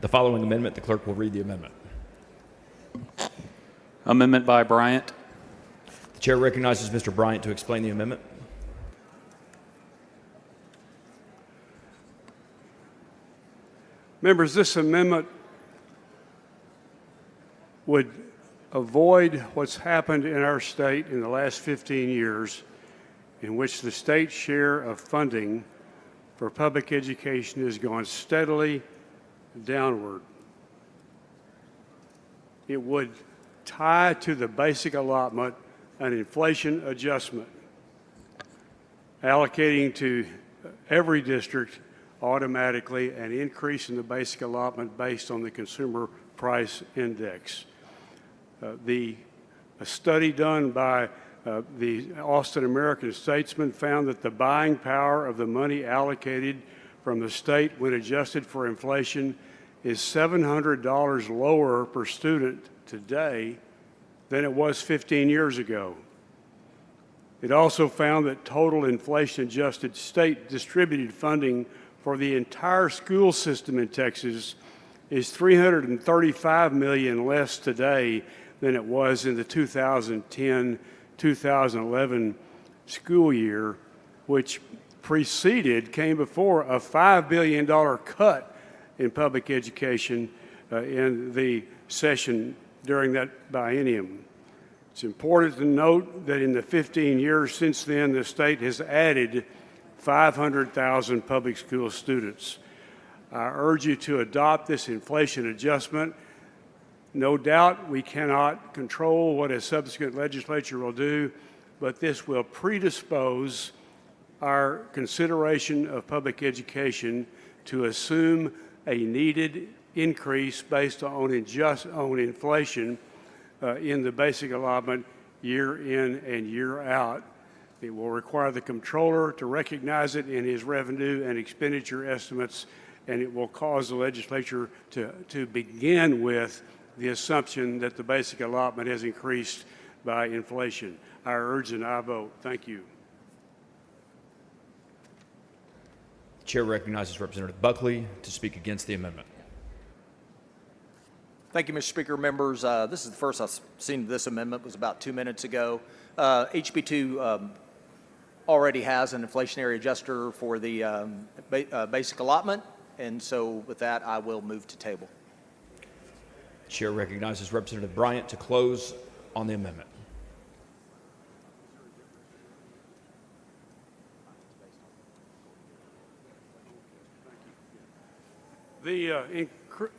The following amendment, the clerk will read the amendment. Amendment by Bryant. The chair recognizes Mr. Bryant to explain the amendment. Members, this amendment would avoid what's happened in our state in the last 15 years, in which the state share of funding for public education has gone steadily downward. It would tie to the basic allotment an inflation adjustment, allocating to every district automatically an increase in the basic allotment based on the consumer price index. A study done by the Austin American Statesman found that the buying power of the money allocated from the state when adjusted for inflation is $700 lower per student today than it was 15 years ago. It also found that total inflation-adjusted state distributed funding for the entire school system in Texas is $335 million less today than it was in the 2010-2011 school year, which came before a $5 billion cut in public education in the session during that biennium. It's important to note that in the 15 years since then, the state has added 500,000 public school students. I urge you to adopt this inflation adjustment. No doubt we cannot control what a subsequent legislature will do, but this will predispose our consideration of public education to assume a needed increase based on inflation in the basic allotment year in and year out. It will require the comptroller to recognize it in his revenue and expenditure estimates, and it will cause the legislature to begin with the assumption that the basic allotment has increased by inflation. I urge an aye vote. Thank you. The chair recognizes Representative Buckley to speak against the amendment. Thank you, Mr. Speaker. Members, this is the first I've seen this amendment. It was about 2 minutes ago. HB2 already has an inflationary adjuster for the basic allotment, and so with that, I will move to table. The chair recognizes Representative Bryant to close on the amendment. The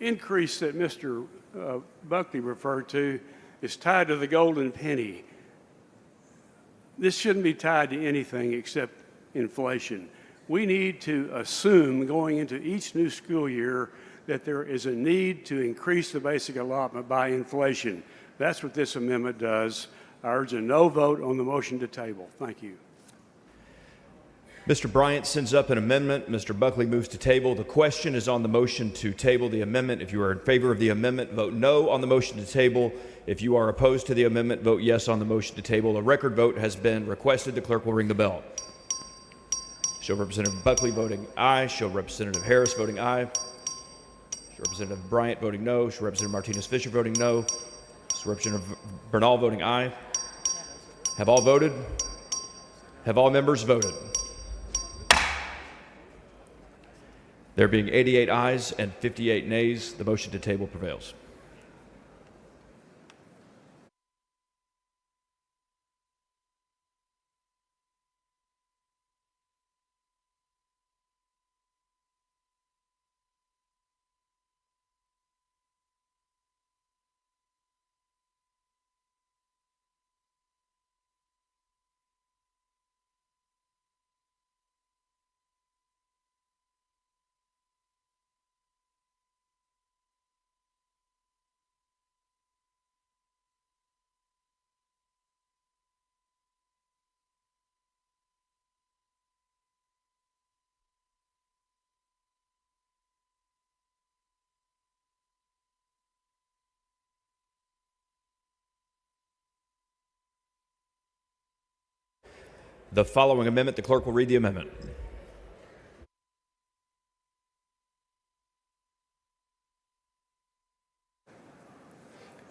increase that Mr. Buckley referred to is tied to the golden penny. This shouldn't be tied to anything except inflation. We need to assume going into each new school year that there is a need to increase the basic allotment by inflation. That's what this amendment does. I urge a no vote on the motion to table. Thank you. Mr. Bryant sends up an amendment. Mr. Buckley moves to table. The question is on the motion to table the amendment. If you are in favor of the amendment, vote no on the motion to table. If you are opposed to the amendment, vote yes on the motion to table. A record vote has been requested. The clerk will ring the bell. Show Representative Buckley voting aye. Show Representative Harris voting aye. Show Representative Bryant voting no. Show Representative Martinez-Fisher voting no. Show Representative Bernal voting aye. Have all voted? Have all members voted? There being 88 ayes and 58 nays, the motion to table prevails. The following amendment, the clerk will read the amendment. The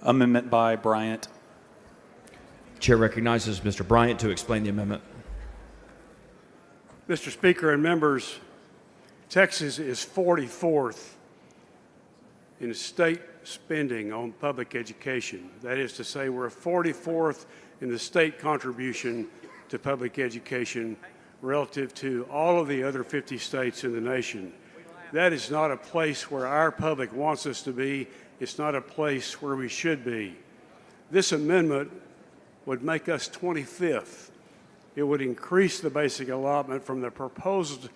Amendment by Bryant. Chair recognizes Mr. Bryant to explain the amendment. Mr. Speaker and members, Texas is 44th in state spending on public education. That is to say, we're 44th in the state contribution to public education relative to all of the other 50 states in the nation. That is not a place where our public wants us to be. It's not a place where we should be. This amendment would make us 25th. It would increase the basic allotment from the proposed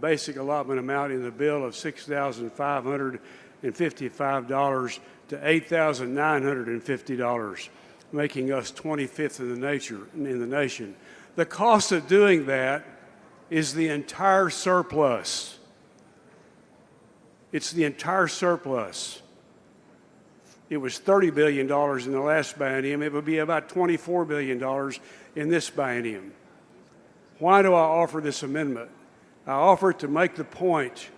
basic allotment amount in the bill of $6,555 to $8,950, making us 25th in the nation. The cost of doing that is the entire surplus. It's the entire surplus. It was $30 billion in the last biennium. It would be about $24 billion in this biennium. Why do I offer this amendment? I offer it to make the point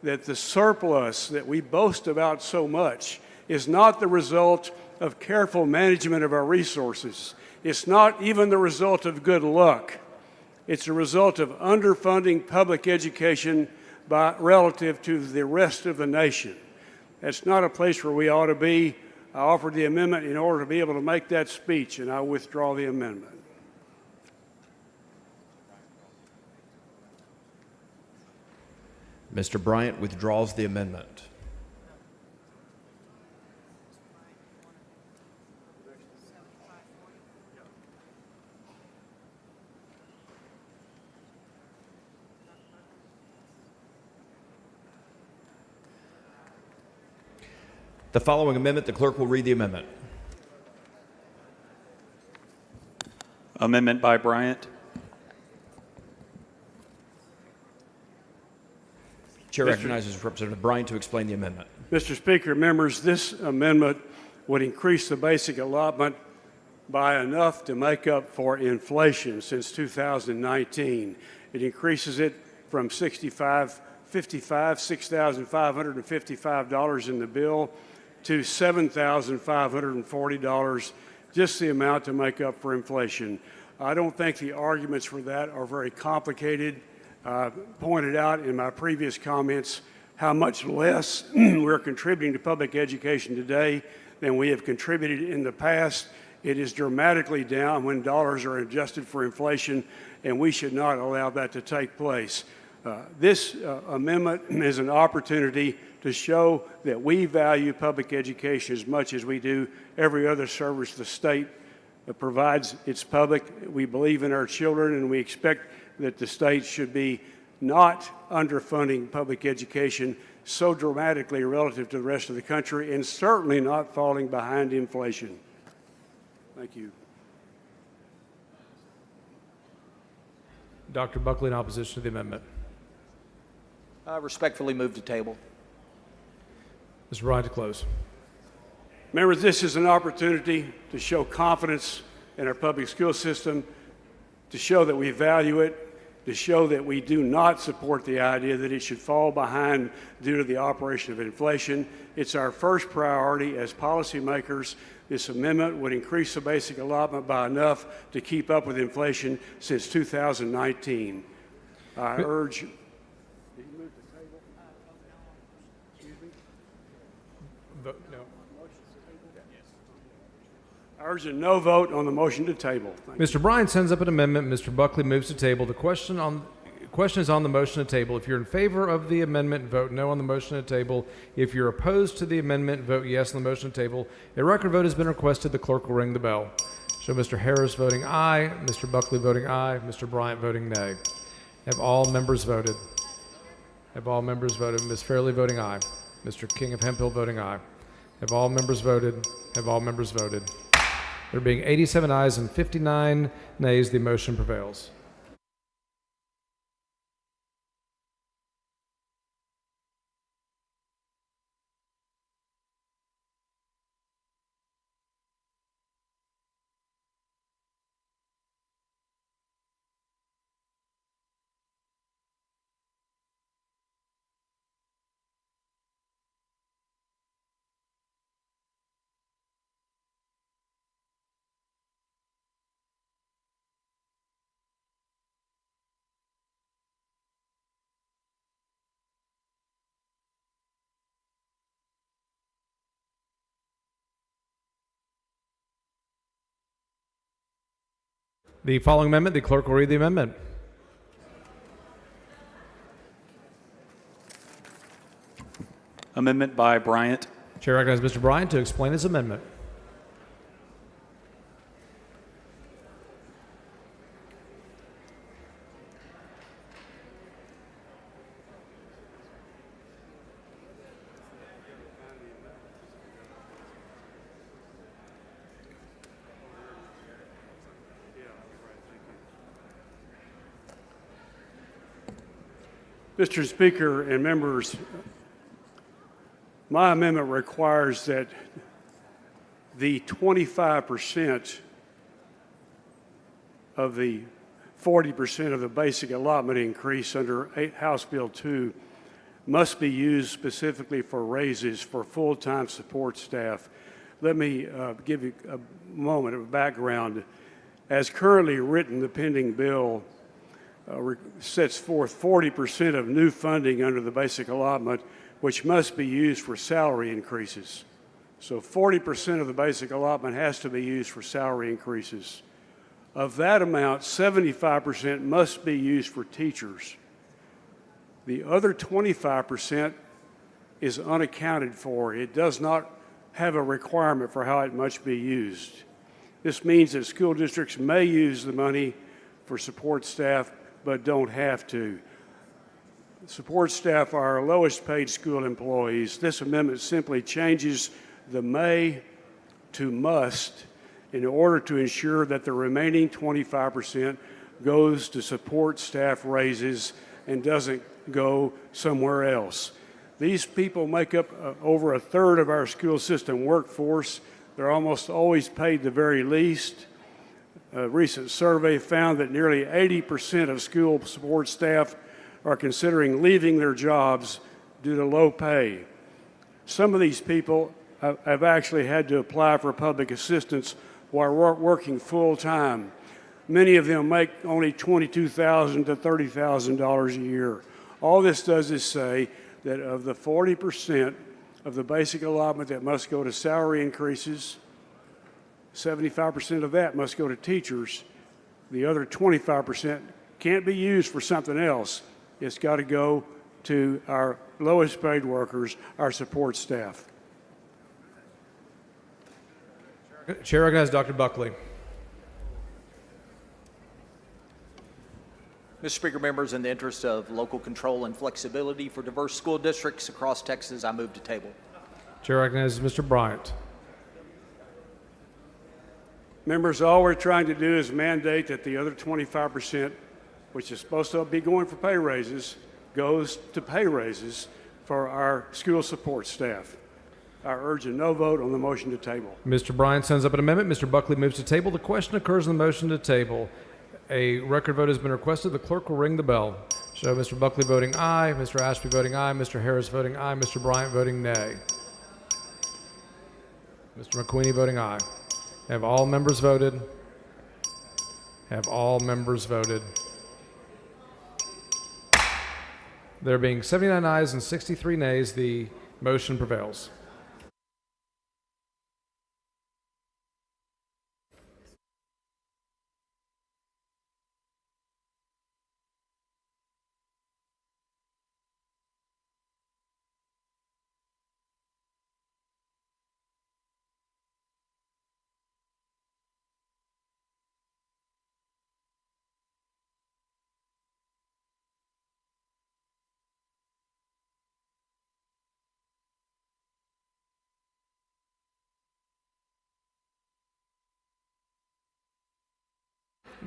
that the surplus that we boast about so much is not the result of careful management of our resources. It's not even the result of good luck. It's a result of underfunding public education relative to the rest of the nation. That's not a place where we ought to be. I offered the amendment in order to be able to make that speech, and I withdraw the amendment. Mr. Bryant withdraws the amendment. The following amendment, the clerk will read the amendment. Amendment by Bryant. Chair recognizes Representative Bryant to explain the amendment. Mr. Speaker, members, this amendment would increase the basic allotment by enough to make up for inflation since 2019. It increases it from $6,555 in the bill to $7,540, just the amount to make up for inflation. I don't think the arguments for that are very complicated. Pointed out in my previous comments how much less we're contributing to public education today than we have contributed in the past. It is dramatically down when dollars are adjusted for inflation, and we should not allow that to take place. This amendment is an opportunity to show that we value public education as much as we do every other service the state provides its public. We believe in our children, and we expect that the state should be not underfunding public education so dramatically relative to the rest of the country, and certainly not falling behind inflation. Thank you. Dr. Buckley in opposition to the amendment. I respectfully move to table. Mr. Bryant to close. Members, this is an opportunity to show confidence in our public school system, to show that we value it, to show that we do not support the idea that it should fall behind due to the operation of inflation. It's our first priority as policymakers. This amendment would increase the basic allotment by enough to keep up with inflation since 2019. I urge... I urge a no vote on the motion to table. Mr. Bryan sends up an amendment. Mr. Buckley moves to table. The question is on the motion to table. If you're in favor of the amendment, vote no on the motion to table. If you're opposed to the amendment, vote yes on the motion to table. A record vote has been requested. The clerk will ring the bell. Show Mr. Harris voting aye, Mr. Buckley voting aye, Mr. Bryant voting nay. Have all members voted? Have all members voted? Ms. Fairley voting aye. Mr. King of Hemphill voting aye. Have all members voted? Have all members voted? There being 87 ayes and 59 nays, the motion prevails. The following amendment, the clerk will read the amendment. Amendment by Bryant. Chair recognizes Mr. Bryant to explain his amendment. Mr. Speaker and members, my amendment requires that the 25% of the 40% of the basic allotment increase under House Bill 2 must be used specifically for raises for full-time support staff. Let me give you a moment of background. As currently written, the pending bill sets forth 40% of new funding under the basic allotment, which must be used for salary increases. So 40% of the basic allotment has to be used for salary increases. Of that amount, 75% must be used for teachers. The other 25% is unaccounted for. It does not have a requirement for how it must be used. This means that school districts may use the money for support staff, but don't have to. Support staff are our lowest paid school employees. This amendment simply changes the may to must in order to ensure that the remaining 25% goes to support staff raises and doesn't go somewhere else. These people make up over a third of our school system workforce. They're almost always paid the very least. A recent survey found that nearly 80% of school support staff are considering leaving their jobs due to low pay. Some of these people have actually had to apply for public assistance while working full-time. Many of them make only $22,000 to $30,000 a year. All this does is say that of the 40% of the basic allotment that must go to salary increases, 75% of that must go to teachers. The other 25% can't be used for something else. It's got to go to our lowest paid workers, our support staff. Chair recognizes Dr. Buckley. Mr. Speaker, members, in the interest of local control and flexibility for diverse school districts across Texas, I move to table. Chair recognizes Mr. Bryant. Members, all we're trying to do is mandate that the other 25%, which is supposed to be going for pay raises, goes to pay raises for our school support staff. I urge a no vote on the motion to table. Mr. Bryant sends up an amendment. Mr. Buckley moves to table. The question occurs in the motion to table. A record vote has been requested. The clerk will ring the bell. Show Mr. Buckley voting aye, Mr. Ashby voting aye, Mr. Harris voting aye, Mr. Bryant voting nay. Mr. McQueenie voting aye. Have all members voted? Have all members voted? There being 79 ayes and 63 nays, the motion prevails.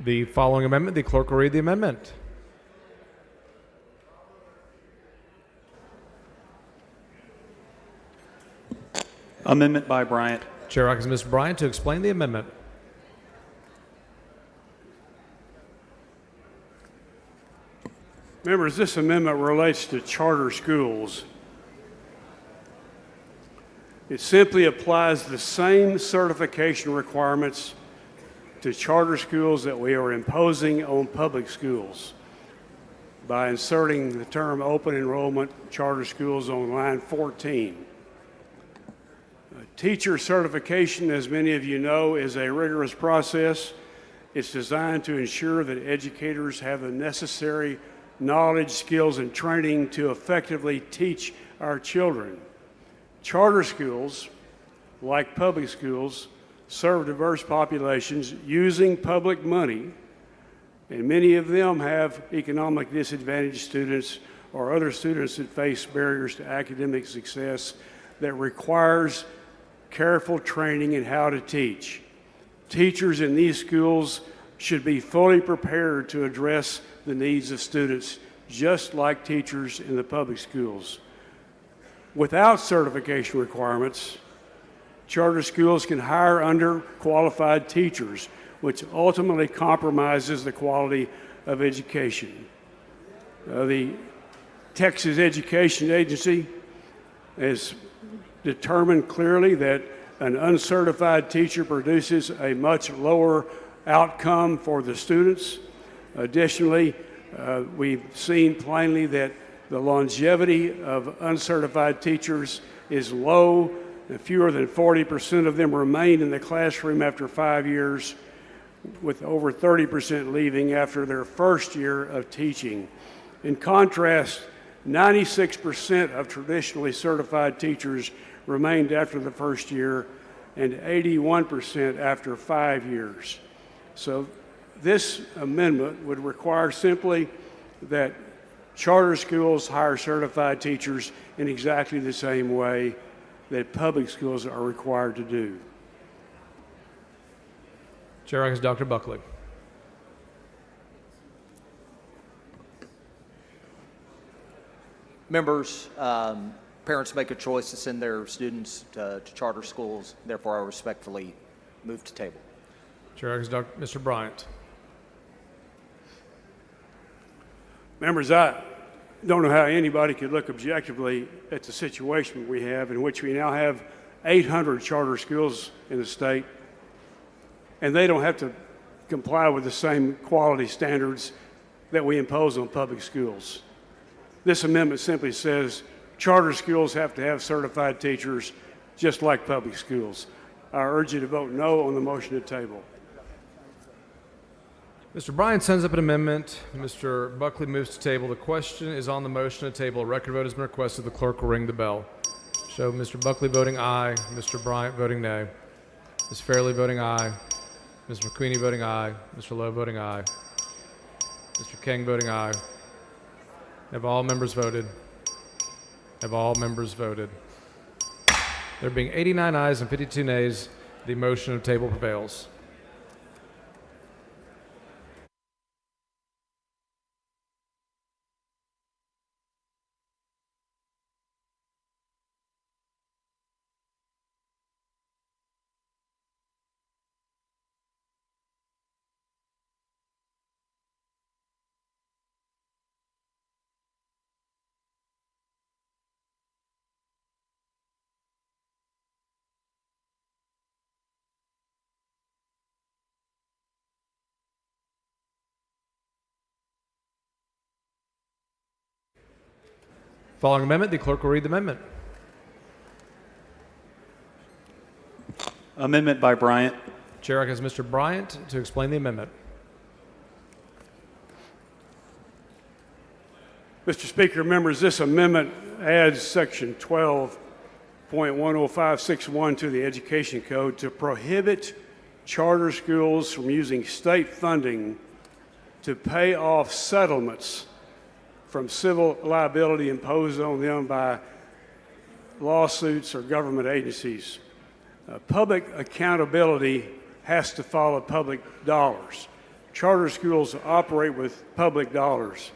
The following amendment, the clerk will read the amendment. Amendment by Bryant. Chair recognizes Mr. Bryant to explain the amendment. Members, this amendment relates to charter schools. It simply applies the same certification requirements to charter schools that we are imposing on public schools by inserting the term open enrollment charter schools on line 14. Teacher certification, as many of you know, is a rigorous process. It's designed to ensure that educators have the necessary knowledge, skills, and training to effectively teach our children. Charter schools, like public schools, serve diverse populations using public money, and many of them have economic disadvantaged students or other students that face barriers to academic success that requires careful training in how to teach. Teachers in these schools should be fully prepared to address the needs of students, just like teachers in the public schools. Without certification requirements, charter schools can hire underqualified teachers, which ultimately compromises the quality of education. The Texas Education Agency has determined clearly that an uncertified teacher produces a much lower outcome for the students. Additionally, we've seen plainly that the longevity of uncertified teachers is low. Fewer than 40% of them remain in the classroom after 5 years, with over 30% leaving after their first year of teaching. In contrast, 96% of traditionally certified teachers remained after the first year and 81% after 5 years. So this amendment would require simply that charter schools hire certified teachers in exactly the same way that public schools are required to do. Chair recognizes Dr. Buckley. Members, parents make a choice to send their students to charter schools. Therefore, I respectfully move to table. Chair recognizes Mr. Bryant. Members, I don't know how anybody could look objectively at the situation we have, in which we now have 800 charter schools in the state, and they don't have to comply with the same quality standards that we impose on public schools. This amendment simply says charter schools have to have certified teachers just like public schools. I urge you to vote no on the motion to table. Mr. Bryant sends up an amendment. Mr. Buckley moves to table. The question is on the motion to table. A record vote has been requested. The clerk will ring the bell. Show Mr. Buckley voting aye, Mr. Bryant voting nay, Ms. Fairley voting aye, Ms. McQueenie voting aye, Mr. Lowe voting aye, Mr. King voting aye. Have all members voted? Have all members voted? There being 89 ayes and 52 nays, the motion to table prevails. Following amendment, the clerk will read the amendment. Amendment by Bryant. Chair recognizes Mr. Bryant to explain the amendment. Mr. Speaker, members, this amendment adds section 12.10561 to the Education Code to prohibit charter schools from using state funding to pay off settlements from civil liability imposed on them by lawsuits or government agencies. Public accountability has to follow public dollars. Charter schools operate with public dollars.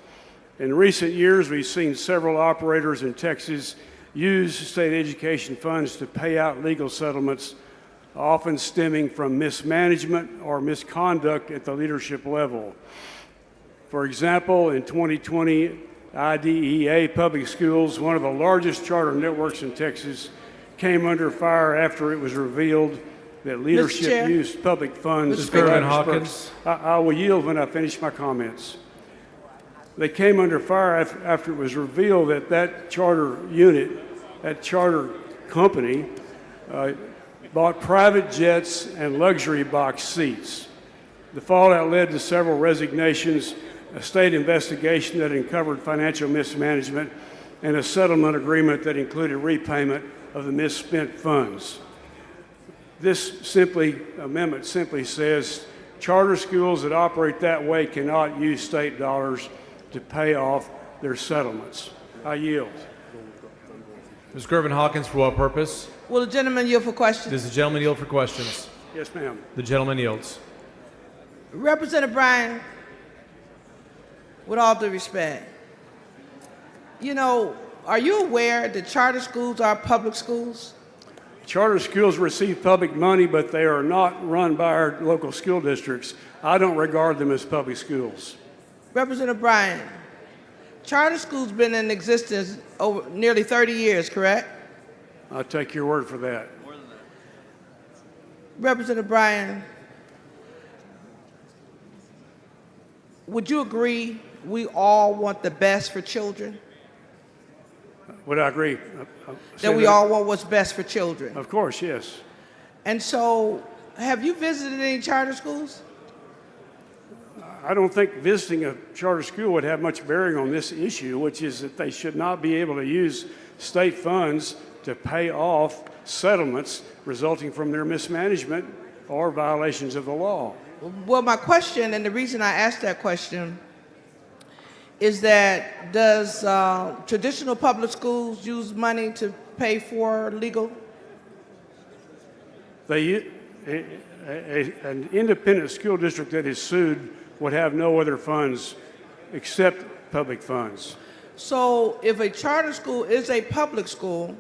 In recent years, we've seen several operators in Texas use state education funds to pay out legal settlements, often stemming from mismanagement or misconduct at the leadership level. For example, in 2020, IDEA Public Schools, one of the largest charter networks in Texas, came under fire after it was revealed that leadership used public funds. Mr. Speaker, Hawkins. I will yield when I finish my comments. They came under fire after it was revealed that that charter unit, that charter company, bought private jets and luxury box seats. The fallout led to several resignations, a state investigation that uncovered financial mismanagement, and a settlement agreement that included repayment of the misspent funds. This amendment simply says charter schools that operate that way cannot use state dollars to pay off their settlements. I yield. Ms. Gervin Hawkins, for what purpose? Will the gentleman yield for questions? Does the gentleman yield for questions? Yes, ma'am. The gentleman yields. Representative Bryan, with all due respect, you know, are you aware that charter schools are public schools? Charter schools receive public money, but they are not run by our local school districts. I don't regard them as public schools. Representative Bryan, charter schools been in existence over nearly 30 years, correct? I'll take your word for that. Representative Bryan, would you agree we all want the best for children? Would I agree? That we all want what's best for children? Of course, yes. And so, have you visited any charter schools? I don't think visiting a charter school would have much bearing on this issue, which is that they should not be able to use state funds to pay off settlements resulting from their mismanagement or violations of the law. Well, my question, and the reason I asked that question, is that does traditional public schools use money to pay for legal? An independent school district that is sued would have no other funds except public funds. So if a charter school is a public school,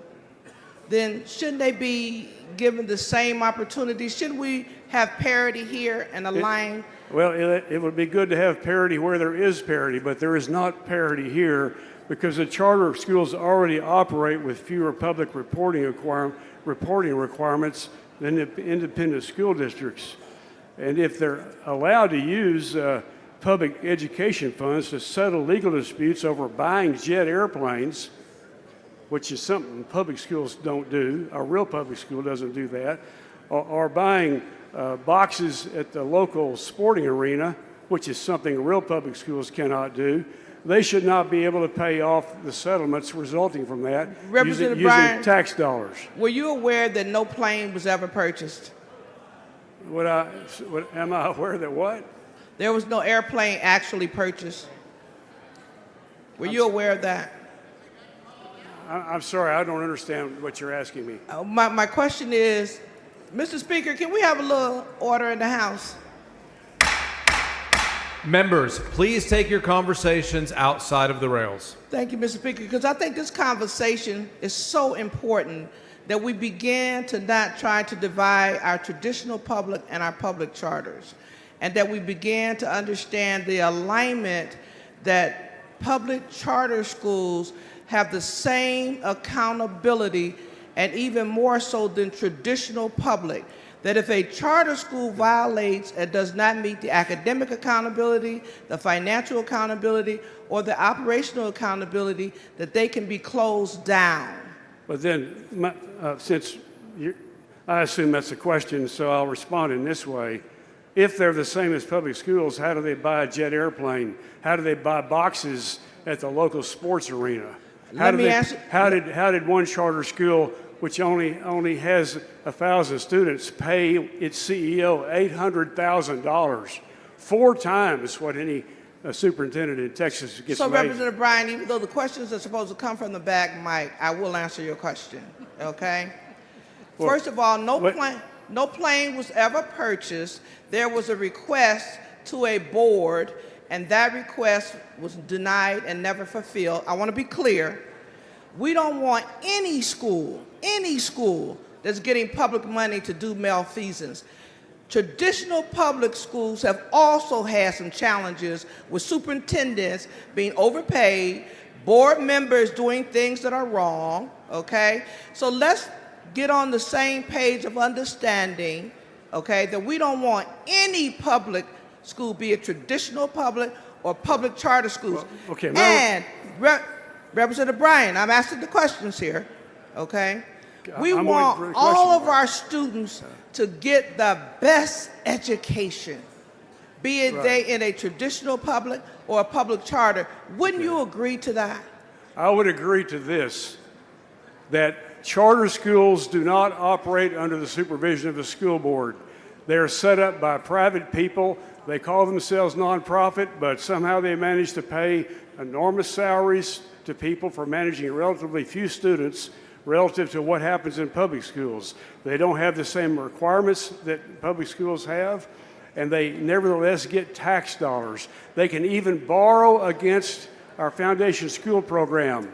then shouldn't they be given the same opportunities? Shouldn't we have parity here and align? Well, it would be good to have parity where there is parity, but there is not parity here because the charter schools already operate with fewer public reporting requirements than the independent school districts. And if they're allowed to use public education funds to settle legal disputes over buying jet airplanes, which is something public schools don't do, a real public school doesn't do that, or buying boxes at the local sporting arena, which is something real public schools cannot do, they should not be able to pay off the settlements resulting from that Representative using Bryan, tax dollars. were you aware that no plane was ever purchased? Am I aware that what? There was no airplane actually purchased. Were you aware of that? I'm sorry, I don't understand what you're asking me. My question is, Mr. Speaker, can we have a little order in the House? Members, please take your conversations outside of the rails. Thank you, Mr. Speaker, because I think this conversation is so important that we begin to not try to divide our traditional public and our public charters, and that we begin to understand the alignment that public charter schools have the same accountability, and even more so than traditional public, that if a charter school violates and does not meet the academic accountability, the financial accountability, or the operational accountability, that they can be closed down. But then, I assume that's a question, so I'll respond in this way. If they're the same as public schools, how do they buy a jet airplane? How do they buy boxes at the local sports arena? How did one charter school, which only has 1,000 students, pay its CEO $800,000, 4 times what any superintendent in Texas gets So, paid? Representative Bryan, even though the questions are supposed to come from the back, Mike, I will answer your question. Okay. Well, First of all, no plane was ever purchased. There was a request to a board, and that request was denied and never fulfilled. I want to be clear. We don't want any school that's getting public money to do malfeasance. Traditional public schools have also had some challenges with superintendents being overpaid, board members doing things that are wrong, okay? So let's get on the same page of understanding, okay, that we don't want any public school, be it traditional public or public charter schools. Well, okay, and Representative Bryan, I'm asking the questions here, okay? We want all of our students to get the best education. be it they in a traditional public or a public charter. Wouldn't you agree to that? I would agree to this, that charter schools do not operate under the supervision of the school board. They are set up by private people. They call themselves nonprofit, but somehow they manage to pay enormous salaries to people for managing relatively few students relative to what happens in public schools. They don't have the same requirements that public schools have, and they nevertheless get tax dollars. They can even borrow against our foundation school program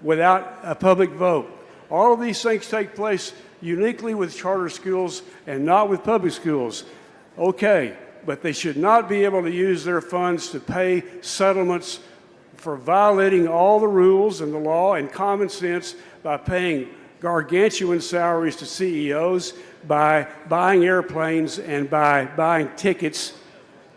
without a public vote. All of these things take place uniquely with charter schools and not with public schools. Okay, but they should not be able to use their funds to pay settlements for violating all the rules and the law and common sense by paying gargantuan salaries to CEOs, by buying airplanes, and by buying tickets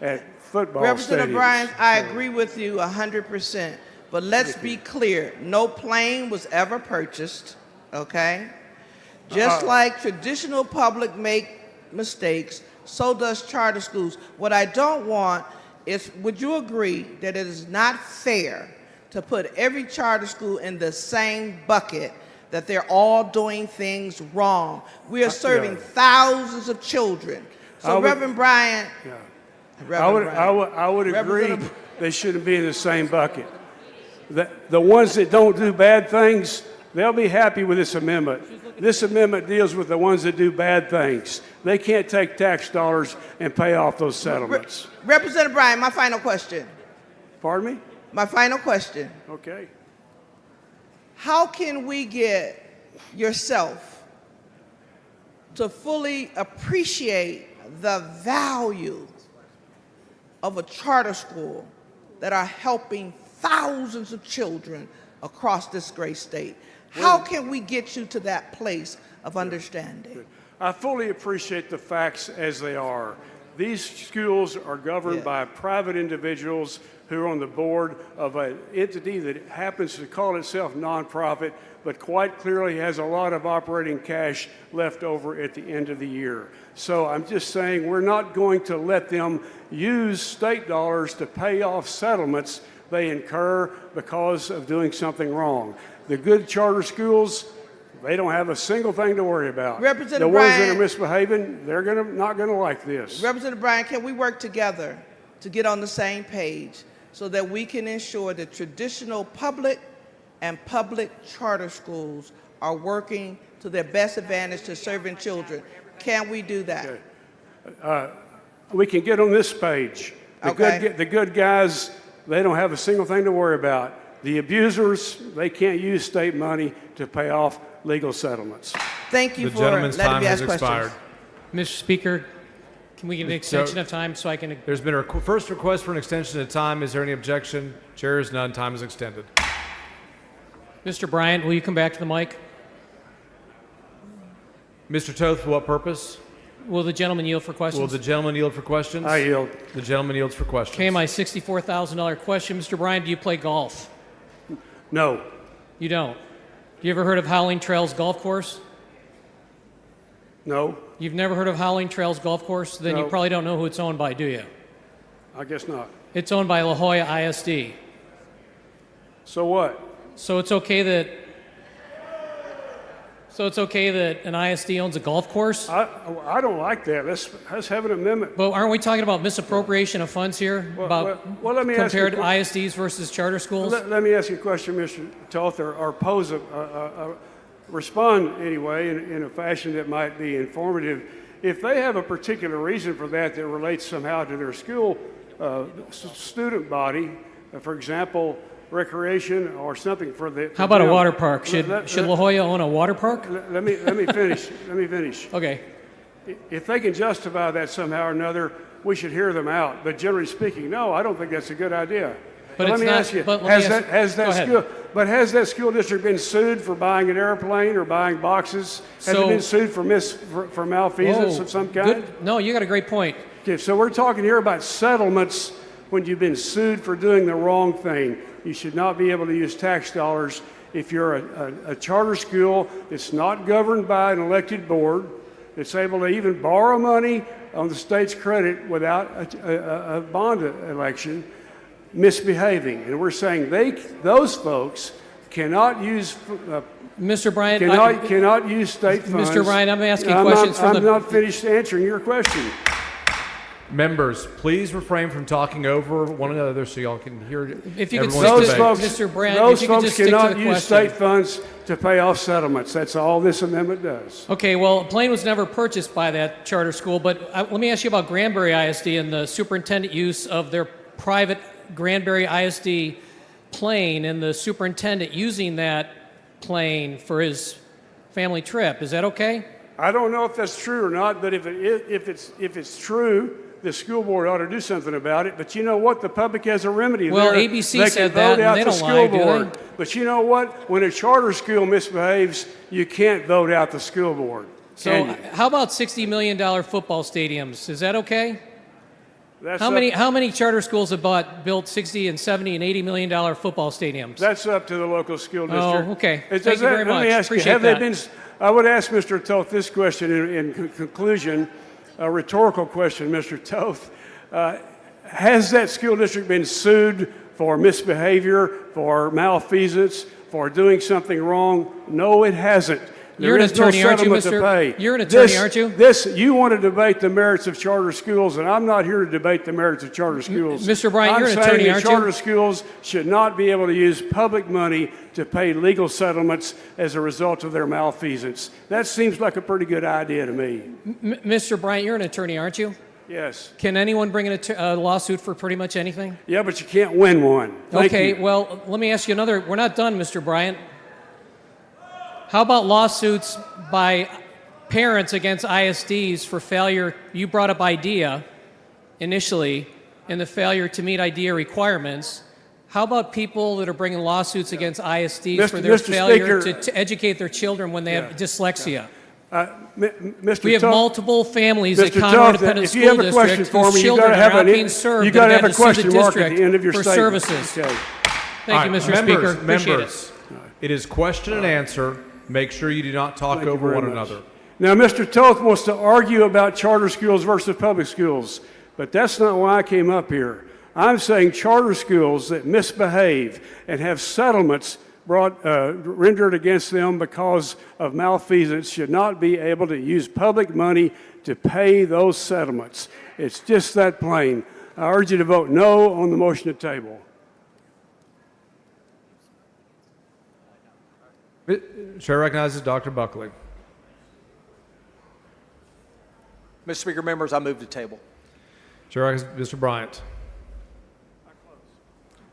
at football Representative stadiums. Bryant, I agree with you 100%. But let's be clear, no plane was ever purchased, okay? Just like traditional public make mistakes, so does charter schools. What I don't want is, would you agree that it is not fair to put every charter school in the same bucket, that they're all doing things wrong? We are serving thousands of children. So Reverend Bryant, I would agree Representative- they shouldn't be in the same bucket. The ones that don't do bad things, they'll be happy with this amendment. This amendment deals with the ones that do bad things. They can't take tax dollars and pay off those settlements. Representative Bryant, my final question. Pardon me? My final question. Okay. How can we get yourself to fully appreciate the value of a charter school that are helping thousands of children across this great state? How can we get you to that place of understanding? I fully appreciate the facts as they are. These schools are governed by private individuals who are on the board of an entity that happens to call itself nonprofit, but quite clearly has a lot of operating cash left over at the end of the year. So I'm just saying we're not going to let them use state dollars to pay off settlements they incur because of doing something wrong. The good charter schools, they don't have a single thing to worry about. Representative The ones that Bryant- are misbehaving, they're not going to like this. Representative Bryant, can we work together to get on the same page so that we can ensure that traditional public and public charter schools are working to their best advantage to serving children? Can we do that? Okay. We can get on this page. The good guys, they don't have a single thing to worry about. The abusers, they can't use state money to pay off legal settlements. Thank you The for gentleman's letting time me has ask questions. expired. Mr. Speaker, can we get an extension of time so I can? There's been a first request for an extension of time. Is there any objection? Chair is none. Time is extended. Mr. Bryant, will you come back to the mic? Mr. Toth, for what purpose? Will the gentleman yield for questions? Will the gentleman yield for questions? I yield. The gentleman yields for questions. Okay, my $64,000 question. Mr. Bryant, do you play golf? No. You don't. You ever heard of Howling Trails Golf Course? No, You've never heard of Howling Trails Golf Course? Then you No. probably don't know who it's owned by, do you? I guess not. It's owned by La Jolla ISD. So what? So it's okay that an ISD owns a golf course? I don't like that. Let's have an amendment. But aren't we talking about misappropriation of funds here? About Well, let me ask you compared to ISDs versus charter schools? Let me ask you a question, Mr. Toth, or pose respond anyway in a fashion that might be informative. If they have a particular reason for that that relates somehow to their school student body, for example, recreation or something for the. How about a them. water park? Should La Jolla own a water park? Let me finish. Let me finish. Okay. If they can justify that somehow or another, we should hear them out. But generally speaking, no, I don't think that's a good idea. But let it's me not- ask you: but let me ask- has go that ahead. school? But has that school district been sued for buying an airplane or buying boxes? Has it So- been sued for for malfeasance Whoa, of some kind? good. No, you got a great point. Okay, so we're talking here about settlements when you've been sued for doing the wrong thing. You should not be able to use tax dollars if you're a charter school that's not governed by an elected board, that's able to even borrow money on the state's credit without a bond election misbehaving. And we're saying those folks cannot use Mr. Bryant, cannot use state funds. Mr. Bryant, I'm asking questions from I'm not finished answering your question. Members, please refrain from talking over one another so y'all can hear If you could everyone's stick debate. to Mr. Brandt, Those if you could folks just stick to cannot the use question. state funds to pay off settlements. That's all this amendment does. Okay, well, a plane was never purchased by that charter school, but let me ask you about Granbury ISD and the superintendent use of their private Granbury ISD plane and the superintendent using that plane for his family trip. Is that okay? I don't know if that's true or not, but if it's true, the school board ought to do something about it. But you know what? The public has a remedy Well, there. ABC They said can that, vote and out they the don't school lie, do they? board. But you know what? When a charter school misbehaves, you can't vote out the school board. So can you? how about $60 million football stadiums? Is that okay? That's How up- many charter schools have built 60 and 70 and 80 million dollar football stadiums? That's up to the local school district. okay. It- Thank you very Let me much. ask you, Appreciate have that. they been? I would ask Mr. Toth this question in conclusion, a rhetorical question, Mr. Toth. Has that school district been sued for misbehavior, for malfeasance, for doing something wrong? No, it hasn't. You're an There is attorney, no aren't you, settlement to Mr. pay. You're an attorney, aren't you? You want to debate the merits of charter schools, and I'm not here to debate the merits of charter schools. Mr. Bryant, I'm you're an saying attorney, that aren't you? charter schools should not be able to use public money to pay legal settlements as a result of their malfeasance. That seems like a pretty good idea to me. Mr. Bryant, you're an attorney, aren't you? Yes. Can anyone bring a lawsuit for pretty much anything? Yeah, but you can't win one. Thank Okay, you. well, let me ask you another. We're not done, Mr. Bryant. How about lawsuits by parents against ISDs for failure? You brought up IDEA initially, and the failure to meet IDEA requirements. How about people that are bringing lawsuits against ISDs for their Mr. failure Speaker, to educate their children when they have dyslexia? Mr. We have Toth- multiple families at Mr. Conroe Toth, Independent if School you have a question District for whose me, you children got to are have not an being served you and got to have have a to sue question the mark at district the end of your for statement. services. Okay. Thank you, All right, Mr. Speaker. Appreciate it. members, it is question and answer. Make sure you do not talk Thank you over very one much. another. Now, Mr. Toth wants to argue about charter schools versus public schools, but that's not why I came up here. I'm saying charter schools that misbehave and have settlements rendered against them because of malfeasance should not be able to use public money to pay those settlements. It's just that plain. I urge you to vote no on the motion to table. Chair recognizes Dr. Buckley. Mr. Speaker, members, I move to table. Chair recognizes Mr. Bryant.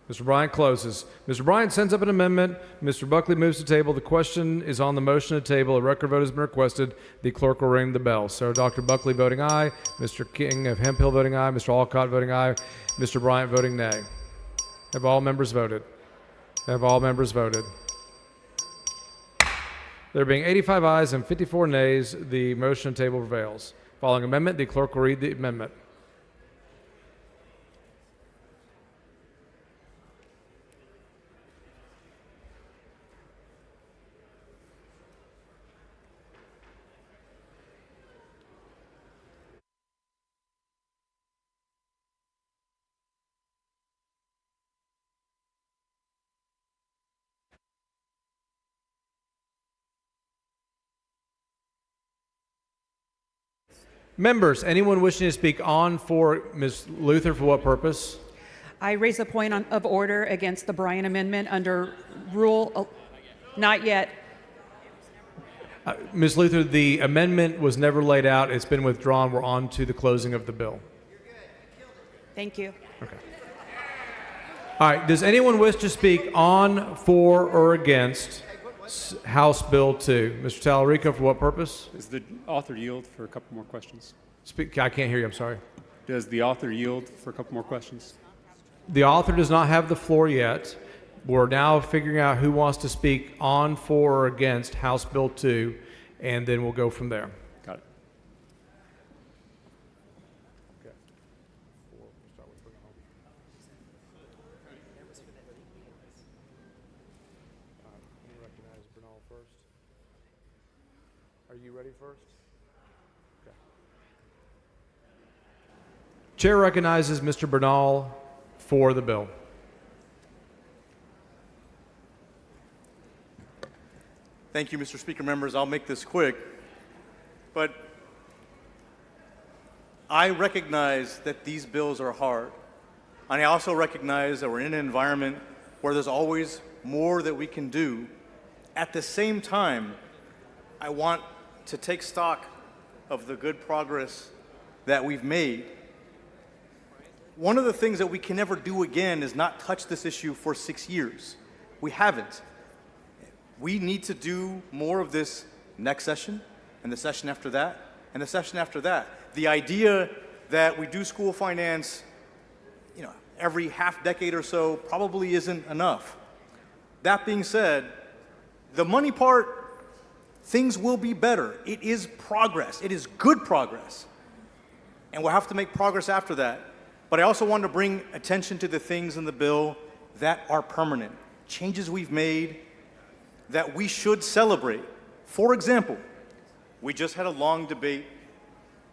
Mr. Bryant closes. Mr. Bryant sends up an amendment. Mr. Buckley moves to table. The question is on the motion to table. A record vote has been requested. The clerk will ring the bell. So Dr. Buckley voting aye, Mr. King of Hemphill voting aye, Mr. Alcott voting aye, Mr. Bryant voting nay. Have all members voted? Have all members voted? There being 85 ayes and 54 nays, the motion to table prevails. Following amendment, the clerk will read the amendment. Members, anyone wishing to speak on for Ms. Luther for what purpose? I raise a point of order against the Bryan amendment under rule. Not yet. Ms. Luther, the amendment was never laid out. It's been withdrawn. We're on to the closing of the bill. Thank you. Okay. All right. Does anyone wish to speak on, for, or against House Bill 2? Mr. Tallarico, for what purpose? Does the author yield for a couple more questions? Speak. I can't hear you. I'm sorry. Does the author yield for a couple more questions? The author does not have the floor yet. We're now figuring out who wants to speak on, for, or against House Bill 2, and then we'll go from there. Got it. Are you ready first? Okay. Chair recognizes Mr. Bernal for the bill. Thank you, Mr. Speaker. Members, I'll make this quick. But I recognize that these bills are hard. And I also recognize that we're in an environment where there's always more that we can do. At the same time, I want to take stock of the good progress that we've made. One of the things that we can never do again is not touch this issue for 6 years. We haven't. We need to do more of this next session, and the session after that, and the session after that. The idea that we do school finance, every half decade or so probably isn't enough. That being said, the money part, things will be better. It is progress. It is good progress. And we'll have to make progress after that. But I also want to bring attention to the things in the bill that are permanent, changes we've made that we should celebrate. For example, we just had a long debate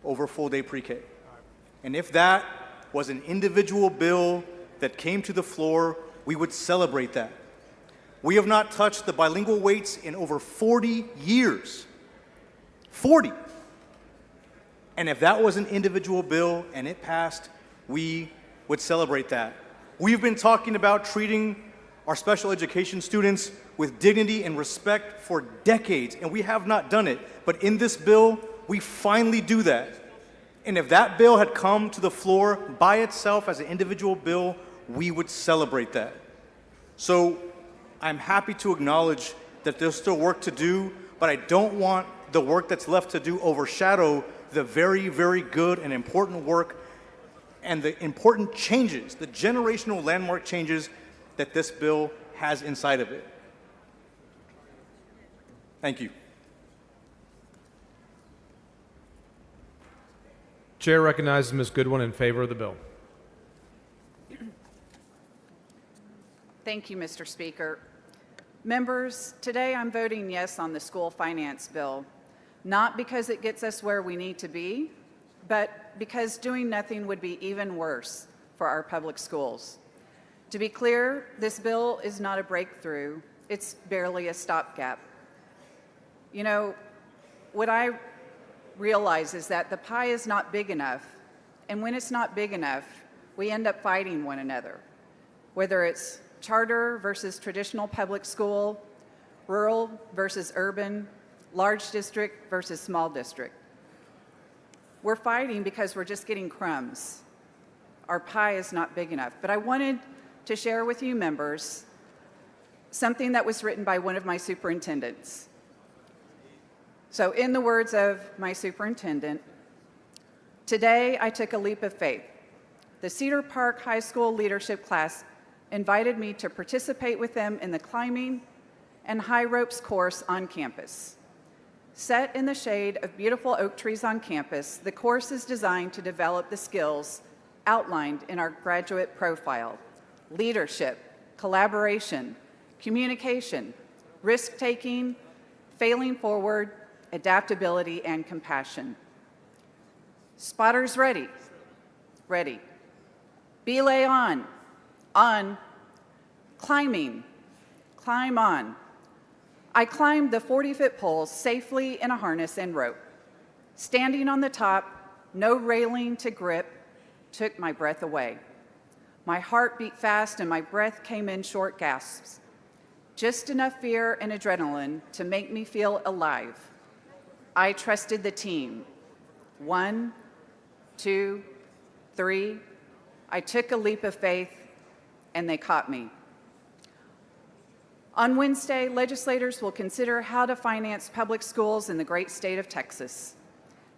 over full-day pre-K. And if that was an individual bill that came to the floor, we would celebrate that. We have not touched the bilingual weights in over 40 years. 40. And if that was an individual bill and it passed, we would celebrate that. We've been talking about treating our special education students with dignity and respect for decades, and we have not done it. But in this bill, we finally do that. And if that bill had come to the floor by itself as an individual bill, we would celebrate that. So I'm happy to acknowledge that there's still work to do, but I don't want the work that's left to do overshadow the very, very good and important work and the important changes, the generational landmark changes that this bill has inside of it. Thank you. Chair recognizes Ms. Goodwin in favor of the bill. Thank you, Mr. Speaker. Members, today I'm voting yes on the school finance bill, not because it gets us where we need to be, but because doing nothing would be even worse for our public schools. To be clear, this bill is not a breakthrough. It's barely a stopgap. What I realize is that the pie is not big enough, and when it's not big enough, we end up fighting one another, whether it's charter versus traditional public school, rural versus urban, large district versus small district. We're fighting because we're just getting crumbs. Our pie is not big enough. But I wanted to share with you members something that was written by one of my superintendents. So in the words of my superintendent, today I took a leap of faith. The Cedar Park High School leadership class invited me to participate with them in the climbing and high ropes course on campus. Set in the shade of beautiful oak trees on campus, the course is designed to develop the skills outlined in our graduate profile: leadership, collaboration, communication, risk-taking, failing forward, adaptability, and compassion. Spotters ready? Ready. Belay on. On. Climbing. Climb on. I climbed the 40-foot poles safely in a harness and rope. Standing on the top, no railing to grip, took my breath away. My heart beat fast and my breath came in short gasps. Just enough fear and adrenaline to make me feel alive. I trusted the team. 1, 2, 3. I took a leap of faith and they caught me. On Wednesday, legislators will consider how to finance public schools in the great state of Texas.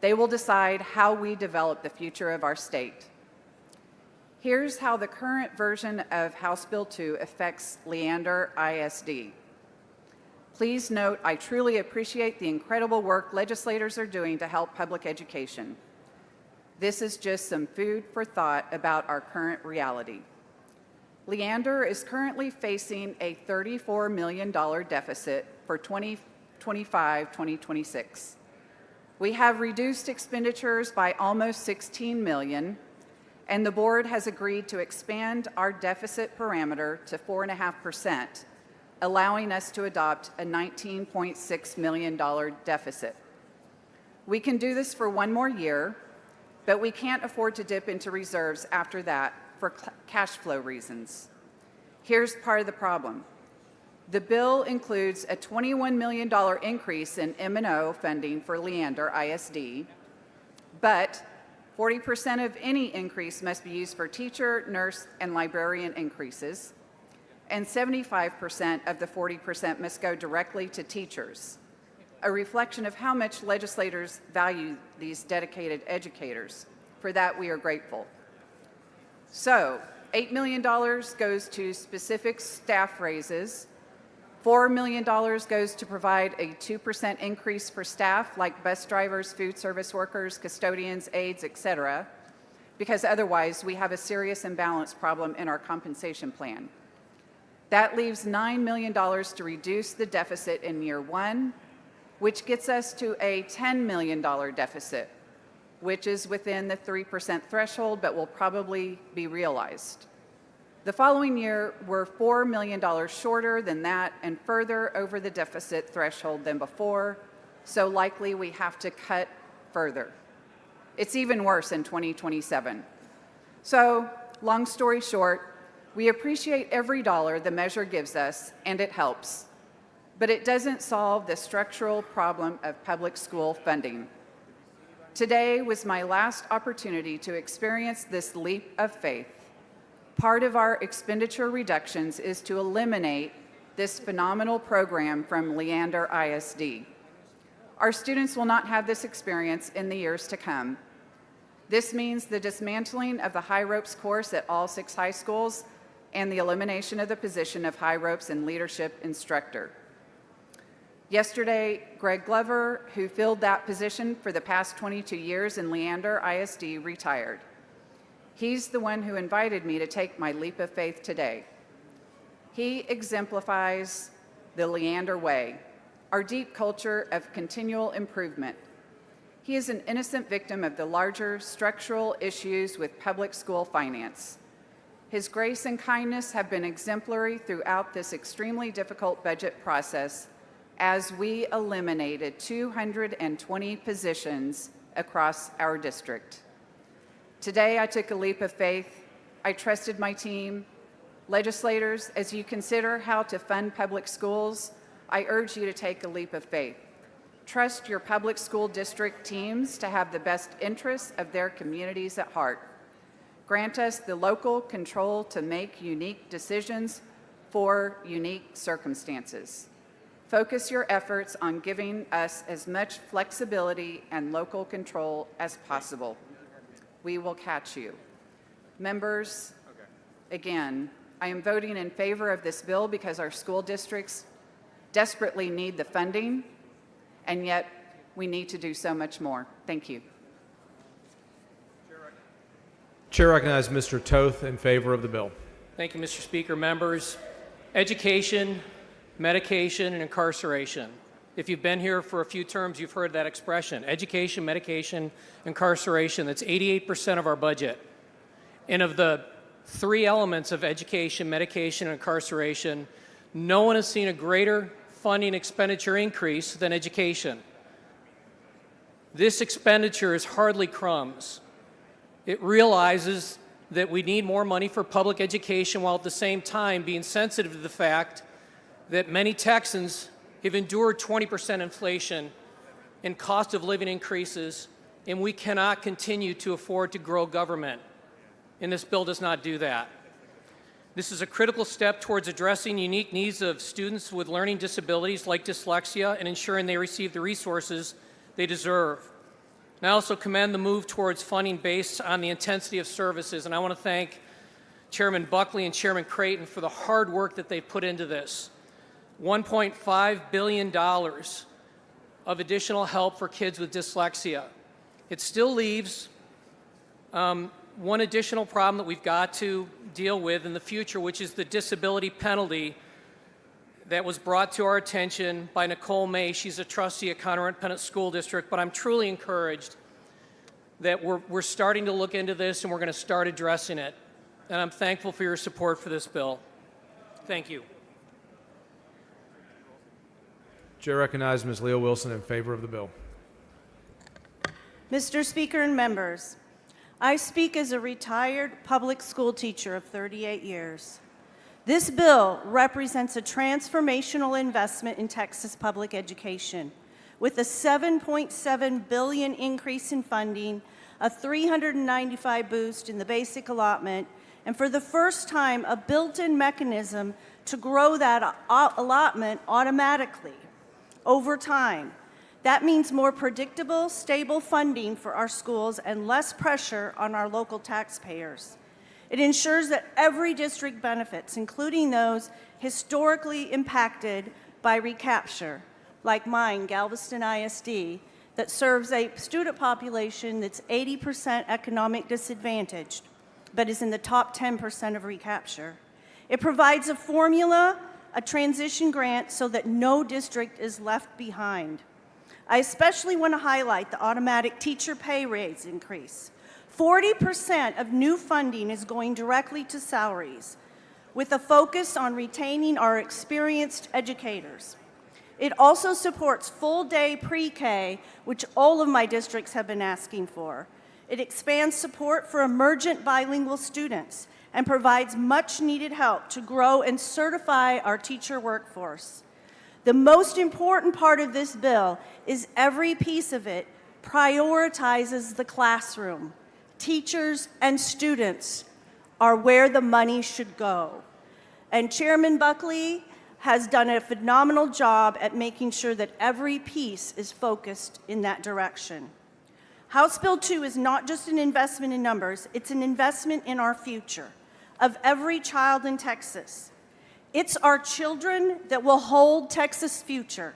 They will decide how we develop the future of our state. Here's how the current version of House Bill 2 affects Leander ISD. Please note, I truly appreciate the incredible work legislators are doing to help public education. This is just some food for thought about our current reality. Leander is currently facing a $34 million deficit for 2025-2026. We have reduced expenditures by almost $16 million, and the board has agreed to expand our deficit parameter to 4.5%, allowing us to adopt a $19.6 million deficit. We can do this for one more year, but we can't afford to dip into reserves after that for cash flow reasons. Here's part of the problem. The bill includes a $21 million increase in M&O funding for Leander ISD, but 40% of any increase must be used for teacher, nurse, and librarian increases, and 75% of the 40% must go directly to teachers, a reflection of how much legislators value these dedicated educators. For that, we are grateful. So, $8 million goes to specific staff raises, $4 million goes to provide a 2% increase for staff like bus drivers, food service workers, custodians, aides, etc., because otherwise we have a serious imbalance problem in our compensation plan. That leaves $9 million to reduce the deficit in year one, which gets us to a $10 million deficit, which is within the 3% threshold but will probably be realized. The following year, we're $4 million shorter than that and further over the deficit threshold than before, so likely we have to cut further. It's even worse in 2027. So, long story short, we appreciate every dollar the measure gives us, and it helps, but it doesn't solve the structural problem of public school funding. Today was my last opportunity to experience this leap of faith. Part of our expenditure reductions is to eliminate this phenomenal program from Leander ISD. Our students will not have this experience in the years to come. This means the dismantling of the high ropes course at all 6 high schools and the elimination of the position of high ropes and leadership instructor. Yesterday, Greg Glover, who filled that position for the past 22 years in Leander ISD, retired. He's the one who invited me to take my leap of faith today. He exemplifies the Leander way, our deep culture of continual improvement. He is an innocent victim of the larger structural issues with public school finance. His grace and kindness have been exemplary throughout this extremely difficult budget process as we eliminated 220 positions across our district. Today, I took a leap of faith. I trusted my team. Legislators, as you consider how to fund public schools, I urge you to take a leap of faith. Trust your public school district teams to have the best interests of their communities at heart. Grant us the local control to make unique decisions for unique circumstances. Focus your efforts on giving us as much flexibility and local control as possible. We will catch you. Members, again, I am voting in favor of this bill because our school districts desperately need the funding, and yet we need to do so much more. Thank you. Chair recognizes Mr. Toth in favor of the bill. Thank you, Mr. Speaker. Members, education, medication, and incarceration. If you've been here for a few terms, you've heard that expression. Education, medication, incarceration. That's 88% of our budget. And of the 3 elements of education, medication, and incarceration, no one has seen a greater funding expenditure increase than education. This expenditure is hardly crumbs. It realizes that we need more money for public education while at the same time being sensitive to the fact that many Texans have endured 20% inflation and cost of living increases, and we cannot continue to afford to grow government. And this bill does not do that. This is a critical step towards addressing unique needs of students with learning disabilities like dyslexia and ensuring they receive the resources they deserve. And I also commend the move towards funding based on the intensity of services, and I want to thank Chairman Buckley and Chairman Creighton for the hard work that they've put into this. $1.5 billion of additional help for kids with dyslexia. It still leaves one additional problem that we've got to deal with in the future, which is the disability penalty that was brought to our attention by Nicole May. She's a trustee at Conroe Independent School District, but I'm truly encouraged that we're starting to look into this and we're going to start addressing it. And I'm thankful for your support for this bill. Thank you. Chair recognizes Ms. Leo Wilson in favor of the bill. Mr. Speaker and members, I speak as a retired public school teacher of 38 years. This bill represents a transformational investment in Texas public education, with a $7.7 billion increase in funding, a $395 boost in the basic allotment, and for the first time, a built-in mechanism to grow that allotment automatically over time. That means more predictable, stable funding for our schools and less pressure on our local taxpayers. It ensures that every district benefits, including those historically impacted by recapture, like mine, Galveston ISD, that serves a student population that's 80% economic disadvantaged, but is in the top 10% of recapture. It provides a formula, a transition grant, so that no district is left behind. I especially want to highlight the automatic teacher pay raise increase. 40% of new funding is going directly to salaries, with a focus on retaining our experienced educators. It also supports full-day pre-K, which all of my districts have been asking for. It expands support for emergent bilingual students and provides much-needed help to grow and certify our teacher workforce. The most important part of this bill is every piece of it prioritizes the classroom. Teachers and students are where the money should go. And Chairman Buckley has done a phenomenal job at making sure that every piece is focused in that direction. House Bill 2 is not just an investment in numbers, it's an investment in our future, of every child in Texas. It's our children that will hold Texas' future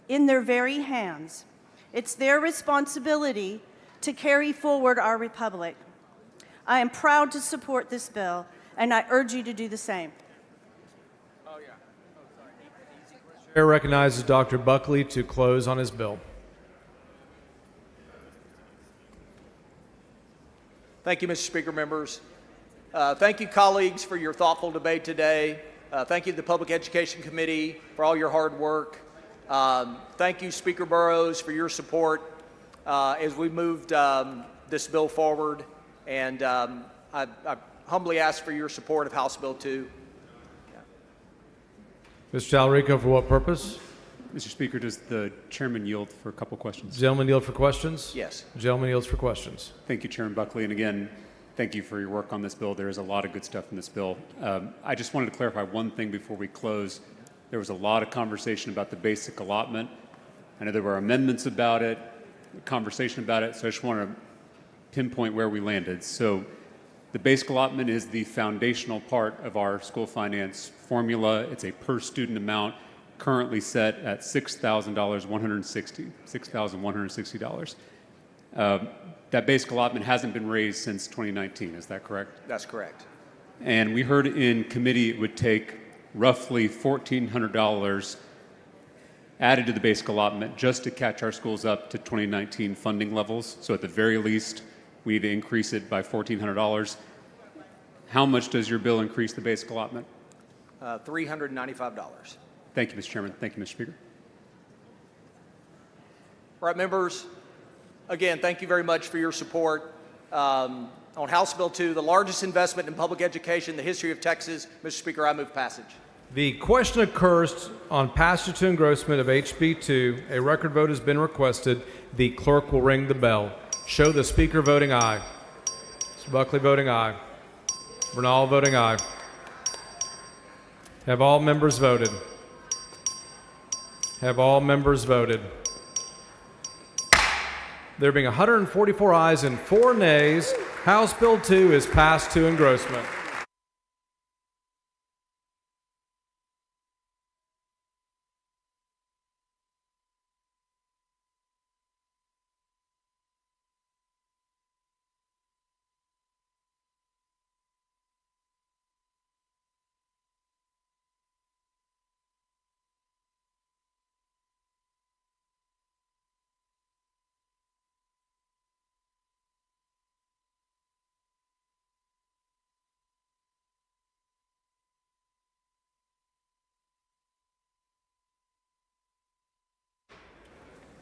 in their very hands. It's their responsibility to carry forward our republic. I am proud to support this bill, and I urge you to do the same. Chair recognizes Dr. Buckley to close on his bill. Thank you, Mr. Speaker, members. Thank you, colleagues, for your thoughtful debate today. Thank you to the Public Education Committee for all your hard work. Thank you, Speaker Burrows, for your support as we moved this bill forward. And I humbly ask for your support of House Bill 2. Mr. Talarico, for what purpose? Mr. Speaker, does the chairman yield for a couple questions? Gentleman yield for questions? Yes. Gentleman yields for questions. Thank you, Chairman Buckley. And again, thank you for your work on this bill. There is a lot of good stuff in this bill. I just wanted to clarify one thing before we close. There was a lot of conversation about the basic allotment. I know there were amendments about it, conversation about it, so I just want to pinpoint where we landed. So the basic allotment is the foundational part of our school finance formula. It's a per student amount currently set at $6,160. That basic allotment hasn't been raised since 2019, is that correct? That's correct. And we heard in committee it would take roughly $1,400 added to the basic allotment just to catch our schools up to 2019 funding levels. So at the very least, we need to increase it by $1,400. How much does your bill increase the basic allotment? $395. Thank you, Mr. Chairman. Thank you, Mr. Speaker. All right, members, again, thank you very much for your support. On House Bill 2, the largest investment in public education in the history of Texas, Mr. Speaker, I move passage. The question occurs on passage to engrossment of HB 2. A record vote has been requested. The clerk will ring the bell. Show the speaker voting aye. Mr. Buckley voting aye. Bernal voting aye. Have all members voted? Have all members voted? There being 144 ayes and 4 nays, House Bill 2 is passed to engrossment.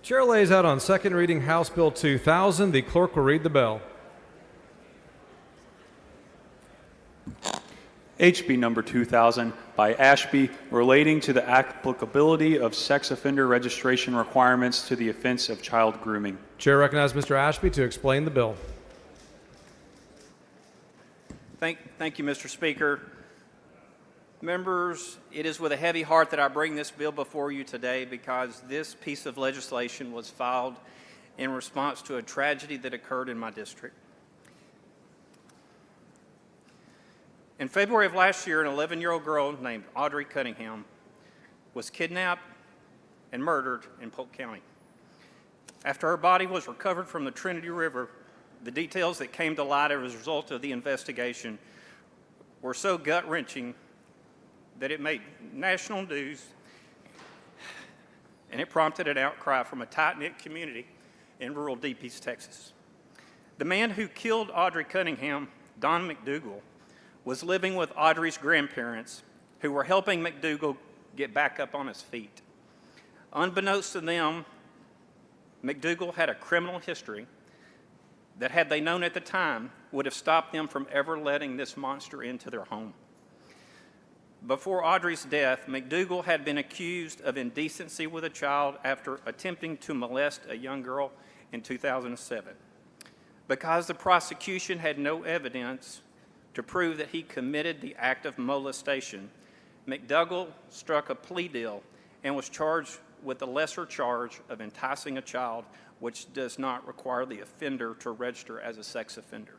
Chair lays out on second reading House Bill 2000. The clerk will read the bell. HB number 2000 by Ashby, relating to the applicability of sex offender registration requirements to the offense of child grooming. Chair recognizes Mr. Ashby to explain the bill. Thank you, Mr. Speaker. Members, it is with a heavy heart that I bring this bill before you today because this piece of legislation was filed in response to a tragedy that occurred in my district. In February of last year, an 11-year-old girl named Audrey Cunningham was kidnapped and murdered in Polk County. After her body was recovered from the Trinity River, the details that came to light as a result of the investigation were so gut-wrenching that it made national news, and it prompted an outcry from a tight-knit community in rural Deep East Texas. The man who killed Audrey Cunningham, Don McDougal, was living with Audrey's grandparents, who were helping McDougal get back up on his feet. Unbeknownst to them, McDougal had a criminal history that, had they known at the time, would have stopped them from ever letting this monster into their home. Before Audrey's death, McDougal had been accused of indecency with a child after attempting to molest a young girl in 2007. Because the prosecution had no evidence to prove that he committed the act of molestation, McDougal struck a plea deal and was charged with the lesser charge of enticing a child, which does not require the offender to register as a sex offender.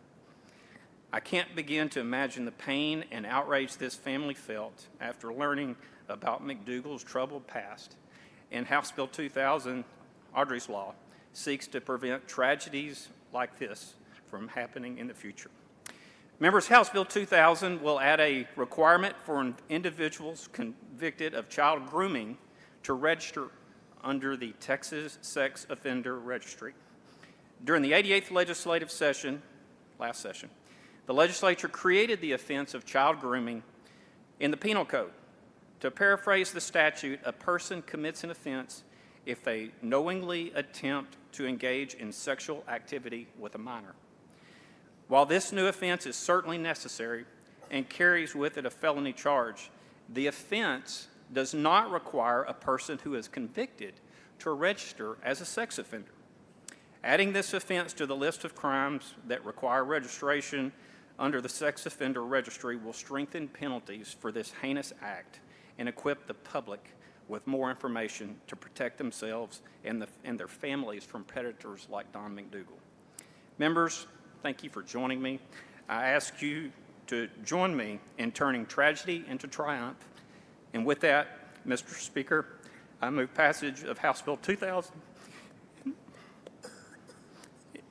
I can't begin to imagine the pain and outrage this family felt after learning about McDougal's troubled past. And House Bill 2000, Audrey's Law, seeks to prevent tragedies like this from happening in the future. Members, House Bill 2000 will add a requirement for individuals convicted of child grooming to register under the Texas Sex Offender Registry. During the 88th legislative session, last session, the legislature created the offense of child grooming in the Penal Code. To paraphrase the statute, a person commits an offense if they knowingly attempt to engage in sexual activity with a minor. While this new offense is certainly necessary and carries with it a felony charge, the offense does not require a person who is convicted to register as a sex offender. Adding this offense to the list of crimes that require registration under the Sex Offender Registry will strengthen penalties for this heinous act and equip the public with more information to protect themselves and their families from predators like Don McDougal. Members, thank you for joining me. I ask you to join me in turning tragedy into triumph. And with that, Mr. Speaker, I move passage of House Bill 2000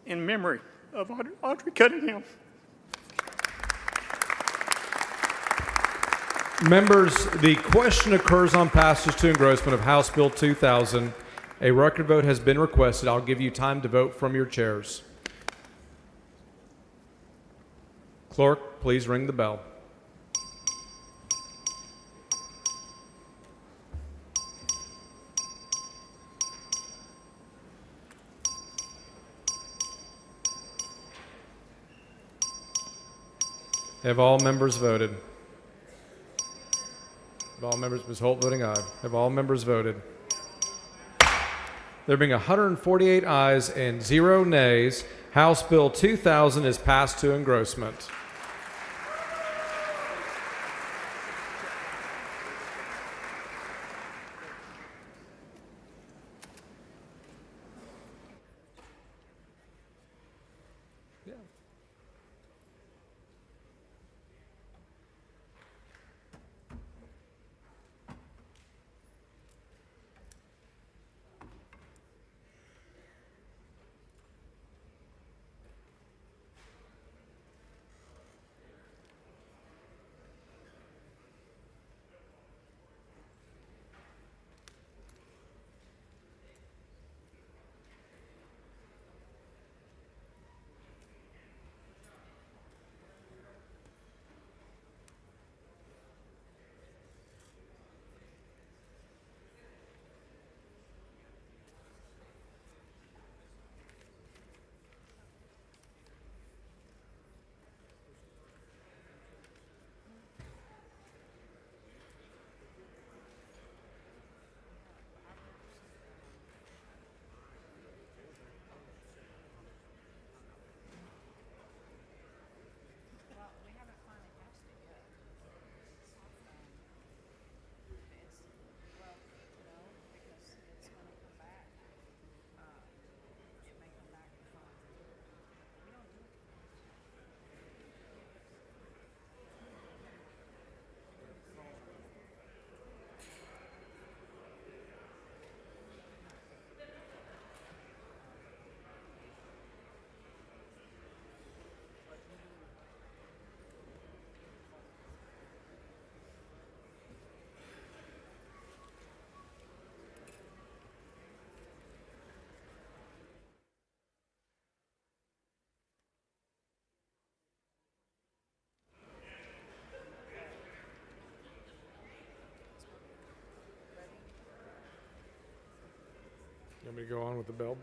in memory of Audrey Cunningham. Members, the question occurs on passage to engrossment of House Bill 2000. A record vote has been requested. I'll give you time to vote from your chairs. Clerk, please ring the bell. Have all members voted? Have all members, Ms. Holt voting aye. Have all members voted? There being 148 ayes and 0 nays, House Bill 2000 is passed to engrossment. me to go on with the bill?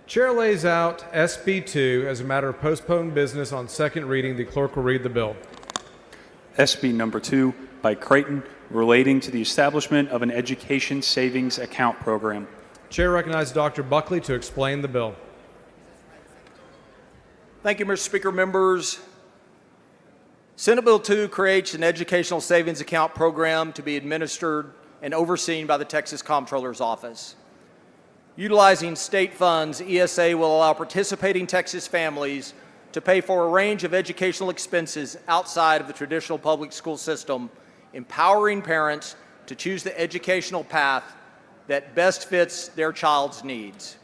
Chair lays out SB2 as a matter of postponed business on second reading. The clerk will read the bill. SB number 2 by Creighton, relating to the establishment of an education savings account program. Chair recognizes Dr. Buckley to explain the bill. Thank you, Mr. Speaker. Members, Senate Bill 2 creates an educational savings account program to be administered and overseen by the Texas Comptroller's Office. Utilizing state funds, ESA will allow participating Texas families to pay for a range of educational expenses outside of the traditional public school system, empowering parents to choose the educational path that best fits their child's needs.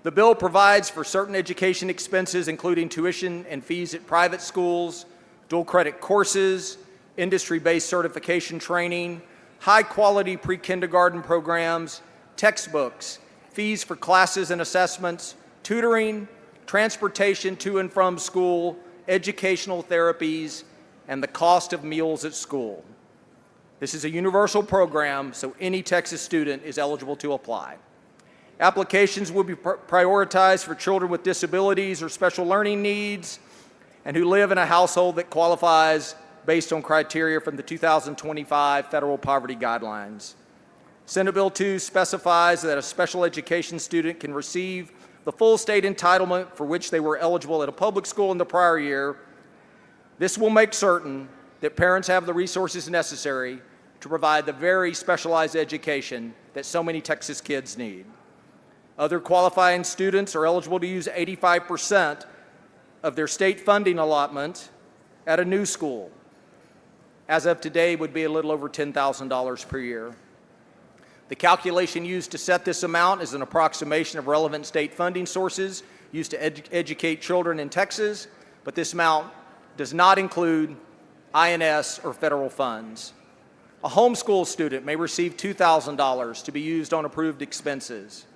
The bill provides for certain education expenses, including tuition and fees at private schools, dual credit courses, industry-based certification training, high-quality pre-kindergarten programs, textbooks, fees for classes and assessments, tutoring, transportation to and from school, educational therapies, and the cost of meals at school. This is a universal program, so any Texas student is eligible to apply. Applications will be prioritized for children with disabilities or special learning needs and who live in a household that qualifies based on criteria from the 2025 Federal Poverty Guidelines. Senate Bill 2 specifies that a special education student can receive the full state entitlement for which they were eligible at a public school in the prior year. This will make certain that parents have the resources necessary to provide the very specialized education that so many Texas kids need. Other qualifying students are eligible to use 85% of their state funding allotment at a new school. As of today, would be a little over $10,000 per year. The calculation used to set this amount is an approximation of relevant state funding sources used to educate children in Texas, but this amount does not include INS or federal funds. A homeschool student may receive $2,000 to be used on approved expenses.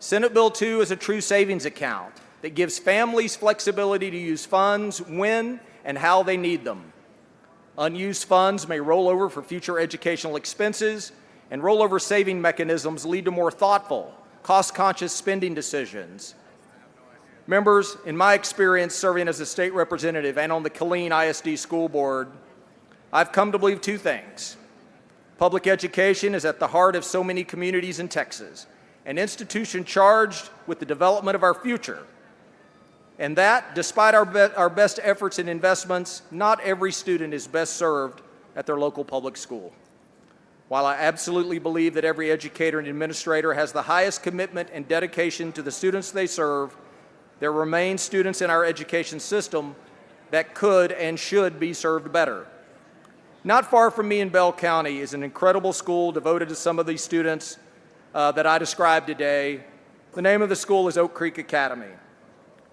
Senate Bill 2 is a true savings account that gives families flexibility to use funds when and how they need them. Unused funds may roll over for future educational expenses, and rollover saving mechanisms lead to more thoughtful, cost-conscious spending decisions. Members, in my experience serving as a state representative and on the Killeen ISD School Board, I've come to believe two things. Public education is at the heart of so many communities in Texas, an institution charged with the development of our future. And that, despite our best efforts and investments, not every student is best served at their local public school. While I absolutely believe that every educator and administrator has the highest commitment and dedication to the students they serve, there remain students in our education system that could and should be served better. Not far from me in Bell County is an incredible school devoted to some of these students that I described today. The name of the school is Oak Creek Academy.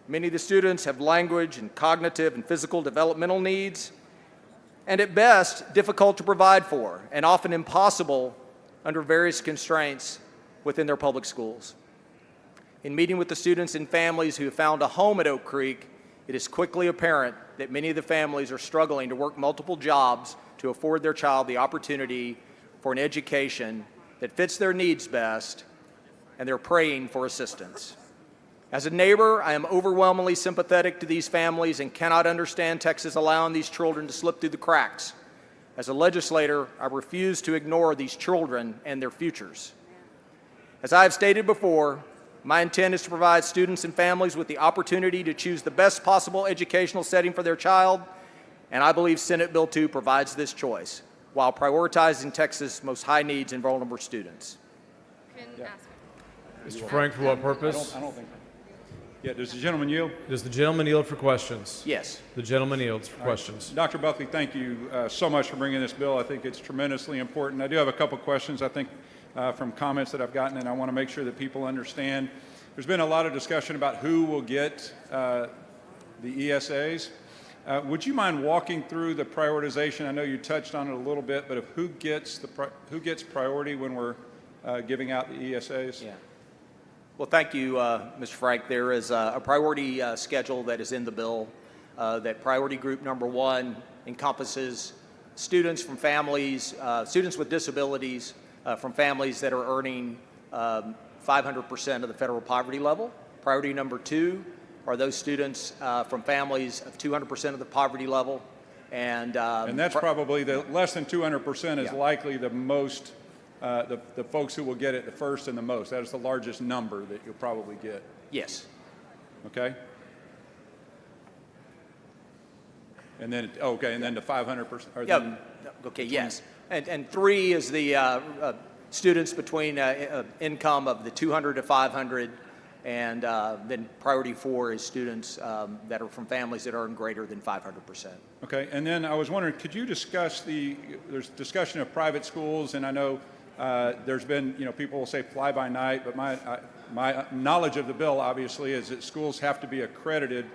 Many of the students have language and cognitive and physical developmental needs, and at best, difficult to provide for, and often impossible under various constraints within their public schools. In meeting with the students and families who have found a home at Oak Creek, it is quickly apparent that many of the families are struggling to work multiple jobs to afford their child the opportunity for an education that fits their needs best, and they're praying for assistance. As a neighbor, I am overwhelmingly sympathetic to these families and cannot understand Texas allowing these children to slip through the cracks. As a legislator, I refuse to ignore these children and their futures. As I have stated before, my intent is to provide students and families with the opportunity to choose the best possible educational setting for their child, and I believe Senate Bill 2 provides this choice, while prioritizing Texas' most high needs and vulnerable students. Mr. Frank, for what purpose? I don't think. Yeah, does the gentleman yield? Does the gentleman yield for questions? Yes. The gentleman yields for questions. Dr. Buckley, thank you so much for bringing this bill. I think it's tremendously important. I do have a couple questions, I think, from comments that I've gotten, and I want to make sure that people understand. There's been a lot of discussion about who will get the ESAs. Would you mind walking through the prioritization? I know you touched on it a little bit, but of who gets priority when we're giving out the ESAs? Yeah. Well, thank you, Mr. Frank. There is a priority schedule that is in the bill. That priority group number 1 encompasses students from families, students with disabilities from families that are earning 500% of the federal poverty level. Priority number 2 are those students from families of 200% of the poverty level. And that's probably the less than 200% is likely the most, the folks who will get it the first and the most. That is the largest number that you'll probably get. Yes. Okay. And then, okay, and then the 500%. Yeah. Okay. Yes. And 3 is the students between income of the 200 to 500. And then priority 4 is students that are from families that earn greater than 500%. Okay, and then I was wondering, could you discuss there's discussion of private schools, and I know there's been, people will say fly by night, but my knowledge of the bill obviously is that schools have to be accredited.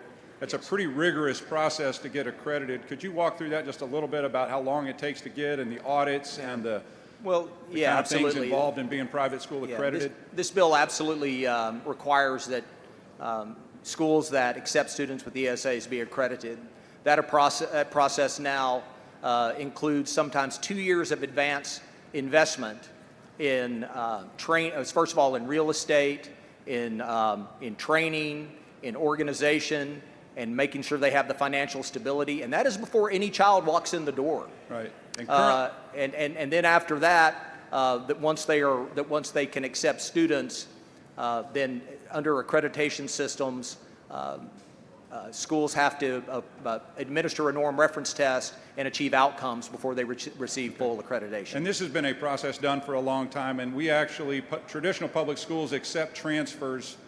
It's a pretty rigorous process to get accredited. Could you walk through that just a little bit about how long it takes to get and the audits and the Well, yeah, kind of absolutely. things involved in being private school accredited? This bill absolutely requires that schools that accept students with ESAs be accredited. That process now includes sometimes 2 years of advance investment in first of all, in real estate, in training, in organization, and making sure they have the financial stability. And that is before any child walks in the door. Right. And then after that, that once they can accept students, then under accreditation systems, schools have to administer a norm reference test and achieve outcomes before they receive full accreditation. And this has been a process done for a long time, and we actually, traditional public schools accept transfers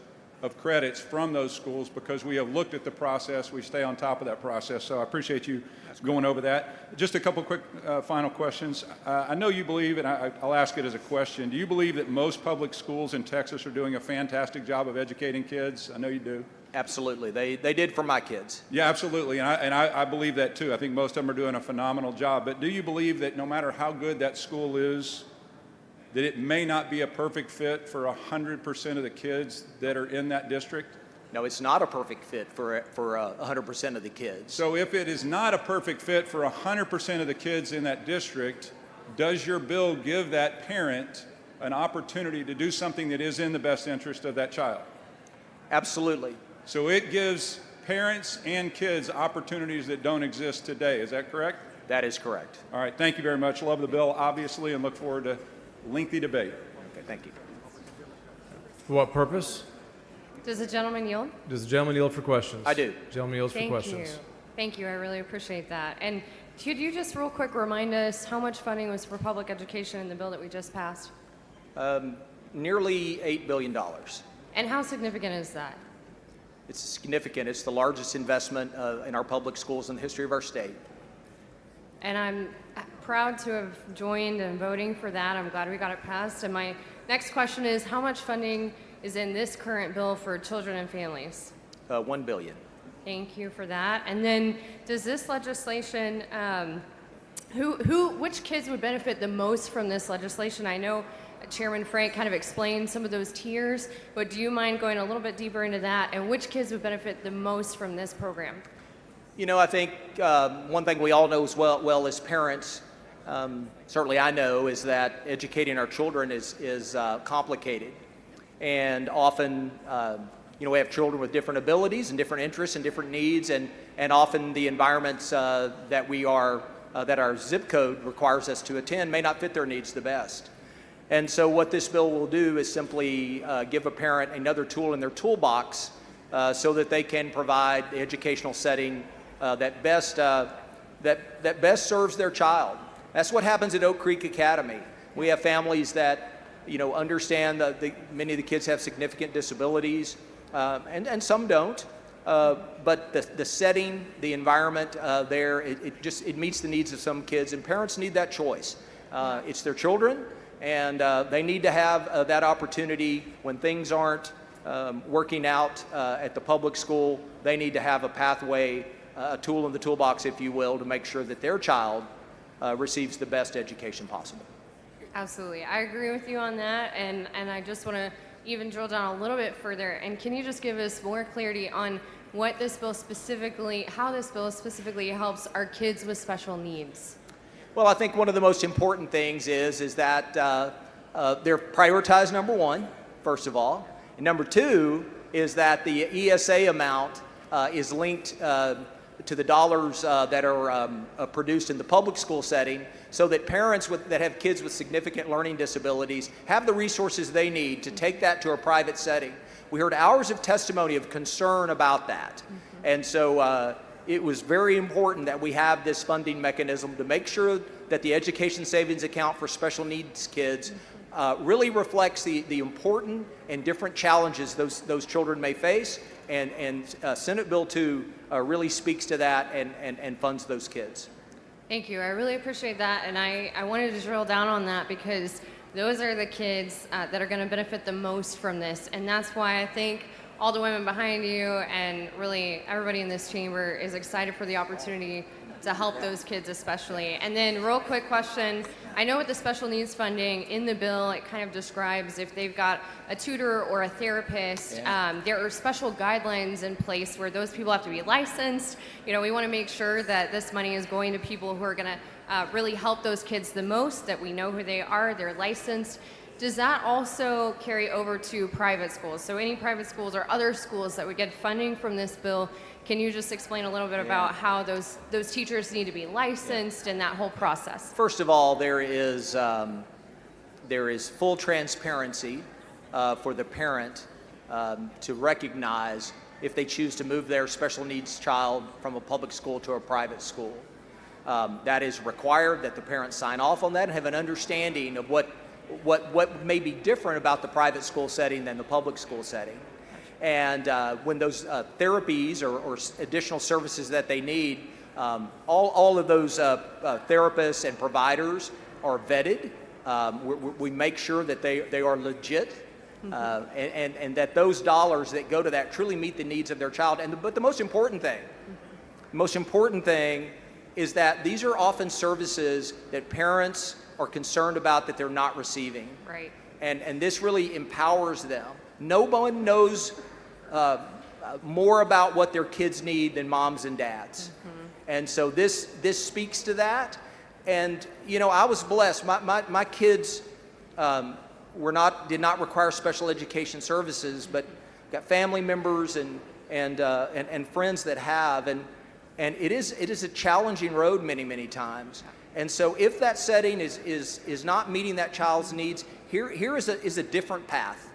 of credits from those schools because we have looked at the process. We stay on top of that process. So I appreciate you going over that. Just a couple quick final questions. I know you believe, and I'll ask it as a question, do you believe that most public schools in Texas are doing a fantastic job of educating kids? I know you do. Absolutely. They did for my kids. Yeah, absolutely. And I believe that too. I think most of them are doing a phenomenal job. But do you believe that no matter how good that school is, that it may not be a perfect fit for 100% of the kids that are in that district? No, it's not a perfect fit for 100% of the kids. So if it is not a perfect fit for 100% of the kids in that district, does your bill give that parent an opportunity to do something that is in the best interest of that child? Absolutely. So it gives parents and kids opportunities that don't exist today. Is that correct? That is correct. All right. Thank you very much. Love the bill, obviously, and look forward to lengthy debate. Okay, thank you. For what purpose? Does the gentleman yield? Does the gentleman yield for questions? I do. Gentleman yields for Thank questions. you. Thank you. I really appreciate that. And could you just real quick remind us how much funding was for public education in the bill that we just passed? Nearly $8 billion. And how significant is that? It's significant. It's the largest investment in our public schools in the history of our state. And I'm proud to have joined in voting for that. I'm glad we got it passed. And my next question is, how much funding is in this current bill for children and families? $1 billion. Thank you for that. And then does this legislation, which kids would benefit the most from this legislation? I know Chairman Frank kind of explained some of those tiers, but do you mind going a little bit deeper into that? And which kids would benefit the most from this program? You know, I think one thing we all know as well as parents, certainly I know, is that educating our children is complicated. And often, we have children with different abilities and different interests and different needs, and often the environments that our zip code requires us to attend may not fit their needs the best. And so what this bill will do is simply give a parent another tool in their toolbox so that they can provide the educational setting that best serves their child. That's what happens at Oak Creek Academy. We have families that understand that many of the kids have significant disabilities, and some don't. But the setting, the environment there, it meets the needs of some kids, and parents need that choice. It's their children, and they need to have that opportunity when things aren't working out at the public school. They need to have a pathway, a tool in the toolbox, if you will, to make sure that their child receives the best education possible. Absolutely. I agree with you on that, and I just want to even drill down a little bit further. And can you just give us more clarity on what this bill specifically, how this bill specifically helps our kids with special needs? Well, I think one of the most important things is that they're prioritized, number one, first of all. And number two is that the ESA amount is linked to the dollars that are produced in the public school setting, so that parents that have kids with significant learning disabilities have the resources they need to take that to a private setting. We heard hours of testimony of concern about that. And so it was very important that we have this funding mechanism to make sure that the education savings account for special needs kids really reflects the important and different challenges those children may face. And Senate Bill 2 really speaks to that and funds those kids. Thank you. I really appreciate that. And I wanted to drill down on that because those are the kids that are going to benefit the most from this. And that's why I think all the women behind you and really everybody in this chamber is excited for the opportunity to help those kids especially. And then real quick question, I know with the special needs funding in the bill, it kind of describes if they've got a tutor or a therapist, there are special guidelines in place where those people have to be licensed. We want to make sure that this money is going to people who are going to really help those kids the most, that we know who they are, they're licensed. Does that also carry over to private schools? So any private schools or other schools that would get funding from this bill, can you just explain a little bit about how those teachers need to be licensed and that whole process? First of all, there is full transparency for the parent to recognize if they choose to move their special needs child from a public school to a private school. That is required that the parents sign off on that and have an understanding of what may be different about the private school setting than the public school setting. And when those therapies or additional services that they need, all of those therapists and providers are vetted. We make sure that they are legit. And that those dollars that go to that truly meet the needs of their child. But the most important thing is that these are often services that parents are concerned about that they're not receiving. Right. And this really empowers them. No one knows more about what their kids need than moms and dads. And so this speaks to that. And, you know, I was blessed. My kids did not require special education services, but got family members and friends that have. And it is a challenging road many times. And so if that setting is not meeting that child's needs, here is a different path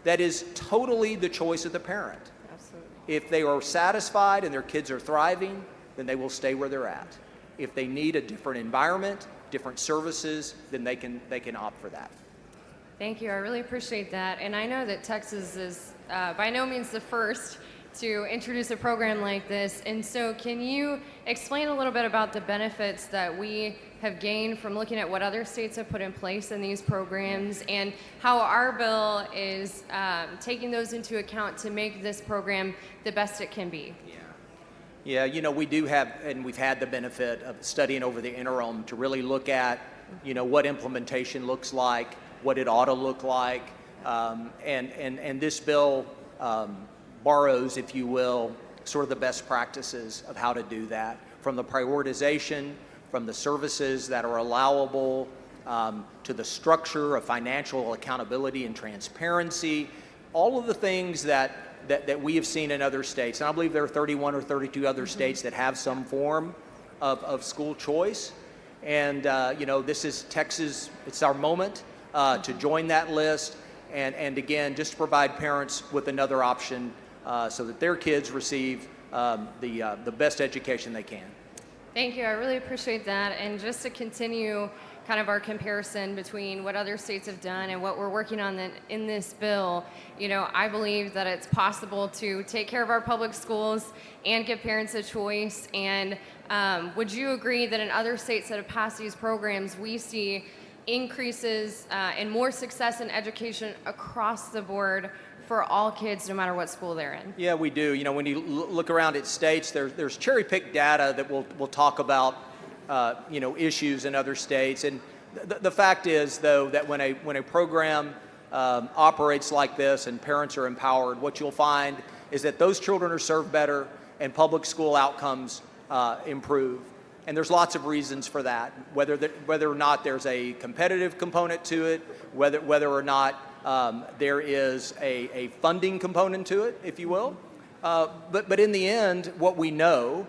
that is totally the choice of the parent. Absolutely. If they are satisfied and their kids are thriving, then they will stay where they're at. If they need a different environment, different services, then they can opt for that. Thank you. I really appreciate that. And I know that Texas is by no means the first to introduce a program like this. And so can you explain a little bit about the benefits that we have gained from looking at what other states have put in place in these programs and how our bill is taking those into account to make this program the best it can be? Yeah, you know, we do have, and we've had the benefit of studying over the interim to really look at, you know, what implementation looks like, what it ought to look like, and this bill borrows, if you will, sort of the best practices of how to do that, from the prioritization, from the services that are allowable, to the structure of financial accountability and transparency, all of the things that we have seen in other states. And I believe there are 31 or 32 other states that have some form of school choice. And, you know, this is Texas, it's our moment to join that list. And again, just to provide parents with another option so that their kids receive the best education they can. Thank you. I really appreciate that. And just to continue kind of our comparison between what other states have done and what we're working on in this bill, you know, I believe that it's possible to take care of our public schools and give parents a choice. And would you agree that in other states that have passed these programs, we see increases and more success in education across the board for all kids, no matter what school they're in? Yeah, we do. You know, when you look around at states, there's cherry-picked data that we'll talk about, you know, issues in other states. And the fact is, though, that when a program operates like this and parents are empowered, what you'll find is that those children are served better and public school outcomes improve. And there's lots of reasons for that, whether or not there's a competitive component to it, whether or not there is a funding component to it, if you will. But in the end, what we know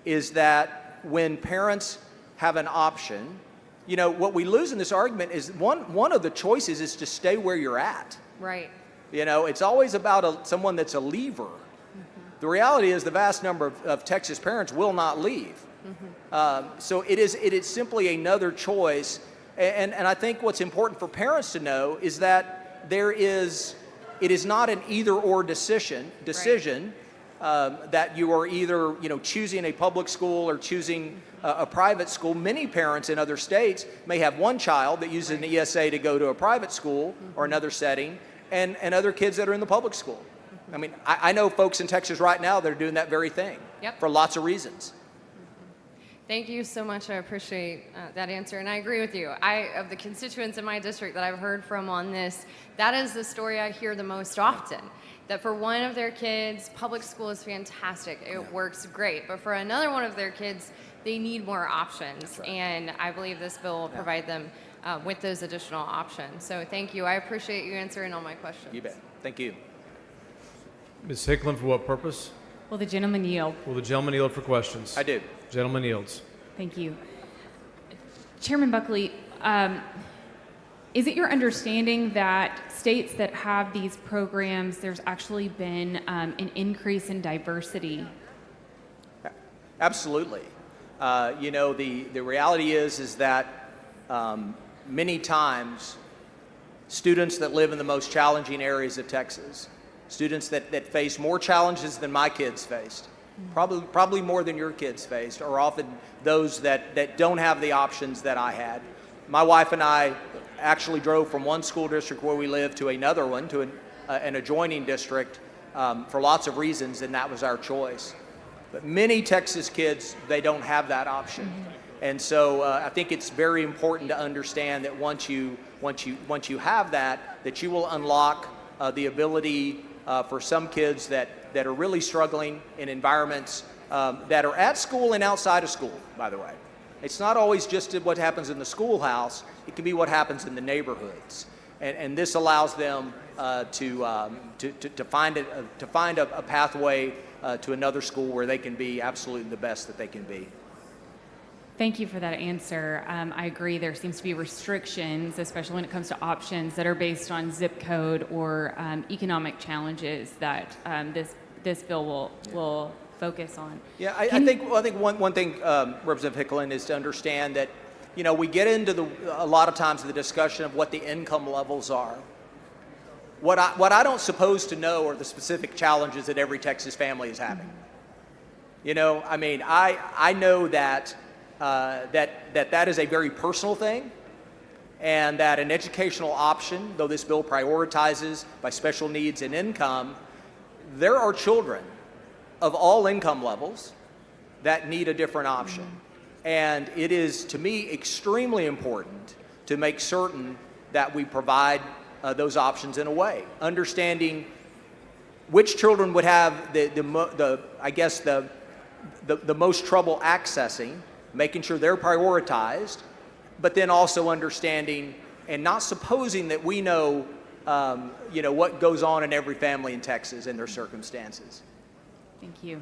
is that when parents have an option, you know, what we lose in this argument is one of the choices is to stay where you're at. Right. You know, it's always about someone that's a leaver. The reality is the vast number of Texas parents will not leave. So it is simply another choice. And I think what's important for parents to know is that it is not an either-or decision. Right. That you are either, you know, choosing a public school or choosing a private school. Many parents in other states may have one child that uses an ESA to go to a private school or another setting, and other kids that are in the public school. I mean, I know folks in Texas right now that are doing that very thing. Yep. For lots of reasons. Thank you so much. I appreciate that answer. And I agree with you. Of the constituents in my district that I've heard from on this, that is the story I hear the most often. That for one of their kids, public school is fantastic. It works great. But for another one of their kids, they need more options. And I believe this bill will provide them with those additional options. So thank you. I appreciate you answering all my questions. You bet. Thank you. Ms. Hicklin, for what purpose? Will the gentleman yield? Will the gentleman yield for questions? I do. Gentleman yields. Thank you. Chairman Buckley, is it your understanding that states that have these programs, there's actually been an increase in diversity? Absolutely. You know, the reality is that many times students that live in the most challenging areas of Texas, students that face more challenges than my kids faced, probably more than your kids faced, are often those that don't have the options that I had. My wife and I actually drove from one school district where we live to another one, to an adjoining district, for lots of reasons, and that was our choice. But many Texas kids, they don't have that option. And so I think it's very important to understand that once you have that you will unlock the ability for some kids that are really struggling in environments that are at school and outside of school, by the way. It's not always just what happens in the schoolhouse, it can be what happens in the neighborhoods. And this allows them to find a pathway to another school where they can be absolutely the best that they can be. Thank you for that answer. I agree there seems to be restrictions, especially when it comes to options that are based on zip code or economic challenges that this bill will focus on. Yeah, I think one thing, Representative Hicklin, is to understand that, you know, we get into a lot of times the discussion of what the income levels are. What I don't suppose to know are the specific challenges that every Texas family is having. You know, I mean, I know that that is a very personal thing, and that an educational option, though this bill prioritizes by special needs and income, there are children of all income levels that need a different option. And it is, to me, extremely important to make certain that we provide those options in a way, understanding which children would have the most trouble accessing, making sure they're prioritized, but then also understanding and not supposing that we know, what goes on in every family in Texas and their circumstances. Thank you.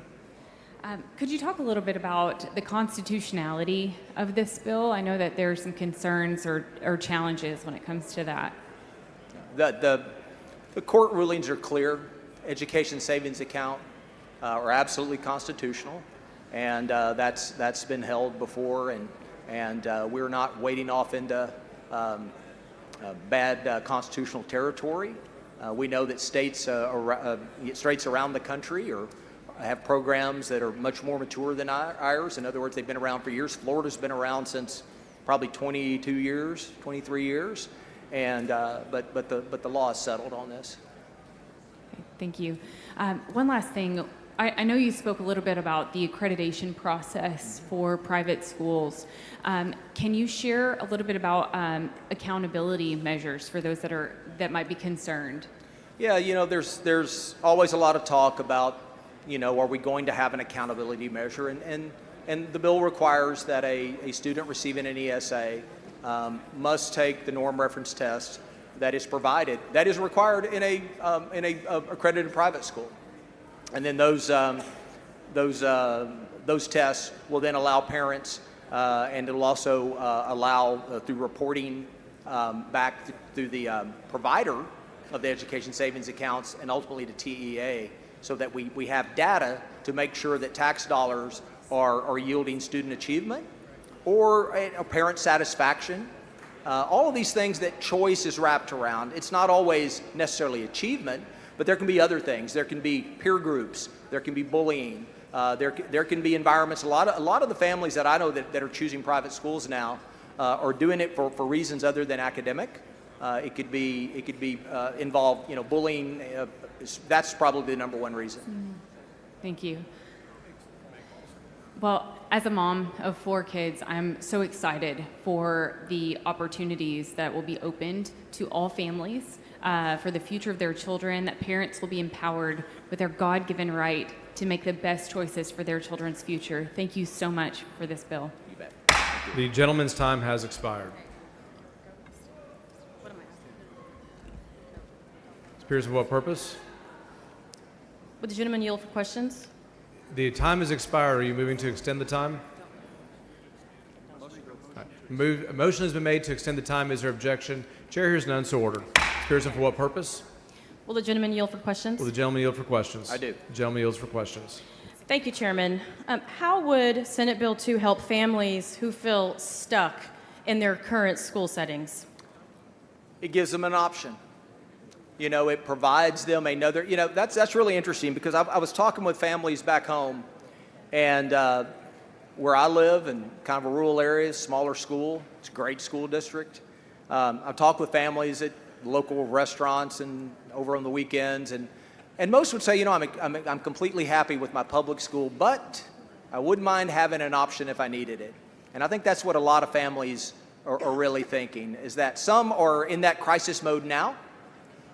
Could you talk a little bit about the constitutionality of this bill? I know that there are some concerns or challenges when it comes to that. The court rulings are clear. Education savings account are absolutely constitutional, and that's been held before, and we're not wading off into bad constitutional territory. We know that states around the country have programs that are much more mature than ours. In other words, they've been around for years. Florida's been around since probably 22 years, 23 years, and but the law is settled on this. Thank you. One last thing. I know you spoke a little bit about the accreditation process for private schools. Can you share a little bit about accountability measures for those that might be concerned? Yeah, you know, there's always a lot of talk about, are we going to have an accountability measure? And the bill requires that a student receiving an ESA must take the norm reference test that is provided, that is required in a accredited private school. And then those tests will then allow parents, and it'll also allow through reporting back through the provider of the education savings accounts and ultimately to TEA, so that we have data to make sure that tax dollars are yielding student achievement or a parent satisfaction. All of these things that choice is wrapped around. It's not always necessarily achievement, but there can be other things. There can be peer groups. There can be bullying. There can be environments. A lot of the families that I know that are choosing private schools now are doing it for reasons other than academic. It could be involve bullying. That's probably the number one reason. Thank you. Well, as a mom of 4 kids, I'm so excited for the opportunities that will be opened to all families for the future of their children, that parents will be empowered with their God-given right to make the best choices for their children's future. Thank you so much for this bill. You bet. The gentleman's time has expired. Spears, for what purpose? Would the gentleman yield for questions? The time has expired. Are you moving to extend the time? A motion has been made to extend the time. Is there objection? Chair hears none, so ordered. Spears, for what purpose? Will the gentleman yield for questions? Will the gentleman yield for questions? I do. The gentleman yields for questions. Thank you, Chairman. How would Senate Bill 2 help families who feel stuck in their current school settings? It gives them an option. You know, it provides them another, you know, that's really interesting because I was talking with families back home, and where I live in kind of a rural area, smaller school, it's a great school district. I've talked with families at local restaurants and over on the weekends, and most would say, you know, I'm completely happy with my public school, but I wouldn't mind having an option if I needed it. And I think that's what a lot of families are really thinking, is that some are in that crisis mode now,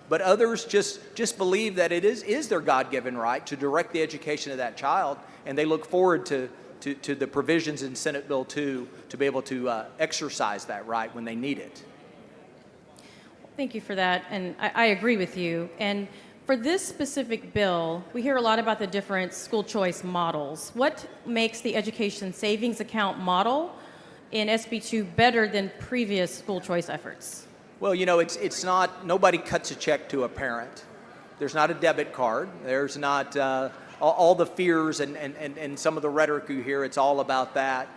but others just believe that it is their God-given right to direct the education of that child, and they look forward to the provisions in Senate Bill 2 to be able to exercise that right when they need it. Thank you for that, and I agree with you. And for this specific bill, we hear a lot about the different school choice models. What makes the education savings account model in SB 2 better than previous school choice efforts? Well, you know, it's not, nobody cuts a check to a parent. There's not a debit card. There's not all the fears and some of the rhetoric you hear. It's all about that.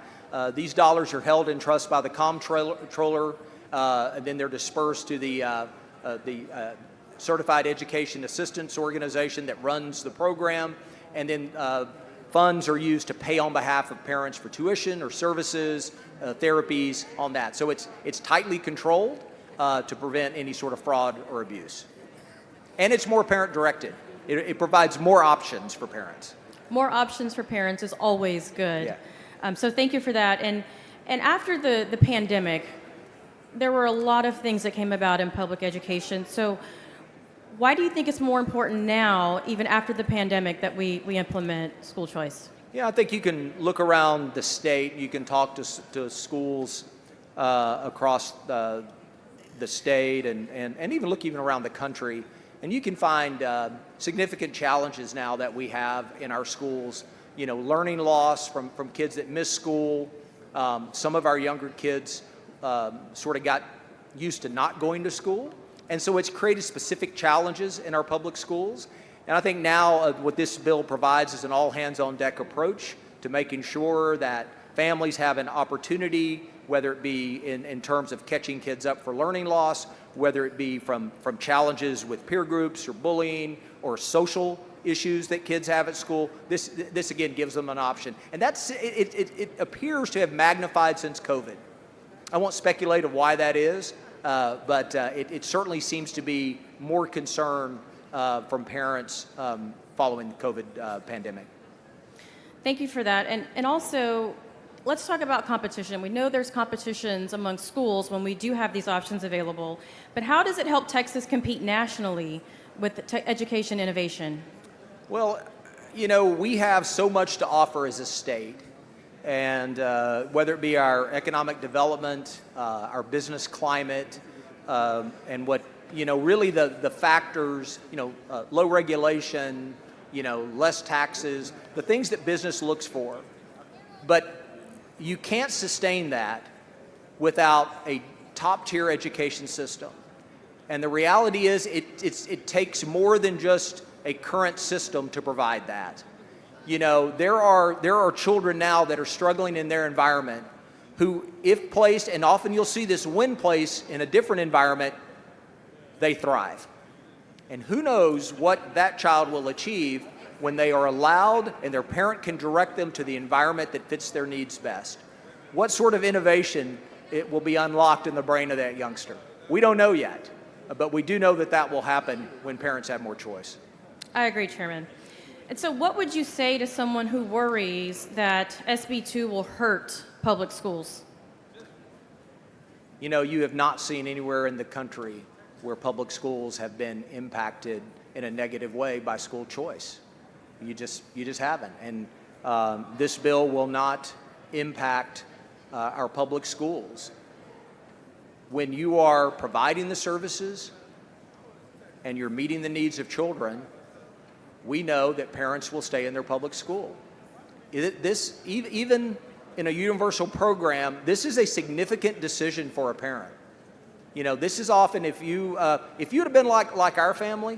These dollars are held in trust by the comptroller, and then they're dispersed to the Certified Education Assistance Organization that runs the program, and then funds are used to pay on behalf of parents for tuition or services, therapies on that. So it's tightly controlled to prevent any sort of fraud or abuse. And it's more parent-directed. It provides more options for parents. More options for parents is always good. Yeah. So thank you for that. And after the pandemic, there were a lot of things that came about in public education. So why do you think it's more important now, even after the pandemic, that we implement school choice? Yeah, I think you can look around the state. You can talk to schools across the state and even look even around the country. And you can find significant challenges now that we have in our schools. You know, learning loss from kids that miss school. Some of our younger kids sort of got used to not going to school. And so it's created specific challenges in our public schools. And I think now what this bill provides is an all-hands-on-deck approach to making sure that families have an opportunity, whether it be in terms of catching kids up for learning loss, whether it be from challenges with peer groups or bullying or social issues that kids have at school. This again gives them an option. And it appears to have magnified since COVID. I won't speculate of why that is, but it certainly seems to be more concern from parents following the COVID pandemic. Thank you for that. And also, let's talk about competition. We know there's competitions among schools when we do have these options available, but how does it help Texas compete nationally with education innovation? Well, you know, we have so much to offer as a state, and whether it be our economic development, our business climate, and what, you know, really the factors, you know, low regulation, you know, less taxes, the things that business looks for. But you can't sustain that without a top-tier education system. And the reality is it takes more than just a current system to provide that. You know, there are children now that are struggling in their environment who, if placed, and often you'll see this when placed in a different environment, they thrive. And who knows what that child will achieve when they are allowed and their parent can direct them to the environment that fits their needs best. What sort of innovation it will be unlocked in the brain of that youngster? We don't know yet, but we do know that that will happen when parents have more choice. I agree, Chairman. And so what would you say to someone who worries that SB 2 will hurt public schools? You know, you have not seen anywhere in the country where public schools have been impacted in a negative way by school choice. You just haven't. And this bill will not impact our public schools. When you are providing the services and you're meeting the needs of children, we know that parents will stay in their public school. Even in a universal program, this is a significant decision for a parent. You know, this is often, if you'd have been like our family,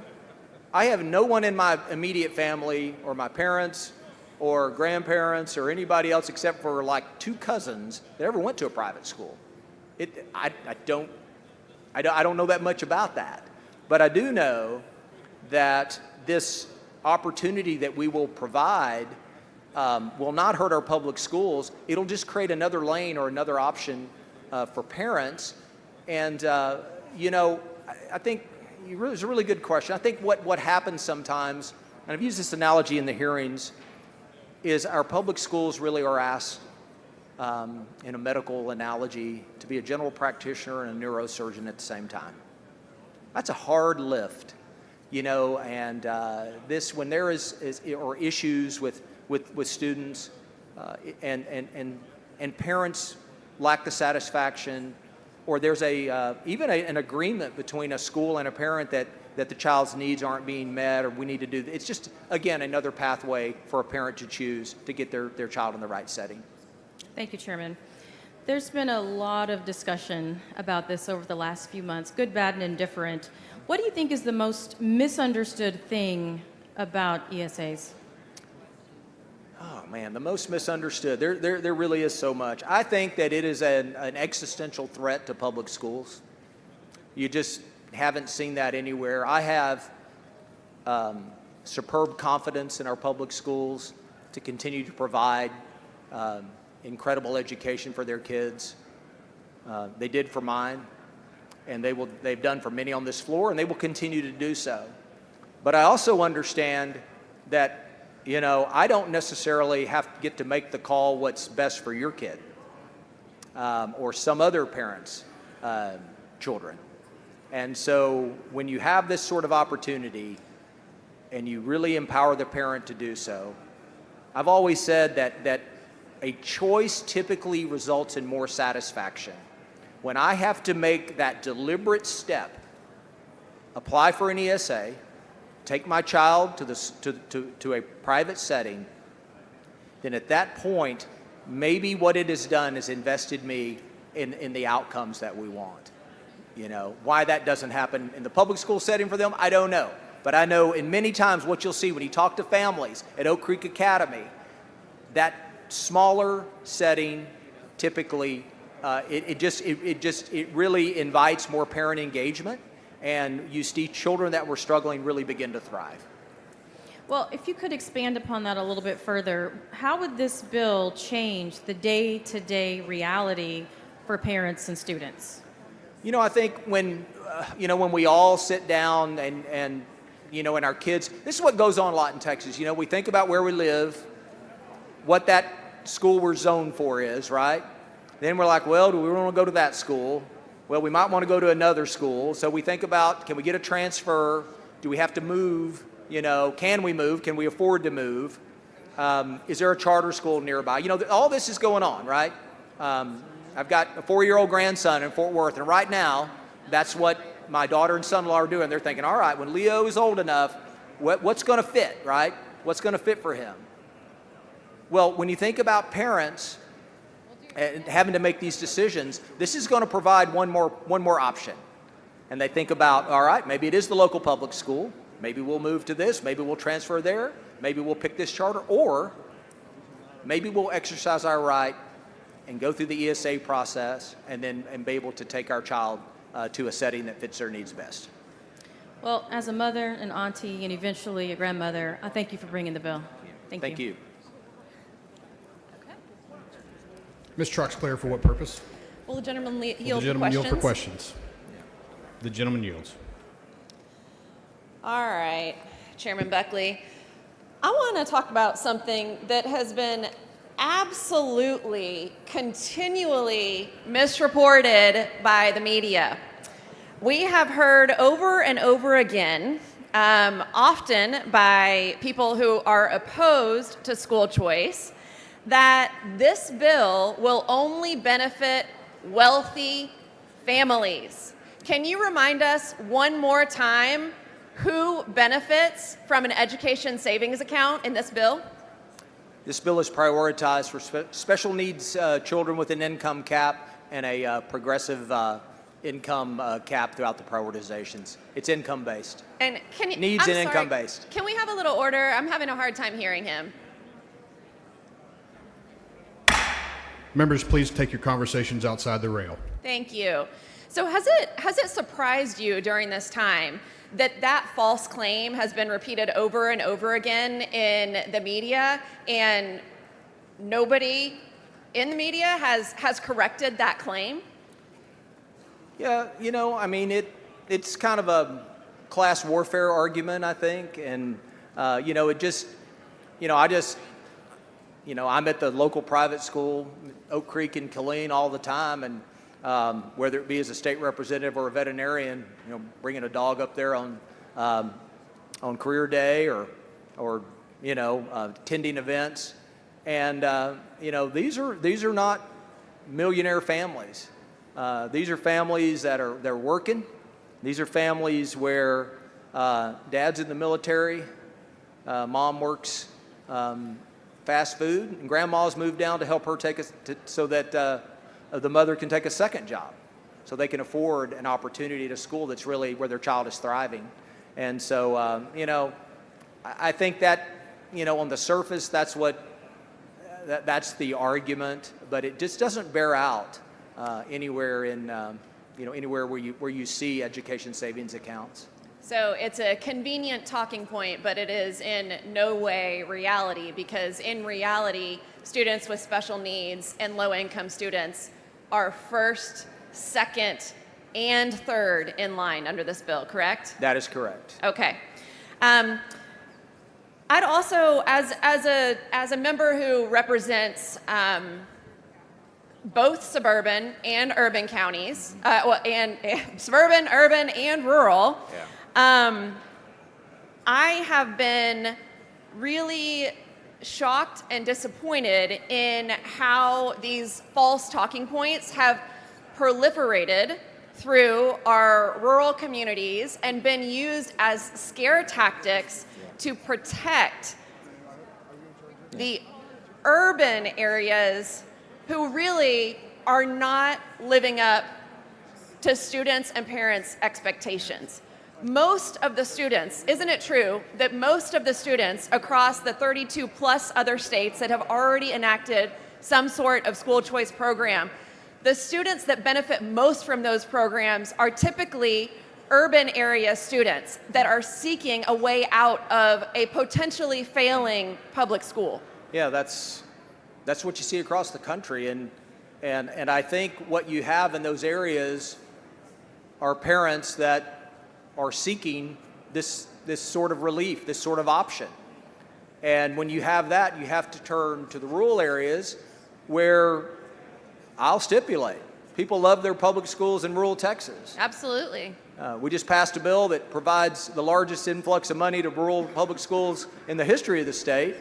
I have no one in my immediate family or my parents or grandparents or anybody else except for like 2 cousins that ever went to a private school. I don't know that much about that, but I do know that this opportunity that we will provide will not hurt our public schools. It'll just create another lane or another option for parents. And you know, I think it's a really good question. I think what happens sometimes, and I've used this analogy in the hearings, is our public schools really are asked, in a medical analogy, to be a general practitioner and a neurosurgeon at the same time. That's a hard lift, you know, and when there is or issues with students and parents lack the satisfaction, or there's even an agreement between a school and a parent that the child's needs aren't being met, or we need to do, it's just, again, another pathway for a parent to choose to get their child in the right setting. Thank you, Chairman. There's been a lot of discussion about this over the last few months, good, bad, and indifferent. What do you think is the most misunderstood thing about ESAs? Oh man, the most misunderstood. There really is so much. I think that it is an existential threat to public schools. You just haven't seen that anywhere. I have superb confidence in our public schools to continue to provide incredible education for their kids. They did for mine, and they've done for many on this floor, and they will continue to do so. But I also understand that, you know, I don't necessarily have to get to make the call what's best for your kid or some other parent's children. And so when you have this sort of opportunity and you really empower the parent to do so, I've always said that a choice typically results in more satisfaction. When I have to make that deliberate step, apply for an ESA, take my child to a private setting, then at that point, maybe what it has done is invested me in the outcomes that we want. You know, why that doesn't happen in the public school setting for them, I don't know. But I know in many times what you'll see when you talk to families at Oak Creek Academy, that smaller setting typically, it really invites more parent engagement, and you see children that were struggling really begin to thrive. Well, if you could expand upon that a little bit further, how would this bill change the day-to-day reality for parents and students? You know, I think when we all sit down and in our kids, this is what goes on a lot in Texas. You know, we think about where we live, what that school we're zoned for is, right? Then we're like, well, do we want to go to that school? Well, we might want to go to another school. So we think about, can we get a transfer? Do we have to move? You know, can we move? Can we afford to move? Is there a charter school nearby? You know, all this is going on, right? I've got a 4-year-old grandson in Fort Worth, and right now, that's what my daughter and son-in-law are doing. They're thinking, all right, when Leo is old enough, what's going to fit, right? What's going to fit for him? Well, when you think about parents and having to make these decisions, this is going to provide one more option. And they think about, all right, maybe it is the local public school. Maybe we'll move to this. Maybe we'll transfer there. Maybe we'll pick this charter. Or maybe we'll exercise our right and go through the ESA process and be able to take our child to a setting that fits their needs best. Well, as a mother, an auntie, and eventually a grandmother, I thank you for bringing the bill. Thank you. Ms. Troxclair, for what purpose? Will the gentleman Will yield the gentleman for yield questions? for questions? The gentleman yields. All right, Chairman Buckley. I want to talk about something that has been absolutely, continually misreported by the media. We have heard over and over again, often by people who are opposed to school choice, that this bill will only benefit wealthy families. Can you remind us one more time who benefits from an education savings account in this bill? This bill is prioritized for special needs children with an income cap and a progressive income cap throughout the prioritizations. It's income-based. And can you, Needs I'm and sorry, income-based. Can we have a little order? I'm having a hard time hearing him. Members, please take your conversations outside the rail. Thank you. So has it surprised you during this time that that false claim has been repeated over and over again in the media, and nobody in the media has corrected that claim? Yeah, you know, I mean, it's kind of a class warfare argument, I think, and you know, I'm at the local private school, Oak Creek and Killeen, all the time, and whether it be as a state representative or a veterinarian, you know, bringing a dog up there on career day or you know, attending events, and you know, these are not millionaire families. These are families they're working. These are families where dad's in the military, mom works fast food, and grandma's moved down to help her so that the mother can take a second job, so they can afford an opportunity at a school that's really where their child is thriving. And so, you know, I think that, you know, on the surface, that's the argument, but it just doesn't bear out anywhere in, you know, anywhere where you see education savings accounts. So it's a convenient talking point, but it is in no way reality, because in reality, students with special needs and low-income students are first, second, and third in line under this bill, correct? That is correct. Okay. I'd also, as a member who represents both suburban and urban counties, and suburban, urban, and rural, I have been really shocked and disappointed in how these false talking points have proliferated through our rural communities and been used as scare tactics to protect the urban areas who really are not living up to students' and parents' expectations. Most of the students, isn't it true that most of the students across the 32 plus other states that have already enacted some sort of school choice program, the students that benefit most from those programs are typically urban area students that are seeking a way out of a potentially failing public school? Yeah, that's what you see across the country, and I think what you have in those areas are parents that are seeking this sort of relief, this sort of option. And when you have that, you have to turn to the rural areas where, I'll stipulate, people love their public schools in rural Texas. Absolutely. We just passed a bill that provides the largest influx of money to rural public schools in the history of the state.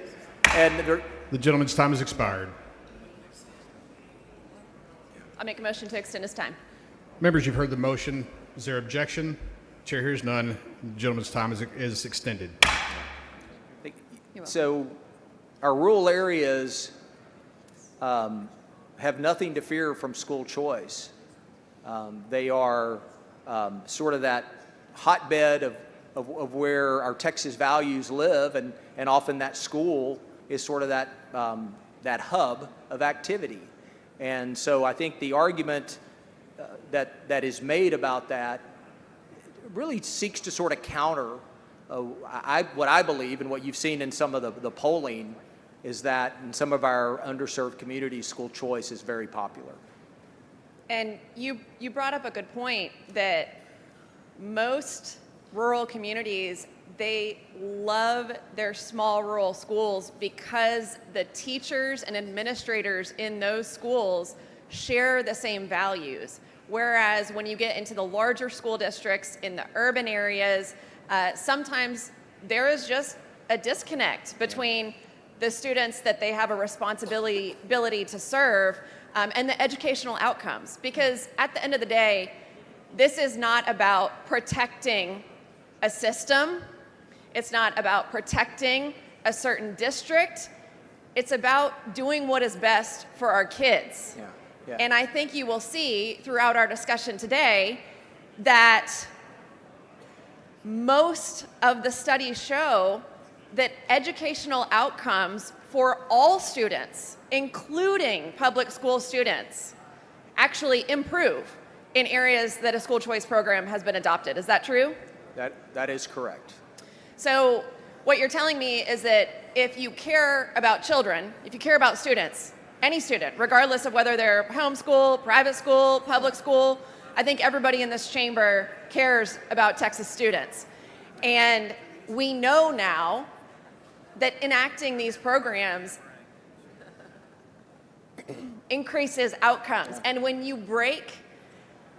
And the gentleman's time has expired. I'll make a motion to extend his time. Members, you've heard the motion. Is there objection? Chair hears none. The gentleman's time is extended. So our rural areas have nothing to fear from school choice. They are sort of that hotbed of where our Texas values live, and often that school is sort of that hub of activity. And so I think the argument that is made about that really seeks to sort of counter what I believe, and what you've seen in some of the polling, is that in some of our underserved communities, school choice is very popular. And you brought up a good point that most rural communities, they love their small rural schools because the teachers and administrators in those schools share the same values. Whereas when you get into the larger school districts in the urban areas, sometimes there is just a disconnect between the students that they have a responsibility to serve and the educational outcomes. Because at the end of the day, this is not about protecting a system. It's not about protecting a certain district. It's about doing what is best for our kids. Yeah. And I think you will see throughout our discussion today that most of the studies show that educational outcomes for all students, including public school students, actually improve in areas that a school choice program has been adopted. Is that true? That is correct. So what you're telling me is that if you care about children, if you care about students, any student, regardless of whether they're homeschool, private school, public school, I think everybody in this chamber cares about Texas students. And we know now that enacting these programs increases outcomes. And when you break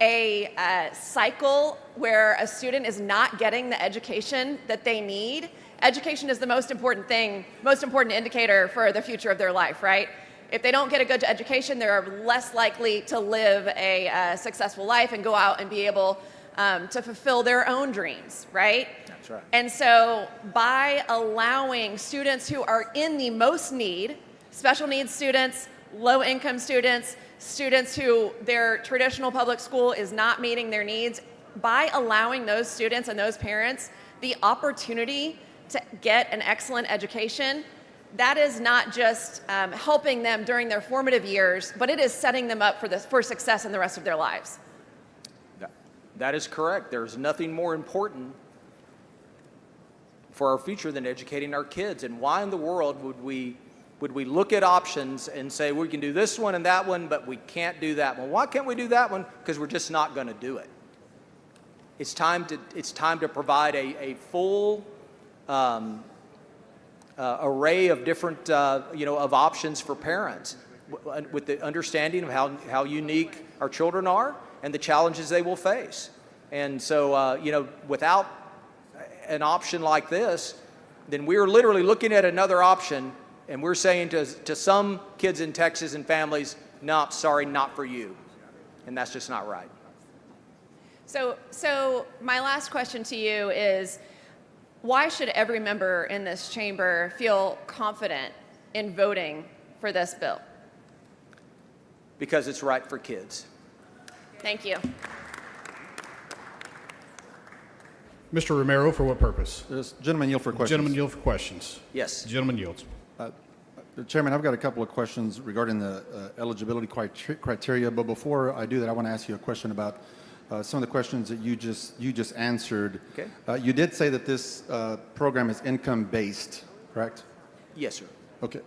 a cycle where a student is not getting the education that they need, education is the most important thing, most important indicator for the future of their life, right? If they don't get a good education, they're less likely to live a successful life and go out and be able to fulfill their own dreams, right? That's right. And so by allowing students who are in the most need, special needs students, low income students, students who their traditional public school is not meeting their needs, by allowing those students and those parents the opportunity to get an excellent education, that is not just helping them during their formative years, but it is setting them up for success in the rest of their lives. That is correct. There's nothing more important for our future than educating our kids. And why in the world would we look at options and say we can do this one and that one, but we can't do that one? Why can't we do that one? Because we're just not going to do it. It's time to provide a full array of different of options for parents, with the understanding of how unique our children are and the challenges they will face. And so without an option like this, then we're literally looking at another option, and we're saying to some kids in Texas and families, no, sorry, not for you. And that's just not right. So my last question to you is, why should every member in this chamber feel confident in voting for this bill? Because it's right for kids. Thank you. Mr. Romero, for what purpose? This gentleman yield for questions. Gentleman yield for questions. Yes. Gentleman yields. Chairman, I've got a couple of questions regarding the eligibility criteria, but before I do that, I want to ask you a question about some of the questions that you just answered. Okay. You did say that this program is income-based, correct? Yes, sir. Okay.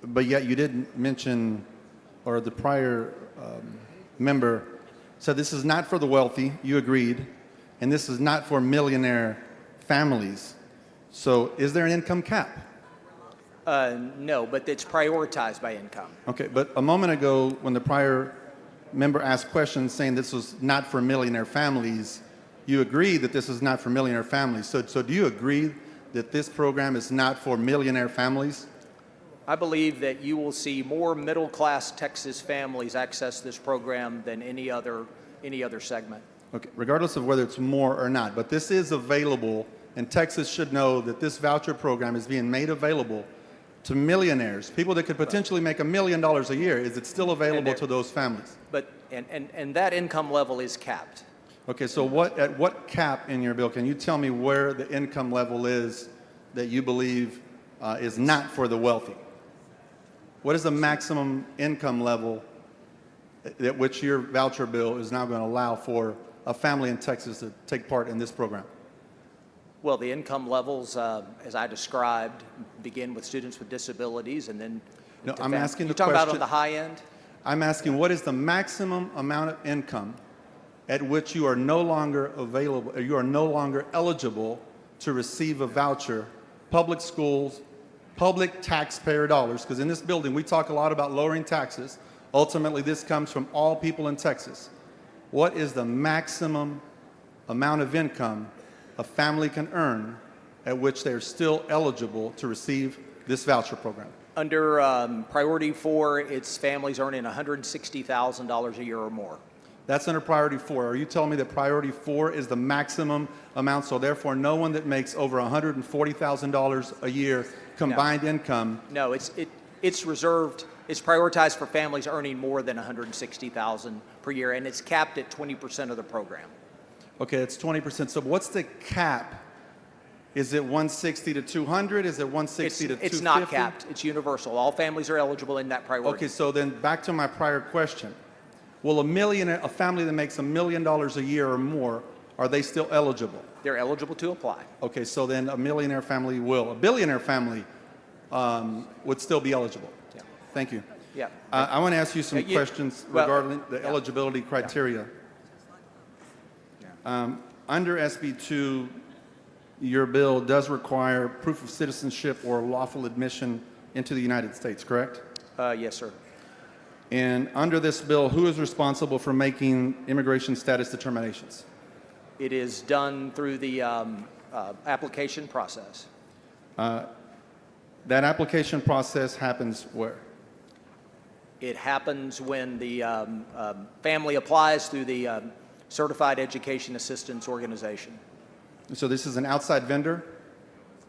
But yet you didn't mention, or the prior member said this is not for the wealthy. You agreed, and this is not for millionaire families. So, is there an income cap? No, but it's prioritized by income. Okay, but a moment ago, when the prior member asked questions saying this was not for millionaire families, you agreed that this is not for millionaire families. So do you agree that this program is not for millionaire families? I believe that you will see more middle-class Texas families access this program than any other segment. Okay, regardless of whether it's more or not, but this is available, and Texas should know that this voucher program is being made available to millionaires, people that could potentially make $1 million a year. Is it still available to those families? But and that income level is capped. Okay, so at what cap in your bill, can you tell me where the income level is that you believe is not for the wealthy? What is the maximum income level at which your voucher bill is now going to allow for a family in Texas to take part in this program? Well, the income levels, as I described, begin with students with disabilities, and then. No, I'm asking the question. You're talking about on the high end? I'm asking what is the maximum amount of income at which you are no longer available, you are no longer eligible to receive a voucher, public schools, public taxpayer dollars, because in this building we talk a lot about lowering taxes. Ultimately, this comes from all people in Texas. what is the maximum amount of income a family can earn at which they're still eligible to receive this voucher program? Under Priority 4, it's families earning $160,000 a year or more. That's under Priority 4. Are you telling me that Priority 4 is the maximum amount, so therefore no one that makes over $140,000 a year combined income? No, it's reserved, it's prioritized for families earning more than $160,000 per year, and it's capped at 20% of the program. Okay, it's 20%. So what's the cap? Is it 160 to 200? Is it 160 to 250? It's not capped. It's universal. All families are eligible in that priority. Okay, so then back to my prior question. Will a family that makes $1 million a year or more, are they still eligible? They're eligible to apply. Okay, so then a millionaire family will. A billionaire family would still be eligible. Yeah. Thank you. Yeah. I want to ask you some questions regarding the yeah. eligibility criteria. Under SB 2, your bill does require proof of citizenship or lawful admission into the United States, correct? Yes, sir. And under this bill, who is responsible for making immigration status determinations? It is done through the application process. That application process happens where? It happens when the family applies through the Certified Education Assistance Organization. So this is an outside vendor?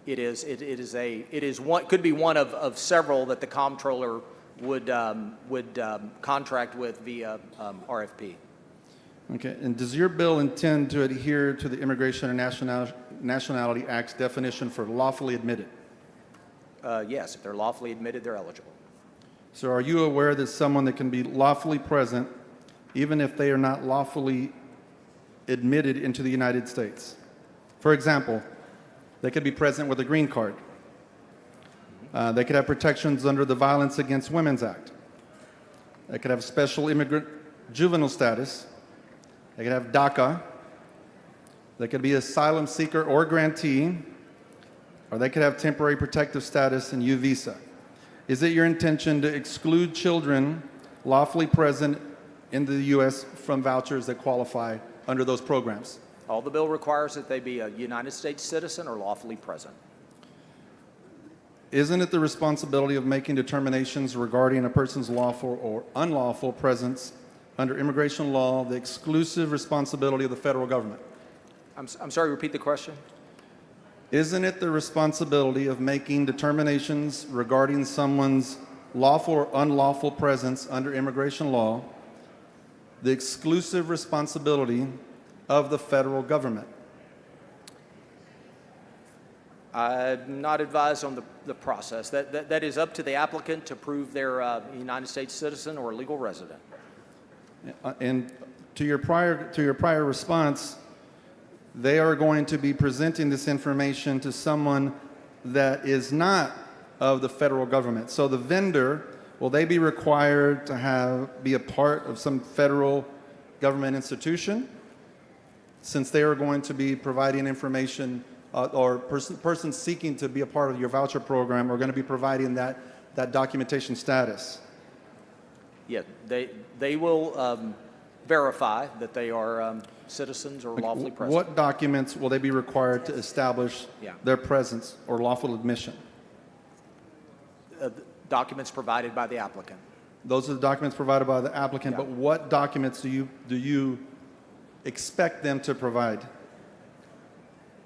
It is one, could be one of several that the comptroller would contract with via RFP. Okay, and does your bill intend to adhere to the Immigration and Nationality Act's definition for lawfully admitted? Yes, if they're lawfully admitted, they're eligible. So are you aware that someone that can be lawfully present, even if they are not lawfully admitted into the United States? For example, they could be present with a green card. They could have protections under the Violence Against Women's Act. They could have special immigrant juvenile status. They could have DACA. They could be asylum seeker or grantee, or they could have temporary protective status and U visa. Is it your intention to exclude children lawfully present in the U.S. from vouchers that qualify under those programs? All the bill requires that they be a United States citizen or lawfully present. Isn't it the responsibility of making determinations regarding a person's lawful or unlawful presence under immigration law the exclusive responsibility of the federal government? I'm sorry, repeat the question. Isn't it the responsibility of making determinations regarding someone's lawful or unlawful presence under immigration law the exclusive responsibility of the federal government? I'm not advised on the process. That is up to the applicant to prove they're a United States citizen or legal resident. And to your prior response, they are going to be presenting this information to someone that is not of the federal government. So the vendor, will they be required to be a part of some federal government institution, since they are going to be providing information, or persons seeking to be a part of your voucher program are going to be providing that documentation status? Yeah, they will verify that they are citizens or lawfully present. What documents will they be required to establish their presence or lawful admission? Documents provided by the applicant. Those are the documents provided by the applicant, but what documents do you expect them to provide?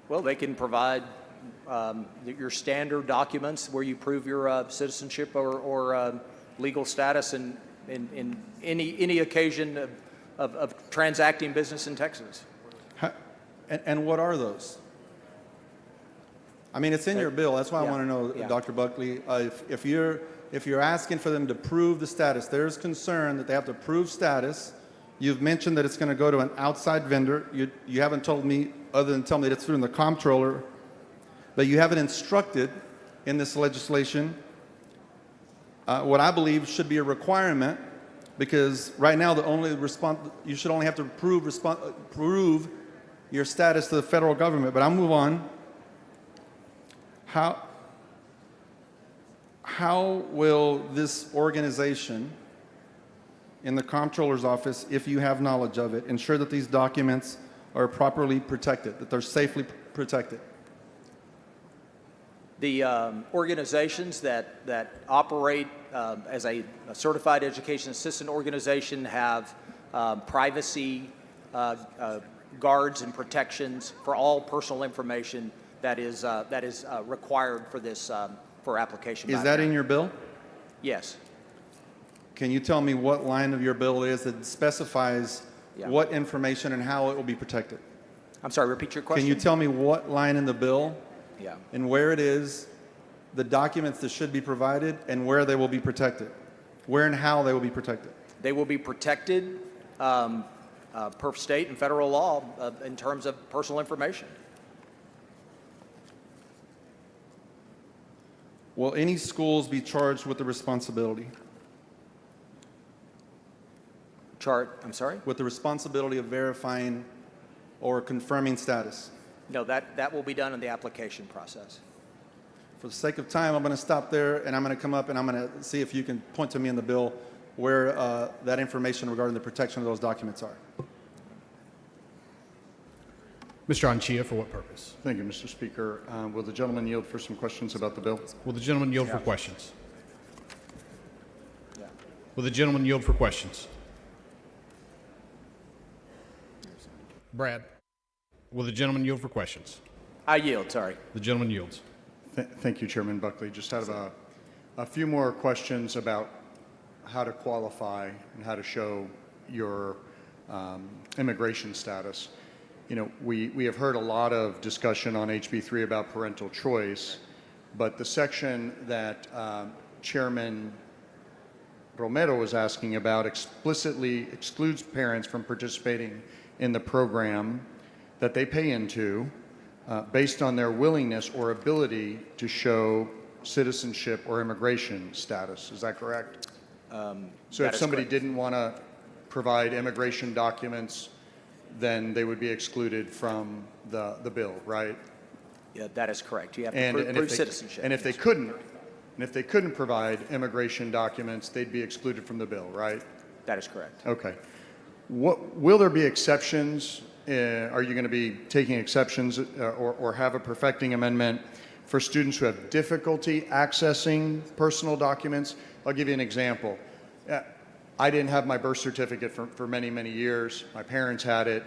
Well, they can provide your standard documents where you prove your citizenship or legal status in any occasion of transacting business in Texas. And what are those? I mean, it's in your bill. That's why I want to know, Dr. Buckley, if you're asking for them to prove the status, there's concern that they have to prove status. You've mentioned that it's going to go to an outside vendor. You haven't told me, other than tell me that it's through the comptroller, but you haven't instructed in this legislation what I believe should be a requirement, because right now you should only have to prove your status to the federal government. But I'll move on. How will this organization in the comptroller's office, if you have knowledge of it, ensure that these documents are properly protected, that they're safely protected? The organizations that operate as a certified education assistant organization have privacy guards and protections for all personal information that is required for this for application. Is that in your bill? Yes. Can you tell me what line of your bill it is that specifies what information and how it will be protected? I'm sorry, repeat your question. Can you tell me what line in the bill Yeah. and where it is, the documents that should be provided, and where they will be protected? Where and how they will be protected? They will be protected per state and federal law in terms of personal information. Will any schools be charged with the responsibility? I'm sorry? With the responsibility of verifying or confirming status? No, that will be done in the application process. For the sake of time, I'm going to stop there, and I'm going to come up and I'm going to see if you can point to me in the bill where that information regarding the protection of those documents are. Mr. Anchia, for what purpose? Thank you, Mr. Speaker. Will the gentleman yield for some questions about the bill? Will the gentleman yield for questions? Will the gentleman yield for questions? Brad, will the gentleman yield for questions? I yield, sorry. The gentleman yields. Thank you, Chairman Buckley. Just have a few more questions about how to qualify and how to show your immigration status. You know, we have heard a lot of discussion on HB3 about parental choice, but the section that Chairman Romero was asking about explicitly excludes parents from participating in the program that they pay into based on their willingness or ability to show citizenship or immigration status. Is that correct? So if somebody didn't want to provide immigration documents, then they would be excluded from the bill, right? Yeah, that is correct. You have to prove citizenship. And if they couldn't provide immigration documents, they'd be excluded from the bill, right? That is correct. Okay. Will there be exceptions? Are you going to be taking exceptions or have a perfecting amendment for students who have difficulty accessing personal documents? I'll give you an example. I didn't have my birth certificate for many, many years. My parents had it.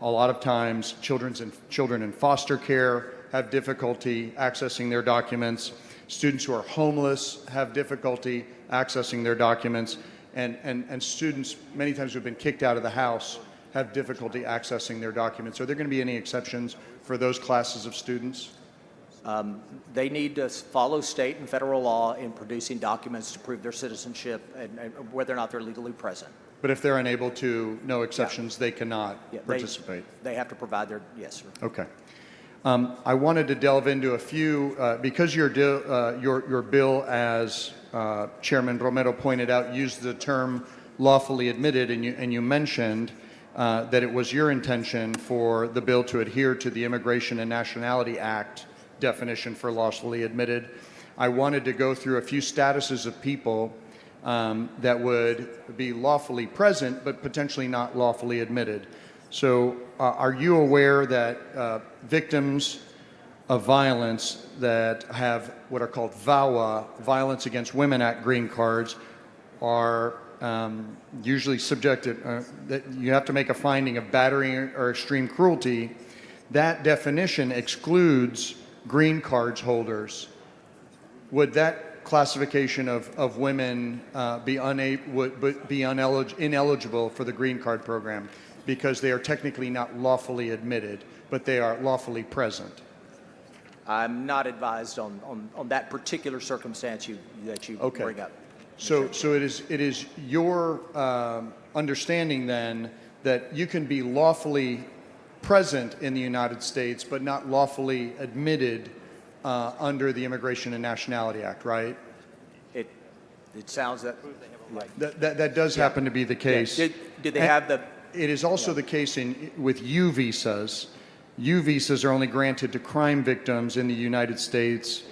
A lot of times, children in foster care have difficulty accessing their documents. Students who are homeless have difficulty accessing their documents. And students, many times who have been kicked out of the house, have difficulty accessing their documents. Are there going to be any exceptions for those classes of students? They need to follow state and federal law in producing documents to prove their citizenship and whether or not they're legally present. But if they're unable to, no exceptions, they cannot participate? They have to provide their, yes, sir. Okay. I wanted to delve into a few, because your bill, as Chairman Romero pointed out, used the term lawfully admitted, and you mentioned that it was your intention for the bill to adhere to the Immigration and Nationality Act definition for lawfully admitted. I wanted to go through a few statuses of people that would be lawfully present but potentially not lawfully admitted. So are you aware that victims of violence that have what are called VAWA, Violence Against Women Act green cards, are usually subjected, that you have to make a finding of battery or extreme cruelty? That definition excludes green cards holders. Would that classification of women be ineligible for the green card program because they are technically not lawfully admitted, but they are lawfully present? I'm not advised on that particular circumstance that you bring up. So it is your understanding then that you can be lawfully present in the United States but not lawfully admitted under the Immigration and Nationality Act, right? It sounds that that does happen to be the case. Yeah. Did they have the? It is also the case with U visas. U visas are only granted to crime victims in the United States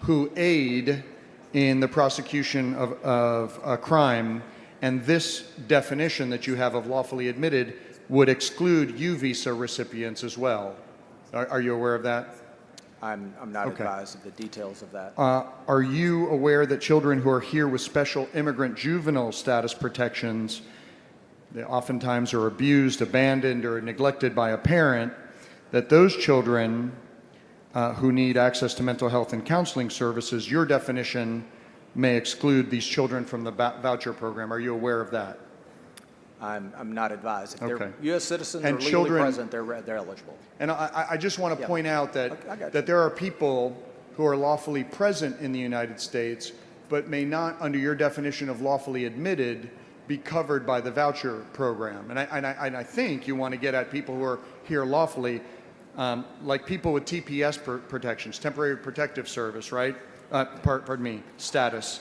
who aid in the prosecution of a crime And this definition that you have of lawfully admitted would exclude U visa recipients as well. Are you aware of that? I'm not advised of the details of that. Are you aware that children who are here with special immigrant juvenile status protections, they oftentimes are abused, abandoned, or neglected by a parent, that those children who need access to mental health and counseling services, your definition may exclude these children from the voucher program? Are you aware of that? I'm not advised. If Okay. they're U.S. citizens And or legally children- present, they're eligible. And I just want to Yeah. point out I got that you. there are people who are lawfully present in the United States, but may not, under your definition of lawfully admitted, be covered by the voucher program. And I think you want to get at people who are here lawfully, like people with TPS protections, temporary protective service, right? Pardon me, status.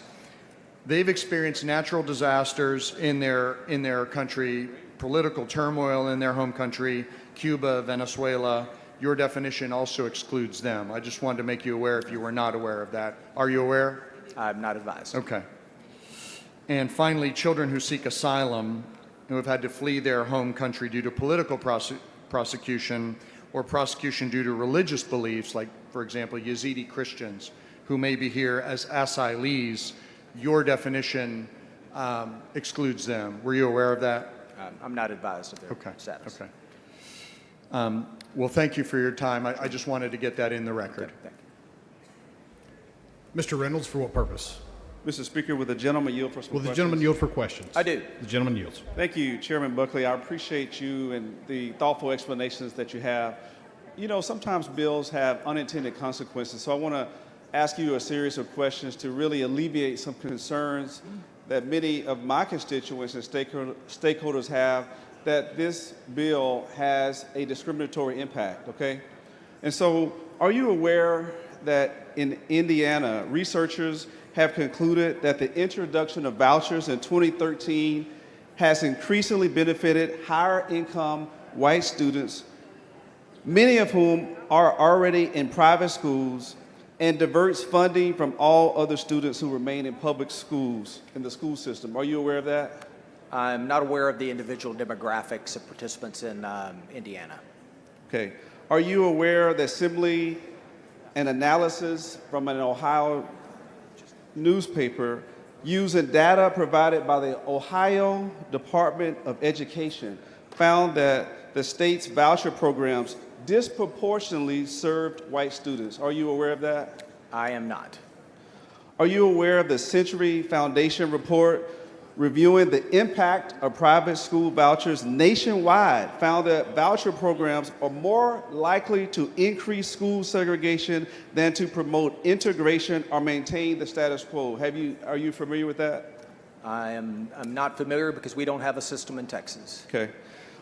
They've experienced natural disasters in their country, political turmoil in their home country, Cuba, Venezuela. Your definition also excludes them. I just wanted to make you aware if you were not aware of that. Are you aware? I'm not advised. Okay. And finally, children who seek asylum, who have had to flee their home country due to political prosecution or prosecution due to religious beliefs, like, for example, Yazidi Christians, who may be here as asylees. Your definition excludes them. Were you aware of that? I'm not advised of their status. Okay. Well, thank you for your time. I just wanted to get that in the record. Okay, thank Mr. Reynolds, for what purpose? Mr. Speaker, will the gentleman yield for some Will the questions? gentleman yield for questions? I do. The gentleman yields. Thank you, Chairman Buckley. I appreciate you and the thoughtful explanations that you have. You know, sometimes bills have unintended consequences, so I want to ask you a series of questions to really alleviate some concerns that many of my constituents and stakeholders have that this bill has a discriminatory impact, okay? And so, are you aware that in Indiana, researchers have concluded that the introduction of vouchers in 2013 has increasingly benefited higher income white students, many of whom are already in private schools, and diverts funding from all other students who remain in public schools in the school system? Are you aware of that? I'm not aware of the individual demographics of participants in Indiana. Okay. Are you aware that simply an analysis from an Ohio newspaper using data provided by the Ohio Department of Education found that the state's voucher programs disproportionately served white students? Are you aware of that? I am not. Are you aware of the Century Foundation report reviewing the impact of private school vouchers nationwide found that voucher programs are more likely to increase school segregation than to promote integration or maintain the status quo? Are you familiar with that? I'm not familiar because we don't have a system in Texas. Okay.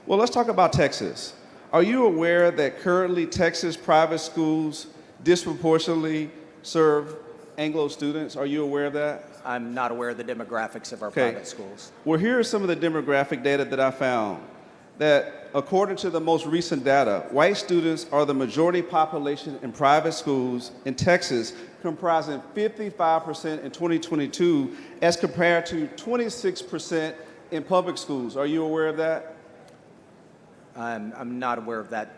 Well, let's talk about Texas. Are you aware that currently Texas private schools disproportionately serve Anglo students? Are you aware of that? I'm not aware of the demographics of our Okay. private schools. Well, here are some of the demographic data that I found. That according to the most recent data, white students are the majority population in private schools in Texas, comprising 55% in 2022 as compared to 26% in public schools. Are you aware of that? I'm not aware of that,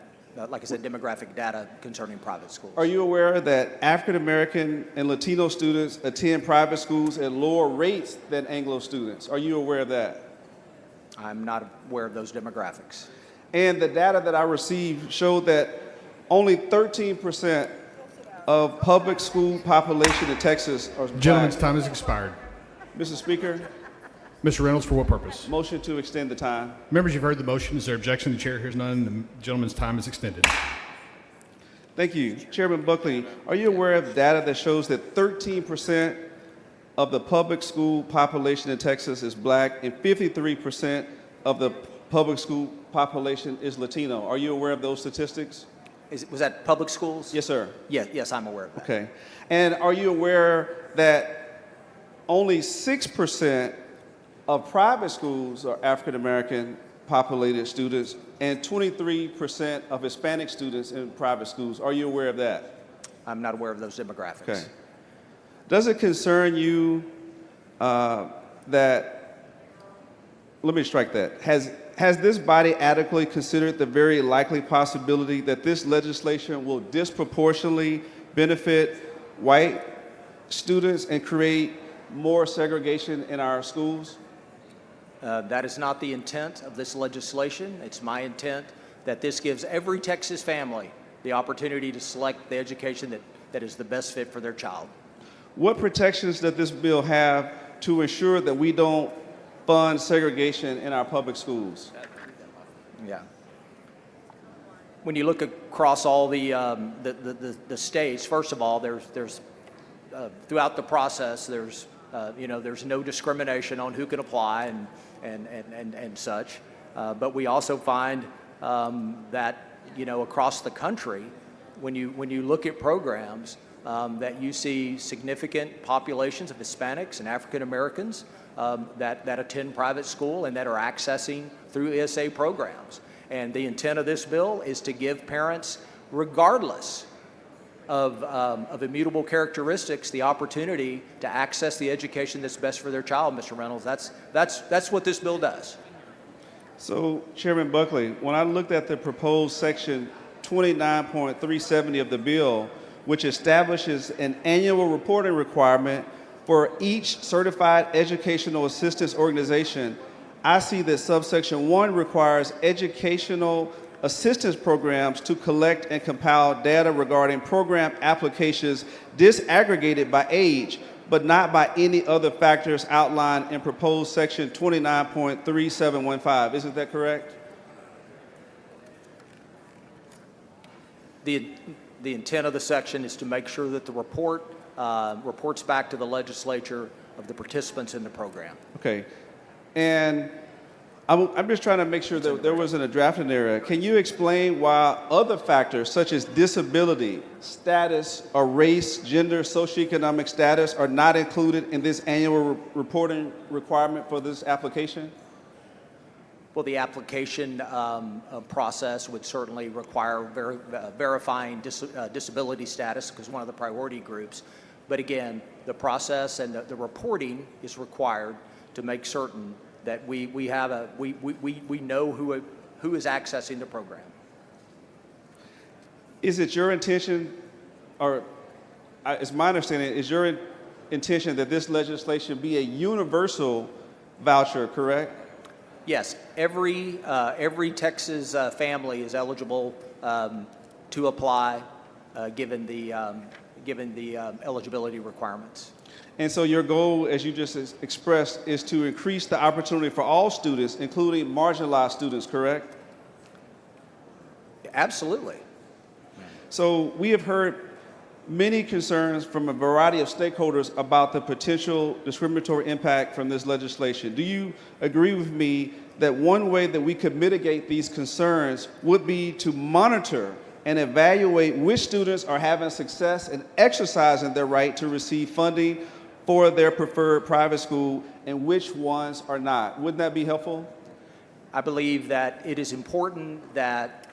like I said, demographic data concerning private schools. Are you aware that African American and Latino students attend private schools at lower rates than Anglo students? Are you aware of that? I'm not aware of those demographics. And the data that I received showed that only 13% of public school population in Texas are Gentleman's Black. time has expired. Mr. Speaker, Mr. Reynolds, for what purpose? motion to extend the time. Members, you've heard the motion. Is there objection? The chair hears none. The gentleman's time is extended. Thank you. Chairman Buckley, are you aware of data that shows that 13% of the public school population in Texas is Black and 53% of the public school population is Latino? Are you aware of those statistics? Was that public schools? Yes, sir. Yes, I'm aware of that. Okay. And are you aware that only 6% of private schools are African American populated students and 23% of Hispanic students in private schools? Are you aware of that? I'm not aware of those demographics. Okay. Does it concern you that let me strike that. Has this body adequately considered the very likely possibility that this legislation will disproportionately benefit white students and create more segregation in our schools? That is not the intent of this legislation. It's my intent that this gives every Texas family the opportunity to select the education that is the best fit for their child. What protections does this bill have to ensure that we don't fund segregation in our public schools? Yeah. When you look across all the states, first of all, there's throughout the process, there's no discrimination on who can apply and such. But we also find that across the country, when you look at programs, that you see significant populations of Hispanics and African Americans that attend private school and that are accessing through ESA programs. And the intent of this bill is to give parents, regardless of immutable characteristics, the opportunity to access the education that's best for their child, Mr. Reynolds. That's what this bill does. So, Chairman Buckley, when I looked at the proposed section 29.370 of the bill, which establishes an annual reporting requirement for each certified educational assistance organization, I see that subsection 1 requires educational assistance programs to collect and compile data regarding program applications disaggregated by age, but not by any other factors outlined in proposed section 29.3715. Isn't that correct? The intent of the section is to make sure that the report reports back to the legislature of the participants in the program. Okay. And I'm just trying to make sure that there wasn't a drafting error. Can you explain why other factors such as disability, status, or race, gender, socioeconomic status are not included in this annual reporting requirement for this application? Well, the application process would certainly require verifying disability status because one of the priority groups. But again, the process and the reporting is required to make certain that we know who is accessing the program. Is it your intention, or it's my understanding, is your intention that this legislation be a universal voucher, correct? Yes, every Texas family is eligible to apply, given the eligibility requirements. And so your goal, as you just expressed, is to increase the opportunity for all students, including marginalized students, correct? Absolutely. So we have heard many concerns from a variety of stakeholders about the potential discriminatory impact from this legislation. Do you agree with me that one way that we could mitigate these concerns would be to monitor and evaluate which students are having success in exercising their right to receive funding for their preferred private school and which ones are not? Wouldn't that be helpful? I believe that it is important that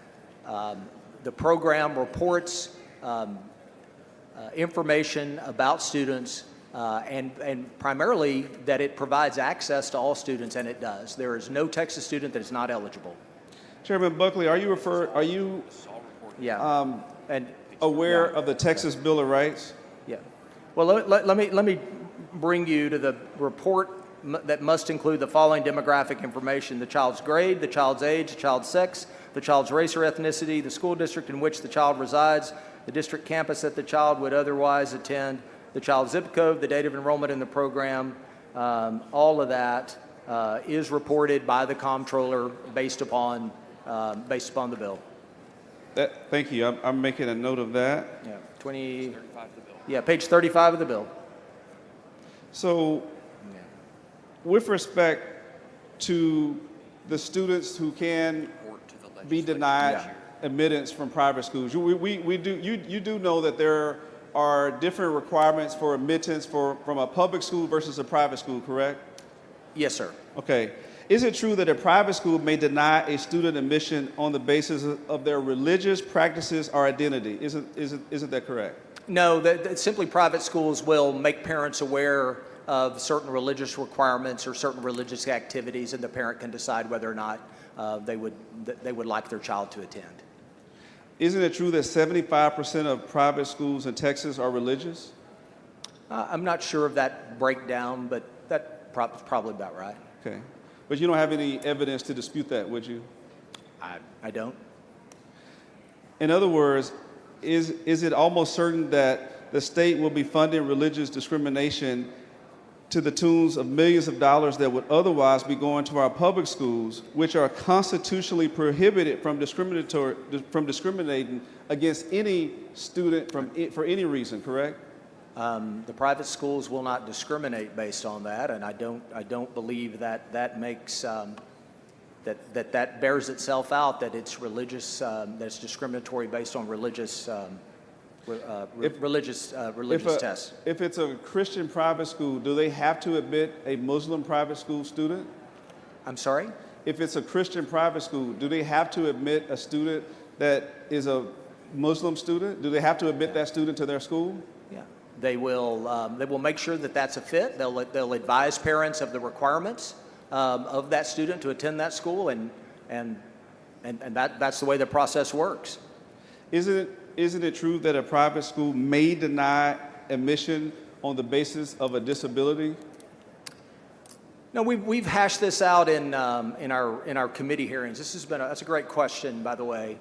the program reports information about students and primarily that it provides access to all students, and it does. There is no Texas student that is not eligible. Chairman Buckley, are you aware of the Texas Bill of Rights? Yeah. Well, let me bring you to the report that must include the following demographic information: the child's grade, the child's age, the child's sex, the child's race or ethnicity, the school district in which the child resides, the district campus that the child would otherwise attend, the child's zip code, the date of enrollment in the program. All of that is reported by the comptroller based upon the bill. Thank you. I'm making a note of that. Yeah, page 35 of the bill. So, with respect to the students who can be denied admittance from private schools, you do know that there are different requirements for admittance from a public school versus a private school, correct? Yes, sir. Okay. Is it true that a private school may deny a student admission on the basis of their religious practices or identity? Isn't that correct? No, simply private schools will make parents aware of certain religious requirements or certain religious activities, and the parent can decide whether or not they would like their child to attend. Isn't it true that 75% of private schools in Texas are religious? I'm not sure of that breakdown, but that's probably about right. Okay. But you don't have any evidence to dispute that, would you? I don't. In other words, is it almost certain that the state will be funding religious discrimination to the tunes of millions of dollars that would otherwise be going to our public schools, which are constitutionally prohibited from discriminating against any student for any reason, correct? The private schools will not discriminate based on that, and I don't believe that makes that bears itself out, that it's religious, that it's discriminatory based on religious tests. If it's a Christian private school, do they have to admit a Muslim private school student? I'm sorry? If it's a Christian private school, do they have to admit a student that is a Muslim student? Do they have to admit that student to their school? Yeah. They will make sure that that's a fit. They'll advise parents of the requirements of that student to attend that school, and that's the way the process works. Isn't it true that a private school may deny admission on the basis of a disability? No, we've hashed this out in our committee hearings. That's a great question, by the way.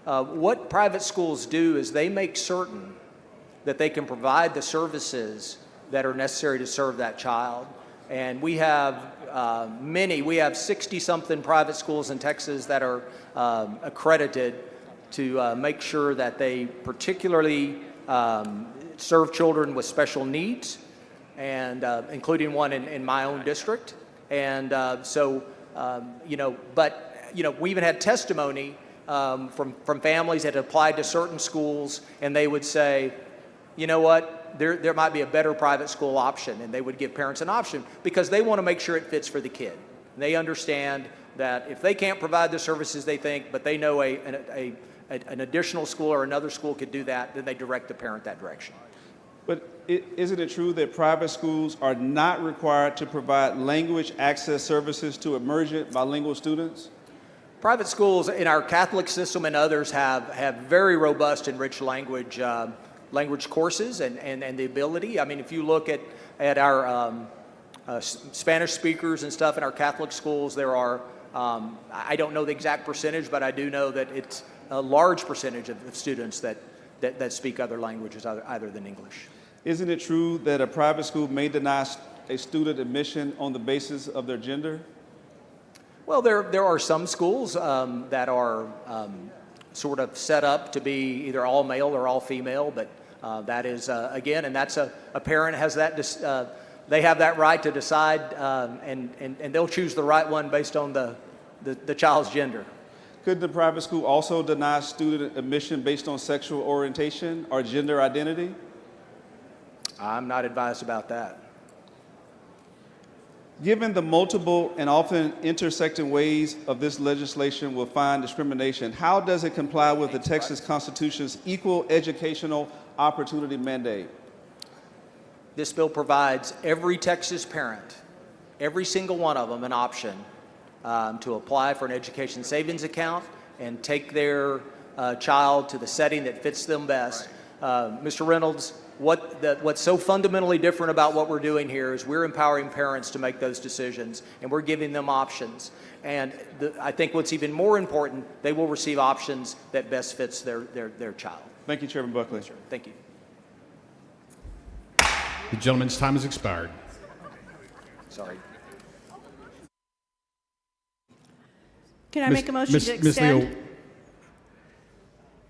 What private schools do is they make certain that they can provide the services that are necessary to serve that child. And we have we have 60-something private schools in Texas that are accredited to make sure that they particularly serve children with special needs, and including one in my own district. And we even had testimony from families that applied to certain schools, and they would say, you know what, there might be a better private school option, and they would give parents an option because they want to make sure it fits for the kid. And they understand that if they can't provide the services they think, but they know an additional school or another school could do that, then they direct the parent that direction. But isn't it true that private schools are not required to provide language access services to emergent bilingual students? Private schools in our Catholic system and others have very robust and rich language courses and the ability. I mean, if you look at our Spanish speakers and stuff in our Catholic schools, there are, I don't know the exact percentage, but I do know that it's a large percentage of students that speak other languages other than English. Isn't it true that a private school may deny a student admission on the basis of their gender? Well, there are some schools that are sort of set up to be either all male or all female, but that is, again, and that's a parent has that, they have that right to decide, and they'll choose the right one based on the child's gender. Could the private school also deny student admission based on sexual orientation or gender identity? I'm not advised about that. Given the multiple and often intersecting ways of this legislation will find discrimination, how does it comply with the Texas Constitution's equal educational opportunity mandate? This bill provides every Texas parent, every single one of them, an option to apply for an education savings account and take their child to the setting that fits them best. Mr. Reynolds, what's so fundamentally different about what we're doing here is we're empowering parents to make those decisions, and we're giving them options. And I think what's even more important, they will receive options that best fits their child. Thank you, Chairman Buckley. Sure. Thank you. The gentleman's time has expired. Sorry. Can I make a motion to Ms. extend? Leo,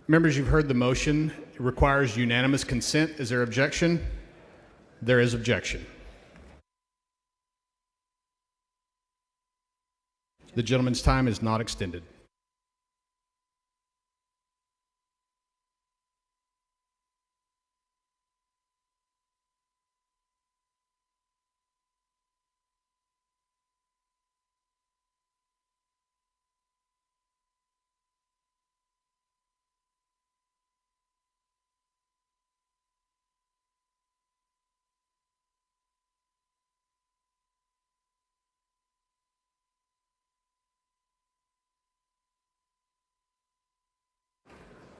members, you've heard the motion. It requires unanimous consent. Is there objection? There is objection. The gentleman's time is not extended.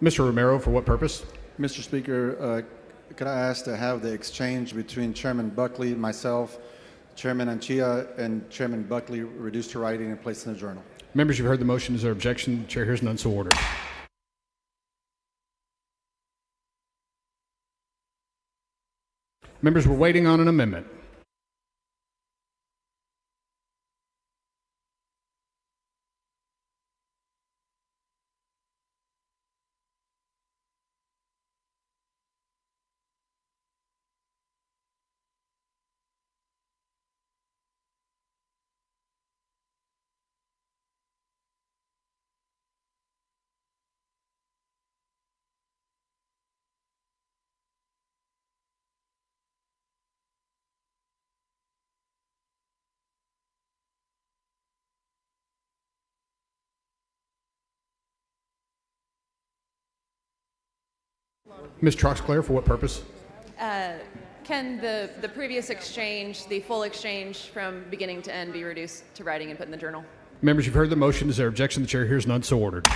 Mr. Romero, for what purpose? Mr. Speaker, could I ask to have the exchange between Chairman Buckley, myself, Chairman Anchia, and Chairman Buckley reduced to writing and placed in the journal? Members, you've heard the motion. Is there objection? The chair hears none, so ordered. Members, we're waiting on an amendment. Ms. Troxclair, for what purpose? Can the previous exchange, the full exchange from beginning to end, be reduced to writing and put in the journal? Members, you've heard the motion. Is there objection? The chair hears none, so ordered.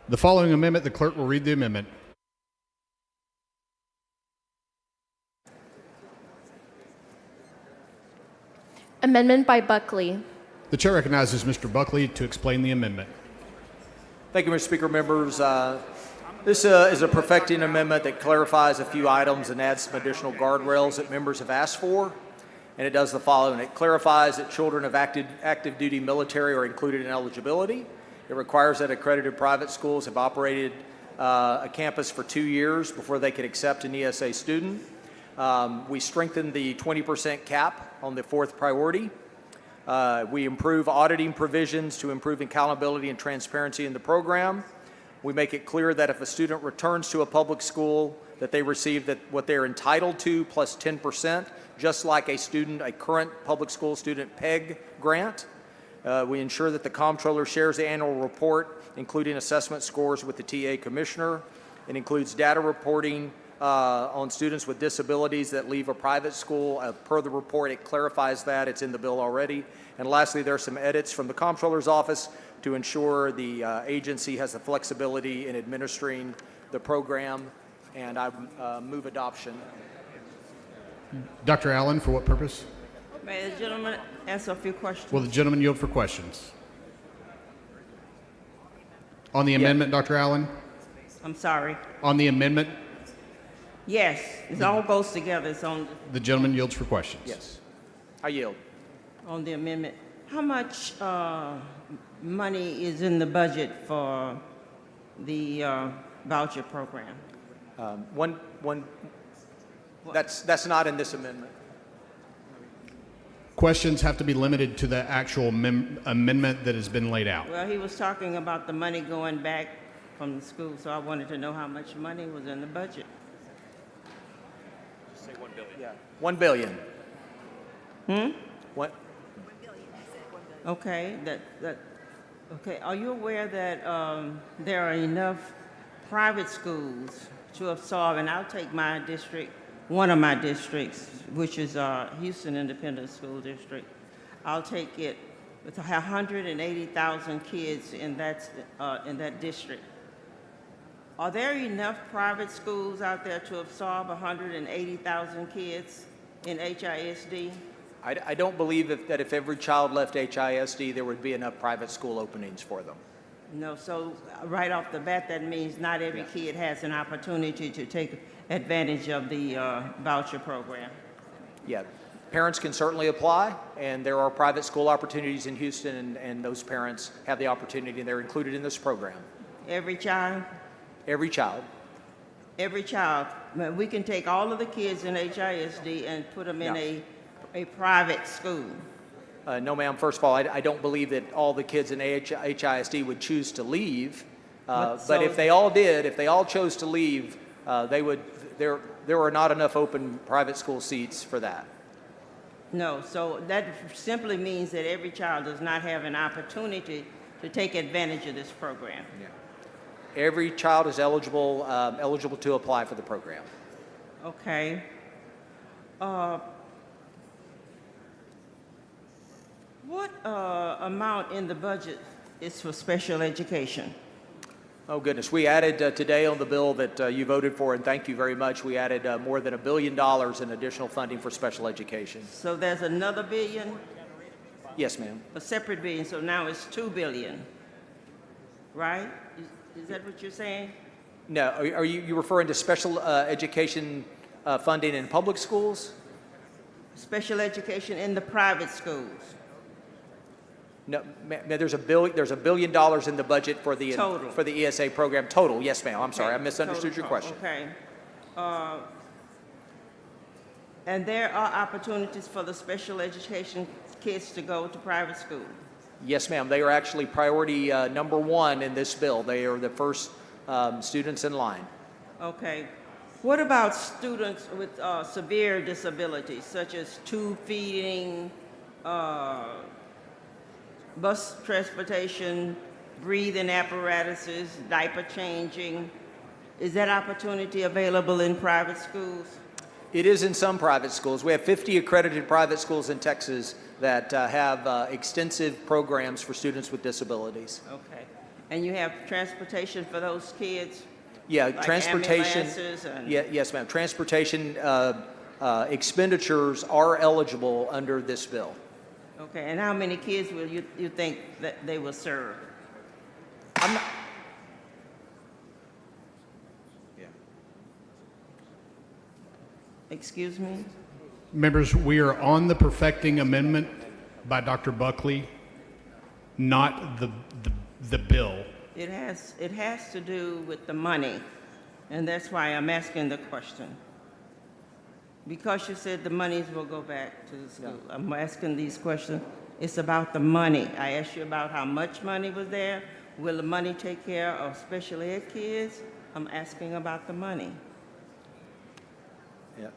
The following amendment, the clerk will read the amendment. Amendment by Buckley. The chair recognizes Mr. Buckley to explain the amendment. Thank you, Mr. Speaker. Members, this is a perfecting amendment that clarifies a few items and adds some additional guardrails that members have asked for. And it does the following. It clarifies that children of active duty military are included in eligibility. It requires that accredited private schools have operated a campus for 2 years before they can accept an ESA student. We strengthen the 20% cap on the fourth priority. We improve auditing provisions to improve accountability and transparency in the program. We make it clear that if a student returns to a public school, that they receive what they're entitled to plus 10%, just like a current public school student PEG grant. We ensure that the comptroller shares the annual report, including assessment scores, with the TA commissioner. It includes data reporting on students with disabilities that leave a private school. Per the report, it clarifies that. It's in the bill already. And lastly, there are some edits from the comptroller's office to ensure the agency has the flexibility in administering the program. And I move adoption. Dr. Allen, for what purpose? May the gentleman answer a few questions? Will the gentleman yield for questions? On the amendment, Dr. Allen? I'm sorry. On the amendment, Yes, it all goes together. It's on the gentleman yields for questions. Yes. I yield. on the amendment. How much money is in the budget for the voucher program? That's not in this amendment. Questions have to be limited to the actual amendment that has been laid out. Well, he was talking about the money going back from the school, so I wanted to know how much money was in the budget. Just say $1 billion. Yeah. $1 billion. What? Okay, okay. Are you aware that there are enough private schools to absorb, and I'll take my district, one of my districts, which is Houston Independent School District. I'll take it with 180,000 kids in that district. Are there enough private schools out there to absorb 180,000 kids in HISD? I don't believe that if every child left HISD, there would be enough private school openings for them. No, so right off the bat, that means not every kid has an opportunity to take advantage of the voucher program. Yeah, parents can certainly apply, and there are private school opportunities in Houston, and those parents have the opportunity, and they're included in this program. Every child? Every child. Every child. We can take all of the kids in HISD and put them in a private school. No, ma'am. First of all, I don't believe that all the kids in HISD would choose to leave. But if they all did, if they all chose to leave, they would. There are not enough open private school seats for that. No, so that simply means that every child does not have an opportunity to take advantage of this program. Yeah. Every child is eligible to apply for the program. Okay. What amount in the budget is for special education? Oh, goodness. We added today on the bill that you voted for, and thank you very much, we added more than $1 billion in additional funding for special education. So there's another billion? Yes, ma'am. A separate billion, so now it's $2 billion, right? Is that what you're saying? No. Are you referring to special education funding in public schools? Special education in the private schools. No, there's $1 billion in the budget for the Total. For the ESA program total. Yes, ma'am. I'm sorry, I misunderstood your question. Okay. And there are opportunities for the special education kids to go to private school. Yes, ma'am. They are actually priority number one in this bill. They are the first students in line. Okay. What about students with severe disabilities, such as tube feeding, bus transportation, breathing apparatuses, diaper changing? Is that opportunity available in private schools? It is in some private schools. We have 50 accredited private schools in Texas that have extensive programs for students with disabilities. Okay. And you have transportation for those kids? Yeah, Like transportation. ambulances and- Yes, ma'am. Transportation expenditures are eligible under this bill. Okay, and how many kids will you think that they will serve? Excuse me? Members, we are on the perfecting amendment by Dr. Buckley, not the bill. It has to do with the money, and that's why I'm asking the question. Because you said the monies will go back to the school, I'm asking these questions. It's about the money. I asked you about how much money was there. Will the money take care of special ed kids? I'm asking about the money. Yeah.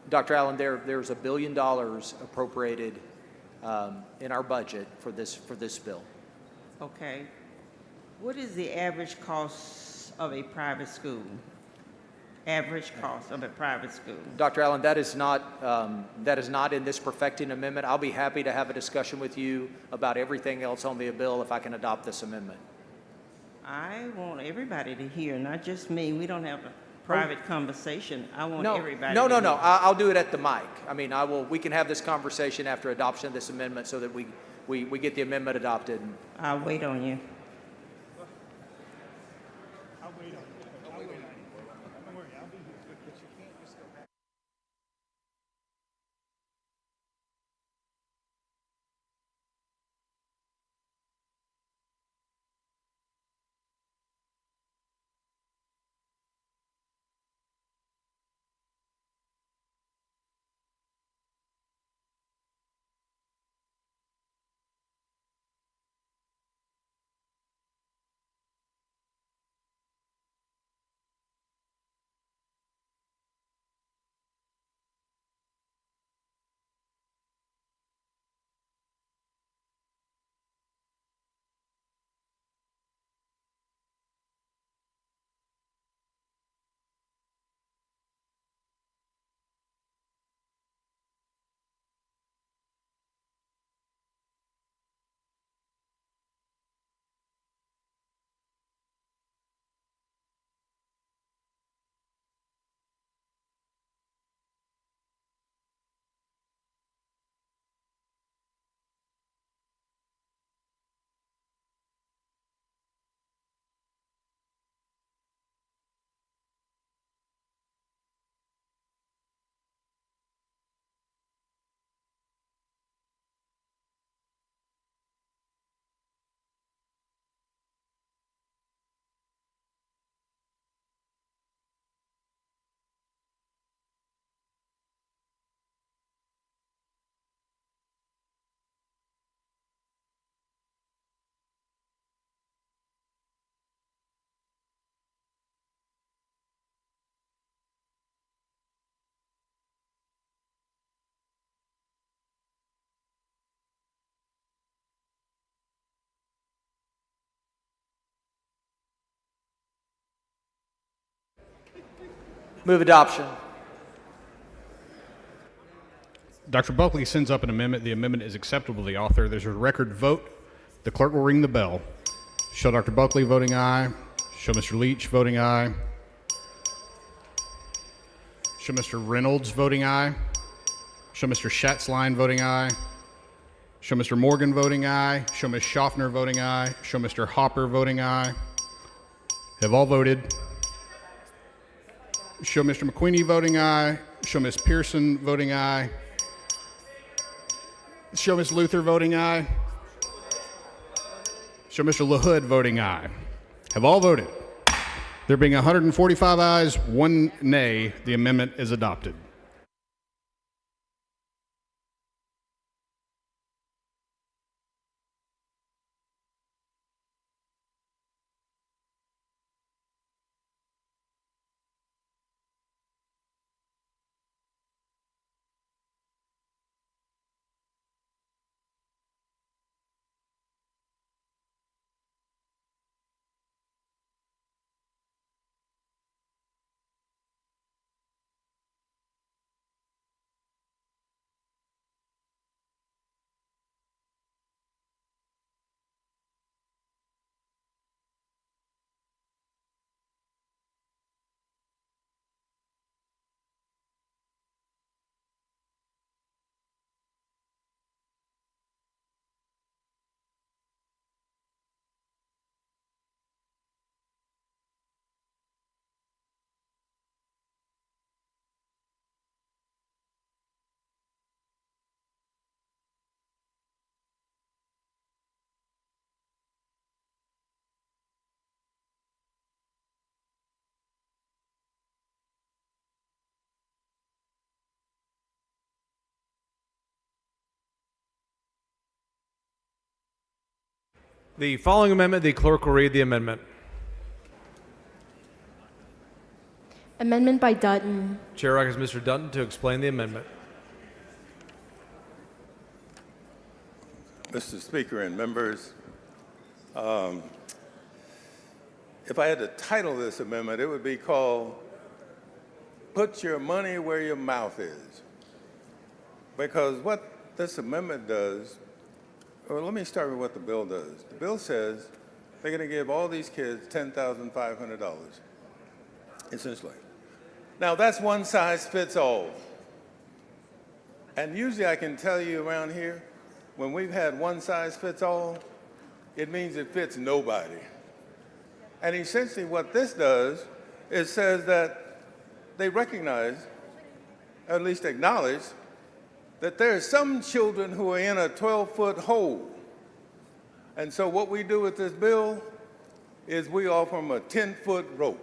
Dr. Allen, there's $1 billion appropriated in our budget for this bill. Okay. What is the average cost of a private school? Average cost of a private school? Dr. Allen, that is not in this perfecting amendment. I'll be happy to have a discussion with you about everything else on the bill if I can adopt this amendment. I want everybody to hear, not just me. We don't have a private conversation. I want everybody No. to hear. I'll do it at the mic. I mean, we can have this conversation after adoption of this amendment so that we get the amendment adopted. I'll wait on you. Move adoption. Dr. Buckley sends up an amendment. The amendment is acceptable to the author. There's a record vote. The clerk will ring the bell. Show Dr. Buckley voting aye. Show Mr. Leach voting aye. Show Mr. Reynolds voting aye. Show Mr. Schatzline voting aye. Show Mr. Morgan voting aye. Show Ms. Schaffner voting aye. Show Mr. Hopper voting aye. Have all voted. Show Mr. McQueenie voting aye. Show Ms. Pearson voting aye. Show Ms. Luther voting aye. Show Mr. LaHood voting aye. Have all voted. There being 145 ayes, 1 nay, the amendment is adopted. The following amendment, the clerk will read the amendment. Amendment by Dutton. Chair recognizes Mr. Dutton to explain the amendment. Mr. Speaker and members, if I had to title this amendment, it would be called Put Your Money Where Your Mouth Is. Because what this amendment does, or let me start with what the bill does. The bill says they're going to give all these kids $10,500, essentially. Now, that's one size fits all. And usually I can tell you around here, when we've had one size fits all, it means it fits nobody. And essentially what this does is says that they recognize, or at least acknowledge, that there are some children who are in a 12-foot hole. And so what we do with this bill is we offer them a 10-foot rope.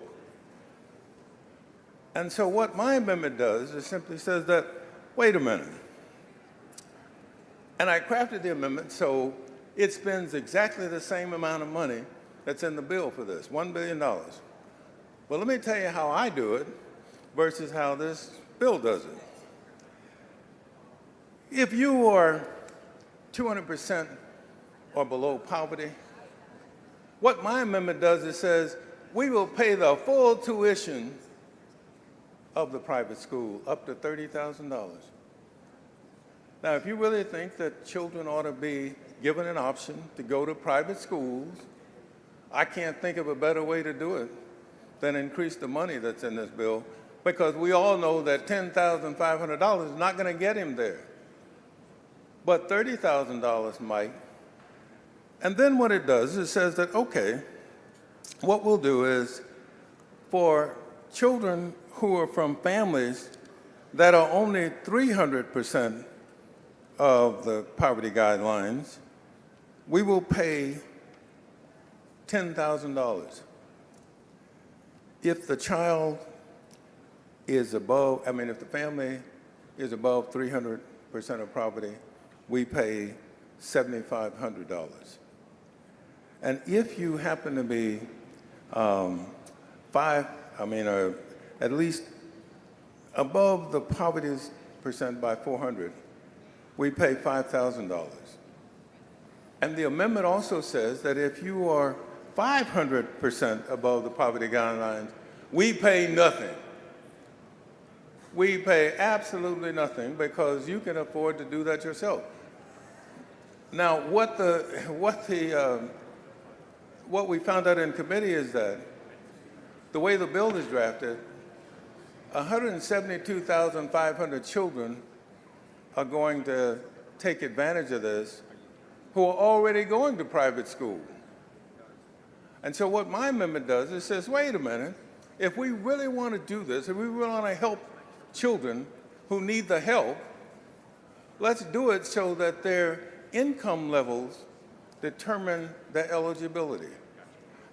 And so what my amendment does is simply says that, wait a minute. And I crafted the amendment so it spends exactly the same amount of money that's in the bill for this, $1 billion. Well, let me tell you how I do it versus how this bill does it. If you are 200% or below poverty, what my amendment does is says we will pay the full tuition of the private school up to $30,000. Now, if you really think that children ought to be given an option to go to private schools, I can't think of a better way to do it than increase the money that's in this bill, because we all know that $10,500 is not going to get him there. But $30,000 might. And then what it does is it says that, okay, what we'll do is for children who are from families that are only 300% of the poverty guidelines, we will pay $10,000. If the child is above, if the family is above 300% of poverty, we pay $7,500. And if you happen to be at least above the poverty percent by 400, we pay $5,000. And the amendment also says that if you are 500% above the poverty guidelines, we pay nothing. We pay absolutely nothing because you can afford to do that yourself. Now, what we found out in committee is that the way the bill is drafted, 172,500 children are going to take advantage of this who are already going to private school. And so what my amendment does is says, wait a minute, if we really want to do this, if we really want to help children who need the help, let's do it so that their income levels determine their eligibility.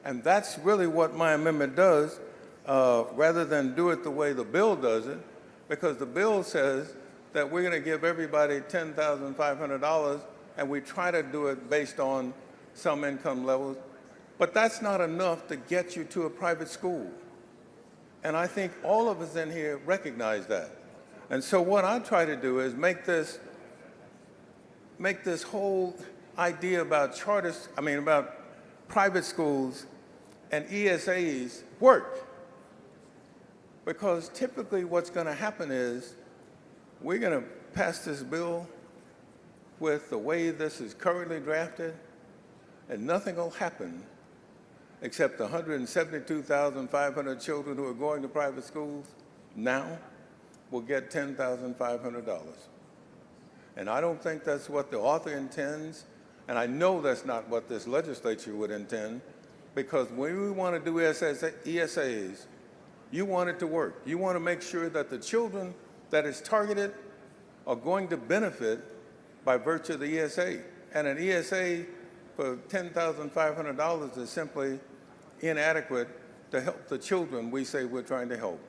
And that's really what my amendment does, rather than do it the way the bill does it, because the bill says that we're going to give everybody $10,500, and we try to do it based on some income levels. But that's not enough to get you to a private school. And I think all of us in here recognize that. And so what I try to do is make this whole idea about about private schools and ESAs work. Because typically what's going to happen is we're going to pass this bill with the way this is currently drafted, and nothing will happen except 172,500 children who are going to private schools now will get $10,500. And I don't think that's what the author intends, and I know that's not what this legislature would intend, because when we want to do ESAs, you want it to work. You want to make sure that the children that is targeted are going to benefit by virtue of the ESA. And an ESA for $10,500 is simply inadequate to help the children we say we're trying to help.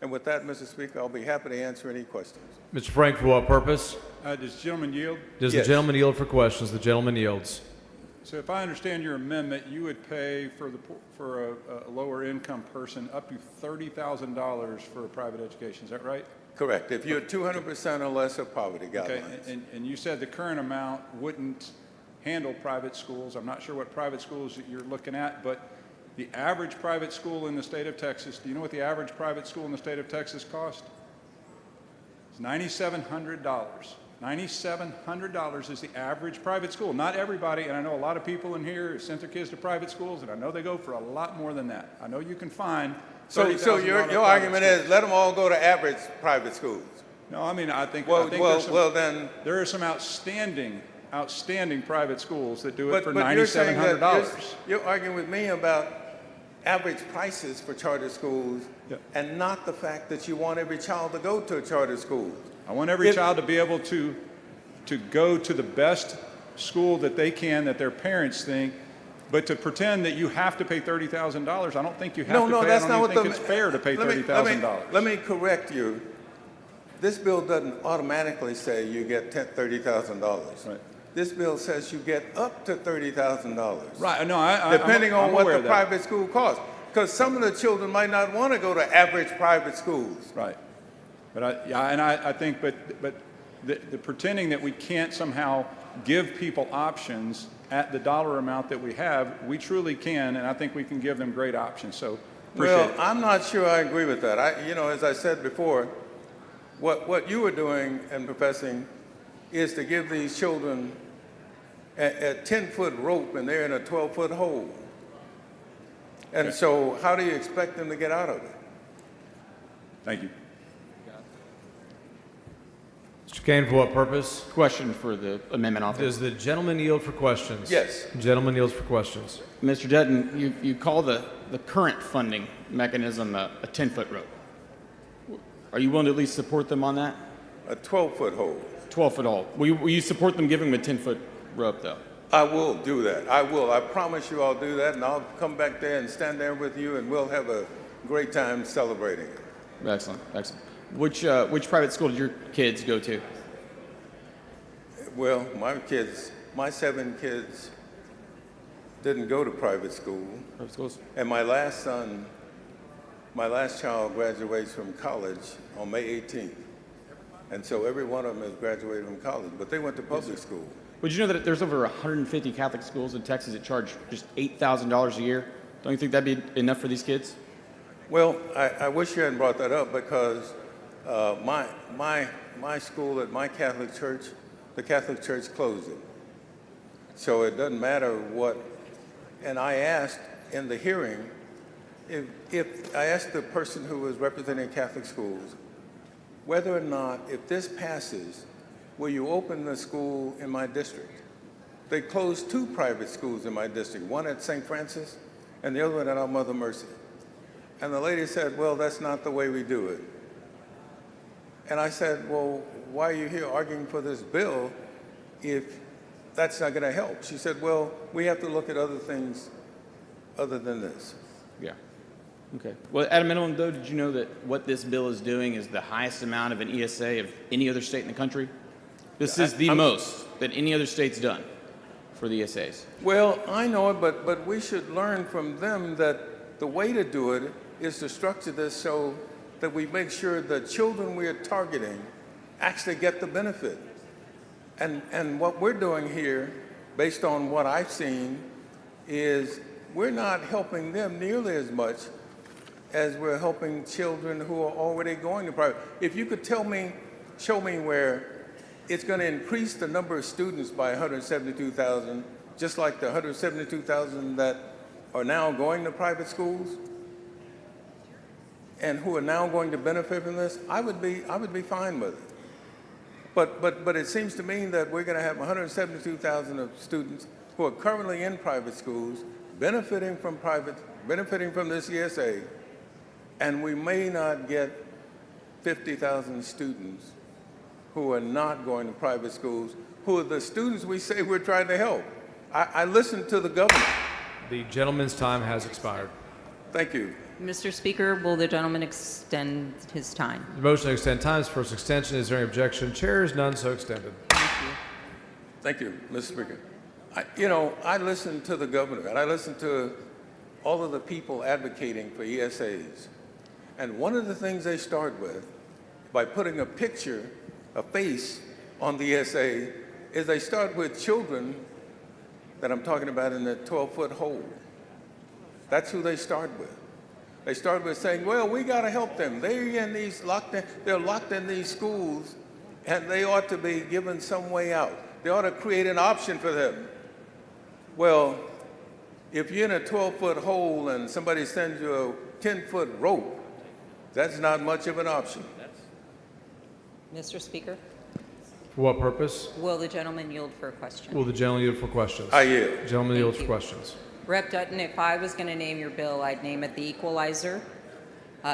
And with that, Mr. Speaker, I'll be happy to answer any questions. Mr. Frank, for what purpose? Does the gentleman yield? Does Yes. the gentleman yield for questions? The gentleman yields. So if I understand your amendment, you would pay for a lower income person up to $30,000 for a private education. Is that right? Correct. If you're 200% or less of poverty Okay. guidelines. And you said the current amount wouldn't handle private schools. I'm not sure what private schools that you're looking at, but the average private school in the state of Texas, do you know what the average private school in the state of Texas cost? It's $9,700. $9,700 is the average private school. Not everybody, and I know a lot of people in here have sent their kids to private schools, and I know they go for a lot more than that. I know you can find So $30,000 your private argument schools. is let them all go to average private schools. No, I mean, I think then there are some outstanding private schools that do it for you're saying that $9,700. you're arguing with me about average prices for charter schools and not the fact that you want every child to go to a charter school. I want every child to be able to go to the best school that they can, that their parents think, but to pretend that you have to pay $30,000, I don't think you have to pay. That's I not don't what even think it's fair to pay $30,000. Let me correct you. This bill doesn't automatically say you get $30,000. Right. This bill says you get up to $30,000. Right. No, depending I'm on what aware the of that. private school costs. Because some of the children might not want to go to average private schools. Right. But I think, but the pretending that we can't somehow give people options at the dollar amount that we have, we truly can, and I think we can give them great options. So, appreciate it. I'm not sure I agree with that. As I said before, what you were doing and professing is to give these children a 10-foot rope and they're in a 12-foot hole. And so how do you expect them to get out of it? Thank you. Mr. Kane, for what purpose? Question for the amendment author. Does the gentleman yield for questions? Yes. Gentleman yields for questions. Mr. Dutton, you call the current funding mechanism a 10-foot rope. Are you willing to at least support them on that? A 12-foot hole. 12-foot hole. Will you support them giving them a 10-foot rope, though? I will do that. I will. I promise you I'll do that, and I'll come back there and stand there with you, and we'll have a great time celebrating it. Excellent, excellent. Which private school did your kids go to? Well, my 7 kids didn't go to private school. Private schools? And my last child graduates from college on May 18th. And so every one of them has graduated from college, but they went to public school. Would you know that there's over 150 Catholic schools in Texas that charge just $8,000 a year? Don't you think that'd be enough for these kids? Well, I wish you hadn't brought that up because my school at my Catholic church, the Catholic Church closed it. So it doesn't matter what, and I asked in the hearing, if I asked the person who was representing Catholic schools, whether or not, if this passes, will you open the school in my district? They closed 2 private schools in my district, one at St. Francis and the other one at Our Mother Mercy. And the lady said, well, that's not the way we do it. And I said, well, why are you here arguing for this bill if that's not going to help? She said, well, we have to look at other things other than this. Yeah. Okay. Well, at a minimum, though, did you know that what this bill is doing is the highest amount of an ESA of any other state in the country? This is the most that any other state's done for the ESAs. Well, I know it, but we should learn from them that the way to do it is to structure this so that we make sure the children we are targeting actually get the benefit. And what we're doing here, based on what I've seen, is we're not helping them nearly as much as we're helping children who are already going to private. If you could show me where it's going to increase the number of students by 172,000, just like the 172,000 that are now going to private schools and who are now going to benefit from this, I would be fine with it. But it seems to me that we're going to have 172,000 of students who are currently in private schools benefiting from this ESA, and we may not get 50,000 students who are not going to private schools, who are the students we say we're trying to help. I listened to the governor. The gentleman's time has expired. Thank you. Mr. Speaker, will the gentleman extend his time? The motion to extend times. First extension. Is there any objection? Chair is none, so extended. Thank you, Mr. Speaker. I listen to the governor, and I listen to all of the people advocating for ESAs. And one of the things they start with, by putting a picture, a face on the ESA, is they start with children that I'm talking about in the 12-foot hole. That's who they start with. They start with saying, well, we got to help them. They're locked in these schools, and they ought to be given some way out. They ought to create an option for them. Well, if you're in a 12-foot hole and somebody sends you a 10-foot rope, that's not much of an option. Mr. Speaker, For what purpose? will the gentleman yield for a question? Will the gentleman yield for questions? I yield. Gentleman yields for you. questions. Rep. Dutton, if I was going to name your bill, I'd name it the equalizer,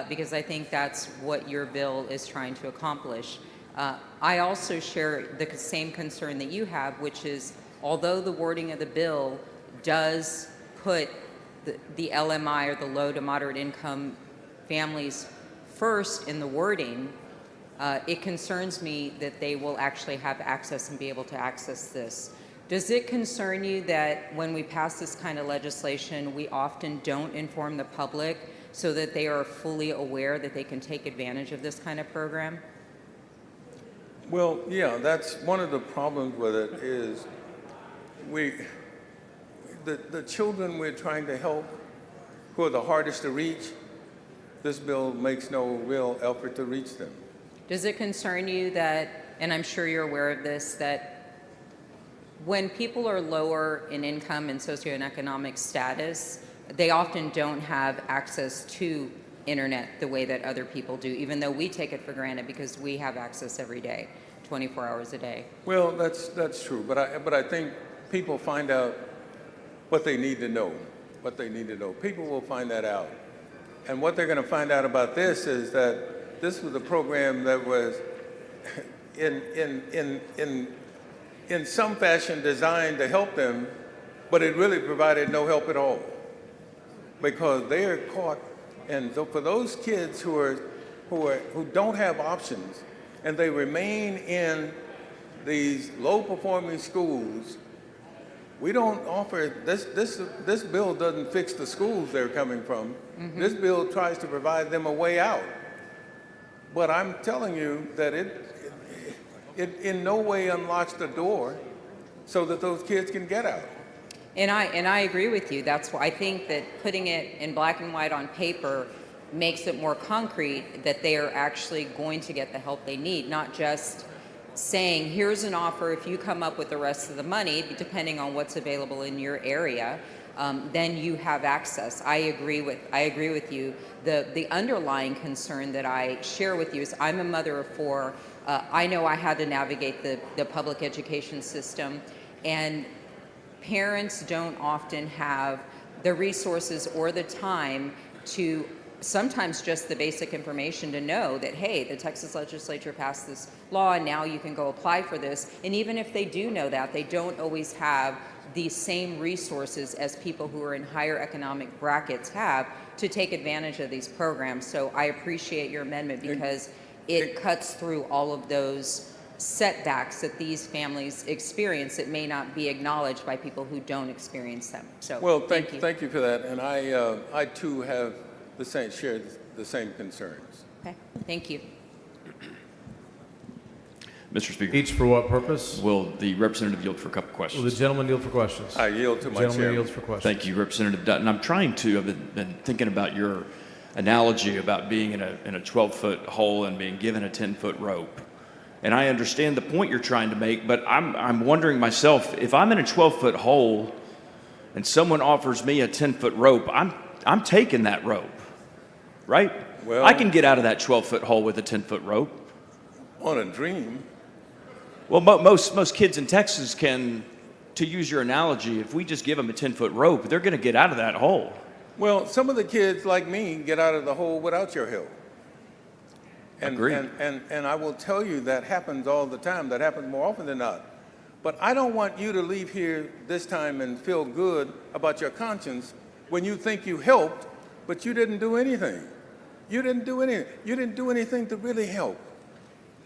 because I think that's what your bill is trying to accomplish. I also share the same concern that you have, which is although the wording of the bill does put the LMI, or the low to moderate income families, first in the wording, it concerns me that they will actually have access and be able to access this. Does it concern you that when we pass this kind of legislation, we often don't inform the public so that they are fully aware that they can take advantage of this kind of program? Well, yeah, that's one of the problems with it is the children we're trying to help, who are the hardest to reach, this bill makes no real effort to reach them. Does it concern you that, and I'm sure you're aware of this, that when people are lower in income and socioeconomic status, they often don't have access to internet the way that other people do, even though we take it for granted because we have access every day, 24 hours a day? Well, that's true, but I think people find out what they need to know, People will find that out. And what they're going to find out about this is that this was a program that was in some fashion designed to help them, but it really provided no help at all, because they are caught. And so for those kids who don't have options and they remain in these low-performing schools, we don't offer this bill doesn't fix the schools they're coming from. Mm-hmm. This bill tries to provide them a way out. But I'm telling you that it in no way unlocks the door so that those kids can get out. And I agree with you. That's why I think that putting it in black and white on paper makes it more concrete that they are actually going to get the help they need, not just saying, here's an offer, if you come up with the rest of the money, depending on what's available in your area, then you have access. I agree with you. The underlying concern that I share with you is I'm a mother of four. I know I had to navigate the public education system, and parents don't often have the resources or the time to sometimes just the basic information to know that, hey, the Texas legislature passed this law and now you can go apply for this. And even if they do know that, they don't always have the same resources as people who are in higher economic brackets have to take advantage of these programs. So I appreciate your amendment because it cuts through all of those setbacks that these families experience that may not be acknowledged by people who don't experience them. So well, thank you for that. And I too have share the same concerns. Okay, thank you. Mr. Speaker. Each for what purpose? Will the representative yield for a couple questions? Will the gentleman yield for questions? I yield to my chairman. Gentleman yields for questions. Thank you, Representative Dutton. I've been thinking about your analogy about being in a 12-foot hole and being given a 10-foot rope. And I understand the point you're trying to make, but I'm wondering myself, if I'm in a 12-foot hole and someone offers me a 10-foot rope, I'm taking that rope, right? Well, I can get out of that 12-foot hole with a 10-foot rope. On a dream. Well, most kids in Texas can, to use your analogy, if we just give them a 10-foot rope, they're going to get out of that hole. Well, some of the kids like me get out of the hole without your help. Agreed. And I will tell you that happens all the time. That happens more often than not. But I don't want you to leave here this time and feel good about your conscience when you think you helped, but you didn't do anything. You didn't do anything. You didn't do anything to really help.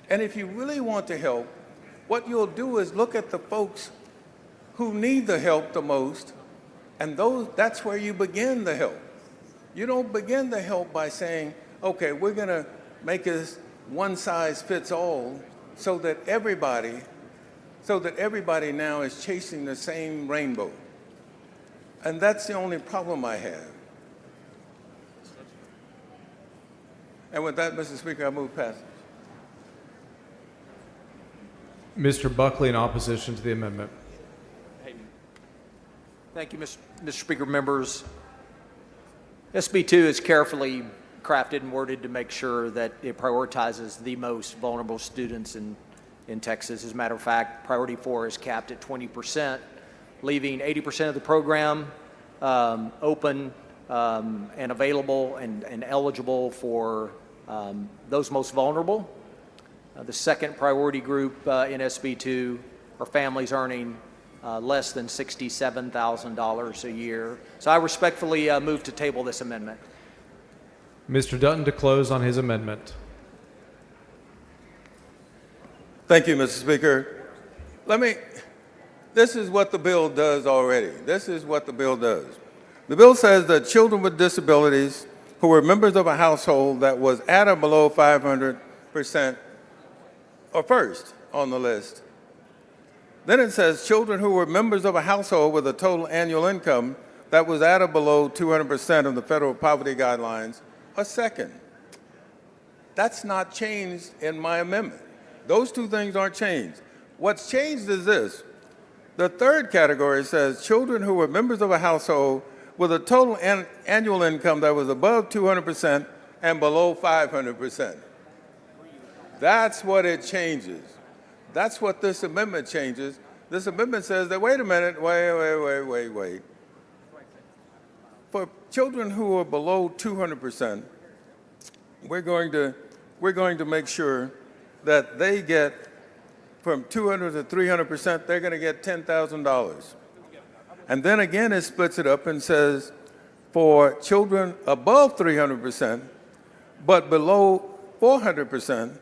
And if you really want to help, what you'll do is look at the folks who need the help the most, and that's where you begin the help. You don't begin the help by saying, okay, we're going to make this one size fits all so that everybody now is chasing the same rainbow. And that's the only problem I have. And with that, Mr. Speaker, I move passage. Mr. Buckley in opposition to the amendment. Thank you, Mr. Speaker, members. SB 2 is carefully crafted and worded to make sure that it prioritizes the most vulnerable students in Texas. As a matter of fact, priority 4 is capped at 20%, leaving 80% of the program open and available and eligible for those most vulnerable. The second priority group in SB 2 are families earning less than $67,000 a year. So I respectfully move to table this amendment. Mr. Dutton to close on his amendment. Thank you, Mr. Speaker. This is what the bill does already. This is what the bill does. The bill says that children with disabilities who were members of a household that was at or below 500% are first on the list. Then it says children who were members of a household with a total annual income that was at or below 200% of the federal poverty guidelines are second. That's not changed in my amendment. Those two things aren't changed. What's changed is this. The third category says children who were members of a household with a total annual income that was above 200% and below 500%. That's what it changes. That's what this amendment changes. This amendment says that, wait a minute, wait. For children who are below 200%, we're going to make sure that they get from 200 to 300%, they're going to get $10,000. And then again, it splits it up and says for children above 300%, but below 400%,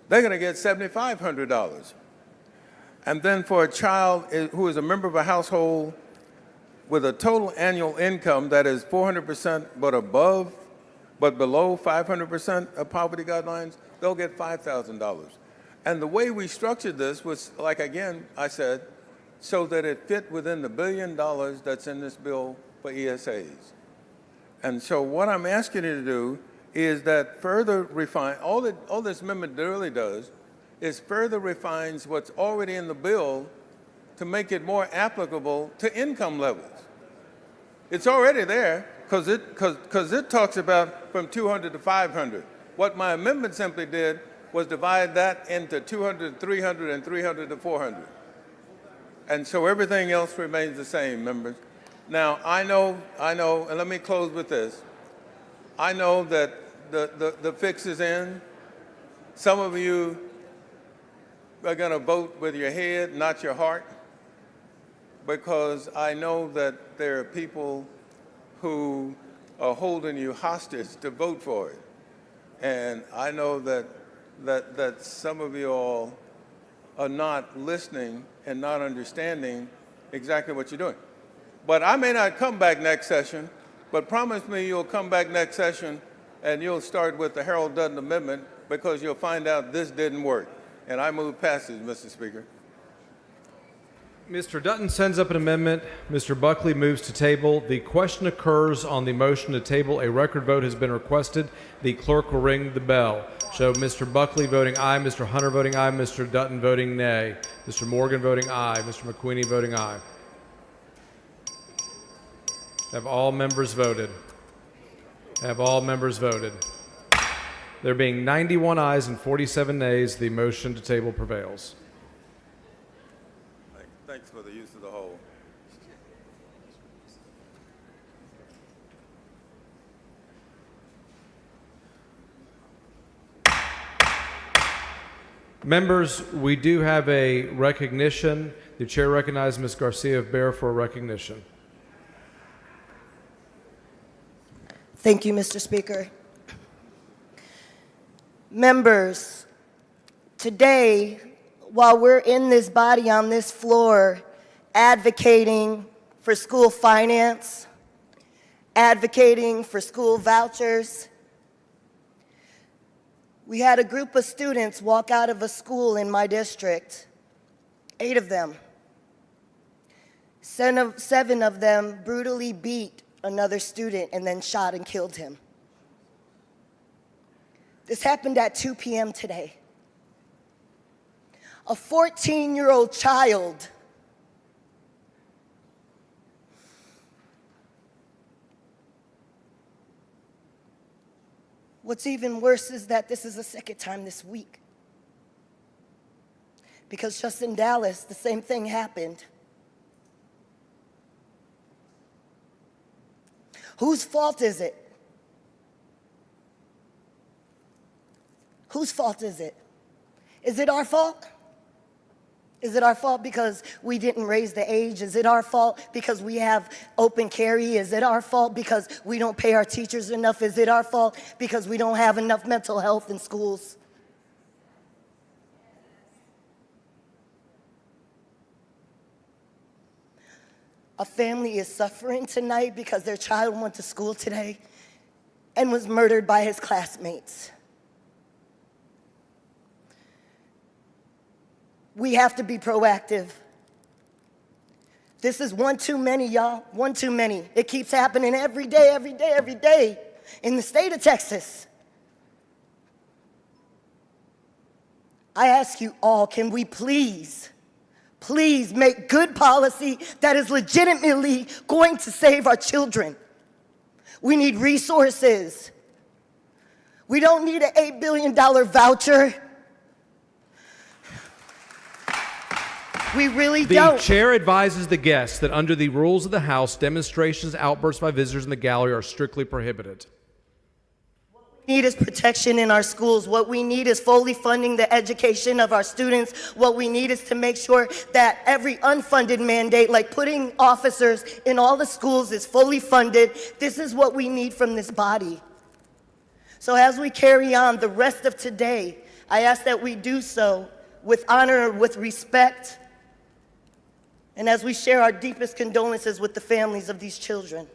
they're going to get $7,500. And then for a child who is a member of a household with a total annual income that is 400% but below 500% of poverty guidelines, they'll get $5,000. And the way we structured this was, like again, I said, so that it fit within the $1 billion that's in this bill for ESAs. And so what I'm asking you to do is that further refine, all this amendment really does is further refines what's already in the bill to make it more applicable to income levels. It's already there because it talks about from 200 to 500. What my amendment simply did was divide that into 200 to 300 and 300 to 400. And so everything else remains the same, members. Now, I know, and let me close with this. I know that the fix is in. Some of you are going to vote with your head, not your heart, because I know that there are people who are holding you hostage to vote for it. And I know that some of you all are not listening and not understanding exactly what you're doing. But I may not come back next session, but promise me you'll come back next session and you'll start with the Harold Dutton Amendment because you'll find out this didn't work. And I move passage, Mr. Speaker. Mr. Dutton sends up an amendment. Mr. Buckley moves to table. The question occurs on the motion to table. A record vote has been requested. The clerk will ring the bell. Show Mr. Buckley voting aye, Mr. Hunter voting aye, Mr. Dutton voting nay, Mr. Morgan voting aye, Mr. McQueenie voting aye. Have all members voted? Have all members voted? There being 91 ayes and 47 nays, the motion to table prevails. Thanks for the use of the whole. Members, we do have a recognition. The chair recognizes Ms. Garcia of Bear for a recognition. Thank you, Mr. Speaker. Members, today, while we're in this body on this floor advocating for school finance, advocating for school vouchers. We had a group of students walk out of a school in my district, 8 of them. 7 of them brutally beat another student and then shot and killed him. This happened at 2 p.m. today. A 14-year-old child What's even worse is that this is the second time this week. Because just in Dallas, the same thing happened. Whose fault is it? Whose fault is it? Is it our fault? Is it our fault because we didn't raise the age? Is it our fault because we have open carry? Is it our fault because we don't pay our teachers enough? Is it our fault because we don't have enough mental health in schools? A family is suffering tonight because their child went to school today and was murdered by his classmates. We have to be proactive. This is one too many, y'all. One too many. It keeps happening every day in the state of Texas. I ask you all, can we please make good policy that is legitimately going to save our children? We need resources. We don't need an $8 billion voucher. We really don't. The chair advises the guests that under the rules of the House, demonstrations, outbursts by visitors in the gallery are strictly prohibited. What we need is protection in our schools. What we need is fully funding the education of our students. What we need is to make sure that every unfunded mandate, like putting officers in all the schools, is fully funded. This is what we need from this body. So as we carry on the rest of today, I ask that we do so with honor, with respect, and as we share our deepest condolences with the families of these children.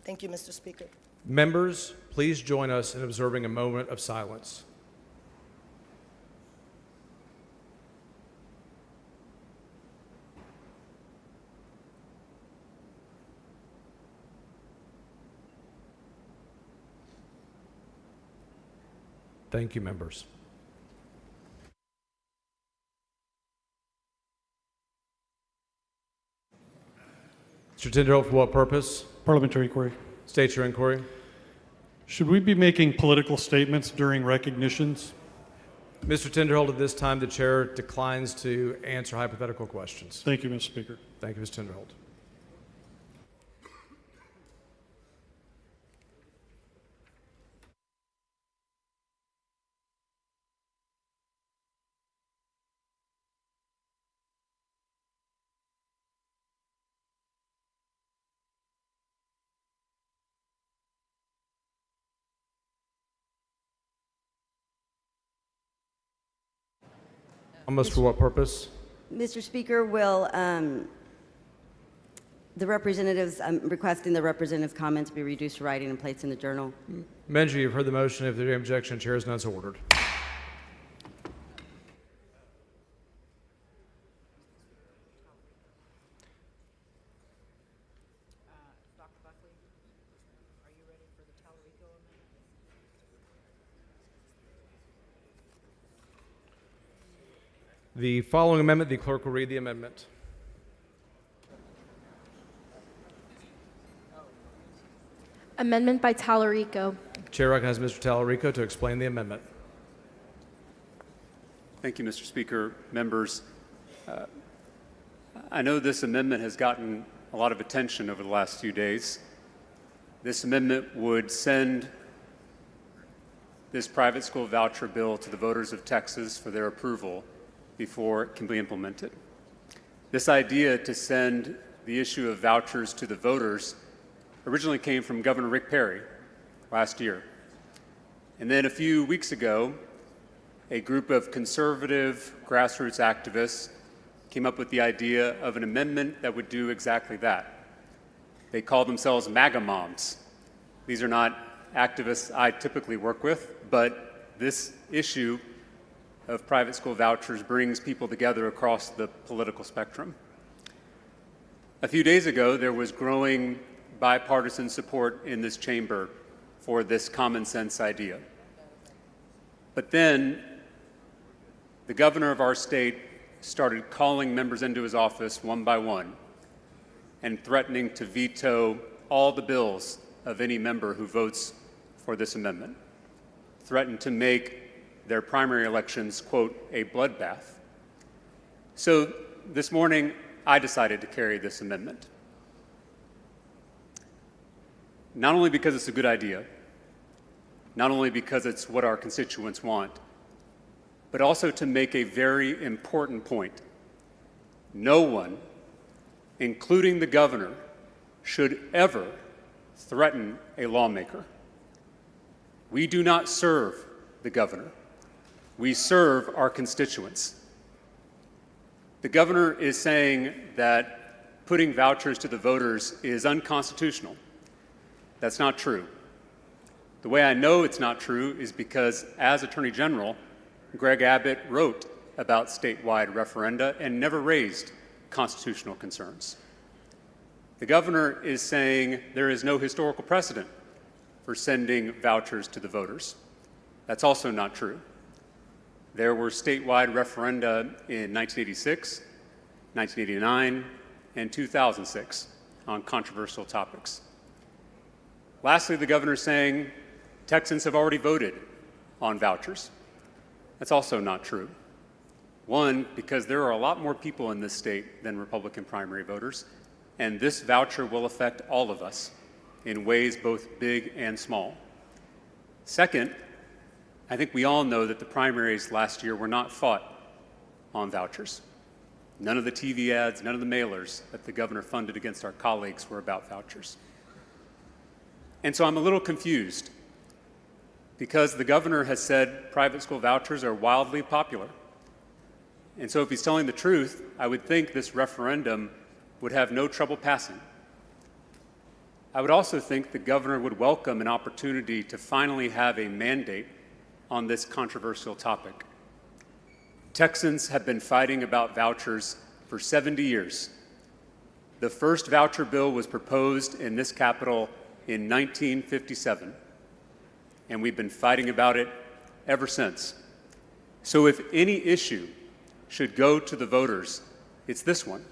Thank you, Mr. Speaker. Members, please join us in observing a moment of silence. Thank you, members. Mr. Tinderholt, for what purpose? Parliamentary inquiry. State your inquiry. Should we be making political statements during recognitions? Mr. Tinderholt, at this time, the chair declines to answer hypothetical questions. Thank you, Mr. Speaker. Thank you, Mr. Tinderholt. Almost for what purpose? Mr. Speaker, will the representatives, I'm requesting the representative's comments be reduced to writing and placed in the journal. Manager, you've heard the motion. If there's any objection, chair is none so ordered. The following amendment, the clerk will read the amendment. Amendment by Tallarico. Chair recognizes Mr. Tallarico to explain the amendment. Thank you, Mr. Speaker. Members, I know this amendment has gotten a lot of attention over the last few days. This amendment would send this private school voucher bill to the voters of Texas for their approval before it can be implemented. This idea to send the issue of vouchers to the voters originally came from Governor Rick Perry last year. And then a few weeks ago, a group of conservative grassroots activists came up with the idea of an amendment that would do exactly that. They call themselves MAGA moms. These are not activists I typically work with, but this issue of private school vouchers brings people together across the political spectrum. A few days ago, there was growing bipartisan support in this chamber for this common sense idea. But then the governor of our state started calling members into his office one by one and threatening to veto all the bills of any member who votes for this amendment, threatened to make their primary elections, quote, a bloodbath. So this morning, I decided to carry this amendment. Not only because it's a good idea, not only because it's what our constituents want, but also to make a very important point. No one, including the governor, should ever threaten a lawmaker. We do not serve the governor. We serve our constituents. The governor is saying that putting vouchers to the voters is unconstitutional. That's not true. The way I know it's not true is because, as Attorney General, Greg Abbott wrote about statewide referenda and never raised constitutional concerns. The governor is saying there is no historical precedent for sending vouchers to the voters. That's also not true. There were statewide referenda in 1986, 1989, and 2006 on controversial topics. Lastly, the governor is saying Texans have already voted on vouchers. That's also not true. One, because there are a lot more people in this state than Republican primary voters, and this voucher will affect all of us in ways both big and small. Second, I think we all know that the primaries last year were not fought on vouchers. None of the TV ads, none of the mailers that the governor funded against our colleagues were about vouchers. And so I'm a little confused because the governor has said private school vouchers are wildly popular. And so if he's telling the truth, I would think this referendum would have no trouble passing. I would also think the governor would welcome an opportunity to finally have a mandate on this controversial topic. Texans have been fighting about vouchers for 70 years. The first voucher bill was proposed in this Capitol in 1957, and we've been fighting about it ever since. So if any issue should go to the voters, it's this one.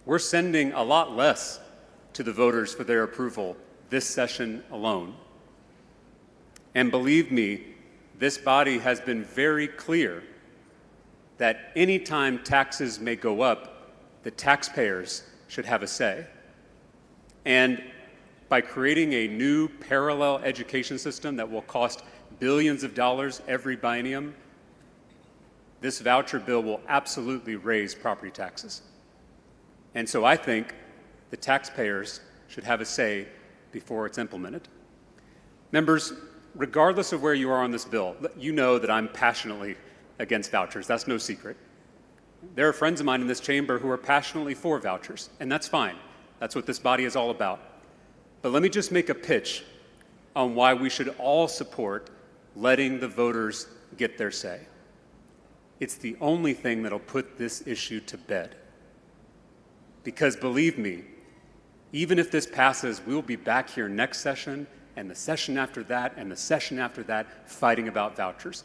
We're sending a lot less to the voters for their approval this session alone. And believe me, this body has been very clear that any time taxes may go up, the taxpayers should have a say. And by creating a new parallel education system that will cost billions of dollars every biennium, this voucher bill will absolutely raise property taxes. And so I think the taxpayers should have a say before it's implemented. Members, regardless of where you are on this bill, you know that I'm passionately against vouchers. That's no secret. There are friends of mine in this chamber who are passionately for vouchers, and that's fine. That's what this body is all about. But let me just make a pitch on why we should all support letting the voters get their say. It's the only thing that'll put this issue to bed. Because believe me, even if this passes, we'll be back here next session and the session after that and the session after that fighting about vouchers,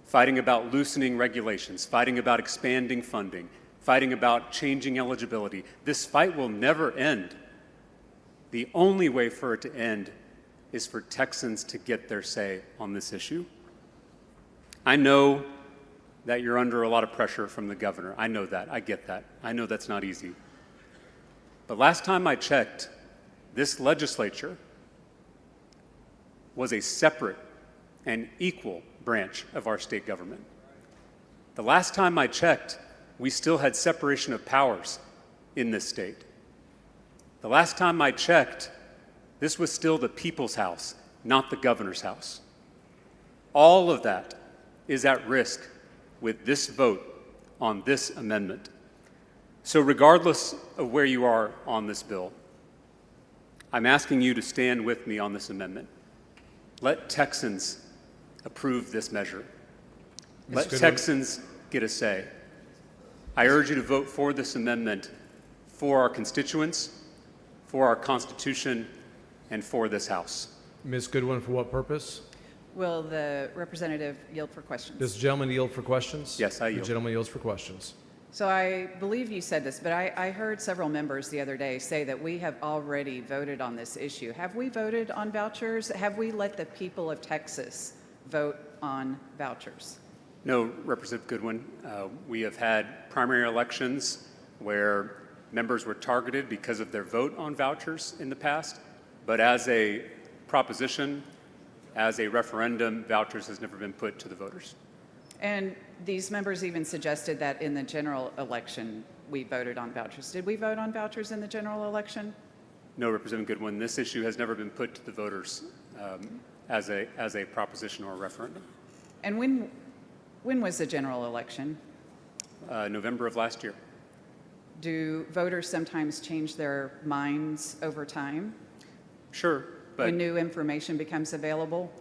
fighting about loosening regulations, fighting about expanding funding, fighting about changing eligibility. This fight will never end. The only way for it to end is for Texans to get their say on this issue. I know that you're under a lot of pressure from the governor. I know that. I get that. I know that's not easy. But last time I checked, this legislature was a separate and equal branch of our state government. The last time I checked, we still had separation of powers in this state. The last time I checked, this was still the people's house, not the governor's house. All of that is at risk with this vote on this amendment. So regardless of where you are on this bill, I'm asking you to stand with me on this amendment. Let Texans approve this measure. Let Texans get a say. I urge you to vote for this amendment for our constituents, for our Constitution, and for this House. Ms. Goodwin, for what purpose? Will the representative yield for questions? Does the gentleman yield for questions? Yes, I yield. The gentleman yields for questions. So I believe you said this, but I heard several members the other day say that we have already voted on this issue. Have we voted on vouchers? Have we let the people of Texas vote on vouchers? No, Representative Goodwin. We have had primary elections where members were targeted because of their vote on vouchers in the past, but as a proposition, as a referendum, vouchers has never been put to the voters. And these members even suggested that in the general election we voted on vouchers. Did we vote on vouchers in the general election? No, Representative Goodwin, this issue has never been put to the voters as a proposition or a referendum. And when was the general election? November of last year. Do voters sometimes change their minds over time? Sure, but when new information becomes available?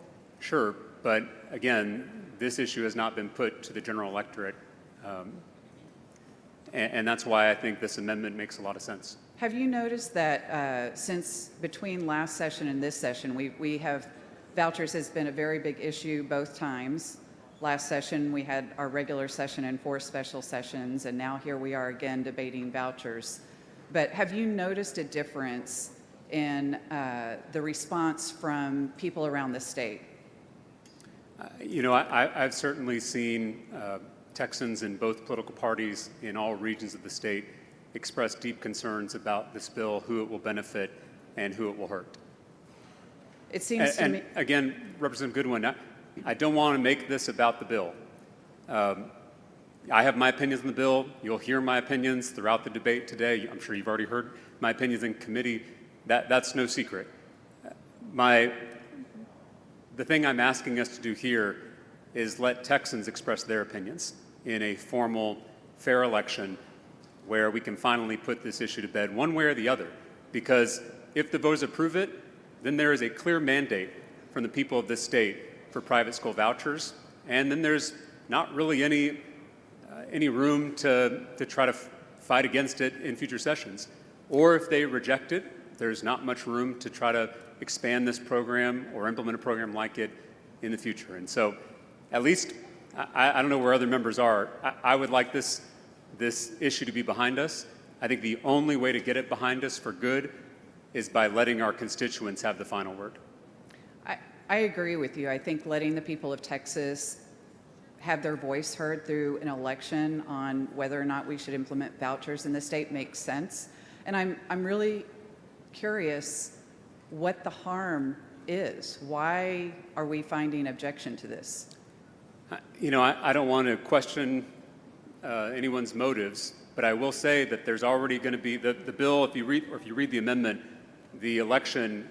Sure, but again, this issue has not been put to the general electorate, and that's why I think this amendment makes a lot of sense. Have you noticed that since between last session and this session, we have vouchers has been a very big issue both times. Last session, we had our regular session and 4 special sessions, and now here we are again debating vouchers. But have you noticed a difference in the response from people around the state? You know, I've certainly seen Texans in both political parties in all regions of the state express deep concerns about this bill, who it will benefit, and who it will hurt. It seems to me... Again, Representative Goodwin, I don't want to make this about the bill. I have my opinions on the bill. You'll hear my opinions throughout the debate today. I'm sure you've already heard my opinions in committee. That's no secret. The thing I'm asking us to do here is let Texans express their opinions in a formal, fair election where we can finally put this issue to bed one way or the other. Because if the voters approve it, then there is a clear mandate from the people of this state for private school vouchers, and then there's not really any room to try to fight against it in future sessions. Or if they reject it, there's not much room to try to expand this program or implement a program like it in the future. And so, at least, I don't know where other members are, I would like this issue to be behind us. I think the only way to get it behind us for good is by letting our constituents have the final word. I agree with you. I think letting the people of Texas have their voice heard through an election on whether or not we should implement vouchers in the state makes sense. And I'm really curious what the harm is. Why are we finding objection to this? You know, I don't want to question anyone's motives, but I will say that there's already going to be the bill. If you read the amendment, the election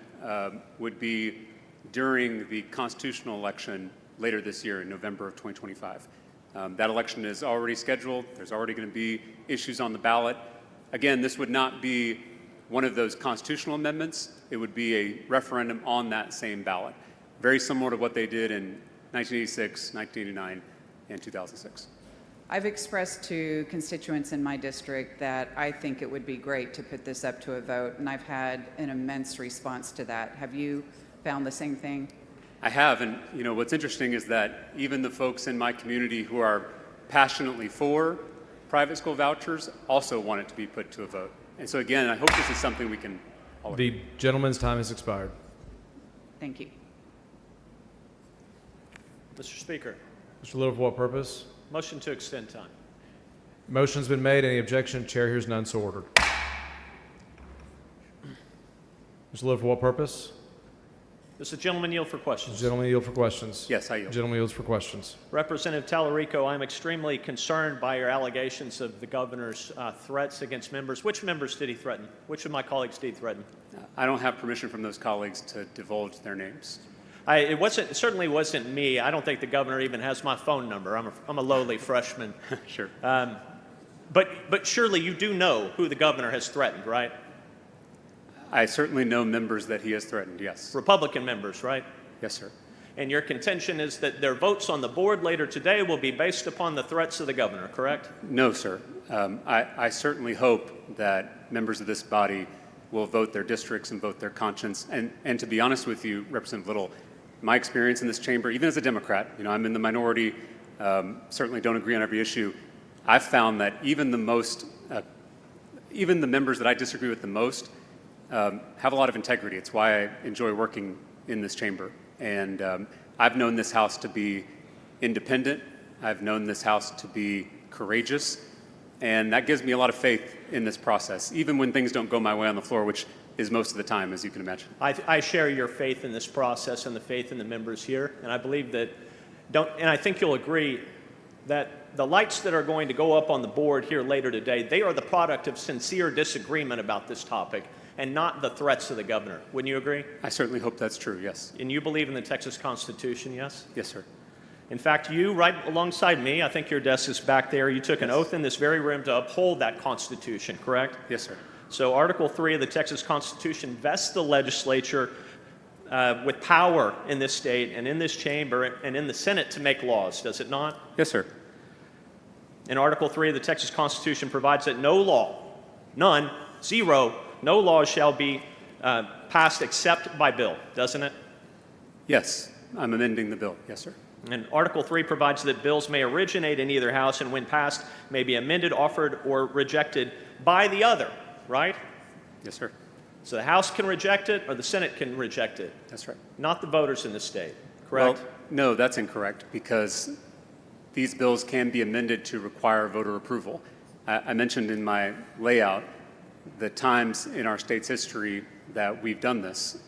would be during the constitutional election later this year in November of 2025. That election is already scheduled. There's already going to be issues on the ballot. Again, this would not be one of those constitutional amendments. It would be a referendum on that same ballot, very similar to what they did in 1986, 1989, and 2006. I've expressed to constituents in my district that I think it would be great to put this up to a vote, and I've had an immense response to that. Have you found the same thing? I have, and you know what's interesting is that even the folks in my community who are passionately for private school vouchers also want it to be put to a vote. And so again, I hope this is something we can all agree. The gentleman's time has expired. Thank you. Mr. Speaker. Mr. Little, for what purpose? Motion to extend time. Motion's been made. Any objection? Chair hears none, so ordered. Mr. Little, for what purpose? Does the gentleman yield for questions? Gentleman yield for questions. Yes, I yield. Gentleman yields for questions. Representative Tallarico, I'm extremely concerned by your allegations of the governor's threats against members. Which members did he threaten? Which of my colleagues did he threaten? I don't have permission from those colleagues to divulge their names. It certainly wasn't me. I don't think the governor even has my phone number. I'm a lowly freshman. Sure. But surely you do know who the governor has threatened, right? I certainly know members that he has threatened, yes. Republican members, right? Yes, sir. And your contention is that their votes on the board later today will be based upon the threats of the governor, correct? No, sir. I certainly hope that members of this body will vote their districts and vote their conscience. And to be honest with you, Representative Little, my experience in this chamber, even as a Democrat, I'm in the minority, certainly don't agree on every issue. I've found that even the members that I disagree with the most have a lot of integrity. It's why I enjoy working in this chamber. And I've known this House to be independent. I've known this House to be courageous. And that gives me a lot of faith in this process, even when things don't go my way on the floor, which is most of the time, as you can imagine. I share your faith in this process and the faith in the members here. And I believe that, and I think you'll agree that the lights that are going to go up on the board here later today, they are the product of sincere disagreement about this topic and not the threats of the governor. Wouldn't you agree? I certainly hope that's true, yes. And you believe in the Texas Constitution, yes? Yes, sir. In fact, you, right alongside me, I think your desk is back there, you took an oath in this very room to uphold that Constitution, correct? Yes, sir. So Article 3 of the Texas Constitution vests the legislature with power in this state and in this chamber and in the Senate to make laws, does it not? Yes, sir. And Article 3 of the Texas Constitution provides that no law, none, zero, no laws shall be passed except by bill, doesn't it? Yes, I'm amending the bill. Yes, sir. And Article 3 provides that bills may originate in either house and when passed may be amended, offered, or rejected by the other, right? Yes, sir. So the House can reject it or the Senate can reject it. That's right. Not the voters in the state, correct? Well, no, that's incorrect because these bills can be amended to require voter approval. I mentioned in my layout the times in our state's history that we've done this.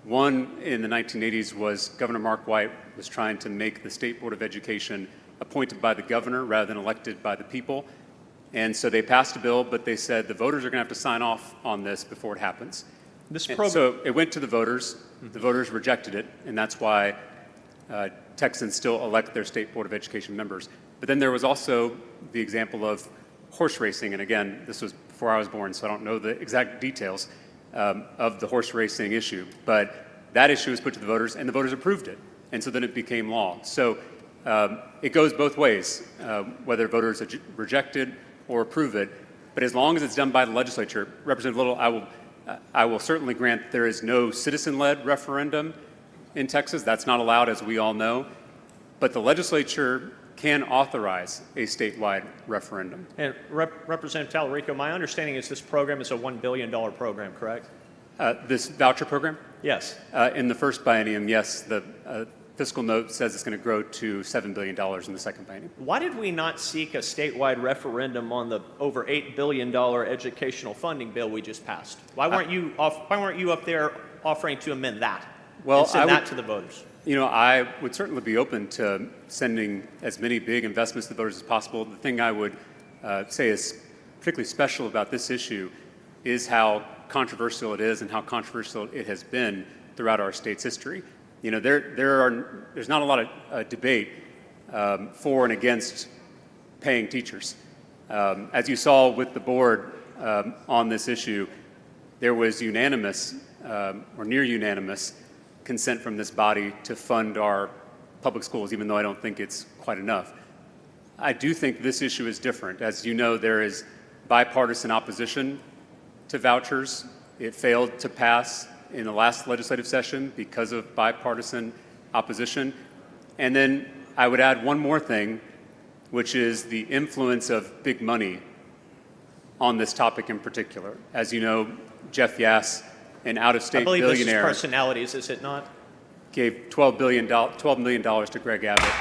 One in the 1980s was Governor Mark White was trying to make the State Board of Education appointed by the governor rather than elected by the people. And so they passed a bill, but they said the voters are going to have to sign off on this before it happens. So it went to the voters. The voters rejected it, and that's why Texans still elect their State Board of Education members. But then there was also the example of horse racing, and again, this was before I was born, so I don't know the exact details of the horse racing issue. But that issue was put to the voters, and the voters approved it, and so then it became law. So it goes both ways, whether voters reject it or approve it. But as long as it's done by the legislature, Representative Little, I will certainly grant there is no citizen-led referendum in Texas. That's not allowed, as we all know. But the legislature can authorize a statewide referendum. And Representative Tallarico, my understanding is this program is a $1 billion program, correct? This voucher program? Yes. In the first biennium, yes. The fiscal note says it's going to grow to $7 billion in the second biennium. Why did we not seek a statewide referendum on the over $8 billion educational funding bill we just passed? Why weren't you up there offering to amend that? Well, and send that to the voters? I would certainly be open to sending as many big investments to the voters as possible. The thing I would say is particularly special about this issue is how controversial it is and how controversial it has been throughout our state's history. There's not a lot of debate for and against paying teachers. As you saw with the board on this issue, there was unanimous or near unanimous consent from this body to fund our public schools, even though I don't think it's quite enough. I do think this issue is different. As you know, there is bipartisan opposition to vouchers. It failed to pass in the last legislative session because of bipartisan opposition. And then I would add one more thing, which is the influence of big money on this topic in particular. As you know, Jeff Yass, an out-of-state billionaire, I believe this is personalities, is it not? Gave $12 million to Greg Abbott.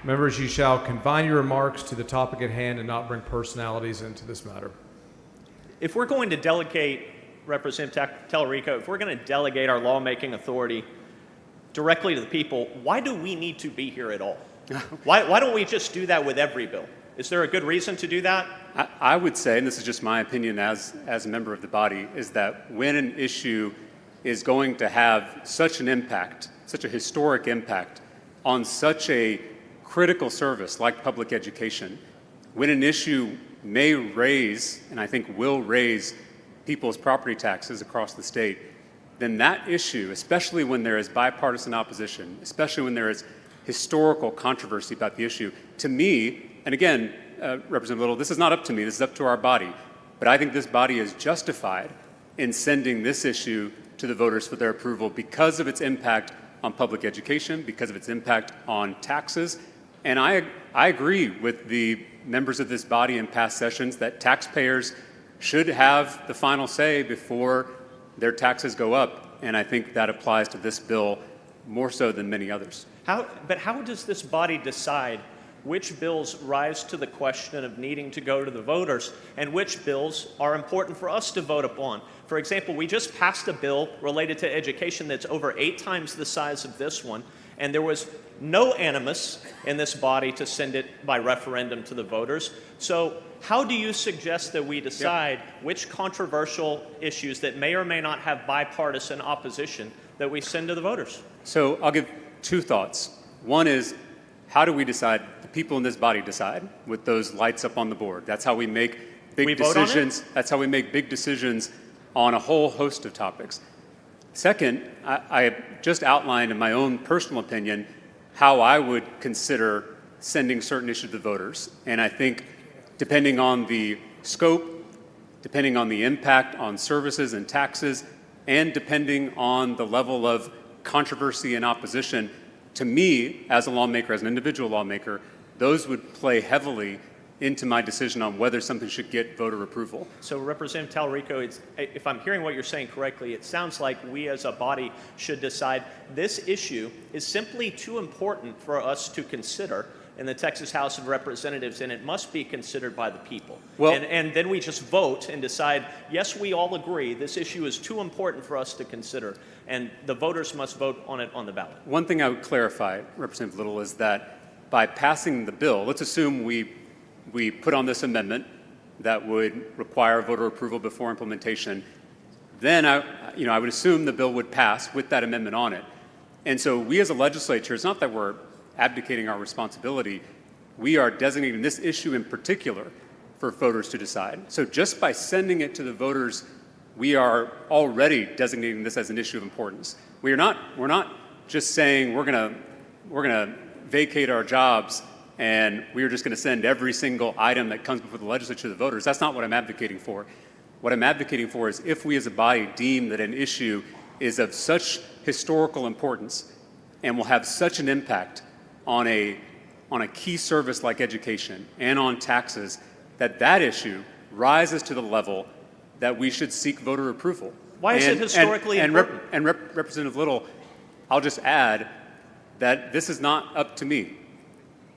Members, you shall confine your remarks to the topic at hand and not bring personalities into this matter. If we're going to delegate, Representative Tallarico, if we're going to delegate our lawmaking authority directly to the people, why do we need to be here at all? Why don't we just do that with every bill? Is there a good reason to do that? I would say, and this is just my opinion as a member of the body, is that when an issue is going to have such an impact, such a historic impact on such a critical service like public education, when an issue may raise, and I think will raise, people's property taxes across the state, then that issue, especially when there is bipartisan opposition, especially when there is historical controversy about the issue, to me, and again, Representative Little, this is not up to me, this is up to our body, but I think this body is justified in sending this issue to the voters for their approval because of its impact on public education, because of its impact on taxes. And I agree with the members of this body in past sessions that taxpayers should have the final say before their taxes go up. And I think that applies to this bill more so than many others. But how does this body decide which bills rise to the question of needing to go to the voters and which bills are important for us to vote upon? For example, we just passed a bill related to education that's over 8 times the size of this one, and there was no animus in this body to send it by referendum to the voters. So how do you suggest that we decide which controversial issues that may or may not have bipartisan opposition that we send to the voters? So I'll give 2 thoughts. One is, how do we decide? The people in this body decide with those lights up on the board. That's how we make big decisions. That's how we make big decisions on a whole host of topics. Second, I just outlined in my own personal opinion how I would consider sending certain issues to the voters. And I think depending on the scope, depending on the impact on services and taxes, and depending on the level of controversy and opposition, to me, as a lawmaker, as an individual lawmaker, those would play heavily into my decision on whether something should get voter approval. So Representative Talarico, if I'm hearing what you're saying correctly, it sounds like we as a body should decide this issue is simply too important for us to consider in the Texas House of Representatives, and it must be considered by the people. Well, and then we just vote and decide, yes, we all agree this issue is too important for us to consider, and the voters must vote on it on the ballot. One thing I would clarify, Representative Little, is that by passing the bill, let's assume we put on this amendment that would require voter approval before implementation, then I would assume the bill would pass with that amendment on it. And so we as a legislature, it's not that we're abdicating our responsibility, we are designating this issue in particular for voters to decide. So just by sending it to the voters, we are already designating this as an issue of importance. We're not just saying we're gonna vacate our jobs and we're just going to send every single item that comes before the legislature to the voters. That's not what I'm advocating for. What I'm advocating for is if we as a body deem that an issue is of such historical importance and will have such an impact on a key service like education and on taxes, that issue rises to the level that we should seek voter approval. Why is it historically important? And Representative Little, I'll just add that this is not up to me.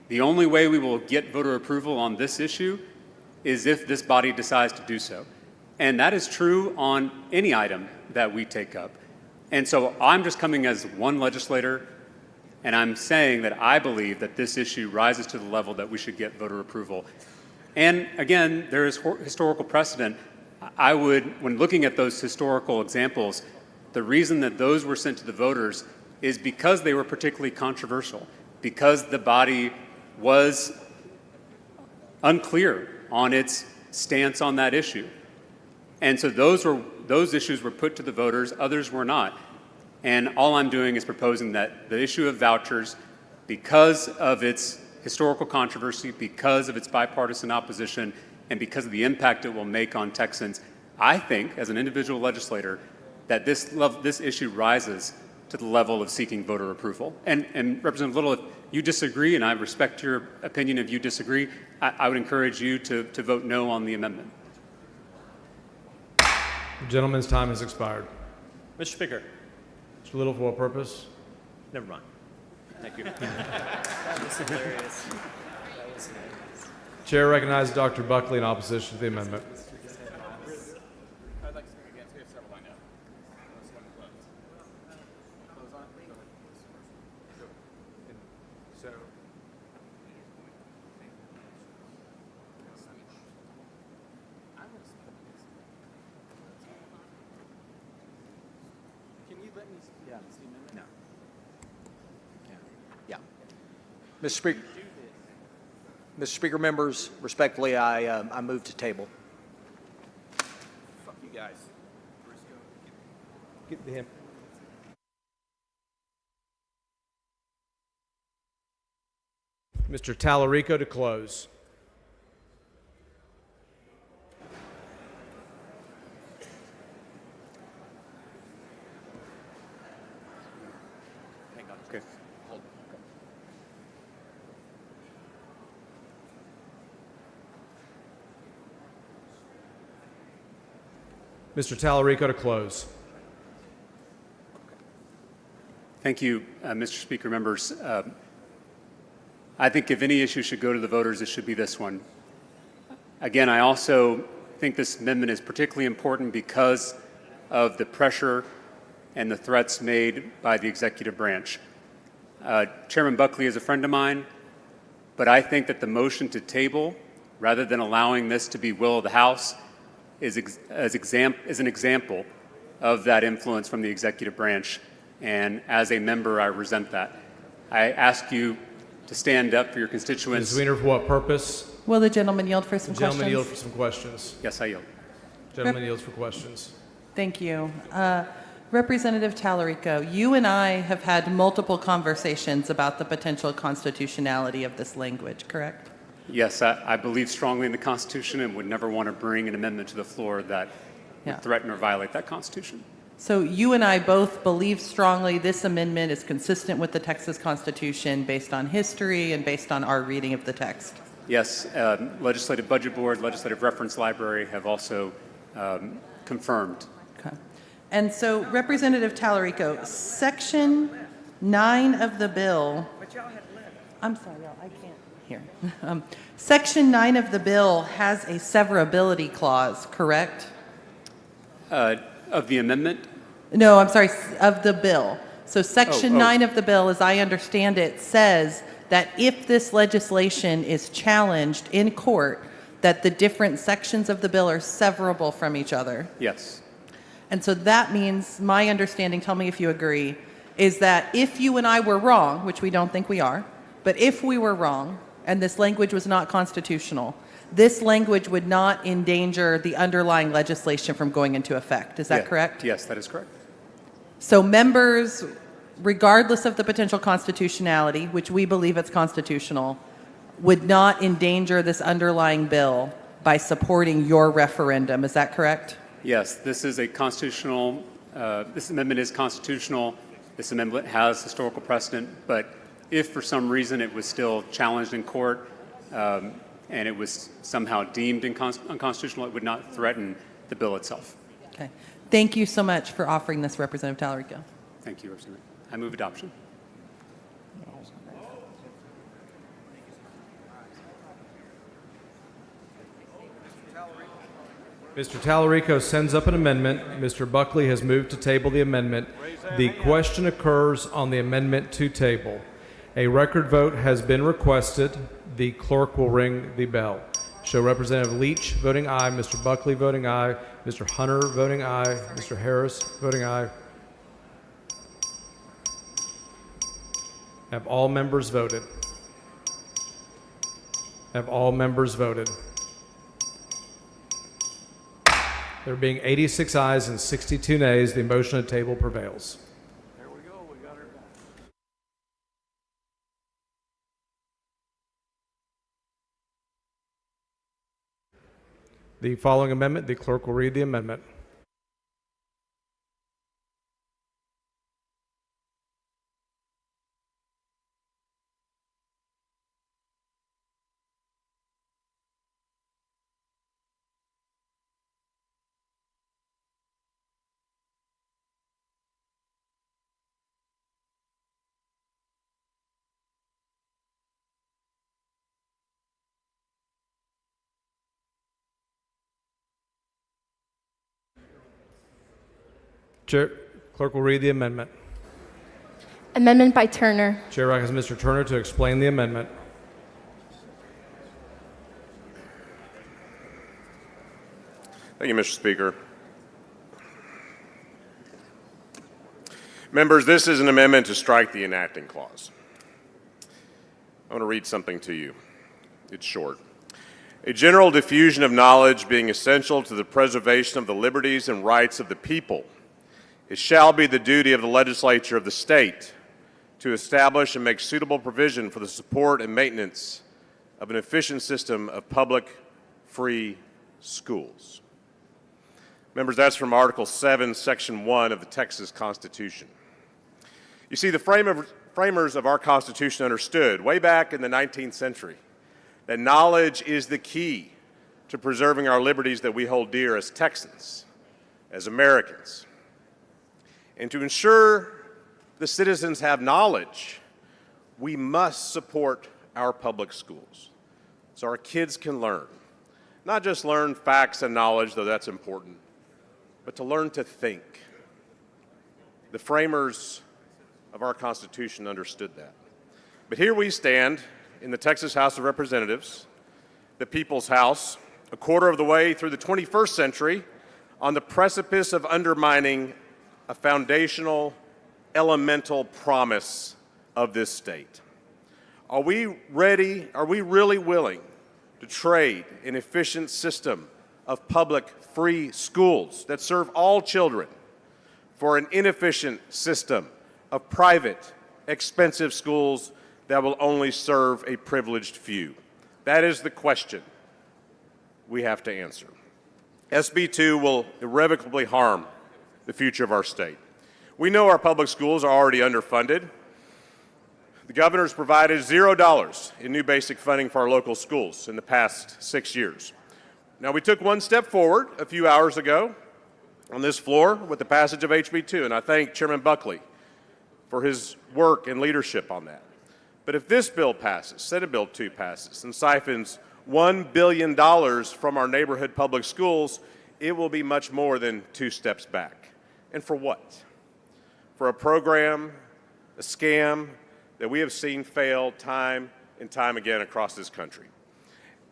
The only way we will get voter approval on this issue is if this body decides to do so. And that is true on any item that we take up. And so I'm just coming as one legislator, and I'm saying that I believe that this issue rises to the level that we should get voter approval. And again, there is historical precedent. I would, when looking at those historical examples, the reason that those were sent to the voters is because they were particularly controversial, because the body was unclear on its stance on that issue. And so those issues were put to the voters, others were not. And all I'm doing is proposing that the issue of vouchers, because of its historical controversy, because of its bipartisan opposition, and because of the impact it will make on Texans, I think, as an individual legislator, that this issue rises to the level of seeking voter approval. And Representative Little, if you disagree, and I respect your opinion if you disagree, I would encourage you to vote no on the amendment. The gentleman's time has expired. Mr. Speaker. Mr. Little, for what purpose? Never mind. Thank you. That was hilarious. Chair recognizes Dr. Buckley in opposition to the amendment. I'd like to speak against. We have several lined up. So, can you let me speak against the amendment? No. Yeah. Mr. Speaker. Mr. Speaker, members, respectfully, I move to table. Fuck you guys. Get to him. Mr. Tallarico to close. Okay. Mr. Tallarico to close. Thank you, Mr. Speaker, members. I think if any issue should go to the voters, it should be this one. Again, I also think this amendment is particularly important because of the pressure and the threats made by the executive branch. Chairman Buckley is a friend of mine, but I think that the motion to table, rather than allowing this to be will of the House, is an example of that influence from the executive branch. And as a member, I resent that. I ask you to stand up for your constituents. Ms. Weiner, for what purpose? Will the gentleman yield for some questions? Gentleman yield for some questions. Yes, I yield. Gentleman yields for questions. Thank you. Representative Tallarico, you and I have had multiple conversations about the potential constitutionality of this language, correct? Yes, I believe strongly in the Constitution and would never want to bring an amendment to the floor that would threaten or violate that Constitution. So you and I both believe strongly this amendment is consistent with the Texas Constitution based on history and based on our reading of the text. Yes, Legislative Budget Board, Legislative Reference Library have also confirmed. Okay. And so, Representative Tallarico, Section 9 of the bill. I'm sorry, y'all, I can't hear. Section 9 of the bill has a severability clause, correct? Of the amendment? No, I'm sorry, of the bill. So Section 9 of the bill, as I understand it, says that if this legislation is challenged in court, that the different sections of the bill are severable from each other. Yes. And so that means, my understanding, tell me if you agree, is that if you and I were wrong, which we don't think we are, but if we were wrong and this language was not constitutional, this language would not endanger the underlying legislation from going into effect. Is that correct? Yes, that is correct. So members, regardless of the potential constitutionality, which we believe it's constitutional, would not endanger this underlying bill by supporting your referendum. Is that correct? Yes, this is a constitutional, this amendment is constitutional. This amendment has historical precedent, but if for some reason it was still challenged in court and it was somehow deemed unconstitutional, it would not threaten the bill itself. Okay. Thank you so much for offering this, Representative Tallarico. Thank you, Representative. I move adoption. Mr. Tallarico sends up an amendment. Mr. Buckley has moved to table the amendment. The question occurs on the amendment to table. A record vote has been requested. The clerk will ring the bell. Show Representative Leach voting aye, Mr. Buckley voting aye, Mr. Hunter voting aye, Mr. Harris voting aye. Have all members voted? Have all members voted? There being 86 ayes and 62 nays, the motion to table prevails. There we go. We got her back. The following amendment, the clerk will read the amendment. Chair, clerk will read the amendment. Amendment by Turner. Chair recognizes Mr. Turner to explain the amendment. Thank you, Mr. Speaker. Members, this is an amendment to strike the enacting clause. I want to read something to you. It's short. A general diffusion of knowledge being essential to the preservation of the liberties and rights of the people. It shall be the duty of the legislature of the state to establish and make suitable provision for the support and maintenance of an efficient system of public free schools. Members, that's from Article 7, Section 1 of the Texas Constitution. You see, the framers of our Constitution understood way back in the 19th century that knowledge is the key to preserving our liberties that we hold dear as Texans, as Americans. And to ensure the citizens have knowledge, we must support our public schools so our kids can learn. Not just learn facts and knowledge, though that's important, but to learn to think. The framers of our Constitution understood that. But here we stand in the Texas House of Representatives, the People's House, a quarter of the way through the 21st century, on the precipice of undermining a foundational, elemental promise of this state. Are we ready, are we really willing to trade an efficient system of public free schools that serve all children for an inefficient system of private, expensive schools that will only serve a privileged few? That is the question we have to answer. SB 2 will irrevocably harm the future of our state. We know our public schools are already underfunded. The governor's provided $0 in new basic funding for our local schools in the past 6 years. Now, we took one step forward a few hours ago on this floor with the passage of HB 2, and I thank Chairman Buckley for his work and leadership on that. But if this bill passes, Senate Bill 2 passes, and siphons $1 billion from our neighborhood public schools, it will be much more than 2 steps back. And for what? For a program, a scam that we have seen fail time and time again across this country.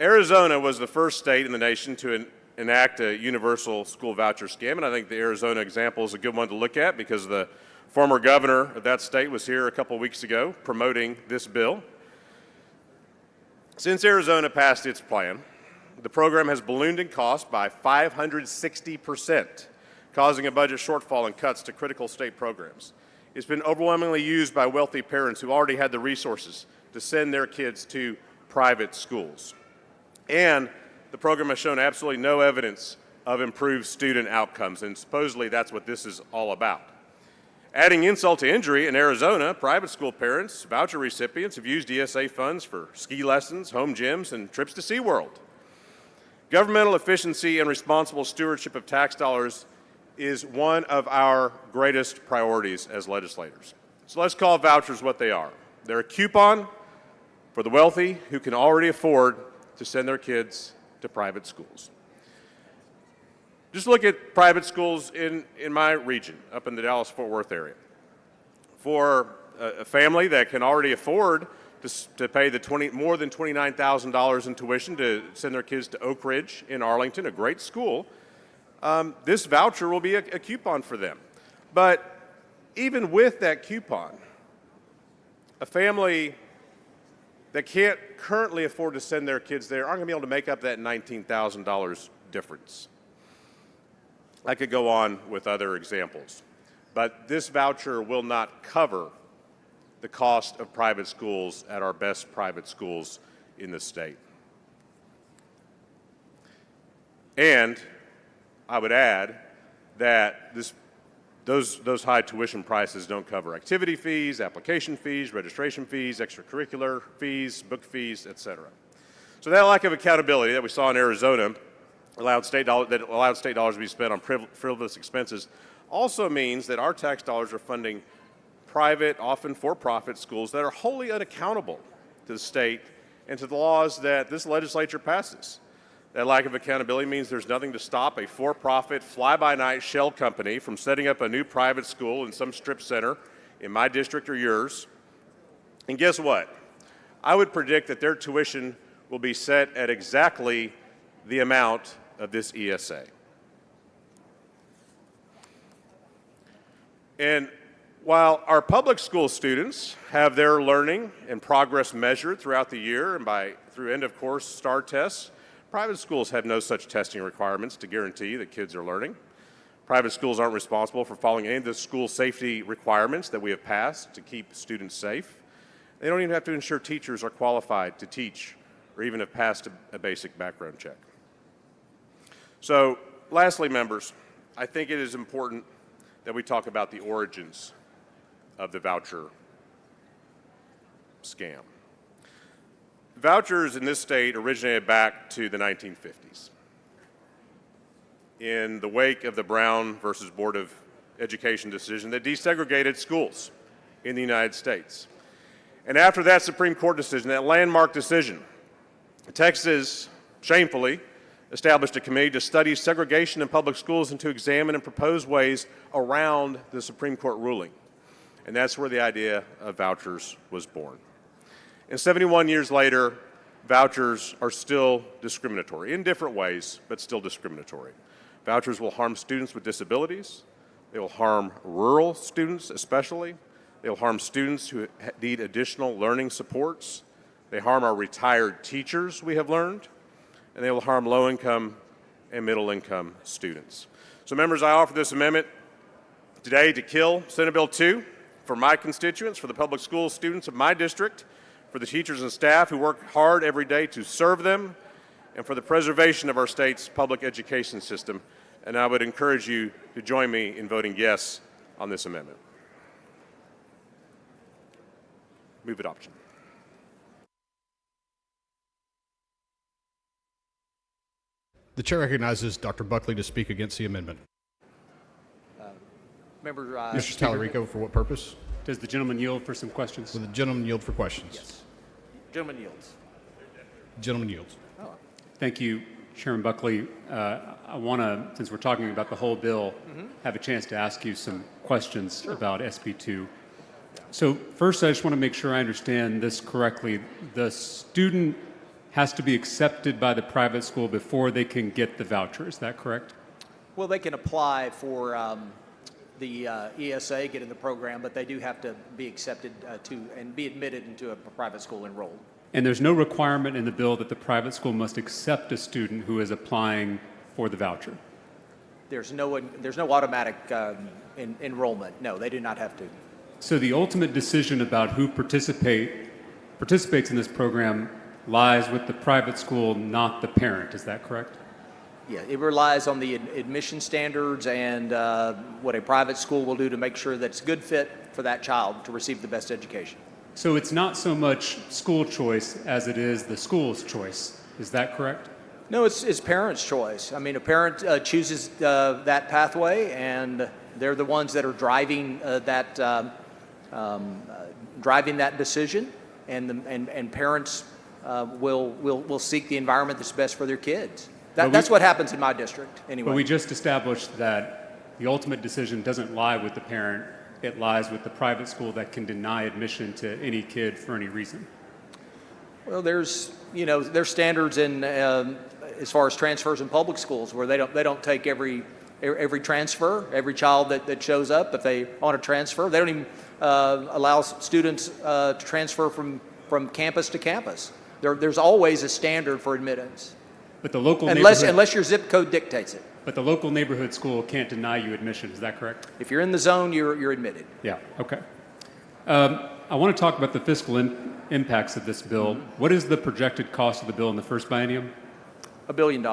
Arizona was the first state in the nation to enact a universal school voucher scam, and I think the Arizona example is a good one to look at because the former governor of that state was here a couple weeks ago promoting this bill. Since Arizona passed its plan, the program has ballooned in cost by 560%, causing a budget shortfall and cuts to critical state programs. It's been overwhelmingly used by wealthy parents who already had the resources to send their kids to private schools. And the program has shown absolutely no evidence of improved student outcomes, and supposedly that's what this is all about. Adding insult to injury, in Arizona, private school parents, voucher recipients have used ESA funds for ski lessons, home gyms, and trips to SeaWorld. Governmental efficiency and responsible stewardship of tax dollars is one of our greatest priorities as legislators. So let's call vouchers what they are. They're a coupon for the wealthy who can already afford to send their kids to private schools. Just look at private schools in my region, up in the Dallas-Fort Worth area. For a family that can already afford to pay more than $29,000 in tuition to send their kids to Oak Ridge in Arlington, a great school, this voucher will be a coupon for them. But even with that coupon, a family that can't currently afford to send their kids there aren't going to be able to make up that $19,000 difference. I could go on with other examples, but this voucher will not cover the cost of private schools at our best private schools in the state. And I would add that those high tuition prices don't cover activity fees, application fees, registration fees, extracurricular fees, book fees, etc. So that lack of accountability that we saw in Arizona that allowed state dollars to be spent on frivolous expenses also means that our tax dollars are funding private, often for-profit schools that are wholly unaccountable to the state and to the laws that this legislature passes. That lack of accountability means there's nothing to stop a for-profit, fly-by-night shell company from setting up a new private school in some strip center in my district or yours. And guess what? I would predict that their tuition will be set at exactly the amount of this ESA. And While our public school students have their learning and progress measured throughout the year and through end of course STAR tests, private schools have no such testing requirements to guarantee that kids are learning. Private schools aren't responsible for following any of the school safety requirements that we have passed to keep students safe. They don't even have to ensure teachers are qualified to teach or even have passed a basic background check. So, lastly, members, I think it is important that we talk about the origins of the voucher scam. Vouchers in this state originated back to the 1950s. In the wake of the Brown versus Board of Education decision that desegregated schools in the United States. And after that Supreme Court decision, that landmark decision, Texas shamefully established a committee to study segregation in public schools and to examine and propose ways around the Supreme Court ruling. And that's where the idea of vouchers was born. And 71 years later, vouchers are still discriminatory, in different ways, but still discriminatory. Vouchers will harm students with disabilities. They will harm rural students especially. They will harm students who need additional learning supports. They harm our retired teachers, we have learned. And they will harm low-income and middle-income students. So members, I offer this amendment today to kill Senate Bill 2 for my constituents, for the public school students of my district, for the teachers and staff who work hard every day to serve them, and for the preservation of our state's public education system. And I would encourage you to join me in voting yes on this amendment. Move adoption. The chair recognizes Dr. Buckley to speak against the amendment. Member Mr. Tallarico, for what purpose? Does the gentleman yield for some questions? Will the gentleman yield for questions? Yes. Gentleman yields. Gentleman yields. Thank you, Chairman Buckley. I want to, since we're talking about the whole bill, have a chance to ask you some questions about SB 2. So first, I just want to make sure I understand this correctly. The student has to be accepted by the private school before they can get the voucher. Is that correct? Well, they can apply for the ESA, get in the program, but they do have to be accepted to and be admitted into a private school enrolled. And there's no requirement in the bill that the private school must accept a student who is applying for the voucher? There's no automatic enrollment. No, they do not have to. So the ultimate decision about who participates in this program lies with the private school, not the parent. Is that correct? Yeah, it relies on the admission standards and what a private school will do to make sure that it's a good fit for that child to receive the best education. So it's not so much school choice as it is the school's choice. Is that correct? No, it's parents' choice. I mean, a parent chooses that pathway, and they're the ones that are driving driving that decision, and parents will seek the environment that's best for their kids. That's what happens in my district, anyway. But we just established that the ultimate decision doesn't lie with the parent. It lies with the private school that can deny admission to any kid for any reason. Well, there's standards in as far as transfers in public schools where they don't take every transfer, every child that shows up. If they want to transfer, they don't even allow students to transfer from campus to campus. There's always a standard for admittance. But the local unless your zip code dictates it. But the local neighborhood school can't deny you admission. Is that correct? If you're in the zone, you're admitted. Yeah. Okay. I want to talk about the fiscal impacts of this bill. What is the projected cost of the bill in the first biennium? $1 billion.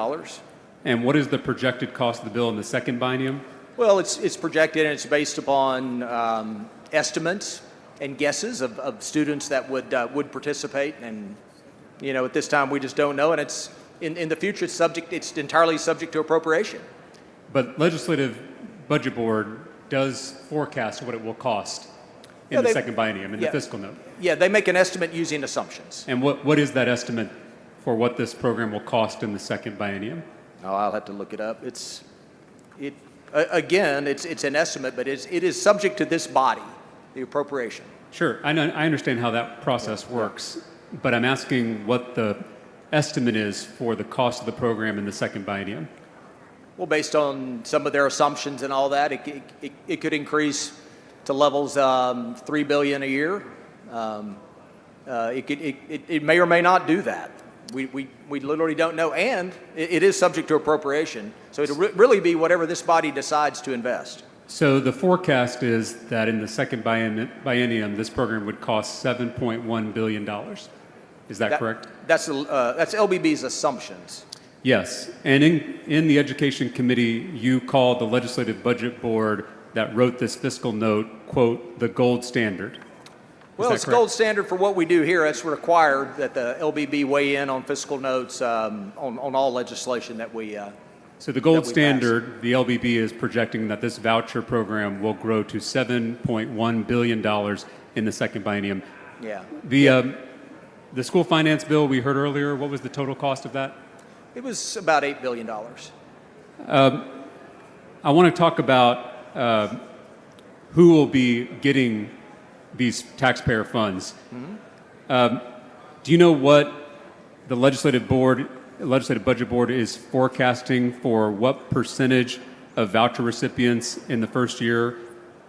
And what is the projected cost of the bill in the second biennium? Well, it's projected and it's based upon estimates and guesses of students that would participate. And at this time we just don't know. And it's in the future it's entirely subject to appropriation. But Legislative Budget Board does forecast what it will cost in the second biennium in the fiscal note. Yeah, they make an estimate using assumptions. And what is that estimate for what this program will cost in the second biennium? Oh, I'll have to look it up. It's an estimate, but it is subject to this body, the appropriation. Sure, I understand how that process works, but I'm asking what the estimate is for the cost of the program in the second biennium. Well, based on some of their assumptions and all that, it could increase to levels 3 billion a year. It may or may not do that. We literally don't know, and it is subject to appropriation. So it'll really be whatever this body decides to invest. So the forecast is that in the second biennium, this program would cost $7.1 billion. Is that correct? That's LBB's assumptions. Yes. And in the Education Committee, you called the Legislative Budget Board that wrote this fiscal note, quote, the gold standard. Well, it's gold standard for what we do here. It's required that the LBB weigh in on fiscal notes on all legislation that we So the gold standard, the LBB is projecting that this voucher program will grow to $7.1 billion in the second biennium. Yeah. The school finance bill we heard earlier, what was the total cost of that? It was about $8 billion. I want to talk about who will be getting these taxpayer funds. Do you know what the Legislative Budget Board is forecasting for what percentage of voucher recipients in the first year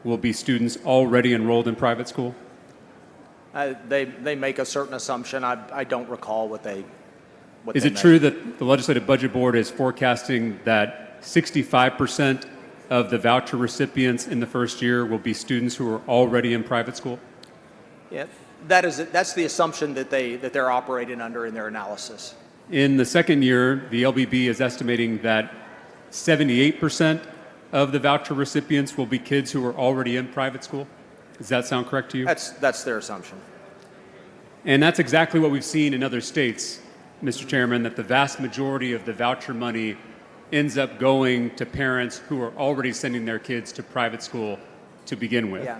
will be students already enrolled in private school? They make a certain assumption. I don't recall what they. Is it true that the Legislative Budget Board is forecasting that 65% of the voucher recipients in the first year will be students who are already in private school? Yeah, that's the assumption that they're operating under in their analysis. In the second year, the LBB is estimating that 78% of the voucher recipients will be kids who are already in private school. Does that sound correct to you? That's their assumption. And that's exactly what we've seen in other states, Mr. Chairman, that the vast majority of the voucher money ends up going to parents who are already sending their kids to private school to begin with. Yeah.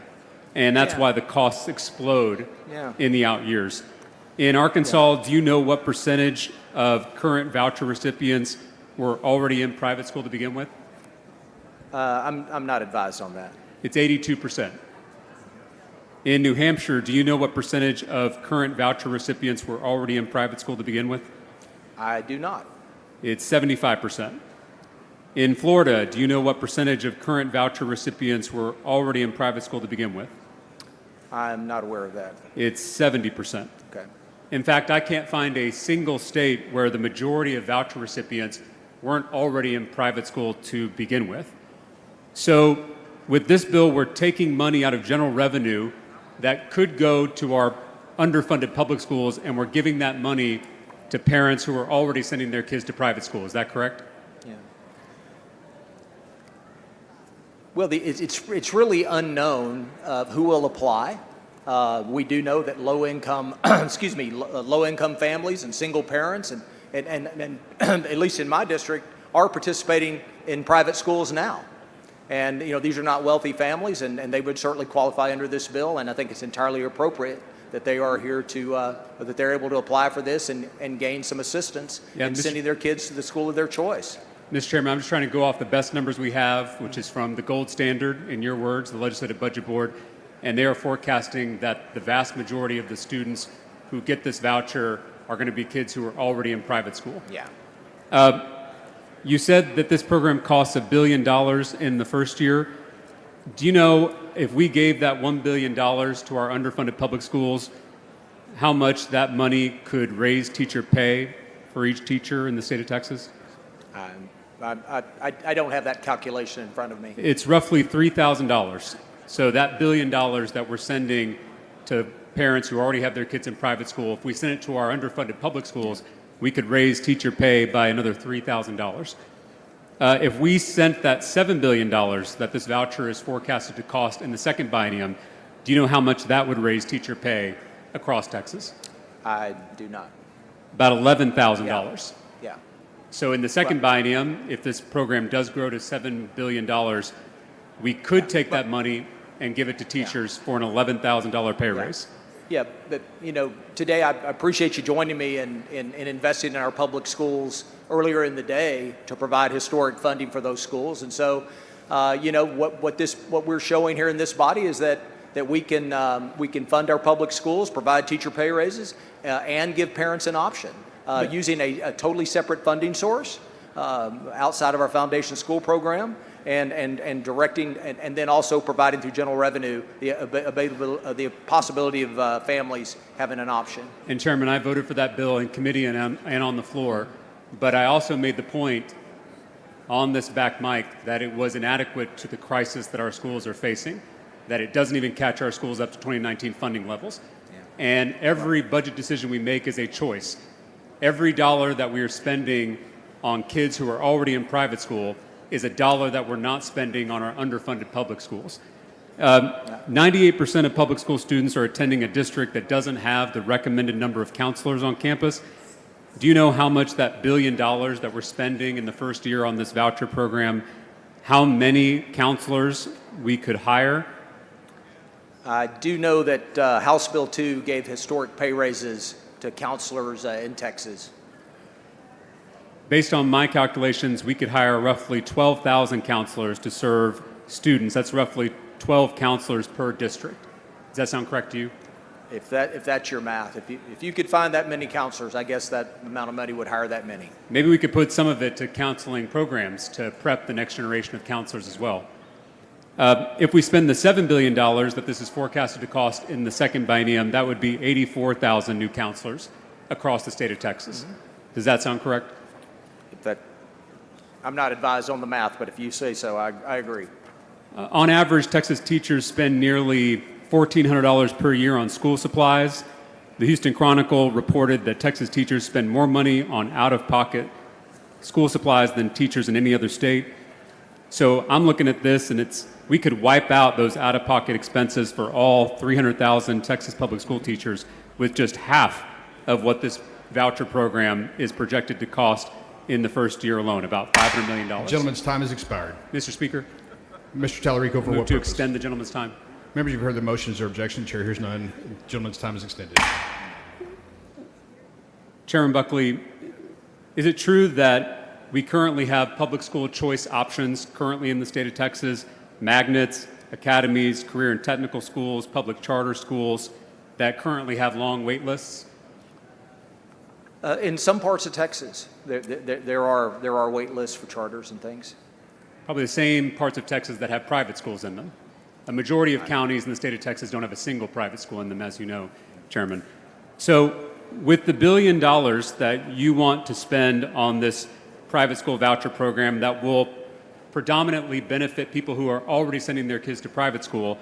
And that's why the costs explode Yeah. in the out years. In Arkansas, do you know what percentage of current voucher recipients were already in private school to begin with? I'm not advised on that. It's 82%. In New Hampshire, do you know what percentage of current voucher recipients were already in private school to begin with? I do not. It's 75%. In Florida, do you know what percentage of current voucher recipients were already in private school to begin with? I'm not aware of that. It's 70%. Okay. In fact, I can't find a single state where the majority of voucher recipients weren't already in private school to begin with. So with this bill, we're taking money out of general revenue that could go to our underfunded public schools, and we're giving that money to parents who are already sending their kids to private school. Is that correct? Yeah. Well, it's really unknown who will apply. We do know that low-income, low-income families and single parents, and at least in my district, are participating in private schools now. And these are not wealthy families, and they would certainly qualify under this bill. And I think it's entirely appropriate that they are here to that they're able to apply for this and gain some assistance in sending their kids to the school of their choice. Mr. Chairman, I'm just trying to go off the best numbers we have, which is from the gold standard, in your words, the Legislative Budget Board, and they are forecasting that the vast majority of the students who get this voucher are going to be kids who are already in private school. Yeah. You said that this program costs $1 billion in the first year. Do you know if we gave that $1 billion to our underfunded public schools, how much that money could raise teacher pay for each teacher in the state of Texas? I don't have that calculation in front of me. It's roughly $3,000. So that $1 billion that we're sending to parents who already have their kids in private school, if we send it to our underfunded public schools, we could raise teacher pay by another $3,000. If we sent that $7 billion that this voucher is forecasted to cost in the second biennium, do you know how much that would raise teacher pay across Texas? I do not. About $11,000. Yeah. So in the second biennium, if this program does grow to $7 billion, we could take that money and give it to teachers for an $11,000 pay raise. Yeah, but today I appreciate you joining me in investing in our public schools earlier in the day to provide historic funding for those schools. And so, what we're showing here in this body is that we can fund our public schools, provide teacher pay raises, and give parents an option using a totally separate funding source outside of our foundation school program. and directing, and then also providing through general revenue the possibility of families having an option. And Chairman, I voted for that bill in committee and on the floor, but I also made the point on this back mic that it was inadequate to the crisis that our schools are facing, that it doesn't even catch our schools up to 2019 funding levels. And every budget decision we make is a choice. Every dollar that we are spending on kids who are already in private school is a dollar that we're not spending on our underfunded public schools. 98% of public school students are attending a district that doesn't have the recommended number of counselors on campus. Do you know how much that $1 billion that we're spending in the first year on this voucher program, how many counselors we could hire? I do know that House Bill 2 gave historic pay raises to counselors in Texas. Based on my calculations, we could hire roughly 12,000 counselors to serve students. That's roughly 12 counselors per district. Does that sound correct to you? If that's your math, if you could find that many counselors, I guess that amount of money would hire that many. Maybe we could put some of it to counseling programs to prep the next generation of counselors as well. If we spend the $7 billion that this is forecasted to cost in the second biennium, that would be 84,000 new counselors across the state of Texas. Mm-hmm. Does that sound correct? I'm not advised on the math, but if you say so, I agree. On average, Texas teachers spend nearly $1,400 per year on school supplies. The Houston Chronicle reported that Texas teachers spend more money on out-of-pocket school supplies than teachers in any other state. So I'm looking at this, and we could wipe out those out-of-pocket expenses for all 300,000 Texas public school teachers with just half of what this voucher program is projected to cost in the first year alone, about $500 million. Gentleman's time has expired. Mr. Speaker. Mr. Tallarico, for Move what to purpose? extend the gentleman's time. Members, you've heard the motion. Is there objection? Chair hears none. Gentleman's time is extended. Chairman Buckley, is it true that we currently have public school choice options currently in the state of Texas, magnets, academies, career and technical schools, public charter schools that currently have long wait lists? In some parts of Texas, there are wait lists for charters and things. Probably the same parts of Texas that have private schools in them. A majority of counties in the state of Texas don't have a single private school in them, as you know, Chairman. So with the $1 billion that you want to spend on this private school voucher program that will predominantly benefit people who are already sending their kids to private school,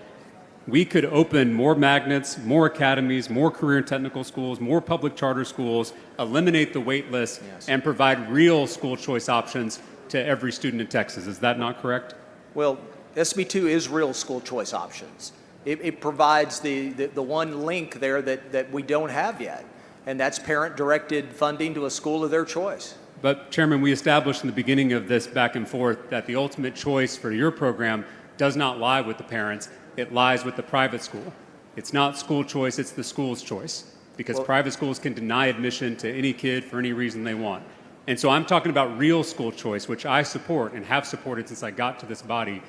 we could open more magnets, more academies, more career and technical schools, more public charter schools, eliminate the wait list, and provide real school choice options to every student in Texas. Is that not correct? Well, SB 2 is real school choice options. It provides the one link there that we don't have yet, and that's parent-directed funding to a school of their choice. But, Chairman, we established in the beginning of this back and forth that the ultimate choice for your program does not lie with the parents. It lies with the private school. It's not school choice, it's the school's choice, because private schools can deny admission to any kid for any reason they want. And so I'm talking about real school choice, which I support and have supported since I got to this body.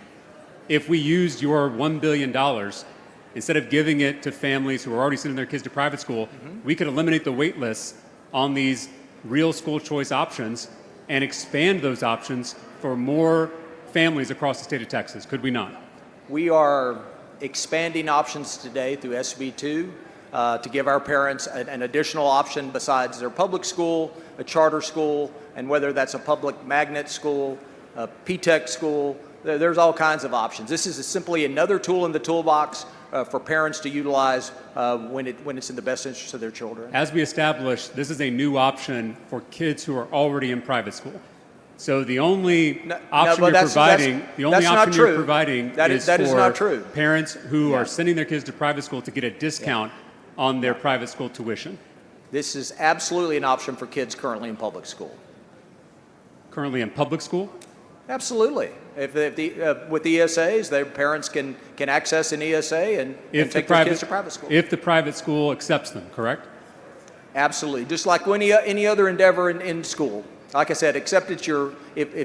If we used your $1 billion, instead of giving it to families who are already sending their kids to private school, we could eliminate the wait lists on these real school choice options and expand those options for more families across the state of Texas, could we not? We are expanding options today through SB 2 to give our parents an additional option besides their public school, a charter school, and whether that's a public magnet school, a P-TECH school. There's all kinds of options. This is simply another tool in the toolbox for parents to utilize when it's in the best interest of their children. As we established, this is a new option for kids who are already in private school. So the only option you're providing, is for parents who are sending their kids to private school to get a discount on their private school tuition. This is absolutely an option for kids currently in public school. Currently in public school? Absolutely. With the ESAs, their parents can access an ESA and take their kids to private school. If the private school accepts them, correct? Absolutely. Just like any other endeavor in school. Like I said, except if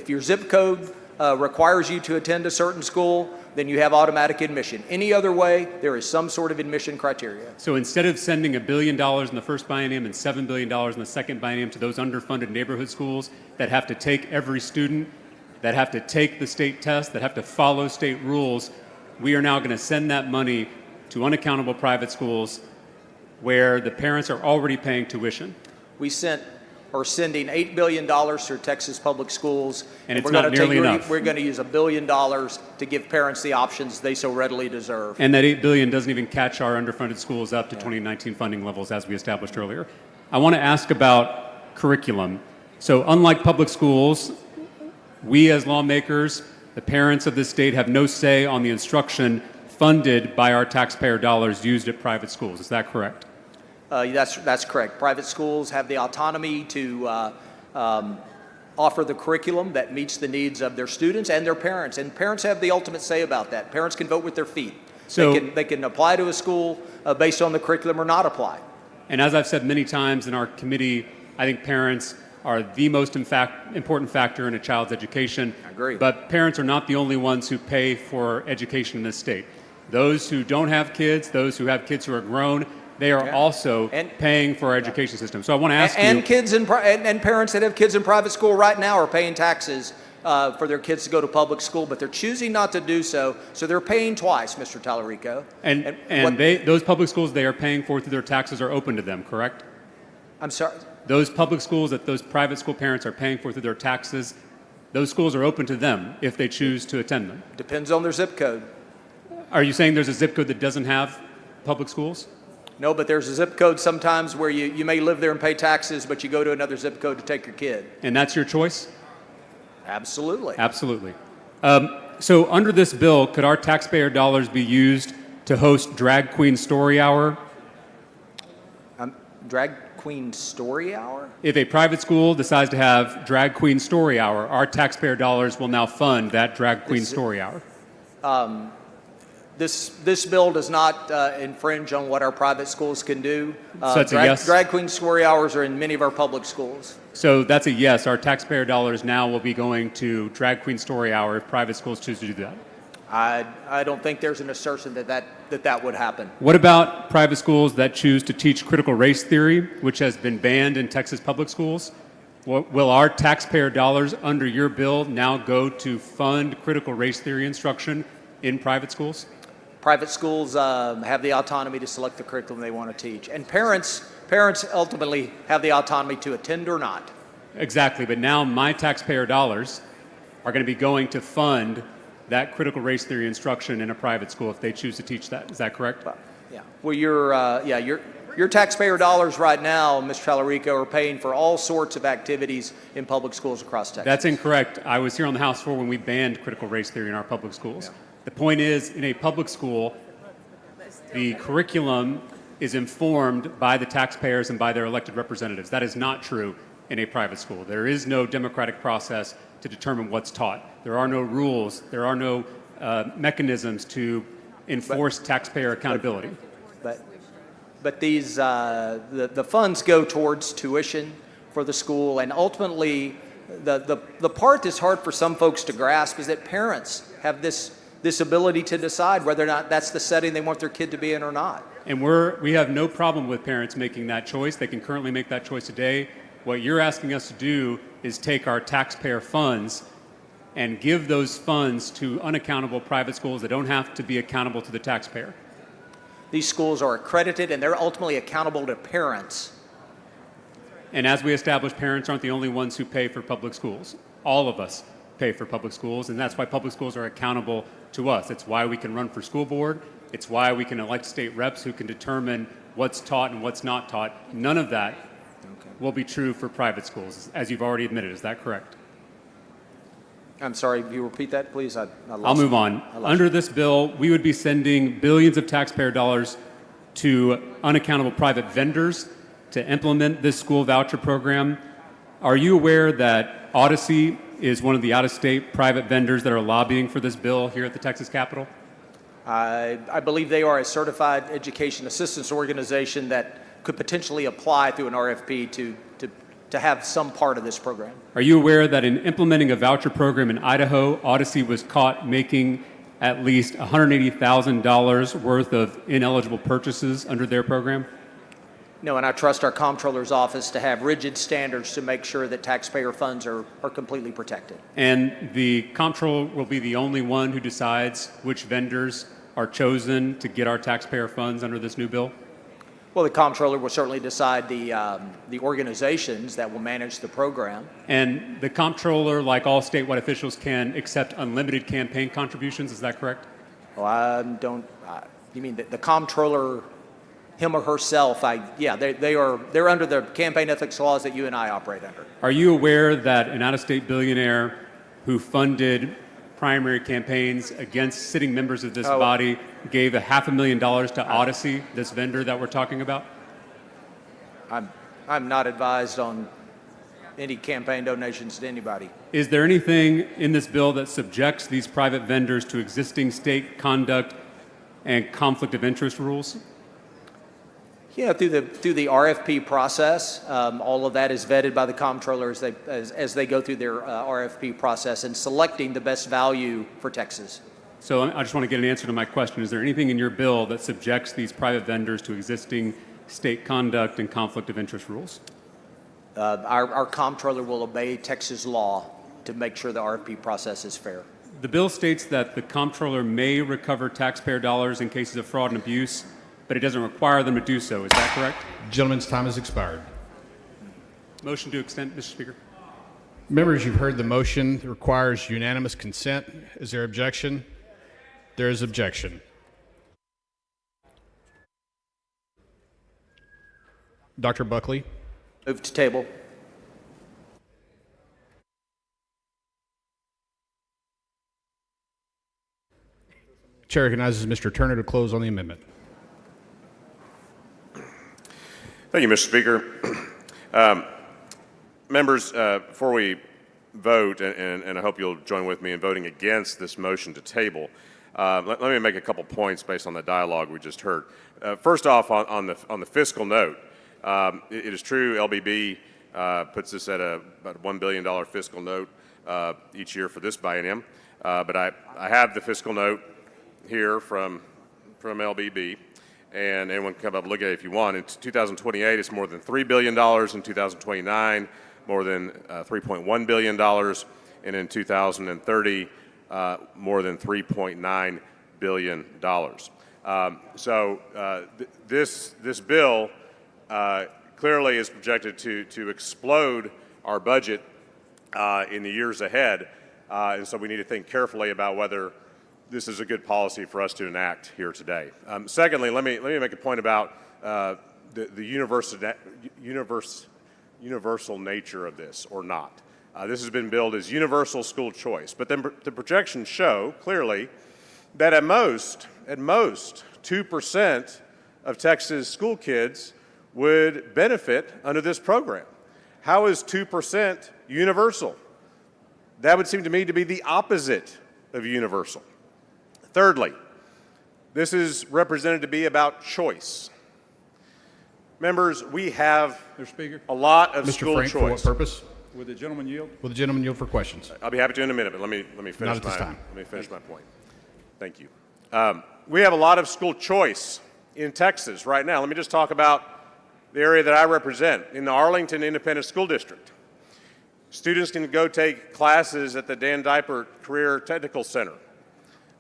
your zip code requires you to attend a certain school, then you have automatic admission. Any other way, there is some sort of admission criteria. So instead of sending $1 billion in the first biennium and $7 billion in the second biennium to those underfunded neighborhood schools that have to take every student, that have to take the state test, that have to follow state rules, we are now going to send that money to unaccountable private schools where the parents are already paying tuition. We are sending $8 billion through Texas public schools. And it's we're not gonna nearly enough. We're going to use $1 billion to give parents the options they so readily deserve. And that $8 billion doesn't even catch our underfunded schools up to 2019 funding levels as we established earlier. I want to ask about curriculum. So unlike public schools, we as lawmakers, the parents of this state, have no say on the instruction funded by our taxpayer dollars used at private schools. Is that correct? That's correct. Private schools have the autonomy to offer the curriculum that meets the needs of their students and their parents. And parents have the ultimate say about that. Parents can vote with their feet. So, they can apply to a school based on the curriculum or not apply. And as I've said many times in our committee, I think parents are the most important factor in a child's education. I agree. But parents are not the only ones who pay for education in this state. Those who don't have kids, those who have kids who are grown, they are also paying for our education system. So I want to ask you... And parents that have kids in private school right now are paying taxes for their kids to go to public school, but they're choosing not to do so, so they're paying twice, Mr. Tallarico. Those public schools they are paying for through their taxes are open to them, correct? I'm sorry? Those public schools that those private school parents are paying for through their taxes, those schools are open to them if they choose to attend them. Depends on their zip code. Are you saying there's a zip code that doesn't have public schools? No, but there's a zip code sometimes where you may live there and pay taxes, but you go to another zip code to take your kid. And that's your choice? Absolutely. Absolutely. So under this bill, could our taxpayer dollars be used to host Drag Queen Story Hour? Drag Queen Story Hour? If a private school decides to have Drag Queen Story Hour, our taxpayer dollars will now fund that Drag Queen Story Hour. This bill does not infringe on what our private schools can do. So that's a yes? Drag Queen Story Hours are in many of our public schools. So that's a yes. Our taxpayer dollars now will be going to Drag Queen Story Hour if private schools choose to do that. I don't think there's an assertion that would happen. What about private schools that choose to teach critical race theory, which has been banned in Texas public schools? Will our taxpayer dollars under your bill now go to fund critical race theory instruction in private schools? Private schools have the autonomy to select the curriculum they want to teach. And parents ultimately have the autonomy to attend or not. Exactly, but now my taxpayer dollars are going to be going to fund that critical race theory instruction in a private school if they choose to teach that. Is that correct? Yeah. Well, your taxpayer dollars right now, Mr. Tallarico, are paying for all sorts of activities in public schools across Texas. That's incorrect. I was here on the House floor when we banned critical race theory in our public schools. Yeah. The point is, in a public school, the curriculum is informed by the taxpayers and by their elected representatives. That is not true in a private school. There is no democratic process to determine what's taught. There are no rules. There are no mechanisms to enforce taxpayer accountability. But these the funds go towards tuition for the school, and ultimately, the part that's hard for some folks to grasp is that parents have this ability to decide whether or not that's the setting they want their kid to be in or not. And we have no problem with parents making that choice. They can currently make that choice today. What you're asking us to do is take our taxpayer funds and give those funds to unaccountable private schools that don't have to be accountable to the taxpayer. These schools are accredited and they're ultimately accountable to parents. And as we established, parents aren't the only ones who pay for public schools. All of us pay for public schools, and that's why public schools are accountable to us. It's why we can run for school board. It's why we can elect state reps who can determine what's taught and what's not taught. None of that will be true for private schools, as you've already admitted. Is that correct? I'm sorry, will you repeat that, please? I'll move on. Under this bill, we would be sending billions of taxpayer dollars to unaccountable private vendors to implement this school voucher program. Are you aware that Odyssey is one of the out-of-state private vendors that are lobbying for this bill here at the Texas Capitol? I believe they are a certified education assistance organization that could potentially apply through an RFP to have some part of this program. Are you aware that in implementing a voucher program in Idaho, Odyssey was caught making at least $180,000 worth of ineligible purchases under their program? No, and I trust our comptroller's office to have rigid standards to make sure that taxpayer funds are completely protected. And the comptroller will be the only one who decides which vendors are chosen to get our taxpayer funds under this new bill? Well, the comptroller will certainly decide the organizations that will manage the program. And the comptroller, like all statewide officials, can accept unlimited campaign contributions, is that correct? Well, you mean the comptroller, him or herself? They're under the campaign ethics laws that you and I operate under. Are you aware that an out-of-state billionaire who funded primary campaigns against sitting members of this body gave $500,000 to Odyssey, this vendor that we're talking about? I'm not advised on any campaign donations to anybody. Is there anything in this bill that subjects these private vendors to existing state conduct and conflict of interest rules? Yeah, through the RFP process, all of that is vetted by the comptroller as they go through their RFP process and selecting the best value for Texas. So I just want to get an answer to my question. Is there anything in your bill that subjects these private vendors to existing state conduct and conflict of interest rules? Our comptroller will obey Texas law to make sure the RFP process is fair. The bill states that the comptroller may recover taxpayer dollars in cases of fraud and abuse, but it doesn't require them to do so. Is that correct? Gentleman's time has expired. Motion to extend, Mr. Speaker. Members, you've heard the motion. It requires unanimous consent. Is there objection? There is objection. Dr. Buckley. Move to table. Chair recognizes Mr. Turner to close on the amendment. Thank you, Mr. Speaker. Members, before we vote, and I hope you'll join with me in voting against this motion to table, let me make a couple points based on the dialogue we just heard. First off, on the fiscal note, it is true LBB puts this at about a $1 billion fiscal note each year for this biennium, but I have the fiscal note here from LBB, and anyone can come up and look at it if you want. In 2028, it's more than $3 billion. In 2029, more than $3.1 billion. And in 2030, more than $3.9 billion. This bill clearly is projected to explode our budget in the years ahead. And so we need to think carefully about whether this is a good policy for us to enact here today. Secondly, let me make a point about the universal nature of this, or not. This has been billed as universal school choice, but then the projections show clearly that at most 2% of Texas school kids would benefit under this program. How is 2% universal? That would seem to me to be the opposite of universal. Thirdly, this is represented to be about choice. Members, we have a lot of school choice. Mr. Frank, for what purpose? Would the gentleman yield? Will the gentleman yield for questions? I'll be happy to in a minute, but let me finish Not at this time. Let me finish my point. Thank you. We have a lot of school choice in Texas right now. Let me just talk about the area that I represent in the Arlington Independent School District. Students can go take classes at the Dan Diaper Career Technical Center.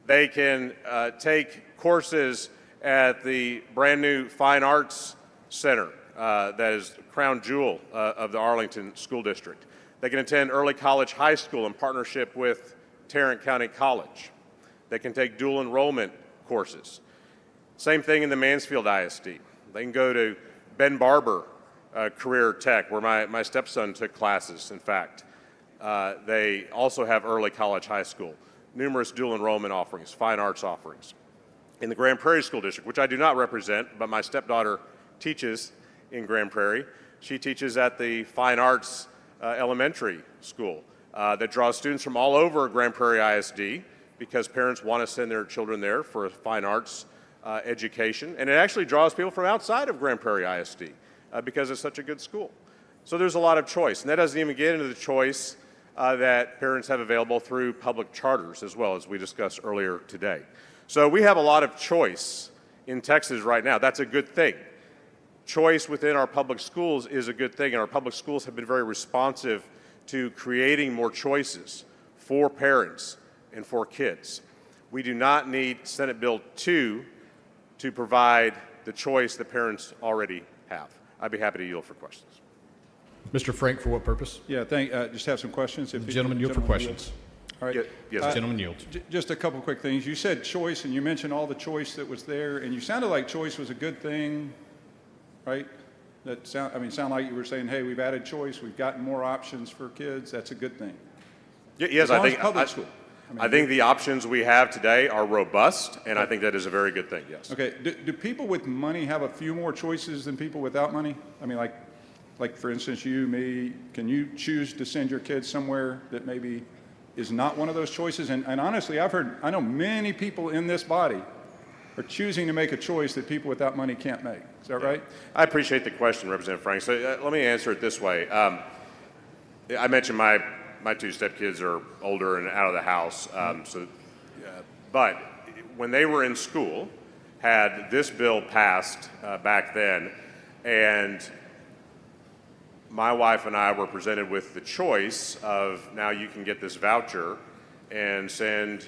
They can take courses at the brand new Fine Arts Center that is the crown jewel of the Arlington School District. They can attend early college high school in partnership with Tarrant County College. They can take dual enrollment courses. Same thing in the Mansfield ISD. They can go to Ben Barber Career Tech, where my stepson took classes, in fact. They also have early college high school. Numerous dual enrollment offerings, fine arts offerings. In the Grand Prairie School District, which I do not represent, but my stepdaughter teaches in Grand Prairie. She teaches at the Fine Arts Elementary School that draws students from all over Grand Prairie ISD because parents want to send their children there for a fine arts education. And it actually draws people from outside of Grand Prairie ISD because it's such a good school. So there's a lot of choice. And that doesn't even get into the choice that parents have available through public charters as well, as we discussed earlier today. So we have a lot of choice in Texas right now. That's a good thing. choice within our public schools is a good thing, and our public schools have been very responsive to creating more choices for parents and for kids. We do not need Senate Bill 2 to provide the choice that parents already have. I'd be happy to yield for questions. Mr. Frank, for what purpose? Yeah, just have some questions. If Gentleman yield for questions. All right. Yes. Gentleman yields. Just a couple quick things. You said choice, and you mentioned all the choice that was there, and you sounded like choice was a good thing, right? Sound like you were saying, hey, we've added choice, we've gotten more options for kids. That's a good thing. Yes, I think public school. I think the options we have today are robust, and I think that is a very good thing, yes. Okay, do people with money have a few more choices than people without money? I mean, like for instance, you, me, can you choose to send your kids somewhere that maybe is not one of those choices? And honestly, I know many people in this body are choosing to make a choice that people without money can't make. Is that right? I appreciate the question, Representative Frank. So let me answer it this way. I mentioned my two stepkids are older and out of the house, but when they were in school, had this bill passed back then, and my wife and I were presented with the choice of now you can get this voucher and send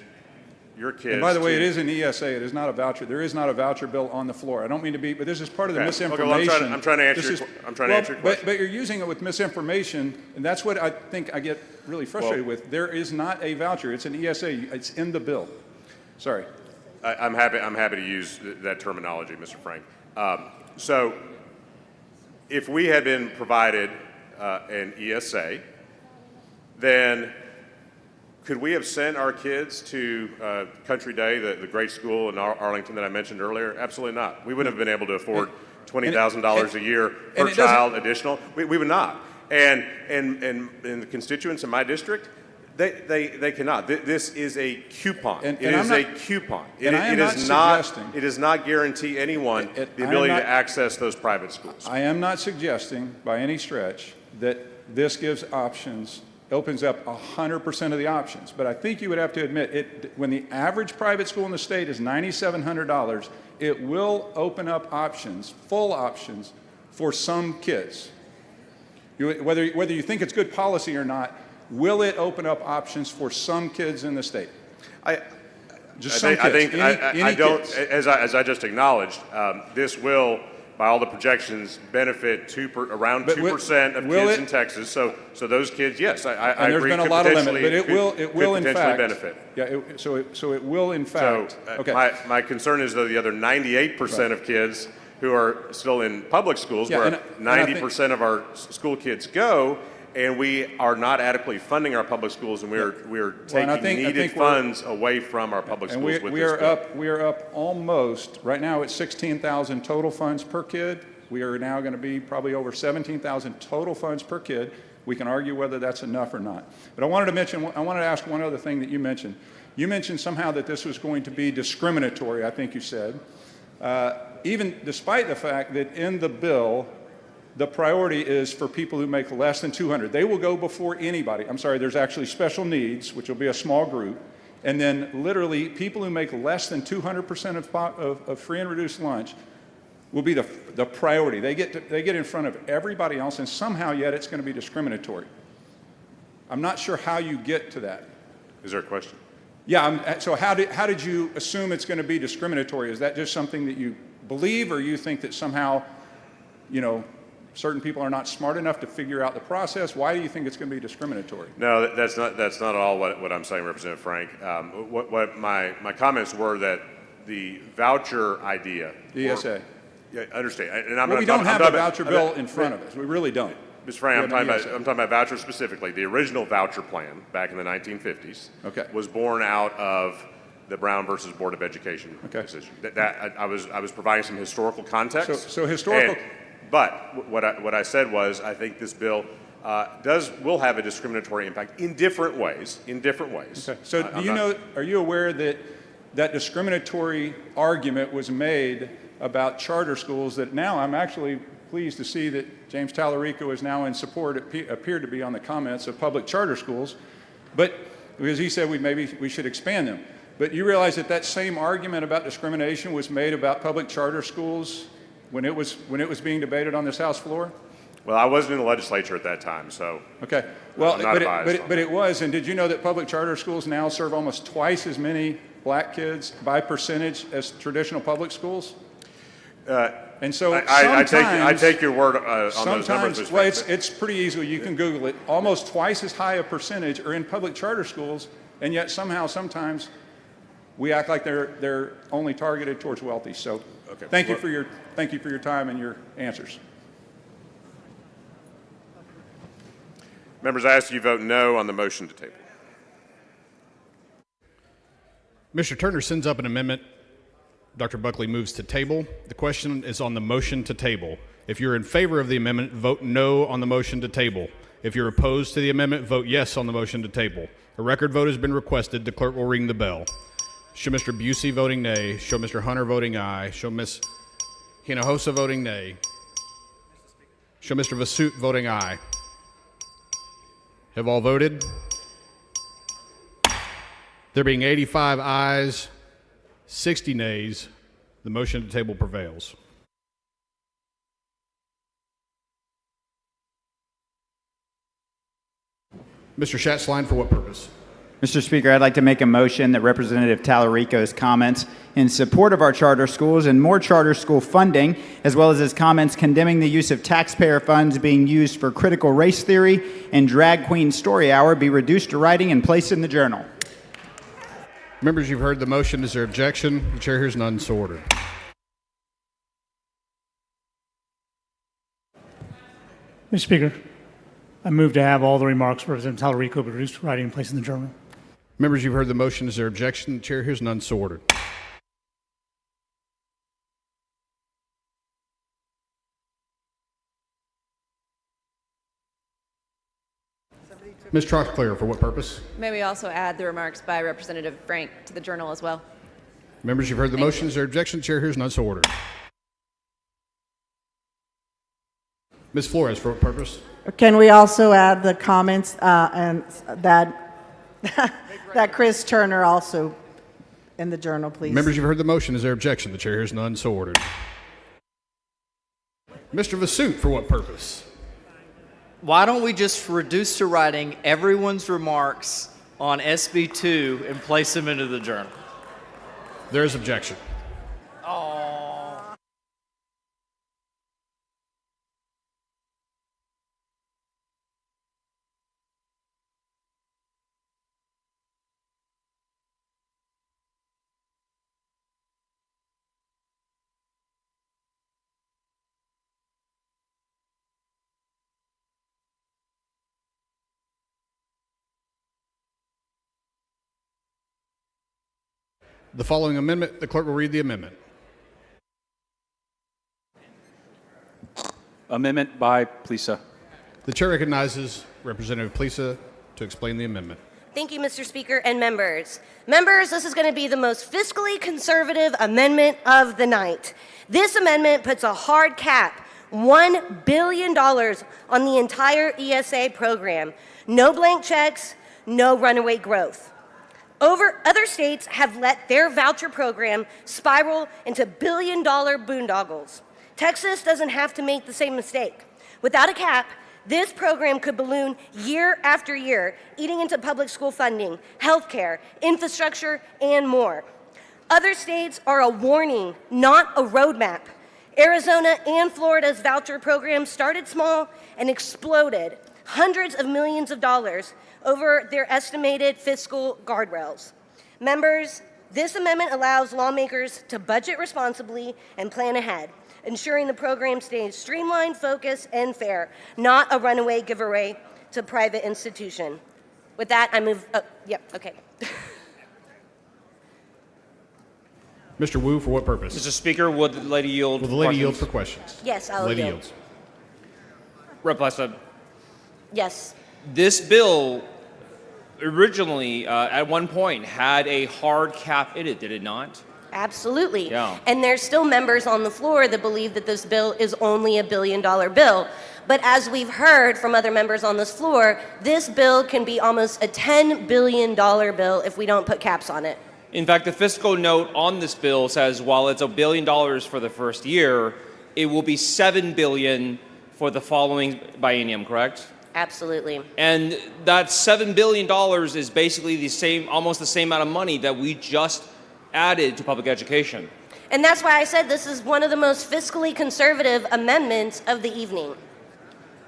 your kids. And by the way, it is an ESA. It is not a voucher. There is not a voucher bill on the floor. I don't mean to be, but this is part of the misinformation. Okay, well, I'm trying to answer your question. But you're using it with misinformation, and that's what I think I get really frustrated with. There is not a voucher. It's an ESA. It's in the bill. Sorry. I'm happy to use that terminology, Mr. Frank. So if we had been provided an ESA, then could we have sent our kids to Country Day, the great school in Arlington that I mentioned earlier? Absolutely not. We wouldn't have been able to afford $20,000 a year per child additional. We would not. And the constituents in my district, they cannot. This is a coupon. It is a coupon. It does not guarantee anyone the ability to access those private schools. I am not suggesting by any stretch that this gives options, opens up 100% of the options. But I think you would have to admit, when the average private school in the state is $9,700, it will open up options, full options, for some kids. Whether you think it's good policy or not, will it open up options for some kids in the state? As I just acknowledged, this will, by all the projections, benefit around 2% of kids in Texas. So those kids, yes, I agree. There's been a lot of limit, but it will in fact benefit. Yeah, so it will in fact. Okay. My concern is though the other 98% of kids who are still in public schools, where 90% of our school kids go, and we are not adequately funding our public schools, and we are taking needed funds away from our public schools with this bill. We are up almost, right now it's 16,000 total funds per kid. We are now going to be probably over 17,000 total funds per kid. We can argue whether that's enough or not. But I wanted to ask one other thing that you mentioned. You mentioned somehow that this was going to be discriminatory, I think you said, even despite the fact that in the bill, the priority is for people who make less than 200. They will go before anybody. I'm sorry, there's actually special needs, which will be a small group. And then literally people who make less than 200% of free and reduced lunch will be the priority. They get in front of everybody else, and somehow yet it's going to be discriminatory. I'm not sure how you get to that. Is there a question? Yeah, so how did you assume it's going to be discriminatory? Is that just something that you believe, or you think that somehow, certain people are not smart enough to figure out the process? Why do you think it's going to be discriminatory? No, that's not all what I'm saying, Representative Frank. What my comments were that the voucher idea. The ESA. Yeah, I understand. We don't have a voucher bill in front of us. We really don't. Mr. Frank, I'm talking about vouchers specifically. The original voucher plan back in the 1950s was born out of the Brown versus Board of Education decision. I was providing some historical context. So historical. But what I said was, I think this bill will have a discriminatory impact in different ways. Okay. So are you aware that discriminatory argument was made about charter schools that now I'm actually pleased to see that James Tallarico is now in support, appeared to be on the comments of public charter schools, but because he said we should expand them. But you realize that same argument about discrimination was made about public charter schools when it was being debated on this House floor? Well, I wasn't in the legislature at that time, so. Okay. Well, I'm not advised on but it was. And did you know that public charter schools now serve almost twice as many black kids by percentage as traditional public schools? And so I take your word on those numbers. Mr. Well, President. it's pretty easy. You can Google it. Almost twice as high a percentage are in public charter schools, and yet somehow, sometimes, we act like they're only targeted towards wealthy. So, Okay. thank you for your time and your answers. Members, I ask you vote no on the motion to table. Mr. Turner sends up an amendment. Dr. Buckley moves to table. The question is on the motion to table. If you're in favor of the amendment, vote no on the motion to table. If you're opposed to the amendment, vote yes on the motion to table. A record vote has been requested. The clerk will ring the bell. Show Mr. Busey voting nay. Show Mr. Hunter voting aye. Show Ms. Hinojosa voting nay. Show Mr. Vasut voting aye. Have all voted? There being 85 ayes, 60 nays, the motion to table prevails. Mr. Schatzline, for what purpose? Mr. Speaker, I'd like to make a motion that Representative Tallarico's comments in support of our charter schools and more charter school funding, as well as his comments condemning the use of taxpayer funds being used for critical race theory and drag queen story hour, be reduced to writing and placed in the journal. Members, you've heard the motion. Is there objection? The chair hears none, so ordered. Mr. Speaker, I move to have all the remarks of Representative Tallarico be reduced to writing and placed in the journal. Members, you've heard the motion. Is there objection? The chair hears none, so ordered. Ms. Troxclair, for what purpose? May we also add the remarks by Representative Frank to the journal as well? Members, you've heard the motion. Is there objection? The chair hears none, so ordered. Ms. Flores, for what purpose? Can we also add the comments and that that Chris Turner also in the journal, please? Members, you've heard the motion. Is there objection? The chair hears none, so ordered. Mr. Vasut, for what purpose? Why don't we just reduce to writing everyone's remarks on SB 2 and place them into the journal? There is objection. The following amendment, the clerk will read the amendment. Amendment by Plisa. The chair recognizes Representative Plisa to explain the amendment. Thank you, Mr. Speaker and members. Members, this is going to be the most fiscally conservative amendment of the night. This amendment puts a hard cap, $1 billion on the entire ESA program. No blank checks, no runaway growth. Other states have let their voucher program spiral into billion-dollar boondoggles. Texas doesn't have to make the same mistake. Without a cap, this program could balloon year after year, eating into public school funding, healthcare, infrastructure, and more. Other states are a warning, not a roadmap. Arizona and Florida's voucher programs started small and exploded, hundreds of millions of dollars over their estimated fiscal guardrails. Members, this amendment allows lawmakers to budget responsibly and plan ahead, ensuring the program stays streamlined, focused, and fair, not a runaway giveaway to private institution. With that, I move, okay. Mr. Wu, for what purpose? Mr. Speaker, would the lady yield? Will the lady yield for questions? Yes, I'll Lady yield. yields. Rep. Plessa, Yes. this bill originally, at one point, had a hard cap in it, did it not? Absolutely. Yeah. And there's still members on the floor that believe that this bill is only $1 billion bill. But as we've heard from other members on this floor, this bill can be almost a $10 billion bill if we don't put caps on it. In fact, the fiscal note on this bill says while it's $1 billion for the first year, it will be $7 billion for the following biennium, correct? Absolutely. And that $7 billion is basically the same, almost the same amount of money that we just added to public education. And that's why I said this is one of the most fiscally conservative amendments of the evening.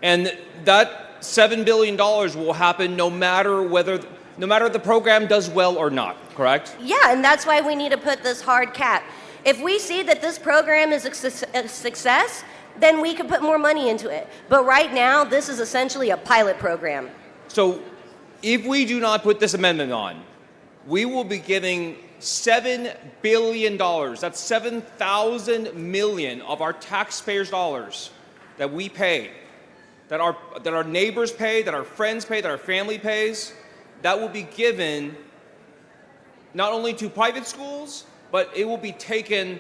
And that $7 billion will happen no matter if the program does well or not, correct? Yeah, and that's why we need to put this hard cap. If we see that this program is a success, then we can put more money into it. But right now, this is essentially a pilot program. So if we do not put this amendment on, we will be giving $7 billion, that's 7,000 million of our taxpayers' dollars that we pay, that our neighbors pay, that our friends pay, that our family pays, that will be given not only to private schools, but it will be taken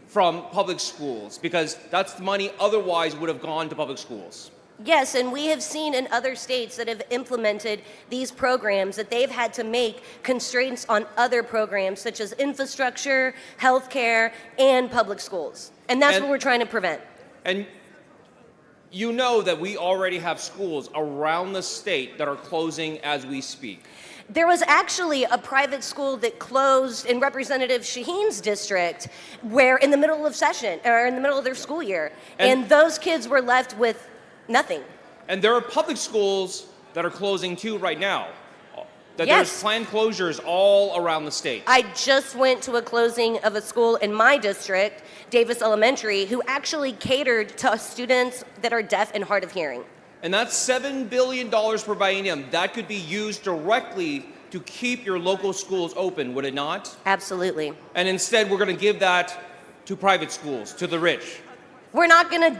from public schools because that's the money otherwise would have gone to public schools. Yes, and we have seen in other states that have implemented these programs that they've had to make constraints on other programs such as infrastructure, healthcare, and public schools. And that's what we're trying to prevent. And you know that we already have schools around the state that are closing as we speak. There was actually a private school that closed in Representative Shaheen's district where in the middle of session, or in the middle of their school year, and those kids were left with nothing. And there are public schools that are closing too right now. That Yes. There's planned closures all around the state. I just went to a closing of a school in my district, Davis Elementary, who actually catered to students that are deaf and hard of hearing. And that's $7 billion per biennium. That could be used directly to keep your local schools open, would it not? Absolutely. And instead, we're going to give that to private schools, to the rich. We're not gonna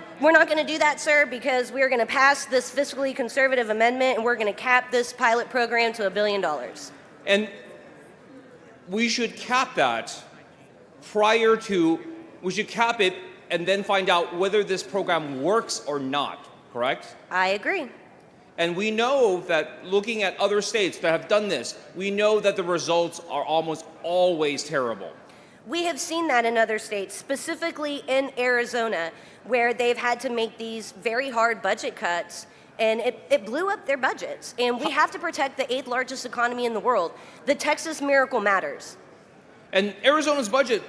do that, sir, because we're gonna pass this fiscally conservative amendment and we're gonna cap this pilot program to $1 billion. And we should cap that we should cap it and then find out whether this program works or not, correct? I agree. And we know that looking at other states that have done this, we know that the results are almost always terrible. We have seen that in other states, specifically in Arizona, where they've had to make these very hard budget cuts, and it blew up their budgets. And we have to protect the 8th largest economy in the world. The Texas miracle matters. And Arizona's budget,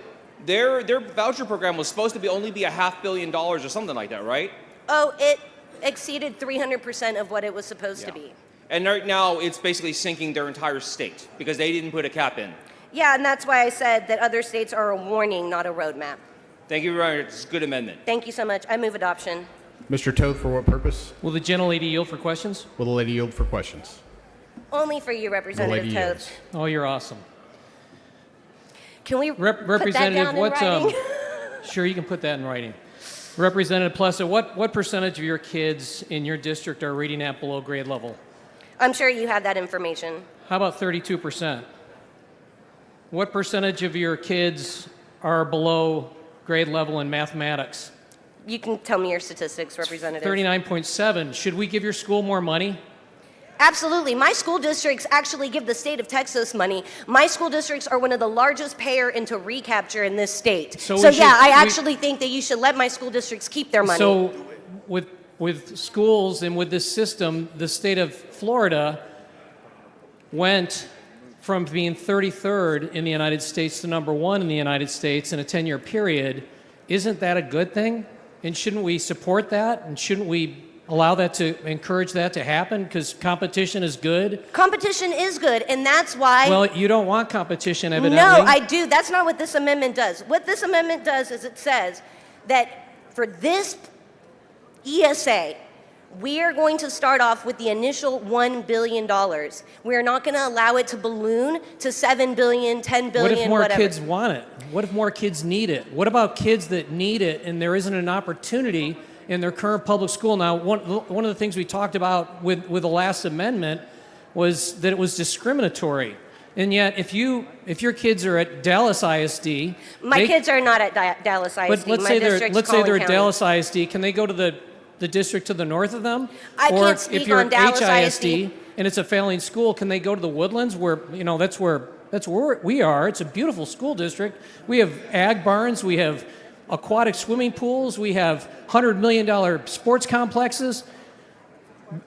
their voucher program was supposed to only be $500 million or something like that, right? Oh, it exceeded 300% of what it was supposed to be. And right now, it's basically sinking their entire state because they didn't put a cap in. Yeah, and that's why I said that other states are a warning, not a roadmap. Thank you very much. It's a good amendment. Thank you so much. I move adoption. Mr. Toth, for what purpose? Will the gentlelady yield for questions? Will the lady yield for questions? Only for you, Representative lady Toth. yields. Oh, you're awesome. Can we put that Representative, down in writing? Sure, you can put that in writing. Representative Plessa, what percentage of your kids in your district are reading at below grade level? I'm sure you have that information. How about 32%? What percentage of your kids are below grade level in mathematics? You can tell me your statistics, Representative. 39.7. Should we give your school more money? Absolutely. My school districts actually give the state of Texas money. My school districts are one of the largest payer into recapture in this state. So yeah, I actually think that you should let my school districts keep their money. So with schools and with this system, the state of Florida went from being 33rd in the United States to number 1 in the United States in a 10-year period. Isn't that a good thing? And shouldn't we support that? And shouldn't we allow that to encourage that to happen? Because competition is good. Competition is good, and that's why... Well, you don't want competition, evidently. No, I do. That's not what this amendment does. What this amendment does is it says that for this ESA, we are going to start off with the initial $1 billion. We are not going to allow it to balloon to $7 billion, $10 billion, What if more whatever. kids want it? What if more kids need it? What about kids that need it and there isn't an opportunity in their current public school? Now, one of the things we talked about with the last amendment was that it was discriminatory. And yet, if your kids are at Dallas ISD... My kids are not at Dallas ISD. But let's My say they're district's at Collin County. Dallas ISD. Can they go to the district to the north of them? I or can't speak if you're on at Dallas HISD ISD. and it's a failing school, can they go to the Woodlands where that's where we are? It's a beautiful school district. We have ag barns. We have aquatic swimming pools. We have $100 million sports complexes.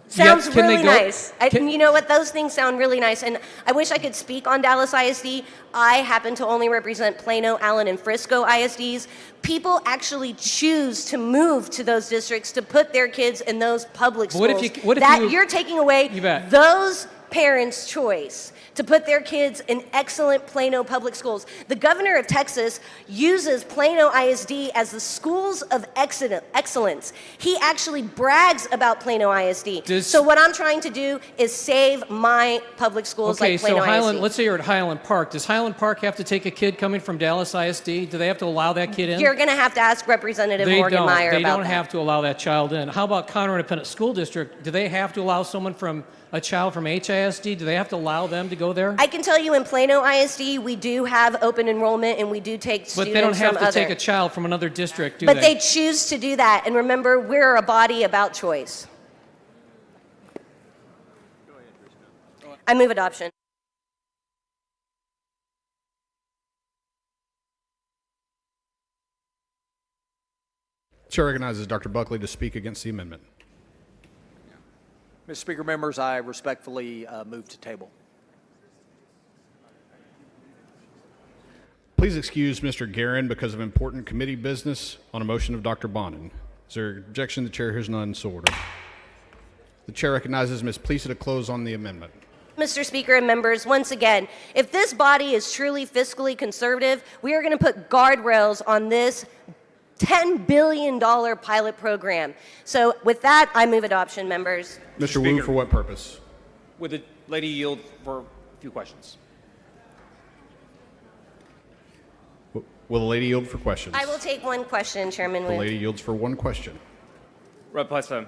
Sounds Yet, can they really go- nice. You know what? Those things sound really nice. And I wish I could speak on Dallas ISD. I happen to only represent Plano, Allen, and Frisco ISDs. People actually choose to move to those districts to put their kids in those public But schools. what if you- You're taking away You bet. those parents' choice to put their kids in excellent Plano public schools. The governor of Texas uses Plano ISD as the schools of excellence. He actually brags about Plano ISD. So what I'm trying to do is save my public schools Okay, like Plano so Highland, ISD. let's say you're at Highland Park. Does Highland Park have to take a kid coming from Dallas ISD? Do they have to allow that kid in? You're going to have to ask Representative Morgan Meyer They about don't that. have to allow that child in. How about Conroe Independent School District? Do they have to allow a child from HISD? Do they have to allow them to go there? I can tell you in Plano ISD, we do have open enrollment and we do take students from But they don't have to other. take a child from another district, do But they? they choose to do that. And remember, we're a body about choice. I move adoption. Chair recognizes Dr. Buckley to speak against the amendment. Mr. Speaker, members, I respectfully move to table. Please excuse Mr. Guerin because of important committee business on a motion of Dr. Bonin. Is there objection? The chair hears none, so ordered. The chair recognizes Ms. Plisa to close on the amendment. Mr. Speaker and members, once again, if this body is truly fiscally conservative, we are going to put guardrails on this $10 billion pilot program. So with that, I move adoption, members. Mr. Wu, for what purpose? Would the lady yield for a few questions? Will the lady yield for questions? I will take one question, Chairman The Wu. lady yields for one question. Rep. Plessa,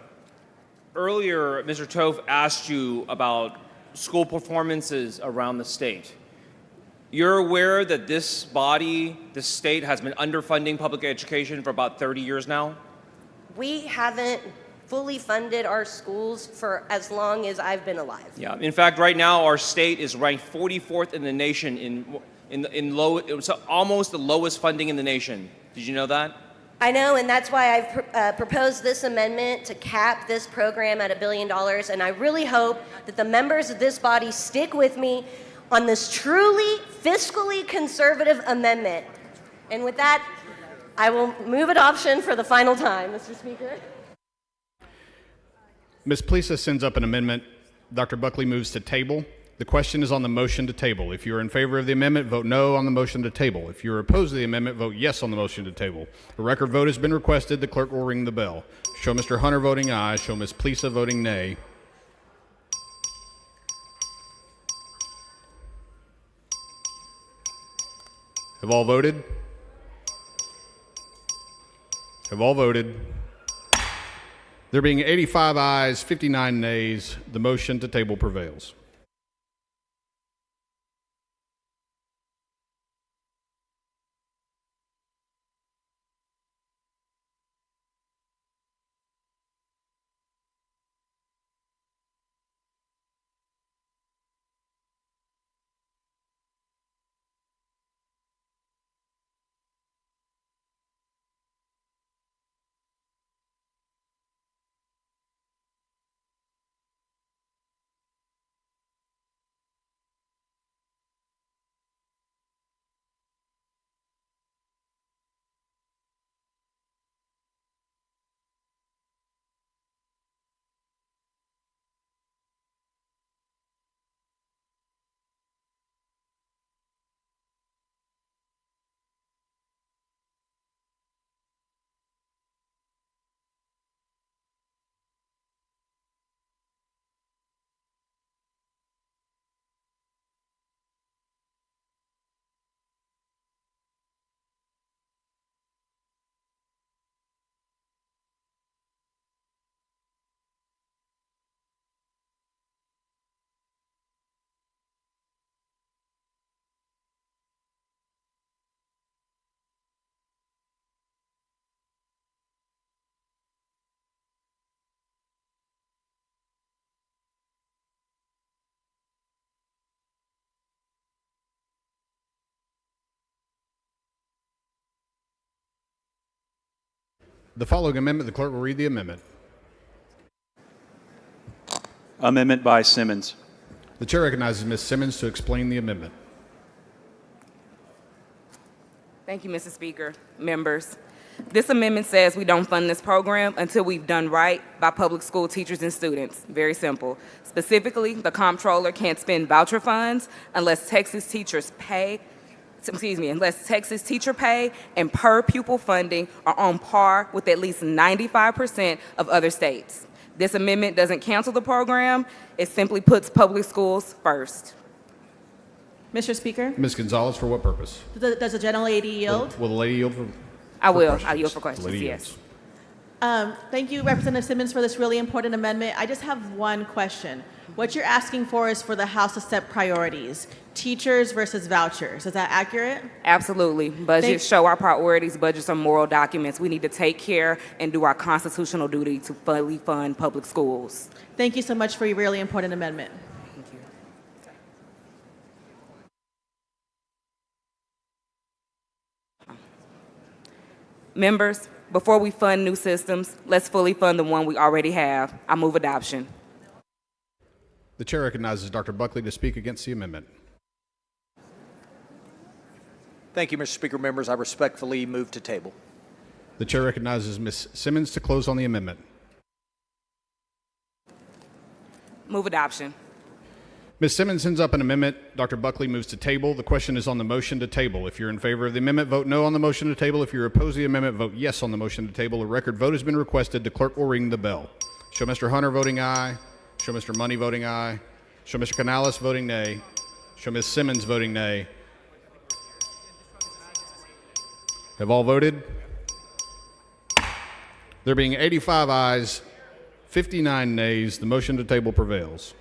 earlier Mr. Tove asked you about school performances around the state. You're aware that this body, this state, has been underfunding public education for about 30 years now? We haven't fully funded our schools for as long as I've been alive. Yeah. In fact, right now our state is ranked 44th in the nation in low. It was almost the lowest funding in the nation. Did you know that? I know, and that's why I've proposed this amendment to cap this program at $1 billion, and I really hope that the members of this body stick with me on this truly fiscally conservative amendment. And with that, I will move adoption for the final time, Mr. Speaker. Ms. Plisa sends up an amendment. Dr. Buckley moves to table. The question is on the motion to table. If you're in favor of the amendment, vote no on the motion to table. If you're opposed to the amendment, vote yes on the motion to table. A record vote has been requested. The clerk will ring the bell. Show Mr. Hunter voting aye. Show Ms. Plisa voting nay. Have all voted? Have all voted? There being 85 ayes, 59 nays, the motion to table prevails. The following amendment, the clerk will read the amendment. Amendment by Simmons. The chair recognizes Ms. Simmons to explain the amendment. Thank you, Mr. Speaker. Members, this amendment says we don't fund this program until we've done right by public school teachers and students. Very simple. Specifically, the comptroller can't spend voucher funds unless Texas teacher pay and per pupil funding are on par with at least 95% of other states. This amendment doesn't cancel the program. It simply puts public schools first. Mr. Speaker, Ms. Gonzalez, for what purpose? does the gentlelady yield? Will the lady yield for I will. questions? I'll yield for The questions, lady yes. yields. Thank you, Representative Simmons, for this really important amendment. I just have one question. What you're asking for is for the House to set priorities, teachers versus vouchers. Is that accurate? Absolutely. Budgets show our priorities. Budgets are moral documents. We need to take care and do our constitutional duty to fully fund public schools. Thank you so much for your really important amendment. Thank you. Members, before we fund new systems, let's fully fund the one we already have. I move adoption. The chair recognizes Dr. Buckley to speak against the amendment. Thank you, Mr. Speaker. Members, I respectfully move to table. The chair recognizes Ms. Simmons to close on the amendment. Move adoption. Ms. Simmons sends up an amendment. Dr. Buckley moves to table. The question is on the motion to table. If you're in favor of the amendment, vote no on the motion to table. If you're opposed to the amendment, vote yes on the motion to table. A record vote has been requested. The clerk will ring the bell. Show Mr. Hunter voting aye. Show Mr. Money voting aye. Show Mr. Canales voting nay. Show Ms. Simmons voting nay. Have all voted? There being 85 ayes, 59 nays, the motion to table prevails.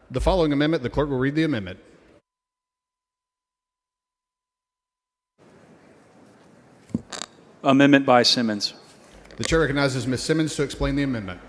The following amendment, the clerk will read the amendment. Amendment by Simmons. The chair recognizes Ms. Simmons to explain the amendment.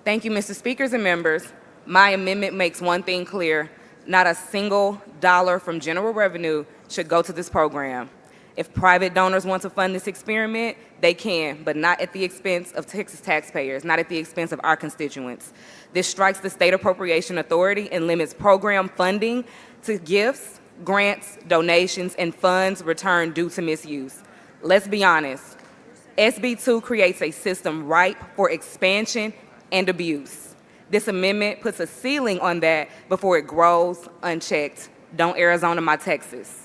Thank you, Mr. Speakers and members. My amendment makes one thing clear. Not a single dollar from general revenue should go to this program. If private donors want to fund this experiment, they can, but not at the expense of Texas taxpayers, not at the expense of our constituents. This strikes the state appropriation authority and limits program funding to gifts, grants, donations, and funds returned due to misuse. Let's be honest, SB 2 creates a system ripe for expansion and abuse. This amendment puts a ceiling on that before it grows unchecked. Don't Arizona my Texas.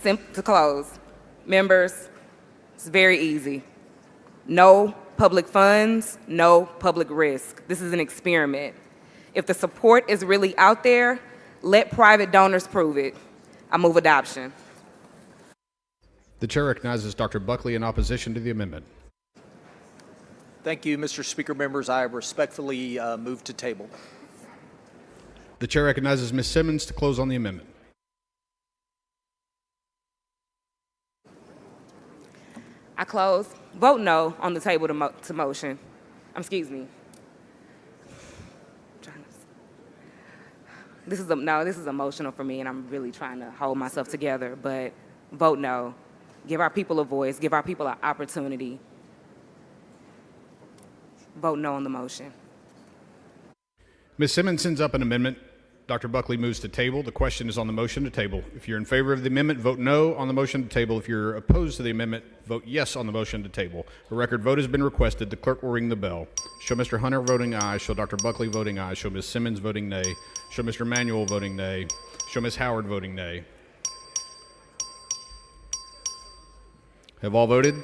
To close, members, it's very easy. No public funds, no public risk. This is an experiment. If the support is really out there, let private donors prove it. I move adoption. The chair recognizes Dr. Buckley in opposition to the amendment. Thank you, Mr. Speaker. Members, I respectfully move to table. The chair recognizes Ms. Simmons to close on the amendment. I close. Vote no on the table to motion. Excuse me. This is emotional for me, and I'm really trying to hold myself together. But vote no. Give our people a voice. Give our people an opportunity. Vote no on the motion. Ms. Simmons sends up an amendment. Dr. Buckley moves to table. The question is on the motion to table. If you're in favor of the amendment, vote no on the motion to table. If you're opposed to the amendment, vote yes on the motion to table. A record vote has been requested. The clerk will ring the bell. Show Mr. Hunter voting aye. Show Dr. Buckley voting aye. Show Ms. Simmons voting nay. Show Mr. Manuel voting nay. Show Ms. Howard voting nay. Have all voted?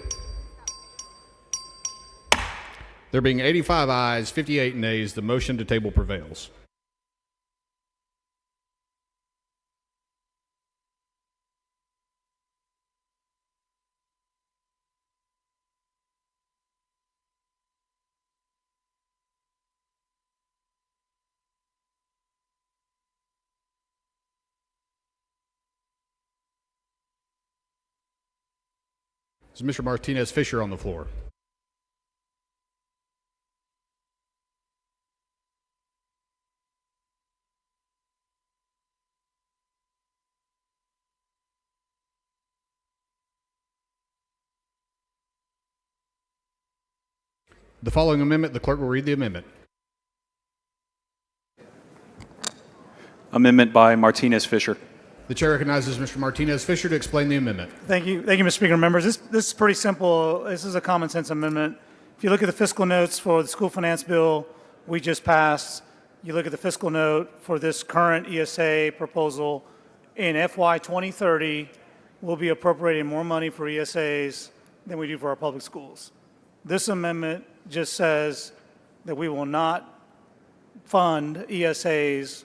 There being 85 ayes, 58 nays, the motion to table prevails. Is Mr. Martinez Fisher on the floor? The following amendment, the clerk will read the amendment. Amendment by Martinez Fisher. The chair recognizes Mr. Martinez Fisher to explain the amendment. Thank you, Mr. Speaker. Members, this is pretty simple. This is a common sense amendment. If you look at the fiscal notes for the school finance bill we just passed, you look at the fiscal note for this current ESA proposal, in FY 2030, we'll be appropriating more money for ESAs than we do for our public schools. This amendment just says that we will not fund ESAs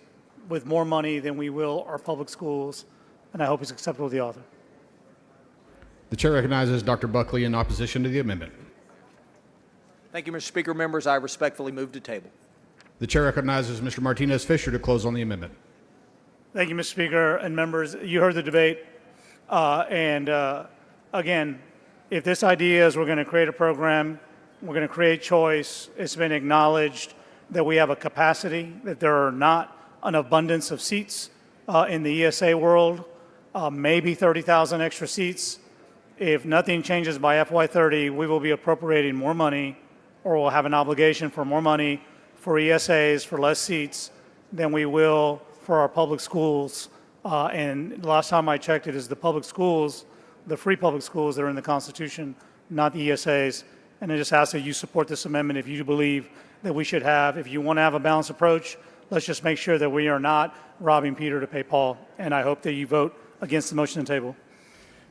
with more money than we will our public schools, and I hope it's acceptable to the author. The chair recognizes Dr. Buckley in opposition to the amendment. Thank you, Mr. Speaker. Members, I respectfully move to table. The chair recognizes Mr. Martinez Fisher to close on the amendment. Thank you, Mr. Speaker and members. You heard the debate, again, if this idea is we're going to create a program, we're going to create choice, it's been acknowledged that we have a capacity, that there are not an abundance of seats in the ESA world, maybe 30,000 extra seats. If nothing changes by FY30, we will be appropriating more money, or we'll have an obligation for more money for ESAs for less seats than we will for our public schools. And last time I checked, it is the public schools, the free public schools that are in the Constitution, not the ESAs. And I just ask that you support this amendment if you believe that we should have, if you want to have a balanced approach, let's just make sure that we are not robbing Peter to pay Paul. And I hope that you vote against the motion to table.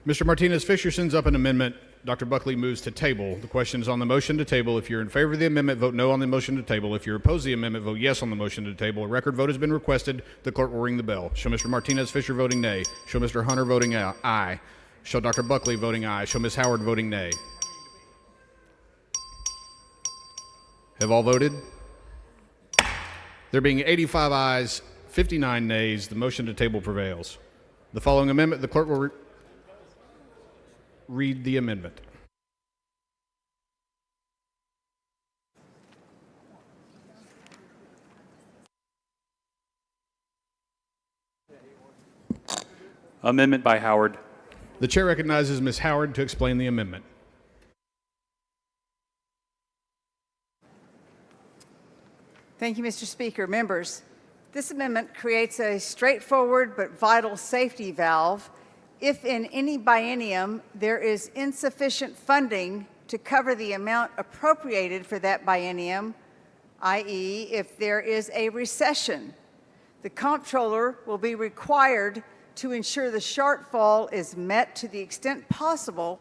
Mr. Martinez Fisher sends up an amendment. Dr. Buckley moves to table. The question is on the motion to table. If you're in favor of the amendment, vote no on the motion to table. If you're opposed to the amendment, vote yes on the motion to table. A record vote has been requested. The clerk will ring the bell. Show Mr. Martinez Fisher voting nay. Show Mr. Hunter voting aye. Show Dr. Buckley voting aye. Show Ms. Howard voting nay. Have all voted? There being 85 ayes, 59 nays, the motion to table prevails. The following amendment, the clerk will read the amendment. Amendment by Howard. The chair recognizes Ms. Howard to explain the amendment. Thank you, Mr. Speaker. Members, this amendment creates a straightforward but vital safety valve if in any biennium there is insufficient funding to cover the amount appropriated for that biennium, i.e., if there is a recession. The comptroller will be required to ensure the shortfall is met to the extent possible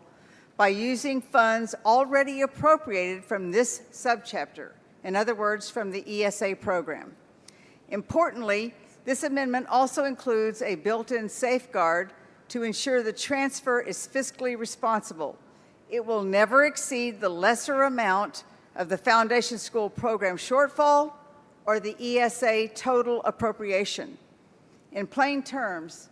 by using funds already appropriated from this subchapter. In other words, from the ESA program. Importantly, this amendment also includes a built-in safeguard to ensure the transfer is fiscally responsible. It will never exceed the lesser amount of the foundation school program shortfall or the ESA total appropriation. In plain terms,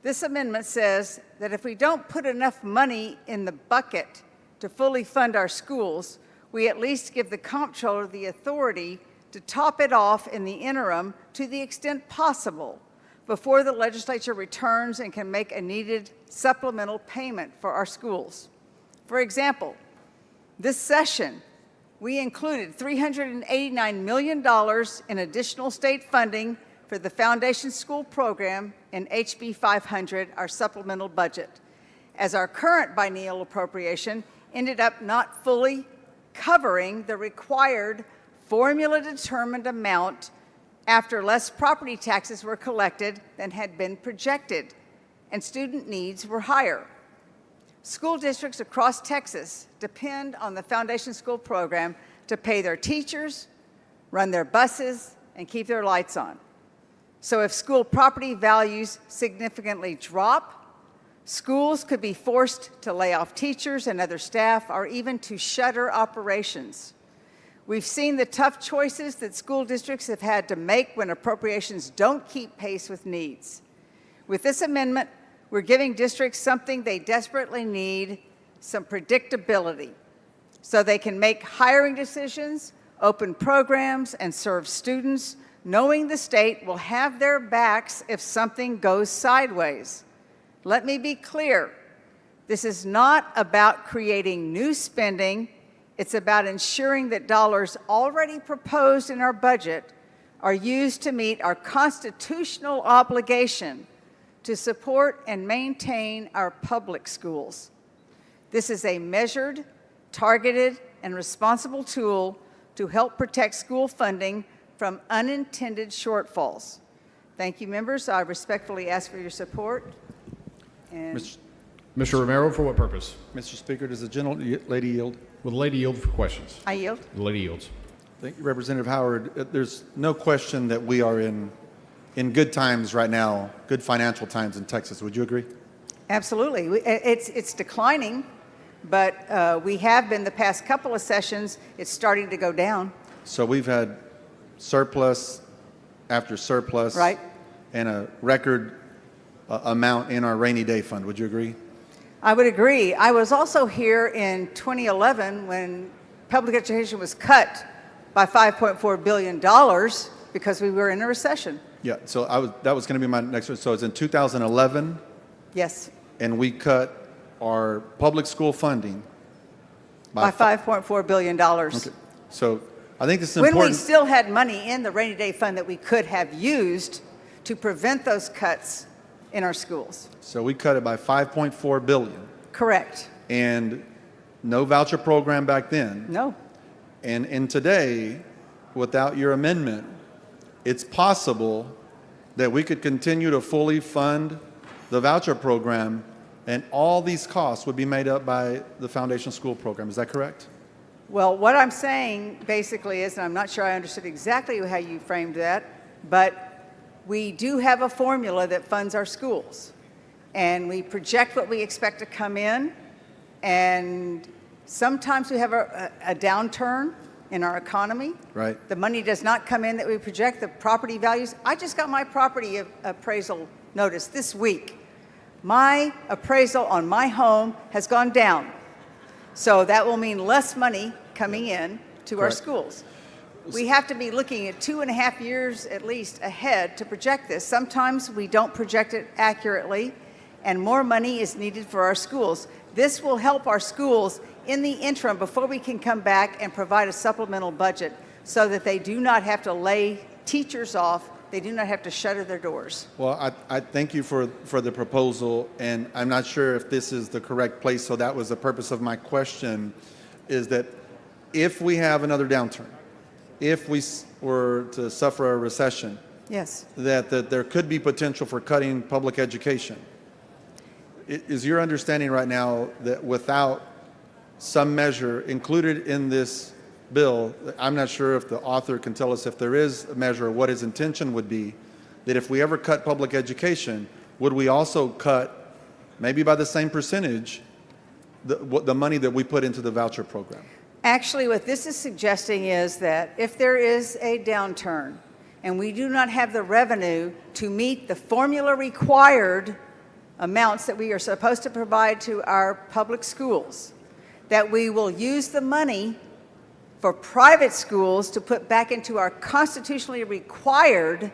this amendment says that if we don't put enough money in the bucket to fully fund our schools, we at least give the comptroller the authority to top it off in the interim to the extent possible before the legislature returns and can make a needed supplemental payment for our schools. For example, this session, we included $389 million in additional state funding for the Foundation School program in HB 500, our supplemental budget, as our current biennial appropriation ended up not fully covering the required formula-determined amount after less property taxes were collected than had been projected, and student needs were higher. School districts across Texas depend on the Foundation School program to pay their teachers, run their buses, and keep their lights on. So if school property values significantly drop, schools could be forced to lay off teachers and other staff, or even to shutter operations. We've seen the tough choices that school districts have had to make when appropriations don't keep pace with needs. With this amendment, we're giving districts something they desperately need, some predictability, so they can make hiring decisions, open programs, and serve students, knowing the state will have their backs if something goes sideways. Let me be clear. This is not about creating new spending. It's about ensuring that dollars already proposed in our budget are used to meet our constitutional obligation to support and maintain our public schools. This is a measured, targeted, and responsible tool to help protect school funding from unintended shortfalls. Thank you, members. I respectfully ask for your support. And Mr. Romero, for what purpose? Mr. Speaker, does the lady yield? Will the lady yield for questions? I yield. The lady yields. Thank you, Representative Howard. There's no question that we are in good times right now, good financial times in Texas. Would you agree? Absolutely. It's declining, but we have been the past couple of sessions. It's starting to go down. So we've had surplus after surplus, right, and a record amount in our rainy day fund. Would you agree? I would agree. I was also here in 2011 when public education was cut by $5.4 billion because we were in a recession. Yeah, so that was going to be my next one. So it's in 2011. Yes. And we cut our public school funding by $5.4 billion. Okay. So I think this is when important. we still had money in the rainy day fund that we could have used to prevent those cuts in our schools. So we cut it by $5.4 billion. Correct. And no voucher program back then. No. And today, without your amendment, it's possible that we could continue to fully fund the voucher program, and all these costs would be made up by the Foundation School program. Is that correct? Well, what I'm saying basically is, and I'm not sure I understood exactly how you framed that, but we do have a formula that funds our schools. And we project what we expect to come in, and sometimes we have a downturn in our economy. Right. The money does not come in that we project, the property values. I just got my property appraisal notice this week. My appraisal on my home has gone down. So that will mean less money coming in to our schools. We have to be looking at 2.5 years at least ahead to project this. Sometimes we don't project it accurately, and more money is needed for our schools. This will help our schools in the interim before we can come back and provide a supplemental budget so that they do not have to lay teachers off, they do not have to shutter their doors. Well, I thank you for the proposal, and I'm not sure if this is the correct place, so that was the purpose of my question, is that if we have another downturn, if we were to suffer a recession, yes, that there could be potential for cutting public education. Is your understanding right now that without some measure included in this bill, I'm not sure if the author can tell us if there is a measure, what his intention would be, that if we ever cut public education, would we also cut, maybe by the same percentage, the money that we put into the voucher program? Actually, what this is suggesting is that if there is a downturn and we do not have the revenue to meet the formula required amounts that we are supposed to provide to our public schools, that we will use the money for private schools to put back into our constitutionally required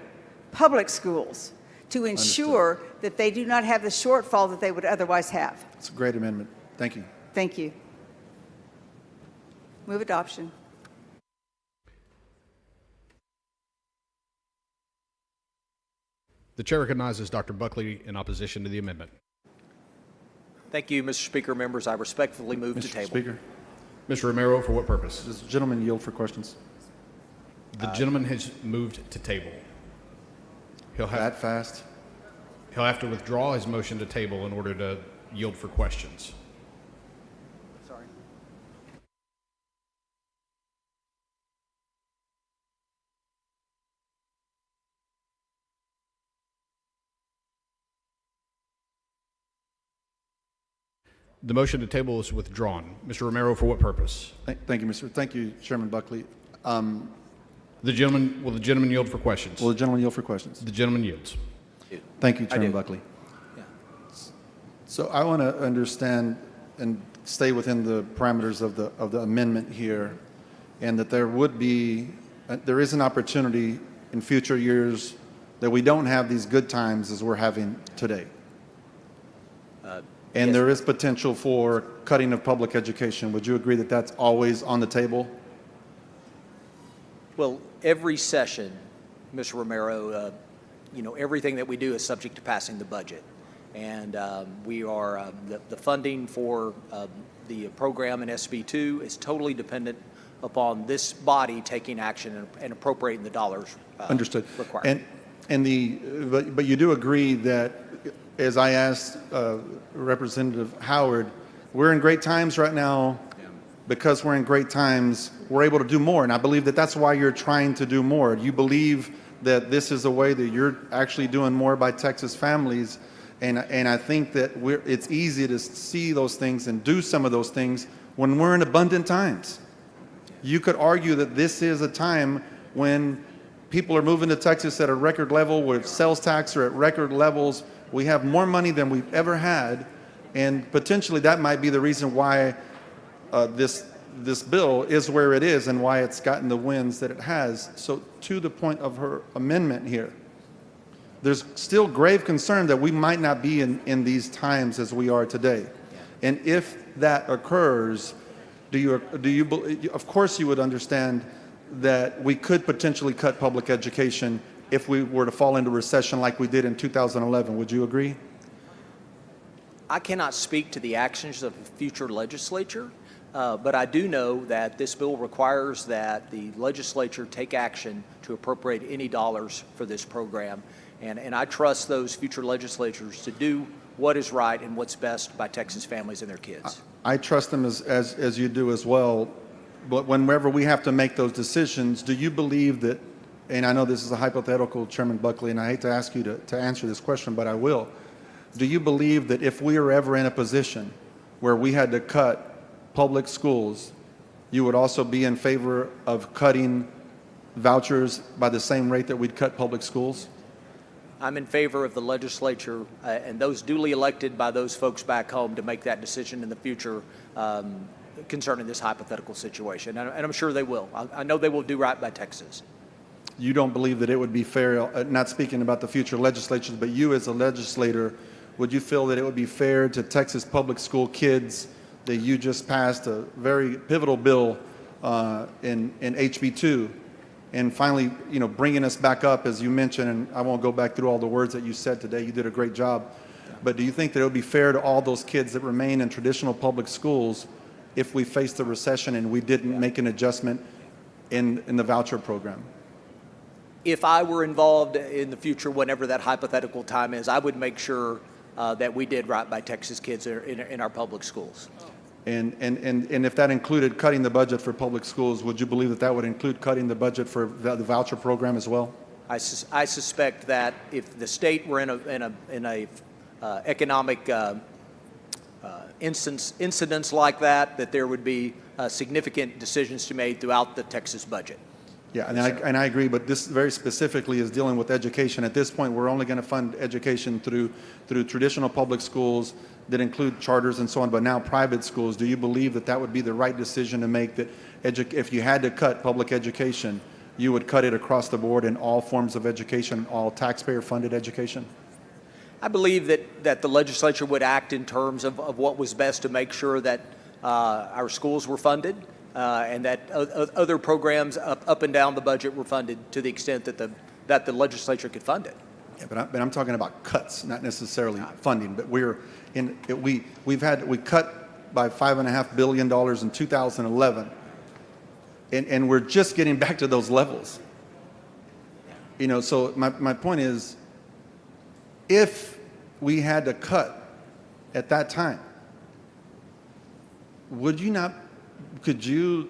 public schools to ensure that they do not have the shortfall that they would otherwise have. It's a great amendment. Thank you. Thank you. Move adoption. The chair recognizes Dr. Buckley in opposition to the amendment. Thank you, Mr. Speaker. Members, I respectfully move to Mr. table. Speaker, Mr. Romero, for what purpose? does the gentleman yield for questions? The gentleman has moved to table. He'll That fast? have to withdraw his motion to table in order to yield for questions. Sorry. The motion to table is withdrawn. Mr. Romero, for what purpose? Thank you, Mr. Thank you, Chairman Buckley. Will the gentleman yield for questions? Will the gentleman yield for questions? The gentleman yields. Thank you, I Chairman do. Buckley. So I want to understand and stay within the parameters of the amendment here, and that there is an opportunity in future years that we don't have these good times as we're having today. And Yes. there is potential for cutting of public education. Would you agree that that's always on the table? Well, every session, Mr. Romero, everything that we do is subject to passing the budget. And we are, the funding for the program in SB2 is totally dependent upon this body taking action and appropriating the dollars Understood. required. But you do agree that, as I asked Representative Howard, we're in great times right now. Because we're in great times, we're able to do more. And I believe that that's why you're trying to do more. You believe that this is a way that you're actually doing more by Texas families. And I think that it's easy to see those things and do some of those things when we're in abundant times. You could argue that this is a time when people are moving to Texas at a record level, where sales tax are at record levels. We have more money than we've ever had. And potentially that might be the reason why this bill is where it is and why it's gotten the wins that it has. So to the point of her amendment here, there's still grave concern that we might not be in these times as we are today. And if that occurs, of course you would understand that we could potentially cut public education if we were to fall into recession like we did in 2011. Would you agree? I cannot speak to the actions of the future legislature, but I do know that this bill requires that the legislature take action to appropriate any dollars for this program. And I trust those future legislatures to do what is right and what's best by Texas families and their kids. I trust them as you do as well. But whenever we have to make those decisions, do you believe that, and I know this is a hypothetical, Chairman Buckley, and I hate to ask you to answer this question, but I will. Do you believe that if we are ever in a position where we had to cut public schools, you would also be in favor of cutting vouchers by the same rate that we'd cut public schools? I'm in favor of the legislature and those duly elected by those folks back home to make that decision in the future concerning this hypothetical situation. And I'm sure they will. I know they will do right by Texas. You don't believe that it would be fair, not speaking about the future legislatures, but you as a legislator, would you feel that it would be fair to Texas public school kids that you just passed a very pivotal bill in HB2, and finally, bringing us back up, as you mentioned, and I won't go back through all the words that you said today. You did a great job. But do you think that it would be fair to all those kids that remain in traditional public schools if we faced a recession and we didn't make an adjustment in the voucher program? If I were involved in the future, whenever that hypothetical time is, I would make sure that we did right by Texas kids in our public schools. And if that included cutting the budget for public schools, would you believe that that would include cutting the budget for the voucher program as well? I suspect that if the state were in a economic incidents like that there would be significant decisions to be made throughout the Texas budget. Yeah, and I agree, but this very specifically is dealing with education. At this point, we're only going to fund education through traditional public schools that include charters and so on, but now private schools. Do you believe that that would be the right decision to make, that if you had to cut public education, you would cut it across the board in all forms of education, all taxpayer-funded education? I believe that the legislature would act in terms of what was best to make sure that our schools were funded and that other programs up and down the budget were funded to the extent that the legislature could fund it. Yeah, but I'm talking about cuts, not necessarily funding. But we cut by $5.5 billion in 2011, and we're just getting back to those levels. You know, so my point is, if we had to cut at that time, could you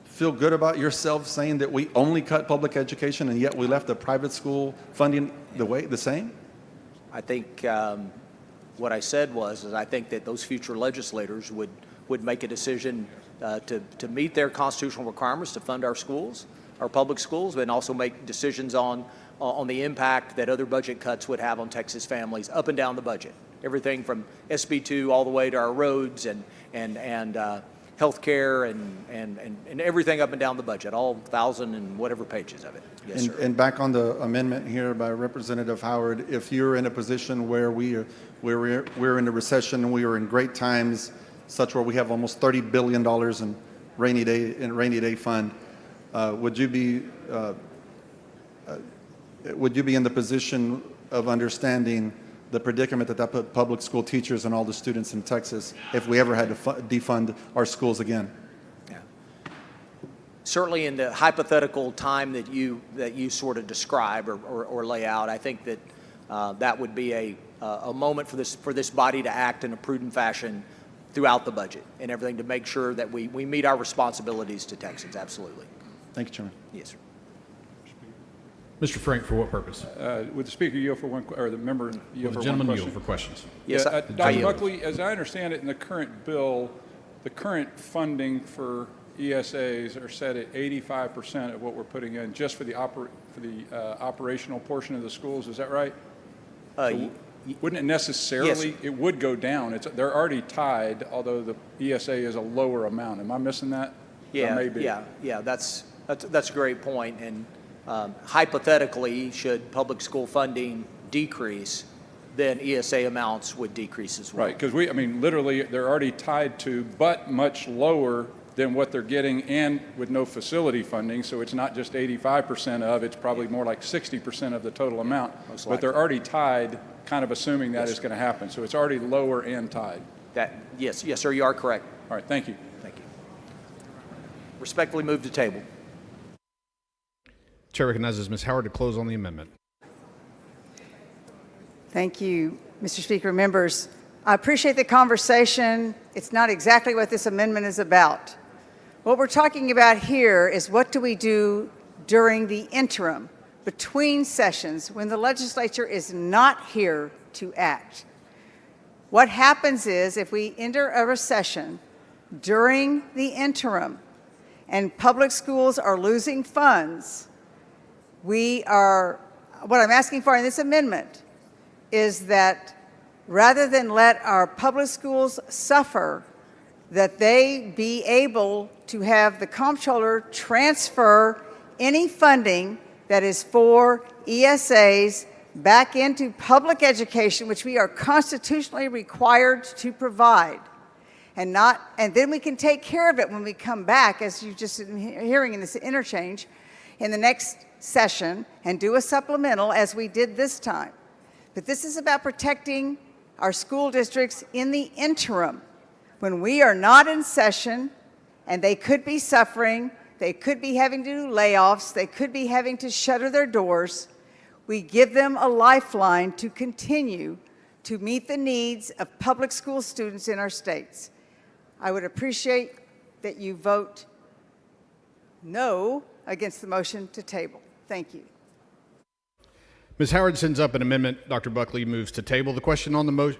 feel good about yourself saying that we only cut public education and yet we left the private school funding the same? I think what I said is I think that those future legislators would make a decision to meet their constitutional requirements to fund our schools, our public schools, and also make decisions on the impact that other budget cuts would have on Texas families up and down the budget. Everything from SB2 all the way to our roads and health care and everything up and down the budget, all 1,000 and whatever pages of it. Yes, sir. And back on the amendment here by Representative Howard, if you're in a position where we're in a recession and we are in great times, such where we have almost $30 billion in rainy day fund, would you be in the position of understanding the predicament that put public school teachers and all the students in Texas if we ever had to defund our schools again? Yeah. Certainly in the hypothetical time that you sort of describe or lay out, I think that that would be a moment for this body to act in a prudent fashion throughout the budget and everything to make sure that we meet our responsibilities to Texans. Absolutely. Thank you, Chairman. Yes, sir. Mr. Frank, for what purpose? Would the speaker yield for one, or the member yield for one gentleman question? yield for questions. Yes, Yeah, I Dr. yield. Buckley, as I understand it in the current bill, the current funding for ESAs are set at 85% of what we're putting in just for the operational portion of the schools. Is that right? Wouldn't it necessarily? Yes. It would go down. They're already tied, although the ESA is a lower amount. Am I missing that? Yeah, Or maybe. yeah. That's a great point. And hypothetically, should public school funding decrease, then ESA amounts would decrease as well. Right, because literally, they're already tied to, but much lower than what they're getting, and with no facility funding. So it's not just 85% of; it's probably more like 60% of the total amount. Most But they're likely. already tied, kind of assuming that Yes, is sir. going to happen. So it's already lower and tied. Yes, sir. You are correct. All right, thank you. Thank you. Respectfully move to table. Chair recognizes Ms. Howard to close on the amendment. Thank you, Mr. Speaker. Members, I appreciate the conversation. It's not exactly what this amendment is about. What we're talking about here is what do we do during the interim, between sessions, when the legislature is not here to act. What happens is if we enter a recession during the interim and public schools are losing funds, what I'm asking for in this amendment is that rather than let our public schools suffer, that they be able to have the comptroller transfer any funding that is for ESAs back into public education, which we are constitutionally required to provide. And then we can take care of it when we come back, as you just been hearing in this interchange, in the next session and do a supplemental as we did this time. But this is about protecting our school districts in the interim when we are not in session and they could be suffering, they could be having to do layoffs, they could be having to shutter their doors. We give them a lifeline to continue to meet the needs of public school students in our states. I would appreciate that you vote no against the motion to table. Thank you. Ms. Howard sends up an amendment. Dr. Buckley moves to table. The question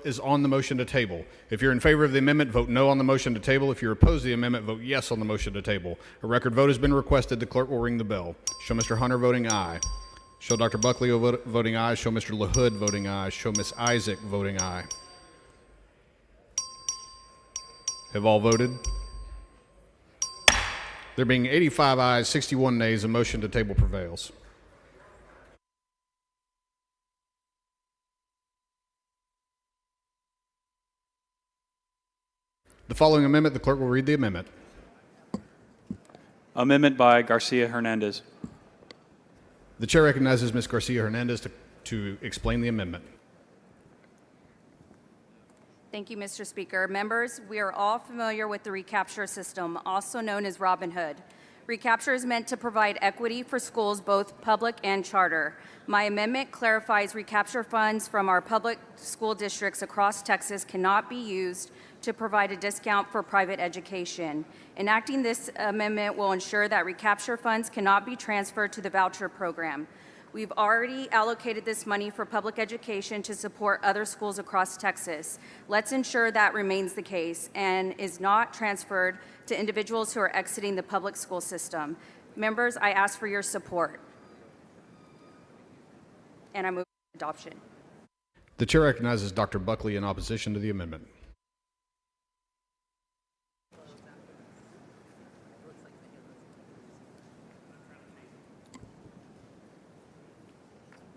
is on the motion to table. If you're in favor of the amendment, vote no on the motion to table. If you're opposed to the amendment, vote yes on the motion to table. A record vote has been requested. The clerk will ring the bell. Show Mr. Hunter voting aye. Show Dr. Buckley voting aye. Show Mr. LaHood voting aye. Show Ms. Isaac voting aye. Have all voted? There being 85 ayes, 61 nays, a motion to table prevails. The following amendment, the clerk will read the amendment. Amendment by Garcia Hernandez. The chair recognizes Ms. Garcia Hernandez to explain the amendment. Thank you, Mr. Speaker. Members, we are all familiar with the recapture system, also known as Robin Hood. Recapture is meant to provide equity for schools, both public and charter. My amendment clarifies recapture funds from our public school districts across Texas cannot be used to provide a discount for private education. Enacting this amendment will ensure that recapture funds cannot be transferred to the voucher program. We've already allocated this money for public education to support other schools across Texas. Let's ensure that remains the case and is not transferred to individuals who are exiting the public school system. Members, I ask for your support. And I move adoption. The chair recognizes Dr. Buckley in opposition to the amendment.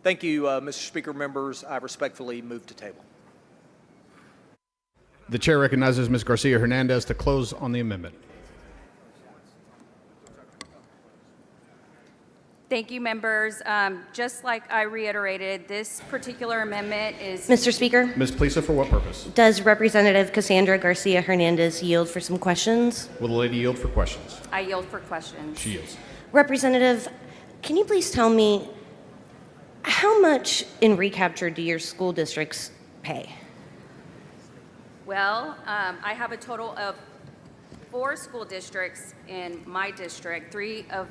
Thank you, Mr. Speaker. Members, I respectfully move to table. The chair recognizes Ms. Garcia Hernandez to close on the amendment. Thank you, members. Just like I reiterated, this particular amendment is... Mr. Speaker? Ms. Plisa, for what purpose? Does Representative Cassandra Garcia Hernandez yield for some questions? Will the lady yield for questions? I yield for questions. She yields. Representative, can you please tell me how much in recapture do your school districts pay? Well, I have a total of 4 school districts in my district. 3 of,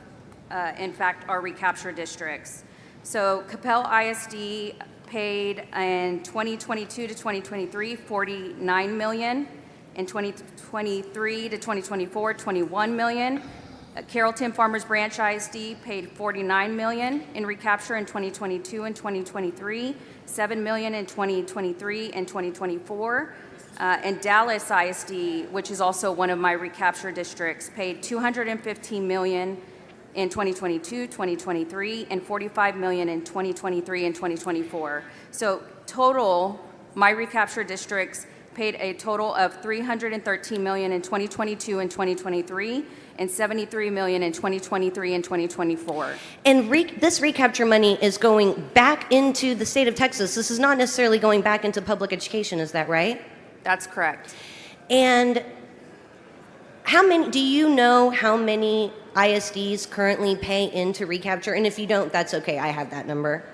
in fact, are recapture districts. So Capel ISD paid in 2022 to 2023, $49 million. In 2023 to 2024, $21 million. Carrollton Farmers Branch ISD paid $49 million in recapture in 2022 and 2023, $7 million in 2023 and 2024. And Dallas ISD, which is also one of my recapture districts, paid $215 million in 2022, 2023, and $45 million in 2023 and 2024. So total, my recapture districts paid a total of $313 million in 2022 and 2023, and $73 million in 2023 and 2024. And this recapture money is going back into the state of Texas. This is not necessarily going back into public education, is that right? That's correct. And do you know how many ISDs currently pay into recapture? And if you don't, that's okay, I have that number.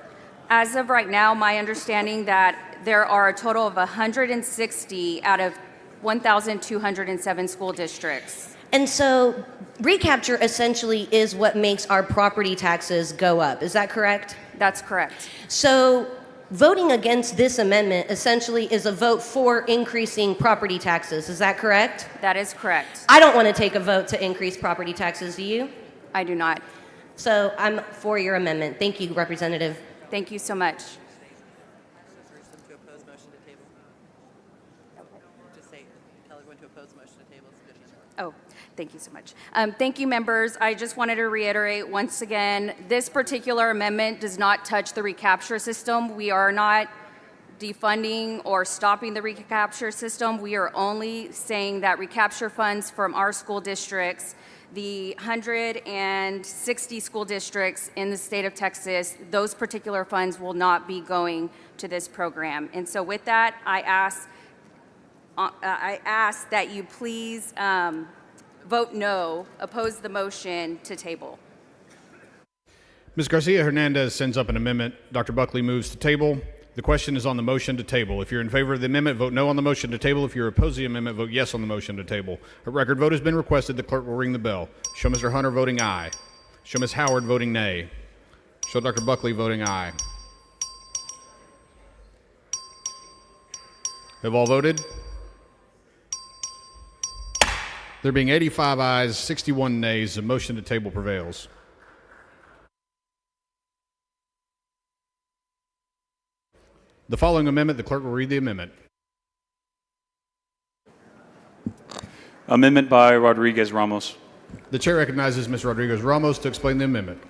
As of right now, my understanding that there are a total of 160 out of 1,207 school districts. And so recapture essentially is what makes our property taxes go up. Is that correct? That's correct. So voting against this amendment essentially is a vote for increasing property taxes. Is that correct? That is correct. I don't want to take a vote to increase property taxes. Do you? I do not. So I'm for your amendment. Thank you, Representative. Thank you so much. Oh, thank you so much. Thank you, members. I just wanted to reiterate once again, this particular amendment does not touch the recapture system. We are not defunding or stopping the recapture system. We are only saying that recapture funds from our school districts, the 160 school districts in the state of Texas, those particular funds will not be going to this program. And so with that, I ask that you please vote no, oppose the motion to table. Ms. Garcia Hernandez sends up an amendment. Dr. Buckley moves to table. The question is on the motion to table. If you're in favor of the amendment, vote no on the motion to table. If you're opposed to the amendment, vote yes on the motion to table. A record vote has been requested. The clerk will ring the bell. Show Mr. Hunter voting aye. Show Ms. Howard voting nay. Show Dr. Buckley voting aye. Have all voted? There being 85 ayes, 61 nays, the motion to table prevails. The following amendment, the clerk will read the amendment. Amendment by Rodriguez Ramos. The chair recognizes Ms. Rodriguez Ramos to explain the amendment.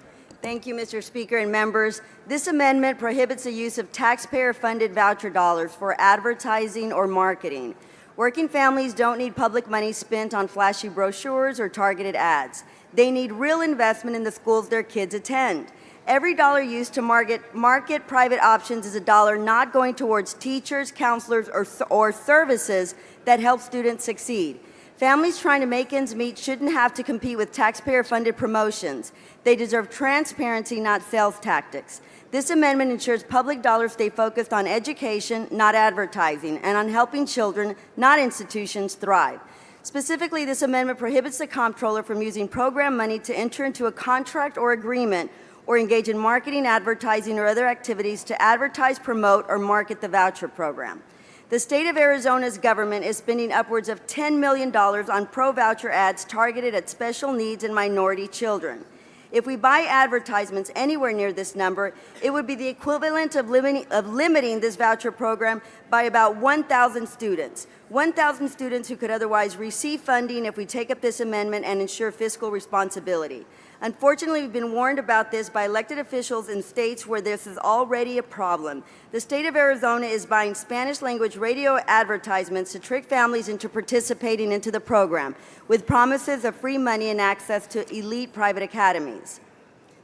Thank you, Mr. Speaker and members. This amendment prohibits the use of taxpayer-funded voucher dollars for advertising or marketing. Working families don't need public money spent on flashy brochures or targeted ads. They need real investment in the schools their kids attend. Every dollar used to market private options is a dollar not going towards teachers, counselors, or services that help students succeed. Families trying to make ends meet shouldn't have to compete with taxpayer-funded promotions. They deserve transparency, not sales tactics. This amendment ensures public dollars stay focused on education, not advertising, and on helping children, not institutions, thrive. Specifically, this amendment prohibits the comptroller from using program money to enter into a contract or agreement or engage in marketing, advertising, or other activities to advertise, promote, or market the voucher program. The state of Arizona's government is spending upwards of $10 million on pro-voucher ads targeted at special needs and minority children. If we buy advertisements anywhere near this number, it would be the equivalent of limiting this voucher program by about 1,000 students. 1,000 students who could otherwise receive funding if we take up this amendment and ensure fiscal responsibility. Unfortunately, we've been warned about this by elected officials in states where this is already a problem. The state of Arizona is buying Spanish-language radio advertisements to trick families into participating into the program, with promises of free money and access to elite private academies.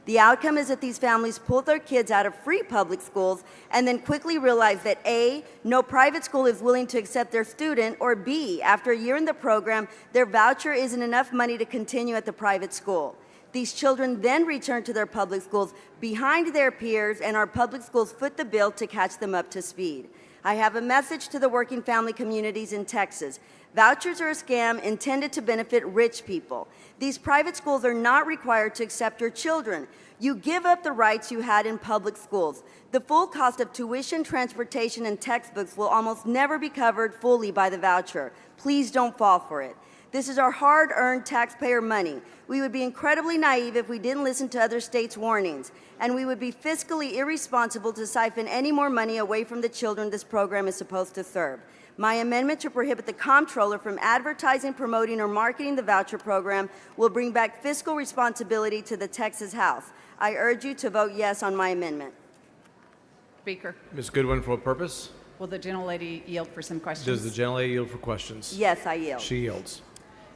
The outcome is that these families pull their kids out of free public schools and then quickly realize that A, no private school is willing to accept their student, or B, after a year in the program, their voucher isn't enough money to continue at the private school. These children then return to their public schools behind their peers, and our public schools foot the bill to catch them up to speed. I have a message to the working family communities in Texas. Vouchers are a scam intended to benefit rich people. These private schools are not required to accept your children. You give up the rights you had in public schools. The full cost of tuition, transportation, and textbooks will almost never be covered fully by the voucher. Please don't fall for it. This is our hard-earned taxpayer money. We would be incredibly naive if we didn't listen to other states' warnings, and we would be fiscally irresponsible to siphon any more money away from the children this program is supposed to serve. My amendment to prohibit the comptroller from advertising, promoting, or marketing the voucher program will bring back fiscal responsibility to the Texas House. I urge you to vote yes on my amendment. Speaker, Ms. Goodwin, for what purpose? will the gentlelady yield for some questions? Does the gentlelady yield for questions? Yes, I yield. She yields.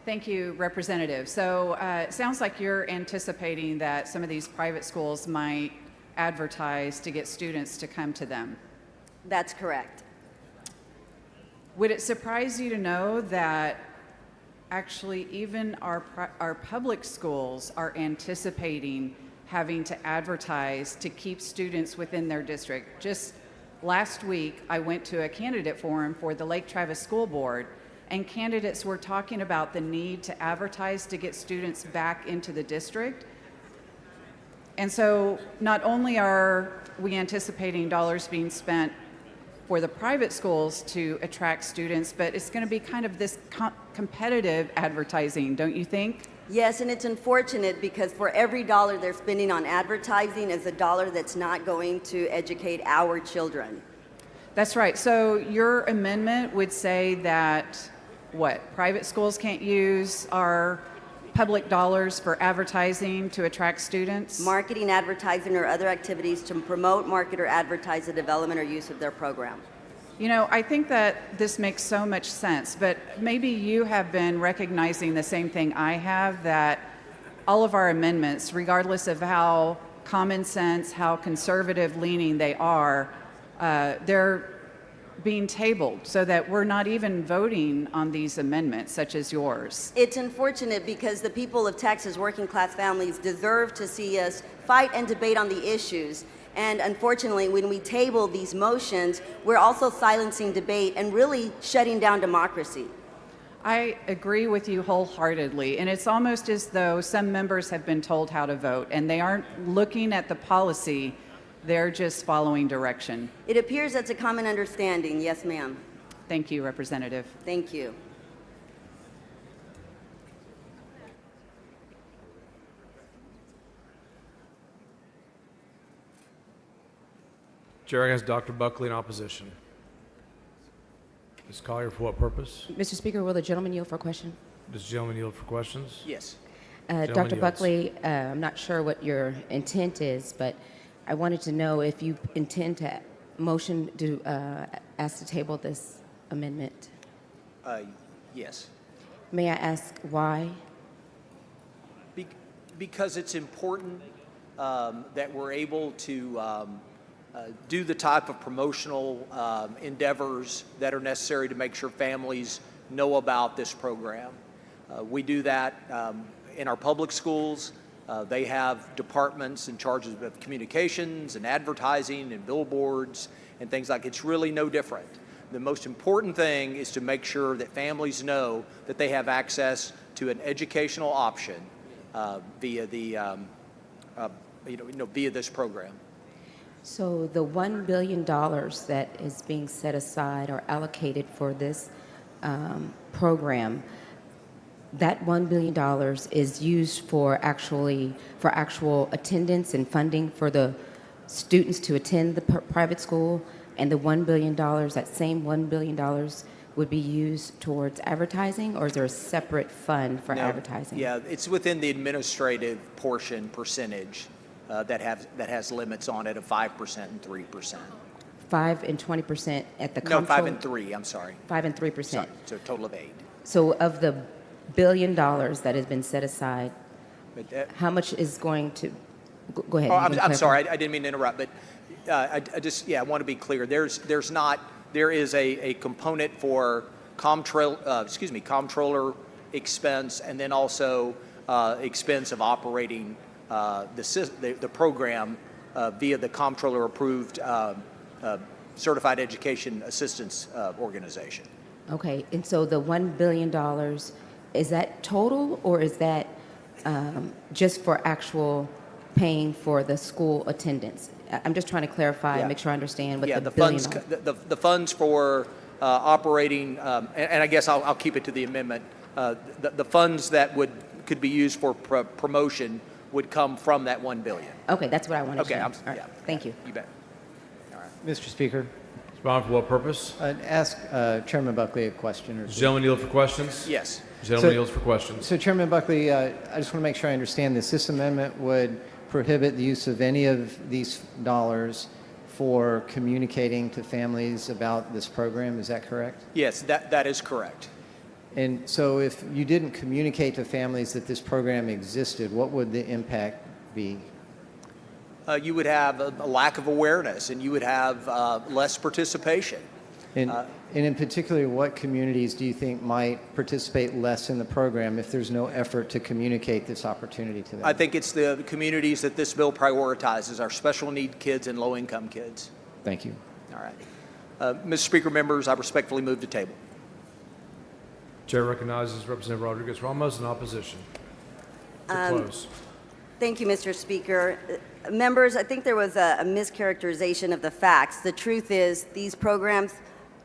Thank you, Representative. So it sounds like you're anticipating that some of these private schools might advertise to get students to come to them. That's correct. Would it surprise you to know that actually even our public schools are anticipating having to advertise to keep students within their district? Just last week, I went to a candidate forum for the Lake Travis School Board, and candidates were talking about the need to advertise to get students back into the district. And so not only are we anticipating dollars being spent for the private schools to attract students, but it's going to be kind of this competitive advertising, don't you think? Yes, and it's unfortunate because for every dollar they're spending on advertising is a dollar that's not going to educate our children. That's right. So your amendment would say that, what, private schools can't use our public dollars for advertising to attract students? Marketing, advertising, or other activities to promote, market, or advertise the development or use of their program. You know, I think that this makes so much sense, but maybe you have been recognizing the same thing I have, that all of our amendments, regardless of how common sense, how conservative leaning they are, they're being tabled so that we're not even voting on these amendments such as yours. It's unfortunate because the people of Texas, working class families, deserve to see us fight and debate on the issues. And unfortunately, when we table these motions, we're also silencing debate and really shutting down democracy. I agree with you wholeheartedly, and it's almost as though some members have been told how to vote and they aren't looking at the policy, they're just following direction. It appears that's a common understanding. Yes, ma'am. Thank you, Representative. Thank you. Chair has Dr. Buckley in opposition. Ms. Collier, for what purpose? Mr. Speaker, will the gentleman yield for a question? Does the gentleman yield for questions? Yes. Dr. Buckley, I'm not sure what your intent is, but I wanted to know if you intend to motion to ask to table this amendment. Yes. May I ask why? Because it's important that we're able to do the type of promotional endeavors that are necessary to make sure families know about this program. We do that in our public schools. They have departments in charge of communications and advertising and billboards and things like. It's really no different. The most important thing is to make sure that families know that they have access to an educational option via this program. So the $1 billion that is being set aside or allocated for this program, that $1 billion is used for actual attendance and funding for the students to attend the private school, and the $1 billion, that same $1 billion would be used towards advertising, or is there a separate fund for advertising? Yeah, it's within the administrative portion percentage that has limits on it of 5% and 3%. 5 and 20% at the No, 5 and 3. I'm sorry. 5 and 3%. Sorry, so a total of 8. So of the $1 billion that has been set aside, how much is going to go ahead? Oh, I'm sorry. I didn't mean to interrupt, but I want to be clear. There is a component for comptroller expense, and then also expense of operating the program via the comptroller approved certified education assistance organization. Okay, and so the $1 billion, is that total, or is that just for actual paying for the school attendance? I'm just trying to clarify and make sure I understand what the funds, billion the funds for operating, and I guess I'll keep it to the amendment. The funds that could be used for promotion would come from that $1 billion. Okay, that's what I wanted to know. All right, thank you. You bet. Mr. Speaker. Respond for what purpose? I'd ask Chairman Buckley a question or two. Gentleman yield for questions? Yes. Gentleman yields for questions. So Chairman Buckley, I just want to make sure I understand this. This amendment would prohibit the use of any of these dollars for communicating to families about this program. Is that correct? Yes, that is correct. And so if you didn't communicate to families that this program existed, what would the impact be? You would have a lack of awareness, and you would have less participation. And in particular, what communities do you think might participate less in the program if there's no effort to communicate this opportunity to them? I think it's the communities that this bill prioritizes, our special need kids and low-income kids. Thank you. All right. Mr. Speaker, members, I respectfully move to table. Chair recognizes Representative Rodriguez Ramos in opposition. To close. Thank you, Mr. Speaker. Members, I think there was a mischaracterization of the facts. The truth is these programs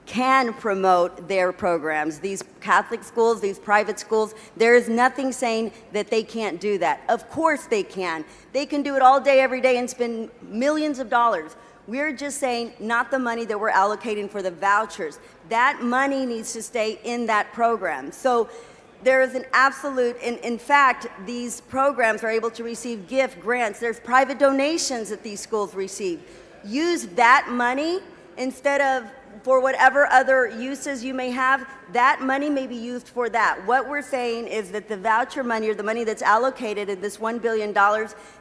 can promote their programs. These Catholic schools, these private schools, there is nothing saying that they can't do that. Of course they can. They can do it all day, every day, and spend millions of dollars. We're just saying not the money that we're allocating for the vouchers. That money needs to stay in that program. So there is an absolute, in fact, these programs are able to receive gift grants. There's private donations that these schools receive. Use that money instead of for whatever other uses you may have. That money may be used for that. What we're saying is that the voucher money, or the money that's allocated in this $1 billion,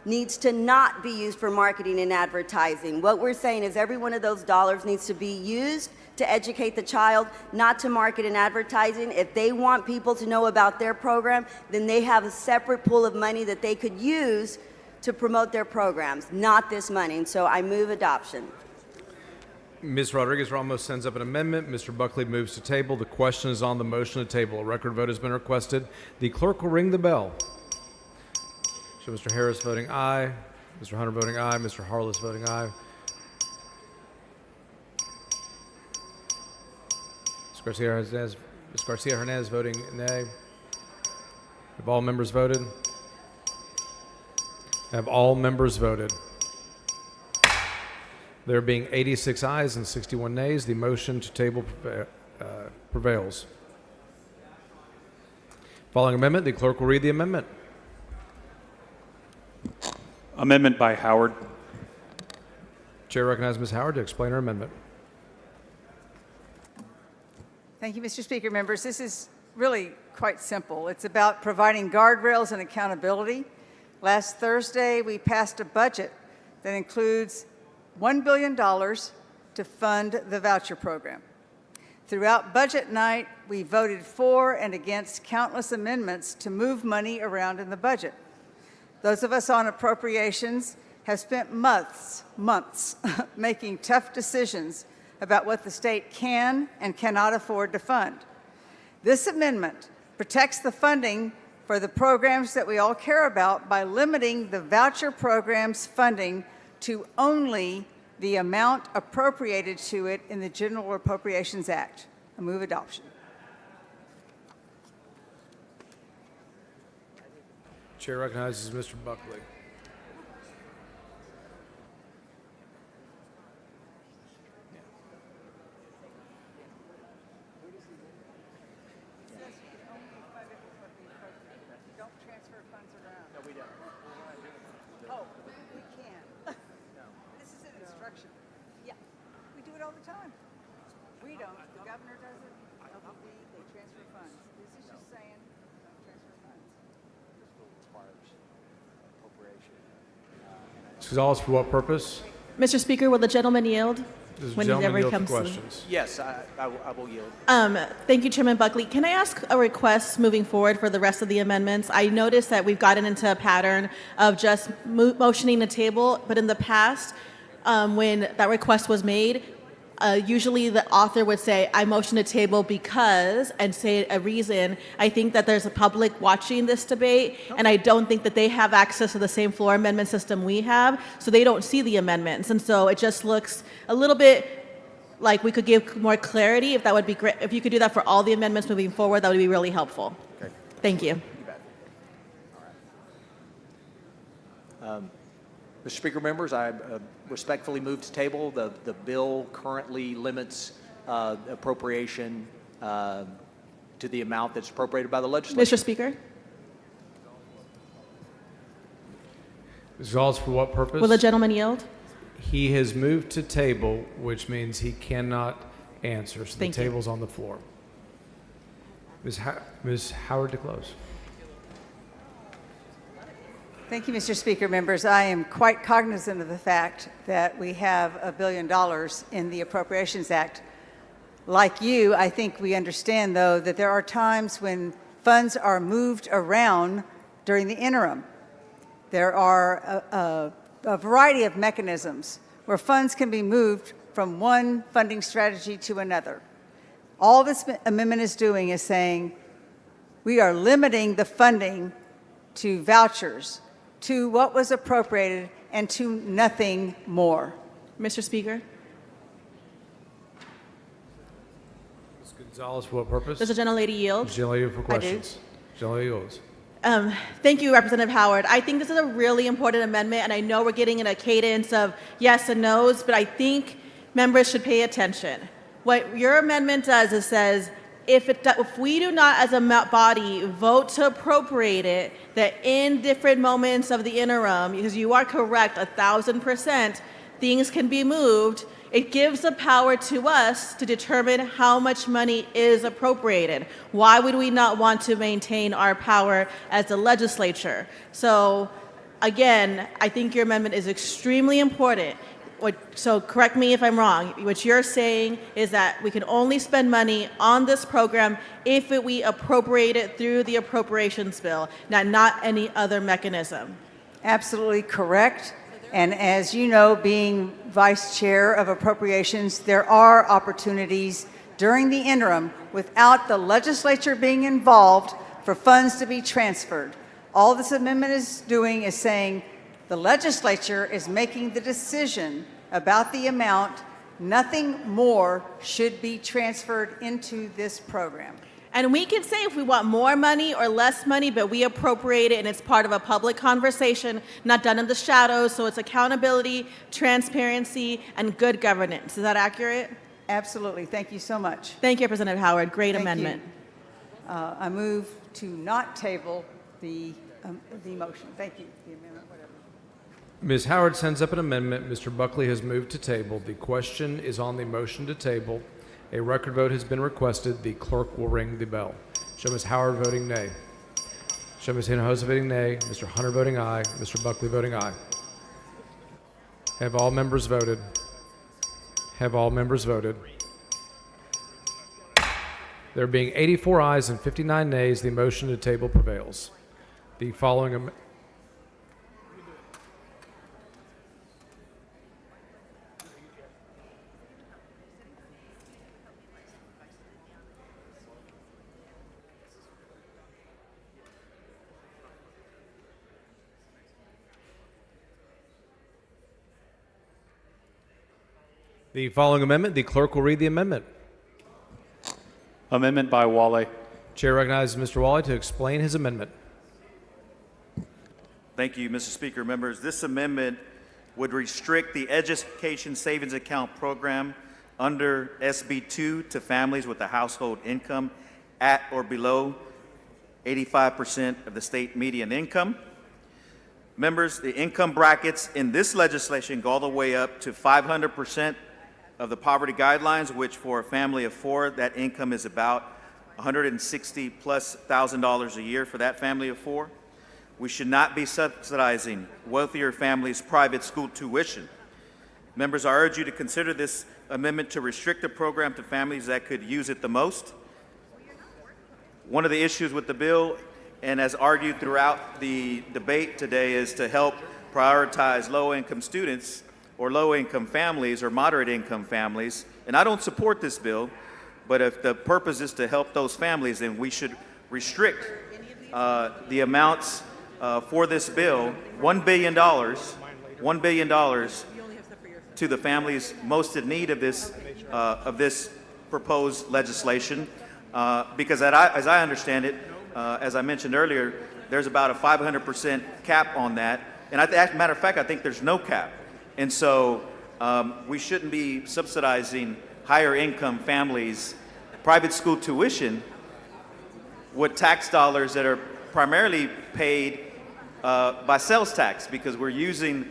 needs to not be used for marketing and advertising. What we're saying is every one of those dollars needs to be used to educate the child, not to market and advertising. If they want people to know about their program, then they have a separate pool of money that they could use to promote their programs, not this money. And so I move adoption. Ms. Rodriguez Ramos sends up an amendment. Mr. Buckley moves to table. The question is on the motion to table. A record vote has been requested. The clerk will ring the bell. Show Mr. Harris voting aye, Mr. Hunter voting aye, Mr. Harless voting aye. Ms. Garcia Hernandez voting nay. Have all members voted? Have all members voted? There being 86 ayes and 61 nays, the motion to table prevails. Following amendment, the clerk will read the amendment. Amendment by Howard. Chair recognizes Ms. Howard to explain her amendment. Thank you, Mr. Speaker. Members, this is really quite simple. It's about providing guardrails and accountability Last Thursday, we passed a budget that includes $1 billion to fund the voucher program. Throughout budget night, we voted for and against countless amendments to move money around in the budget. Those of us on appropriations have spent months making tough decisions about what the state can and cannot afford to fund. This amendment protects the funding for the programs that we all care about by limiting the voucher program's funding to only the amount appropriated to it in the General Appropriations Act. I move adoption. Chair recognizes Mr. Buckley. Gonzalez, for what purpose? Mr. Speaker, will the gentleman yield? Does the when gentleman ever yield for comes to- questions? Yes, I will yield. Thank you, Chairman Buckley. Can I ask a request moving forward for the rest of the amendments? I noticed that we've gotten into a pattern of just motioning the table, but in the past, when that request was made, usually the author would say, I motion to table because, and say a reason. I think that there's a public watching this debate, and I don't think that they have access to the same floor amendment system we have, so they don't see the amendments. And so it just looks a little bit like we could give more clarity. If that would be great, if you could do that for all the amendments moving forward, that would be really helpful. Okay. Thank you. You bet. All right. Mr. Speaker, members, I respectfully move to table. The bill currently limits appropriation to the amount that's appropriated by the legislature. Mr. Speaker, Ms. Gonzalez, for what purpose? will the gentleman yield? He has moved to table, which means he cannot answer. So Thank the you. table's on the floor. Ms. Howard to close. Thank you, Mr. Speaker. Members, I am quite cognizant of the fact that we have $1 billion in the Appropriations Act. Like you, I think we understand, though, that there are times when funds are moved around during the interim. There are a variety of mechanisms where funds can be moved from one funding strategy to another. All this amendment is doing is saying we are limiting the funding to vouchers, to what was appropriated, and to nothing more. Mr. Speaker, Ms. Gonzalez, for what purpose? does the gentlelady yield? Gentlelady for I do. questions. Gentlelady yields. Thank you, Representative Howard. I think this is a really important amendment, and I know we're getting in a cadence of yes and no's, but I think members should pay attention. What your amendment does is says, if we do not as a body vote to appropriate it, that in different moments of the interim, because you are correct, 1,000%, things can be moved, it gives the power to us to determine how much money is appropriated. Why would we not want to maintain our power as the legislature? So again, I think your amendment is extremely important. So correct me if I'm wrong. What you're saying is that we can only spend money on this program if we appropriate it through the appropriations bill, not any other mechanism. Absolutely correct. And as you know, being Vice Chair of Appropriations, there are opportunities during the interim without the legislature being involved for funds to be transferred. All this amendment is doing is saying the legislature is making the decision about the amount. Nothing more should be transferred into this program. And we can say if we want more money or less money, but we appropriate it and it's part of a public conversation, not done in the shadows, so it's accountability, transparency, and good governance. Is that accurate? Absolutely. Thank you so much. Thank you, Representative Howard. Great Thank amendment. you. I move to not table the motion. Thank you. The amendment, whatever. Ms. Howard sends up an amendment. Mr. Buckley has moved to table. The question is on the motion to table. A record vote has been requested. The clerk will ring the bell. Show Ms. Howard voting nay. Show Ms. Hinojosa voting nay. Mr. Hunter voting aye. Mr. Buckley voting aye. Have all members voted? Have all members voted? There being 84 ayes and 59 nays, the motion to table prevails. The following amendment, the clerk will read the amendment. Amendment by Wale. Chair recognizes Mr. Wally to explain his amendment. Thank you, Mr. Speaker. Members, this amendment would restrict the education savings account program under SB 2 to families with a household income at or below 85% of the state median income. Members, the income brackets in this legislation go all the way up to 500% of the poverty guidelines, which for a family of four, that income is about $160,000+ a year for that family of four. We should not be subsidizing wealthier families' private school tuition. Members, I urge you to consider this amendment to restrict the program to families that could use it the most. One of the issues with the bill, and as argued throughout the debate today, is to help prioritize low-income students or low-income families or moderate-income families. And I don't support this bill, but if the purpose is to help those families, then we should restrict the amounts for this bill, $1 billion to the families most in need of this proposed legislation, because as I understand it, as I mentioned earlier, there's about a 500% cap on that. And as a matter of fact, I think there's no cap. And so we shouldn't be subsidizing higher income families' private school tuition with tax dollars that are primarily paid by sales tax, because we're using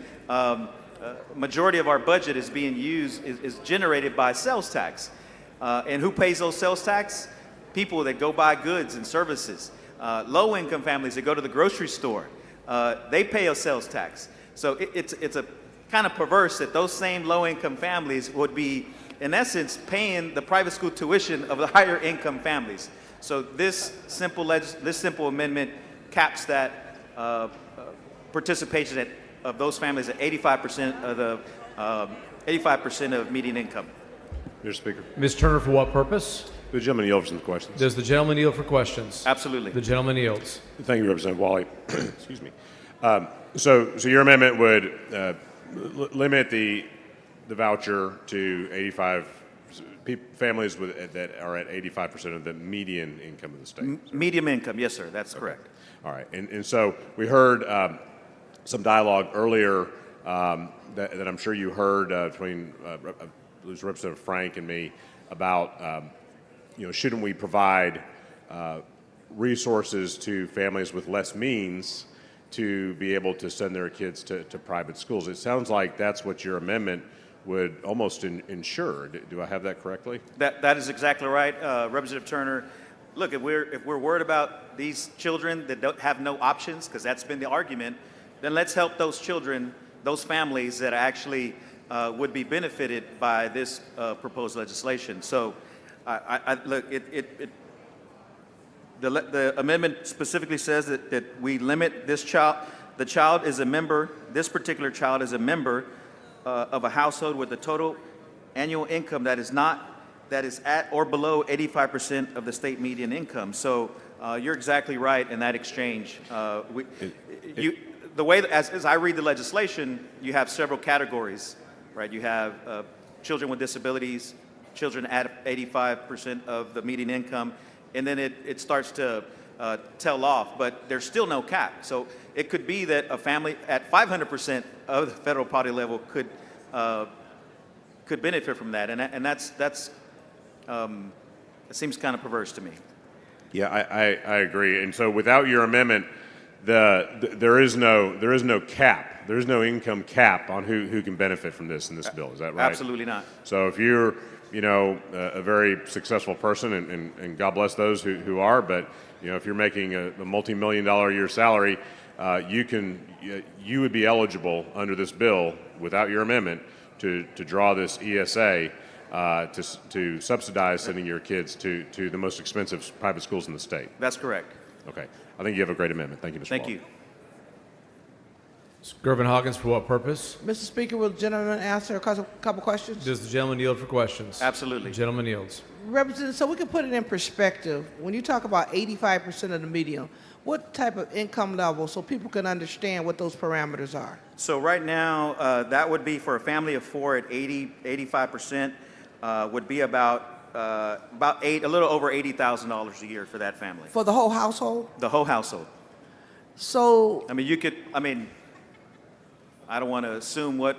majority of our budget is being used, is generated by sales tax. And who pays those sales tax? People that go buy goods and services. Low-income families that go to the grocery store, they pay a sales tax. So it's a kind of perverse that those same low-income families would be, in essence, paying the private school tuition of the higher-income families. So this simple amendment caps that participation of those families at 85% of the 85% of median income. Mr. Speaker. Ms. Turner, for what purpose? The gentleman yield for some questions. Does the gentleman yield for questions? Absolutely. The gentleman yields. Thank you, Representative Wally. Excuse me. So your amendment would limit the voucher to 85 families that are at 85% of the median income of the state. Median income, yes, sir. That's correct. All right. And so we heard some dialogue earlier that I'm sure you heard between Representative Frank and me about shouldn't we provide resources to families with less means to be able to send their kids to private schools. It sounds like that's what your amendment would almost ensure. Do I have that correctly? That is exactly right, Representative Turner. Look, if we're worried about these children that don't have no options, because that's been the argument, then let's help those children, those families that actually would be benefited by this proposed legislation. So, look, the amendment specifically says that we limit this child. The child is a member. This particular child is a member of a household with a total annual income that is at or below 85% of the state median income. So you're exactly right in that exchange. The way as I read the legislation, you have several categories, right? You have children with disabilities, children at 85% of the median income, and then it starts to tail off, but there's still no cap. So it could be that a family at 500% of the federal poverty level could benefit from that, and that's it seems kind of perverse to me. Yeah, I agree. And so without your amendment, there is no cap. There is no income cap on who can benefit from this in this bill. Is that right? Absolutely not. So if you're a very successful person, and God bless those who are. But if you're making a multi-million-dollar a year salary, you would be eligible under this bill without your amendment to draw this ESA to subsidize sending your kids to the most expensive private schools in the state. That's correct. Okay. I think you have a great amendment. Thank you, Mr. Thank Waller. you. Gervin Hawkins, for what purpose? Mr. Speaker, will the gentleman answer a couple questions? Does the gentleman yield for questions? Absolutely. The gentleman yields. Representative, so we can put it in perspective. When you talk about 85% of the median, what type of income level so people can understand what those parameters are? So right now, that would be for a family of four at 85%, would be about a little over $80,000 a year for that family. For the whole household? The whole household. So, I don't want to assume what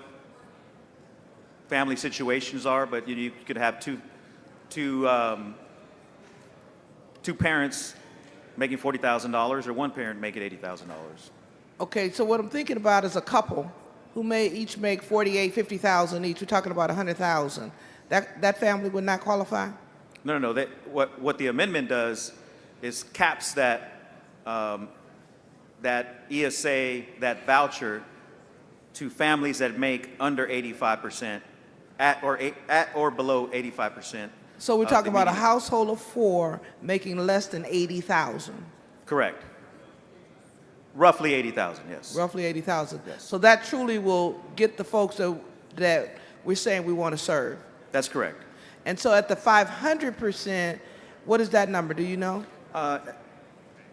family situations are, but you could have two parents making $40,000 or one parent making $80,000. okay, so what I'm thinking about is a couple who may each make $48,000, $50,000 each. We're talking about $100,000. That family would not qualify? No. What the amendment does is caps that ESA, that voucher, to families that make under 85%, at or below 85%. So we're talking about a household of four making less than $80,000. Correct. Roughly $80,000, yes. Roughly $80,000. Yes. So that truly will get the folks that we're saying we want to serve. That's correct. And so at the 500%, what is that number? Do you know?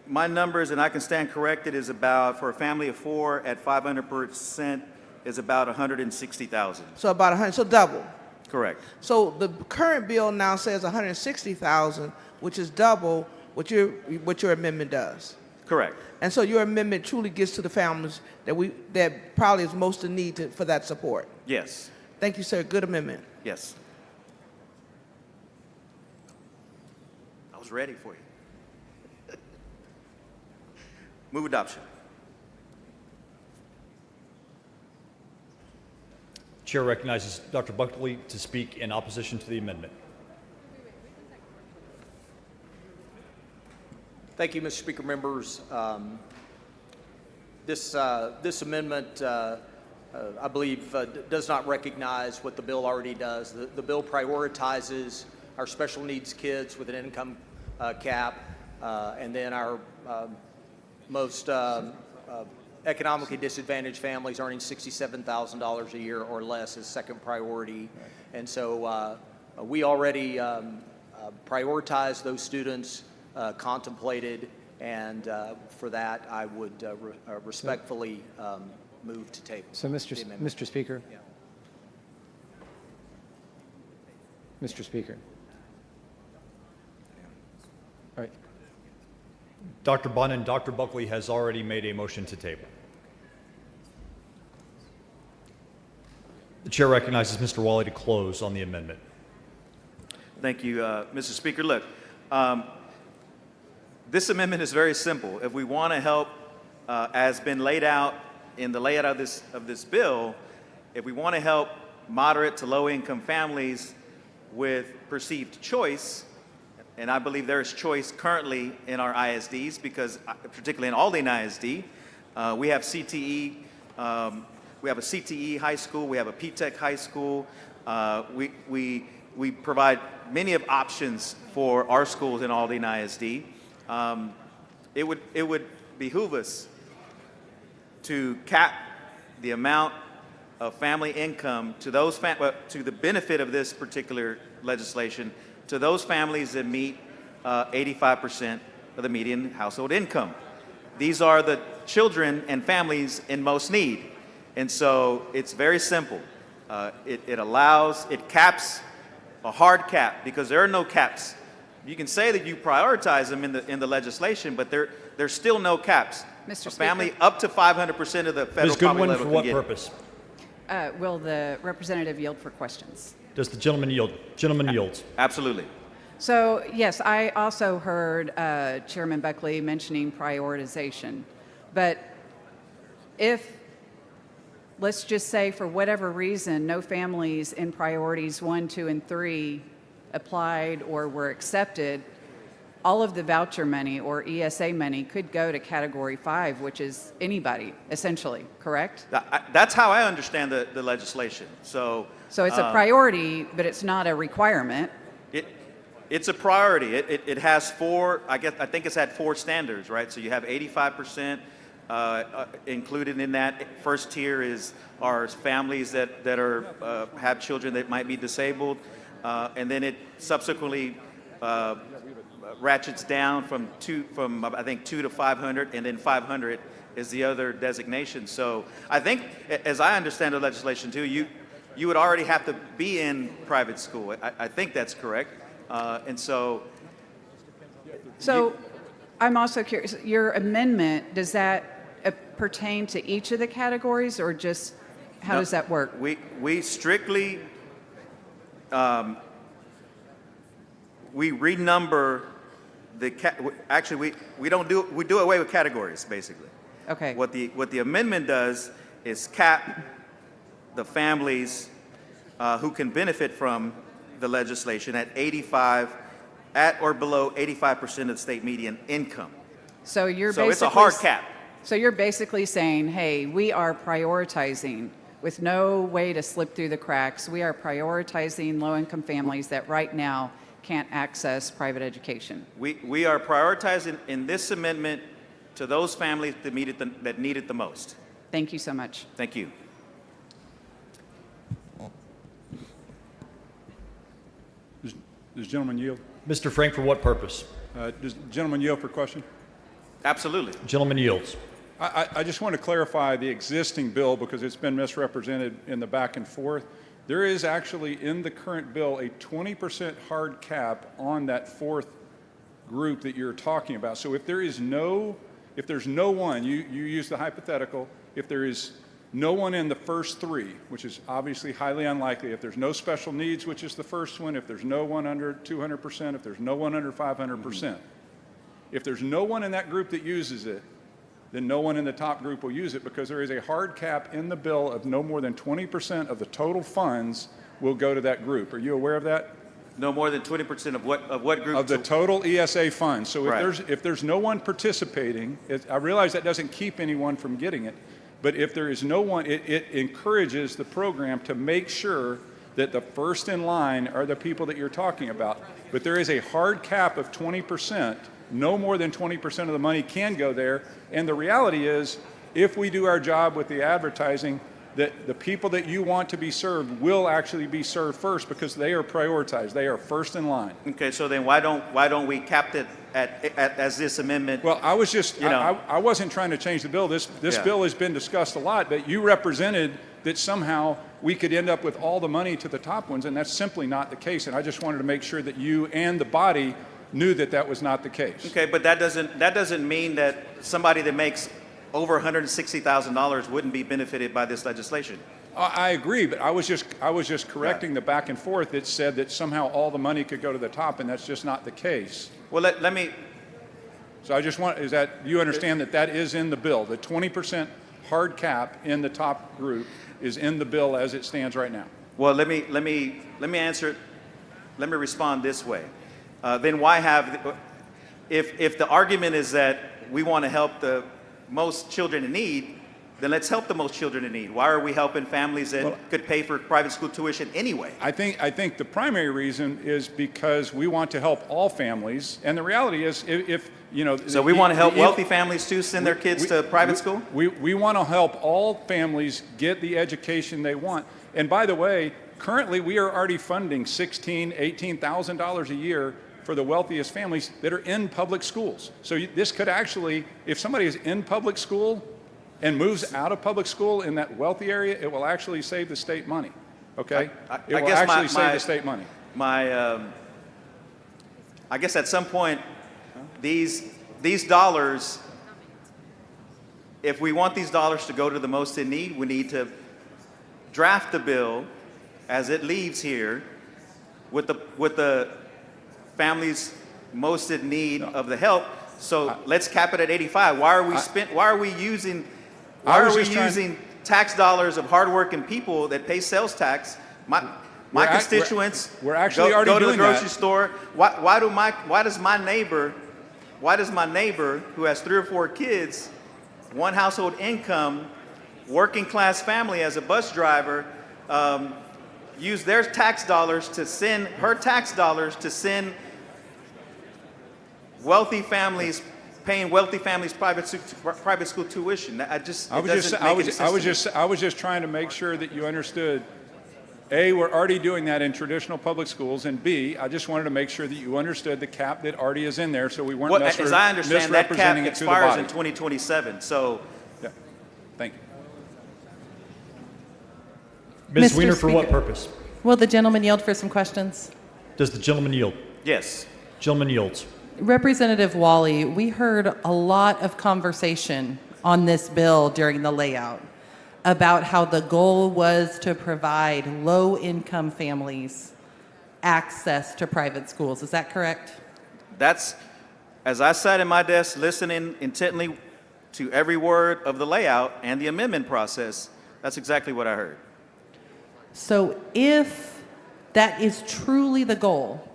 My numbers, and I can stand corrected, is about, for a family of four at 500%, is about $160,000. So about 100, so double. Correct. So the current bill now says 160,000, which is double what your amendment does. Correct. And so your amendment truly gets to the families that probably is most in need for that support. Yes. Thank you, sir. Good amendment. Yes. I was ready for you. Move adoption. Chair recognizes Dr. Buckley to speak in opposition to the amendment. Thank you, Mr. Speaker, members. This amendment, I believe, does not recognize what the bill already does. The bill prioritizes our special needs kids with an income cap, and then our most economically disadvantaged families earning $67,000 a year or less is second priority. And so we already prioritize those students contemplated, and for that I would respectfully move to table. So, Mr. Speaker. Yeah. Mr. Speaker. All right. Dr. Bunn and Dr. Buckley has already made a motion to table. The chair recognizes Mr. Wally to close on the amendment. Thank you, Mr. Speaker. Look, this amendment is very simple. If we want to help, as been laid out in the layout of this bill, if we want to help moderate to low-income families with perceived choice, and I believe there is choice currently in our ISDs, because particularly in Aldine ISD, we have CTE, we have a CTE high school, we have a P-Tech high school. We provide many of options for our schools in Aldine ISD. It would behoove us to cap the amount of family income to those to the benefit of this particular legislation, to those families that meet 85% of the median household income. These are the children and families in most need. And so it's very simple. It caps, a hard cap, because there are no caps. You can say that you prioritize them in the legislation, but there's still no caps. Mr. A family up to 500% of the federal Ms. poverty Goodwin, level for can what get it. purpose? Will the representative yield for questions? Does the gentleman yield? Gentleman yields. Absolutely. So, yes, I also heard Chairman Buckley mentioning prioritization. But if, let's just say for whatever reason, no families in priorities 1, 2, and 3 applied or were accepted, all of the voucher money or ESA money could go to Category 5, which is anybody, essentially, correct? That's how I understand the legislation. So it's a priority, but it's not a requirement. It's a priority. It has four, I think it's at 4 standards, right? So you have 85% included in that. First tier are families that are have children that might be disabled, and then it subsequently ratchets down from I think 2 to 500, and then 500 is the other designation. So I think, as I understand the legislation too, you would already have to be in private school. I think that's correct. And so I'm also curious, your amendment, does that pertain to each of the categories, or just how does that work? We strictly, we renumber actually we do away with categories, basically. Okay. What the amendment does is cap the families who can benefit from the legislation at or below 85% of the state median income. So it's a hard cap. So you're basically saying, hey, we are prioritizing with no way to slip through the cracks. We are prioritizing low-income families that right now can't access private education. We are prioritizing in this amendment to those families that need it the most. Thank you so much. Thank you. Does the gentleman yield? Mr. Frank, for what purpose? Does the gentleman yield for question? Absolutely. Gentleman yields. I just want to clarify the existing bill because it's been misrepresented in the back and forth. There is actually in the current bill a 20% hard cap on that 4th group that you're talking about. So if there's no one, you use the hypothetical, if there is no one in the first 3, which is obviously highly unlikely, if there's no special needs, which is the first one, if there's no one under 200%, if there's no one under 500%, if there's no one in that group that uses it, then no one in the top group will use it because there is a hard cap in the bill of no more than 20% of the total funds will go to that group. Are you aware of that? No more than 20% of what group? Of the total ESA funds. So right. if there's no one participating, I realize that doesn't keep anyone from getting it, but if there is no one, it encourages the program to make sure that the first in line are the people that you're talking about. But there is a hard cap of 20%. No more than 20% of the money can go there. And the reality is, if we do our job with the advertising, that the people that you want to be served will actually be served first because they are prioritized. They are first in line. Okay, so then why don't we cap it as this amendment? Well, I was just, I wasn't trying to change the bill. This bill has been discussed a lot, but you represented that somehow we could end up with all the money to the top ones, and that's simply not the case. And I just wanted to make sure that you and the body knew that that was not the case. Okay, but that doesn't mean that somebody that makes over $160,000 wouldn't be benefited by this legislation. I agree, but I was just correcting the back and forth that said that somehow all the money could go to the top, and that's just not the case. Well, let me. So I just want you understand that is in the bill. The 20% hard cap in the top group is in the bill as it stands right now. Well, let me answer it. Let me respond this way. Then why have, if the argument is that we want to help the most children in need, then let's help the most children in need. Why are we helping families that could pay for private school tuition anyway? I think the primary reason is because we want to help all families, and the reality is, if you know. So we want to help wealthy families too send their kids to private school? We want to help all families get the education they want. And by the way, currently we are already funding $16,000, $18,000 a year for the wealthiest families that are in public schools. So this could actually, if somebody is in public school and moves out of public school in that wealthy area, it will actually save the state money. Okay? It will actually save the state money. I guess at some point, these dollars, if we want these dollars to go to the most in need, we need to draft the bill as it leaves here with the families most in need of the help. So let's cap it at 85. Why are we using tax dollars of hardworking people that pay sales tax? My constituents we're actually go already to the doing grocery that. store. Why does my neighbor who has 3 or 4 kids, one household income, working class family as a bus driver, use their tax dollars to send wealthy families, paying wealthy families private school tuition? I was just trying to make sure that you understood. A, we're already doing that in traditional public schools, and B, I just wanted to make sure that you understood the cap that already is in there, so we weren't As I understand, that cap misrepresenting it to the expires body. in 2027. So, Yeah. Thank you. Ms. Mr. Weiner, for what Speaker. purpose? Will the gentleman yield for some questions? Does the gentleman yield? yes. Gentleman yields. Representative Wally, we heard a lot of conversation on this bill during the layout about how the goal was to provide low-income families access to private schools. Is that correct? That's, as I sat in my desk listening intently to every word of the layout and the amendment process, that's exactly what I heard. So if that is truly the goal,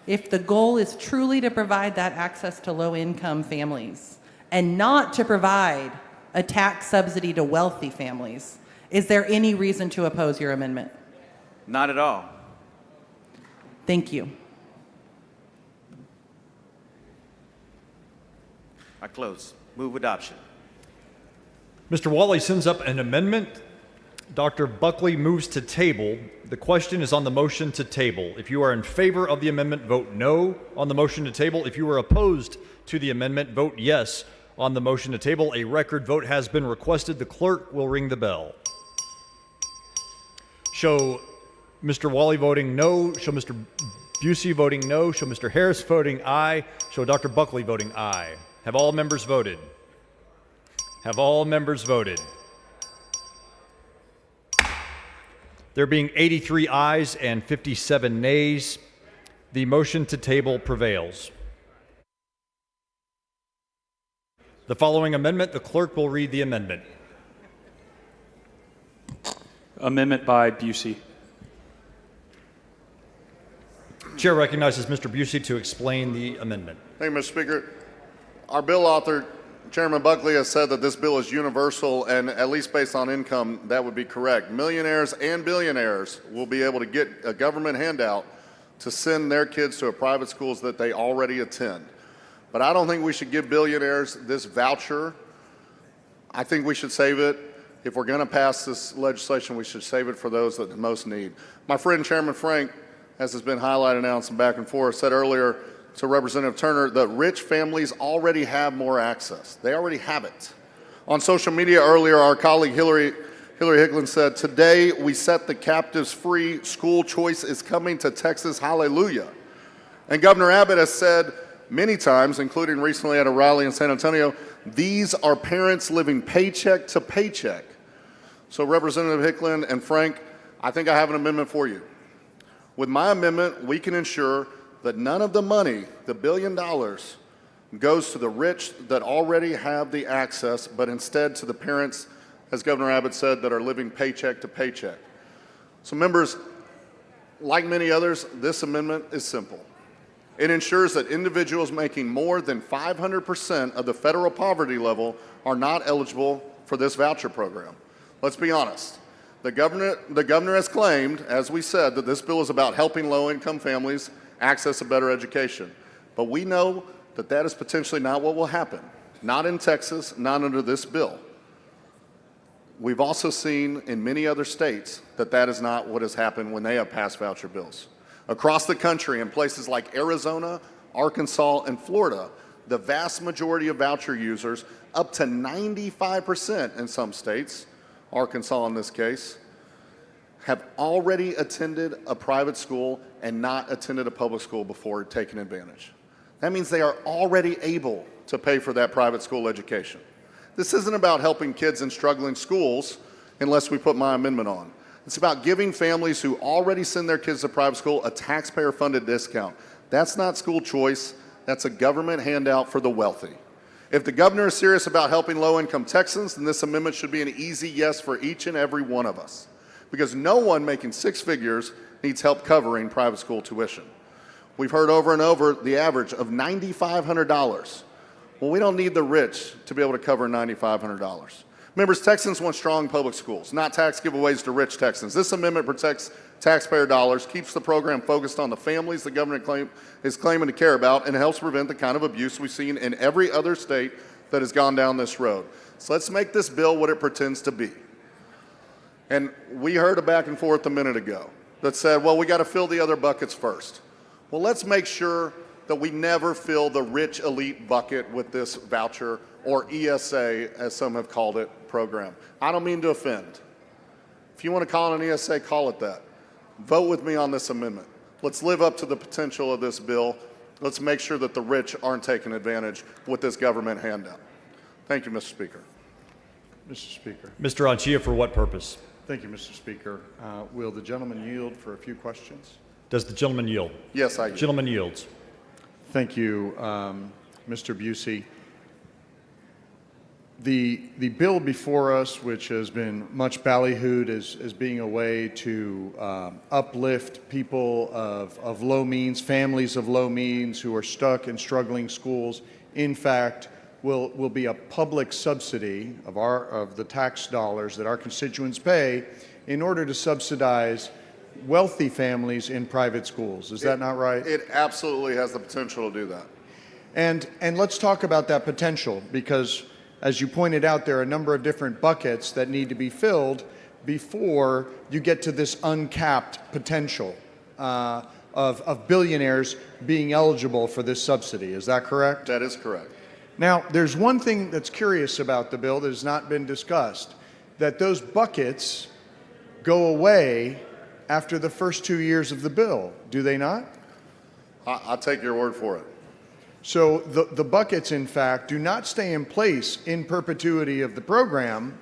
if the goal is truly to provide that access to low-income families and not to provide a tax subsidy to wealthy families, is there any reason to oppose your amendment? Not at all. Thank you. I close. Move adoption. Mr. Wally sends up an amendment. Dr. Buckley moves to table. The question is on the motion to table. If you are in favor of the amendment, vote no on the motion to table. If you are opposed to the amendment, vote yes on the motion to table. A record vote has been requested. The clerk will ring the bell. Show Mr. Wally voting no. Show Mr. Busey voting no. Show Mr. Harris voting aye. Show Dr. Buckley voting aye. Have all members voted? Have all members voted? There being 83 ayes and 57 nays, the motion to table prevails. The following amendment, the clerk will read the amendment. Amendment by Busey. Chair recognizes Mr. Busey to explain the amendment. Thank you, Mr. Speaker. Our bill author, Chairman Buckley, has said that this bill is universal, and at least based on income, that would be correct. Millionaires and billionaires will be able to get a government handout to send their kids to a private schools that they already attend. But I don't think we should give billionaires this voucher. I think we should save it. If we're going to pass this legislation, we should save it for those that the most need. My friend Chairman Frank, as has been highlighted now and some back and forth, said earlier to Representative Turner that rich families already have more access. They already have it. On social media earlier, our colleague Hillary Hicklin said, "Today we set the captives free. School choice is coming to Texas. Hallelujah." And Governor Abbott has said many times, including recently at a rally in San Antonio, these are parents living paycheck to paycheck. So Representative Hicklin and Frank, I think I have an amendment for you. With my amendment, we can ensure that none of the money, the $1 billion, goes to the rich that already have the access, but instead to the parents, as Governor Abbott said, that are living paycheck to paycheck. So members, like many others, this amendment is simple. It ensures that individuals making more than 500% of the federal poverty level are not eligible for this voucher program. Let's be honest. The governor has claimed, as we said, that this bill is about helping low-income families access a better education. But we know that that is potentially not what will happen. Not in Texas, not under this bill. We've also seen in many other states that that is not what has happened when they have passed voucher bills. Across the country, in places like Arizona, Arkansas, and Florida, the vast majority of voucher users, up to 95% in some states, Arkansas in this case, have already attended a private school and not attended a public school before taking advantage. That means they are already able to pay for that private school education. This isn't about helping kids in struggling schools unless we put my amendment on. It's about giving families who already send their kids to private school a taxpayer-funded discount. That's not school choice. That's a government handout for the wealthy. If the governor is serious about helping low-income Texans, then this amendment should be an easy yes for each and every one of us. because no one making six figures needs help covering private school tuition. We've heard over and over the average of $9,500. Well, we don't need the rich to be able to cover $9,500. Members, Texans want strong public schools, not tax giveaways to rich Texans. This amendment protects taxpayer dollars, keeps the program focused on the families the government is claiming to care about, and helps prevent the kind of abuse we've seen in every other state that has gone down this road. So let's make this bill what it pretends to be. And we heard a back and forth a minute ago that said, well, we got to fill the other buckets first. Well, let's make sure that we never fill the rich elite bucket with this voucher, or ESA, as some have called it, program. I don't mean to offend. If you want to call it an ESA, call it that. Vote with me on this amendment. Let's live up to the potential of this bill. Let's make sure that the rich aren't taken advantage with this government handout. Thank you, Mr. Speaker. Mr. Speaker. Mr. Anchia, for what purpose? Thank you, Mr. Speaker. Will the gentleman yield for a few questions? Does the gentleman yield? Yes, I yield. Gentleman yields. Thank you, Mr. Busey. The bill before us, which has been much ballyhooed as being a way to uplift people of low means, families of low means who are stuck in struggling schools, in fact, will be a public subsidy of the tax dollars that our constituents pay in order to subsidize wealthy families in private schools. Is that not right? It absolutely has the potential to do that. And let's talk about that potential, because as you pointed out, there are a number of different buckets that need to be filled before you get to this uncapped potential of billionaires being eligible for this subsidy. Is that correct? That is correct. Now, there's one thing that's curious about the bill that has not been discussed, that those buckets go away after the first 2 years of the bill, do they not? I'll take your word for it. So the buckets, in fact, do not stay in place in perpetuity of the program.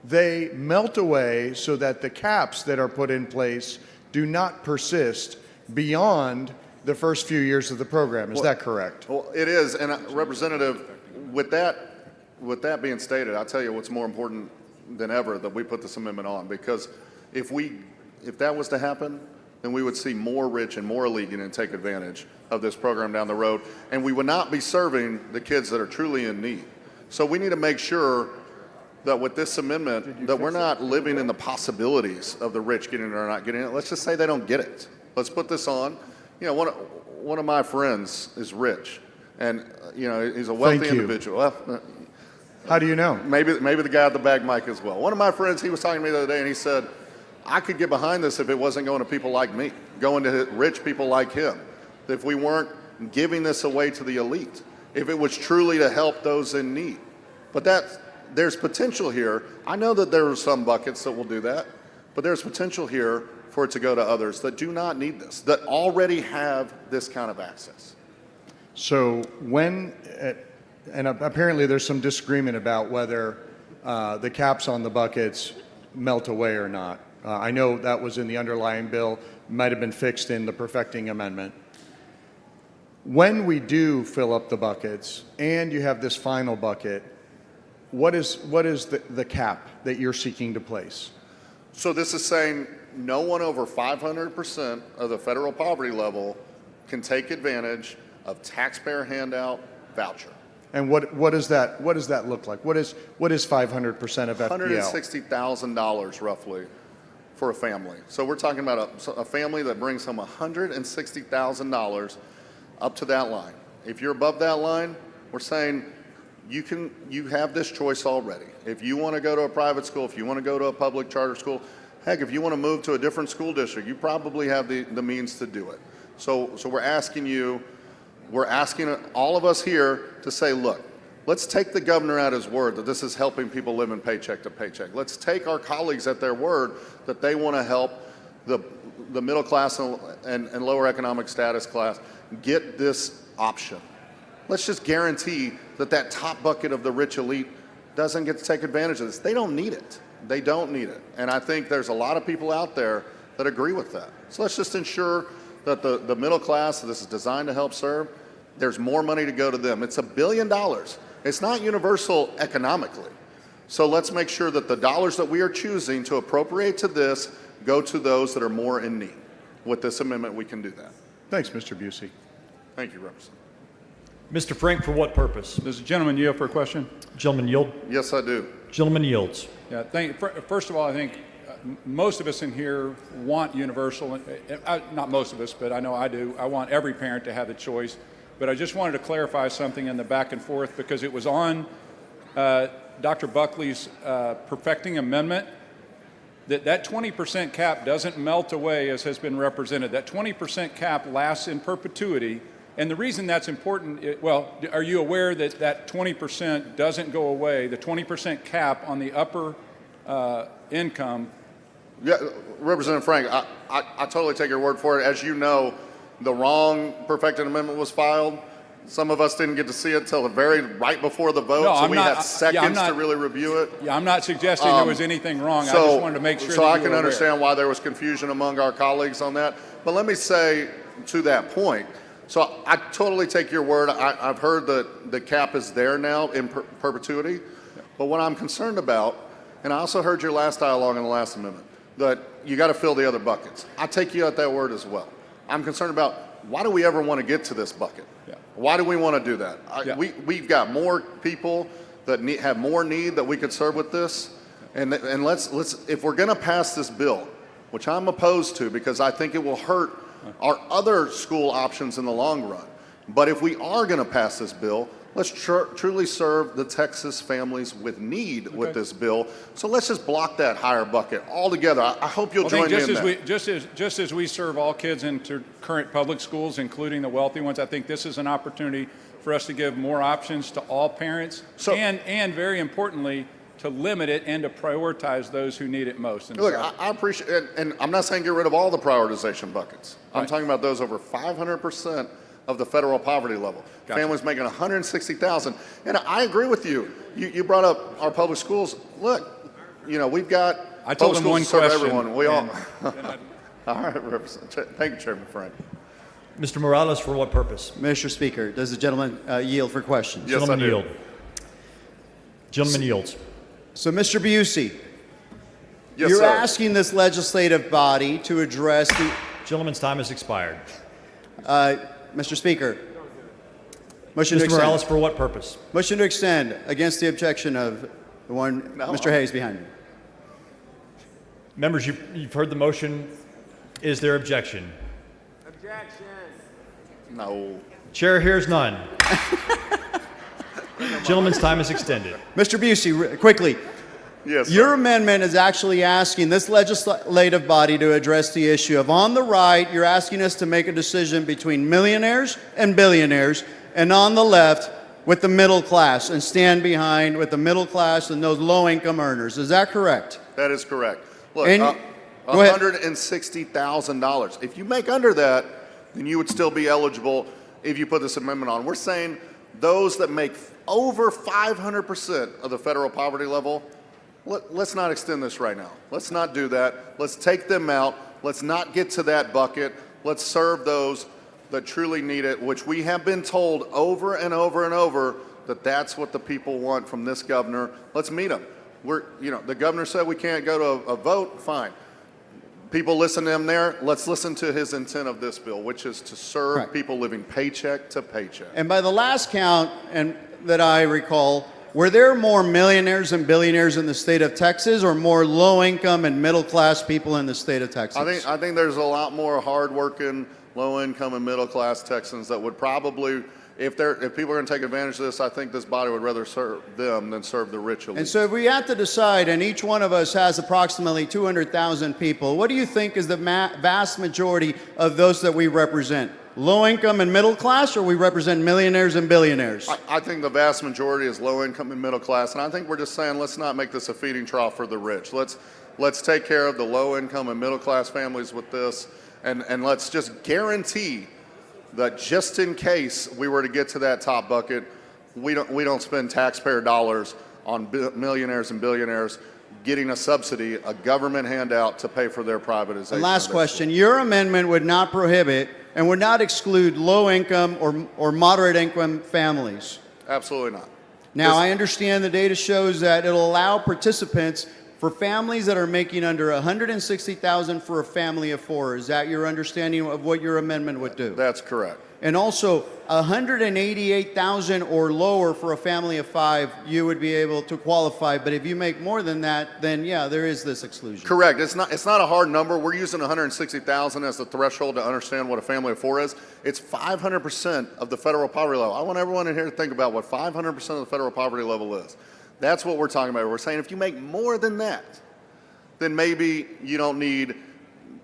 They melt away so that the caps that are put in place do not persist beyond the first few years of the program. Is that correct? Well, it is. And Representative, with that being stated, I'll tell you what's more important than ever that we put this amendment on, because if that was to happen, then we would see more rich and more elite take advantage of this program down the road, and we would not be serving the kids that are truly in need. So we need to make sure that with this amendment that we're not living in the possibilities of the rich getting it or not getting it. Let's just say they don't get it. Let's put this on. You know, one of my friends is rich, and you know, he's a wealthy individual. Well, how do you know? Maybe the guy at the bag mic as well. One of my friends, he was talking to me the other day, and he said, I could get behind this if it wasn't going to people like me, going to rich people like him, if we weren't giving this away to the elite, if it was truly to help those in need. But there's potential here. I know that there are some buckets that will do that, but there's potential here for it to go to others that do not need this, that already have this kind of access. So when, and apparently there's some disagreement about whether the caps on the buckets melt away or not. I know that was in the underlying bill, might have been fixed in the perfecting amendment. When we do fill up the buckets and you have this final bucket, what is the cap that you're seeking to place? So this is saying no one over 500% of the federal poverty level can take advantage of taxpayer handout voucher. And what does that look like? What is 500% of FPL? $160,000 roughly for a family. So we're talking about a family that brings home $160,000 up to that line. If you're above that line, we're saying you have this choice already. If you want to go to a private school, if you want to go to a public charter school, heck, if you want to move to a different school district, you probably have the means to do it. So we're asking all of us here to say, look, let's take the governor at his word that this is helping people living paycheck to paycheck. Let's take our colleagues at their word that they want to help the middle class and lower economic status class get this option. Let's just guarantee that top bucket of the rich elite doesn't get to take advantage of this. They don't need it. They don't need it. And I think there's a lot of people out there that agree with that. So let's just ensure that the middle class that this is designed to help serve, there's more money to go to them. It's $1 billion. It's not universal economically. So let's make sure that the dollars that we are choosing to appropriate to this go to those that are more in need. With this amendment, we can do that. Thanks, Mr. Busey. Thank you, Representative. Mr. Frank, for what purpose? Does the gentleman yield for a question? Gentleman yield. Yes, I do. Gentleman yields. Yeah, first of all, I think most of us in here want universal, not most of us, but I know I do. I want every parent to have the choice. But I just wanted to clarify something in the back and forth because it was on Dr. Buckley's perfecting amendment that 20% cap doesn't melt away as has been represented. That 20% cap lasts in perpetuity. And the reason that's important, are you aware that that 20% doesn't go away? The 20% cap on the upper income. Yeah, Representative Frank, I totally take your word for it. As you know, the wrong perfected amendment was filed. Some of us didn't get to see it till right before the vote, so we had seconds to really review it. Yeah, I'm not suggesting there was anything wrong. I just wanted to make sure. So I can understand why there was confusion among our colleagues on that. But let me say to that point. So I totally take your word. I've heard that the cap is there now in perpetuity. But what I'm concerned about, and I also heard your last dialogue in the last amendment, that you got to fill the other buckets. I take you at that word as well. I'm concerned about why do we ever want to get to this bucket? Yeah. Why do we want to do that? We've got more people that have more need that we could serve with this. And let's if we're going to pass this bill, which I'm opposed to because I think it will hurt our other school options in the long run. But if we are going to pass this bill, let's truly serve the Texas families with need with this bill. So let's just block that higher bucket altogether. I hope you'll join me in that. Just as we serve all kids into current public schools, including the wealthy ones, I think this is an opportunity for us to give more options to all parents, and very importantly, to limit it and to prioritize those who need it most. Look, I appreciate it, and I'm not saying get rid of all the prioritization buckets. I'm talking about those over 500% of the federal poverty level. Gotcha. Families making $160,000. And I agree with you. You brought up our public schools. Look, we've got public schools to serve everyone. We all. All right, Representative. Thank you, Chairman Frank. Mr. Morales, for what purpose? Mr. Speaker, does the gentleman yield for questions? Yes, Gentleman I do. yield. Gentleman yields. So, Mr. Busey, Yes, you're sir. asking this legislative body to address the... Gentleman's time has expired. Mr. Speaker, motion to Mr. extend. Morales, for what purpose? Motion to extend against the objection of the one, Mr. Hayes behind me. Members, you've heard the motion. Is there objection? Objection. No. Chair hears none. Gentleman's time is extended. Mr. Busey, quickly. Yes, Your amendment is actually asking this legislative body to address the issue of, on the right, you're asking us to make a decision between millionaires and billionaires, and on the left, with the middle class, and stand behind with the middle class and those low-income earners. Is that correct? That is correct. Look, And- go ahead. $160,000. If you make under that, then you would still be eligible if you put this amendment on. We're saying those that make over 500% of the federal poverty level, let's not extend this right now. Let's not do that. Let's take them out. Let's not get to that bucket. Let's serve those that truly need it, which we have been told over and over and over that that's what the people want from this governor. Let's meet them. The governor said we can't go to a vote. Fine. People listen to him there. Let's listen to his intent of this bill, which is to serve Right. people living paycheck to paycheck. And by the last count that I recall, were there more millionaires and billionaires in the state of Texas, or more low-income and middle-class people in the state of Texas? I think there's a lot more hardworking, low-income and middle-class Texans that would probably, if people are going to take advantage of this, I think this body would rather serve them than serve the rich elite. And so if we have to decide, and each one of us has approximately 200,000 people, what do you think is the vast majority of those that we represent? Low-income and middle class, or we represent millionaires and billionaires? I think the vast majority is low-income and middle class, and I think we're just saying let's not make this a feeding trough for the rich. Let's take care of the low-income and middle-class families with this, and let's just guarantee that just in case we were to get to that top bucket, we don't spend taxpayer dollars on millionaires and billionaires getting a subsidy, a government handout to pay for their privatization. And last question, your amendment would not prohibit and would not exclude low-income or moderate-income families. Absolutely not. Now, I understand the data shows that it'll allow participants for families that are making under $160,000 for a family of 4. Is that your understanding of what your amendment would do? That's correct. And also, $188,000 or lower for a family of 5, you would be able to qualify. But if you make more than that, then yeah, there is this exclusion. Correct. It's not a hard number. We're using 160,000 as the threshold to understand what a family of 4 is. It's 500% of the federal poverty level. I want everyone in here to think about what 500% of the federal poverty level is. That's what we're talking about. We're saying if you make more than that, then maybe you don't need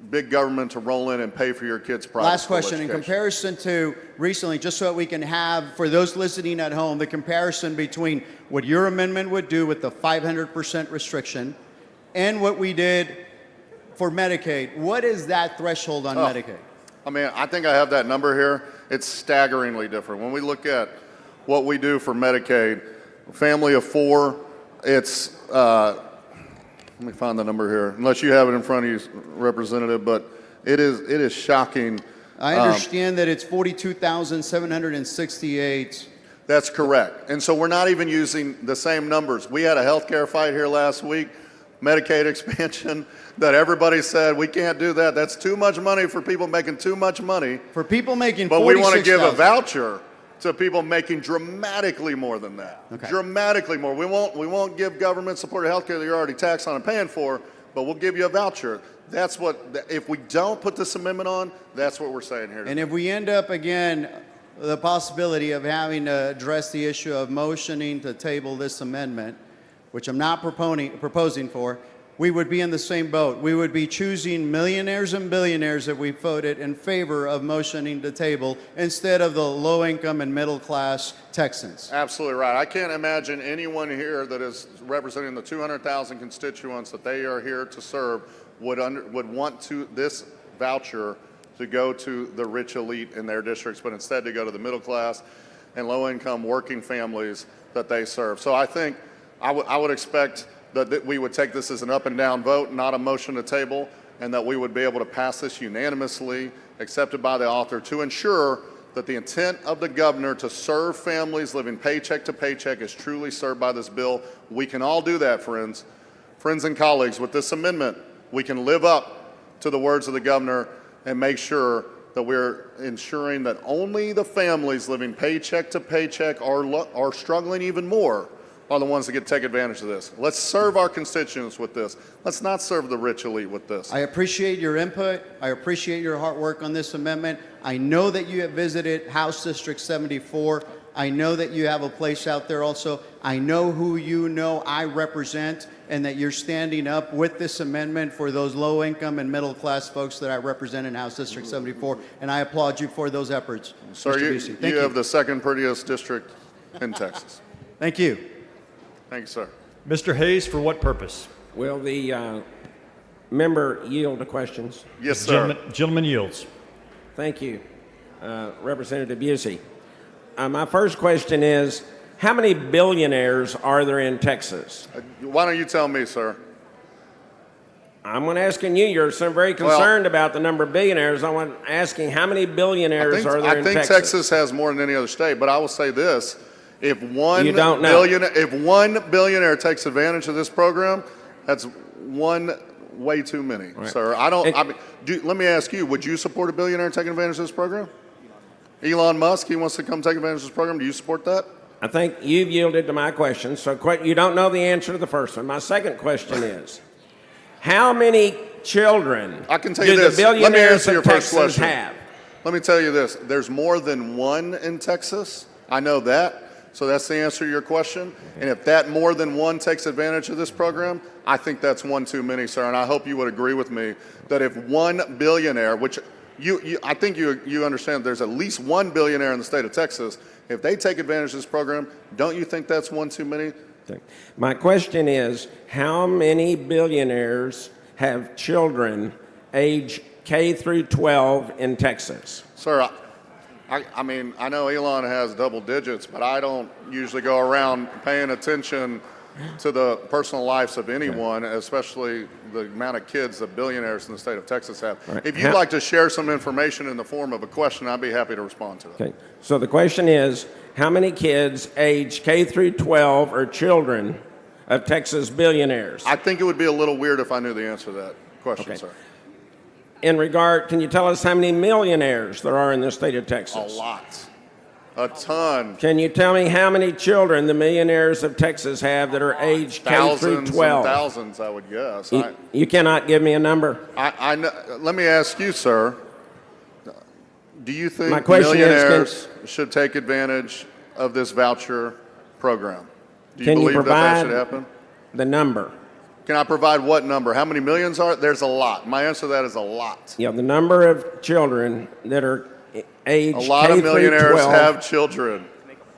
big government to roll in and pay for your kids' private Last school question. education. In comparison to recently, just so that we can have, for those listening at home, the comparison between what your amendment would do with the 500% restriction and what we did for Medicaid, what is that threshold on Medicaid? I mean, I think I have that number here. It's staggeringly different. When we look at what we do for Medicaid, family of 4, it's, let me find the number here, unless you have it in front of you, Representative, but it is shocking. I understand that it's 42,768. That's correct. And so we're not even using the same numbers. We had a healthcare fight here last week, Medicaid expansion, that everybody said, we can't do that. That's too much money for people making too much money. For people making But we want to give a 46,000. voucher to people making dramatically more than that. Okay. Dramatically more. We won't give government-supported healthcare that you're already taxed on and paying for, but we'll give you a voucher. That's what, if we don't put this amendment on, that's what we're saying here. And if we end up, again, the possibility of having to address the issue of motioning to table this amendment, which I'm not proposing for, we would be in the same boat. We would be choosing millionaires and billionaires that we voted in favor of motioning to table instead of the low-income and middle-class Texans. Absolutely right. I can't imagine anyone here that is representing the 200,000 constituents that they are here to serve would want this voucher to go to the rich elite in their districts, but instead to go to the middle class and low-income working families that they serve. So I think I would expect that we would take this as an up and down vote, not a motion to table, and that we would be able to pass this unanimously, accepted by the author, to ensure that the intent of the governor to serve families living paycheck to paycheck is truly served by this bill. We can all do that, friends. Friends and colleagues, with this amendment, we can live up to the words of the governor and make sure that we're ensuring that only the families living paycheck to paycheck are struggling even more are the ones that get to take advantage of this. Let's serve our constituents with this. Let's not serve the rich elite with this. I appreciate your input. I appreciate your hard work on this amendment. I know that you have visited House District 74. I know that you have a place out there also. I know who you know I represent and that you're standing up with this amendment for those low-income and middle-class folks that I represent in House District 74, and I applaud you for those efforts. Sir, Mr. Busey. Thank you have the second prettiest district in Texas. Thank you. Thank you, sir. Mr. Hayes, for what purpose? Will the member yield to questions? Yes, sir. Gentleman yields. Thank you, Representative Busey. My first question is, how many billionaires are there in Texas? Why don't you tell me, sir? I'm asking you. You're so very concerned about the number of billionaires. I'm asking how many billionaires are there in Texas? I think Texas has more than any other state, but I will say this. If one billionaire takes advantage of this program, that's one way too many, sir. Let me ask you, would you support a billionaire taking advantage of this program? Elon Musk, he wants to come take advantage of this program. Do you support that? I think you've yielded to my question, so you don't know the answer to the first one. My second question is, how many children I can tell you do this. the Let me billionaires answer your of first Texas question. have? Let me tell you this. There's more than one in Texas. I know that. So that's the answer to your question. And if that more than one takes advantage of this program, I think that's one too many, sir. And I hope you would agree with me that if one billionaire, which I think you understand there's at least one billionaire in the state of Texas, if they take advantage of this program, don't you think that's one too many? My question is, how many billionaires have children age K through 12 in Texas? Sir, I mean, I know Elon has double digits, but I don't usually go around paying attention to the personal lives of anyone, especially the amount of kids that billionaires in the state of Texas have. Right. If you'd like to share some information in the form of a question, I'd be happy to respond to it. Okay. So the question is, how many kids age K through 12 or children of Texas billionaires? I think it would be a little weird if I knew the answer to that question, Okay. sir. In regard, can you tell us how many millionaires there are in the state of Texas? A lot. A ton. Can you tell me how many children the millionaires of Texas have that are aged K through Thousands 12? and thousands, I would guess. You cannot give me a number. I know, let me ask you, sir. Do you think My question is, millionaires should take advantage of this voucher program? Do you Can you believe that that should provide happen? the number? Can I provide what number? How many millions are? There's a lot. My answer to that is a lot. Yeah, the number of children that are aged A lot K of through millionaires 12 have children.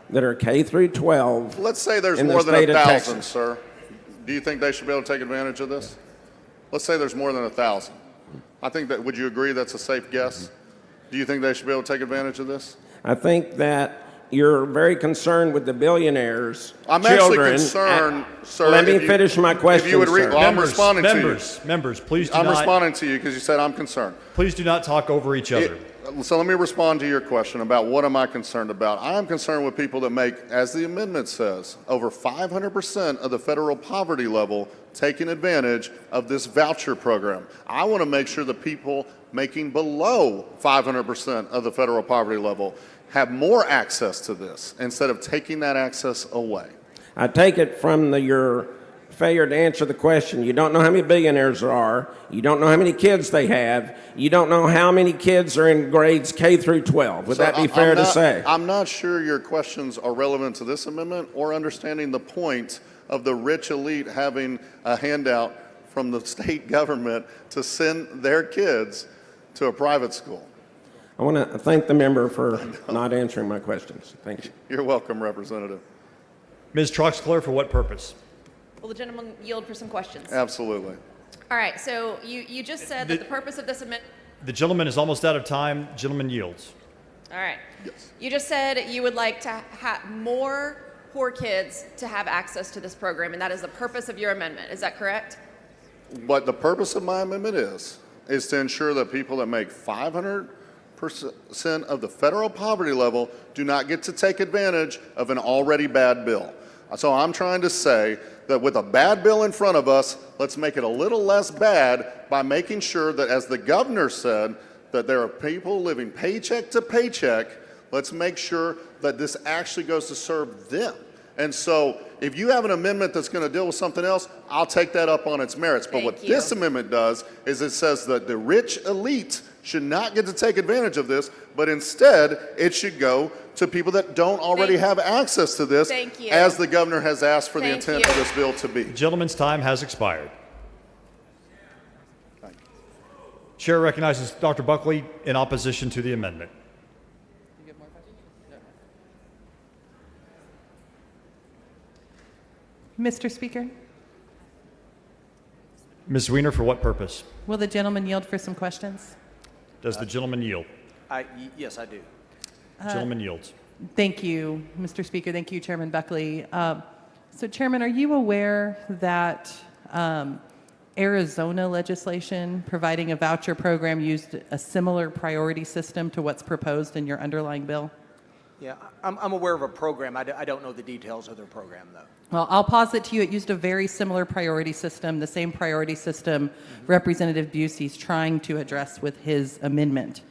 that are K through 12. Let's say there's in the more than state of 1,000, Texas. sir. Do you think they should be able to take advantage of this? Let's say there's more than 1,000. I think that, would you agree that's a safe guess? Do you think they should be able to take advantage of this? I think that you're very concerned with the billionaires. I'm children. actually concerned, sir. Let me if you- finish my question, If you would read, sir. well, I'm responding to you. Members, please do I'm not. responding to you because you said I'm concerned. Please do not talk over each other. So let me respond to your question about what am I concerned about. I am concerned with people that make, as the amendment says, over 500% of the federal poverty level taking advantage of this voucher program. I want to make sure the people making below 500% of the federal poverty level have more access to this instead of taking that access away. I take it from your failure to answer the question. You don't know how many billionaires there are. You don't know how many kids they have. You don't know how many kids are in grades K through 12. Would So that be fair to say? I'm not sure your questions are relevant to this amendment or understanding the point of the rich elite having a handout from the state government to send their kids to a private school. I want to thank the member for not answering my questions. Thank you. You're welcome, Representative. Ms. Troxclair, for what purpose? Will the gentleman yield for some questions? Absolutely. All right, so you just said that the purpose of this amendment. The gentleman is almost out of time. Gentleman yields. All right. Yes. You just said you would like to have more poor kids to have access to this program, and that is the purpose of your amendment. Is that correct? What the purpose of my amendment is to ensure that people that make 500% of the federal poverty level do not get to take advantage of an already bad bill. So I'm trying to say that with a bad bill in front of us, let's make it a little less bad by making sure that, as the governor said, that there are people living paycheck to paycheck. Let's make sure that this actually goes to serve them. And so if you have an amendment that's going to deal with something else, I'll take that up on its merits. But what this amendment does is it says that the rich elite should not get to take advantage of this, but instead it should go to people that don't already have access to this, as the governor has asked for the intent of this bill to be. The gentleman's time has expired. Chair recognizes Dr. Buckley in opposition to the amendment. Mr. Speaker, Ms. Weiner, for what purpose? will the gentleman yield for some questions? Does the gentleman yield? Yes, I do. Gentleman yields. Thank you, Mr. Speaker. Thank you, Chairman Buckley. So, Chairman, are you aware that Arizona legislation providing a voucher program used a similar priority system to what's proposed in your underlying bill? Yeah, I'm aware of a program. I don't know the details of their program, though. Well, I'll posit to you, it used a very similar priority system, the same priority system Representative Busey's trying to address with his amendment.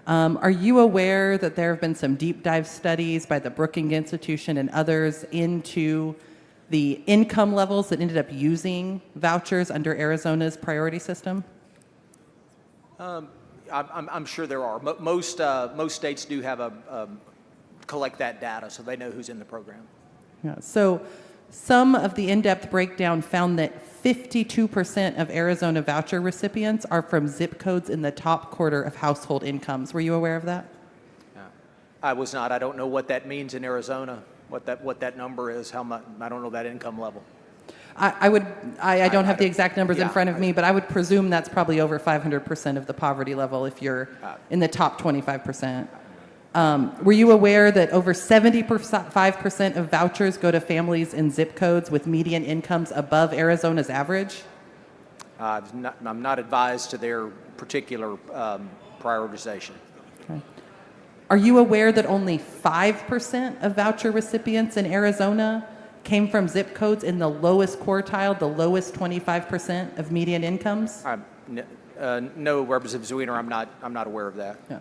Are you aware that there have been some deep dive studies by the Brookings Institution and others into the income levels that ended up using vouchers under Arizona's priority system? I'm sure there are. Most states do have collect that data, so they know who's in the program. Yeah, so some of the in-depth breakdown found that 52% of Arizona voucher recipients are from zip codes in the top quarter of household incomes. Were you aware of that? I was not. I don't know what that means in Arizona, what that number is, how much. I don't know that income level. I don't have the exact numbers in front of me, but I would presume that's probably over 500% of the poverty level if you're in the top 25%. Were you aware that over 75% of vouchers go to families in zip codes with median incomes above Arizona's average? I'm not advised to their particular prioritization. Okay. Are you aware that only 5% of voucher recipients in Arizona came from zip codes in the lowest quartile, the lowest 25% of median incomes? No, Representative Zwiener, I'm not aware of that. Yeah.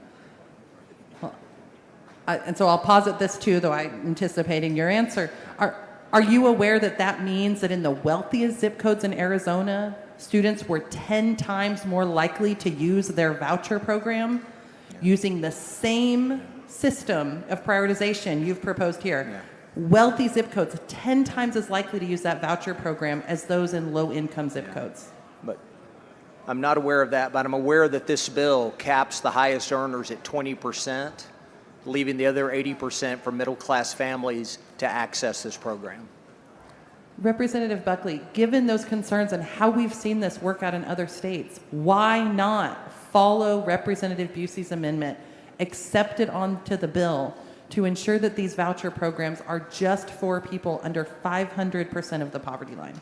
Well, and so I'll posit this too, though I'm anticipating your answer. Are you aware that that means that in the wealthiest zip codes in Arizona, students were 10 times more likely to use their voucher program using the same system of prioritization you've proposed here? Yeah. Wealthy zip codes 10 times as likely to use that voucher program as those in low-income zip codes. But I'm not aware of that, but I'm aware that this bill caps the highest earners at 20%, leaving the other 80% for middle-class families to access this program. Representative Buckley, given those concerns and how we've seen this work out in other states, why not follow Representative Busey's amendment, accept it onto the bill to ensure that these voucher programs are just for people under 500% of the poverty line?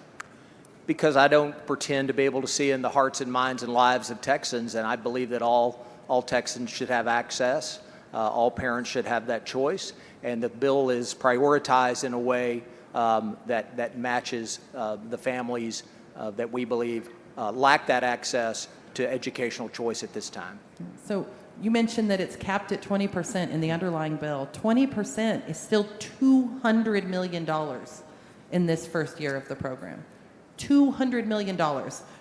Because I don't pretend to be able to see in the hearts and minds and lives of Texans, and I believe that all Texans should have access. All parents should have that choice, and the bill is prioritized in a way that matches the families that we believe lack that access to educational choice at this time. So you mentioned that it's capped at 20% in the underlying bill. 20% is still $200 million in this first year of the program. $200 million.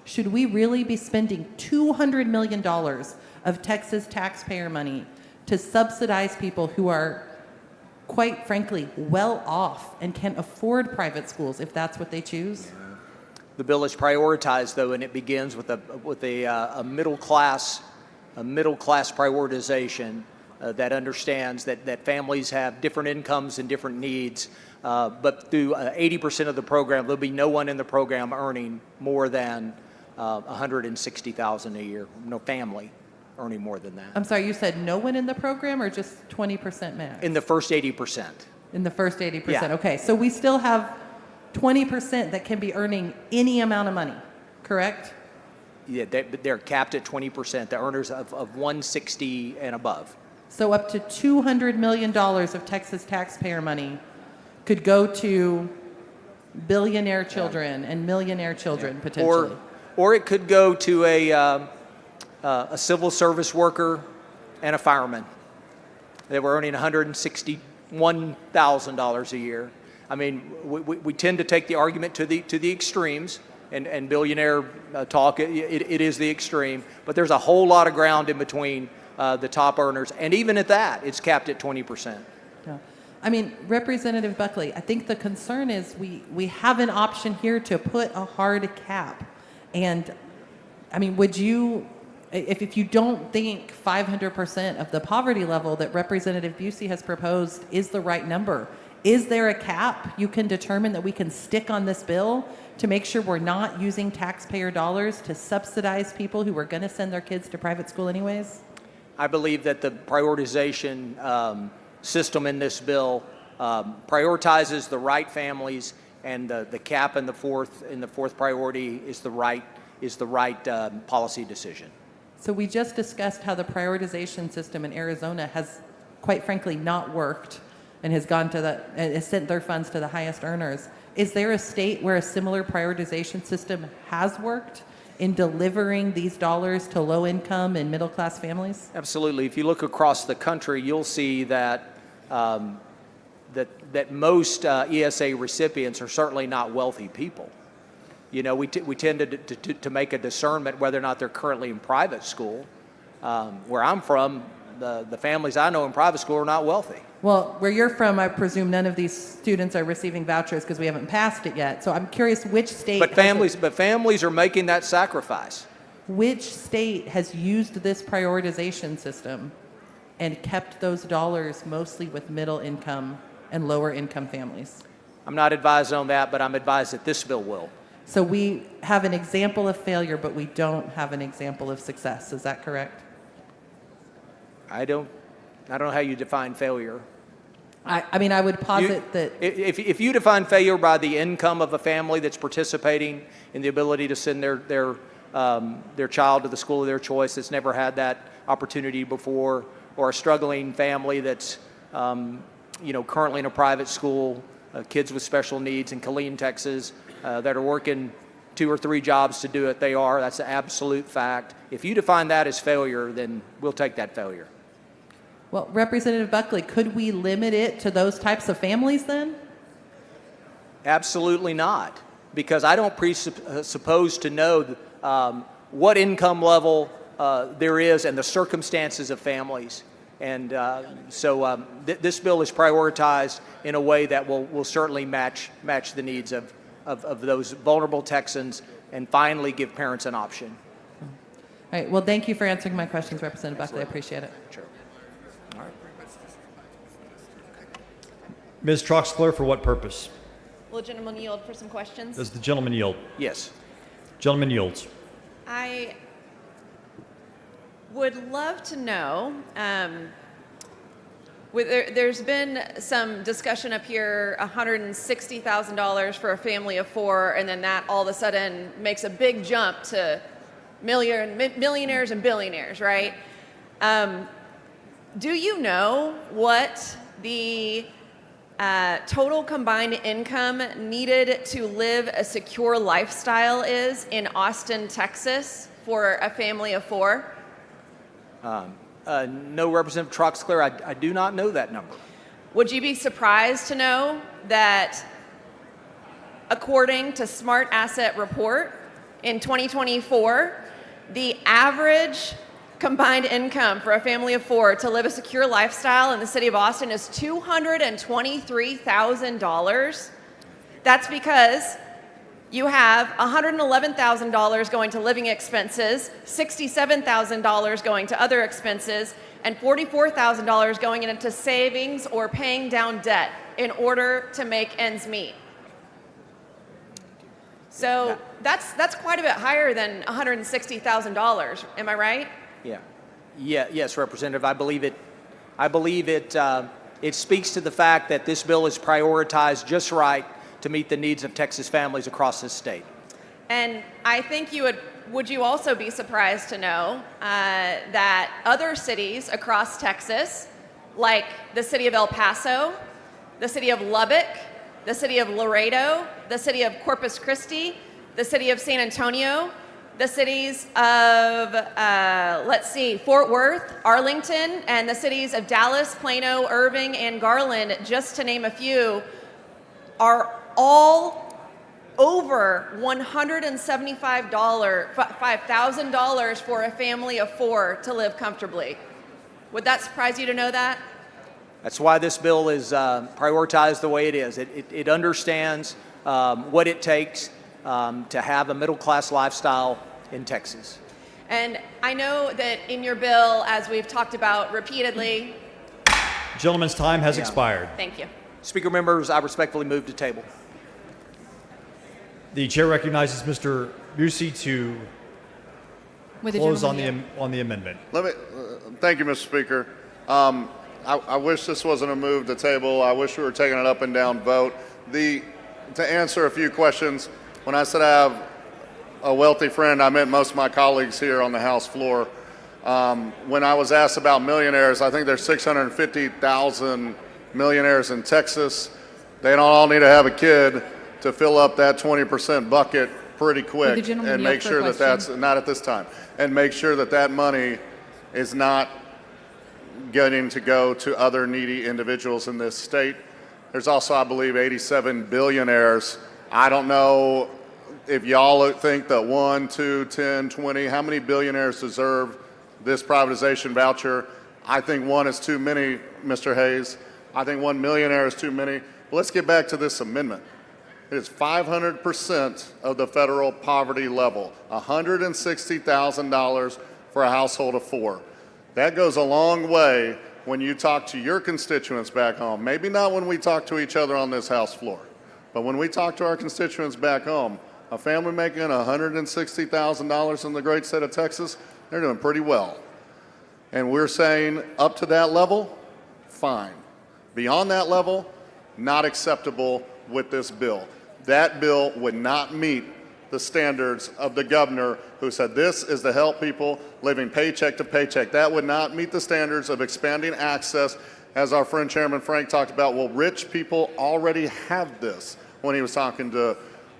Should we really be spending $200 million of Texas taxpayer money to subsidize people who are, quite frankly, well off and can afford private schools if that's what they choose? The bill is prioritized, though, and it begins with a middle class prioritization that understands that families have different incomes and different needs. But through 80% of the program, there'll be no one in the program earning more than $160,000 a year. No family earning more than that. I'm sorry, you said no one in the program or just 20% max? In the first 80%. In the first 80%. Yeah. Okay, so we still have 20% that can be earning any amount of money, correct? Yeah, they're capped at 20%, the earners of 160 and above. So up to $200 million of Texas taxpayer money could go to billionaire children and millionaire children potentially. Or it could go to a civil service worker and a fireman. They were earning $161,000 a year. I mean, we tend to take the argument to the extremes, and billionaire talk, it is the extreme, but there's a whole lot of ground in between the top earners, and even at that, it's capped at 20%. Yeah. I mean, Representative Buckley, I think the concern is we have an option here to put a hard cap, and I mean, would you, if you don't think 500% of the poverty level that Representative Busey has proposed is the right number, is there a cap you can determine that we can stick on this bill to make sure we're not using taxpayer dollars to subsidize people who are going to send their kids to private school anyways? I believe that the prioritization system in this bill prioritizes the right families, and the cap in the fourth priority is the right policy decision. So we just discussed how the prioritization system in Arizona has, quite frankly, not worked and has sent their funds to the highest earners. Is there a state where a similar prioritization system has worked in delivering these dollars to low-income and middle-class families? Absolutely. If you look across the country, you'll see that that most ESA recipients are certainly not wealthy people. You know, we tend to make a discernment whether or not they're currently in private school. Where I'm from, the families I know in private school are not wealthy. Well, where you're from, I presume none of these students are receiving vouchers because we haven't passed it yet. So I'm curious which state... But families are making that sacrifice. Which state has used this prioritization system and kept those dollars mostly with middle income and lower income families? I'm not advised on that, but I'm advised that this bill will. So we have an example of failure, but we don't have an example of success. Is that correct? I don't know how you define failure. I mean, I would posit that... If you define failure by the income of a family that's participating in the ability to send their child to the school of their choice that's never had that opportunity before, or a struggling family that's currently in a private school kids with special needs in Killeen, Texas, that are working 2 or 3 jobs to do it. They are. That's an absolute fact. If you define that as failure, then we'll take that failure. Well, Representative Buckley, could we limit it to those types of families then? Absolutely not, because I don't presuppose to know what income level there is and the circumstances of families. And so this bill is prioritized in a way that will certainly match the needs of those vulnerable Texans and finally give parents an option. All right. Well, thank you for answering my questions, Representative Buckley. I appreciate it. Sure. All right. Ms. Troxler, for what purpose? Will the gentleman yield for some questions? Does the gentleman yield? Yes. Gentleman yields. I would love to know, there's been some discussion up here, $160,000 for a family of 4, and then that all of a sudden makes a big jump to millionaires and billionaires, right? Do you know what the total combined income needed to live a secure lifestyle is in Austin, Texas for a family of 4? No, Representative Troxler, I do not know that number. Would you be surprised to know that according to Smart Asset Report in 2024, the average combined income for a family of 4 to live a secure lifestyle in the city of Austin is $223,000? That's because you have $111,000 going to living expenses, $67,000 going to other expenses, and $44,000 going into savings or paying down debt in order to make ends meet. So that's quite a bit higher than $160,000. Am I right? Yeah. Yes, Representative. I believe it speaks to the fact that this bill is prioritized just right to meet the needs of Texas families across this state. And I think would you also be surprised to know that other cities across Texas, like the city of El Paso, the city of Lubbock, the city of Laredo, the city of Corpus Christi, the city of San Antonio, the cities of, Fort Worth, Arlington, and the cities of Dallas, Plano, Irving, and Garland, just to name a few, are all over $175,000 for a family of 4 to live comfortably. Would that surprise you to know that? That's why this bill is prioritized the way it is. It understands what it takes to have a middle-class lifestyle in Texas. And I know that in your bill, as we've talked about repeatedly... Gentleman's time has expired. Thank you. Speaker, members, I respectfully move to table. The chair recognizes Mr. Busey to close on the amendment. Thank you, Mr. Speaker. I wish this wasn't a move to table. I wish we were taking an up and down vote. To answer a few questions, when I said I have a wealthy friend, I meant most of my colleagues here on the House floor. When I was asked about millionaires, I think there's 650,000 millionaires in Texas. They don't all need to have a kid to fill up that 20% bucket pretty quick and make sure that that's not at this time, and make sure that that money is not getting to go to other needy individuals in this state. There's also, I believe, 87 billionaires. I don't know if y'all think that 1, 2, 10, 20, how many billionaires deserve this privatization voucher? I think 1 is too many, Mr. Hayes. I think 1 millionaire is too many. But let's get back to this amendment. It is 500% of the federal poverty level, $160,000 for a household of 4. That goes a long way when you talk to your constituents back home. Maybe not when we talk to each other on this House floor, but when we talk to our constituents back home, a family making $160,000 in the great state of Texas, they're doing pretty well. And we're saying up to that level, fine. Beyond that level, not acceptable with this bill. That bill would not meet the standards of the governor who said this is to help people living paycheck to paycheck. That would not meet the standards of expanding access as our friend Chairman Frank talked about, well, rich people already have this when he was talking to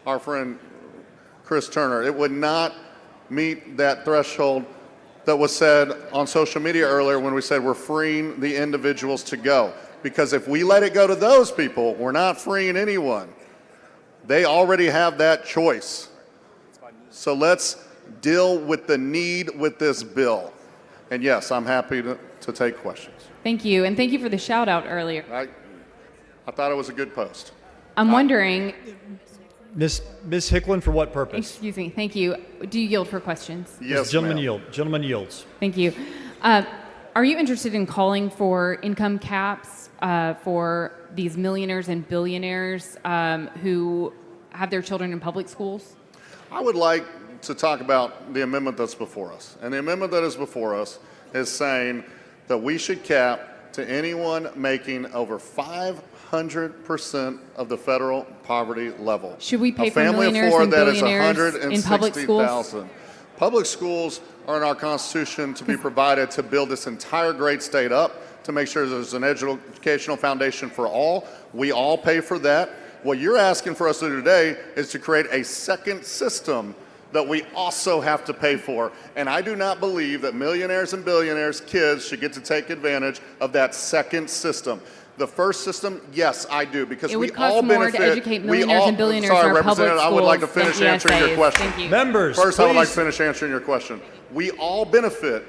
our friend Chris Turner. It would not meet that threshold that was said on social media earlier when we said we're freeing the individuals to go. Because if we let it go to those people, we're not freeing anyone. They already have that choice. So let's deal with the need with this bill. And yes, I'm happy to take questions. Thank you, and thank you for the shout out earlier. I thought it was a good post. I'm wondering, Ms. Hicklin, for what purpose? excuse me, thank you. Do you yield for questions? Yes, Gentleman ma'am. yield. Gentleman yields. Thank you. Are you interested in calling for income caps for these millionaires and billionaires who have their children in public schools? I would like to talk about the amendment that's before us. And the amendment that is before us is saying that we should cap to anyone making over 500% of the federal poverty level. Should we pay a for family of millionaires four and that is billionaires in public schools? 160,000. Public schools are in our Constitution to be provided to build this entire great state up, to make sure there's an educational foundation for all. We all pay for that. What you're asking for us to do today is to create a second system that we also have to pay for. And I do not believe that millionaires and billionaires' kids should get to take advantage of that second system. The first system, yes, I do, because It we would cost all more benefit. to educate millionaires and billionaires in our public Representative, I would like to schools than finish answering your ESAs. question. Thank you. Members, First, I would like to please. finish answering your question. We all benefit.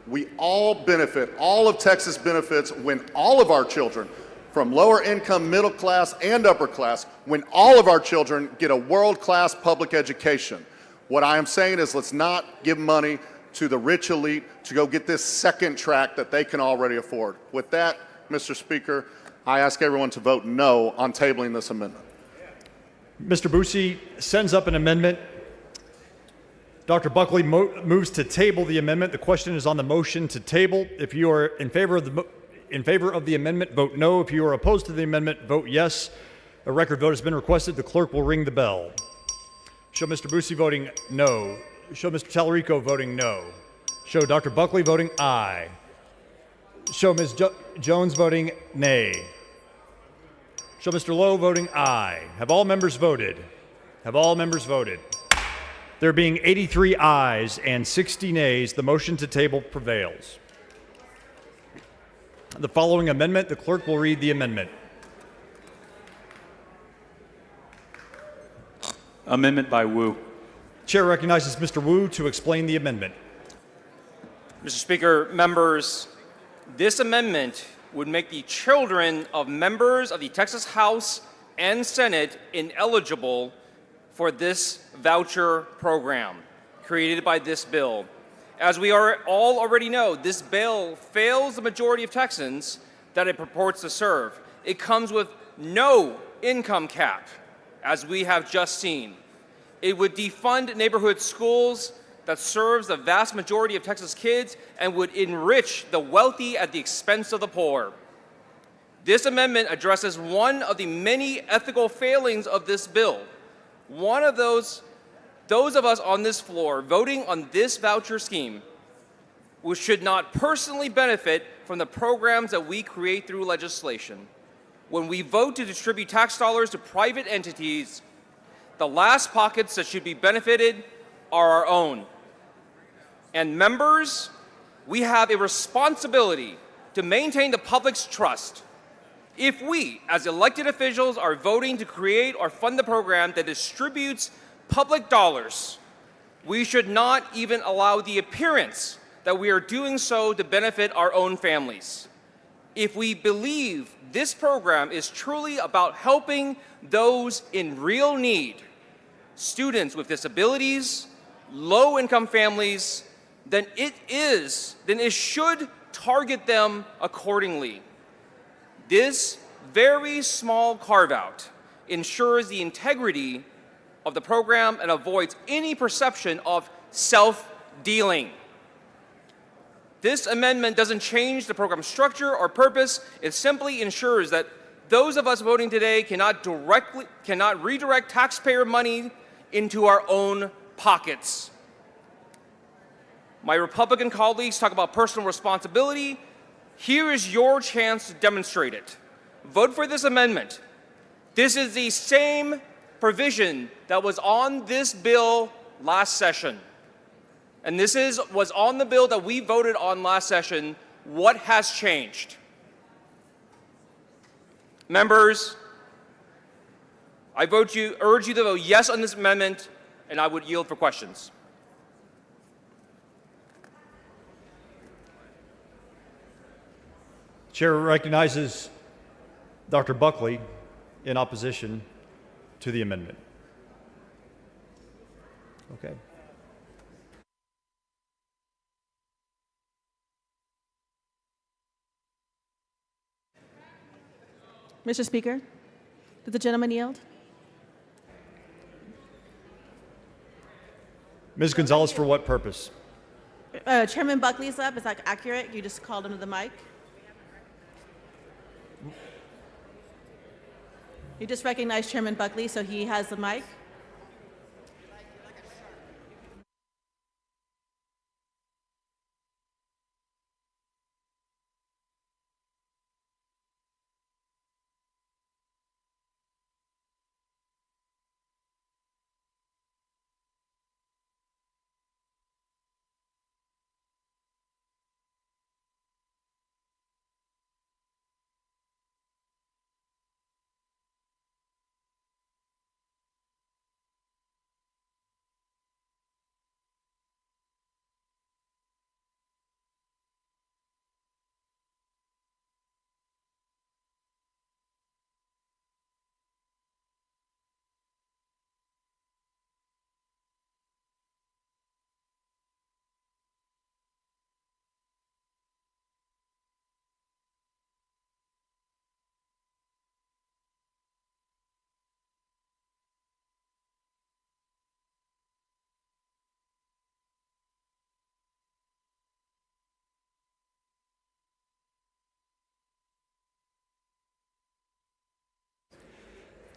We all benefit. All of Texas benefits when all of our children, from lower income, middle class, and upper class, when all of our children get a world-class public education. What I am saying is let's not give money to the rich elite to go get this second track that they can already afford. With that, Mr. Speaker, I ask everyone to vote no on tabling this amendment. Mr. Boucy sends up an amendment. Dr. Buckley moves to table the amendment. The question is on the motion to table. If you are in favor of the amendment, vote no. If you are opposed to the amendment, vote yes. A record vote has been requested. The clerk will ring the bell. Show Mr. Boucy voting no. Show Mr. Tallarico voting no. Show Dr. Buckley voting aye. Show Ms. Jones voting nay. Show Mr. Lowe voting aye. Have all members voted? Have all members voted? There being 83 ayes and 60 nays, the motion to table prevails. The following amendment, the clerk will read the amendment. Amendment by Wu. Chair recognizes Mr. Wu to explain the amendment. Mr. Speaker, members, this amendment would make the children of members of the Texas House and Senate ineligible for this voucher program created by this bill. As we all already know, this bill fails the majority of Texans that it purports to serve. It comes with no income cap, as we have just seen. It would defund neighborhood schools that serves the vast majority of Texas kids and would enrich the wealthy at the expense of the poor. This amendment addresses one of the many ethical failings of this bill. One of those of us on this floor voting on this voucher scheme who should not personally benefit from the programs that we create through legislation. When we vote to distribute tax dollars to private entities, the last pockets that should be benefited are our own. And members, we have a responsibility to maintain the public's trust. If we, as elected officials, are voting to create or fund the program that distributes public dollars, we should not even allow the appearance that we are doing so to benefit our own families. If we believe this program is truly about helping those in real need, students with disabilities, low-income families, then it should target them accordingly. This very small carve-out ensures the integrity of the program and avoids any perception of self-dealing. This amendment doesn't change the program structure or purpose. It simply ensures that those of us voting today cannot redirect taxpayer money into our own pockets. My Republican colleagues talk about personal responsibility. Here is your chance to demonstrate it. Vote for this amendment. This is the same provision that was on this bill last session. And this was on the bill that we voted on last session. What has changed? Members, I urge you to vote yes on this amendment, and I would yield for questions. Chair recognizes Dr. Buckley in opposition to the amendment. Okay. Mr. Speaker, does the gentleman yield? Ms. Gonzalez, for what purpose? Chairman Buckley's up. Is that accurate? You just called him to the mic? You just recognized Chairman Buckley, so he has the mic.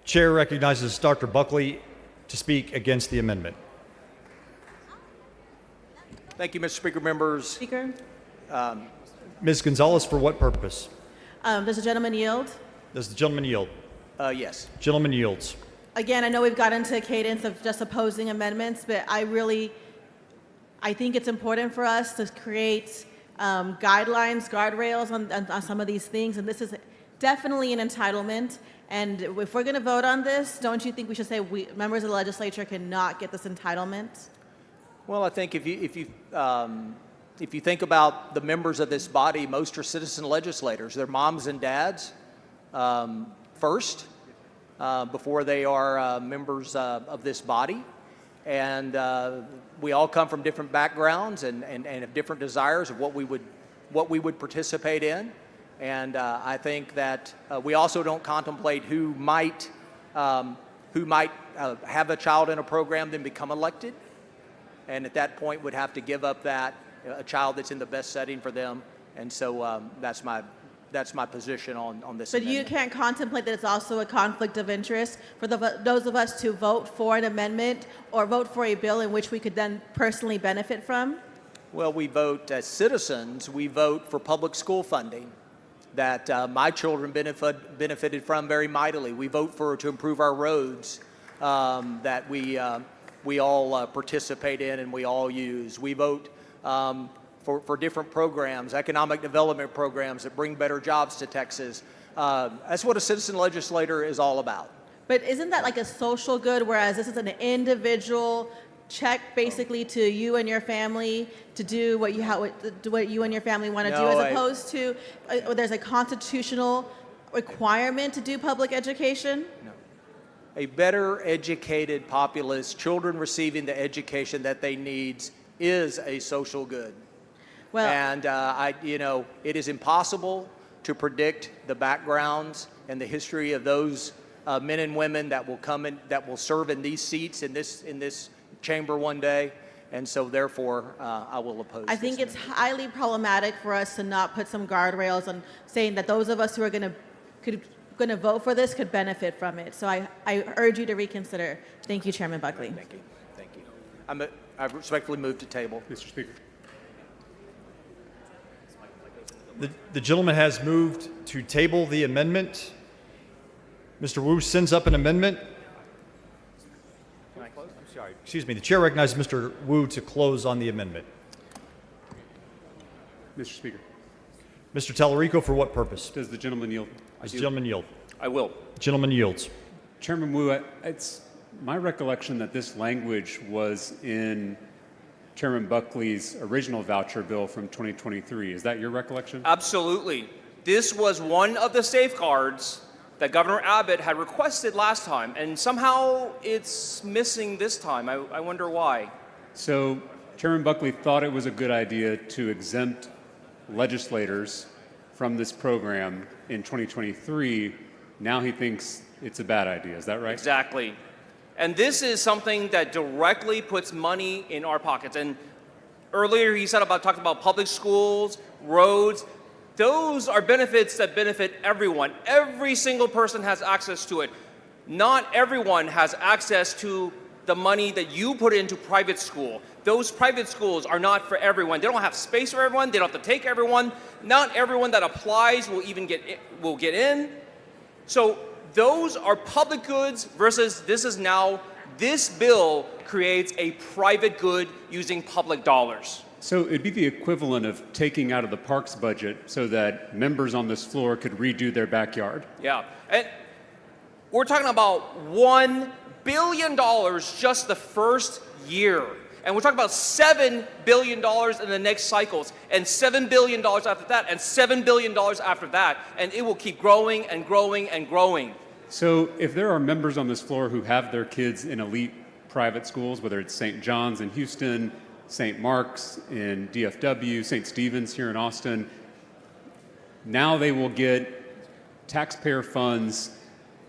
Chair recognizes Dr. Buckley to speak against the amendment. Thank you, Mr. Speaker. Members. Speaker, Ms. Gonzalez, for what purpose? does the gentleman yield? Does the gentleman yield? Yes. Gentleman yields. Again, I know we've got into a cadence of just opposing amendments, but I think it's important for us to create guidelines, guardrails on some of these things, and this is definitely an entitlement. And if we're going to vote on this, don't you think we should say members of the legislature cannot get this entitlement? Well, I think if you think about the members of this body, most are citizen legislators. They're moms and dads first, before they are members of this body. And we all come from different backgrounds and have different desires of what we would participate in. And I think that we also don't contemplate who might have a child in a program then become elected, and at that point would have to give up a child that's in the best setting for them. And so that's my position on this. But amendment. you can't contemplate that it's also a conflict of interest for those of us to vote for an amendment or vote for a bill in which we could then personally benefit from? Well, we vote as citizens. We vote for public school funding that my children benefited from very mightily. We vote to improve our roads that we all participate in and we all use. We vote for different programs, economic development programs that bring better jobs to Texas. That's what a citizen legislator is all about. But isn't that like a social good, whereas this is an individual check basically to you and your family to do what you and your family want to do, as opposed to there's a constitutional requirement to do public education? No. A better educated populace, children receiving the education that they need, is a social good. Well, and it is impossible to predict the backgrounds and the history of those men and women that will come in, that will serve in these seats in this chamber one day, and so therefore I will oppose. I think it's highly problematic for us to not put some guardrails on saying that those of us who are going to vote for this could benefit from it. So I urge you to reconsider. Thank you, Chairman Buckley. Thank you. Thank you. I respectfully move to table. Mr. Speaker. The gentleman has moved to table the amendment. Mr. Wu sends up an amendment. Can I close? I'm sorry. Excuse me. The chair recognizes Mr. Wu to close on the amendment. Mr. Speaker, Mr. Tallarico, for what purpose? does the gentleman yield? Does the gentleman yield? I will. Gentleman yields. Chairman Wu, it's my recollection that this language was in Chairman Buckley's original voucher bill from 2023. Is that your recollection? Absolutely. This was one of the safeguards that Governor Abbott had requested last time, and somehow it's missing this time. I wonder why. So Chairman Buckley thought it was a good idea to exempt legislators from this program in 2023. Now he thinks it's a bad idea. Is that right? Exactly. And this is something that directly puts money in our pockets. And earlier he talked about public schools, roads. Those are benefits that benefit everyone. Every single person has access to it. Not everyone has access to the money that you put into private school. Those private schools are not for everyone. They don't have space for everyone. They don't have to take everyone. Not everyone that applies will even get in. So those are public goods versus this bill creates a private good using public dollars. So it'd be the equivalent of taking out of the parks budget so that members on this floor could redo their backyard. Yeah. And we're talking about $1 billion just the first year. And we're talking about $7 billion in the next cycles, and $7 billion after that, and $7 billion after that. And it will keep growing and growing and growing. So if there are members on this floor who have their kids in elite private schools, whether it's St. John's in Houston, St. Mark's in DFW, St. Stephen's here in Austin, now they will get taxpayer funds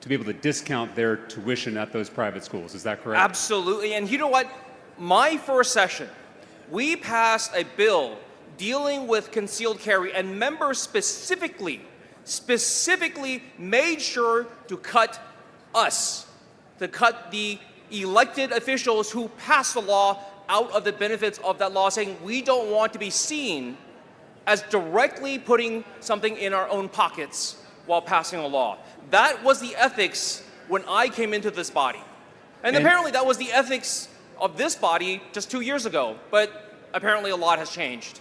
to be able to discount their tuition at those private schools. Is that correct? Absolutely. And you know what? My first session, we passed a bill dealing with concealed carry, and members specifically made sure to cut the elected officials who passed the law out of the benefits of that law, saying we don't want to be seen as directly putting something in our own pockets while passing a law. That was the ethics when I came into this body. And apparently that was the ethics of this body just 2 years ago, but apparently a lot has changed.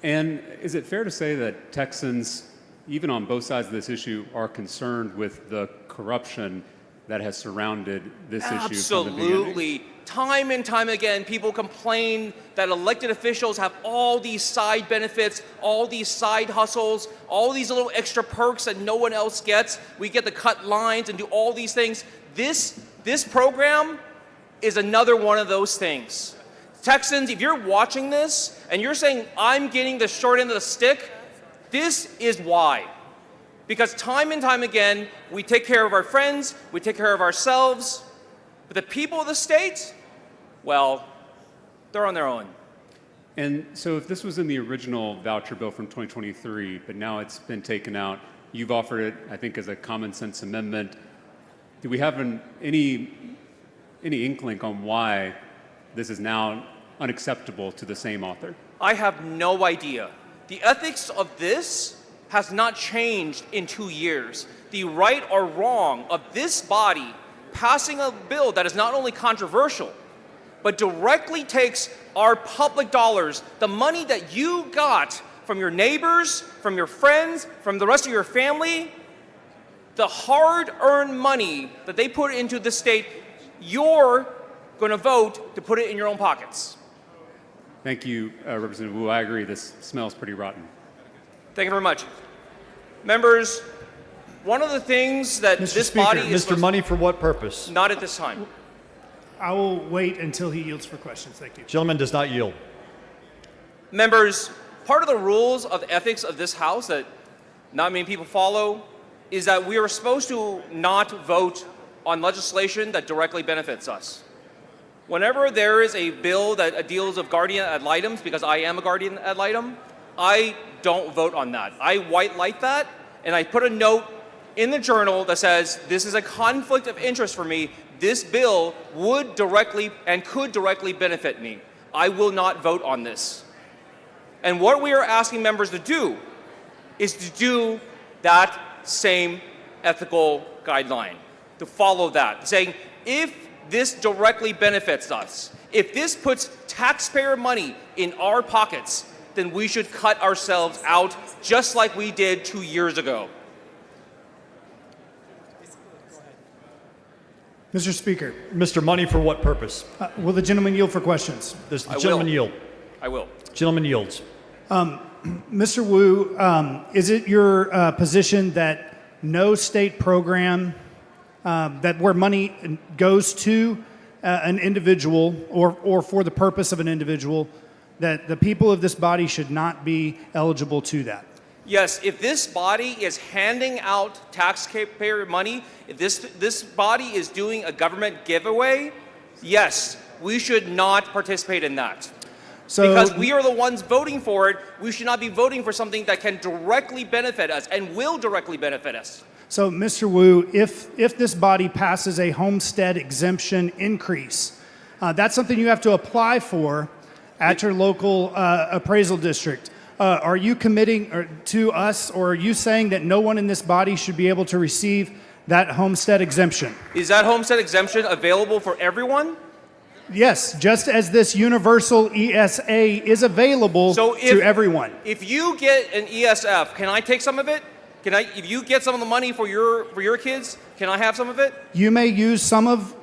And is it fair to say that Texans, even on both sides of this issue, are concerned with the corruption that has surrounded this issue from the beginning? Absolutely. Time and time again, people complain that elected officials have all these side benefits, all these side hustles, all these little extra perks that no one else gets. We get to cut lines and do all these things. This program is another one of those things. Texans, if you're watching this and you're saying, I'm getting the short end of the stick, this is why. Because time and time again, we take care of our friends, we take care of ourselves, but the people of the state, well, they're on their own. And so if this was in the original voucher bill from 2023, but now it's been taken out, you've offered it, I think, as a common sense amendment. Do we have any inkling on why this is now unacceptable to the same author? I have no idea. The ethics of this has not changed in 2 years. The right or wrong of this body passing a bill that is not only controversial, but directly takes our public dollars, the money that you got from your neighbors, from your friends, from the rest of your family, the hard-earned money that they put into the state, you're going to vote to put it in your own pockets. Thank you, Representative Wu. I agree, this smells pretty rotten. Thank you very much. Members, one of the things that this body is... Mr. Money, for what purpose? Not at this time. I will wait until he yields for questions. Thank you. Gentleman does not yield. Members, part of the rules of ethics of this House that not many people follow is that we are supposed to not vote on legislation that directly benefits us. Whenever there is a bill that deals with guardian ad litem, because I am a guardian ad litem, I don't vote on that. I white light that, and I put a note in the journal that says, this is a conflict of interest for me. This bill would directly and could directly benefit me. I will not vote on this. And what we are asking members to do is to do that same ethical guideline, to follow that, saying if this directly benefits us, if this puts taxpayer money in our pockets, then we should cut ourselves out just like we did 2 years ago. Mr. Speaker, Mr. Money, for what purpose? will the gentleman yield for questions? Does the I gentleman will. yield? I will. Gentleman yields. Mr. Wu, is it your position that no state program that where money goes to an individual or for the purpose of an individual, that the people of this body should not be eligible to that? Yes, if this body is handing out taxpayer money, if this body is doing a government giveaway, yes, we should not participate in that. So, because we are the ones voting for it, we should not be voting for something that can directly benefit us and will directly benefit us. So, Mr. Wu, if this body passes a homestead exemption increase, that's something you have to apply for at your local appraisal district. Are you committing to us, or are you saying that no one in this body should be able to receive that homestead exemption? Is that homestead exemption available for everyone? Yes, just as this universal ESA is available to everyone. If you get an ESF, can I take some of it? If you get some of the money for your kids, can I have some of it? You may use some of,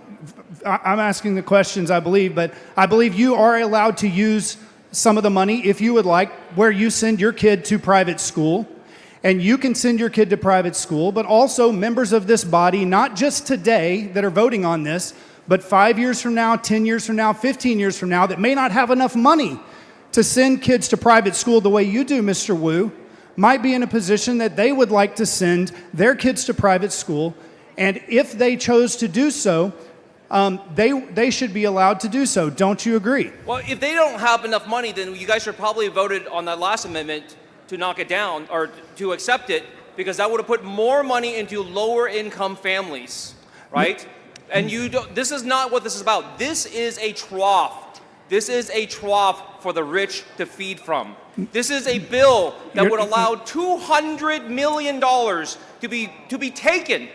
I'm asking the questions, I believe, but I believe you are allowed to use some of the money, if you would like, where you send your kid to private school. And you can send your kid to private school, but also members of this body, not just today that are voting on this, but 5 years from now, 10 years from now, 15 years from now, that may not have enough money to send kids to private school the way you do, Mr. Wu, might be in a position that they would like to send their kids to private school. And if they chose to do so, they should be allowed to do so. Don't you agree? Well, if they don't have enough money, then you guys should probably have voted on that last amendment to knock it down or to accept it, because that would have put more money into lower income families, right? And this is not what this is about. This is a trough. This is a trough for the rich to feed from. This is a bill that would allow $200 million to be taken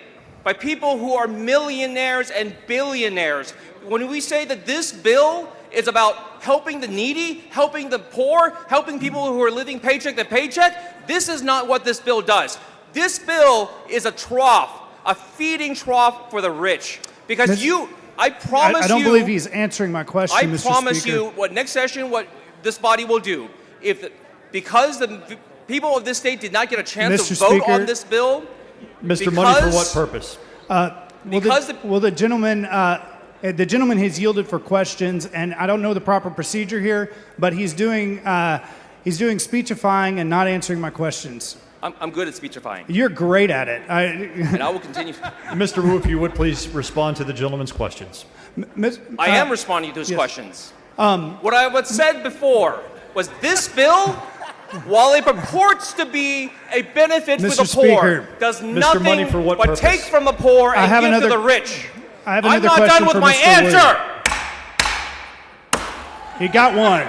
by people who are millionaires and billionaires. When we say that this bill is about helping the needy, helping the poor, helping people who are living paycheck to paycheck, this is not what this bill does. This bill is a trough, a feeding trough for the rich. Because I promise you... I don't believe he's answering my question, Mr. Speaker. I promise you, next session, what this body will do, because the people of this state did not get a chance to vote on this bill... Mr. Money, for what purpose? The gentleman has yielded for questions, and I don't know the proper procedure here, but he's doing speechifying and not answering my questions. I'm good at speechifying. You're great at it. And I will continue. Mr. Wu, if you would please respond to the gentleman's questions. I am responding to his questions. What I said before was this bill, while it purports to be a benefit for the poor, does nothing but take from the poor and give to the rich. I'm not done with my answer. He got one.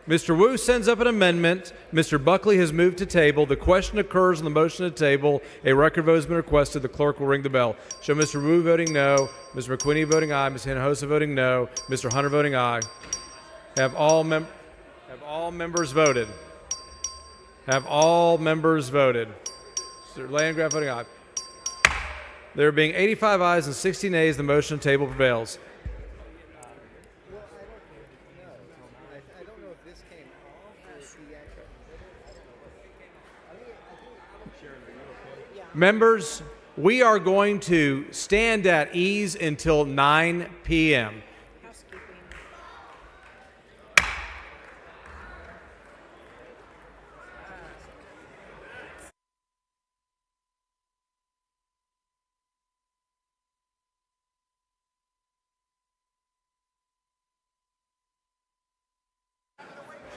Mr. Wu sends up an amendment. Mr. Buckley has moved to table. The question occurs on the motion to table. A record vote has been requested. The clerk will ring the bell. Show Mr. Wu voting no, Mr. McQuinney voting aye, Ms. Hinojosa voting no, Mr. Hunter voting aye. Have all members voted? Have all members voted? Mr. Landgraf voting aye. There being 85 ayes and 60 nays, the motion to table prevails. Members, we are going to stand at ease until 9 p.m.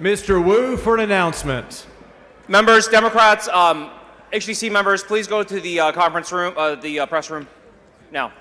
Mr. Wu for an announcement. Members, Democrats, HDC members, please go to the conference room, the press room now.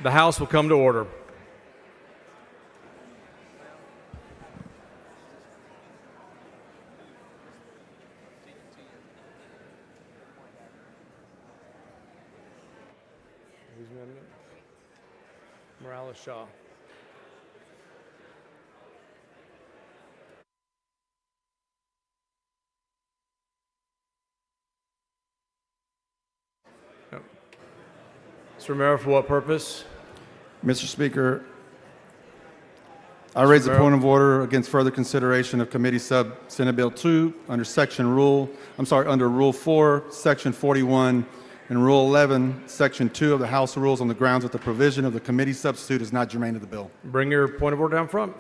The House will come to order. Morales Shaw. Yep. Mr. Romero, for what purpose? Mr. Speaker, I raise a point of order against further consideration of Committee Sub Senate Bill 2 under under Rule 4, Section 41, and Rule 11, Section 2 of the House Rules on the grounds that the provision of the committee substitute is not germane to the bill. Bring your point of order down front.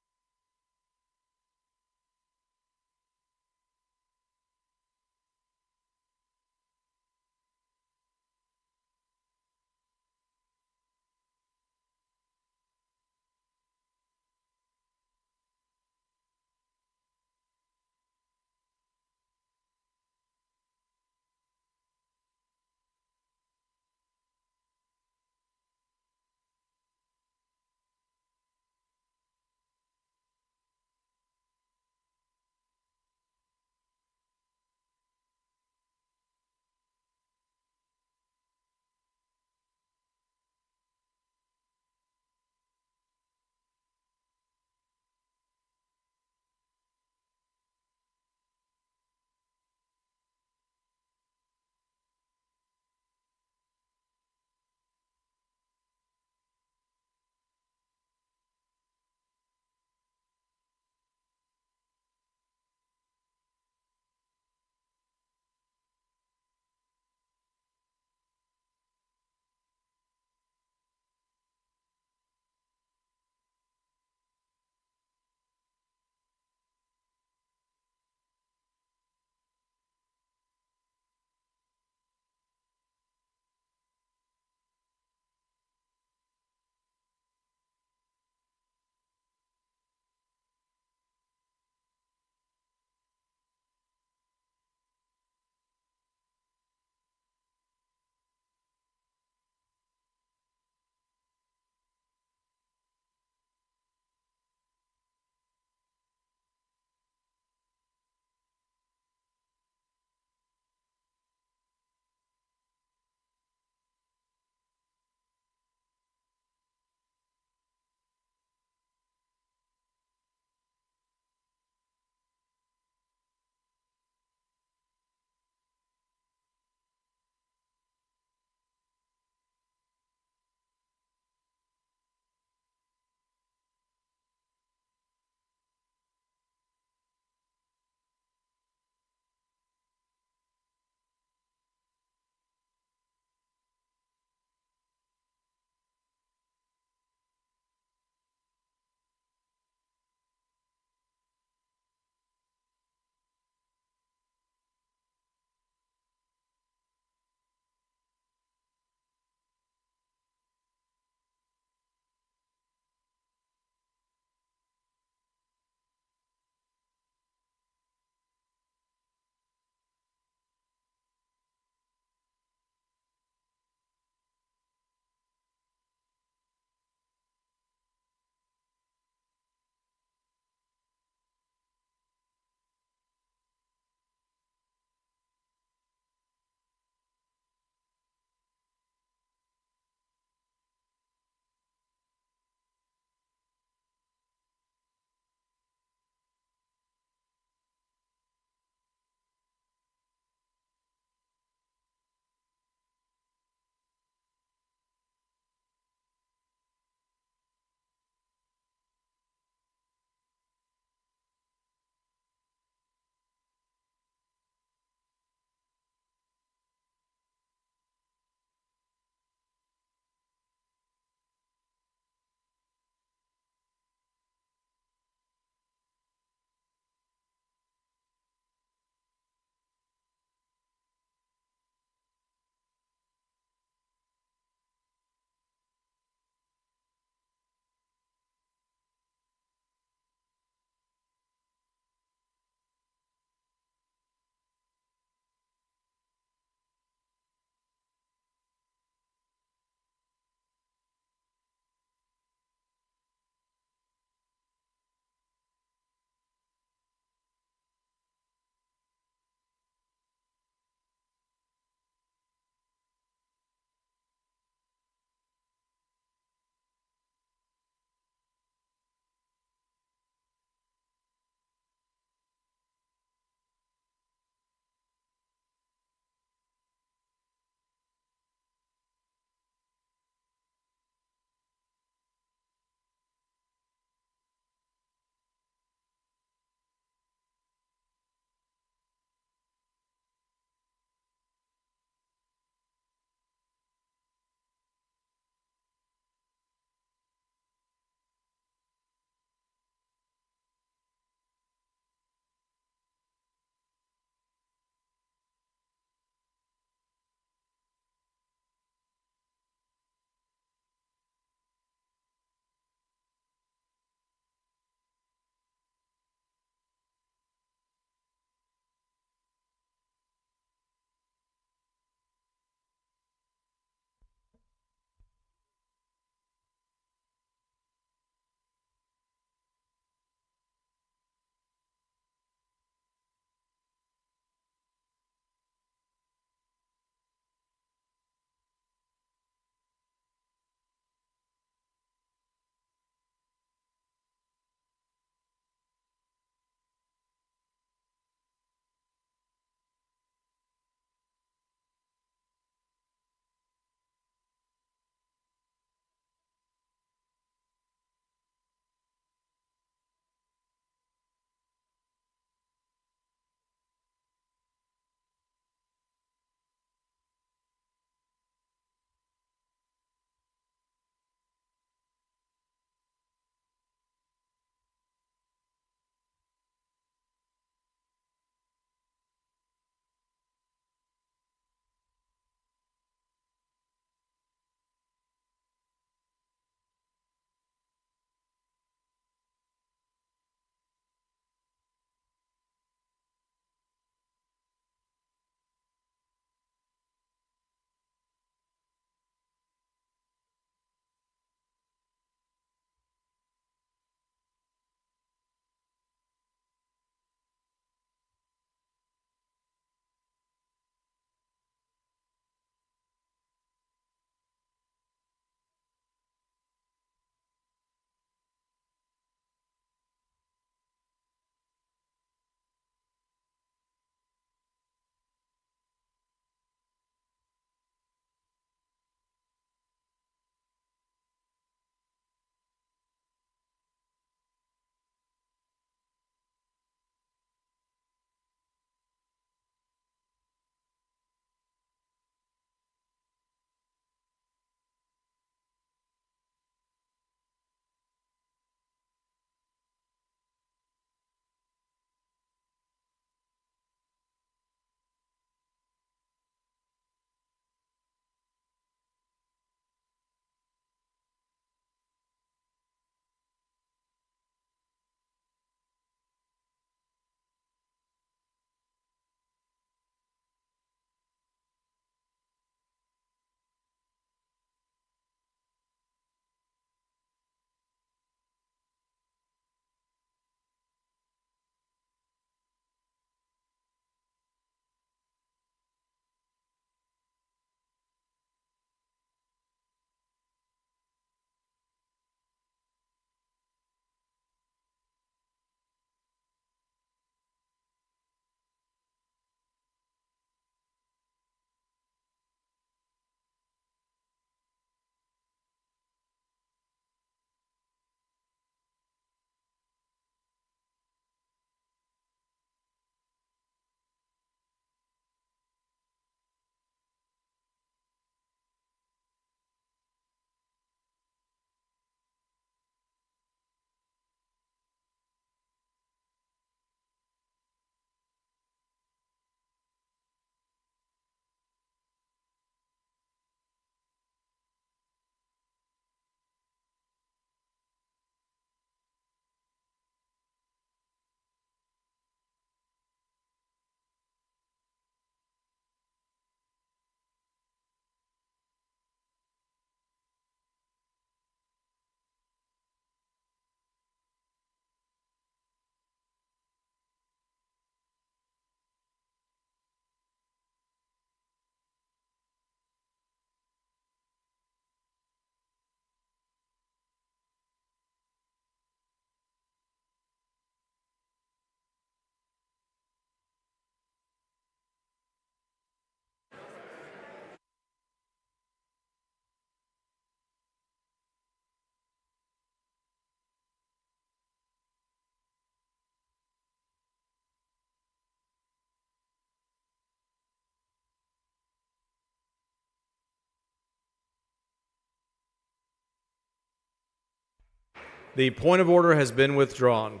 The point of order has been withdrawn.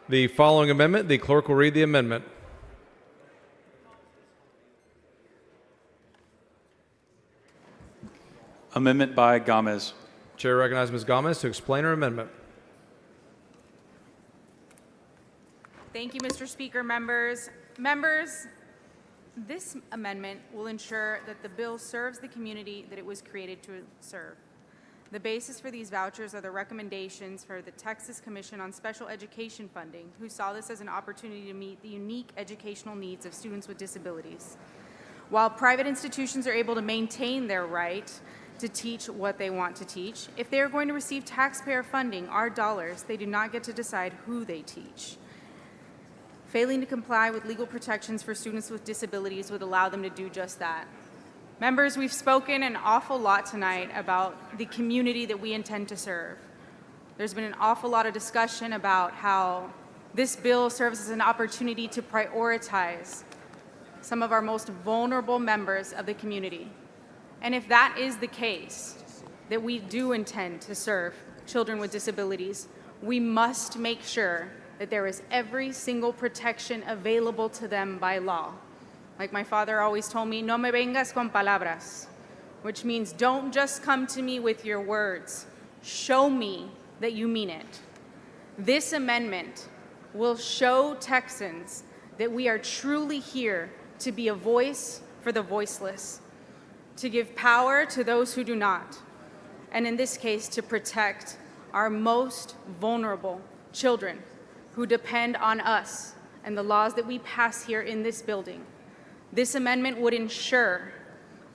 The following amendment, the clerk will read the amendment. Amendment by Gomez. Chair recognizes Ms. Gomez to explain her amendment. Thank you, Mr. Speaker. Members, this amendment will ensure that the bill serves the community that it was created to serve. The basis for these vouchers are the recommendations for the Texas Commission on Special Education Funding, who saw this as an opportunity to meet the unique educational needs of students with disabilities. While private institutions are able to maintain their right to teach what they want to teach, if they are going to receive taxpayer funding, our dollars, they do not get to decide who they teach. Failing to comply with legal protections for students with disabilities would allow them to do just that. Members, we've spoken an awful lot tonight about the community that we intend to serve. There's been an awful lot of discussion about how this bill serves as an opportunity to prioritize some of our most vulnerable members of the community. And if that is the case, that we do intend to serve children with disabilities, we must make sure that there is every single protection available to them by law. Like my father always told me, no me vengas con palabras, which means don't just come to me with your words. Show me that you mean it. This amendment will show Texans that we are truly here to be a voice for the voiceless, to give power to those who do not, and in this case, to protect our most vulnerable children who depend on us and the laws that we pass here in this building. This amendment would ensure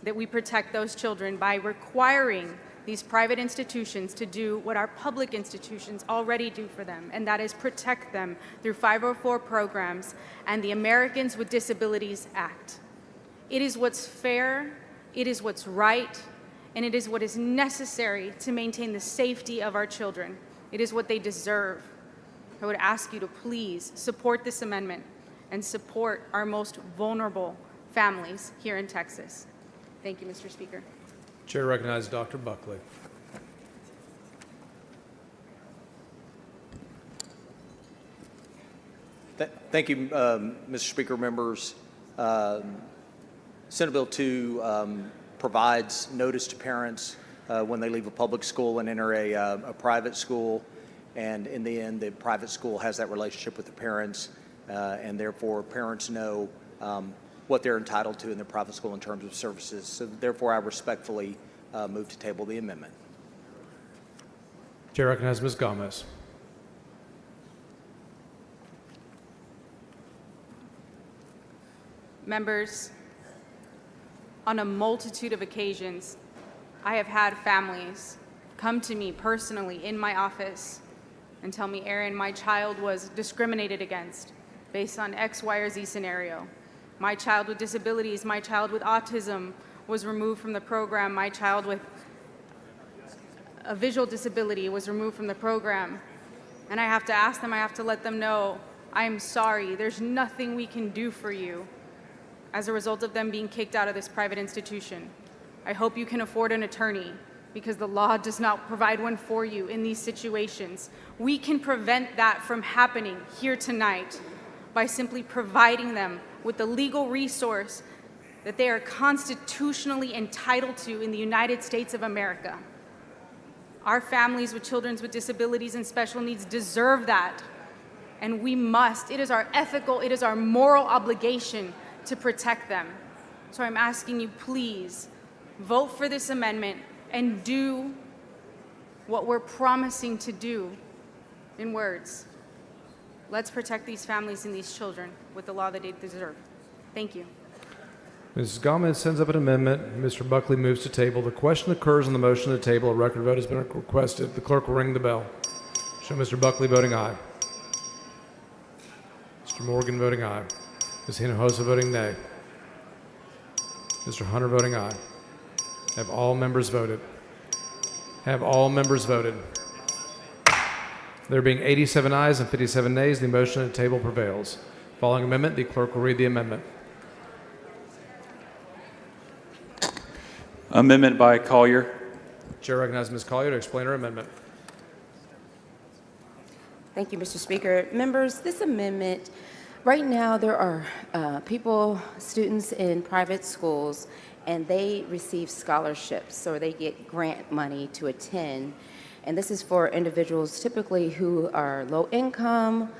that we protect those children by requiring these private institutions to do what our public institutions already do for them, and that is protect them through 504 programs and the Americans with Disabilities Act. It is what's fair, it is what's right, and it is what is necessary to maintain the safety of our children. It is what they deserve. I would ask you to please support this amendment and support our most vulnerable families here in Texas. Thank you, Mr. Speaker. Chair recognizes Dr. Buckley. Thank you, Mr. Speaker, members. Senate Bill 2 provides notice to parents when they leave a public school and enter a private school. And in the end, the private school has that relationship with the parents, and therefore parents know what they're entitled to in the private school in terms of services. So therefore, I respectfully move to table the amendment. Chair recognizes Ms. Gomez. Members, on a multitude of occasions, I have had families come to me personally in my office and tell me, Aaron, my child was discriminated against based on X, Y, or Z scenario. My child with disabilities, my child with autism was removed from the program. My child with a visual disability was removed from the program. And I have to ask them, I have to let them know, I'm sorry, there's nothing we can do for you as a result of them being kicked out of this private institution. I hope you can afford an attorney, because the law does not provide one for you in these situations. We can prevent that from happening here tonight by simply providing them with the legal resource that they are constitutionally entitled to in the United States of America. Our families with children with disabilities and special needs deserve that, and we must. It is our ethical, it is our moral obligation to protect them. So I'm asking you, please, vote for this amendment and do what we're promising to do in words. Let's protect these families and these children with the law that they deserve. Thank you. Mrs. Gomez sends up an amendment. Mr. Buckley moves to table. The question occurs on the motion to table. A record vote has been requested. The clerk will ring the bell. Show Mr. Buckley voting aye. Mr. Morgan voting aye. Ms. Hinojosa voting nay. Mr. Hunter voting aye. Have all members voted? Have all members voted? There being 87 ayes and 57 nays, the motion at the table prevails. Following amendment, the clerk will read the amendment. Amendment by Collier. Chair recognizes Ms. Collier to explain her amendment. Thank you, Mr. Speaker. Members, this amendment, right now there are students in private schools, and they receive scholarships or they get grant money to attend. And this is for individuals typically who are low income,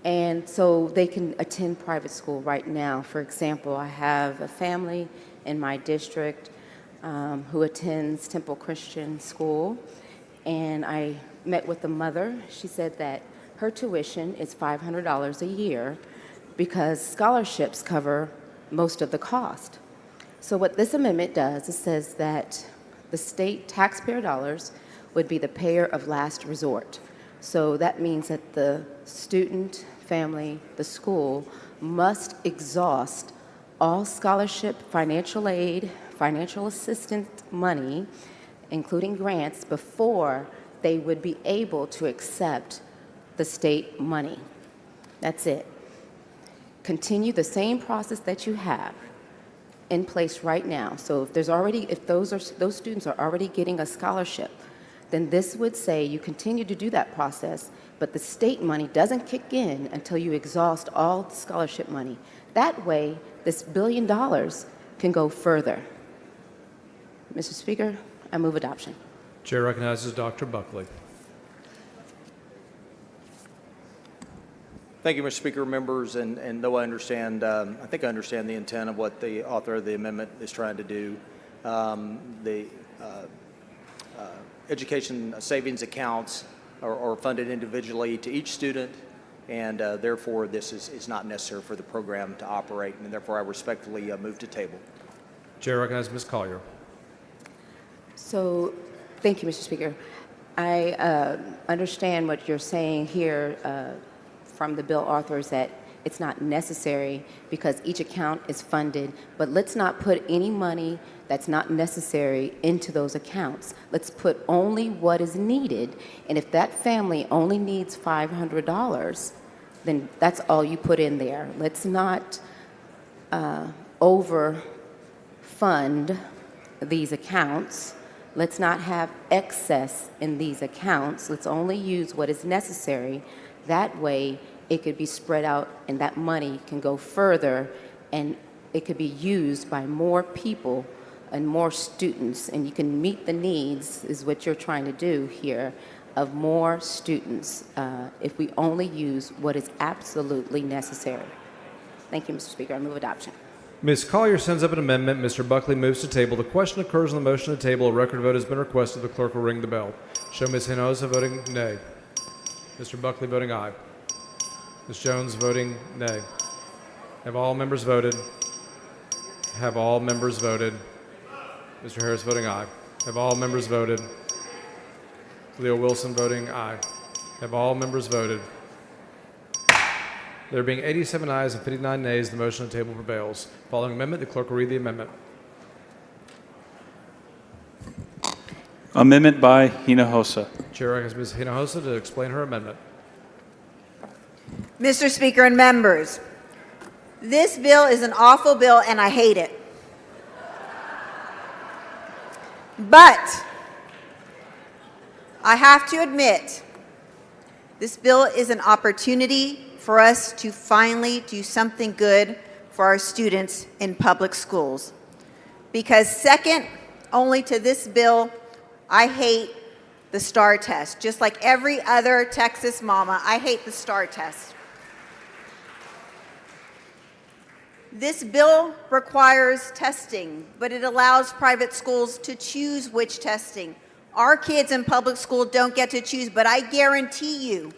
and so they can attend private school right now. For example, I have a family in my district who attends Temple Christian School, and I met with the mother. She said that her tuition is $500 a year because scholarships cover most of the cost. So what this amendment does, it says that the state taxpayer dollars would be the payer of last resort. So that means that the student, family, the school must exhaust all scholarship, financial aid, financial assistance money, including grants, before they would be able to accept the state money. That's it. Continue the same process that you have in place right now. So if those students are already getting a scholarship, then this would say you continue to do that process, but the state money doesn't kick in until you exhaust all the scholarship money. That way, this $1 billion can go further. Mr. Speaker, I move adoption. Chair recognizes Dr. Buckley. Thank you, Mr. Speaker, members, and though I understand, I think I understand the intent of what the author of the amendment is trying to do. The education savings accounts are funded individually to each student, and therefore this is not necessary for the program to operate, and therefore I respectfully move to table. Chair recognizes Ms. Collier. So, thank you, Mr. Speaker. I understand what you're saying here from the bill authors, that it's not necessary because each account is funded, but let's not put any money that's not necessary into those accounts. Let's put only what is needed, and if that family only needs $500, then that's all you put in there. Let's not overfund these accounts. Let's not have excess in these accounts. Let's only use what is necessary. That way, it could be spread out, and that money can go further, and it could be used by more people and more students, and you can meet the needs, is what you're trying to do here, of more students if we only use what is absolutely necessary. Thank you, Mr. Speaker. I move adoption. Ms. Collier sends up an amendment. Mr. Buckley moves to table. The question occurs on the motion to table. A record vote has been requested. The clerk will ring the bell. Show Ms. Hinojosa voting nay. Mr. Buckley voting aye. Ms. Jones voting nay. Have all members voted? Have all members voted? Mr. Harris voting aye. Have all members voted? Leo Wilson voting aye. Have all members voted? There being 87 ayes and 59 nays, the motion on the table prevails. Following amendment, the clerk will read the amendment. Amendment by Hinojosa. Chair recognizes Ms. Hinojosa to explain her amendment. Mr. Speaker and members, this bill is an awful bill and I hate it. But I have to admit, this bill is an opportunity for us to finally do something good for our students in public schools. Because second only to this bill, I hate the STAR test. Just like every other Texas mama, I hate the STAR test. This bill requires testing, but it allows private schools to choose which testing. Our kids in public school don't get to choose, but I guarantee you,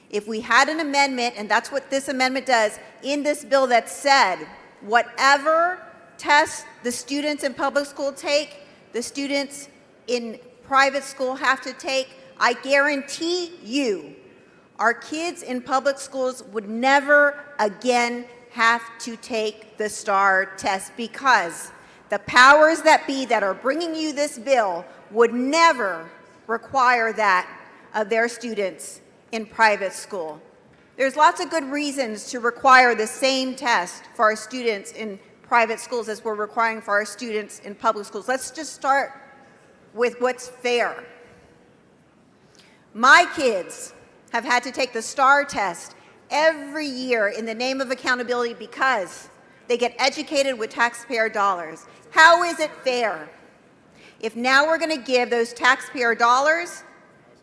if we had an amendment, and that's what this amendment does, in this bill that said, whatever test the students in public school take, the students in private school have to take, I guarantee you, our kids in public schools would never again have to take the STAR test, because the powers that be that are bringing you this bill would never require that of their students in private school. There's lots of good reasons to require the same test for our students in private schools as we're requiring for our students in public schools. Let's just start with what's fair. My kids have had to take the STAR test every year in the name of accountability because they get educated with taxpayer dollars. How is it fair if now we're going to give those taxpayer dollars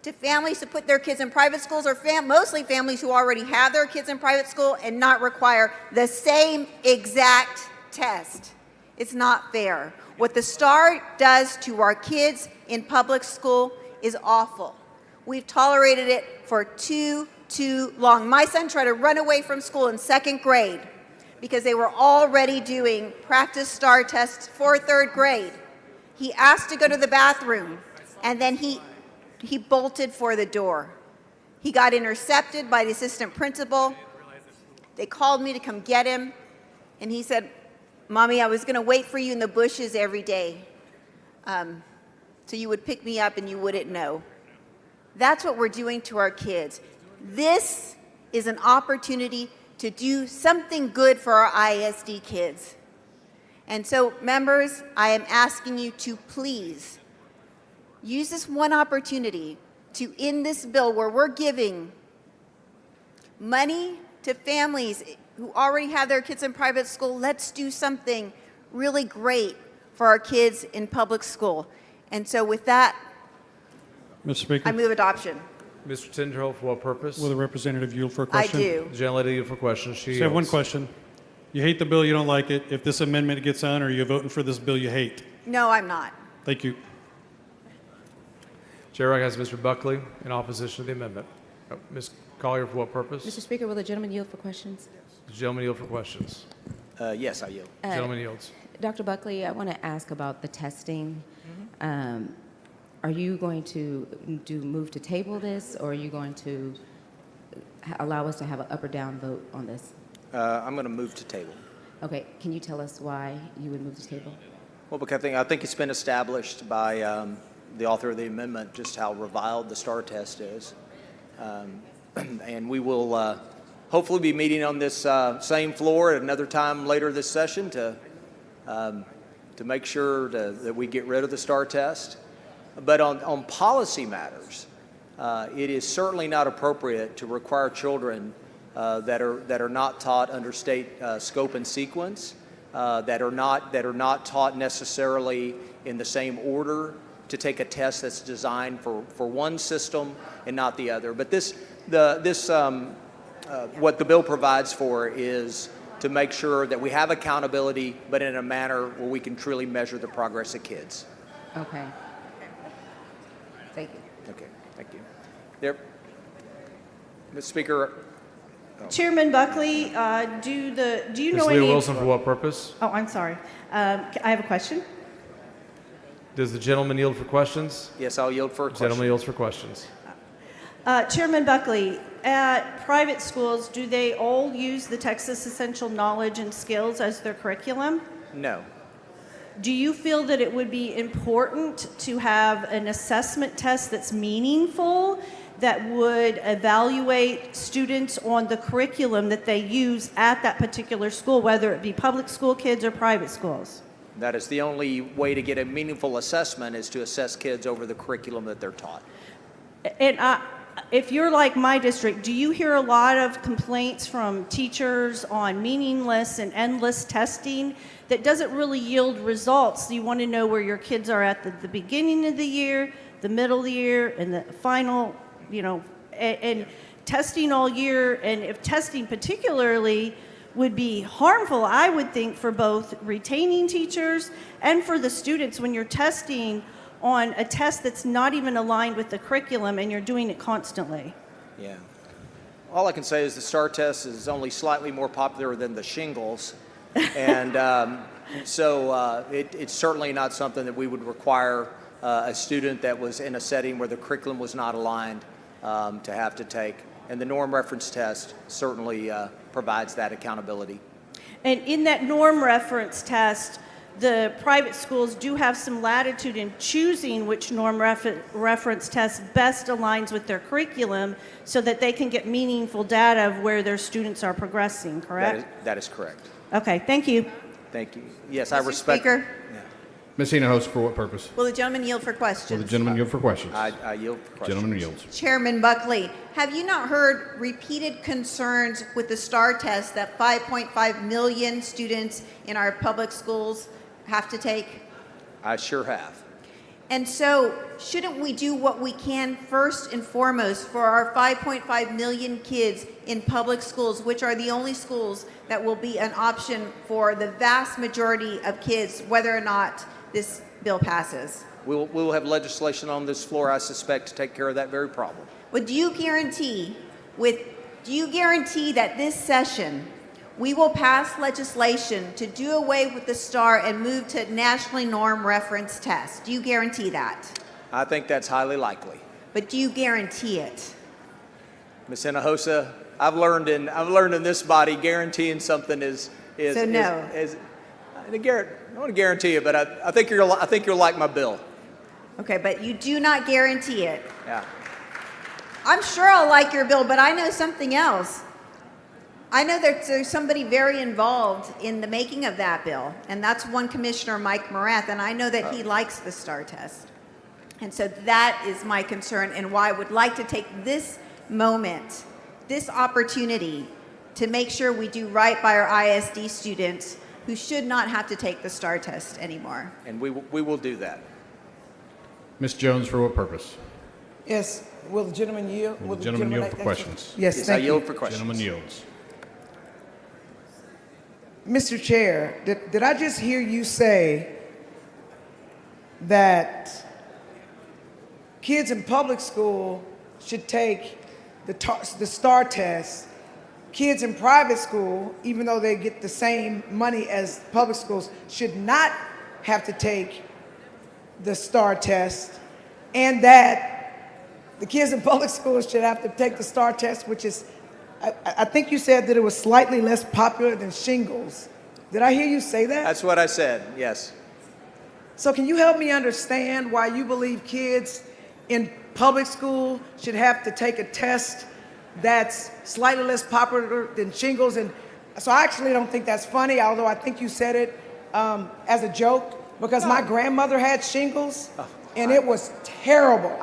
to families to put their kids in private schools, or mostly families who already have their kids in private school, and not require the same exact test? It's not fair. What the STAR does to our kids in public school is awful. We've tolerated it for too long. My son tried to run away from school in 2nd grade because they were already doing practice STAR tests for 3rd grade. He asked to go to the bathroom, and then he bolted for the door. He got intercepted by the assistant principal. They called me to come get him, and he said, "Mommy, I was going to wait for you in the bushes every day, so you would pick me up and you wouldn't know." That's what we're doing to our kids. This is an opportunity to do something good for our ISD kids. And so, members, I am asking you to please use this one opportunity to, in this bill where we're giving money to families who already have their kids in private school, let's do something really great for our kids in public school. And so with that, Mr. Speaker, I move adoption. Mr. Tinderhill, for what purpose? will the representative yield for a question? I do. The gentlelady yield for questions. She Just have one yields. question. You hate the bill, you don't like it. If this amendment gets on, are you voting for this bill you hate? No, I'm not. Thank you. Chair recognizes Mr. Buckley in opposition to the amendment. Ms. Collier, for what purpose? Mr. Speaker, will the gentleman yield for questions? The gentleman yield for questions. Yes, I yield. Gentleman yields. Dr. Buckley, I want to ask about the testing. Are you going to move to table this, or are you going to allow us to have an up or down vote on this? I'm going to move to table. Okay, can you tell us why you would move to table? Well, because I think it's been established by the author of the amendment just how reviled the STAR test is. And we will hopefully be meeting on this same floor at another time later this session to make sure that we get rid of the STAR test. But on policy matters, it is certainly not appropriate to require children that are not taught under state scope and sequence, that are not taught necessarily in the same order, to take a test that's designed for one system and not the other. But what the bill provides for is to make sure that we have accountability, but in a manner where we can truly measure the progress of kids. Okay. Thank you. Okay, thank you. There, Mr. Speaker. Chairman Buckley, do you Ms. know Leah any? Wilson, for what purpose? Oh, I'm sorry. I have a question. Does the gentleman yield for questions? Yes, I'll yield for a question. Gentleman yields for questions. Chairman Buckley, at private schools, do they all use the Texas Essential Knowledge and Skills as their curriculum? No. Do you feel that it would be important to have an assessment test that's meaningful, that would evaluate students on the curriculum that they use at that particular school, whether it be public school kids or private schools? That is the only way to get a meaningful assessment, is to assess kids over the curriculum that they're taught. And if you're like my district, do you hear a lot of complaints from teachers on meaningless and endless testing that doesn't really yield results? You want to know where your kids are at the beginning of the year, the middle of the year, and the final, and testing all year. And if testing particularly would be harmful, I would think, for both retaining teachers and for the students when you're testing on a test that's not even aligned with the curriculum and you're doing it constantly. Yeah. All I can say is the STAR test is only slightly more popular than the shingles. And so it's certainly not something that we would require a student that was in a setting where the curriculum was not aligned to have to take. And the norm reference test certainly provides that accountability. And in that norm reference test, the private schools do have some latitude in choosing which norm reference test best aligns with their curriculum so that they can get meaningful data of where their students are progressing, correct? That is correct. Okay, thank you. Thank you. Yes, Mr. I respect. Speaker, Ms. Hinojosa, for what purpose? Will the gentleman yield for Will questions? the gentleman yield for questions? I yield for questions. Gentleman yields. Chairman Buckley, have you not heard repeated concerns with the STAR test that 5.5 million students in our public schools have to take? I sure have. And so, shouldn't we do what we can first and foremost for our 5.5 million kids in public schools, which are the only schools that will be an option for the vast majority of kids, whether or not this bill passes? We will have legislation on this floor, I suspect, to take care of that very problem. But do you guarantee that this session we will pass legislation to do away with the STAR and move to nationally norm reference tests? Do you guarantee that? I think that's highly likely. But do you guarantee it? Ms. Hinojosa, I've learned in this body guaranteeing something is So no. I don't want to guarantee it, but I think you'll like my bill. Okay, but you do not guarantee it. Yeah. I'm sure I'll like your bill, but I know something else. I know that there's somebody very involved in the making of that bill, and that's one Commissioner Mike Morath, and I know that he likes the STAR test. And so that is my concern, and why I would like to take this moment, this opportunity, to make sure we do right by our ISD students who should not have to take the STAR test anymore. And we will do that. Ms. Jones, for what purpose? Yes. Will the gentleman yield? Will the gentleman yield for questions? Yes, I thank yield you. for questions. Gentleman yields. Mr. Chair, did I just hear you say that kids in public school should take the STAR test? Kids in private school, even though they get the same money as public schools, should not have to take the STAR test, and that the kids in public schools should have to take the STAR test, which is, I think you said that it was slightly less popular than shingles. Did I hear you say that? That's what I said, yes. So can you help me understand why you believe kids in public school should have to take a test that's slightly less popular than shingles? And so I actually don't think that's funny, although I think you said it as a joke, because my grandmother had shingles, and it was terrible.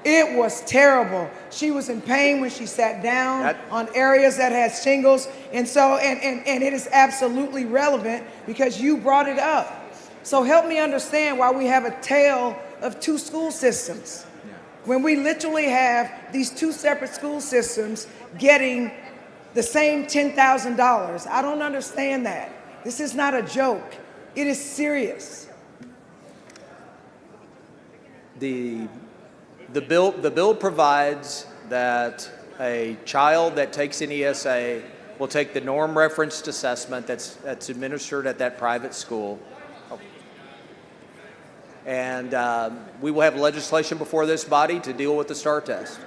It was terrible. She was in pain when she sat down on areas that had shingles, and so and it is absolutely relevant because you brought it up. So help me understand why we have a tale of two school systems when we literally have these two separate school systems getting the same $10,000. I don't understand that. This is not a joke. It is serious. The bill provides that a child that takes an ESA will take the norm referenced assessment that's administered at that private school. And we will have legislation before this body to deal with the STAR test.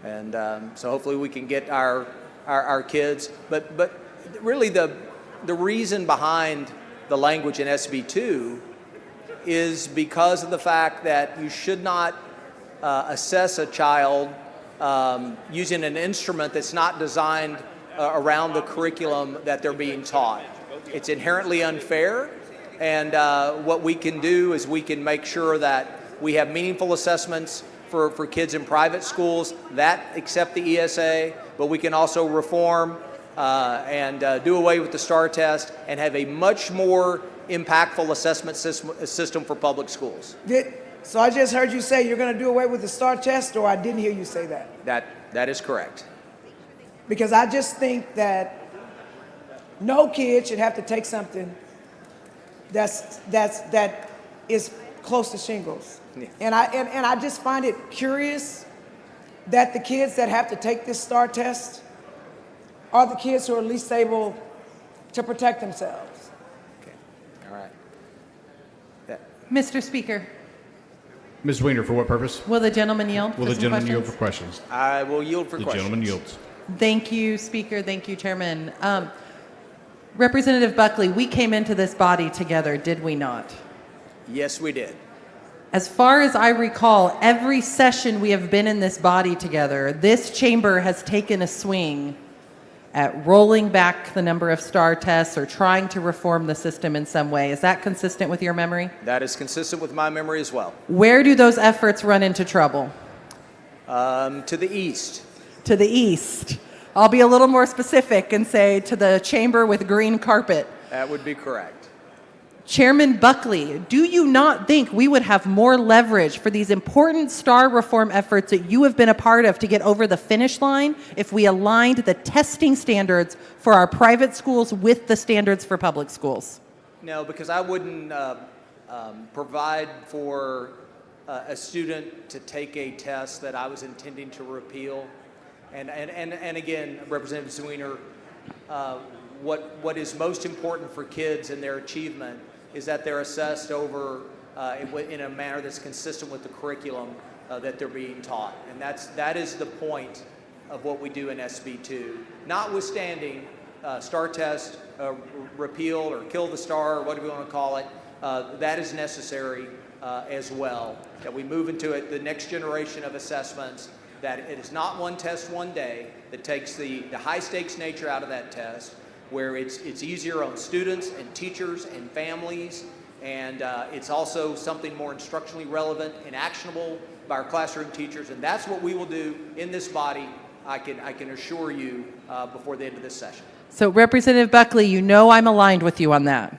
And so hopefully we can get our kids. But really the reason behind the language in SB 2 is because of the fact that you should not assess a child using an instrument that's not designed around the curriculum that they're being taught. It's inherently unfair, and what we can do is we can make sure that we have meaningful assessments for kids in private schools that accept the ESA, but we can also reform and do away with the STAR test and have a much more impactful assessment system for public schools. So I just heard you say you're going to do away with the STAR test, or I didn't hear you say that? That is correct. Because I just think that no kid should have to take something that is close to shingles. Yeah. And I just find it curious that the kids that have to take this STAR test are the kids who are least able to protect themselves. Okay. All right. Mr. Speaker, Ms. Weiner, for what purpose? will the gentleman yield? Will the some gentleman yield questions? for questions? I will yield for questions. The gentleman yields. Thank you, Speaker. Thank you, Chairman. Representative Buckley, we came into this body together, did we not? Yes, we did. As far as I recall, every session we have been in this body together, this chamber has taken a swing at rolling back the number of STAR tests or trying to reform the system in some way. Is that consistent with your memory? That is consistent with my memory as well. Where do those efforts run into trouble? To the east. To the east. I'll be a little more specific and say to the chamber with green carpet. That would be correct. Chairman Buckley, do you not think we would have more leverage for these important STAR reform efforts that you have been a part of to get over the finish line if we aligned the testing standards for our private schools with the standards for public schools? No, because I wouldn't provide for a student to take a test that I was intending to repeal. And again, Representative Zwiener, what is most important for kids and their achievement is that they're assessed over in a manner that's consistent with the curriculum that they're being taught. And that is the point of what we do in SB2. Notwithstanding STAR test, repeal or kill the STAR, or whatever you want to call it, that is necessary as well, that we move into the next generation of assessments, that it is not one test one day that takes the high stakes nature out of that test, where it's easier on students and teachers and families, and it's also something more instructionally relevant and actionable by our classroom teachers, and that's what we will do in this body, I can assure you, before the end of this session. So Representative Buckley, you know I'm aligned with you on that.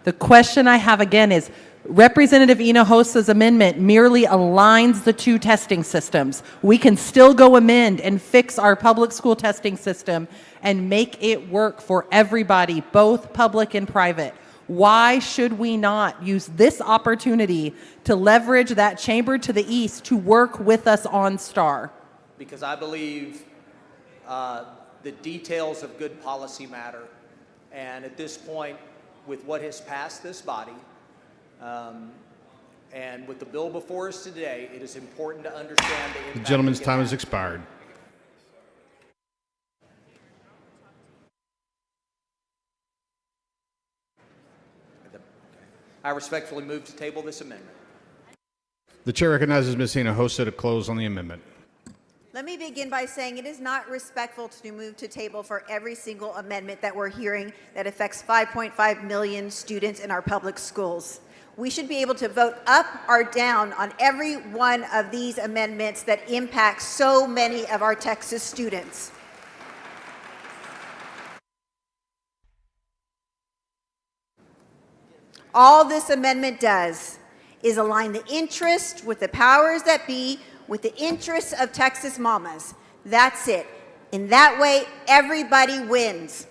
The question I have again is, Representative Hinojosa's amendment merely aligns the two testing systems. We can still go amend and fix our public school testing system and make it work for everybody, both public and private. Why should we not use this opportunity to leverage that chamber to the east to work with us on STAR? Because I believe the details of good policy matter. And at this point, with what has passed this body, and with the bill before us today, it is important to understand the impact. The gentleman's time has expired. I respectfully move to table this amendment. The chair recognizes Ms. Hinojosa to close on the amendment. Let me begin by saying it is not respectful to move to table for every single amendment that we're hearing that affects 5.5 million students in our public schools. We should be able to vote up or down on every one of these amendments that impact so many of our Texas students. All this amendment does is align the interest with the powers that be with the interests of Texas mamas. That's it. In that way, everybody wins.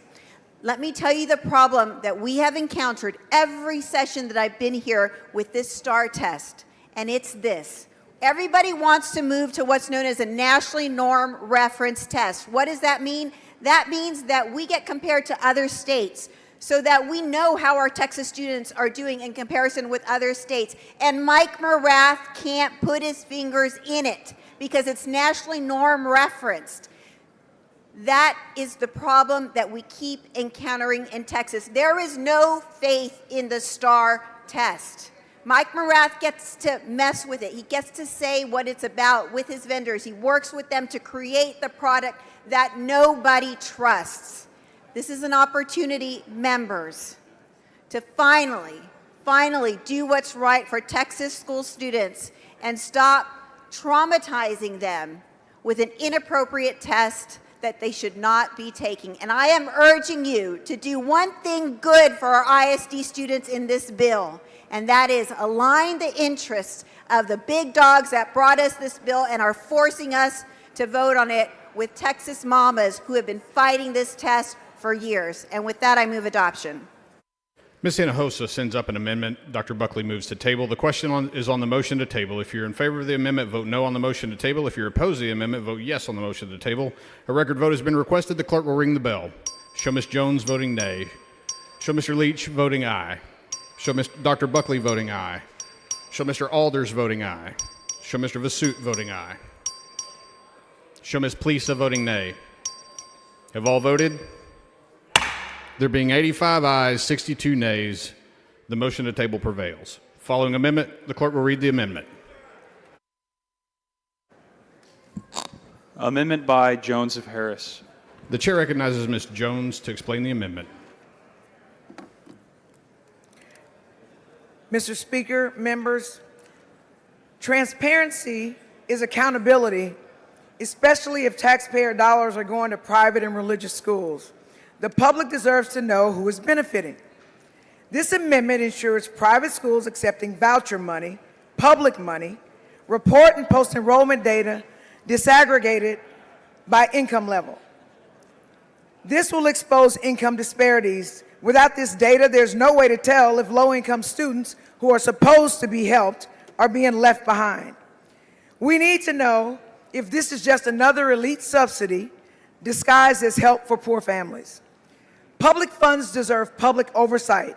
Let me tell you the problem that we have encountered every session that I've been here with this STAR test, and it's this. Everybody wants to move to what's known as a nationally norm reference test. What does that mean? That means that we get compared to other states so that we know how our Texas students are doing in comparison with other states. And Mike Morath can't put his fingers in it because it's nationally norm referenced. That is the problem that we keep encountering in Texas. There is no faith in the STAR test. Mike Morath gets to mess with it. He gets to say what it's about with his vendors. He works with them to create the product that nobody trusts. This is an opportunity, members, to finally do what's right for Texas school students and stop traumatizing them with an inappropriate test that they should not be taking. And I am urging you to do one thing good for our ISD students in this bill, and that is align the interests of the big dogs that brought us this bill and are forcing us to vote on it with Texas mamas who have been fighting this test for years. And with that, I move adoption. Ms. Hinojosa sends up an amendment. Dr. Buckley moves to table. The question is on the motion to table. If you're in favor of the amendment, vote no on the motion to table. If you're opposed to the amendment, vote yes on the motion to table. A record vote has been requested. The clerk will ring the bell. Show Ms. Jones voting nay. Show Mr. Leach voting aye. Show Dr. Buckley voting aye. Show Mr. Alders voting aye. Show Mr. Vasut voting aye. Show Ms. Plisa voting nay. Have all voted? There being 85 ayes, 62 nays, the motion to table prevails. Following amendment, the clerk will read the amendment. Amendment by Jones of Harris. The chair recognizes Ms. Jones to explain the amendment. Mr. Speaker, members, transparency is accountability, especially if taxpayer dollars are going to private and religious schools. The public deserves to know who is benefiting. This amendment ensures private schools accepting voucher money, public money, report and post enrollment data disaggregated by income level. This will expose income disparities. Without this data, there's no way to tell if low-income students who are supposed to be helped are being left behind. We need to know if this is just another elite subsidy disguised as help for poor families. Public funds deserve public oversight.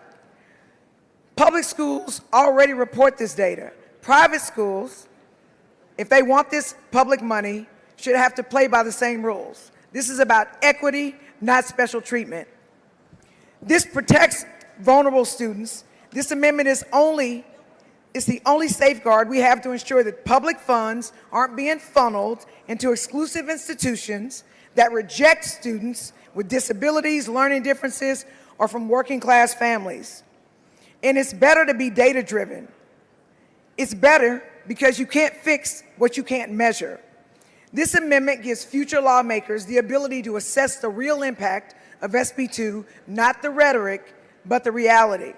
Public schools already report this data. Private schools, if they want this public money, should have to play by the same rules. This is about equity, not special treatment. This protects vulnerable students. This amendment is the only safeguard we have to ensure that public funds aren't being funneled into exclusive institutions that reject students with disabilities, learning differences, or from working class families. And it's better to be data-driven. It's better because you can't fix what you can't measure. This amendment gives future lawmakers the ability to assess the real impact of SB 2, not the rhetoric, but the reality.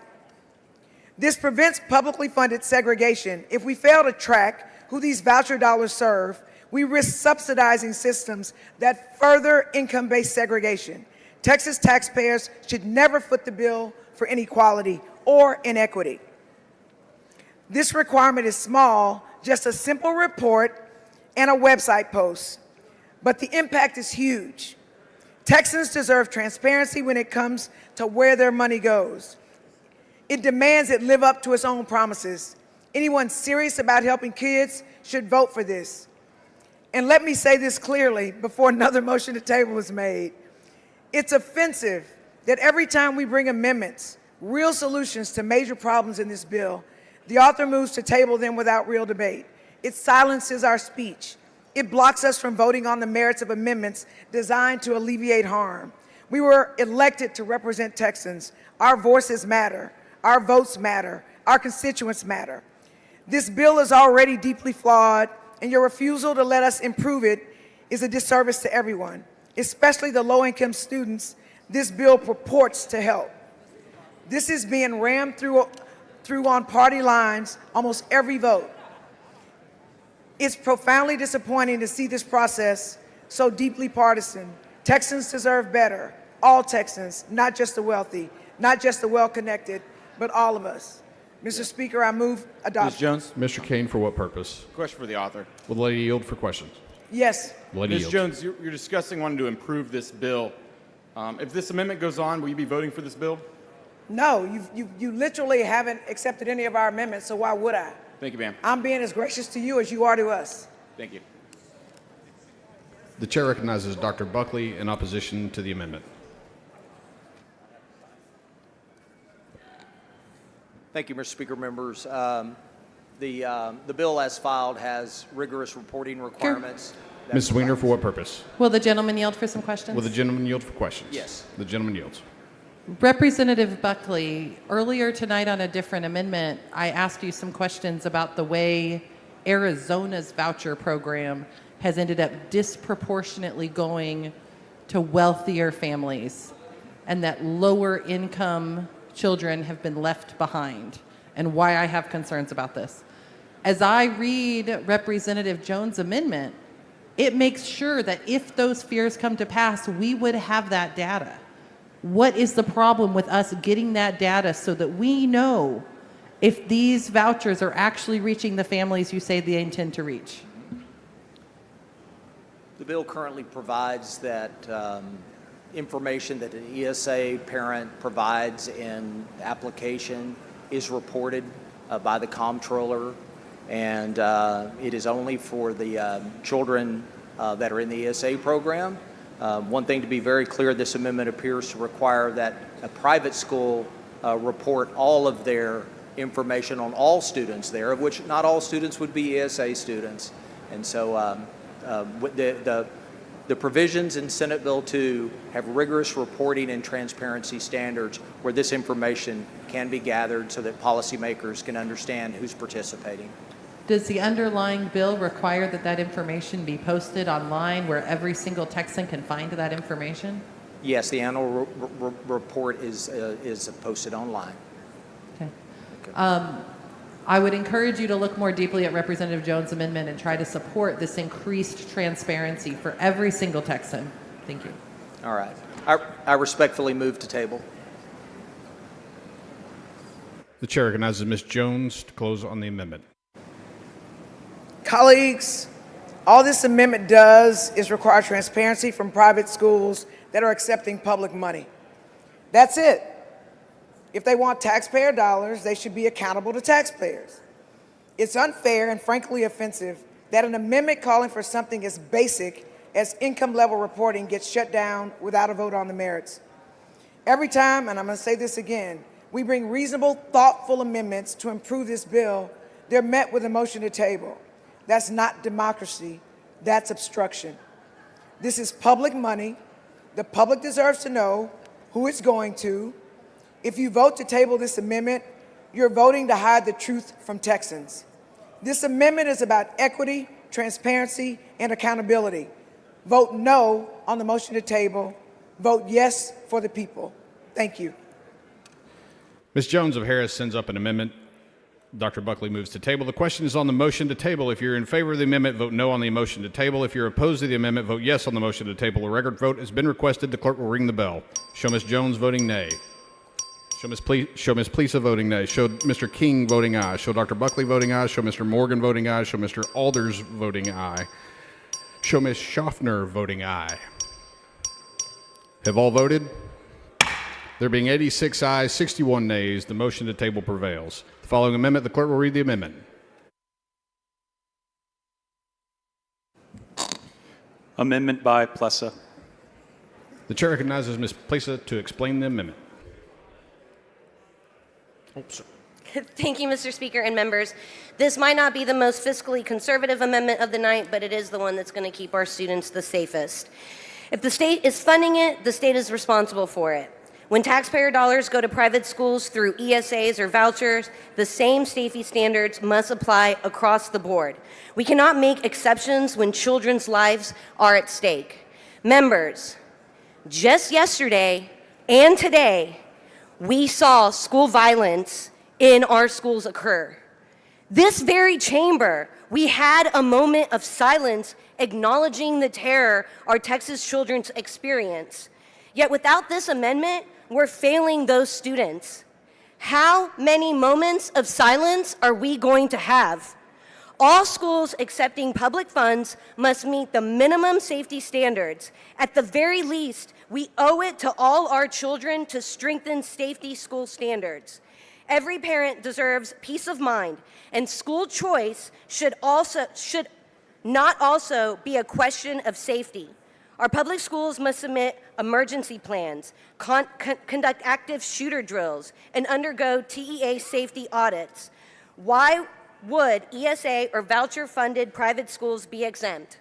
This prevents publicly funded segregation. If we fail to track who these voucher dollars serve, we risk subsidizing systems that further income-based segregation. Texas taxpayers should never foot the bill for inequality or inequity. This requirement is small, just a simple report and a website post, but the impact is huge. Texans deserve transparency when it comes to where their money goes. It demands it live up to its own promises. Anyone serious about helping kids should vote for this. And let me say this clearly before another motion to table is made. It's offensive that every time we bring amendments, real solutions to major problems in this bill, the author moves to table them without real debate. It silences our speech. It blocks us from voting on the merits of amendments designed to alleviate harm. We were elected to represent Texans. Our voices matter. Our votes matter. Our constituents matter. This bill is already deeply flawed, and your refusal to let us improve it is a disservice to everyone, especially the low-income students this bill purports to help. This is being rammed through on party lines almost every vote. It's profoundly disappointing to see this process so deeply partisan. Texans deserve better. All Texans, not just the wealthy, not just the well-connected, but all of us. Mr. Speaker, I move adoption. Ms. Jones? Mr. Kane, for what purpose? Question for the author. Will the lady yield for questions? Yes. The lady Ms. yields. Jones, you're discussing wanting to improve this bill. If this amendment goes on, will you be voting for this bill? No, you literally haven't accepted any of our amendments, so why would I? Thank you, ma'am. I'm being as gracious to you as you are to us. Thank you. The chair recognizes Dr. Buckley in opposition to the amendment. Thank you, Mr. Speaker, members. The bill as filed has rigorous reporting requirements. Ms. Wiener, for what purpose? Will the gentleman yield for some questions? Will the gentleman yield for questions? Yes. The gentleman yields. Representative Buckley, earlier tonight on a different amendment, I asked you some questions about the way Arizona's voucher program has ended up disproportionately going to wealthier families, and that lower income children have been left behind, and why I have concerns about this. As I read Representative Jones' amendment, it makes sure that if those fears come to pass, we would have that data. What is the problem with us getting that data so that we know if these vouchers are actually reaching the families you say they intend to reach? The bill currently provides that information that an ESA parent provides in the application is reported by the comptroller, and it is only for the children that are in the ESA program. One thing to be very clear, this amendment appears to require that a private school report all of their information on all students there, of which not all students would be ESA students. And so The provisions in Senate Bill 2 have rigorous reporting and transparency standards where this information can be gathered so that policymakers can understand who's participating. Does the underlying bill require that that information be posted online where every single Texan can find that information? Yes, the annual report is posted online. Okay. I would encourage you to look more deeply at Representative Jones' amendment and try to support this increased transparency for every single Texan. Thank you. All right. I respectfully move to table. The chair recognizes Ms. Jones to close on the amendment. Colleagues, all this amendment does is require transparency from private schools that are accepting public money. That's it. If they want taxpayer dollars, they should be accountable to taxpayers. It's unfair and frankly offensive that an amendment calling for something as basic as income level reporting gets shut down without a vote on the merits. Every time, and I'm going to say this again, we bring reasonable, thoughtful amendments to improve this bill, they're met with a motion to table. That's not democracy, that's obstruction. This is public money. The public deserves to know who it's going to. If you vote to table this amendment, you're voting to hide the truth from Texans. This amendment is about equity, transparency, and accountability. Vote no on the motion to table. Vote yes for the people. Thank you. Ms. Jones of Harris sends up an amendment. Dr. Buckley moves to table. The question is on the motion to table. If you're in favor of the amendment, vote no on the motion to table. If you're opposed to the amendment, vote yes on the motion to table. A record vote has been requested. The clerk will ring the bell. Show Ms. Jones voting nay. Show Ms. Plesa voting nay. Show Mr. King voting aye. Show Dr. Buckley voting aye. Show Mr. Morgan voting aye. Show Mr. Alders voting aye. Show Ms. Schaffner voting aye. Have all voted? There being 86 ayes, 61 nays, the motion to table prevails. The following amendment, the clerk will read the amendment. Amendment by Plesa. The chair recognizes Ms. Plesa to explain the amendment. Thank you, Mr. Speaker and members. This might not be the most fiscally conservative amendment of the night, but it is the one that's going to keep our students the safest. If the state is funding it, the state is responsible for it. When taxpayer dollars go to private schools through ESAs or vouchers, the same safety standards must apply across the board. We cannot make exceptions when children's lives are at stake. Members, just yesterday and today, we saw school violence in our schools occur. This very chamber, we had a moment of silence acknowledging the terror our Texas children experience. Yet without this amendment, we're failing those students. How many moments of silence are we going to have? All schools accepting public funds must meet the minimum safety standards. At the very least, we owe it to all our children to strengthen safety school standards. Every parent deserves peace of mind, and school choice should not also be a question of safety. Our public schools must submit emergency plans, conduct active shooter drills, and undergo TEA safety audits. Why would ESA or voucher-funded private schools be exempt?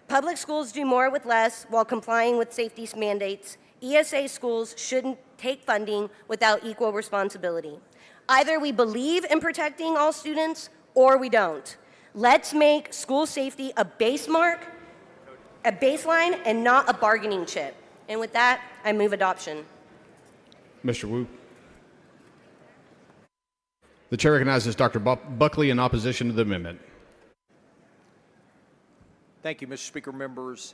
Public schools do more with less while complying with safety mandates. ESA schools shouldn't take funding without equal responsibility. Either we believe in protecting all students or we don't. Let's make school safety a baseline and not a bargaining chip. And with that, I move adoption. Mr. Wu. The chair recognizes Dr. Buckley in opposition to the amendment. Thank you, Mr. Speaker, members.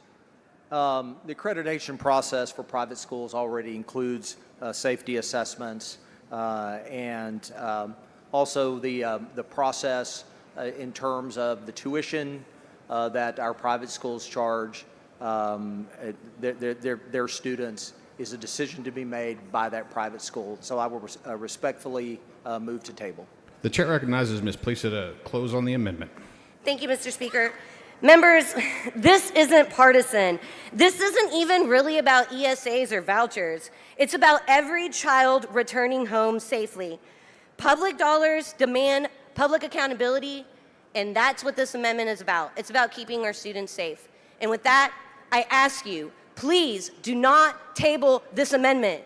The accreditation process for private schools already includes safety assessments and also the process in terms of the tuition that our private schools charge their students is a decision to be made by that private school. So I will respectfully move to table. The chair recognizes Ms. Plesa to close on the amendment. Thank you, Mr. Speaker. Members, this isn't partisan. This isn't even really about ESAs or vouchers. It's about every child returning home safely. Public dollars demand public accountability, and that's what this amendment is about. It's about keeping our students safe. And with that, I ask you, please do not table this amendment.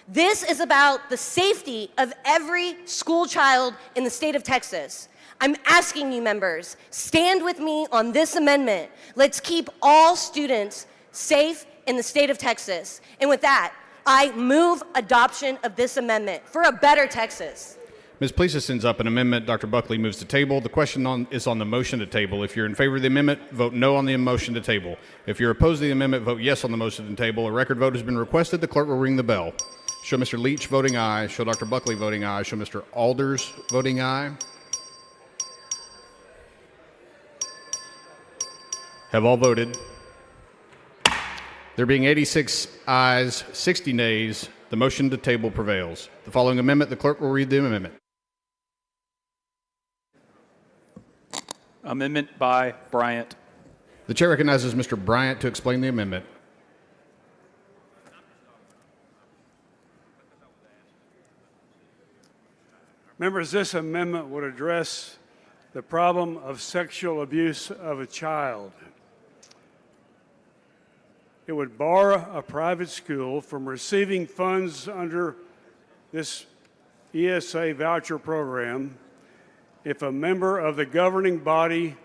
This is about the safety of every school child in the state of Texas. I'm asking you, members, stand with me on this amendment. Let's keep all students safe in the state of Texas. And with that, I move adoption of this amendment for a better Texas. Ms. Plisa sends up an amendment. Dr. Buckley moves to table. The question is on the motion to table. If you're in favor of the amendment, vote no on the motion to table. If you're opposed to the amendment, vote yes on the motion to table. A record vote has been requested. The clerk will ring the bell. Show Mr. Leach voting aye. Show Dr. Buckley voting aye. Show Mr. Alders voting aye. Have all voted? There being 86 ayes, 60 nays, the motion to table prevails. The following amendment, the clerk will read the amendment. Amendment by Bryant. The chair recognizes Mr. Bryant to explain the amendment. Members, this amendment would address the problem of sexual abuse of a child. It would bar a private school from receiving funds under this ESA voucher program if a member of the governing body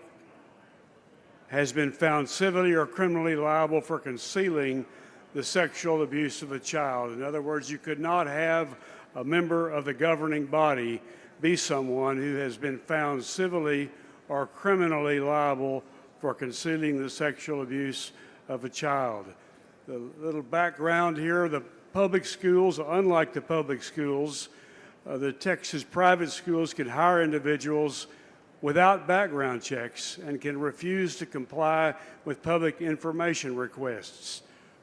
has been found civilly or criminally liable for concealing the sexual abuse of a child. In other words, you could not have a member of the governing body be someone who has been found civilly or criminally liable for concealing the sexual abuse of a child. The little background here, the public schools, unlike the public schools, the Texas private schools can hire individuals without background checks and can refuse to comply with public information requests.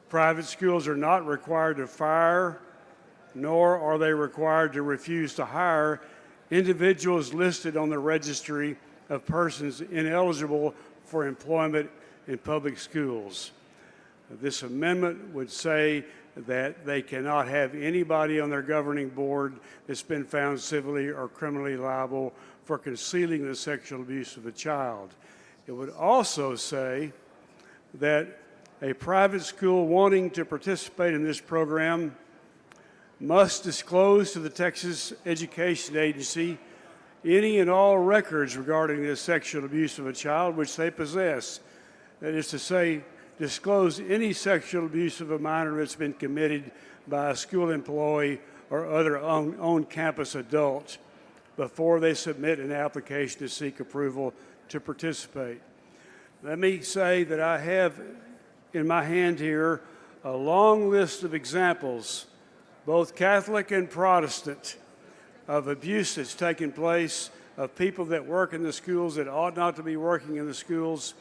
Private schools are not required to fire, nor are they required to refuse to hire individuals listed on the registry of persons ineligible for employment in public schools. This amendment would say that they cannot have anybody on their governing board that's been found civilly or criminally liable for concealing the sexual abuse of a child. It would also say that a private school wanting to participate in this program must disclose to the Texas Education Agency any and all records regarding the sexual abuse of a child which they possess. That is to say, disclose any sexual abuse of a minor that's been committed by a school employee or other on-campus adult before they submit an application to seek approval to participate. Let me say that I have in my hand here a long list of examples, both Catholic and Protestant, of abuse that's taken place, of people that work in the schools that ought not to be working in the schools.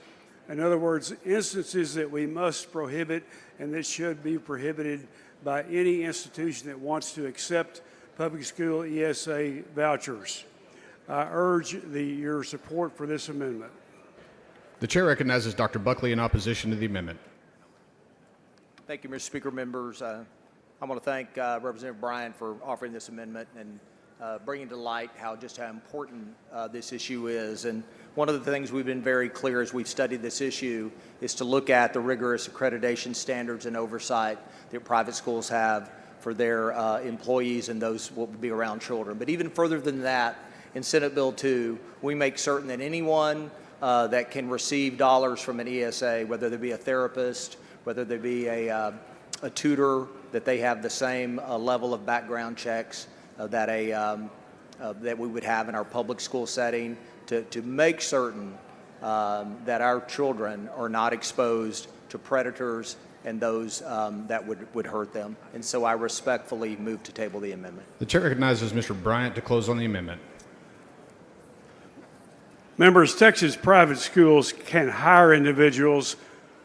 In other words, instances that we must prohibit and that should be prohibited by any institution that wants to accept public school ESA vouchers. I urge your support for this amendment. The chair recognizes Dr. Buckley in opposition to the amendment. Thank you, Mr. Speaker. Members, I want to thank Representative Bryant for offering this amendment and bringing to light how important this issue is. And one of the things we've been very clear as we've studied this issue is to look at the rigorous accreditation standards and oversight that private schools have for their employees and those will be around children. But even further than that, in Senate Bill 2, we make certain that anyone that can receive dollars from an ESA, whether they be a therapist, whether they be a tutor, that they have the same level of background checks that we would have in our public school setting to make certain that our children are not exposed to predators and those that would hurt them. And so I respectfully move to table the amendment. The chair recognizes Mr. Bryant to close on the amendment. Members, Texas private schools can hire individuals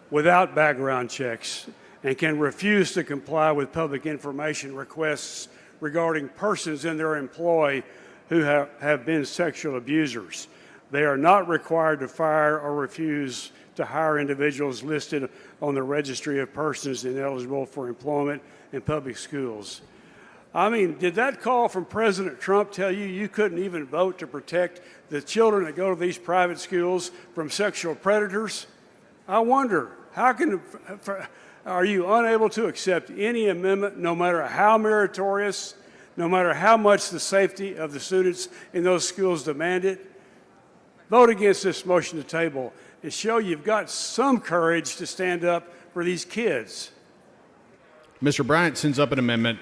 without background checks and can refuse to comply with public information requests regarding persons in their employ who have been sexual abusers. They are not required to fire or refuse to hire individuals listed on the registry of persons ineligible for employment in public schools. I mean, did that call from President Trump tell you you couldn't even vote to protect the children that go to these private schools from sexual predators? I wonder, are you unable to accept any amendment, no matter how meritorious, no matter how much the safety of the students in those schools demand it? Vote against this motion to table and show you've got some courage to stand up for these kids. Mr. Bryant sends up an amendment.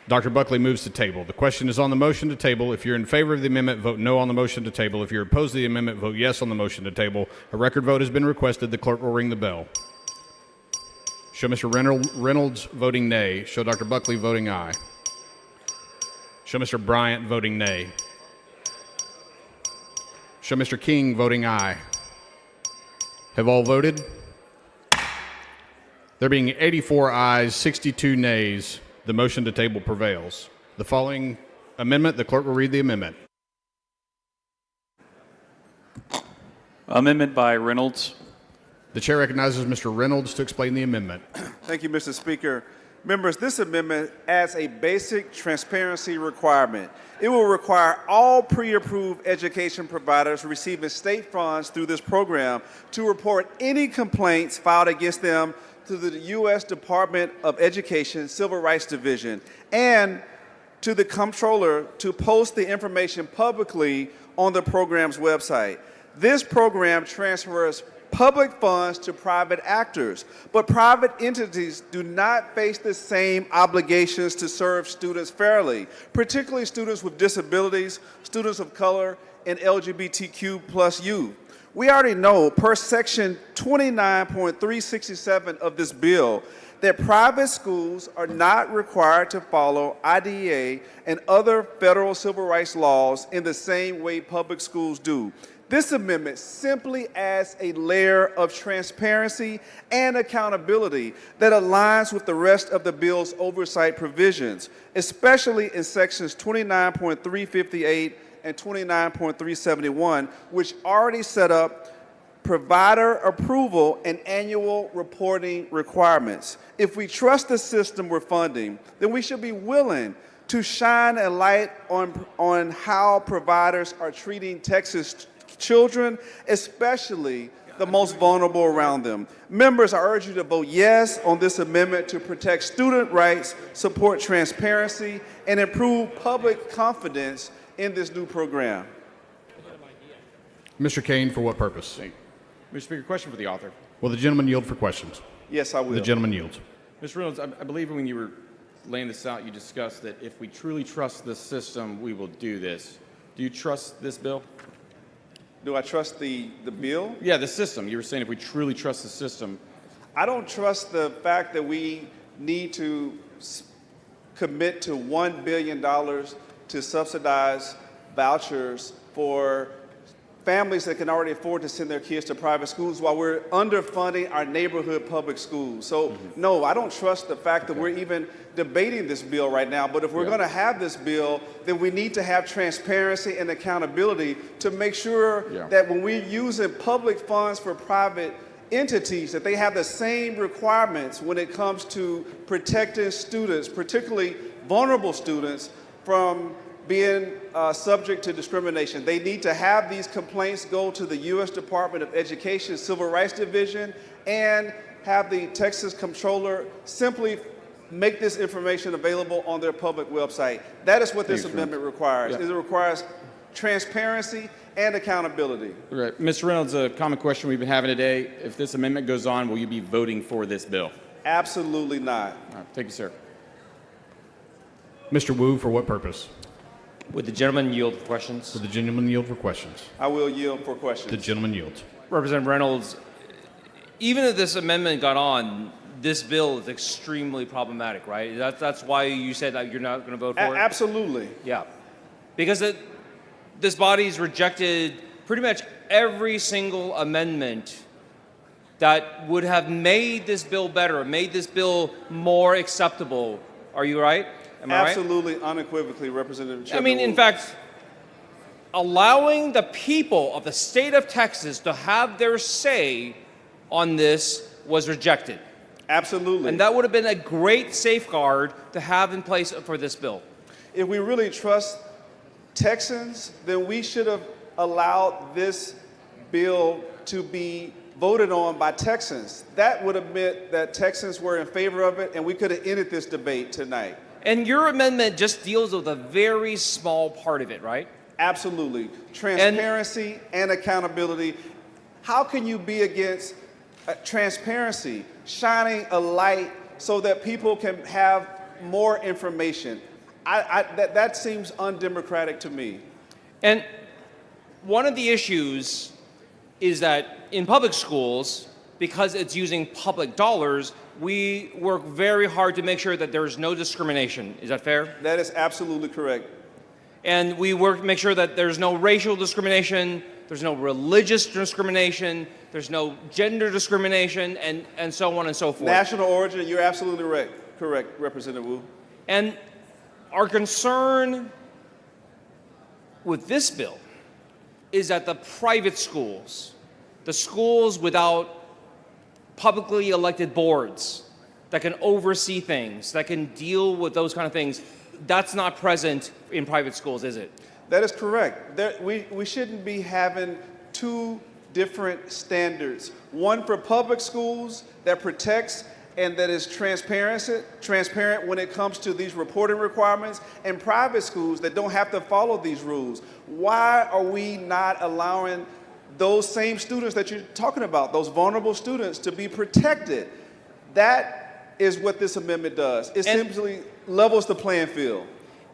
Dr. Buckley moves to table. The question is on the motion to table. If you're in favor of the amendment, vote no on the motion to table. If you're opposed to the amendment, vote yes on the motion to table. A record vote has been requested. The clerk will ring the bell. Show Mr. Reynolds voting nay. Show Dr. Buckley voting aye. Show Mr. Bryant voting nay. Show Mr. King voting aye. Have all voted? There being 84 ayes, 62 nays, the motion to table prevails. The following amendment, the clerk will read the amendment. Amendment by Reynolds. The chair recognizes Mr. Reynolds to explain the amendment. Thank you, Mr. Speaker. Members, this amendment adds a basic transparency requirement. It will require all pre-approved education providers receiving state funds through this program to report any complaints filed against them to the U.S. Department of Education Civil Rights Division and to the comptroller to post the information publicly on the program's website. This program transfers public funds to private actors, but private entities do not face the same obligations to serve students fairly, particularly students with disabilities, students of color, and LGBTQ plus youth. We already know, per section 29.367 of this bill, that private schools are not required to follow IDEA and other federal civil rights laws in the same way public schools do. This amendment simply adds a layer of transparency and accountability that aligns with the rest of the bill's oversight provisions, especially in sections 29.358 and 29.371, which already set up provider approval and annual reporting requirements. If we trust the system we're funding, then we should be willing to shine a light on how providers are treating Texas children, especially the most vulnerable around them. Members, I urge you to vote yes on this amendment to protect student rights, support transparency, and improve public confidence in this new program. Mr. Kane, for what purpose? Mr. Speaker, question for the author. Will the gentleman yield for questions? Yes, I will. The gentleman yields. Mr. Reynolds, I believe when you were laying this out, you discussed that if we truly trust the system, we will do this. Do you trust this bill? Do I trust the bill? Yeah, the system. You were saying if we truly trust the system. I don't trust the fact that we need to commit to $1 billion to subsidize vouchers for families that can already afford to send their kids to private schools while we're underfunding our neighborhood public schools. So no, I don't trust the fact that we're even debating this bill right now. But if we're going to have this bill, then we need to have transparency and accountability to make sure that when we're using public funds for private entities, that they have the same requirements when it comes to protecting students, particularly vulnerable students, from being subject to discrimination. They need to have these complaints go to the U.S. Department of Education Civil Rights Division and have the Texas Comptroller simply make this information available on their public website. That is what this amendment requires. It requires transparency and accountability. Right. Mr. Reynolds, a common question we've been having today. If this amendment goes on, will you be voting for this bill? Absolutely not. All right. Thank you, sir. Mr. Wu, for what purpose? Would the gentleman yield for questions? Would the gentleman yield for questions? I will yield for questions. The gentleman yields. Representative Reynolds, even if this amendment got on, this bill is extremely problematic, right? That's why you said that you're not going to vote for it? Absolutely. Yeah. Because this body's rejected pretty much every single amendment that would have made this bill better, made this bill more acceptable. Are you right? Am I right? Absolutely, unequivocally, Representative Chairman. I mean, in fact, allowing the people of the state of Texas to have their say on this was rejected. Absolutely. And that would have been a great safeguard to have in place for this bill. If we really trust Texans, then we should have allowed this bill to be voted on by Texans. That would have meant that Texans were in favor of it, and we could have ended this debate tonight. And your amendment just deals with a very small part of it, right? Absolutely. Transparency and accountability. How can you be against transparency, shining a light so that people can have more information? That seems undemocratic to me. And one of the issues is that in public schools, because it's using public dollars, we work very hard to make sure that there's no discrimination. Is that fair? That is absolutely correct. And we work to make sure that there's no racial discrimination, there's no religious discrimination, there's no gender discrimination, and so on and so forth. National origin, you're absolutely right. Correct, Representative Wu. And our concern with this bill is that the private schools, the schools without publicly elected boards that can oversee things, that can deal with those kind of things, that's not present in private schools, is it? That is correct. We shouldn't be having two different standards. One for public schools that protects and that is transparent when it comes to these reporting requirements, and private schools that don't have to follow these rules. Why are we not allowing those same students that you're talking about, those vulnerable students, to be protected? That is what this amendment does. It simply levels the playing field.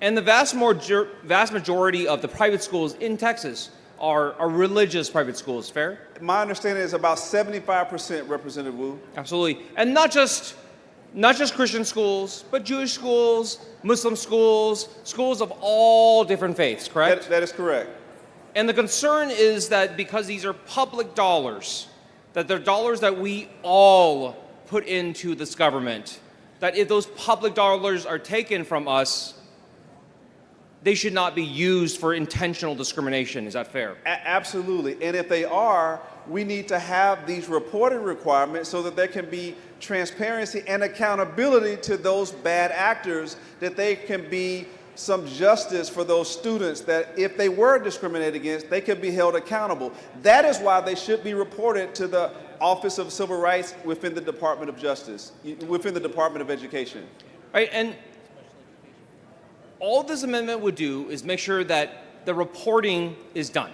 And the vast majority of the private schools in Texas are religious private schools, fair? My understanding is about 75%, Representative Wu. Absolutely. And not just Christian schools, but Jewish schools, Muslim schools, schools of all different faiths, correct? That is correct. And the concern is that because these are public dollars, that they're dollars that we all put into this government, that if those public dollars are taken from us, they should not be used for intentional discrimination. Is that fair? Absolutely. And if they are, we need to have these reporting requirements so that there can be transparency and accountability to those bad actors, that they can be some justice for those students, that if they were discriminated against, they could be held accountable. That is why they should be reported to the Office of Civil Rights within the Department of Justice, within the Department of Education. Right, and all this amendment would do is make sure that the reporting is done.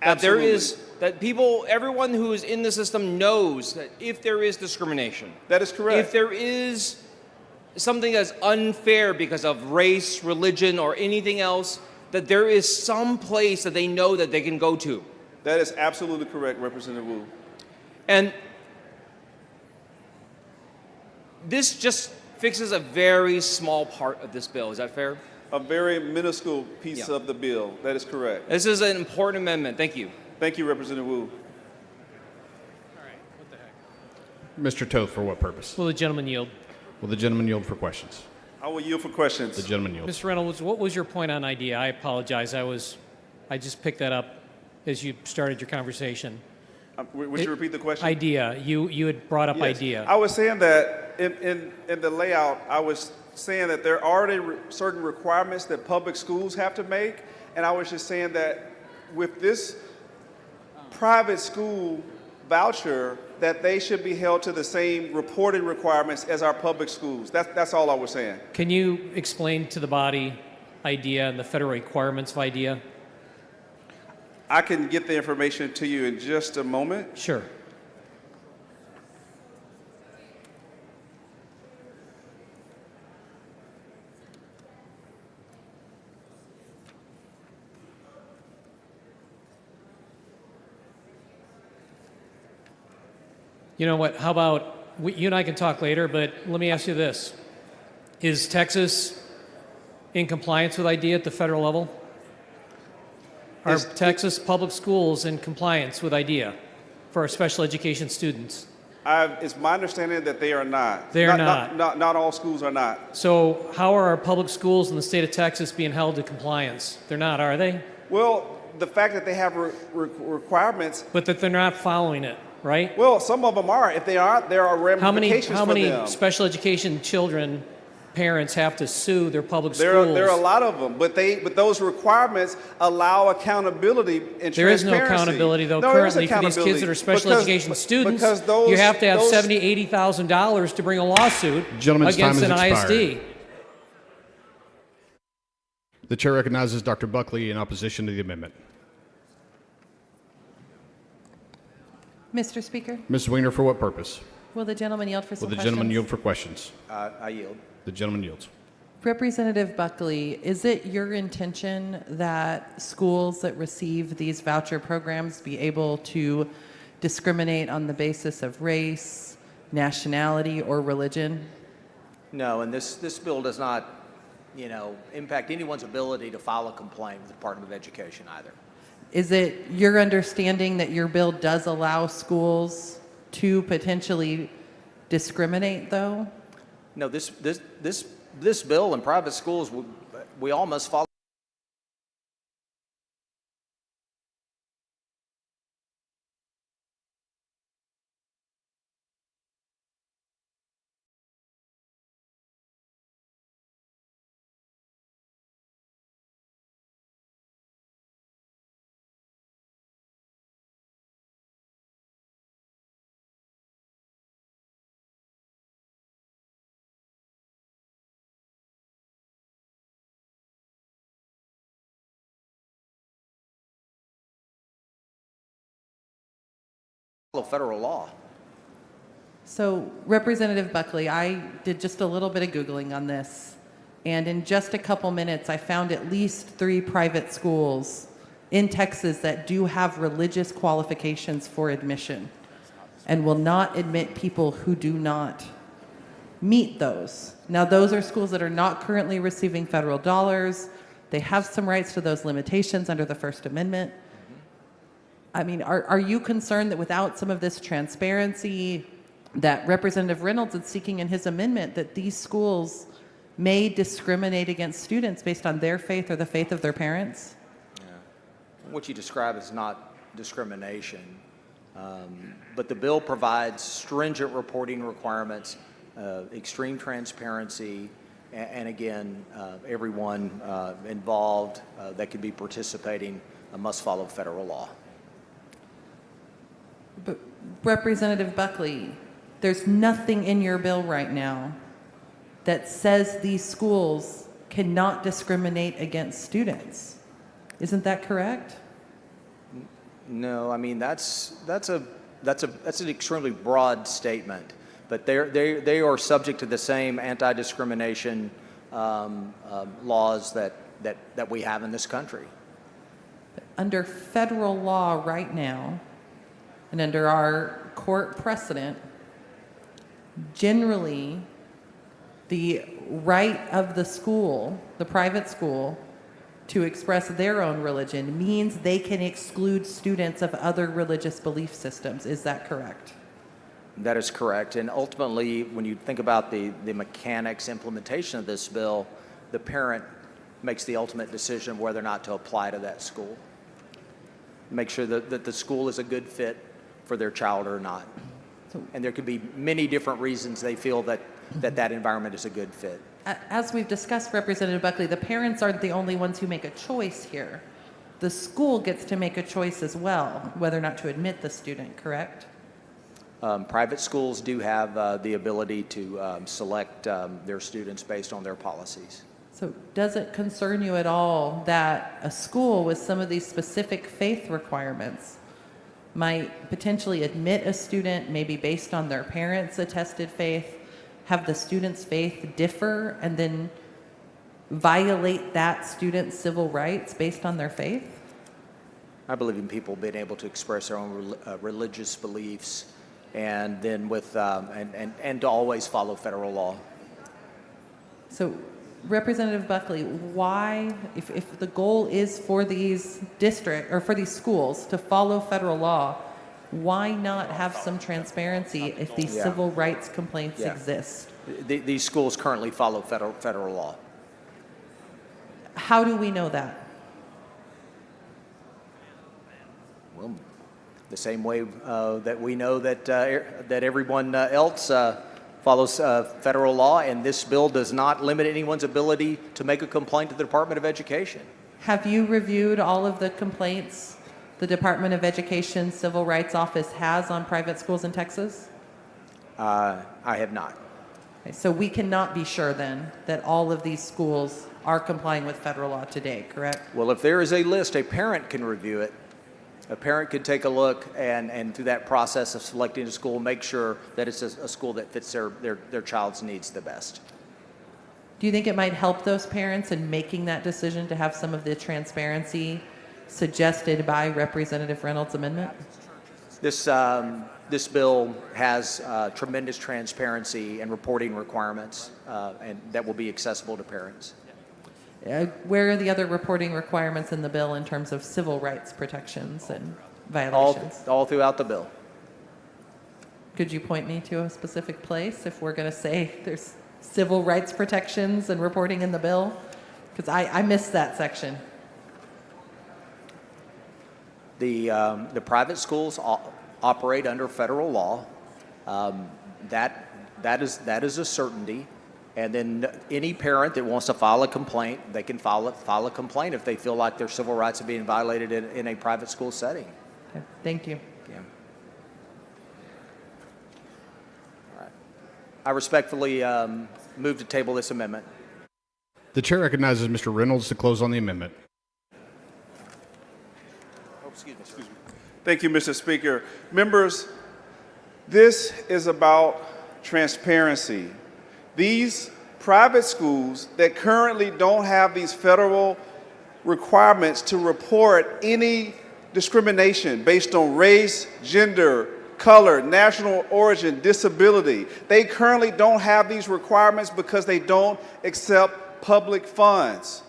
Absolutely. That everyone who is in the system knows that if there is discrimination. That is correct. If there is something that's unfair because of race, religion, or anything else, that there is some place that they know that they can go to. That is absolutely correct, Representative Wu. And this just fixes a very small part of this bill. Is that fair? A very minuscule piece of the bill. That is correct. This is an important amendment. Thank you. Thank you, Representative Wu. Mr. Toth, for what purpose? Will the gentleman yield? Will the gentleman yield for questions? I will yield for questions. The gentleman yields. Mr. Reynolds, what was your point on idea? I apologize. I just picked that up as you started your conversation. Would you repeat the question? Idea. You had brought up Yes. idea. I was saying that in the layout, I was saying that there are already certain requirements that public schools have to make, and I was just saying that with this private school voucher, that they should be held to the same reporting requirements as our public schools. That's all I was saying. Can you explain to the body idea and the federal requirements of idea? I can get the information to you in just a moment. Sure. You know what? How about you and I can talk later, but let me ask you this. Is Texas in compliance with IDEA at the federal level? Are Texas public schools in compliance with IDEA for our special education students? It's my understanding that they are not. They are not. Not all schools are not. So how are our public schools in the state of Texas being held to compliance? They're not, are they? Well, the fact that they have requirements. But that they're not following it, right? Well, some of them are. If they aren't, there are ramifications for them. How many special education children parents have to sue their public There schools. are a lot of them, but those requirements allow accountability and There is transparency. no accountability, though, No, there is currently for these kids that are special education students. Because those, you have to have those, $70,000, $80,000 to bring a lawsuit Gentleman's time against an has expired. ISD. The chair recognizes Dr. Buckley in opposition to the amendment. Mr. Speaker, Ms. Wiener, for what purpose? will the gentleman yield for some Will the questions? gentleman yield for questions? I yield. The gentleman yields. Representative Buckley, is it your intention that schools that receive these voucher programs be able to discriminate on the basis of race, nationality, or religion? No, and this bill does not, impact anyone's ability to file a complaint with the Department of Education either. Is it your understanding that your bill does allow schools to potentially discriminate, though? No, this bill in private schools, we all must follow. Federal law. So, Representative Buckley, I did just a little bit of Googling on this, and in just a couple minutes, I found at least 3 private schools in Texas that do have religious qualifications for admission and will not admit people who do not meet those. Now, those are schools that are not currently receiving federal dollars. They have some rights to those limitations under the First Amendment. I mean, are you concerned that without some of this transparency that Representative Reynolds is seeking in his amendment, that these schools may discriminate against students based on their faith or the faith of their parents? Yeah. What you describe is not discrimination, but the bill provides stringent reporting requirements, extreme transparency, and again, everyone involved that could be participating must follow federal law. But Representative Buckley, there's nothing in your bill right now that says these schools cannot discriminate against students. Isn't that correct? No, I mean that's an extremely broad statement, but they are subject to the same anti-discrimination laws that we have in this country. Under federal law right now, and under our court precedent, generally, the right of the school, the private school, to express their own religion means they can exclude students of other religious belief systems. Is that correct? That is correct. And ultimately, when you think about the mechanics implementation of this bill, the parent makes the ultimate decision whether or not to apply to that school. Make sure that the school is a good fit for their child or not. And there could be many different reasons they feel that environment is a good fit. As we've discussed, Representative Buckley, the parents aren't the only ones who make a choice here. The school gets to make a choice as well, whether or not to admit the student, correct? Private schools do have the ability to select their students based on their policies. So does it concern you at all that a school with some of these specific faith requirements might potentially admit a student, maybe based on their parents' attested faith, have the student's faith differ, and then violate that student's civil rights based on their faith? I believe in people being able to express their own religious beliefs, and then and to always follow federal law. So, Representative Buckley, why, if the goal is for these for these schools to follow federal law, why not have some transparency if these civil rights complaints exist? These schools currently follow federal law. How do we know that? Well, the same way that we know that everyone else follows federal law, and this bill does not limit anyone's ability to make a complaint to the Department of Education. Have you reviewed all of the complaints the Department of Education Civil Rights Office has on private schools in Texas? I have not. Okay, so we cannot be sure then that all of these schools are complying with federal law today, correct? Well, if there is a list, a parent can review it. A parent could take a look and through that process of selecting a school, make sure that it's a school that fits their child's needs the best. Do you think it might help those parents in making that decision to have some of the transparency suggested by Representative Reynolds' amendment? This bill has tremendous transparency and reporting requirements, and that will be accessible to parents. Where are the other reporting requirements in the bill in terms of civil rights protections and violations? All throughout the bill. Could you point me to a specific place if we're going to say there's civil rights protections and reporting in the bill? Because I missed that section. The private schools operate under federal law. That is a certainty. And then any parent that wants to file a complaint, they can file a complaint if they feel like their civil rights are being violated in a private school setting. Okay, thank you. Yeah. All right. I respectfully move to table this amendment. The chair recognizes Mr. Reynolds to close on the amendment. Oh, excuse me. Thank you, Mr. Speaker. Members, this is about transparency. These private schools that currently don't have these federal requirements to report any discrimination based on race, gender, color, national origin, disability, they currently don't have these requirements because they don't accept public funds.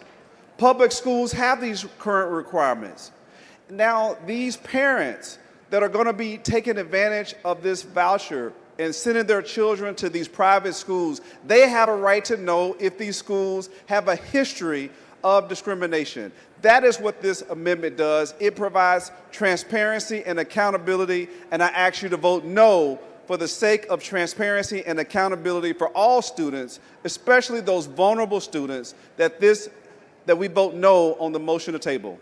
Public schools have these current requirements. Now, these parents that are going to be taking advantage of this voucher and sending their children to these private schools, they have a right to know if these schools have a history of discrimination. That is what this amendment does. It provides transparency and accountability, and I ask you to vote no for the sake of transparency and accountability for all students, especially those vulnerable students, that we vote no on the motion to table.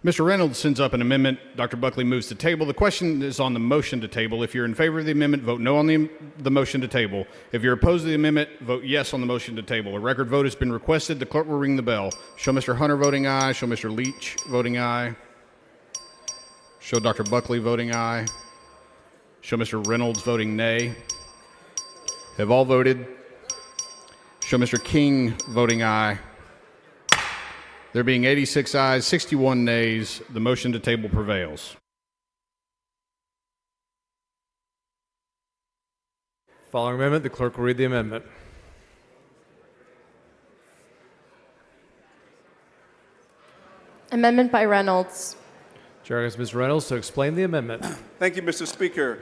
Mr. Reynolds sends up an amendment. Dr. Buckley moves to table. The question is on the motion to table. If you're in favor of the amendment, vote no on the motion to table. If you're opposed to the amendment, vote yes on the motion to table. A record vote has been requested. The clerk will ring the bell. Show Mr. Hunter voting aye. Show Mr. Leach voting aye. Show Dr. Buckley voting aye. Show Mr. Reynolds voting nay. Have all voted? Show Mr. King voting aye. There being 86 ayes, 61 nays, the motion to table prevails. Following amendment, the clerk will read the amendment. Amendment by Reynolds. Chair asks Ms. Reynolds to explain the amendment. Thank you, Mr. Speaker.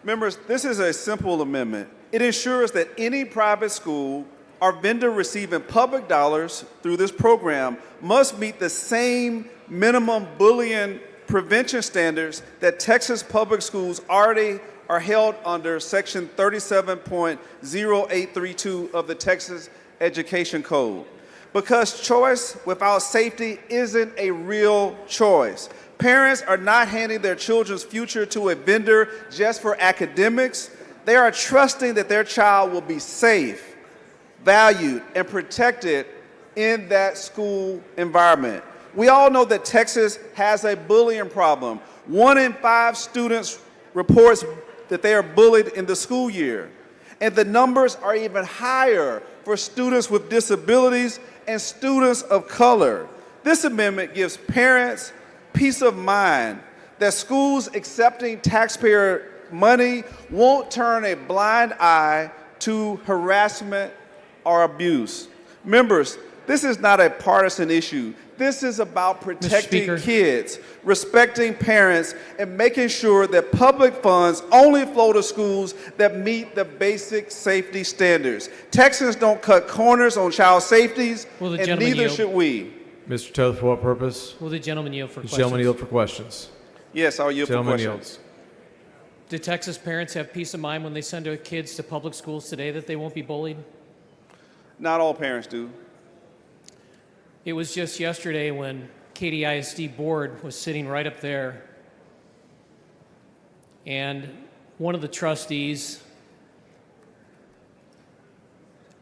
Members, this is a simple amendment. It ensures that any private school or vendor receiving public dollars through this program must meet the same minimum bullying prevention standards that Texas public schools already are held under Section 37.0832 of the Texas Education Code. Because choice without safety isn't a real choice. Parents are not handing their children's future to a vendor just for academics. They are trusting that their child will be safe, valued, and protected in that school environment. We all know that Texas has a bullying problem. 1 in 5 students reports that they are bullied in the school year. And the numbers are even higher for students with disabilities and students of color. This amendment gives parents peace of mind that schools accepting taxpayer money won't turn a blind eye to harassment or abuse. Members, this is not a partisan issue. This is about protecting kids, respecting parents, and making sure that public funds only flow to schools that meet the basic safety standards. Texans don't cut corners on child safeties, and neither should we. Mr. Toth, for what purpose? Will the gentleman yield for The questions? gentleman yield for questions. Yes, I'll yield for Gentleman questions. yields. Do Texas parents have peace of mind when they send their kids to public schools today that they won't be bullied? Not all parents do. It was just yesterday when Katy ISD board was sitting right up there, and one of the trustees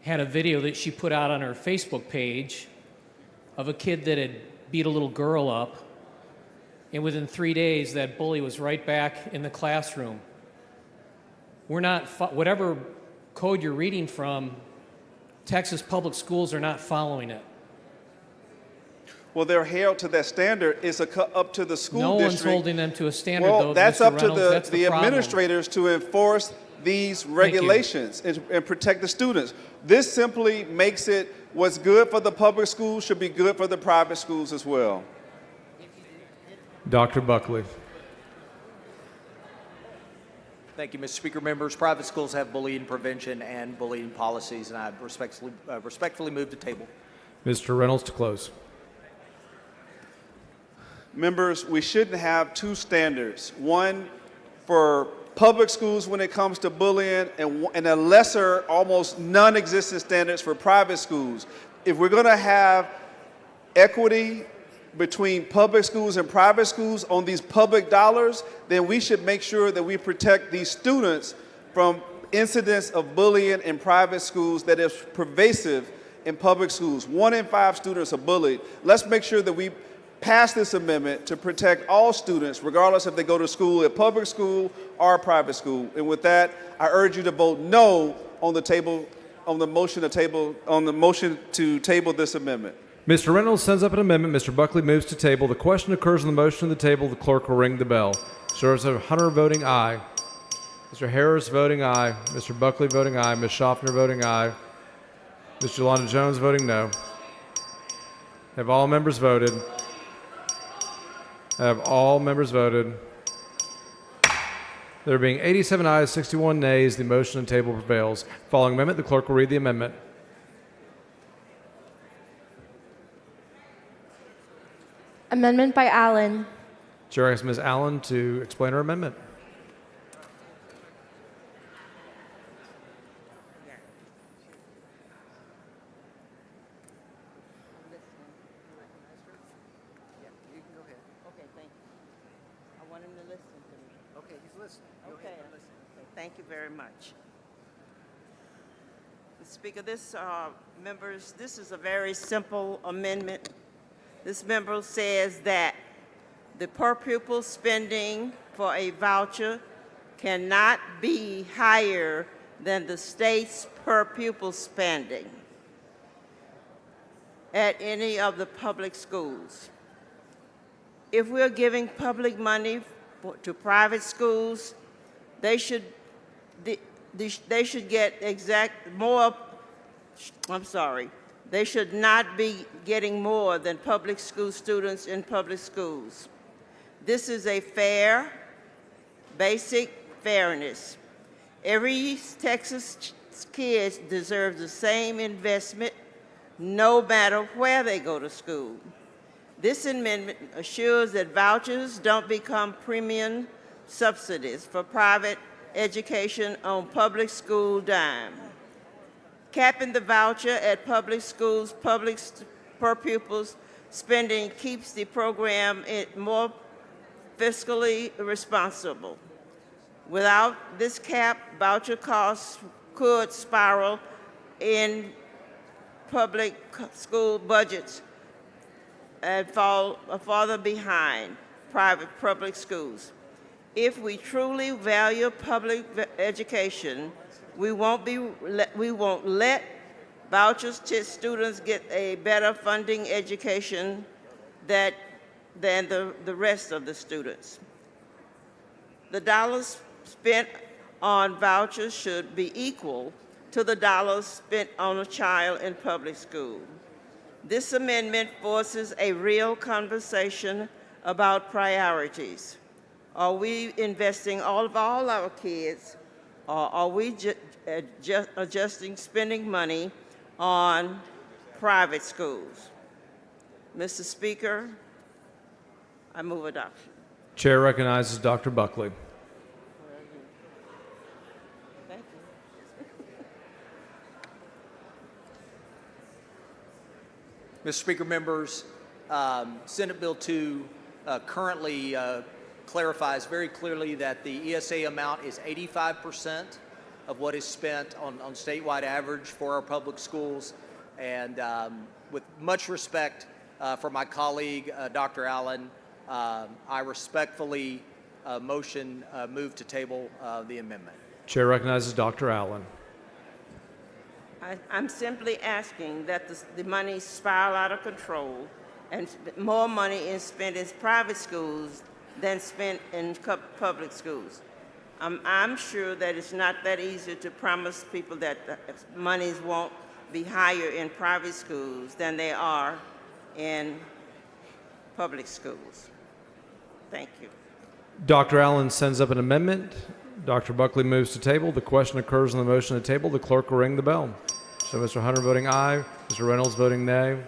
had a video that she put out on her Facebook page of a kid that had beat a little girl up, and within 3 days that bully was right back in the classroom. We're not, whatever code you're reading from, Texas public schools are not following it. Well, they're held to that standard. It's up to the school No district. one's holding them to a standard, Well, though. that's Mr. up to Reynolds. That's the problem. administrators to enforce these regulations and protect the students. This simply makes it what's good for the public schools should be good for the private schools as well. Dr. Buckley. Thank you, Mr. Speaker. Members, private schools have bullying prevention and bullying policies, and I respectfully move to table. Mr. Reynolds to close. Members, we shouldn't have two standards. One for public schools when it comes to bullying and a lesser, almost non-existent standards for private schools. If we're going to have equity between public schools and private schools on these public dollars, then we should make sure that we protect these students from incidents of bullying in private schools that is pervasive in public schools. 1 in 5 students are bullied. Let's make sure that we pass this amendment to protect all students, regardless if they go to school at public school or private school. And with that, I urge you to vote no on the motion to table this amendment. Mr. Reynolds sends up an amendment. Mr. Buckley moves to table. The question occurs on the motion on the table. The clerk will ring the bell. Mr. Hunter voting aye. Mr. Harris voting aye. Mr. Buckley voting aye. Ms. Schaffner voting aye. Ms. Yolanda Jones voting no. Have all members voted? Have all members voted? There being 87 ayes, 61 nays, the motion on the table prevails. Following amendment, the clerk will read the amendment. Amendment by Allen. Chair asks Ms. Allen to explain her amendment. Thank you very much. Mr. Speaker, members, this is a very simple amendment. This member says that the per pupil spending for a voucher cannot be higher than the state's per pupil spending at any of the public schools. If we're giving public money to private schools, they should get they should not be getting more than public school students in public schools. This is a fair, basic fairness. Every Texas kid deserves the same investment, no matter where they go to school. This amendment assures that vouchers don't become premium subsidies for private education on public school dime. Capping the voucher at public schools, per pupils spending keeps the program more fiscally responsible. Without this cap, voucher costs could spiral in public school budgets and fall farther behind private public schools. If we truly value public education, we won't let vouchers to students get a better funding education than the rest of the students. The dollars spent on vouchers should be equal to the dollars spent on a child in public school. This amendment forces a real conversation about priorities. Are we investing all of our kids, or are we adjusting spending money on private schools? Mr. Speaker, I move adoption. Chair recognizes Dr. Buckley. Mr. Speaker, members, Senate Bill 2 currently clarifies very clearly that the ESA amount is 85% of what is spent on statewide average for our public schools. And with much respect for my colleague, Dr. Allen, I respectfully move to table the amendment. Chair recognizes Dr. Allen. I'm simply asking that the money spiral out of control and more money is spent in private schools than spent in public schools. I'm sure that it's not that easy to promise people that the monies won't be higher in private schools than they are in public schools. Thank you. Dr. Allen sends up an amendment. Dr. Buckley moves to table. The question occurs on the motion to table. The clerk will ring the bell. So Mr. Hunter voting aye, Mr. Reynolds voting nay.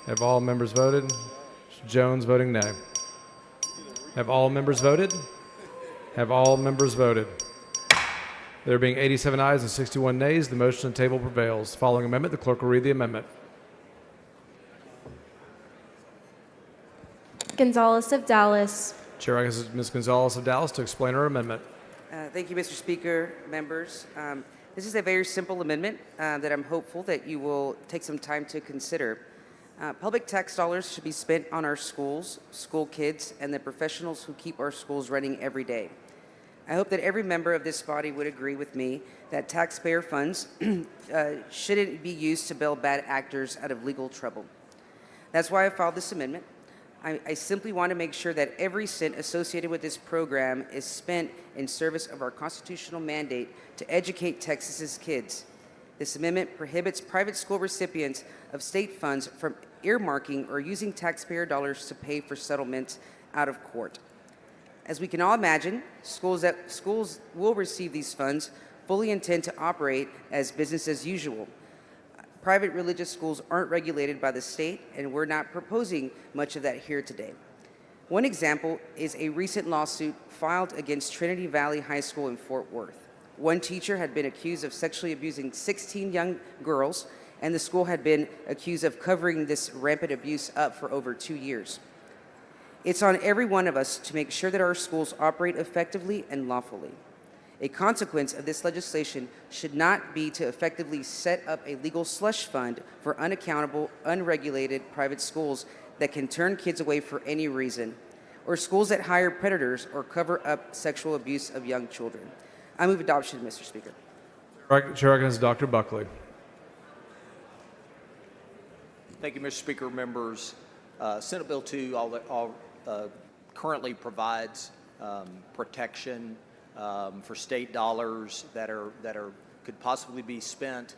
Have all members voted? Mr. Jones voting nay. Have all members voted? Have all members voted? There being 87 ayes and 61 nays, the motion to table prevails. Following amendment, the clerk will read the amendment. Gonzalez of Dallas. Chair recognizes Ms. Gonzalez of Dallas to explain her amendment. Thank you, Mr. Speaker, members. This is a very simple amendment that I'm hopeful that you will take some time to consider. Public tax dollars should be spent on our schools, school kids, and the professionals who keep our schools running every day. I hope that every member of this body would agree with me that taxpayer funds shouldn't be used to bail bad actors out of legal trouble. That's why I filed this amendment. I simply want to make sure that every cent associated with this program is spent in service of our constitutional mandate to educate Texas's kids. This amendment prohibits private school recipients of state funds from earmarking or using taxpayer dollars to pay for settlements out of court. As we can all imagine, schools will receive these funds fully intend to operate as business as usual. Private religious schools aren't regulated by the state, and we're not proposing much of that here today. One example is a recent lawsuit filed against Trinity Valley High School in Fort Worth. One teacher had been accused of sexually abusing 16 young girls, and the school had been accused of covering this rampant abuse up for over 2 years. It's on every one of us to make sure that our schools operate effectively and lawfully. A consequence of this legislation should not be to effectively set up a legal slush fund for unaccountable, unregulated private schools that can turn kids away for any reason, or schools that hire predators or cover up sexual abuse of young children. I move adoption, Mr. Speaker. Chair recognizes Dr. Buckley. Thank you, Mr. Speaker. Members, Senate Bill 2 currently provides protection for state dollars that could possibly be spent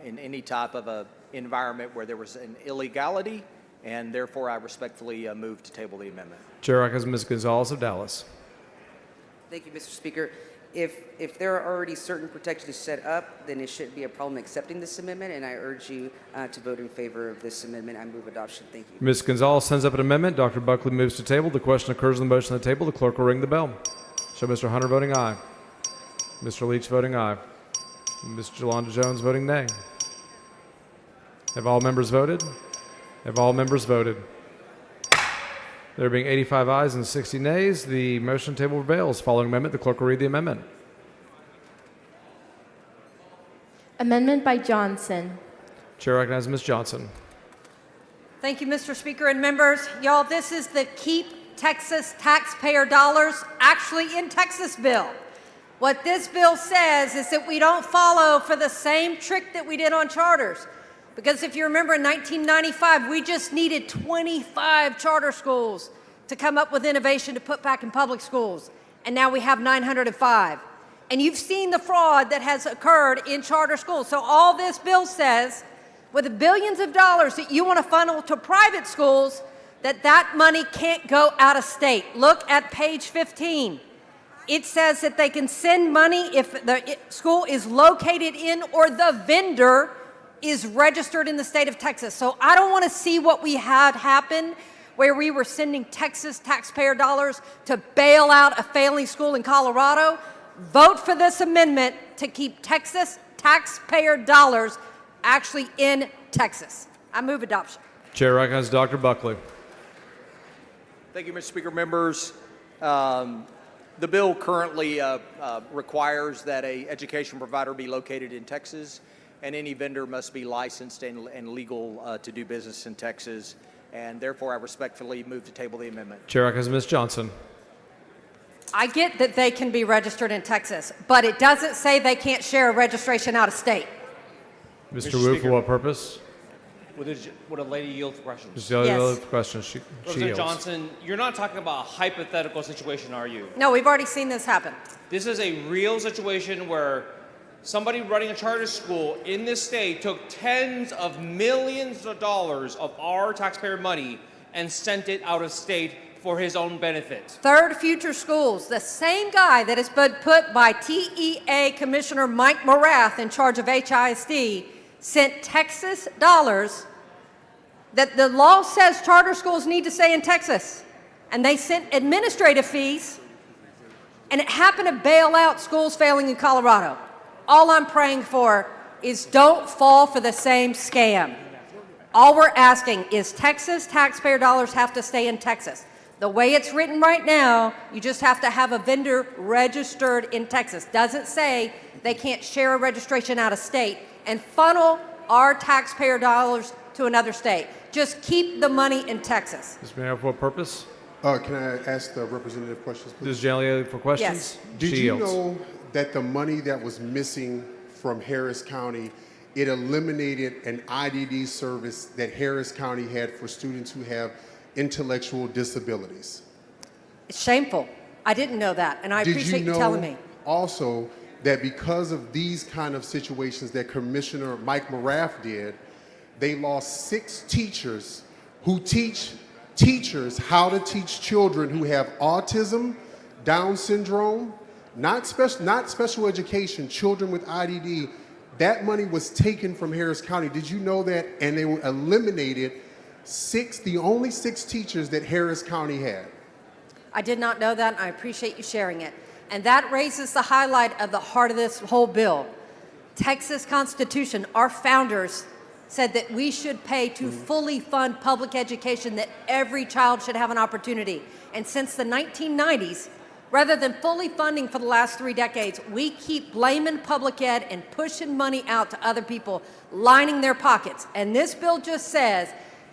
in any type of a environment where there was an illegality, and therefore I respectfully move to table the amendment. Chair recognizes Ms. Gonzalez of Dallas. Thank you, Mr. Speaker. If there are already certain protections set up, then it shouldn't be a problem accepting this amendment, and I urge you to vote in favor of this amendment. I move adoption. Thank you. Ms. Gonzalez sends up an amendment. Dr. Buckley moves to table. The question occurs on the motion on the table. The clerk will ring the bell. So Mr. Hunter voting aye. Mr. Leach voting aye. Ms. Jolanda Jones voting nay. Have all members voted? Have all members voted? There being 85 ayes and 60 nays, the motion table prevails. Following amendment, the clerk will read the amendment. Amendment by Johnson. Chair recognizes Ms. Johnson. Thank you, Mr. Speaker and members. Y'all, this is the Keep Texas Taxpayer Dollars Actually in Texas bill. What this bill says is that we don't follow for the same trick that we did on charters. Because if you remember in 1995, we just needed 25 charter schools to come up with innovation to put back in public schools. And now we have 905. And you've seen the fraud that has occurred in charter schools. So all this bill says, with the billions of dollars that you want to funnel to private schools, that money can't go out of state. Look at page 15. It says that they can send money if the school is located in or the vendor is registered in the state of Texas. So I don't want to see what we had happen where we were sending Texas taxpayer dollars to bail out a failing school in Colorado. Vote for this amendment to keep Texas taxpayer dollars actually in Texas. I move adoption. Chair recognizes Dr. Buckley. Thank you, Mr. Speaker. Members, the bill currently requires that a education provider be located in Texas, and any vendor must be licensed and legal to do business in Texas. And therefore, I respectfully move to table the amendment. Chair recognizes Ms. Johnson. I get that they can be registered in Texas, but it doesn't say they can't share a registration out of state. Mr. Wu, for what purpose? Would a lady yield for questions? Just the question. She Representative yields. Johnson, you're not talking about a hypothetical situation, are you? No, we've already seen this happen. This is a real situation where somebody running a charter school in this state took tens of millions of dollars of our taxpayer money and sent it out of state for his own benefit. Third Future Schools, the same guy that has been put by TEA Commissioner Mike Morath in charge of HISD, sent Texas dollars that the law says charter schools need to stay in Texas. And they sent administrative fees, and it happened to bail out schools failing in Colorado. All I'm praying for is don't fall for the same scam. All we're asking is Texas taxpayer dollars have to stay in Texas. The way it's written right now, you just have to have a vendor registered in Texas. Doesn't say they can't share a registration out of state and funnel our taxpayer dollars to another state. Just keep the money in Texas. Ms. Mayor, for what purpose? Can I ask the representative questions, please? Ms. Jalia for questions? Yes. Did She you yields. know that the money that was missing from Harris County, it eliminated an IDD service that Harris County had for students who have intellectual disabilities? It's shameful. I didn't know that, and I appreciate you telling me. Also that because of these kind of situations that Commissioner Mike Morath did, they lost 6 teachers who teach teachers how to teach children who have autism, Down syndrome, not special education, children with IDD. That money was taken from Harris County. Did you know that? And they were eliminated the only 6 teachers that Harris County had. I did not know that, and I appreciate you sharing it. And that raises the highlight of the heart of this whole bill. Texas Constitution, our founders said that we should pay to fully fund public education, that every child should have an opportunity. And since the 1990s, rather than fully funding for the last 3 decades, we keep blaming public ed and pushing money out to other people, lining their pockets. And this bill just says,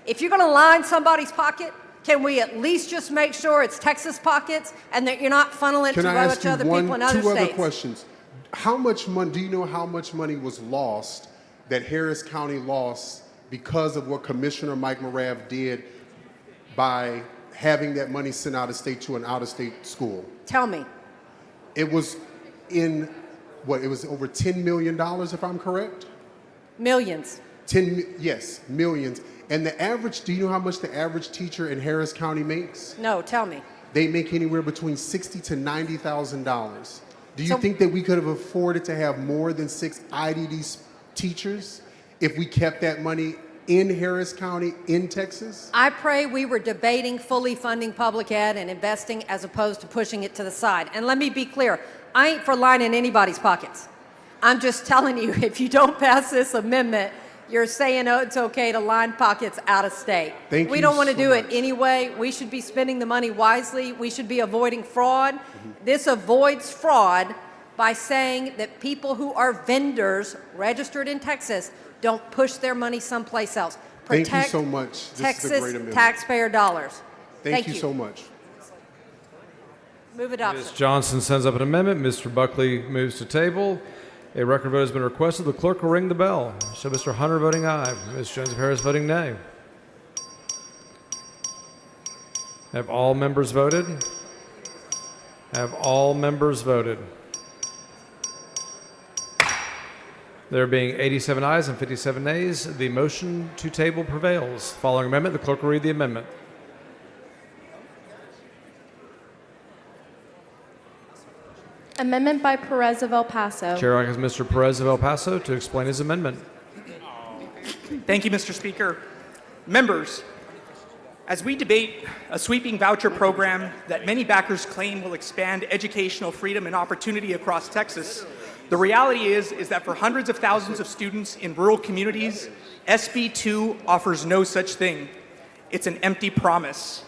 if you're going to line somebody's pocket, can we at least just make sure it's Texas pockets and that you're not funneling to a bunch of other people in other states? Two other questions. How much money, do you know how much money was lost that Harris County lost because of what Commissioner Mike Morath did by having that money sent out of state to an out-of-state school? Tell me. It was it was over $10 million, if I'm correct? Millions. Yes, millions. And the average, do you know how much the average teacher in Harris County makes? No, tell me. They make anywhere between $60,000 to $90,000. Do you think that we could have afforded to have more than 6 IDD teachers if we kept that money in Harris County, in Texas? I pray we were debating fully funding public ed and investing as opposed to pushing it to the side. And let me be clear, I ain't for lining anybody's pockets. I'm just telling you, if you don't pass this amendment, you're saying, oh, it's okay to line pockets out of state. Thank we you don't want to so do much. it anyway. We should be spending the money wisely. We should be avoiding fraud. This avoids fraud by saying that people who are vendors registered in Texas don't push their money someplace else. Thank you so much. This is a Texas great amendment. taxpayer dollars. Thank you so much. Move adoption. Ms. Johnson sends up an amendment. Mr. Buckley moves to table. A record vote has been requested. The clerk will ring the bell. Show Mr. Hunter voting aye. Ms. Jones of Harris voting nay. Have all members voted? Have all members voted? There being 87 ayes and 57 nays, the motion to table prevails. Following amendment, the clerk will read the amendment. Amendment by Perez of El Paso. Chair recognizes Mr. Perez of El Paso to explain his amendment. Thank you, Mr. Speaker. Members, as we debate a sweeping voucher program that many backers claim will expand educational freedom and opportunity across Texas, The reality is that for hundreds of thousands of students in rural communities, SB 2 offers no such thing. It's an empty promise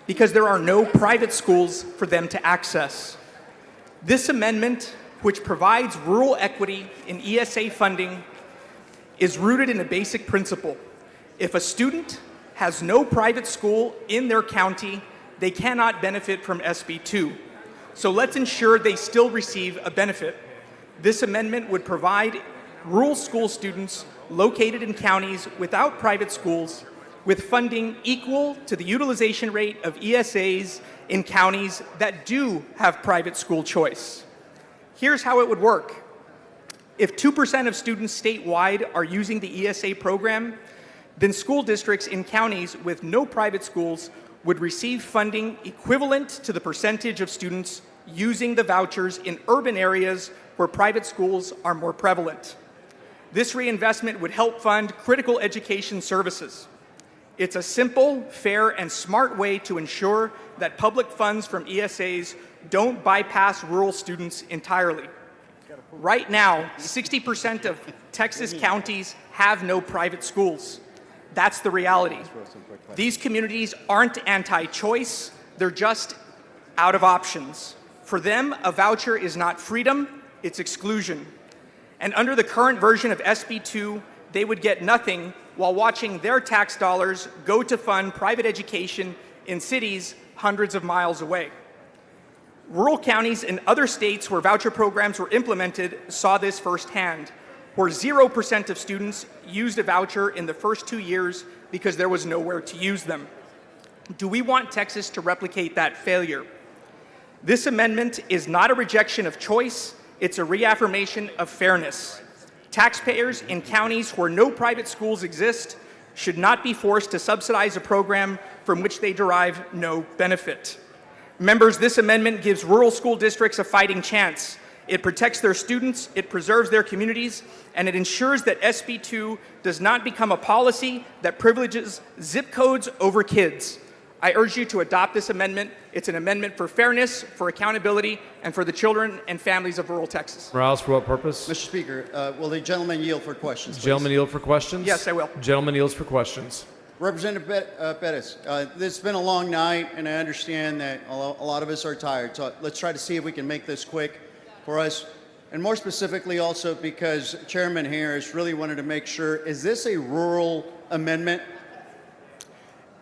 because there are no private schools for them to access. This amendment, which provides rural equity in ESA funding, is rooted in a basic principle. If a student has no private school in their county, they cannot benefit from SB 2. So let's ensure they still receive a benefit. This amendment would provide rural school students located in counties without private schools with funding equal to the utilization rate of ESAs in counties that do have private school choice. Here's how it would work. If 2% of students statewide are using the ESA program, then school districts in counties with no private schools would receive funding equivalent to the percentage of students using the vouchers in urban areas where private schools are more prevalent. This reinvestment would help fund critical education services. It's a simple, fair, and smart way to ensure that public funds from ESAs don't bypass rural students entirely. Right now, 60% of Texas counties have no private schools. That's the reality. These communities aren't anti-choice, they're just out of options. For them, a voucher is not freedom, it's exclusion. And under the current version of SB 2, they would get nothing while watching their tax dollars go to fund private education in cities hundreds of miles away. Rural counties in other states where voucher programs were implemented saw this firsthand, where 0% of students used a voucher in the first 2 years because there was nowhere to use them. Do we want Texas to replicate that failure? This amendment is not a rejection of choice, it's a reaffirmation of fairness. Taxpayers in counties where no private schools exist should not be forced to subsidize a program from which they derive no benefit. Members, this amendment gives rural school districts a fighting chance. It protects their students, it preserves their communities, and it ensures that SB 2 does not become a policy that privileges zip codes over kids. I urge you to adopt this amendment. It's an amendment for fairness, for accountability, and for the children and families of rural Texas. Morales, for what purpose? Mr. Speaker, will the gentleman yield for questions, please? Gentleman yield for questions? Yes, I will. Gentleman yields for questions. Representative Pettis, this has been a long night, and I understand that a lot of us are tired. So let's try to see if we can make this quick for us. And more specifically also because Chairman Harris really wanted to make sure, is this a rural amendment?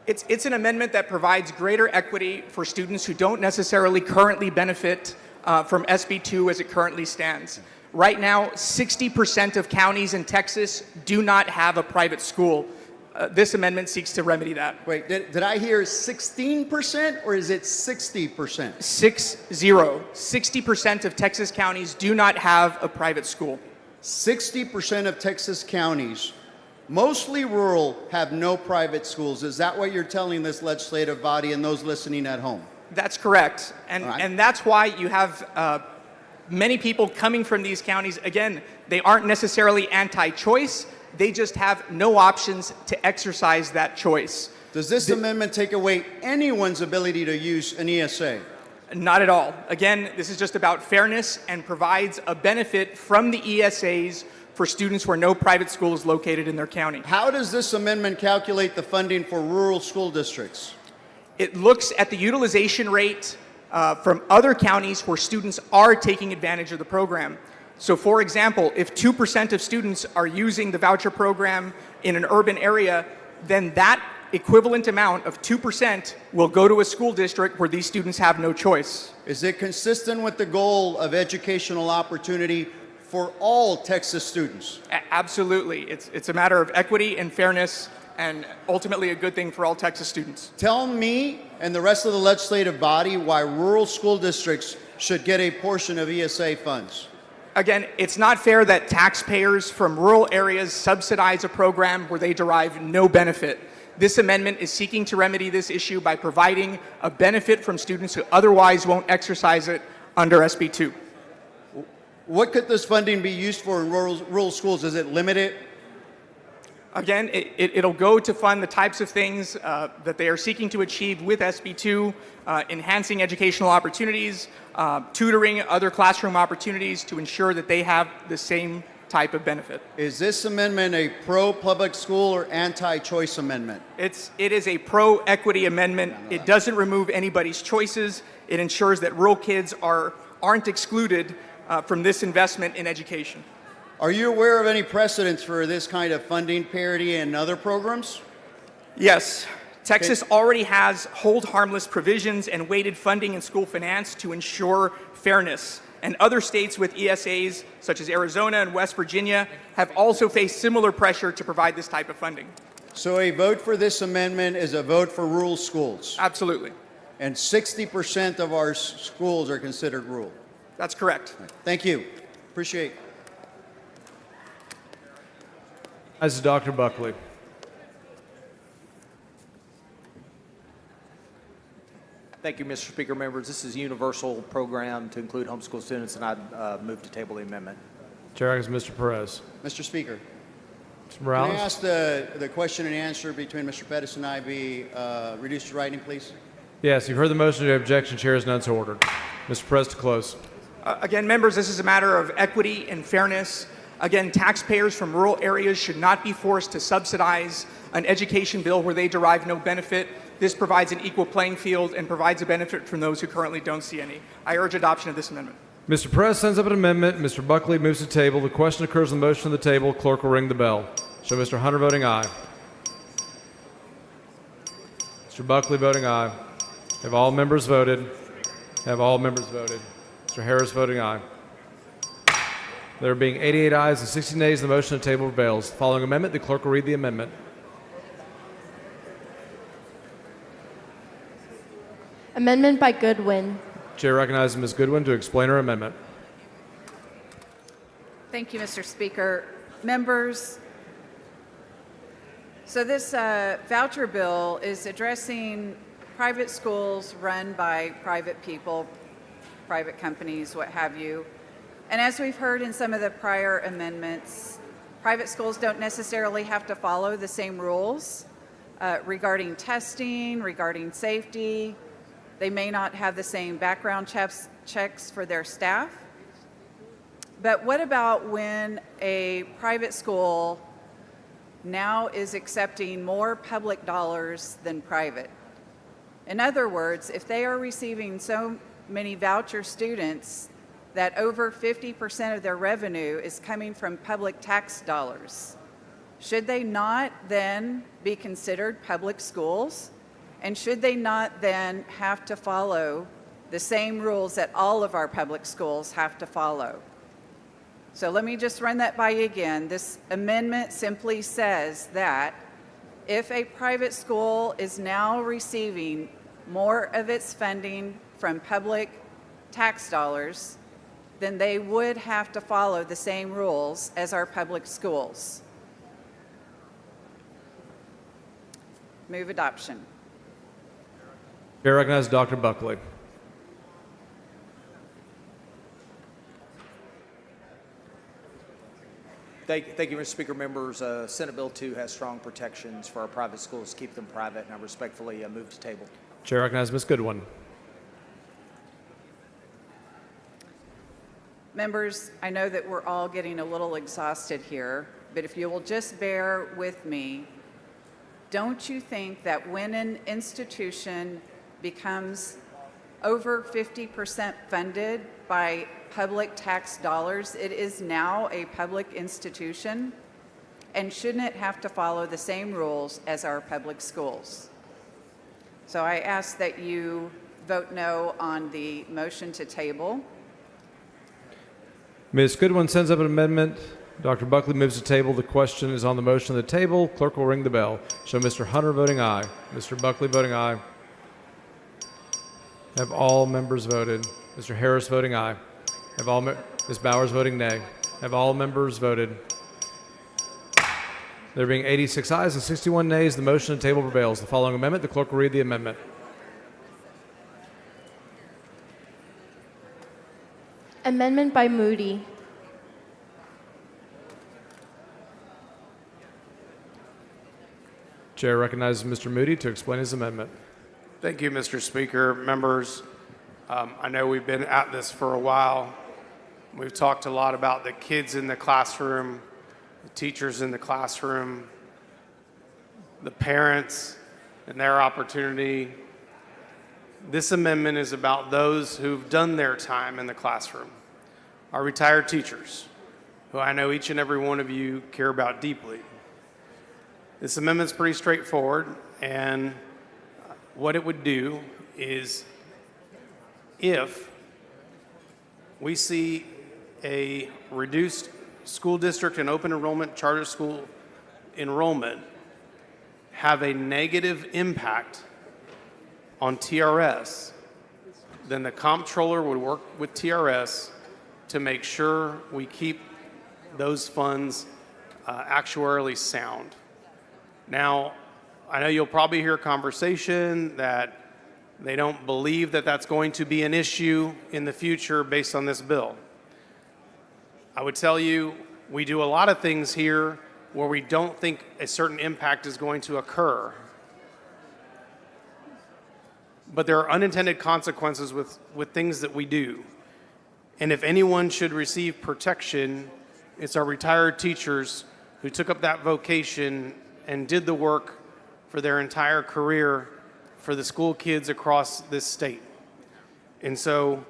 It's an amendment that provides greater equity for students who don't necessarily currently benefit from SB 2 as it currently stands. Right now, 60% of counties in Texas do not have a private school. This amendment seeks to remedy that. Wait, did I hear 16% or is it 60%? 60% of Texas counties do not have a private school. 60% of Texas counties, mostly rural, have no private schools. Is that what you're telling this legislative body and those listening at home? That's correct. And that's why you have many people coming from these counties. Again, they aren't necessarily anti-choice. They just have no options to exercise that choice. Does this amendment take away anyone's ability to use an ESA? Not at all. Again, this is just about fairness and provides a benefit from the ESAs for students where no private school is located in their county. How does this amendment calculate the funding for rural school districts? It looks at the utilization rate from other counties where students are taking advantage of the program. So for example, if 2% of students are using the voucher program in an urban area, then that equivalent amount of 2% will go to a school district where these students have no choice. Is it consistent with the goal of educational opportunity for all Texas students? Absolutely. It's a matter of equity and fairness and ultimately a good thing for all Texas students. Tell me and the rest of the legislative body why rural school districts should get a portion of ESA funds. Again, it's not fair that taxpayers from rural areas subsidize a program where they derive no benefit. This amendment is seeking to remedy this issue by providing a benefit from students who otherwise won't exercise it under SB 2. What could this funding be used for in rural schools? Is it limited? Again, it'll go to fund the types of things that they are seeking to achieve with SB2, enhancing educational opportunities, tutoring, other classroom opportunities to ensure that they have the same type of benefit. Is this amendment a pro-public school or anti-choice amendment? It is a pro-equity amendment. It doesn't remove anybody's choices. It ensures that rural kids aren't excluded from this investment in education. Are you aware of any precedents for this kind of funding parity in other programs? Yes. Texas already has hold harmless provisions and weighted funding in school finance to ensure fairness. And other states with ESAs, such as Arizona and West Virginia, have also faced similar pressure to provide this type of funding. So a vote for this amendment is a vote for rural schools? Absolutely. And 60% of our schools are considered rural? That's correct. Thank you. Appreciate it. As is Dr. Buckley. Thank you, Mr. Speaker. Members, this is a universal program to include homeschool students, and I move to table the amendment. Chair is Mr. Perez. Mr. Speaker. Mr. Morales. Can I ask the question and answer between Mr. Pettis and I be reduced to writing, please? Yes, you've heard the motion. The objection. Chair is none so ordered. Mr. Perez to close. Again, members, this is a matter of equity and fairness. Again, taxpayers from rural areas should not be forced to subsidize an education bill where they derive no benefit. This provides an equal playing field and provides a benefit from those who currently don't see any. I urge adoption of this amendment. Mr. Perez sends up an amendment. Mr. Buckley moves to table. The question occurs on the motion on the table. Clerk will ring the bell. Show Mr. Hunter voting aye. Mr. Buckley voting aye. Have all members voted? Have all members voted? Mr. Harris voting aye. There being 88 ayes and 60 nays, the motion on the table prevails. Following amendment, the clerk will read the amendment. Amendment by Goodwin. Chair recognizes Ms. Goodwin to explain her amendment. Thank you, Mr. Speaker. Members, so this voucher bill is addressing private schools run by private people, private companies, what have you. And as we've heard in some of the prior amendments, private schools don't necessarily have to follow the same rules regarding testing, regarding safety. They may not have the same background checks for their staff. But what about when a private school now is accepting more public dollars than private? In other words, if they are receiving so many voucher students that over 50% of their revenue is coming from public tax dollars, should they not then be considered public schools? And should they not then have to follow the same rules that all of our public schools have to follow? So let me just run that by you again. This amendment simply says that if a private school is now receiving more of its funding from public tax dollars, then they would have to follow the same rules as our public schools. Move adoption. Chair recognizes Dr. Buckley. Thank you, Mr. Speaker. Members, Senate Bill 2 has strong protections for our private schools to keep them private, and I respectfully move to table. Chair recognizes Ms. Goodwin. Members, I know that we're all getting a little exhausted here, but if you will just bear with me, don't you think that when an institution becomes over 50% funded by public tax dollars, it is now a public institution? And shouldn't it have to follow the same rules as our public schools? So I ask that you vote no on the motion to table. Ms. Goodwin sends up an amendment. Dr. Buckley moves to table. The question is on the motion on the table. Clerk will ring the bell. Show Mr. Hunter voting aye. Mr. Buckley voting aye. Have all members voted? Mr. Harris voting aye. Have all Ms. Bowers voting nay. Have all members voted? There being 86 ayes and 61 nays, the motion on the table prevails. The following amendment, the clerk will read the amendment. Amendment by Moody. Chair recognizes Mr. Moody to explain his amendment. Thank you, Mr. Speaker. Members, I know we've been at this for a while. We've talked a lot about the kids in the classroom, the teachers in the classroom, the parents and their opportunity. This amendment is about those who've done their time in the classroom, our retired teachers, who I know each and every one of you care about deeply. This amendment's pretty straightforward, and what it would do is, if we see a reduced school district and open enrollment charter school enrollment have a negative impact on TRS, then the comptroller would work with TRS to make sure we keep those funds actuarially sound. Now, I know you'll probably hear conversation that they don't believe that that's going to be an issue in the future based on this bill. I would tell you, we do a lot of things here where we don't think a certain impact is going to occur. But there are unintended consequences with things that we do. And if anyone should receive protection, it's our retired teachers who took up that vocation and did the work for their entire career for the school kids across this state. And so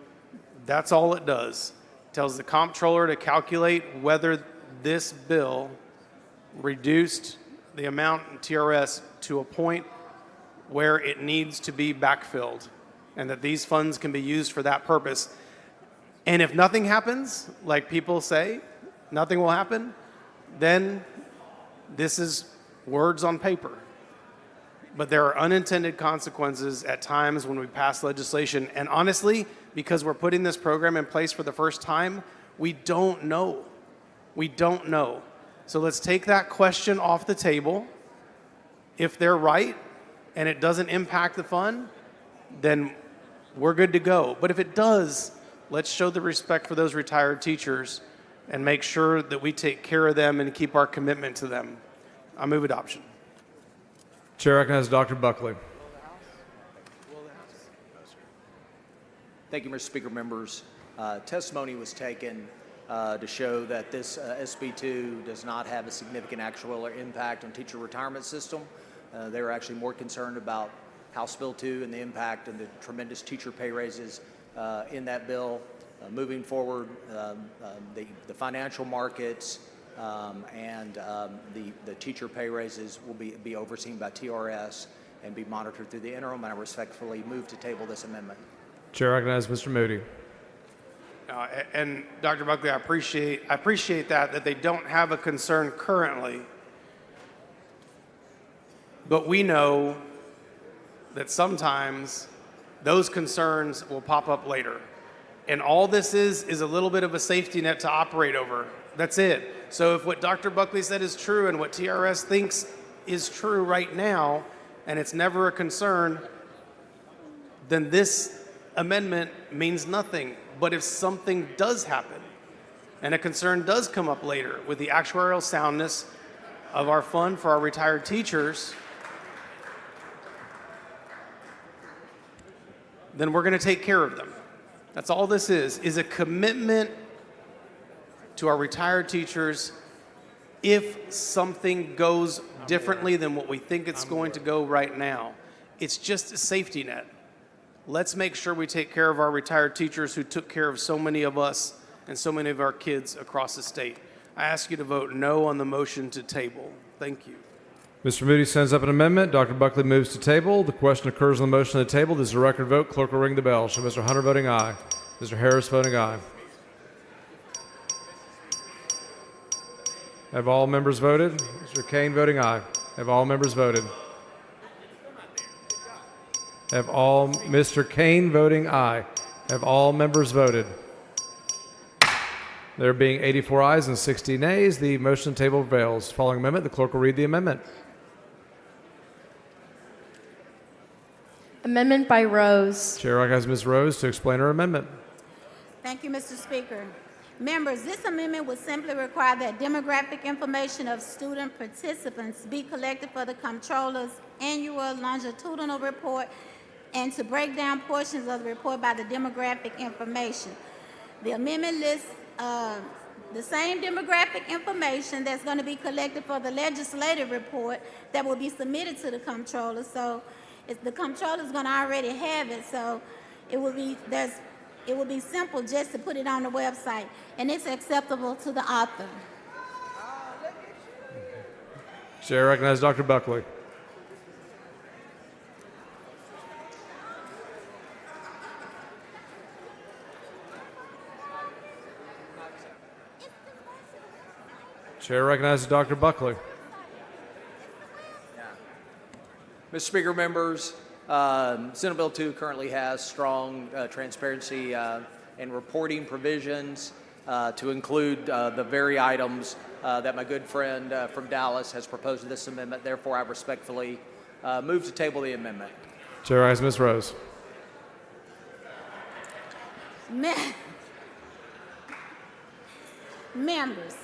that's all it does. It tells the comptroller to calculate whether this bill reduced the amount in TRS to a point where it needs to be backfilled, and that these funds can be used for that purpose. And if nothing happens, like people say, nothing will happen, then this is words on paper. But there are unintended consequences at times when we pass legislation. And honestly, because we're putting this program in place for the first time, we don't know. We don't know. So let's take that question off the table. If they're right and it doesn't impact the fund, then we're good to go. But if it does, let's show the respect for those retired teachers and make sure that we take care of them and keep our commitment to them. I move adoption. Chair recognizes Dr. Buckley. Thank you, Mr. Speaker. Members, testimony was taken to show that this SB2 does not have a significant actual impact on teacher retirement system. They were actually more concerned about House Bill 2 and the impact and the tremendous teacher pay raises in that bill. Moving forward, the financial markets and the teacher pay raises will be overseen by TRS and be monitored through the interim, and I respectfully move to table this amendment. Chair recognizes Mr. Moody. And Dr. Buckley, I appreciate that they don't have a concern currently. But we know that sometimes those concerns will pop up later. And all this is a little bit of a safety net to operate over. That's it. So if what Dr. Buckley said is true and what TRS thinks is true right now, and it's never a concern, then this amendment means nothing. But if something does happen and a concern does come up later with the actuarial soundness of our fund for our retired teachers, then we're going to take care of them. That's all this is a commitment to our retired teachers. If something goes differently than what we think it's going to go right now, it's just a safety net. Let's make sure we take care of our retired teachers who took care of so many of us and so many of our kids across the state. I ask you to vote no on the motion to table. Thank you. Mr. Moody sends up an amendment. Dr. Buckley moves to table. The question occurs on the motion to table. This is a record vote. Clerk will ring the bell. Show Mr. Hunter voting aye. Mr. Harris voting aye. Have all members voted? Mr. Kane voting aye. Have all members voted? Have all, Mr. Kane voting aye. Have all members voted? There being 84 ayes and 60 nays, the motion to table prevails. Following amendment, the clerk will read the amendment. Amendment by Rose. Chair recognizes Ms. Rose to explain her amendment. Thank you, Mr. Speaker. Members, this amendment would simply require that demographic information of student participants be collected for the comptroller's annual longitudinal report and to break down portions of the report by the demographic information. The amendment lists the same demographic information that's going to be collected for the legislative report that will be submitted to the comptroller. So the comptroller is going to already have it. So it will be simple just to put it on the website, and it's acceptable to the author. Chair recognizes Dr. Buckley. Chair recognizes Dr. Buckley. Mr. Speaker, members, Senate Bill 2 currently has strong transparency and reporting provisions to include the very items that my good friend from Dallas has proposed in this amendment. Therefore, I respectfully move to table the amendment. Chair recognizes Ms. Rose. Members,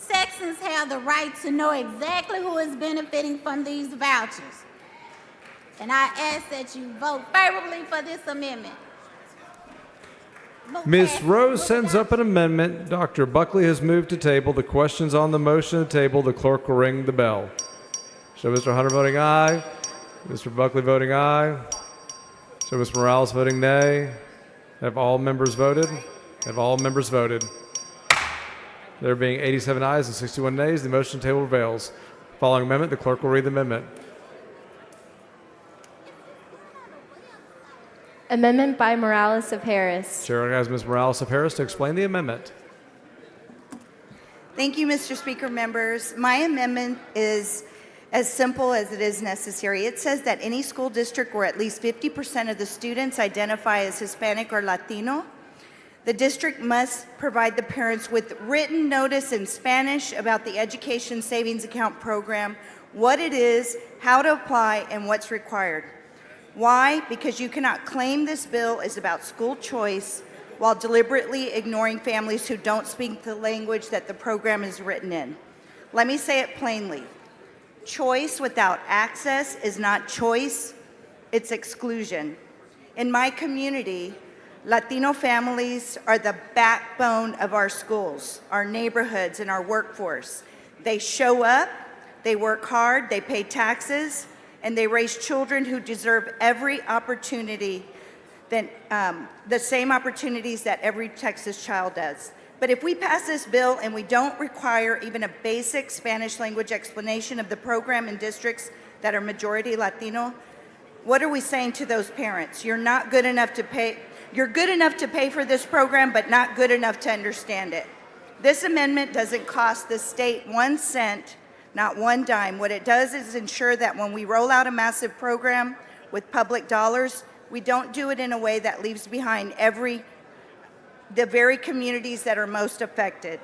Texans have the right to know exactly who is benefiting from these vouchers. And I ask that you vote favorably for this amendment. Ms. Rose sends up an amendment. Dr. Buckley has moved to table. The questions on the motion to table. The clerk will ring the bell. Show Mr. Hunter voting aye. Mr. Buckley voting aye. Show Ms. Morales voting nay. Have all members voted? Have all members voted? There being 87 ayes and 61 nays, the motion to table prevails. Following amendment, the clerk will read the amendment. Amendment by Morales of Harris. Chair recognizes Ms. Morales of Harris to explain the amendment. Thank you, Mr. Speaker, members. My amendment is as simple as it is necessary. It says that any school district where at least 50% of the students identify as Hispanic or Latino, the district must provide the parents with written notice in Spanish about the Education Savings Account program, what it is, how to apply, and what's required. Why? Because you cannot claim this bill is about school choice while deliberately ignoring families who don't speak the language that the program is written in. Let me say it plainly. Choice without access is not choice, it's exclusion. In my community, Latino families are the backbone of our schools, our neighborhoods, and our workforce. They show up, they work hard, they pay taxes, and they raise children who deserve every opportunity, the same opportunities that every Texas child does. But if we pass this bill and we don't require even a basic Spanish language explanation of the program in districts that are majority Latino, what are we saying to those parents? You're not good enough to pay. You're good enough to pay for this program, but not good enough to understand it. This amendment doesn't cost the state 1 cent, not one dime. What it does is ensure that when we roll out a massive program with public dollars, we don't do it in a way that leaves behind the very communities that are most affected.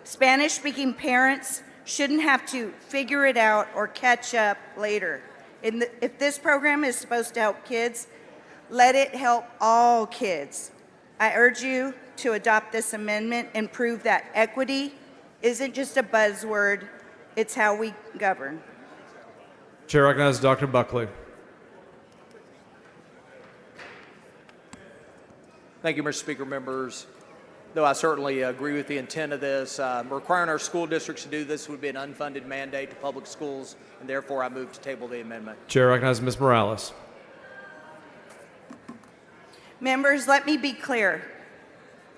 Spanish-speaking parents shouldn't have to figure it out or catch up later. If this program is supposed to help kids, let it help all kids. I urge you to adopt this amendment and prove that equity isn't just a buzzword, it's how we govern. Chair recognizes Dr. Buckley. Thank you, Mr. Speaker, members. Though I certainly agree with the intent of this, requiring our school districts to do this would be an unfunded mandate to public schools, and therefore I move to table the amendment. Chair recognizes Ms. Morales. Members, let me be clear.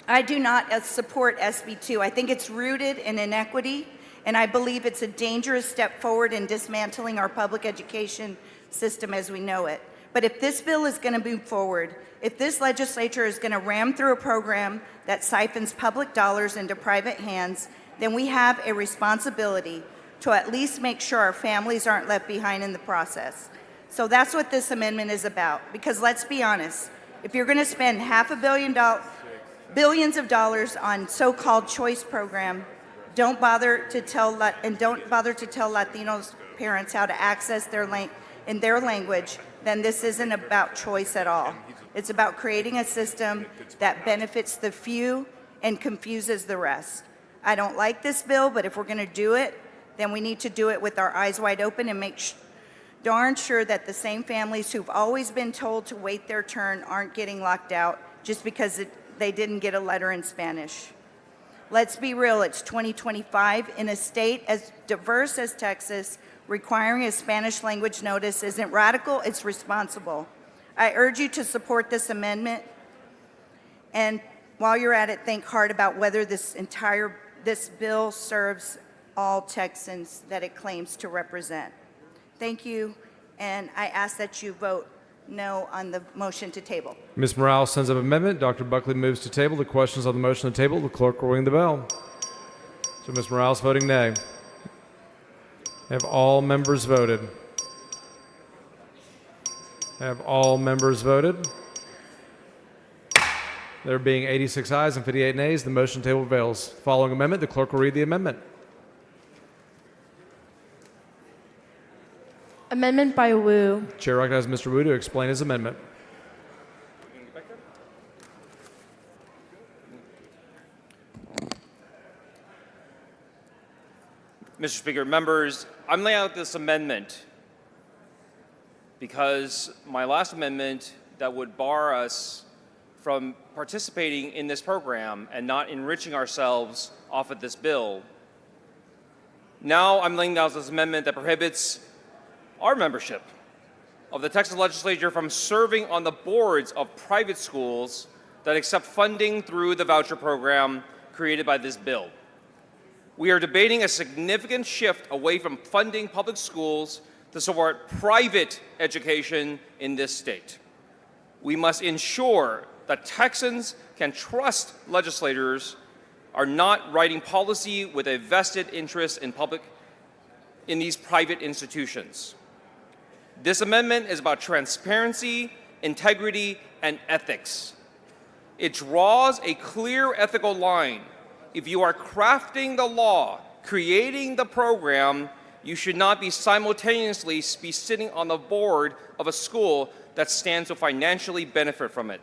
I do not support SB 2. I think it's rooted in inequity, and I believe it's a dangerous step forward in dismantling our public education system as we know it. But if this bill is going to move forward, if this legislature is going to ram through a program that siphons public dollars into private hands, then we have a responsibility to at least make sure our families aren't left behind in the process. So that's what this amendment is about. Because let's be honest, if you're going to spend billions of dollars on so-called choice program, don't bother to tell Latinos parents how to access their language, then this isn't about choice at all. It's about creating a system that benefits the few and confuses the rest. I don't like this bill, but if we're going to do it, then we need to do it with our eyes wide open and make darn sure that the same families who've always been told to wait their turn aren't getting locked out just because they didn't get a letter in Spanish. Let's be real, it's 2025. In a state as diverse as Texas, requiring a Spanish language notice isn't radical, it's responsible. I urge you to support this amendment, and while you're at it, think hard about whether this bill serves all Texans that it claims to represent. Thank you, and I ask that you vote no on the motion to table. Ms. Morales sends up amendment. Dr. Buckley moves to table. The questions on the motion to table. The clerk will ring the bell. So Ms. Morales voting nay. Have all members voted? Have all members voted? There being 86 ayes and 58 nays, the motion to table prevails. Following amendment, the clerk will read the amendment. Amendment by Wu. Chair recognizes Mr. Wu to explain his amendment. Mr. Speaker, members, I'm laying out this amendment because my last amendment that would bar us from participating in this program and not enriching ourselves off of this bill. Now I'm laying out this amendment that prohibits our membership of the Texas legislature from serving on the boards of private schools that accept funding through the voucher program created by this bill. We are debating a significant shift away from funding public schools to support private education in this state. We must ensure that Texans can trust legislators are not writing policy with a vested interest in these private institutions. This amendment is about transparency, integrity, and ethics. It draws a clear ethical line. If you are crafting the law, creating the program, you should not be simultaneously be sitting on the board of a school that stands to financially benefit from it.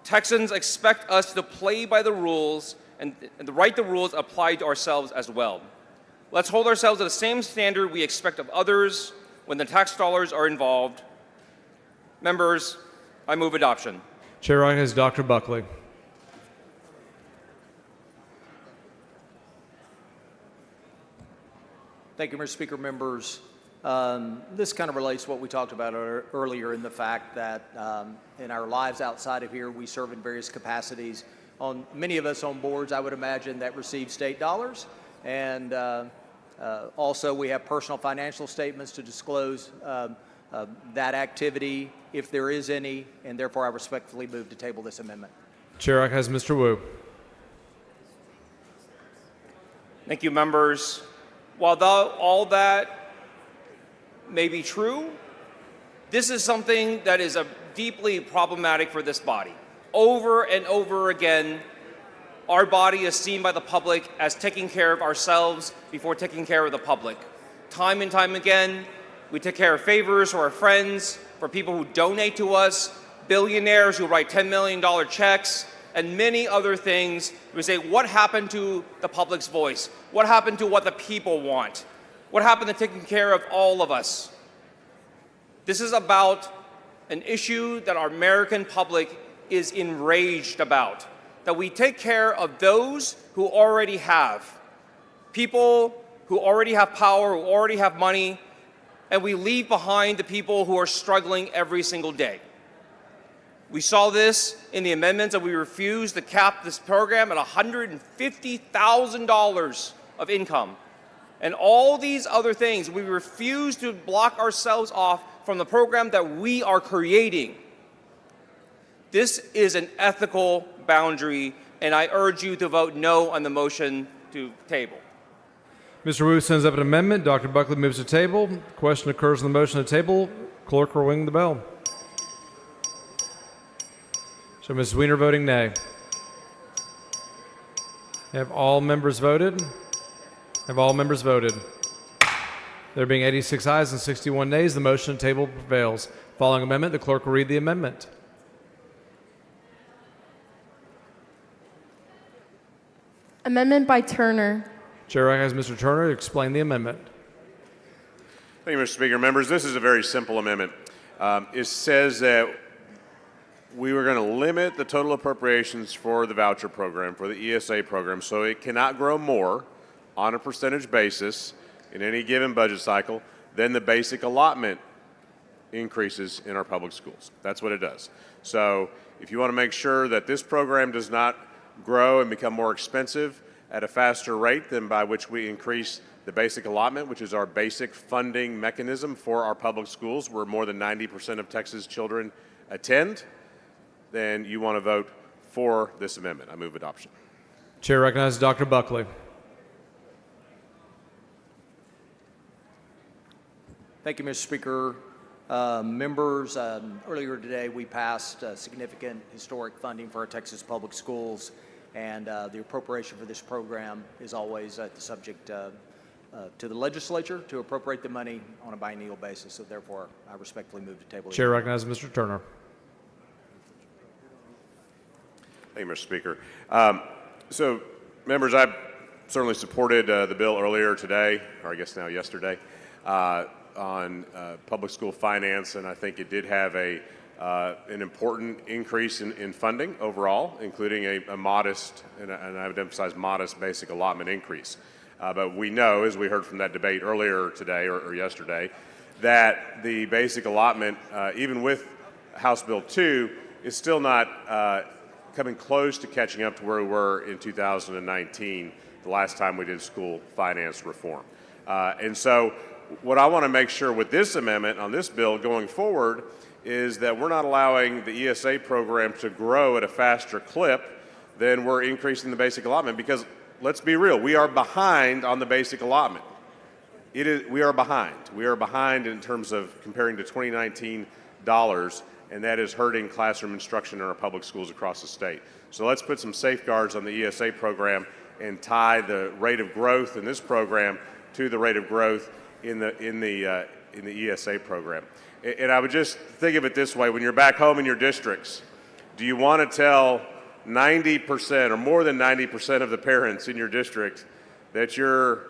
Texans expect us to play by the rules and to write the rules apply to ourselves as well. Let's hold ourselves to the same standard we expect of others when the tax dollars are involved. Members, I move adoption. Chair recognizes Dr. Buckley. Thank you, Mr. Speaker. Members, this kind of relates to what we talked about earlier in the fact that in our lives outside of here, we serve in various capacities. Many of us on boards, I would imagine, that receive state dollars. And also, we have personal financial statements to disclose that activity, if there is any, and therefore I respectfully move to table this amendment. Chair recognizes Mr. Wu. Thank you, members. While all that may be true, this is something that is deeply problematic for this body. Over and over again, our body is seen by the public as taking care of ourselves before taking care of the public. Time and time again, we take care of favors for our friends, for people who donate to us, billionaires who write $10 million checks, and many other things. We say, what happened to the public's voice? What happened to what the people want? What happened to taking care of all of us? This is about an issue that our American public is enraged about, that we take care of those who already have, people who already have power, who already have money, and we leave behind the people who are struggling every single day. We saw this in the amendments that we refused to cap this program at $150,000 of income. And all these other things, we refuse to block ourselves off from the program that we are creating. This is an ethical boundary, and I urge you to vote no on the motion to table. Mr. Wu sends up an amendment. Dr. Buckley moves to table. Question occurs on the motion to table. Clerk will ring the bell. So Ms. Wiener voting nay. Have all members voted? Have all members voted? There being 86 ayes and 61 nays, the motion to table prevails. Following amendment, the clerk will read the amendment. Amendment by Turner. Chair recognizes Mr. Turner to explain the amendment. Thank you, Mr. Speaker. Members, this is a very simple amendment. It says that we were going to limit the total appropriations for the voucher program, for the ESA program, so it cannot grow more on a percentage basis in any given budget cycle than the basic allotment increases in our public schools. That's what it does. So if you want to make sure that this program does not grow and become more expensive at a faster rate than by which we increase the basic allotment, which is our basic funding mechanism for our public schools, where more than 90% of Texas children attend, then you want to vote for this amendment. I move adoption. Chair recognizes Dr. Buckley. Thank you, Mr. Speaker. Members, earlier today we passed significant historic funding for our Texas public schools, and the appropriation for this program is always the subject to the legislature to appropriate the money on a biennial basis. So therefore, I respectfully move to table. Chair recognizes Mr. Turner. Thank you, Mr. Speaker. So, members, I certainly supported the bill earlier today, or I guess now yesterday, on public school finance, and I think it did have an important increase in funding overall, including a modest, and I would emphasize modest, basic allotment increase. But we know, as we heard from that debate earlier today or yesterday, that the basic allotment, even with House Bill 2, is still not coming close to catching up to where we were in 2019, the last time we did school finance reform. And so what I want to make sure with this amendment on this bill going forward is that we're not allowing the ESA program to grow at a faster clip than we're increasing the basic allotment, because let's be real, we are behind on the basic allotment. We are behind. We are behind in terms of comparing to 2019 dollars, and that is hurting classroom instruction in our public schools across the state. So let's put some safeguards on the ESA program and tie the rate of growth in this program to the rate of growth in the ESA program. And I would just think of it this way: when you're back home in your districts, do you want to tell 90% or more than 90% of the parents in your district that you're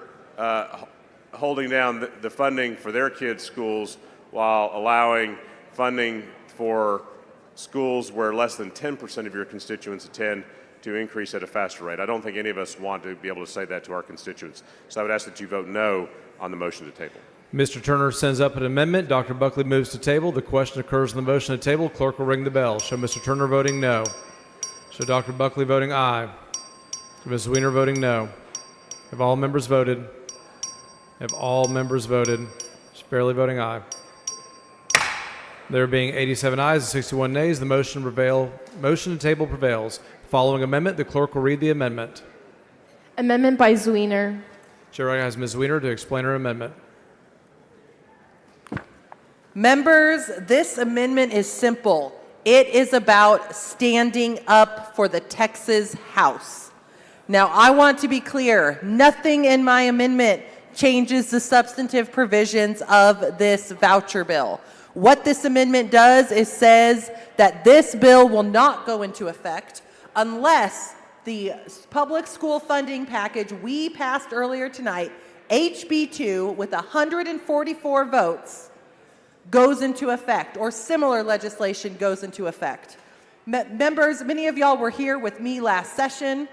holding down the funding for their kids' schools while allowing funding for schools where less than 10% of your constituents attend to increase at a faster rate? I don't think any of us want to be able to say that to our constituents. So I would ask that you vote no on the motion to table. Mr. Turner sends up an amendment. Dr. Buckley moves to table. The question occurs on the motion to table. Clerk will ring the bell. Show Mr. Turner voting no. Show Dr. Buckley voting aye. Show Ms. Weiner voting no. Have all members voted? Have all members voted? She's barely voting aye. There being 87 ayes and 61 nays, the motion to table prevails. Following amendment, the clerk will read the amendment. Amendment by Zwiener. Chair recognizes Ms. Weiner to explain her amendment. Members, this amendment is simple. It is about standing up for the Texas House. Now, I want to be clear, nothing in my amendment changes the substantive provisions of this voucher bill. What this amendment does is says that this bill will not go into effect unless the public school funding package we passed earlier tonight, HB 2, with 144 votes, goes into effect, or similar legislation goes into effect. Members, many of y'all were here with me last session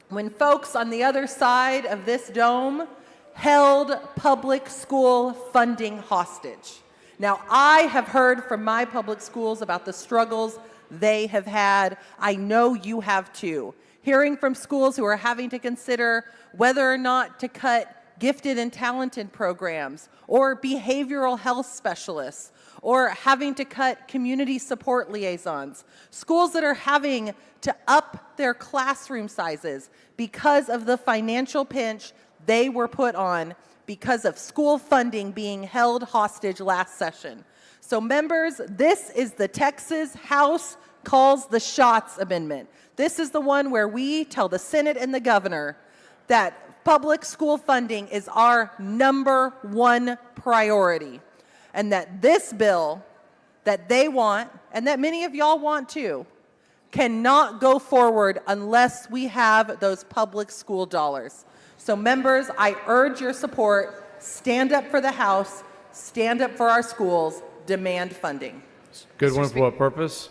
when folks on the other side of this dome held public school funding hostage. Now, I have heard from my public schools about the struggles they have had. I know you have too. Hearing from schools who are having to consider whether or not to cut gifted and talented programs, or behavioral health specialists, or having to cut community support liaisons. Schools that are having to up their classroom sizes because of the financial pinch they were put on because of school funding being held hostage last session. So members, this is the Texas House Calls the Shots amendment. This is the one where we tell the Senate and the governor that public school funding is our #1 priority, and that this bill that they want, and that many of y'all want too, cannot go forward unless we have those public school dollars. So members, I urge your support. Stand up for the House, stand up for our schools, demand funding. Good one for what purpose?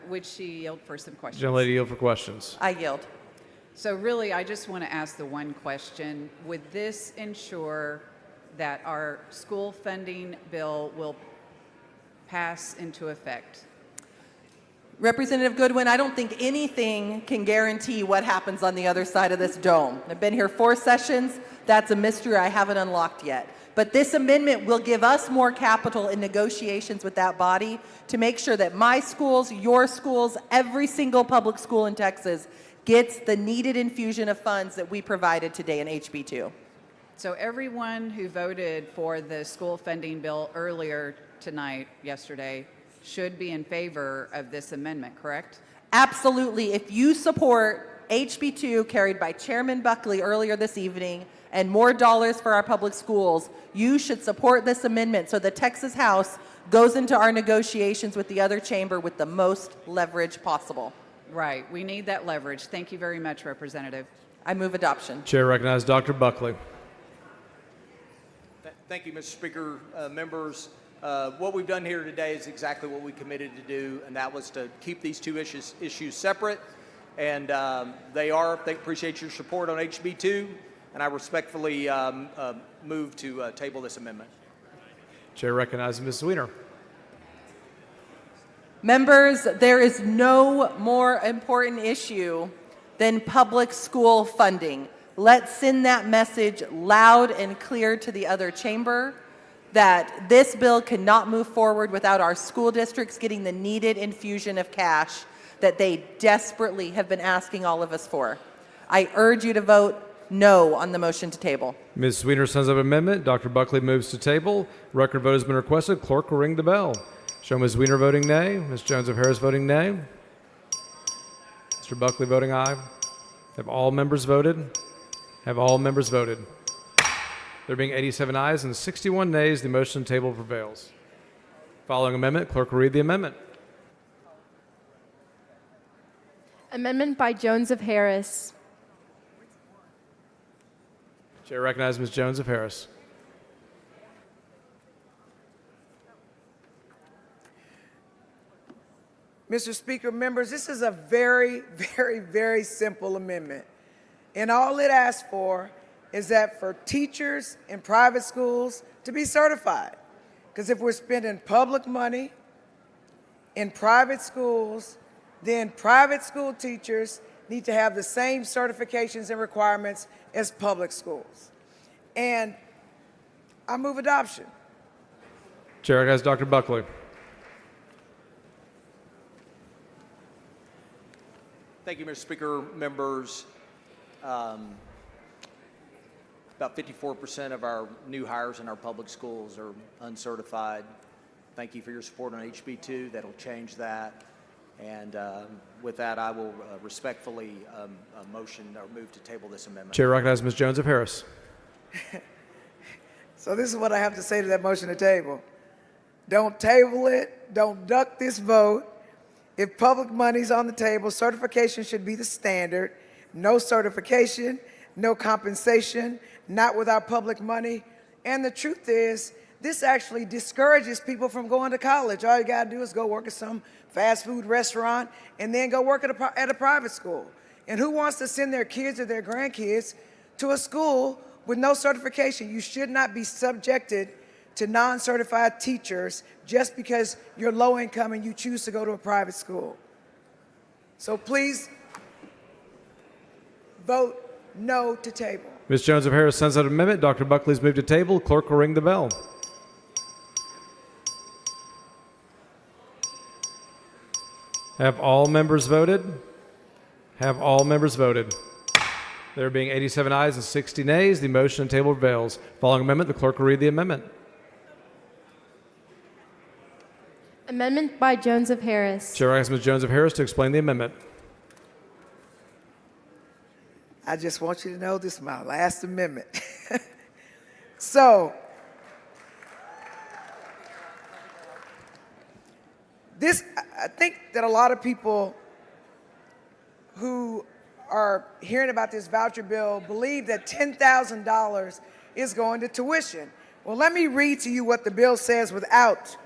Would she yield for some questions? Gentle lady, yield for questions. I yield. So really, I just want to ask the one question. Would this ensure that our school funding bill will pass into effect? Representative Goodwin, I don't think anything can guarantee what happens on the other side of this dome. I've been here 4 sessions. That's a mystery I haven't unlocked yet. But this amendment will give us more capital in negotiations with that body to make sure that my schools, your schools, every single public school in Texas gets the needed infusion of funds that we provided today in HB2. So everyone who voted for the school funding bill earlier tonight, yesterday, should be in favor of this amendment, correct? Absolutely. If you support HB2 carried by Chairman Buckley earlier this evening and more dollars for our public schools, you should support this amendment so the Texas House goes into our negotiations with the other chamber with the most leverage possible. Right. We need that leverage. Thank you very much, Representative. I move adoption. Chair recognizes Dr. Buckley. Thank you, Mr. Speaker. Members, what we've done here today is exactly what we committed to do, and that was to keep these two issues separate. And they appreciate your support on HB2, and I respectfully move to table this amendment. Chair recognizes Ms. Weiner. Members, there is no more important issue than public school funding. Let's send that message loud and clear to the other chamber that this bill cannot move forward without our school districts getting the needed infusion of cash that they desperately have been asking all of us for. I urge you to vote no on the motion to table. Ms. Weiner sends up amendment. Dr. Buckley moves to table. Record vote has been requested. Clerk will ring the bell. Show Ms. Weiner voting nay. Ms. Jones of Harris voting nay. Mr. Buckley voting aye. Have all members voted? Have all members voted? There being 87 ayes and 61 nays, the motion to table prevails. Following amendment, clerk will read the amendment. Amendment by Jones of Harris. Chair recognizes Ms. Jones of Harris. Mr. Speaker, members, this is a very, very simple amendment. And all it asks for is that for teachers in private schools to be certified. Because if we're spending public money in private schools, then private school teachers need to have the same certifications and requirements as public schools. And I move adoption. Chair recognizes Dr. Buckley. Thank you, Mr. Speaker. Members, about 54% of our new hires in our public schools are uncertified. Thank you for your support on HB2. That'll change that. And with that, I will respectfully motion or move to table this amendment. Chair recognizes Ms. Jones of Harris. So this is what I have to say to that motion to table. Don't table it. Don't duck this vote. If public money's on the table, certification should be the standard. No certification, no compensation, not with our public money. And the truth is, this actually discourages people from going to college. All you got to do is go work at some fast food restaurant and then go work at a private school. And who wants to send their kids or their grandkids to a school with no certification? You should not be subjected to non-certified teachers just because you're low income and you choose to go to a private school. So please vote no to table. Ms. Jones of Harris sends out amendment. Dr. Buckley's moved to table. Clerk will ring the bell. Have all members voted? Have all members voted? There being 87 ayes and 60 nays, the motion to table prevails. Following amendment, the clerk will read the amendment. Amendment by Jones of Harris. Chair asks Ms. Jones of Harris to explain the amendment. I just want you to know this is my last amendment. So, I think that a lot of people who are hearing about this voucher bill believe that $10,000 is going to tuition. Well, let me read to you what the bill says without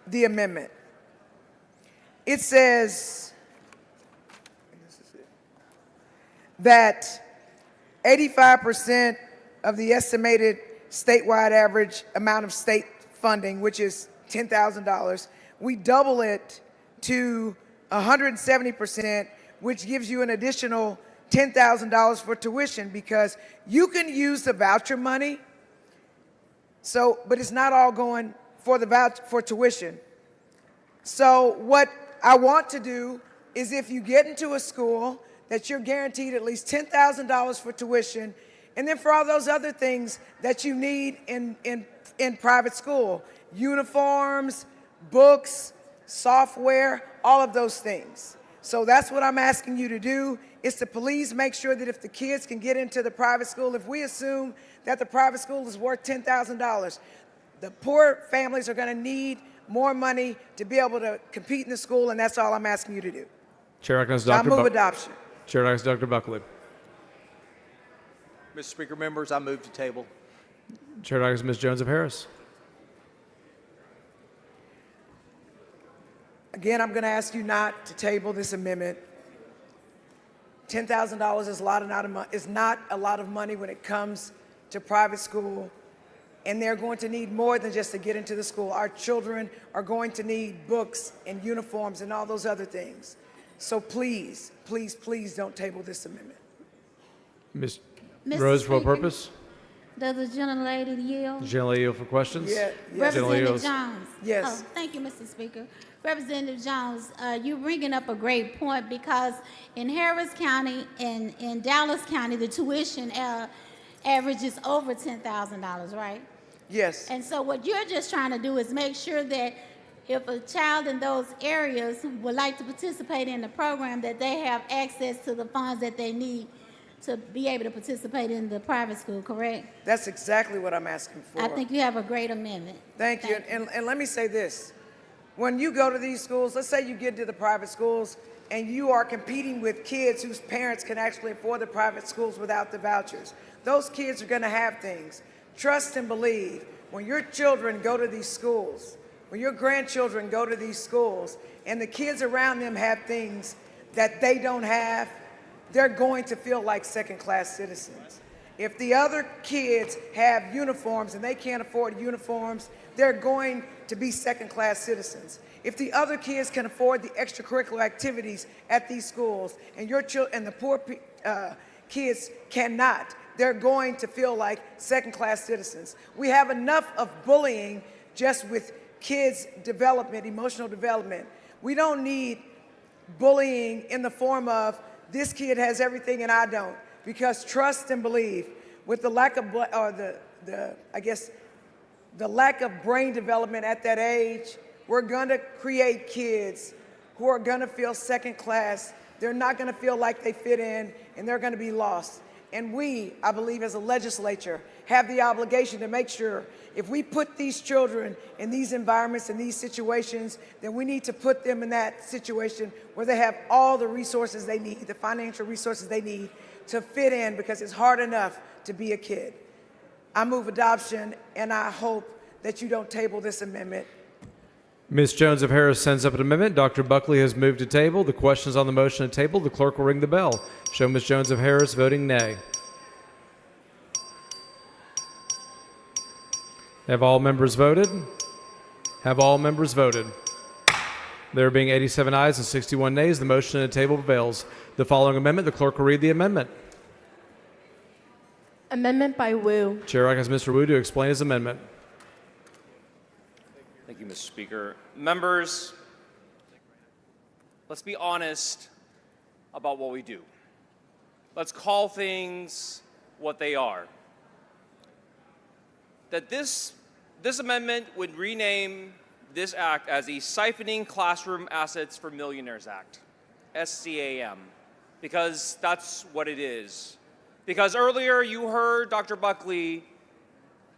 the amendment. It says that 85% of the estimated statewide average amount of state funding, which is $10,000, we double it to 170%, which gives you an additional $10,000 for tuition, because you can use the voucher money, but it's not all going for for tuition. So what I want to do is, if you get into a school, that you're guaranteed at least $10,000 for tuition, and then for all those other things that you need in private school, uniforms, books, software, all of those things. So that's what I'm asking you to do, is to please make sure that if the kids can get into the private school, if we assume that the private school is worth $10,000, the poor families are going to need more money to be able to compete in the school, and that's all I'm asking you to do. Chair recognizes So I Dr. move adoption. Chair recognizes Dr. Buckley. Mr. Speaker, members, I move to table. Chair recognizes Ms. Jones of Harris. Again, I'm going to ask you not to table this amendment. $10,000 is not a lot of money when it comes to private school, and they're going to need more than just to get into the school. Our children are going to need books and uniforms and all those other things. So please, please, please don't table this amendment. Ms. Mr. Rose, for what Speaker, purpose? Does the gentlelady yield? Generally yield for questions? Yeah, Representative Jones. Yes. Oh, thank you, Mr. Speaker. Representative Jones, you're bringing up a great point, because in Harris County and in Dallas County, the tuition average is over $10,000, right? Yes. And so what you're just trying to do is make sure that if a child in those areas would like to participate in the program, that they have access to the funds that they need to be able to participate in the private school, correct? That's exactly what I'm asking for. I think you have a great amendment. Thank you. And let me say this. When you go to these schools, let's say you get to the private schools and you are competing with kids whose parents can actually afford the private schools without the vouchers. Those kids are going to have things. Trust and believe. When your children go to these schools, when your grandchildren go to these schools, and the kids around them have things that they don't have, they're going to feel like second-class citizens. If the other kids have uniforms and they can't afford uniforms, they're going to be second-class citizens. If the other kids can afford the extracurricular activities at these schools, and and the poor kids cannot, they're going to feel like second-class citizens. We have enough of bullying just with kids' development, emotional development. We don't need bullying in the form of, this kid has everything and I don't. Because trust and believe, with the lack of, the lack of brain development at that age, we're going to create kids who are going to feel second class. They're not going to feel like they fit in, and they're going to be lost. And we, I believe, as a legislature, have the obligation to make sure if we put these children in these environments, in these situations, then we need to put them in that situation where they have all the resources they need, the financial resources they need to fit in, because it's hard enough to be a kid. I move adoption, and I hope that you don't table this amendment. Ms. Jones of Harris sends up an amendment. Dr. Buckley has moved to table. The question is on the motion to table. The clerk will ring the bell. Show Ms. Jones of Harris voting nay. Have all members voted? Have all members voted? There being 87 ayes and 61 nays, the motion to table prevails. The following amendment, the clerk will read the amendment. Amendment by Wu. Chair recognizes Mr. Wu to explain his amendment. Thank you, Mr. Speaker. Members, let's be honest about what we do. Let's call things what they are. That this amendment would rename this act as the Siphoning Classroom Assets for Millionaires Act, SCAM, because that's what it is. Because earlier you heard Dr. Buckley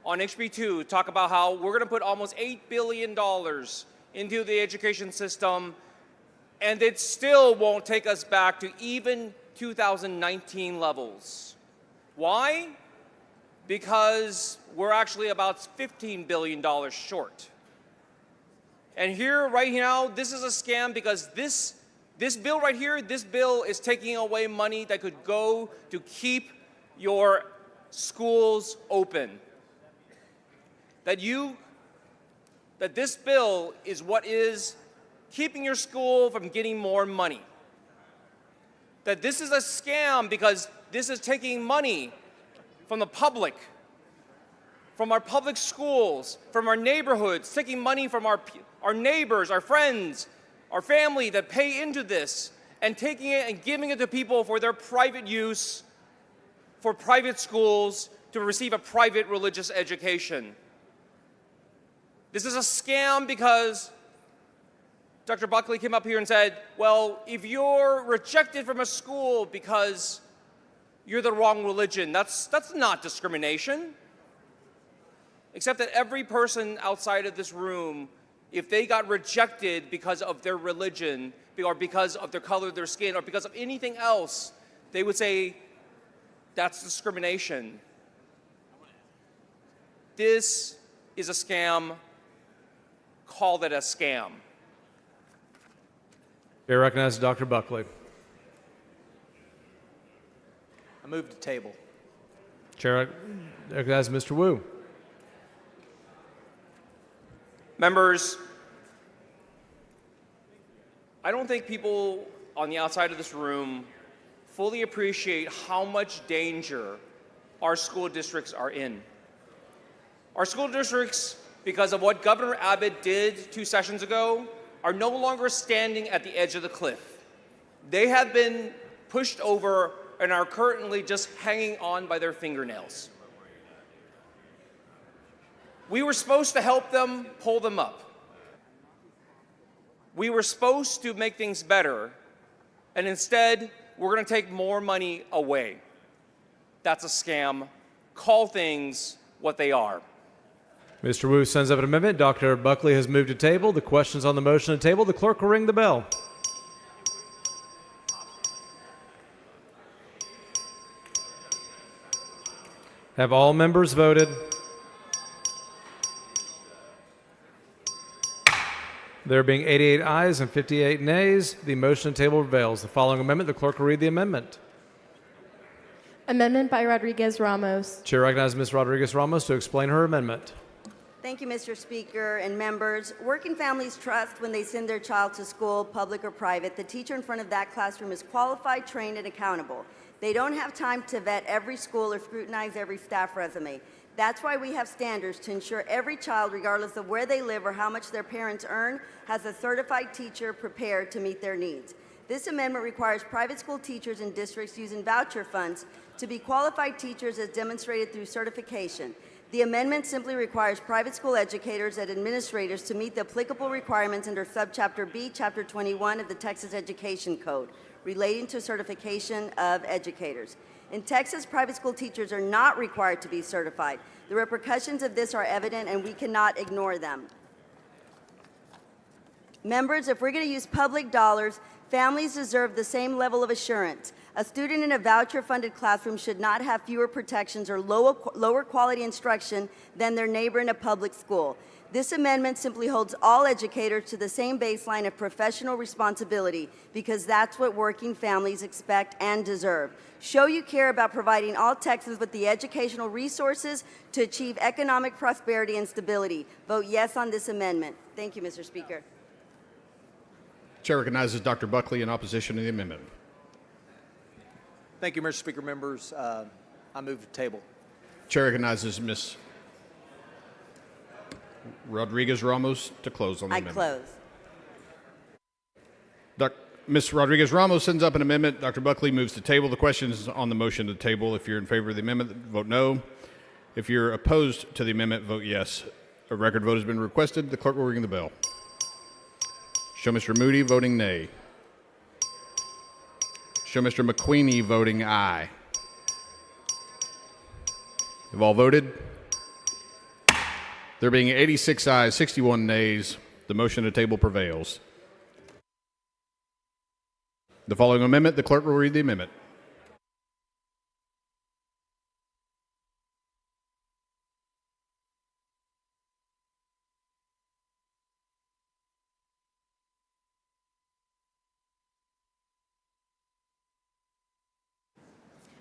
on HB2 talk about how we're going to put almost $8 billion into the education system and it still won't take us back to even 2019 levels. Why? Because we're actually about $15 billion short. And here, right now, this is a scam because this bill right here, this bill is taking away money that could go to keep your schools open. That this bill is what is keeping your school from getting more money. That this is a scam because this is taking money from the public, from our public schools, from our neighborhoods, taking money from our neighbors, our friends, our family that pay into this, and taking it and giving it to people for their private use, for private schools, to receive a private religious education. This is a scam because Dr. Buckley came up here and said, well, if you're rejected from a school because you're the wrong religion, that's not discrimination. Except that every person outside of this room, if they got rejected because of their religion, or because of the color of their skin, or because of anything else, they would say, that's discrimination. This is a scam. Call it a scam. Chair recognizes Dr. Buckley. I move to table. Chair recognizes Mr. Wu. Members, I don't think people on the outside of this room fully appreciate how much danger our school districts are in. Our school districts, because of what Governor Abbott did 2 sessions ago, are no longer standing at the edge of the cliff. They have been pushed over and are currently just hanging on by their fingernails. We were supposed to help them pull them up. We were supposed to make things better, and instead, we're going to take more money away. That's a scam. Call things what they are. Mr. Wu sends up an amendment. Dr. Buckley has moved to table. The questions on the motion to table. The clerk will ring the bell. Have all members voted? There being 88 ayes and 58 nays, the motion to table prevails. The following amendment, the clerk will read the amendment. Amendment by Rodriguez Ramos. Chair recognizes Ms. Rodriguez Ramos to explain her amendment. Thank you, Mr. Speaker and members. Working families trust when they send their child to school, public or private, the teacher in front of that classroom is qualified, trained, and accountable. They don't have time to vet every school or scrutinize every staff resume. That's why we have standards to ensure every child, regardless of where they live or how much their parents earn, has a certified teacher prepared to meet their needs. This amendment requires private school teachers in districts using voucher funds to be qualified teachers as demonstrated through certification. The amendment simply requires private school educators and administrators to meet the applicable requirements under Subchapter B, Chapter 21 of the Texas Education Code relating to certification of educators. In Texas, private school teachers are not required to be certified. The repercussions of this are evident, and we cannot ignore them. Members, if we're going to use public dollars, families deserve the same level of assurance. A student in a voucher-funded classroom should not have fewer protections or lower quality instruction than their neighbor in a public school. This amendment simply holds all educators to the same baseline of professional responsibility because that's what working families expect and deserve. Show you care about providing all Texans with the educational resources to achieve economic prosperity and stability. Vote yes on this amendment. Thank you, Mr. Speaker. Chair recognizes Dr. Buckley in opposition to the amendment. Thank you, Mr. Speaker. Members, I move to table. Chair recognizes Ms. Rodriguez Ramos to close on the amendment. I close. Ms. Rodriguez Ramos sends up an amendment. Dr. Buckley moves to table. The question is on the motion to table. If you're in favor of the amendment, vote no. If you're opposed to the amendment, vote yes. A record vote has been requested. The clerk will ring the bell. Show Mr. Moody voting nay. Show Mr. McQueenie voting aye. Have all voted? There being 86 ayes, 61 nays, the motion to table prevails. The following amendment, the clerk will read the amendment.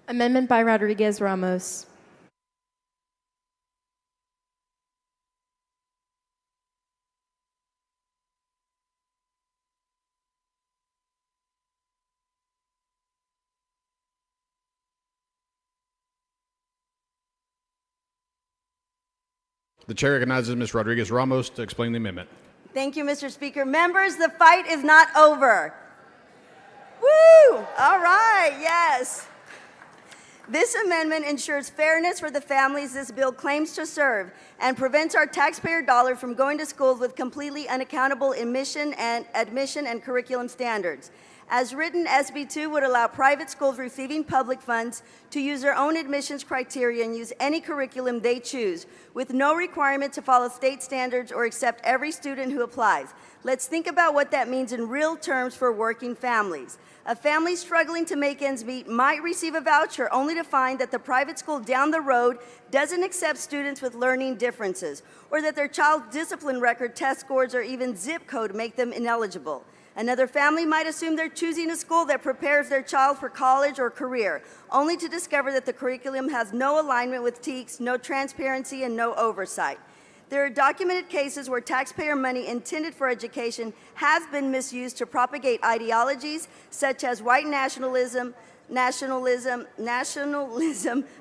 Amendment by Rodriguez Ramos. The chair recognizes Ms. Rodriguez Ramos to explain the amendment. Thank you, Mr. Speaker. Members, the fight is not over. Woo! All right, yes. This amendment ensures fairness for the families this bill claims to serve and prevents our taxpayer dollar from going to schools with completely unaccountable admission and curriculum standards. As written, SB 2 would allow private schools receiving public funds to use their own admissions criteria and use any curriculum they choose, with no requirement to follow state standards or accept every student who applies. Let's think about what that means in real terms for working families. A family struggling to make ends meet might receive a voucher only to find that the private school down the road doesn't accept students with learning differences, or that their child's discipline record, test scores, or even zip code make them ineligible. Another family might assume they're choosing a school that prepares their child for college or career, only to discover that the curriculum has no alignment with TEKS, no transparency, and no oversight. There are documented cases where taxpayer money intended for education has been misused to propagate ideologies such as white nationalism,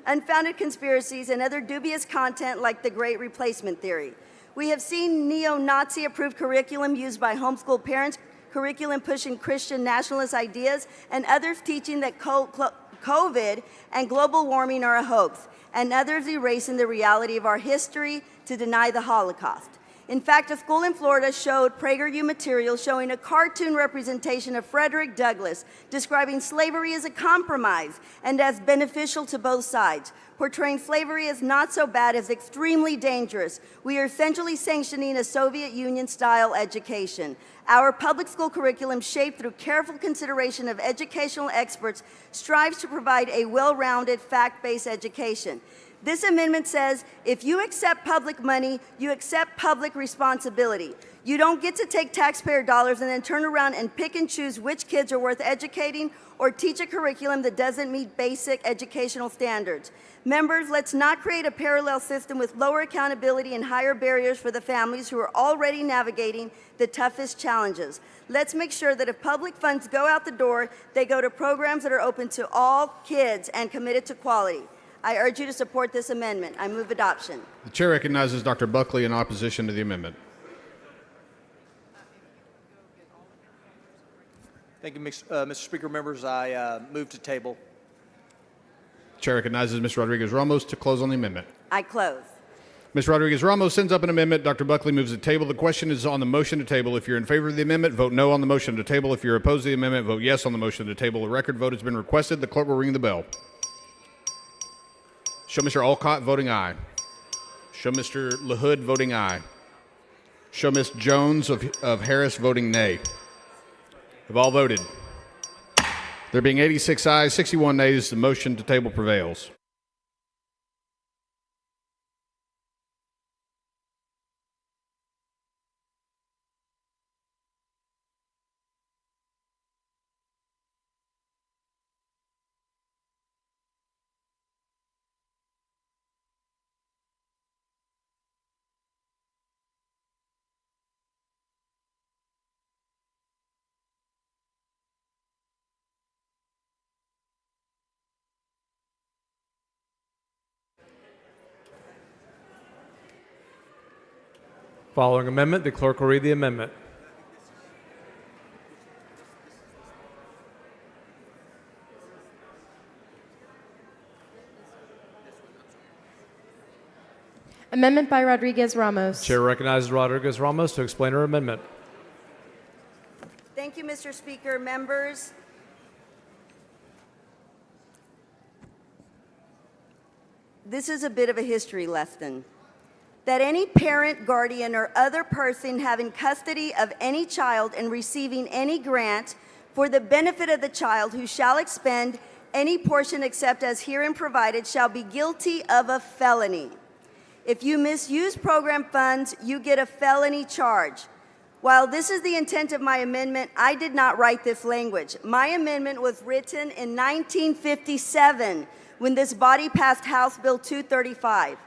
unfounded conspiracies, and other dubious content like the Great Replacement theory. We have seen neo-Nazi approved curriculum used by homeschool parents, curriculum pushing Christian nationalist ideas, and others teaching that COVID and global warming are a hoax, and others erasing the reality of our history to deny the Holocaust. In fact, a school in Florida showed PragerU material showing a cartoon representation of Frederick Douglass describing slavery as a compromise and as beneficial to both sides, portraying slavery as not so bad, as extremely dangerous. We are essentially sanctioning a Soviet Union-style education. Our public school curriculum, shaped through careful consideration of educational experts, strives to provide a well-rounded, fact-based education. This amendment says, if you accept public money, you accept public responsibility. You don't get to take taxpayer dollars and then turn around and pick and choose which kids are worth educating or teach a curriculum that doesn't meet basic educational standards. Members, let's not create a parallel system with lower accountability and higher barriers for the families who are already navigating the toughest challenges. Let's make sure that if public funds go out the door, they go to programs that are open to all kids and committed to quality. I urge you to support this amendment. I move adoption. The chair recognizes Dr. Buckley in opposition to the amendment. Thank you, Mr. Speaker. Members, I move to table. The chair recognizes Ms. Rodriguez Ramos to close on the amendment. I close. Ms. Rodriguez Ramos sends up an amendment. Dr. Buckley moves to table. The question is on the motion to table. If you're in favor of the amendment, vote no on the motion to table. If you're opposed to the amendment, vote yes on the motion to table. The record vote has been requested. The clerk will ring the bell. Show Mr. Olcott voting aye. Show Mr. LaHood voting aye. Show Ms. Jones of Harris voting nay. Have all voted? There being 86 ayes, 61 nays, the motion to table prevails. Following amendment, the clerk will read the amendment. Amendment by Rodriguez Ramos. Chair recognizes Rodriguez Ramos to explain her amendment. Thank you, Mr. Speaker. Members, this is a bit of a history lesson. That any parent, guardian, or other person having custody of any child and receiving any grant, for the benefit of the child who shall expend any portion except as herein provided shall be guilty of a felony. If you misuse program funds, you get a felony charge. While this is the intent of my amendment, I did not write this language. My amendment was written in 1957 when this body passed House Bill 235.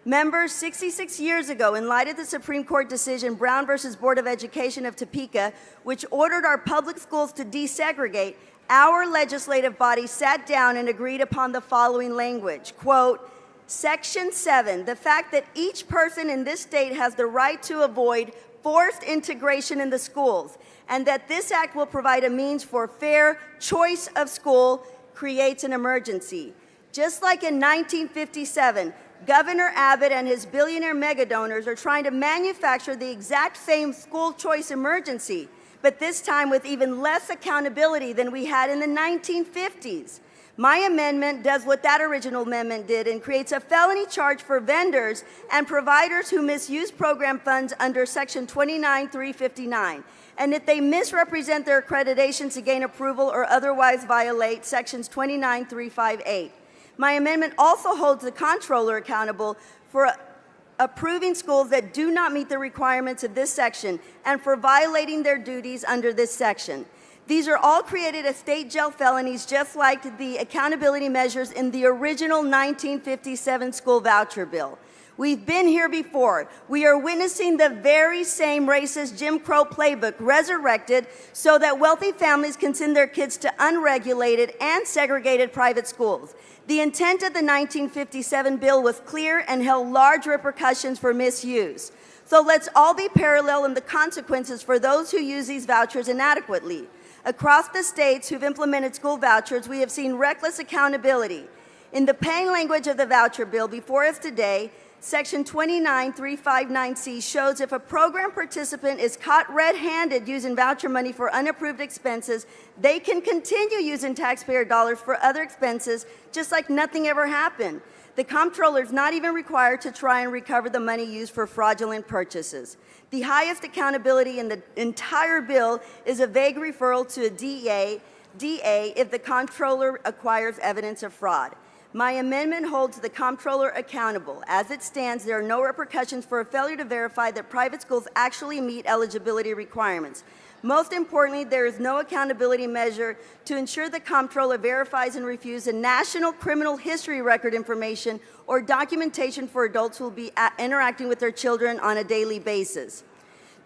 Members, 66 years ago, in light of the Supreme Court decision Brown versus Board of Education of Topeka, which ordered our public schools to desegregate, our legislative body sat down and agreed upon the following language, quote, Section 7, the fact that each person in this state has the right to avoid forced integration in the schools, and that this act will provide a means for fair choice of school creates an emergency. Just like in 1957, Governor Abbott and his billionaire megadonors are trying to manufacture the exact same school choice emergency, but this time with even less accountability than we had in the 1950s. My amendment does what that original amendment did and creates a felony charge for vendors and providers who misuse program funds under Section 29359. And if they misrepresent their accreditations to gain approval or otherwise violate Sections 29358. My amendment also holds the comptroller accountable for approving schools that do not meet the requirements of this section and for violating their duties under this section. These are all created as state jail felonies, just like the accountability measures in the original 1957 school voucher bill. We've been here before. We are witnessing the very same racist Jim Crow playbook resurrected so that wealthy families can send their kids to unregulated and segregated private schools. The intent of the 1957 bill was clear and held large repercussions for misuse. So let's all be parallel in the consequences for those who use these vouchers inadequately. Across the states who've implemented school vouchers, we have seen reckless accountability. In the plain language of the voucher bill before us today, Section 29359C shows if a program participant is caught red-handed using voucher money for unapproved expenses, they can continue using taxpayer dollars for other expenses just like nothing ever happened. The comptroller is not even required to try and recover the money used for fraudulent purchases. The highest accountability in the entire bill is a vague referral to a DA if the comptroller acquires evidence of fraud. My amendment holds the comptroller accountable. As it stands, there are no repercussions for a failure to verify that private schools actually meet eligibility requirements. Most importantly, there is no accountability measure to ensure the comptroller verifies and reviews the national criminal history record information or documentation for adults who will be interacting with their children on a daily basis.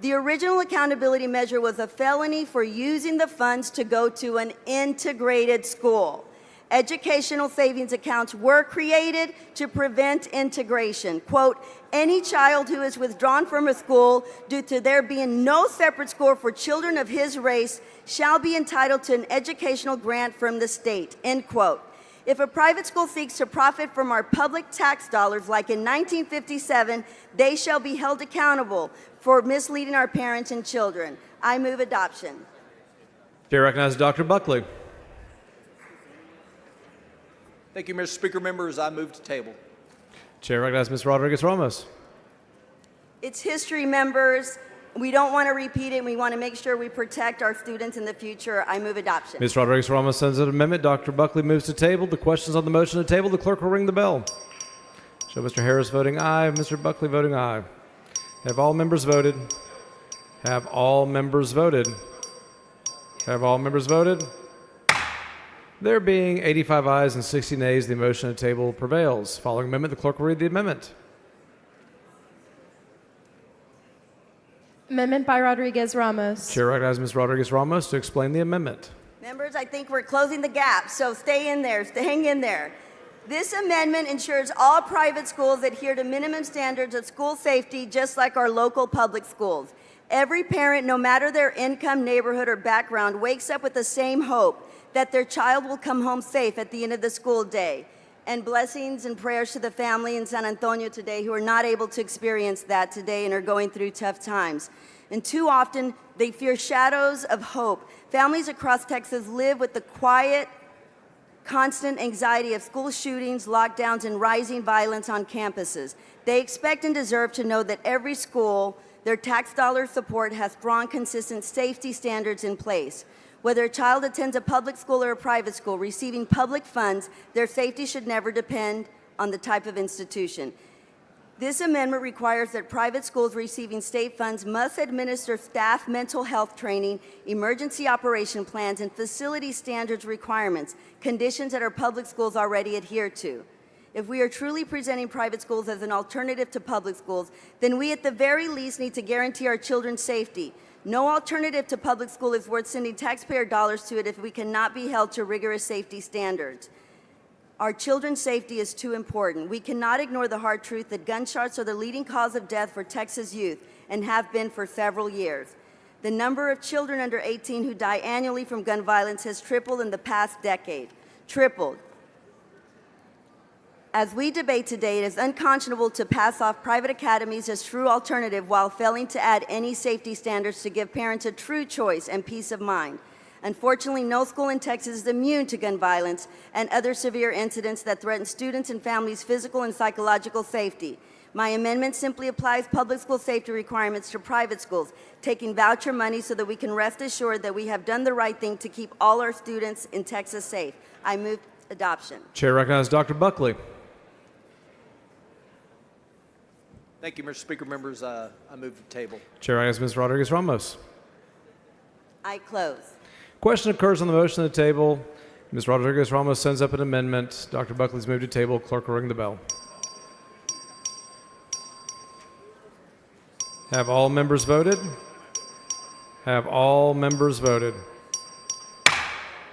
The original accountability measure was a felony for using the funds to go to an integrated school. Educational savings accounts were created to prevent integration. Quote, any child who is withdrawn from a school due to there being no separate school for children of his race shall be entitled to an educational grant from the state, end quote. If a private school seeks to profit from our public tax dollars, like in 1957, they shall be held accountable for misleading our parents and children. I move adoption. Chair recognizes Dr. Buckley. Thank you, Mr. Speaker. Members, I move to table. Chair recognizes Ms. Rodriguez-Ramos. It's history, members. We don't want to repeat it. We want to make sure we protect our students in the future. I move adoption. Ms. Rodriguez-Ramos sends an amendment. Dr. Buckley moves to table. The questions on the motion to table. The clerk will ring the bell. Show Mr. Harris voting aye, Mr. Buckley voting aye. Have all members voted? Have all members voted? Have all members voted? There being 85 ayes and 60 nays, the motion to table prevails. Following amendment, the clerk will read the amendment. Amendment by Rodriguez-Ramos. Chair recognizes Ms. Rodriguez-Ramos to explain the amendment. Members, I think we're closing the gap, so stay in there, hang in there. This amendment ensures all private schools adhere to minimum standards of school safety, just like our local public schools. Every parent, no matter their income, neighborhood, or background, wakes up with the same hope that their child will come home safe at the end of the school day. And blessings and prayers to the family in San Antonio today who are not able to experience that today and are going through tough times. And too often, they fear shadows of hope. Families across Texas live with the quiet, constant anxiety of school shootings, lockdowns, and rising violence on campuses. They expect and deserve to know that every school, their tax dollar support, has strong, consistent safety standards in place. Whether a child attends a public school or a private school receiving public funds, their safety should never depend on the type of institution. This amendment requires that private schools receiving state funds must administer staff mental health training, emergency operation plans, and facility standards requirements, conditions that our public schools already adhere to. If we are truly presenting private schools as an alternative to public schools, then we at the very least need to guarantee our children's safety. No alternative to public school is worth sending taxpayer dollars to it if we cannot be held to rigorous safety standards. Our children's safety is too important. We cannot ignore the hard truth that gunshots are the leading cause of death for Texas youth and have been for several years. The number of children under 18 who die annually from gun violence has tripled in the past decade. Tripled. As we debate today, it is unconscionable to pass off private academies as true alternative while failing to add any safety standards to give parents a true choice and peace of mind. Unfortunately, no school in Texas is immune to gun violence and other severe incidents that threaten students and families' physical and psychological safety. My amendment simply applies public school safety requirements to private schools, taking voucher money so that we can rest assured that we have done the right thing to keep all our students in Texas safe. I move adoption. Chair recognizes Dr. Buckley. Thank you, Mr. Speaker. Members, I move to table. Chair recognizes Ms. Rodriguez Ramos. I close. Question occurs on the motion of the table. Ms. Rodriguez Ramos sends up an amendment. Dr. Buckley's moved to table. Clerk will ring the bell. Have all members voted? Have all members voted?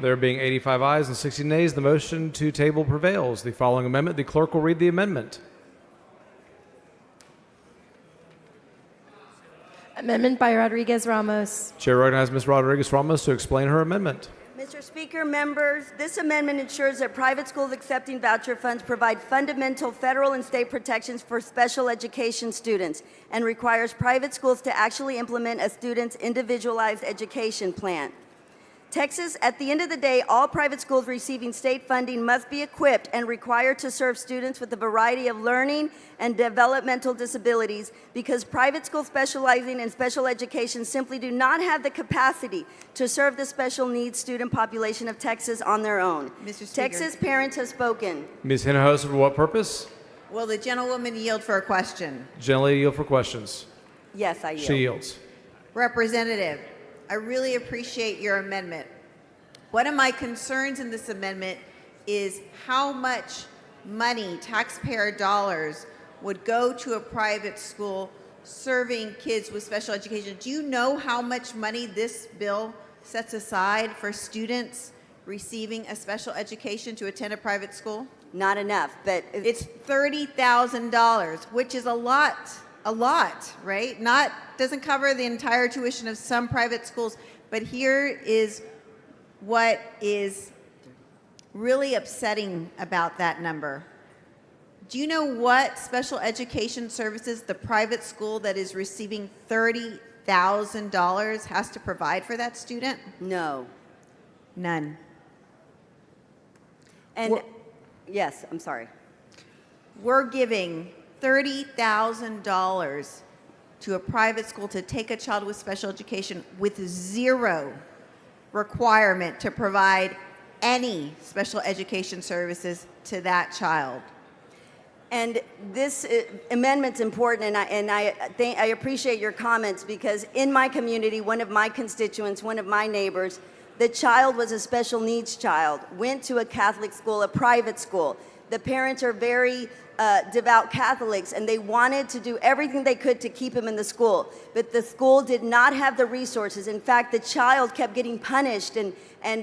There being 85 ayes and 60 nays, the motion to table prevails. The following amendment, the clerk will read the amendment. Amendment by Rodriguez Ramos. Chair recognizes Ms. Rodriguez Ramos to explain her amendment. Mr. Speaker, members, this amendment ensures that private schools accepting voucher funds provide fundamental federal and state protections for special education students and requires private schools to actually implement a student's individualized education plan. Texas, at the end of the day, all private schools receiving state funding must be equipped and required to serve students with a variety of learning and developmental disabilities because private schools specializing in special education simply do not have the capacity to serve the special needs student population of Texas on their own. Mr. Speaker. Texas parents have spoken. Ms. Hinojosa, for what purpose? Will the gentlewoman yield for a question? Generally yield for questions. Yes, I yield. She yields. Representative, I really appreciate your amendment. One of my concerns in this amendment is how much money, taxpayer dollars, would go to a private school serving kids with special education. Do you know how much money this bill sets aside for students receiving a special education to attend a private school? Not enough, but it's $30,000, which is a lot, right? Doesn't cover the entire tuition of some private schools, but here is what is really upsetting about that number. Do you know what special education services the private school that is receiving $30,000 has to provide for that student? No. None. And yes, I'm sorry. We're giving $30,000 to a private school to take a child with special education with zero requirement to provide any special education services to that child. And this amendment's important, and I appreciate your comments because in my community, one of my constituents, one of my neighbors, the child was a special needs child, went to a Catholic school, a private school. The parents are very devout Catholics, and they wanted to do everything they could to keep him in the school. But the school did not have the resources. In fact, the child kept getting punished and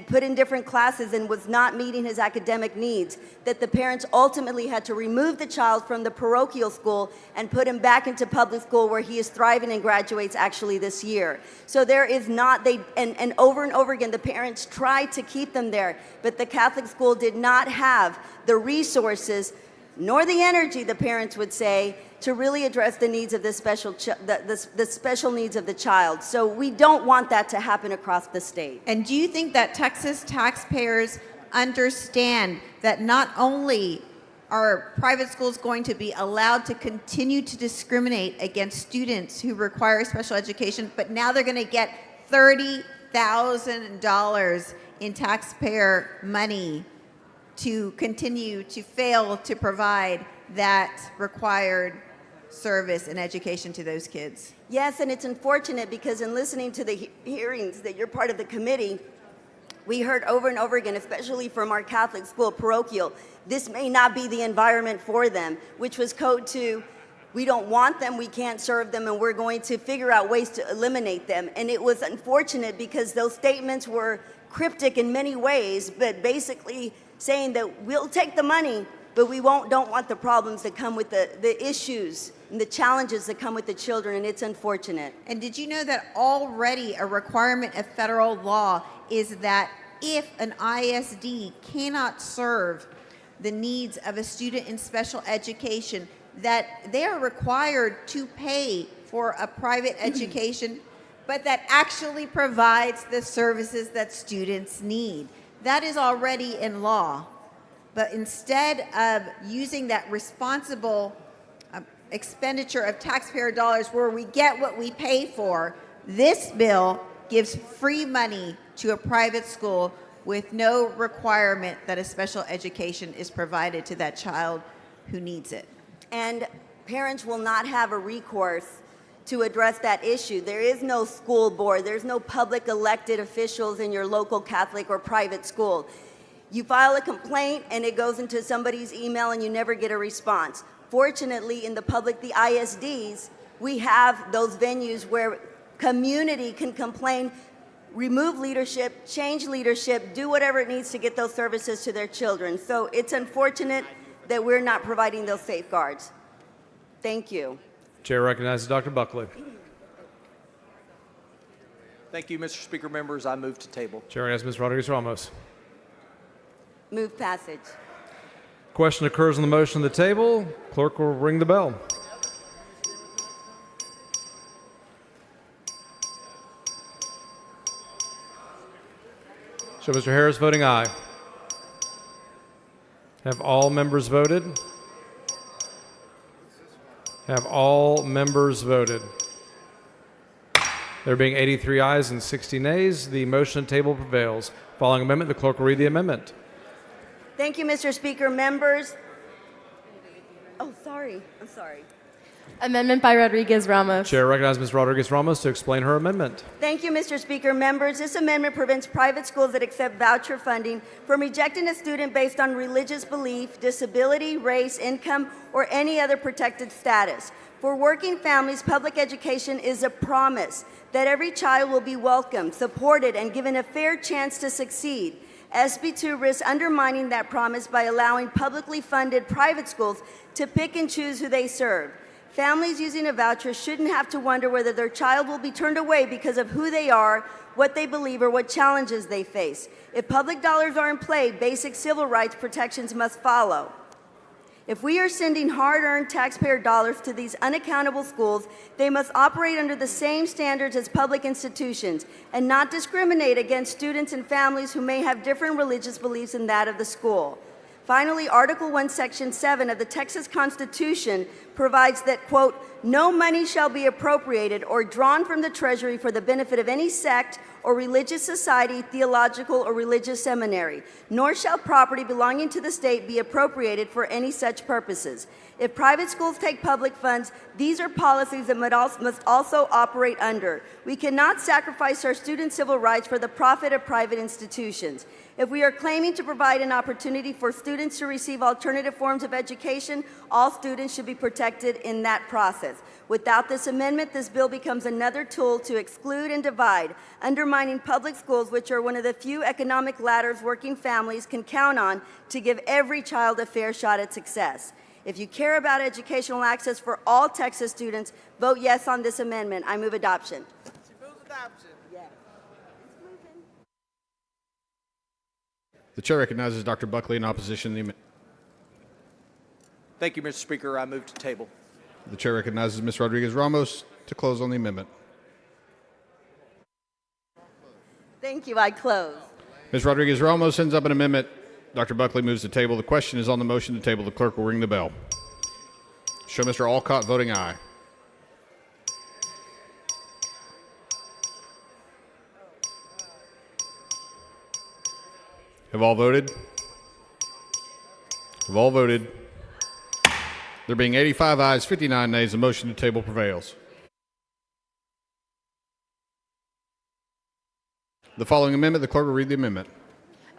put in different classes and was not meeting his academic needs, that the parents ultimately had to remove the child from the parochial school and put him back into public school where he is thriving and graduates actually this year. So there is not, and over again, the parents tried to keep them there, but the Catholic school did not have the resources nor the energy, the parents would say, to really address the needs of the special needs of the child. So we don't want that to happen across the state. And do you think that Texas taxpayers understand that not only are private schools going to be allowed to continue to discriminate against students who require special education, but now they're going to get $30,000 $30,000 in taxpayer money to continue to fail to provide that required service and education to those kids. Yes, and it's unfortunate because in listening to the hearings that you're part of the committee, we heard over and over again, especially from our Catholic school parochial, this may not be the environment for them, which was code to, we don't want them, we can't serve them, and we're going to figure out ways to eliminate them. And it was unfortunate because those statements were cryptic in many ways, but basically saying that we'll take the money, but we don't want the problems that come with the issues and the challenges that come with the children, and it's unfortunate. And did you know that already a requirement of federal law is that if an ISD cannot serve the needs of a student in special education, that they are required to pay for a private education, but that actually provides the services that students need. That is already in law. But instead of using that responsible expenditure of taxpayer dollars where we get what we pay for, this bill gives free money to a private school with no requirement that a special education is provided to that child who needs it. And parents will not have a recourse to address that issue. There is no school board, there's no public elected officials in your local Catholic or private school. You file a complaint and it goes into somebody's email and you never get a response. Fortunately, in the public, the ISDs, we have those venues where community can complain, remove leadership, change leadership, do whatever it needs to get those services to their children. So it's unfortunate that we're not providing those safeguards. Thank you. Chair recognizes Dr. Buckley. Thank you, Mr. Speaker. Members, I move to table. Chair recognizes Ms. Rodriguez-Ramos. Move passage. Question occurs on the motion on the table. Clerk will ring the bell. Show Mr. Harris voting aye. Have all members voted? Have all members voted? There being 83 ayes and 60 nays, the motion table prevails. Following amendment, the clerk will read the amendment. Thank you, Mr. Speaker. Members. Oh, sorry. I'm sorry. Amendment by Rodriguez-Ramos. Chair recognizes Ms. Rodriguez-Ramos to explain her amendment. Thank you, Mr. Speaker. Members, this amendment prevents private schools that accept voucher funding from rejecting a student based on religious belief, disability, race, income, or any other protected status. For working families, public education is a promise that every child will be welcomed, supported, and given a fair chance to succeed. SB 2 risks undermining that promise by allowing publicly funded private schools to pick and choose who they serve. Families using a voucher shouldn't have to wonder whether their child will be turned away because of who they are, what they believe, or what challenges they face. If public dollars are in play, basic civil rights protections must follow. If we are sending hard-earned taxpayer dollars to these unaccountable schools, they must operate under the same standards as public institutions and not discriminate against students and families who may have different religious beliefs than that of the school. Finally, Article 1, Section 7 of the Texas Constitution provides that, quote, no money shall be appropriated or drawn from the Treasury for the benefit of any sect or religious society, theological or religious seminary, nor shall property belonging to the state be appropriated for any such purposes. If private schools take public funds, these are policies that must also operate under. We cannot sacrifice our student civil rights for the profit of private institutions. If we are claiming to provide an opportunity for students to receive alternative forms of education, all students should be protected in that process. Without this amendment, this bill becomes another tool to exclude and divide, undermining public schools, which are one of the few economic ladders working families can count on to give every child a fair shot at success. If you care about educational access for all Texas students, vote yes on this amendment. I move adoption. The chair recognizes Dr. Buckley in opposition to the amendment. Thank you, Mr. Speaker. I move to table. The chair recognizes Ms. Rodriguez-Ramos to close on the amendment. Thank you. I close. Ms. Rodriguez-Ramos sends up an amendment. Dr. Buckley moves to table. The question is on the motion to table. The clerk will ring the bell. Show Mr. Alcott voting aye. Have all voted? Have all voted? There being 85 ayes, 59 nays, the motion to table prevails. The following amendment, the clerk will read the amendment.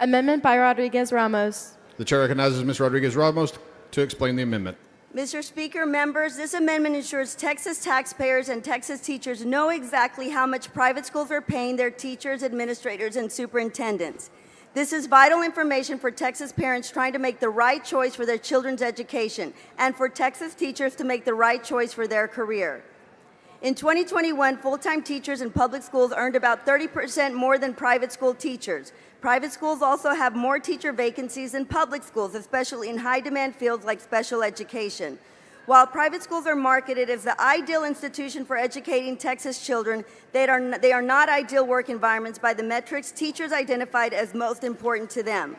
Amendment by Rodriguez Ramos. The chair recognizes Ms. Rodriguez Ramos to explain the amendment. Mr. Speaker, members, this amendment ensures Texas taxpayers and Texas teachers know exactly how much private schools are paying their teachers, administrators, and superintendents. This is vital information for Texas parents trying to make the right choice for their children's education and for Texas teachers to make the right choice for their career. In 2021, full-time teachers in public schools earned about 30% more than private school teachers. Private schools also have more teacher vacancies than public schools, especially in high-demand fields like special education. While private schools are marketed as the ideal institution for educating Texas children, they are not ideal work environments by the metrics teachers identified as most important to them.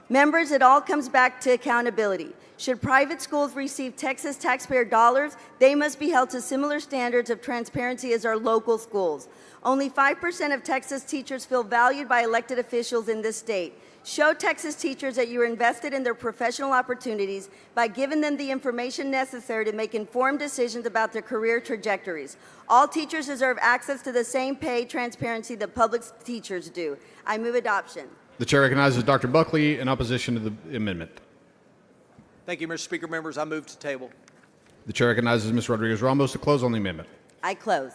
Members, it all comes back to accountability. Should private schools receive Texas taxpayer dollars, they must be held to similar standards of transparency as our local schools. Only 5% of Texas teachers feel valued by elected officials in this state. Show Texas teachers that you are invested in their professional opportunities by giving them the information necessary to make informed decisions about their career trajectories. All teachers deserve access to the same pay transparency that public teachers do. I move adoption. The chair recognizes Dr. Buckley in opposition to the amendment. Thank you, Mr. Speaker. Members, I move to table. The chair recognizes Ms. Rodriguez Ramos to close on the amendment. I close.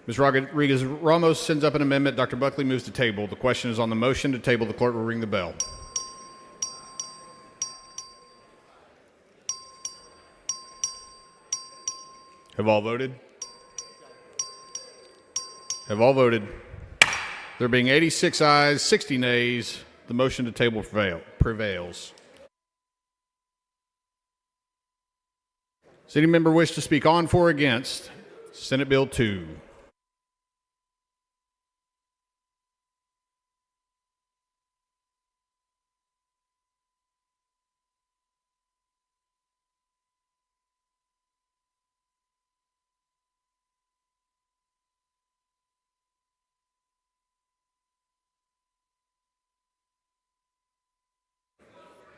Ms. Rodriguez Ramos sends up an amendment. Dr. Buckley moves to table. The question is on the motion to table. The clerk will ring the bell. Have all voted? Have all voted? There being 86 ayes, 60 nays, the motion to table prevails. Does any member wish to speak on, for, or against Senate Bill 2?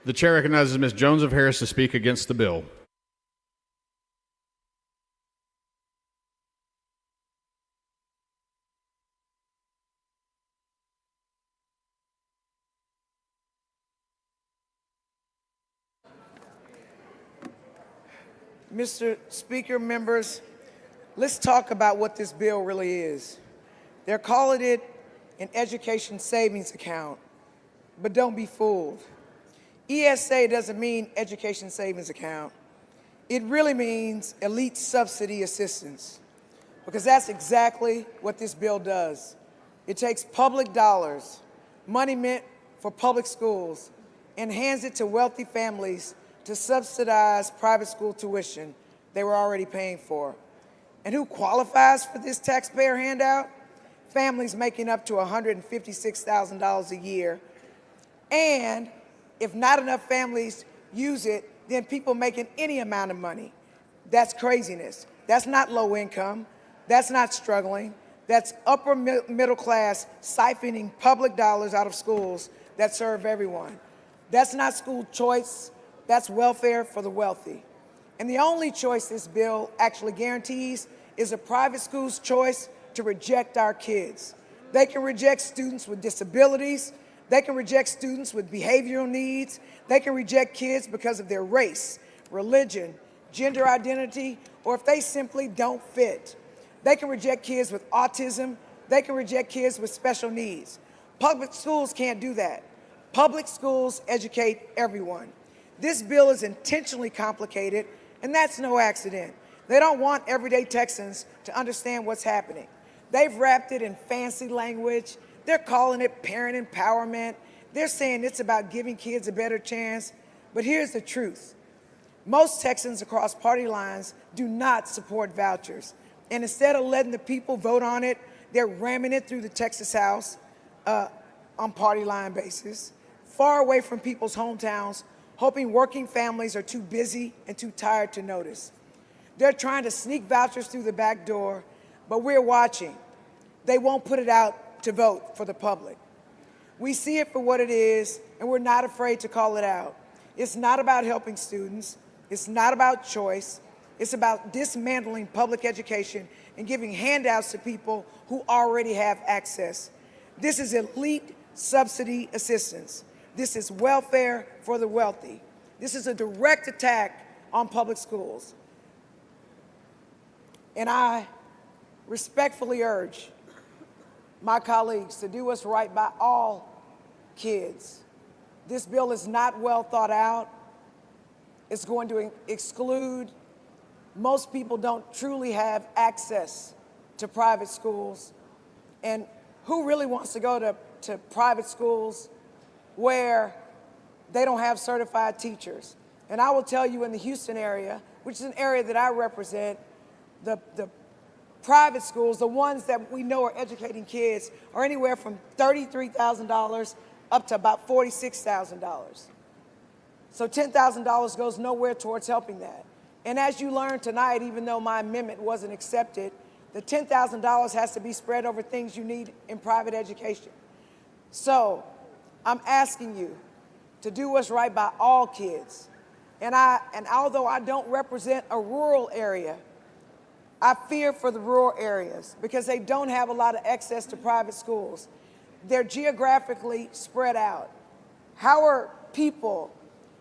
The chair recognizes Ms. Jones of Harris to speak against the bill. Mr. Speaker, members, let's talk about what this bill really is. They're calling it an education savings account, but don't be fooled. ESA doesn't mean education savings account. It really means elite subsidy assistance, because that's exactly what this bill does. It takes public dollars, money meant for public schools, and hands it to wealthy families to subsidize private school tuition they were already paying for. And who qualifies for this taxpayer handout? Families making up to $156,000 a year. And if not enough families use it, then people making any amount of money. That's craziness. That's not low income. That's not struggling. That's upper middle class siphoning public dollars out of schools that serve everyone. That's not school choice. That's welfare for the wealthy. And the only choice this bill actually guarantees is a private school's choice to reject our kids. They can reject students with disabilities. They can reject students with behavioral needs. They can reject kids because of their race, religion, gender identity, or if they simply don't fit. They can reject kids with autism. They can reject kids with special needs. Public schools can't do that. Public schools educate everyone. This bill is intentionally complicated, and that's no accident. They don't want everyday Texans to understand what's happening. They've wrapped it in fancy language. They're calling it parent empowerment. They're saying it's about giving kids a better chance. But here's the truth. Most Texans across party lines do not support vouchers. And instead of letting the people vote on it, they're ramming it through the Texas House on party line basis, far away from people's hometowns, hoping working families are too busy and too tired to notice. They're trying to sneak vouchers through the back door, but we're watching. They won't put it out to vote for the public. We see it for what it is, and we're not afraid to call it out. It's not about helping students. It's not about choice. It's about dismantling public education and giving handouts to people who already have access. This is elite subsidy assistance. This is welfare for the wealthy. This is a direct attack on public schools. And I respectfully urge my colleagues to do what's right by all kids. This bill is not well thought out. It's going to exclude. Most people don't truly have access to private schools. And who really wants to go to private schools where they don't have certified teachers? And I will tell you, in the Houston area, which is an area that I represent, the private schools, the ones that we know are educating kids, are anywhere from $33,000 up to about $46,000. So $10,000 goes nowhere towards helping that. And as you learned tonight, even though my amendment wasn't accepted, the $10,000 has to be spread over things you need in private education. So I'm asking you to do what's right by all kids. And although I don't represent a rural area, I fear for the rural areas because they don't have a lot of access to private schools. They're geographically spread out. How are people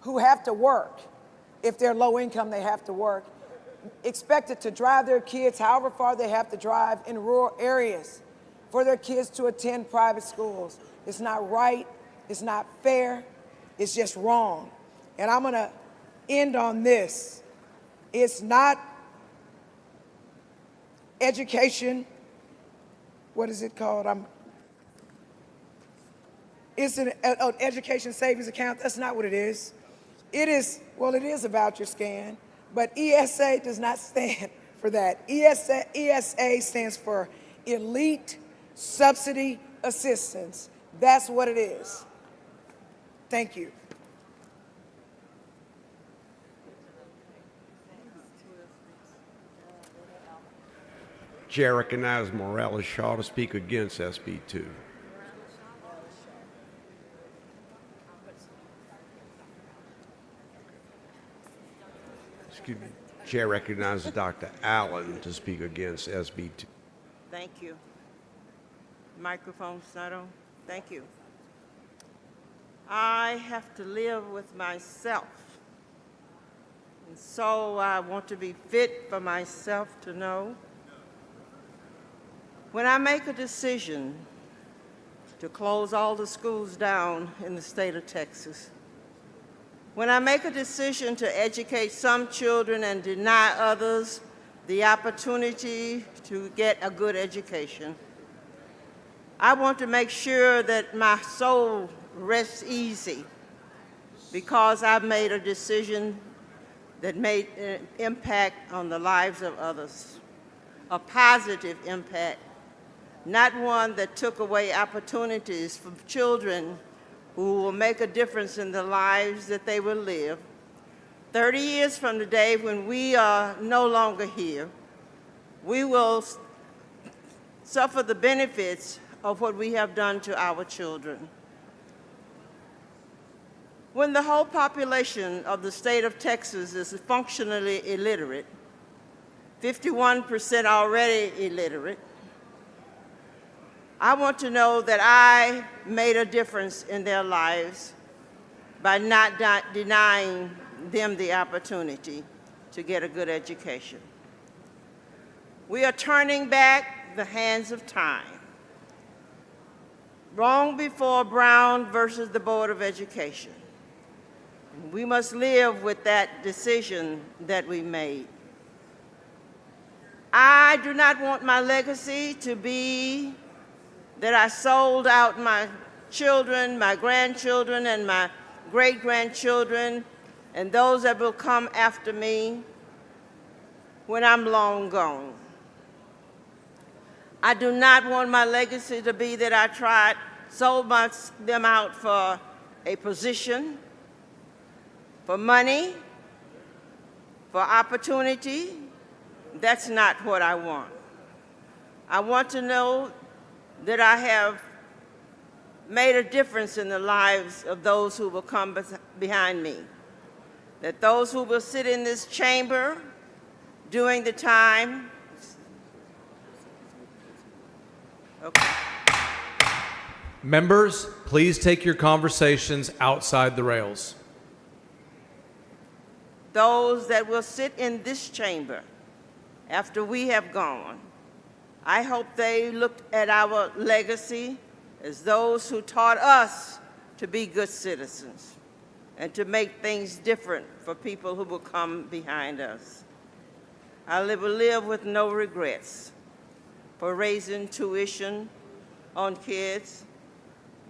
who have to work, if they're low income, they have to work, expected to drive their kids however far they have to drive in rural areas for their kids to attend private schools? It's not right, it's not fair, it's just wrong. And I'm gonna end on this. It's not education, what is it called? It's an education savings account. That's not what it is. It is, well, it is a voucher scan, but ESA does not stand for that. ESA stands for Elite Subsidy Assistance. That's what it is. Thank you. Chair recognizes Morales Shaw to speak against SB 2. Excuse me. Chair recognizes Dr. Allen to speak against SB 2. Thank you. Microphone's not on. Thank you. I have to live with myself. And so I want to be fit for myself to know when I make a decision to close all the schools down in the state of Texas, when I make a decision to educate some children and deny others the opportunity to get a good education, I want to make sure that my soul rests easy because I've made a decision that made an impact on the lives of others, a positive impact, not one that took away opportunities from children who will make a difference in the lives that they will live. 30 years from the day when we are no longer here, we will suffer the benefits of what we have done to our children. When the whole population of the state of Texas is functionally illiterate, 51% already illiterate, I want to know that I made a difference in their lives by not denying them the opportunity to get a good education. We are turning back the hands of time. Long before Brown versus the Board of Education. We must live with that decision that we made. I do not want my legacy to be that I sold out my children, my grandchildren, and my great-grandchildren, and those that will come after me when I'm long gone. I do not want my legacy to be that I sold them out for a position, for money, for opportunity. That's not what I want. I want to know that I have made a difference in the lives of those who will come behind me. That those who will sit in this chamber during the time. Okay. Members, please take your conversations outside the rails. Those that will sit in this chamber after we have gone, I hope they look at our legacy as those who taught us to be good citizens and to make things different for people who will come behind us. I will live with no regrets for raising tuition on kids,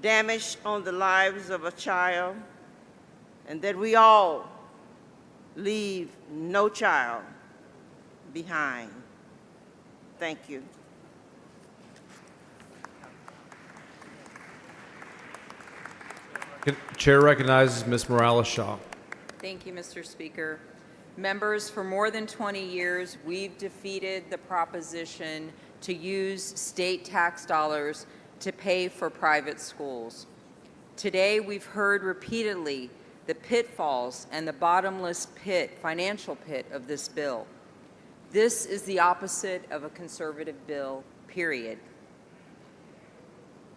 damage on the lives of a child, and that we all leave no child behind. Thank you. Chair recognizes Ms. Morales-Shaw. Thank you, Mr. Speaker. Members, for more than 20 years, we've defeated the proposition to use state tax dollars to pay for private schools. Today, we've heard repeatedly the pitfalls and the bottomless pit, financial pit of this bill. This is the opposite of a conservative bill, period.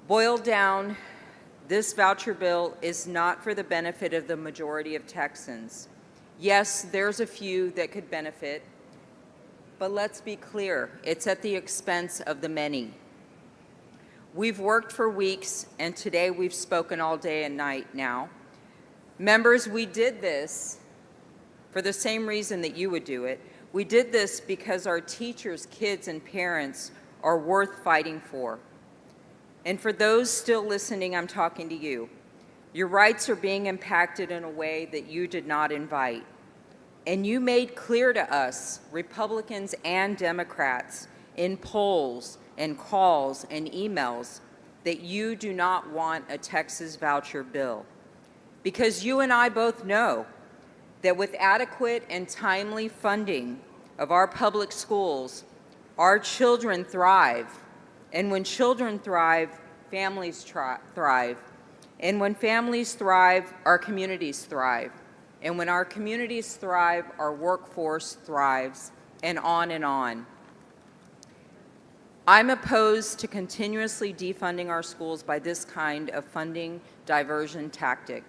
Boiled down, this voucher bill is not for the benefit of the majority of Texans. Yes, there's a few that could benefit, but let's be clear, it's at the expense of the many. We've worked for weeks, and today we've spoken all day and night now. Members, we did this for the same reason that you would do it. We did this because our teachers, kids, and parents are worth fighting for. And for those still listening, I'm talking to you. Your rights are being impacted in a way that you did not invite. And you made clear to us, Republicans and Democrats, in polls and calls and emails, that you do not want a Texas voucher bill. Because you and I both know that with adequate and timely funding of our public schools, our children thrive. And when children thrive, families thrive. And when families thrive, our communities thrive. And when our communities thrive, our workforce thrives, and on and on. I'm opposed to continuously defunding our schools by this kind of funding diversion tactic.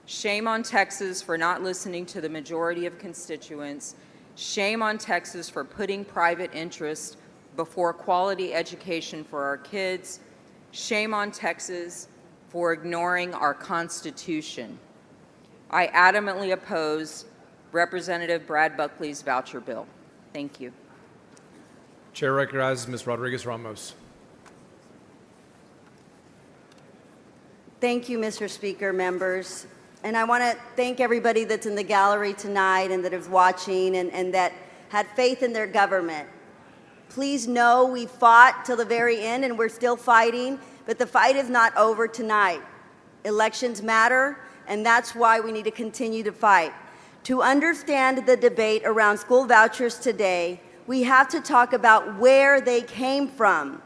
Shame on Texas for not listening to the majority of constituents. Shame on Texas for putting private interest before quality education for our kids. Shame on Texas for ignoring our Constitution. I adamantly oppose Representative Brad Buckley's voucher bill. Thank you. Chair recognizes Ms. Rodriguez-Ramos. Thank you, Mr. Speaker, members. And I want to thank everybody that's in the gallery tonight and that is watching and that had faith in their government. Please know we fought till the very end and we're still fighting, but the fight is not over tonight. Elections matter, and that's why we need to continue to fight. To understand the debate around school vouchers today, we have to talk about where they came from.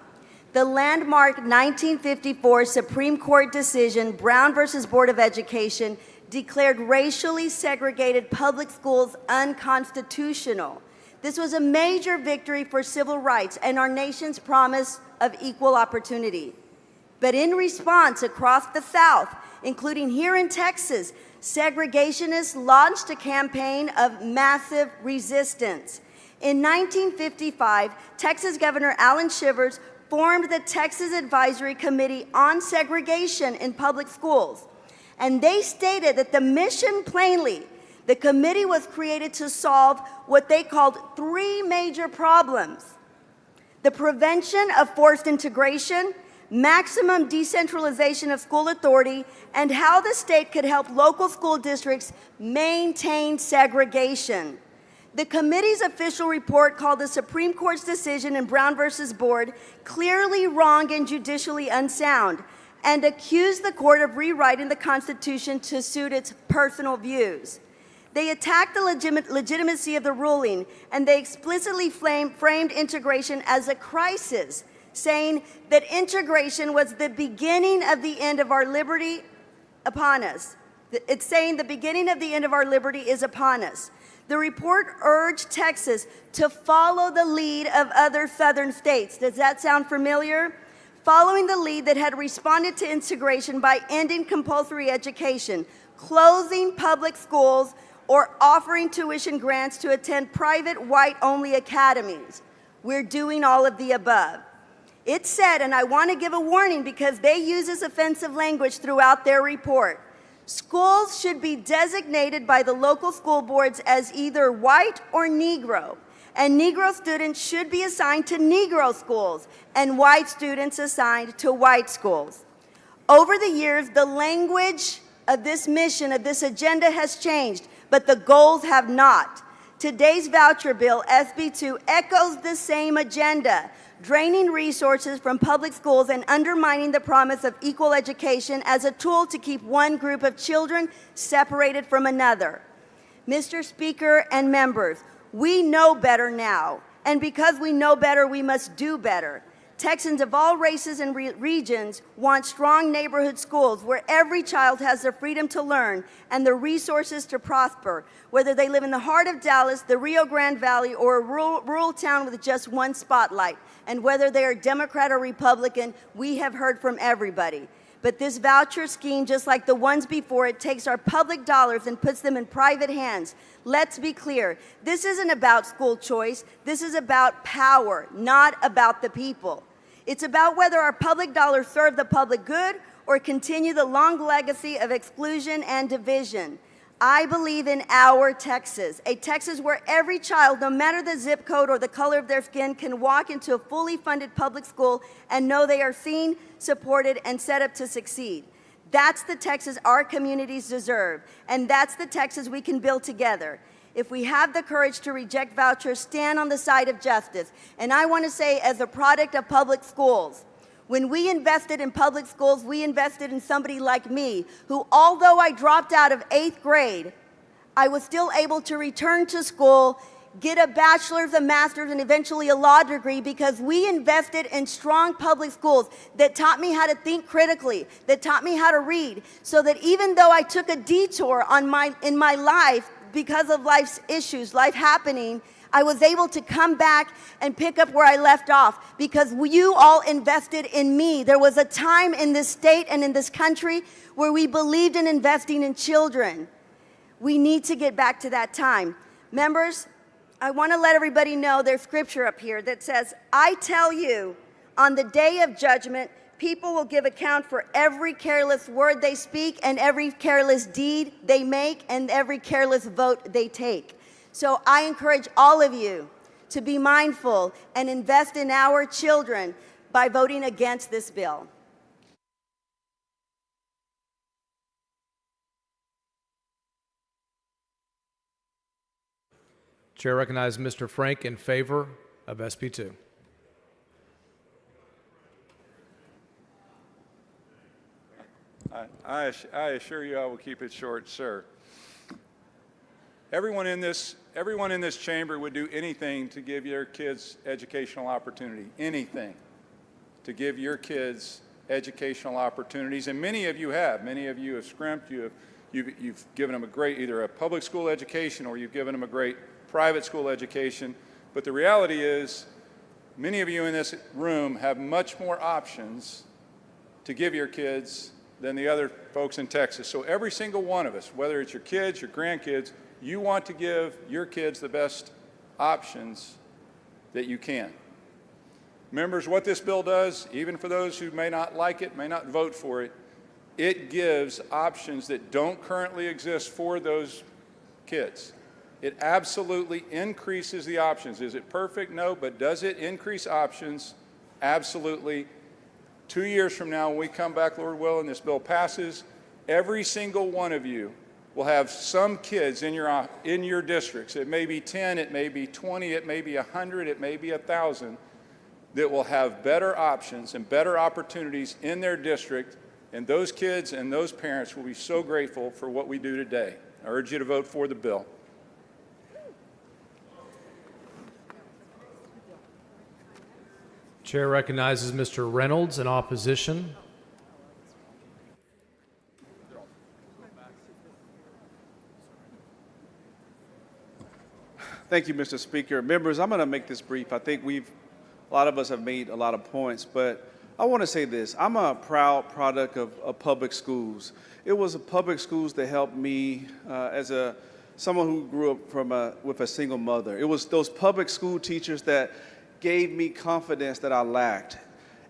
The landmark 1954 Supreme Court decision, Brown versus Board of Education, declared racially segregated public schools unconstitutional. This was a major victory for civil rights and our nation's promise of equal opportunity. But in response, across the South, including here in Texas, segregationists launched a campaign of massive resistance. In 1955, Texas Governor Allen Shivers formed the Texas Advisory Committee on Segregation in Public Schools. And they stated that the mission plainly, the committee was created to solve what they called three major problems: the prevention of forced integration, maximum decentralization of school authority, and how the state could help local school districts maintain segregation. The committee's official report, called the Supreme Court's decision in Brown versus Board, clearly wrong and judicially unsound, and accused the court of rewriting the Constitution to suit its personal views. They attacked the legitimacy of the ruling, and they explicitly framed integration as a crisis, saying that integration was the beginning of the end of our liberty upon us. It's saying the beginning of the end of our liberty is upon us. The report urged Texas to follow the lead of other southern states. Does that sound familiar? Following the lead that had responded to integration by ending compulsory education, closing public schools, or offering tuition grants to attend private white-only academies. We're doing all of the above. It said, and I want to give a warning because they use this offensive language throughout their report, schools should be designated by the local school boards as either white or Negro, and Negro students should be assigned to Negro schools and white students assigned to white schools. Over the years, the language of this mission, of this agenda has changed, but the goals have not. Today's voucher bill, SB 2, echoes the same agenda, draining resources from public schools and undermining the promise of equal education as a tool to keep one group of children separated from another. Mr. Speaker and members, we know better now, and because we know better, we must do better. Texans of all races and regions want strong neighborhood schools where every child has the freedom to learn and the resources to prosper, whether they live in the heart of Dallas, the Rio Grande Valley, or a rural town with just one spotlight. And whether they are Democrat or Republican, we have heard from everybody. But this voucher scheme, just like the ones before it, takes our public dollars and puts them in private hands. Let's be clear. This isn't about school choice. This is about power, not about the people. It's about whether our public dollars serve the public good or continue the long legacy of exclusion and division. I believe in our Texas, a Texas where every child, no matter the zip code or the color of their skin, can walk into a fully funded public school and know they are seen, supported, and set up to succeed. That's the Texas our communities deserve, and that's the Texas we can build together. If we have the courage to reject vouchers, stand on the side of justice. And I want to say, as a product of public schools, when we invested in public schools, we invested in somebody like me, who, although I dropped out of 8th grade, I was still able to return to school, get a bachelor's, a master's, and eventually a law degree because we invested in strong public schools that taught me how to think critically, that taught me how to read, so that even though I took a detour in my life because of life's issues, life happening, I was able to come back and pick up where I left off because you all invested in me. There was a time in this state and in this country where we believed in investing in children. We need to get back to that time. Members, I want to let everybody know there's scripture up here that says, I tell you, on the day of judgment, people will give account for every careless word they speak and every careless deed they make and every careless vote they take. So I encourage all of you to be mindful and invest in our children by voting against this bill. Chair recognizes Mr. Frank in favor of SB 2. I assure you I will keep it short, sir. Everyone in this chamber would do anything to give your kids educational opportunity, anything to give your kids educational opportunities, and many of you have. Many of you have scrimped. You've given them a great, either a public school education or you've given them a great private school education. But the reality is, many of you in this room have much more options to give your kids than the other folks in Texas. So every single one of us, whether it's your kids, your grandkids, you want to give your kids the best options that you can. Members, what this bill does, even for those who may not like it, may not vote for it, it gives options that don't currently exist for those kids. It absolutely increases the options. Is it perfect? No, but does it increase options? Absolutely. 2 years from now, when we come back, Lord willing, this bill passes, every single one of you will have some kids in your districts. It may be 10, it may be 20, it may be 100, it may be 1,000, that will have better options and better opportunities in their district, and those kids and those parents will be so grateful for what we do today. I urge you to vote for the bill. Chair recognizes Mr. Reynolds in opposition. Thank you, Mr. Speaker. Members, I'm going to make this brief. I think a lot of us have made a lot of points, but I want to say this. I'm a proud product of public schools. It was public schools that helped me as someone who grew up with a single mother. It was those public school teachers that gave me confidence that I lacked.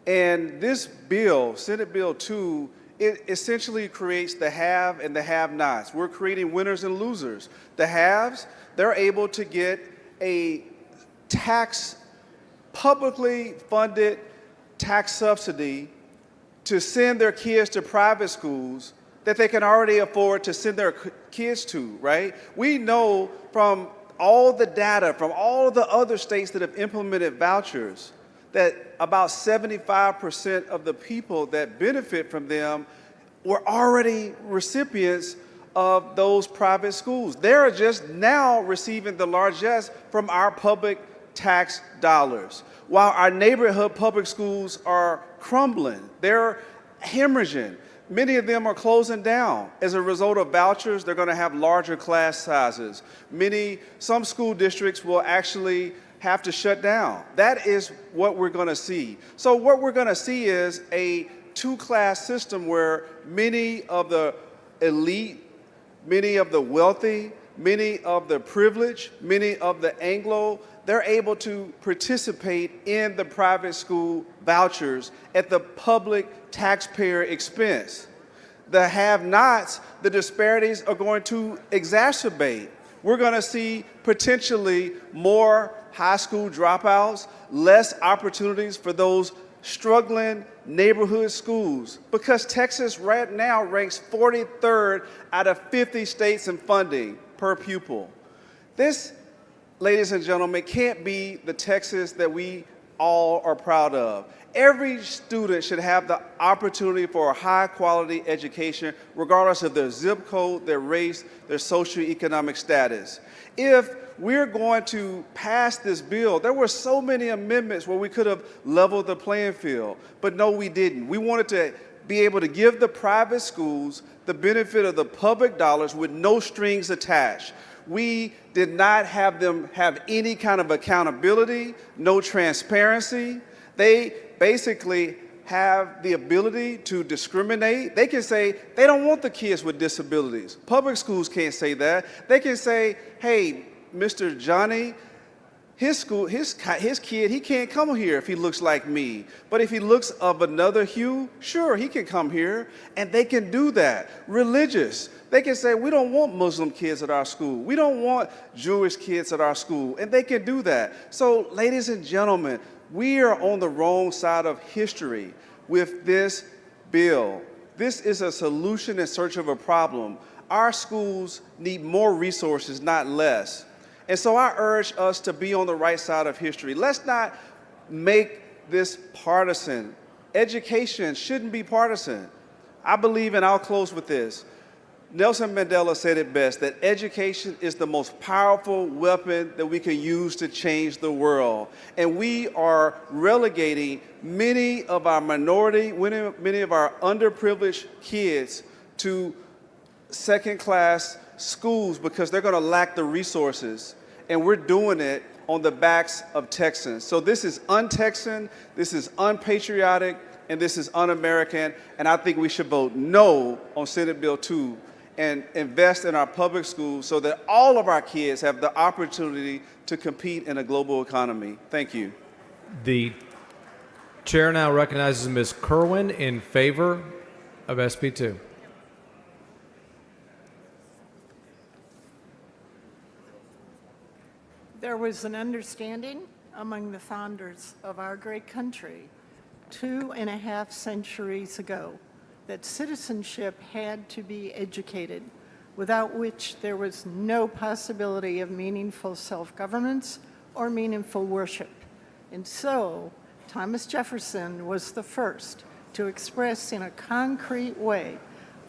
And this bill, Senate Bill 2, it essentially creates the have and the have-nots. We're creating winners and losers. The haves, they're able to get a publicly funded tax subsidy to send their kids to private schools that they can already afford to send their kids to, right? We know from all the data from all the other states that have implemented vouchers that about 75% of the people that benefit from them were already recipients of those private schools. They're just now receiving the largesse from our public tax dollars. While our neighborhood public schools are crumbling, they're hemorrhaging. Many of them are closing down. As a result of vouchers, they're going to have larger class sizes. Some school districts will actually have to shut down. That is what we're going to see. So what we're going to see is a two-class system where many of the elite, many of the wealthy, many of the privileged, many of the Anglo, they're able to participate in the private school vouchers at the public taxpayer expense. The have-nots, the disparities are going to exacerbate. We're going to see potentially more high school dropouts, less opportunities for those struggling neighborhood schools, because Texas right now ranks 43rd out of 50 states in funding per pupil. This, ladies and gentlemen, can't be the Texas that we all are proud of. Every student should have the opportunity for a high-quality education, regardless of their zip code, their race, their socioeconomic status. If we're going to pass this bill, there were so many amendments where we could have leveled the playing field, but no, we didn't. We wanted to be able to give the private schools the benefit of the public dollars with no strings attached. We did not have them have any kind of accountability, no transparency. They basically have the ability to discriminate. They can say they don't want the kids with disabilities. Public schools can't say that. They can say, hey, Mr. Johnny, his kid, he can't come here if he looks like me. But if he looks of another hue, sure, he can come here. And they can do that. Religious, they can say, we don't want Muslim kids at our school. We don't want Jewish kids at our school. And they can do that. So, ladies and gentlemen, we are on the wrong side of history with this bill. This is a solution in search of a problem. Our schools need more resources, not less. And so I urge us to be on the right side of history. Let's not make this partisan. Education shouldn't be partisan. I believe, and I'll close with this, Nelson Mandela said it best, that education is the most powerful weapon that we can use to change the world. And we are relegating many of our minority, many of our underprivileged kids to second-class schools because they're going to lack the resources. And we're doing it on the backs of Texans. So this is un-Texan, this is unpatriotic, and this is un-American. And I think we should vote no on Senate Bill 2 and invest in our public schools so that all of our kids have the opportunity to compete in a global economy. Thank you. The chair now recognizes Ms. Kerwin in favor of SB 2. There was an understanding among the founders of our great country 2.5 centuries ago that citizenship had to be educated, without which there was no possibility of meaningful self-governance or meaningful worship. And so, Thomas Jefferson was the first to express in a concrete way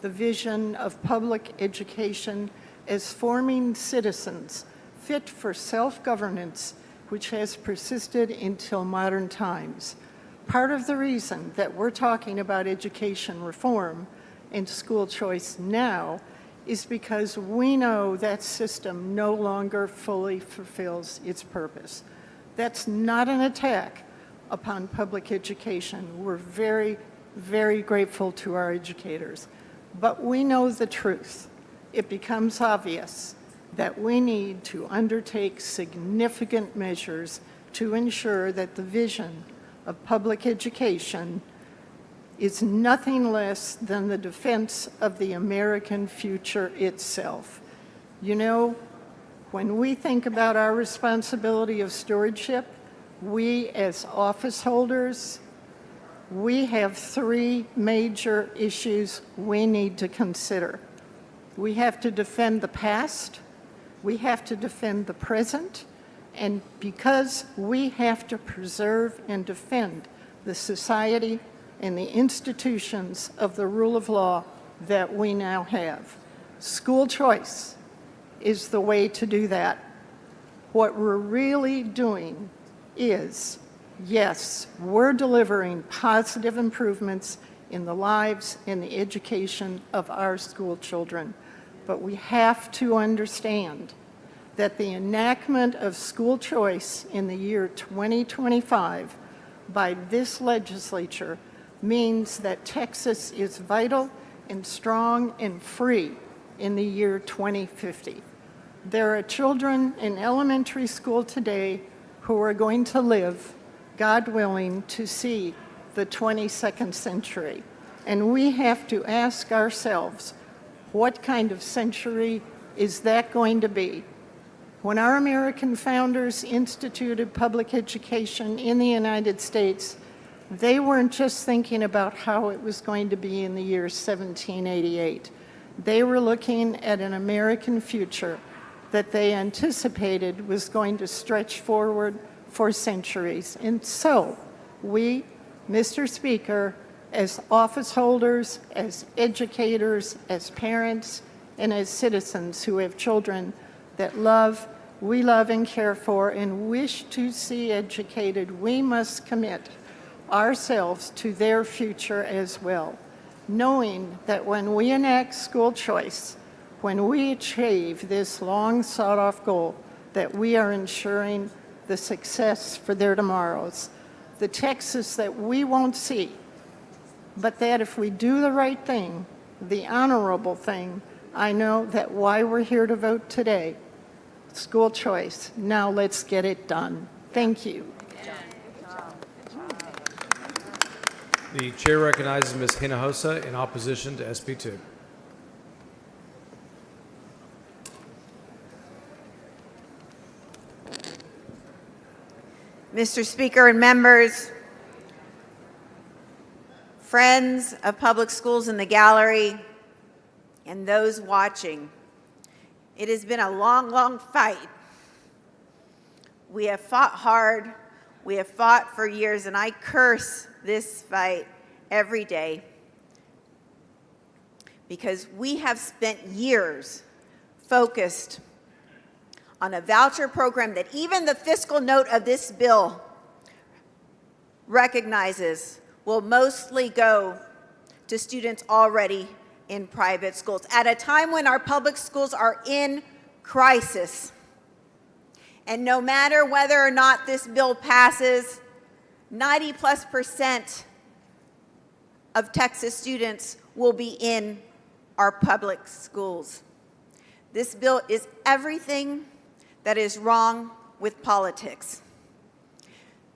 the vision of public education as forming citizens fit for self-governance, which has persisted until modern times. Part of the reason that we're talking about education reform and school choice now is because we know that system no longer fully fulfills its purpose. That's not an attack upon public education. We're very, very grateful to our educators. But we know the truth. It becomes obvious that we need to undertake significant measures to ensure that the vision of public education is nothing less than the defense of the American future itself. You know, when we think about our responsibility of stewardship, we as office holders, we have three major issues we need to consider. We have to defend the past, we have to defend the present, and because we have to preserve and defend the society and the institutions of the rule of law that we now have. School choice is the way to do that. What we're really doing is, yes, we're delivering positive improvements in the lives and the education of our school children, but we have to understand that the enactment of school choice in the year 2025 by this legislature means that Texas is vital and strong and free in the year 2050. There are children in elementary school today who are going to live, God willing, to see the 22nd century. And we have to ask ourselves, what kind of century is that going to be? When our American founders instituted public education in the United States, they weren't just thinking about how it was going to be in the year 1788. They were looking at an American future that they anticipated was going to stretch forward for centuries. And so we, Mr. Speaker, as office holders, as educators, as parents, and as citizens who have children that we love and care for and wish to see educated, we must commit ourselves to their future as well, knowing that when we enact school choice, when we achieve this long sought-off goal, that we are ensuring the success for their tomorrows, the Texas that we won't see, but that if we do the right thing, the honorable thing, I know that why we're here to vote today, school choice. Now let's get it done. Thank you. The chair recognizes Ms. Hinojosa in opposition to SB 2. Mr. Speaker and members, friends of public schools in the gallery, and those watching, it has been a long, long fight. We have fought hard, we have fought for years, and I curse this fight every day because we have spent years focused on a voucher program that even the fiscal note of this bill recognizes will mostly go to students already in private schools at a time when our public schools are in crisis. And no matter whether or not this bill passes, 90+% of Texas students will be in our public schools. This bill is everything that is wrong with politics.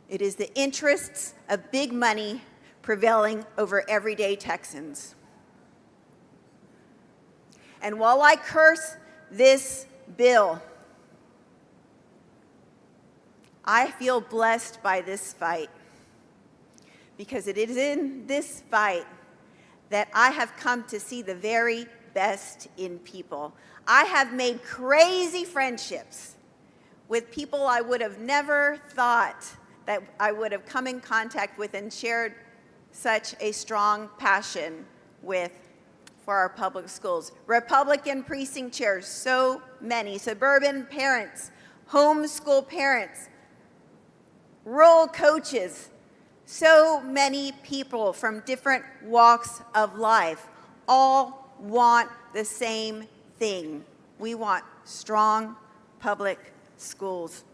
It is the interests of big money prevailing over everyday Texans. And while I curse this bill, I feel blessed by this fight because it is in this fight that I have come to see the very best in people. I have made crazy friendships with people I would have never thought that I would have come in contact with and shared such a strong passion with for our public schools. Republican precinct chairs, so many, suburban parents, homeschool parents, rural coaches, So many people from different walks of life all want the same thing. We want strong public schools.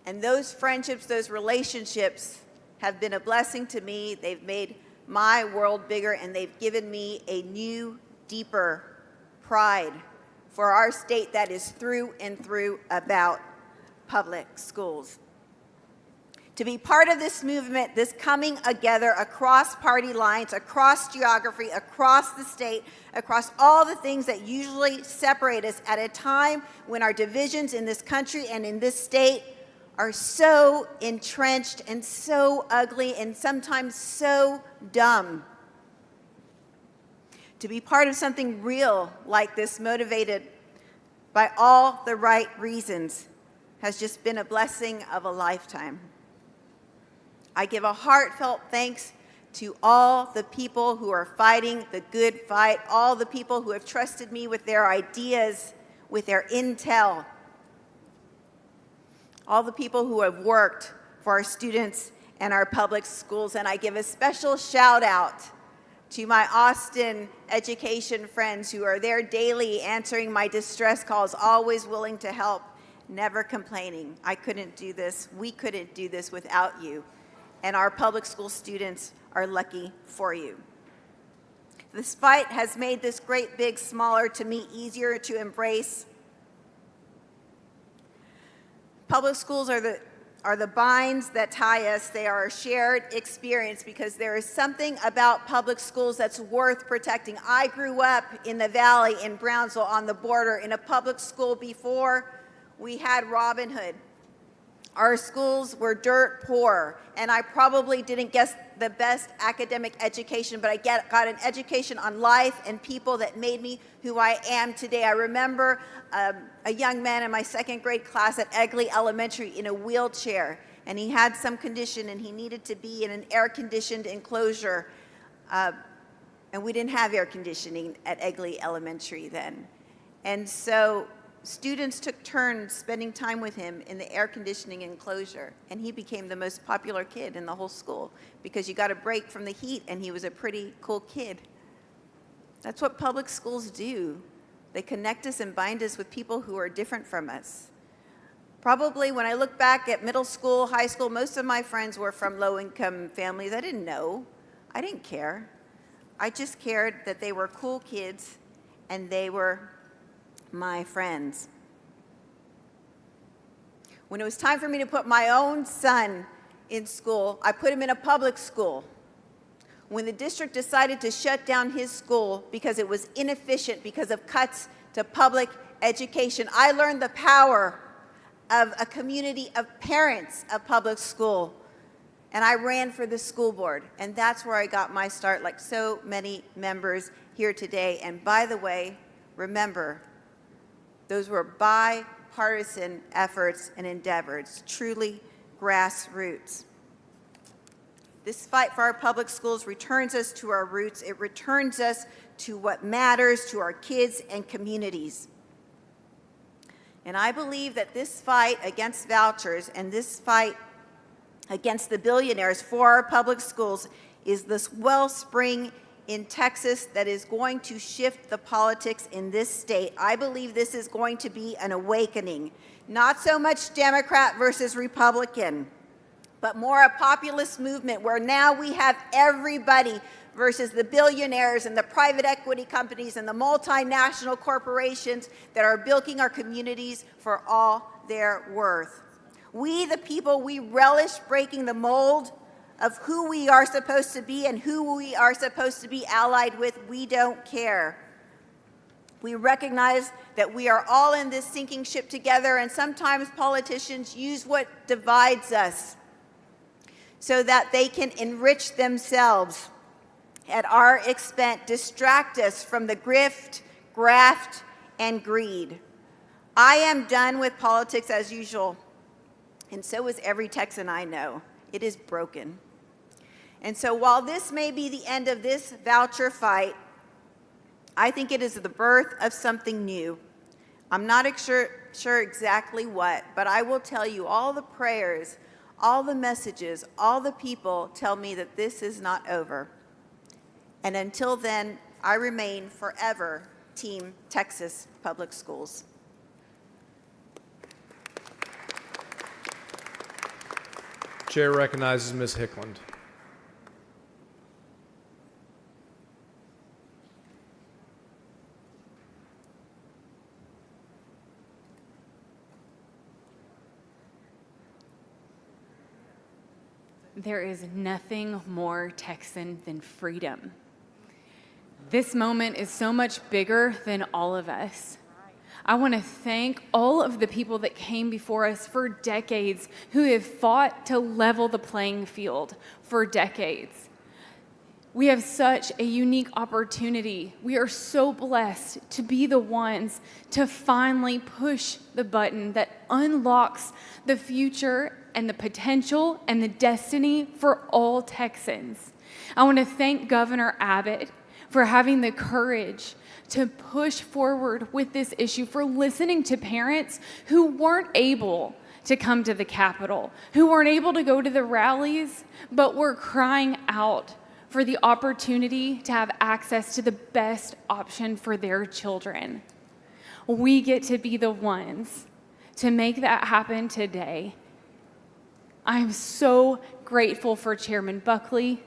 And those friendships, those relationships have been a blessing to me. They've made my world bigger, and they've given me a new, deeper pride for our state that is through and through about public schools. To be part of this movement, this coming together across party lines, across geography, across the state, across all the things that usually separate us at a time when our divisions in this country and in this state are so entrenched and so ugly and sometimes so dumb. To be part of something real like this, motivated by all the right reasons, has just been a blessing of a lifetime. I give a heartfelt thanks to all the people who are fighting the good fight, all the people who have trusted me with their ideas, with their intel, all the people who have worked for our students and our public schools. And I give a special shout out to my Austin education friends who are there daily answering my distress calls, always willing to help, never complaining. I couldn't do this. We couldn't do this without you. And our public school students are lucky for you. This fight has made this great big smaller to me easier to embrace. Public schools are the binds that tie us. They are a shared experience because there is something about public schools that's worth protecting. I grew up in the Valley in Brownsville on the border in a public school before we had Robin Hood. Our schools were dirt poor, and I probably didn't get the best academic education, but I got an education on life and people that made me who I am today. I remember a young man in my second grade class at Egley Elementary in a wheelchair, and he had some condition, and he needed to be in an air-conditioned enclosure, and we didn't have air conditioning at Egley Elementary then. And so students took turns spending time with him in the air conditioning enclosure, and he became the most popular kid in the whole school because you got a break from the heat, and he was a pretty cool kid. That's what public schools do. They connect us and bind us with people who are different from us. Probably when I look back at middle school, high school, most of my friends were from low-income families. I didn't know. I didn't care. I just cared that they were cool kids and they were my friends. When it was time for me to put my own son in school, I put him in a public school. When the district decided to shut down his school because it was inefficient because of cuts to public education, I learned the power of a community of parents of public school, and I ran for the school board, and that's where I got my start, like so many members here today. And by the way, remember, those were bipartisan efforts and endeavors, truly grassroots. This fight for our public schools returns us to our roots. It returns us to what matters to our kids and communities. And I believe that this fight against vouchers and this fight against the billionaires for our public schools is this wellspring in Texas that is going to shift the politics in this state. I believe this is going to be an awakening. Not so much Democrat versus Republican, but more a populist movement where now we have everybody versus the billionaires and the private equity companies and the multinational corporations that are bilking our communities for all their worth. We, the people, we relish breaking the mold of who we are supposed to be and who we are supposed to be allied with. We don't care. We recognize that we are all in this sinking ship together, and sometimes politicians use what divides us so that they can enrich themselves at our expense, distract us from the grift, graft, and greed. I am done with politics as usual, and so is every Texan I know. It is broken. And so while this may be the end of this voucher fight, I think it is the birth of something new. I'm not sure exactly what, but I will tell you all the prayers, all the messages, all the people tell me that this is not over. And until then, I remain forever Team Texas Public Schools. Chair recognizes Ms. Hickland. There is nothing more Texan than freedom. This moment is so much bigger than all of us. I want to thank all of the people that came before us for decades, who have fought to level the playing field for decades. We have such a unique opportunity. We are so blessed to be the ones to finally push the button that unlocks the future and the potential and the destiny for all Texans. I want to thank Governor Abbott for having the courage to push forward with this issue, for listening to parents who weren't able to come to the Capitol, who weren't able to go to the rallies, but were crying out for the opportunity to have access to the best option for their children. We get to be the ones to make that happen today. I'm so grateful for Chairman Buckley,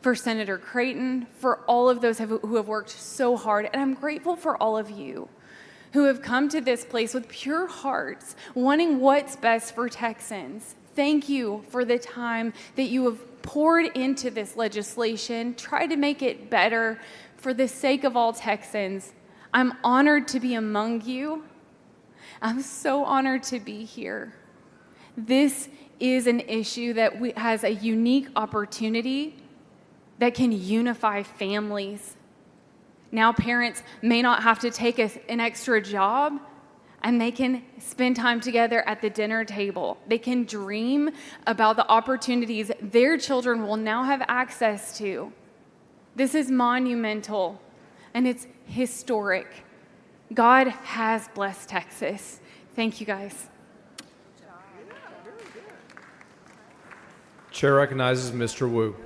for Senator Creighton, for all of those who have worked so hard, and I'm grateful for all of you who have come to this place with pure hearts, wanting what's best for Texans. Thank you for the time that you have poured into this legislation. Try to make it better for the sake of all Texans. I'm honored to be among you. I'm so honored to be here. This is an issue that has a unique opportunity that can unify families. Now parents may not have to take an extra job, and they can spend time together at the dinner table. They can dream about the opportunities their children will now have access to. This is monumental, and it's historic. God has blessed Texas. Thank you, guys. Chair recognizes Mr. Wu.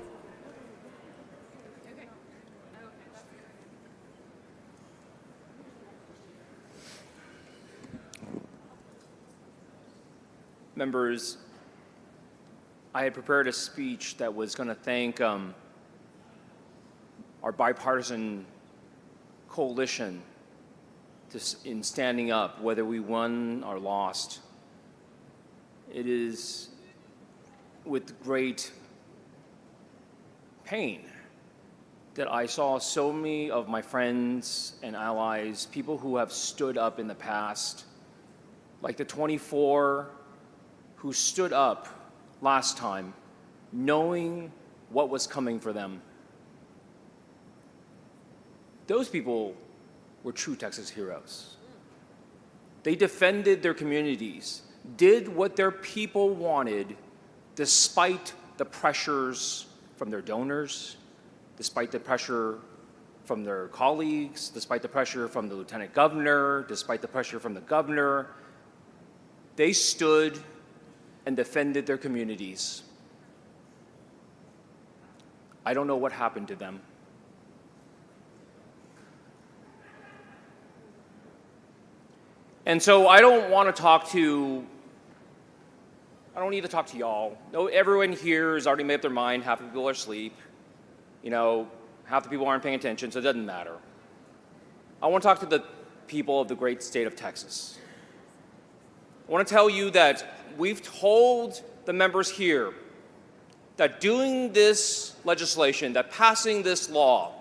Members, I had prepared a speech that was going to thank our bipartisan coalition in standing up, whether we won or lost. It is with great pain that I saw so many of my friends and allies, people who have stood up in the past, like the 24 who stood up last time, knowing what was coming for them. Those people were true Texas heroes. They defended their communities, did what their people wanted, despite the pressures from their donors, despite the pressure from their colleagues, despite the pressure from the lieutenant governor, despite the pressure from the governor. They stood and defended their communities. I don't know what happened to them. And so I don't need to talk to y'all. No, everyone here has already made up their mind. Half the people are asleep. You know, half the people aren't paying attention, so it doesn't matter. I want to talk to the people of the great state of Texas. I want to tell you that we've told the members here that doing this legislation, that passing this law,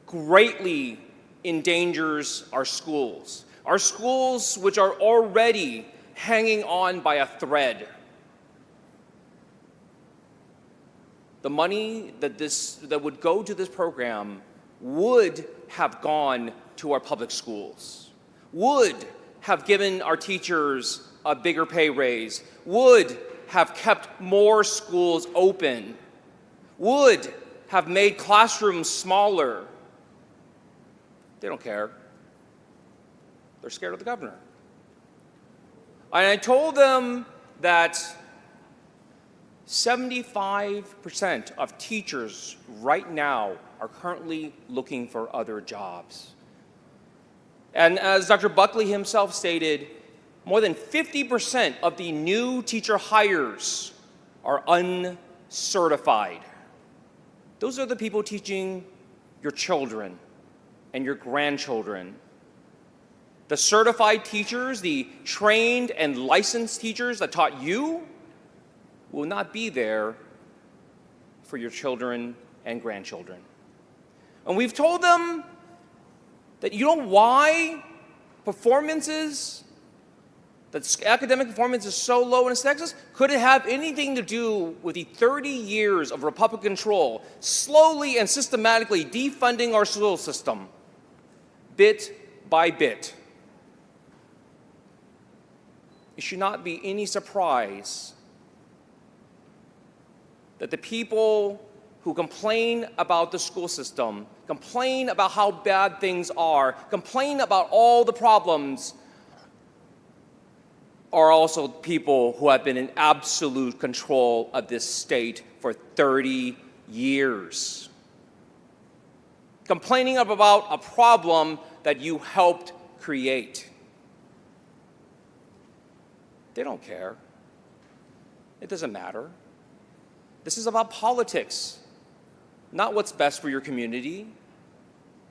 greatly endangers our schools which are already hanging on by a thread. The money that would go to this program would have gone to our public schools, would have given our teachers a bigger pay raise, would have kept more schools open, would have made classrooms smaller. They don't care. They're scared of the governor. And I told them that 75% of teachers right now are currently looking for other jobs. And as Dr. Buckley himself stated, more than 50% of the new teacher hires are uncertified. Those are the people teaching your children and your grandchildren. The certified teachers, the trained and licensed teachers that taught you, will not be there for your children and grandchildren. And we've told them that you know why academic performance is so low in Texas? Could it have anything to do with the 30 years of Republican control, slowly and systematically defunding our school system, bit by bit? It should not be any surprise that the people who complain about the school system, complain about how bad things are, complain about all the problems, are also people who have been in absolute control of this state for 30 years. Complaining about a problem that you helped create. They don't care. It doesn't matter. This is about politics, not what's best for your community,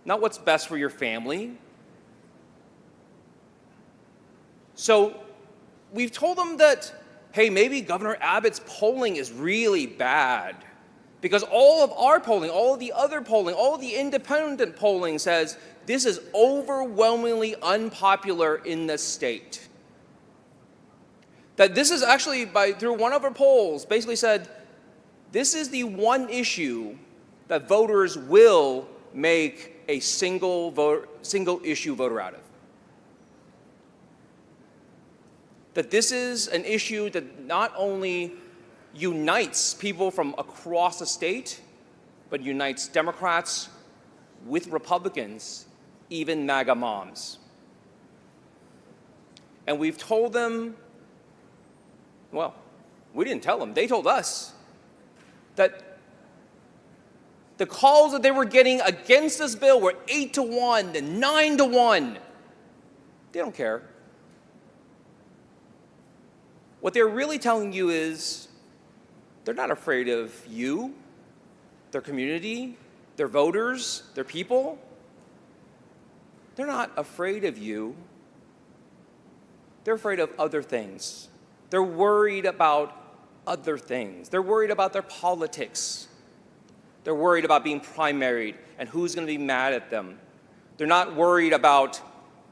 not what's best for your family. So we've told them that, hey, maybe Governor Abbott's polling is really bad because all of our polling, all of the other polling, all of the independent polling says this is overwhelmingly unpopular in the state. That this is actually, through one of our polls, basically said, this is the one issue that voters will make a single issue voter out of. That this is an issue that not only unites people from across the state, but unites Democrats with Republicans, even MAGA moms. And we've told them, well, we didn't tell them, they told us, that the calls that they were getting against this bill were 8-1 and 9-1. They don't care. What they're really telling you is they're not afraid of you, their community, their voters, their people. They're not afraid of you. They're afraid of other things. They're worried about other things. They're worried about their politics. They're worried about being primaried and who's going to be mad at them. They're not worried about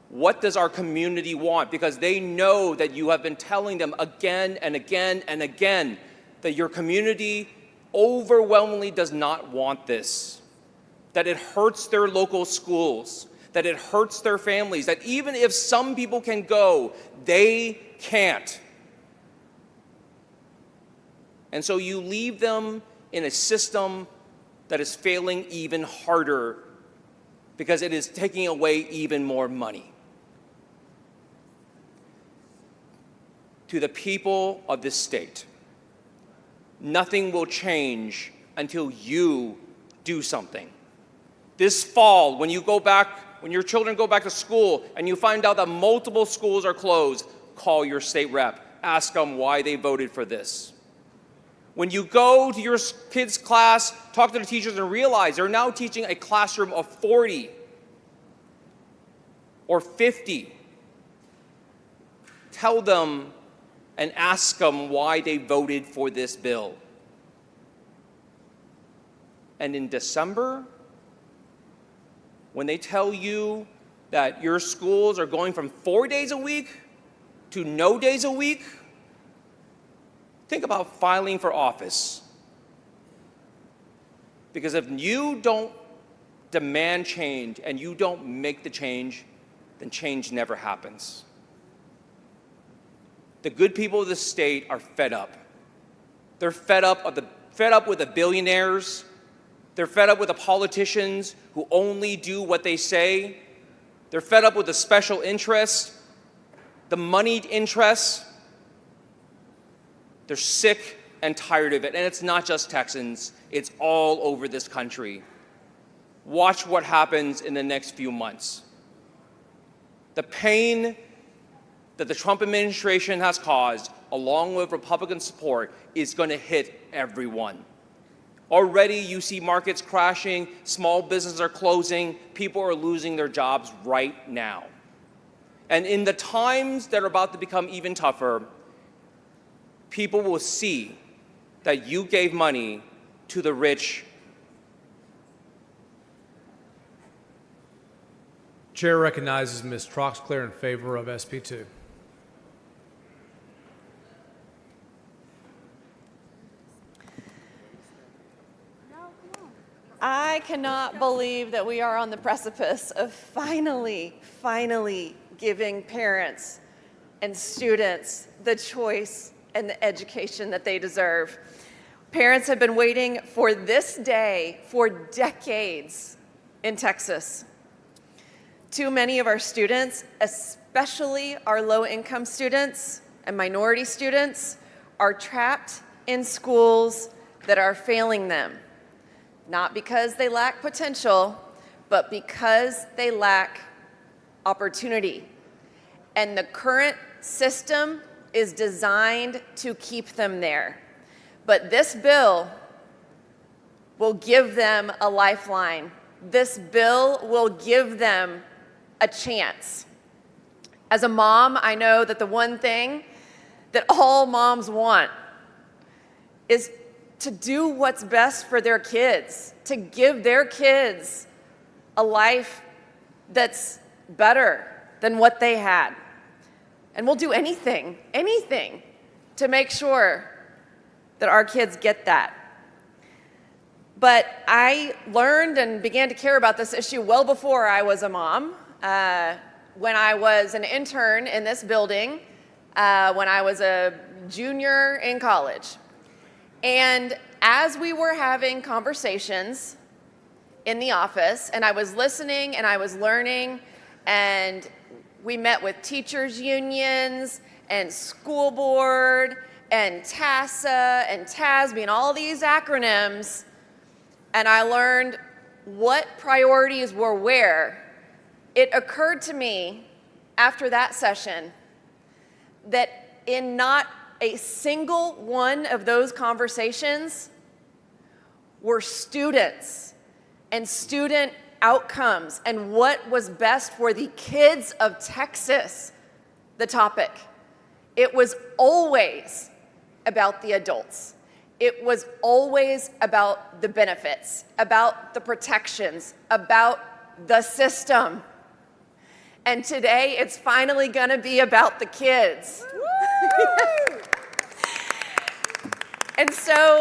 what does our community want, because they know that you have been telling them again and again and again that your community overwhelmingly does not want this, that it hurts their local schools, that it hurts their families, that even if some people can go, they can't. And so you leave them in a system that is failing even harder because it is taking away even more money. To the people of this state, nothing will change until you do something. This fall, when your children go back to school and you find out that multiple schools are closed, call your state rep. Ask them why they voted for this. When you go to your kids' class, talk to the teachers and realize they're now teaching a classroom of 40 or 50. Tell them and ask them why they voted for this bill. And in December, when they tell you that your schools are going from 4 days a week to no days a week, think about filing for office. Because if you don't demand change and you don't make the change, then change never happens. The good people of the state are fed up. They're fed up with the billionaires. They're fed up with the politicians who only do what they say. They're fed up with the special interests, the moneyed interests. They're sick and tired of it. And it's not just Texans, it's all over this country. Watch what happens in the next few months. The pain that the Trump administration has caused, along with Republican support, is going to hit everyone. Already you see markets crashing, small businesses are closing, people are losing their jobs right now. And in the times that are about to become even tougher, people will see that you gave money to the rich. Chair recognizes Ms. Troxclair in favor of SB2. I cannot believe that we are on the precipice of finally giving parents and students the choice and the education that they deserve. Parents have been waiting for this day for decades in Texas. Too many of our students, especially our low-income students and minority students, are trapped in schools that are failing them. Not because they lack potential, but because they lack opportunity. And the current system is designed to keep them there. But this bill will give them a lifeline. This bill will give them a chance. As a mom, I know that the one thing that all moms want is to do what's best for their kids, to give their kids a life that's better than what they had. And we'll do anything to make sure that our kids get that. But I learned and began to care about this issue well before I was a mom. When I was an intern in this building, when I was a junior in college. And as we were having conversations in the office, and I was listening and I was learning, and we met with teachers' unions and school board and TASA and TASB and all these acronyms, and I learned what priorities were where, it occurred to me after that session that in not a single one of those conversations were students and student outcomes and what was best for the kids of Texas the topic. It was always about the adults. It was always about the benefits, about the protections, about the system. And today it's finally going to be about the kids. And so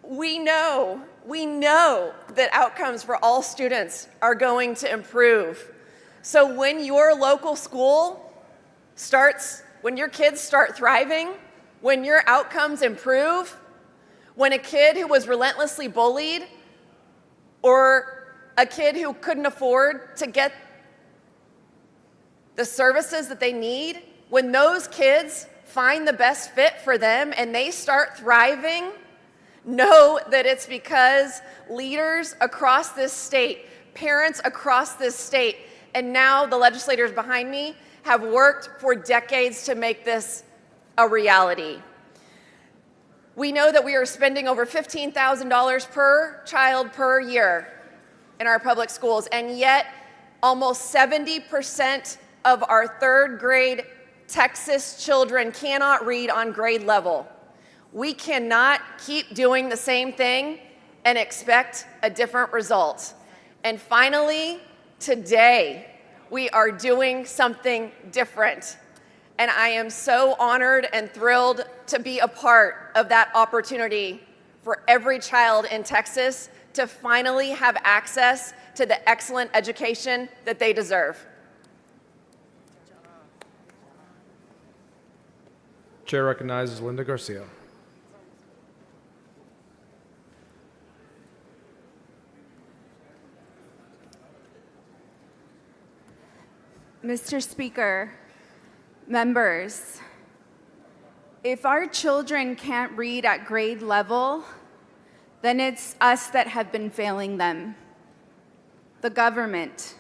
we know that outcomes for all students are going to improve. So when your local school when your kids start thriving, when your outcomes improve, when a kid who was relentlessly bullied or a kid who couldn't afford to get the services that they need, when those kids find the best fit for them and they start thriving, know that it's because leaders across this state, parents across this state, and now the legislators behind me have worked for decades to make this a reality. We know that we are spending over $15,000 per child per year in our public schools, and yet almost 70% of our third grade Texas children cannot read on grade level. We cannot keep doing the same thing and expect a different result. And finally, today, we are doing something different. And I am so honored and thrilled to be a part of that opportunity for every child in Texas to finally have access to the excellent education that they deserve. Chair recognizes Linda Garcia. Mr. Speaker, members, If our children can't read at grade level, then it's us that have been failing them. The government.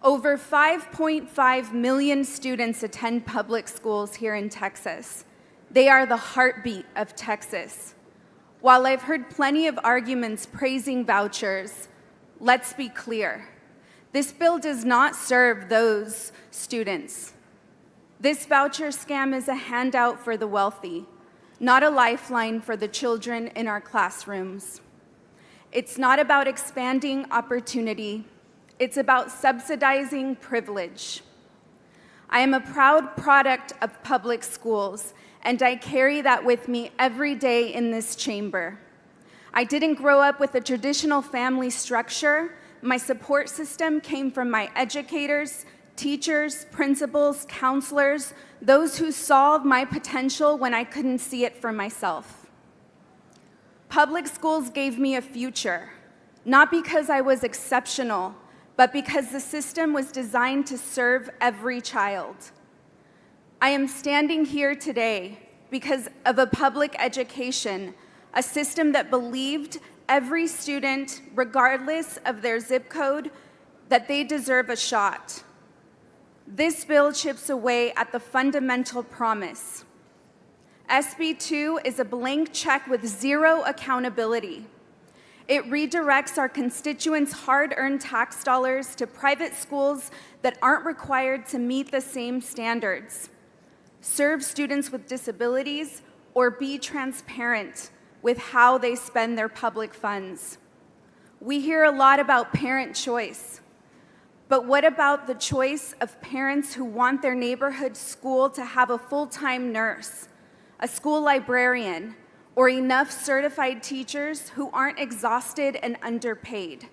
Over 5.5 million students attend public schools here in Texas. They are the heartbeat of Texas. While I've heard plenty of arguments praising vouchers, let's be clear. This bill does not serve those students. This voucher scam is a handout for the wealthy, not a lifeline for the children in our classrooms. It's not about expanding opportunity. It's about subsidizing privilege. I am a proud product of public schools, and I carry that with me every day in this chamber. I didn't grow up with a traditional family structure. My support system came from my educators, teachers, principals, counselors, those who saw my potential when I couldn't see it for myself. Public schools gave me a future, not because I was exceptional, but because the system was designed to serve every child. I am standing here today because of a public education, a system that believed every student, regardless of their zip code, that they deserve a shot. This bill chips away at the fundamental promise. SB 2 is a blank check with zero accountability. It redirects our constituents' hard-earned tax dollars to private schools that aren't required to meet the same standards, serve students with disabilities, or be transparent with how they spend their public funds. We hear a lot about parent choice, but what about the choice of parents who want their neighborhood school to have a full-time nurse, a school librarian, or enough certified teachers who aren't exhausted and underpaid?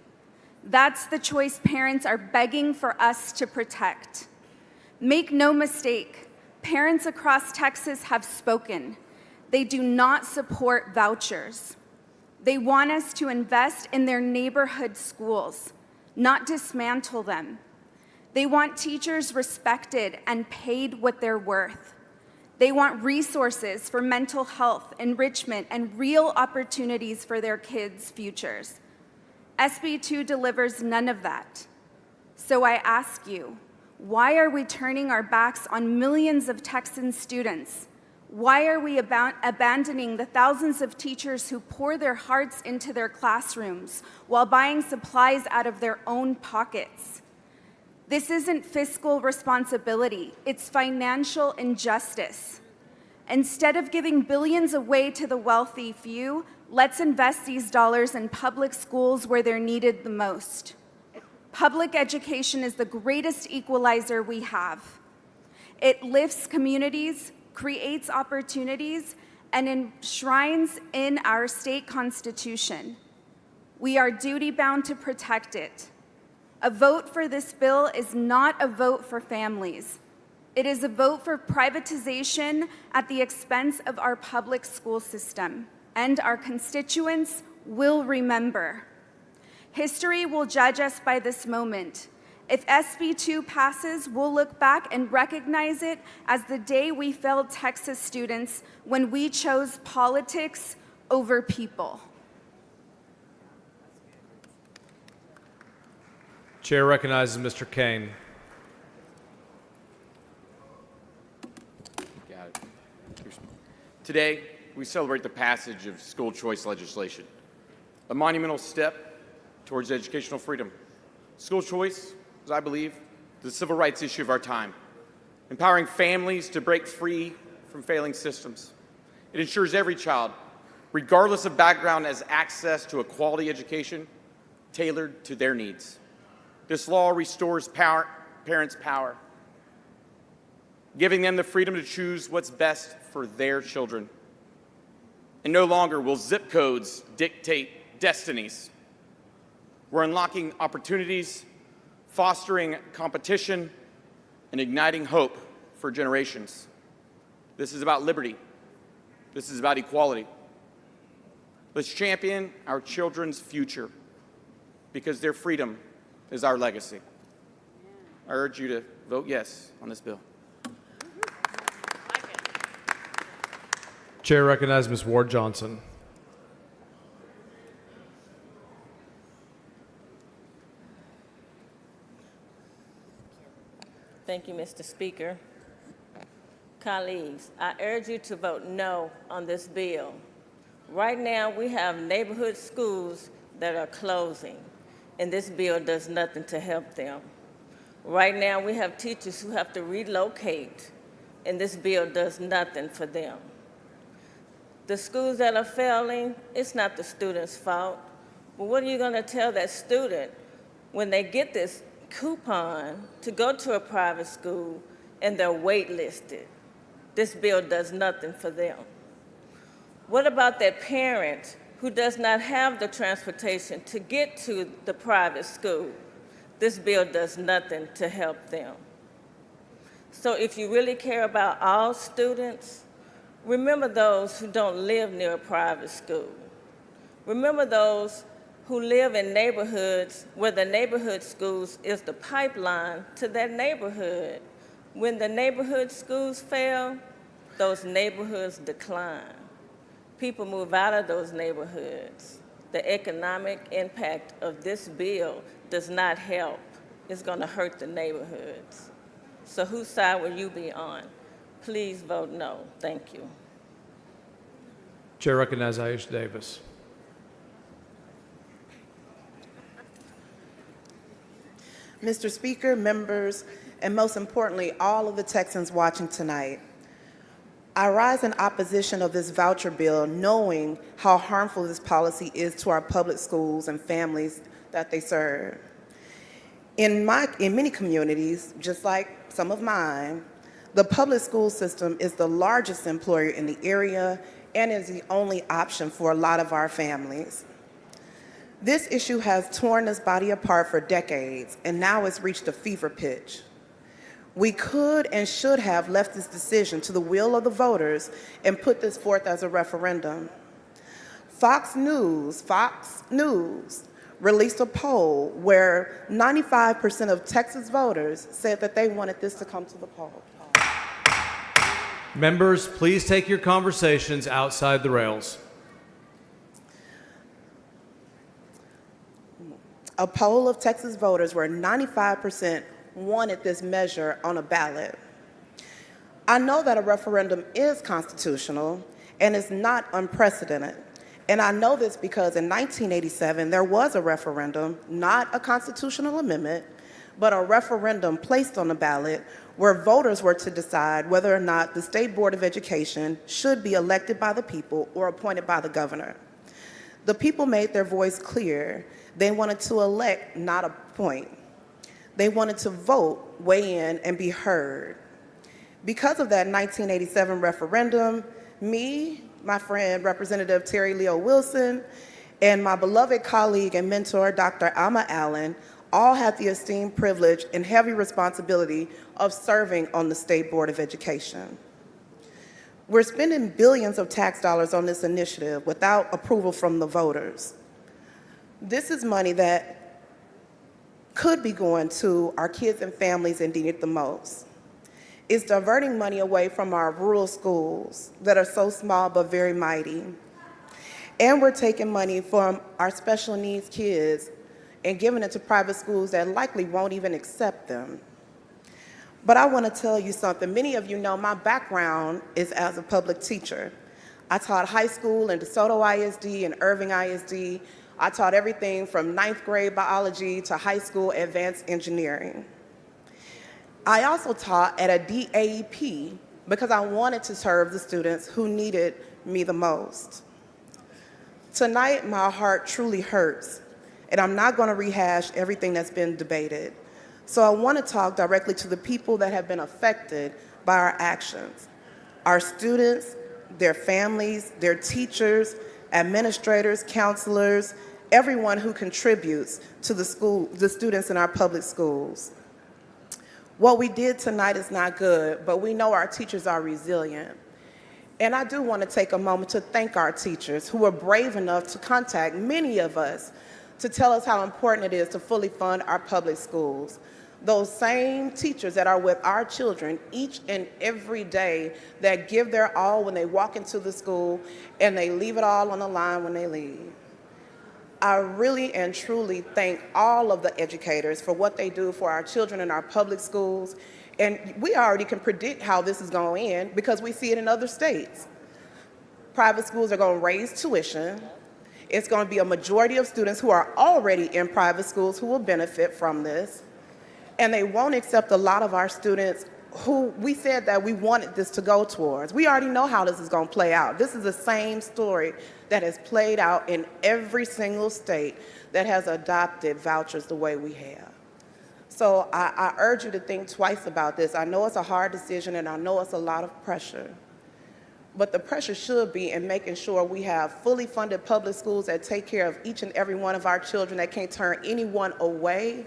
That's the choice parents are begging for us to protect. Make no mistake, parents across Texas have spoken. They do not support vouchers. They want us to invest in their neighborhood schools, not dismantle them. They want teachers respected and paid what they're worth. They want resources for mental health, enrichment, and real opportunities for their kids' futures. SB 2 delivers none of that. So I ask you, why are we turning our backs on millions of Texan students? Why are we abandoning the thousands of teachers who pour their hearts into their classrooms while buying supplies out of their own pockets? This isn't fiscal responsibility, it's financial injustice. Instead of giving billions away to the wealthy few, let's invest these dollars in public schools where they're needed the most. Public education is the greatest equalizer we have. It lifts communities, creates opportunities, and enshrines in our state constitution. We are duty-bound to protect it. A vote for this bill is not a vote for families. It is a vote for privatization at the expense of our public school system, and our constituents will remember. History will judge us by this moment. If SB 2 passes, we'll look back and recognize it as the day we failed Texas students when we chose politics over people. Chair recognizes Mr. Kane. Got it. Today, we celebrate the passage of school choice legislation, a monumental step towards educational freedom. School choice, as I believe, is the civil rights issue of our time, empowering families to break free from failing systems. It ensures every child, regardless of background, has access to a quality education tailored to their needs. This law restores parents' power, giving them the freedom to choose what's best for their children. And no longer will zip codes dictate destinies. We're unlocking opportunities, fostering competition, and igniting hope for generations. This is about liberty. This is about equality. Let's champion our children's future because their freedom is our legacy. I urge you to vote yes on this bill. Chair recognizes Ms. Ward Johnson. Thank you, Mr. Speaker. Colleagues, I urge you to vote no on this bill. Right now, we have neighborhood schools that are closing, and this bill does nothing to help them. Right now, we have teachers who have to relocate, and this bill does nothing for them. The schools that are failing, it's not the student's fault. But what are you going to tell that student when they get this coupon to go to a private school and they're waitlisted? This bill does nothing for them. What about that parent who does not have the transportation to get to the private school? This bill does nothing to help them. So if you really care about all students, remember those who don't live near a private school. Remember those who live in neighborhoods where the neighborhood schools is the pipeline to that neighborhood. When the neighborhood schools fail, those neighborhoods decline. People move out of those neighborhoods. The economic impact of this bill does not help. It's going to hurt the neighborhoods. So whose side will you be on? Please vote no. Thank you. Chair recognizes Aisha Davis. Mr. Speaker, members, and most importantly, all of the Texans watching tonight, I rise in opposition of this voucher bill, knowing how harmful this policy is to our public schools and families that they serve. In many communities, just like some of mine, the public school system is the largest employer in the area and is the only option for a lot of our families. This issue has torn this body apart for decades, and now it's reached a fever pitch. We could and should have left this decision to the will of the voters and put this forth as a referendum. Fox News released a poll where 95% of Texas voters said that they wanted this to come to the poll. Members, please take your conversations outside the rails. A poll of Texas voters where 95% wanted this measure on a ballot. I know that a referendum is constitutional and is not unprecedented. And I know this because in 1987, there was a referendum, not a constitutional amendment, but a referendum placed on the ballot where voters were to decide whether or not the State Board of Education should be elected by the people or appointed by the governor. The people made their voice clear. They wanted to elect, not appoint. They wanted to vote, weigh in, and be heard. Because of that 1987 referendum, me, my friend, Representative Terry Leo Wilson, and my beloved colleague and mentor, Dr. Alma Allen, all had the esteemed privilege and heavy responsibility of serving on the State Board of Education. We're spending billions of tax dollars on this initiative without approval from the voters. This is money that could be going to our kids and families that need it the most. It's diverting money away from our rural schools that are so small but very mighty. And we're taking money from our special needs kids and giving it to private schools that likely won't even accept them. But I want to tell you something. Many of you know my background is as a public teacher. I taught high school in DeSoto ISD and Irving ISD. I taught everything from 9th grade biology to high school advanced engineering. I also taught at a DAEP because I wanted to serve the students who needed me the most. Tonight, my heart truly hurts, and I'm not going to rehash everything that's been debated. So I want to talk directly to the people that have been affected by our actions. Our students, their families, their teachers, administrators, counselors, everyone who contributes to the students in our public schools. What we did tonight is not good, but we know our teachers are resilient. And I do want to take a moment to thank our teachers who were brave enough to contact many of us to tell us how important it is to fully fund our public schools. those same teachers that are with our children each and every day, that give their all when they walk into the school and they leave it all on the line when they leave. I really and truly thank all of the educators for what they do for our children in our public schools. And we already can predict how this is going to end because we see it in other states. Private schools are going to raise tuition. It's going to be a majority of students who are already in private schools who will benefit from this. And they won't accept a lot of our students who we said that we wanted this to go towards. We already know how this is going to play out. This is the same story that has played out in every single state that has adopted vouchers the way we have. So I urge you to think twice about this. I know it's a hard decision and I know it's a lot of pressure. But the pressure should be in making sure we have fully funded public schools that take care of each and every one of our children, that can't turn anyone away.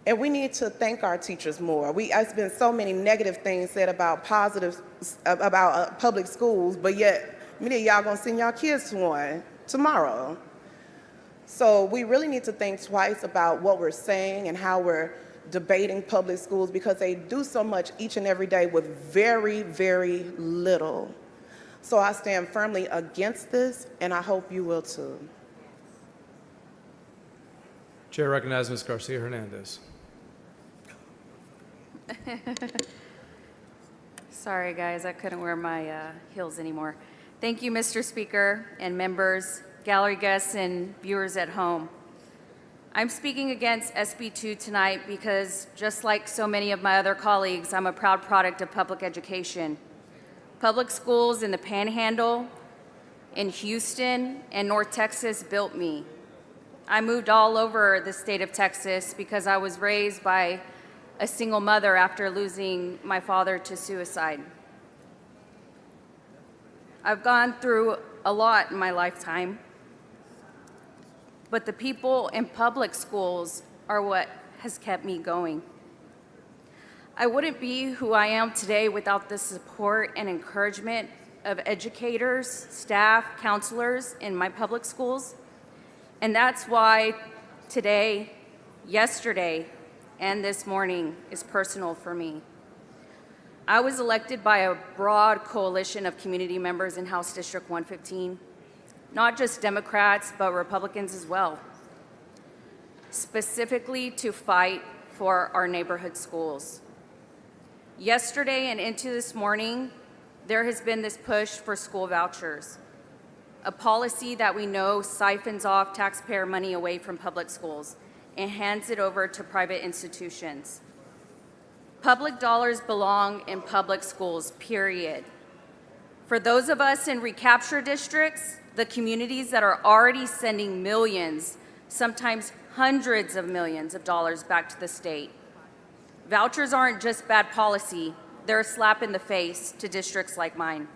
And we need to thank our teachers more. There's been so many negative things said about public schools, but yet many of y'all gonna send y'all kids to one tomorrow. So we really need to think twice about what we're saying and how we're debating public schools, because they do so much each and every day with very, very little. So I stand firmly against this, and I hope you will too. Chair recognizes Ms. Garcia Hernandez. Sorry, guys, I couldn't wear my heels anymore. Thank you, Mr. Speaker and members, gallery guests, and viewers at home. I'm speaking against SB 2 tonight because, just like so many of my other colleagues, I'm a proud product of public education. Public schools in the Panhandle, in Houston, and North Texas built me. I moved all over the state of Texas because I was raised by a single mother after losing my father to suicide. I've gone through a lot in my lifetime, but the people in public schools are what has kept me going. I wouldn't be who I am today without the support and encouragement of educators, staff, counselors in my public schools. And that's why today, yesterday, and this morning is personal for me. I was elected by a broad coalition of community members in House District 115, not just Democrats, but Republicans as well, specifically to fight for our neighborhood schools. Yesterday and into this morning, there has been this push for school vouchers, a policy that we know siphons off taxpayer money away from public schools and hands it over to private institutions. Public dollars belong in public schools, period. For those of us in recapture districts, the communities that are already sending millions, sometimes hundreds of millions of dollars back to the state, vouchers aren't just bad policy, they're a slap in the face to districts like mine.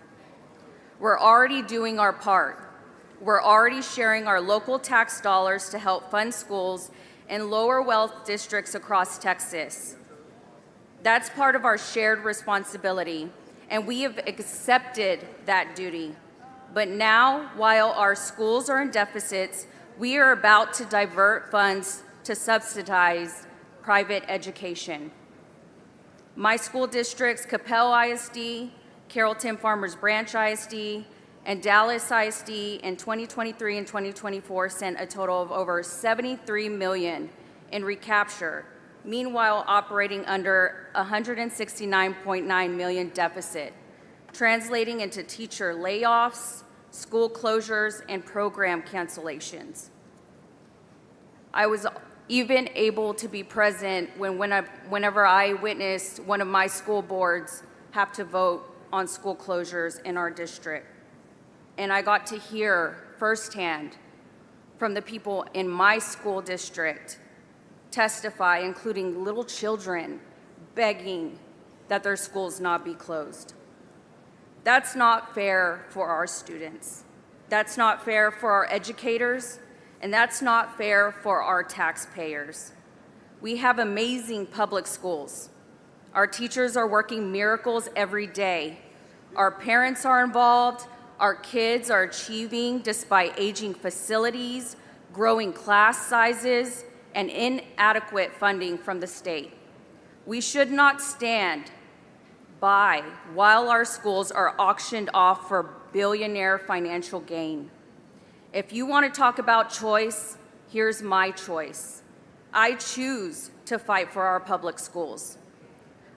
We're already doing our part. We're already sharing our local tax dollars to help fund schools in lower wealth districts across Texas. That's part of our shared responsibility, and we have accepted that duty. But now, while our schools are in deficits, we are about to divert funds to subsidize private education. My school districts, Capel ISD, Carrollton Farmers Branch ISD, and Dallas ISD in 2023 and 2024 sent a total of over $73 million in recapture, meanwhile operating under $169.9 million deficit, translating into teacher layoffs, school closures, and program cancellations. I was even able to be present whenever I witnessed one of my school boards have to vote on school closures in our district. And I got to hear firsthand from the people in my school district testify, including little children begging that their schools not be closed. That's not fair for our students. That's not fair for our educators, and that's not fair for our taxpayers. We have amazing public schools. Our teachers are working miracles every day. Our parents are involved. Our kids are achieving despite aging facilities, growing class sizes, and inadequate funding from the state. We should not stand by while our schools are auctioned off for billionaire financial gain. If you want to talk about choice, here's my choice. I choose to fight for our public schools.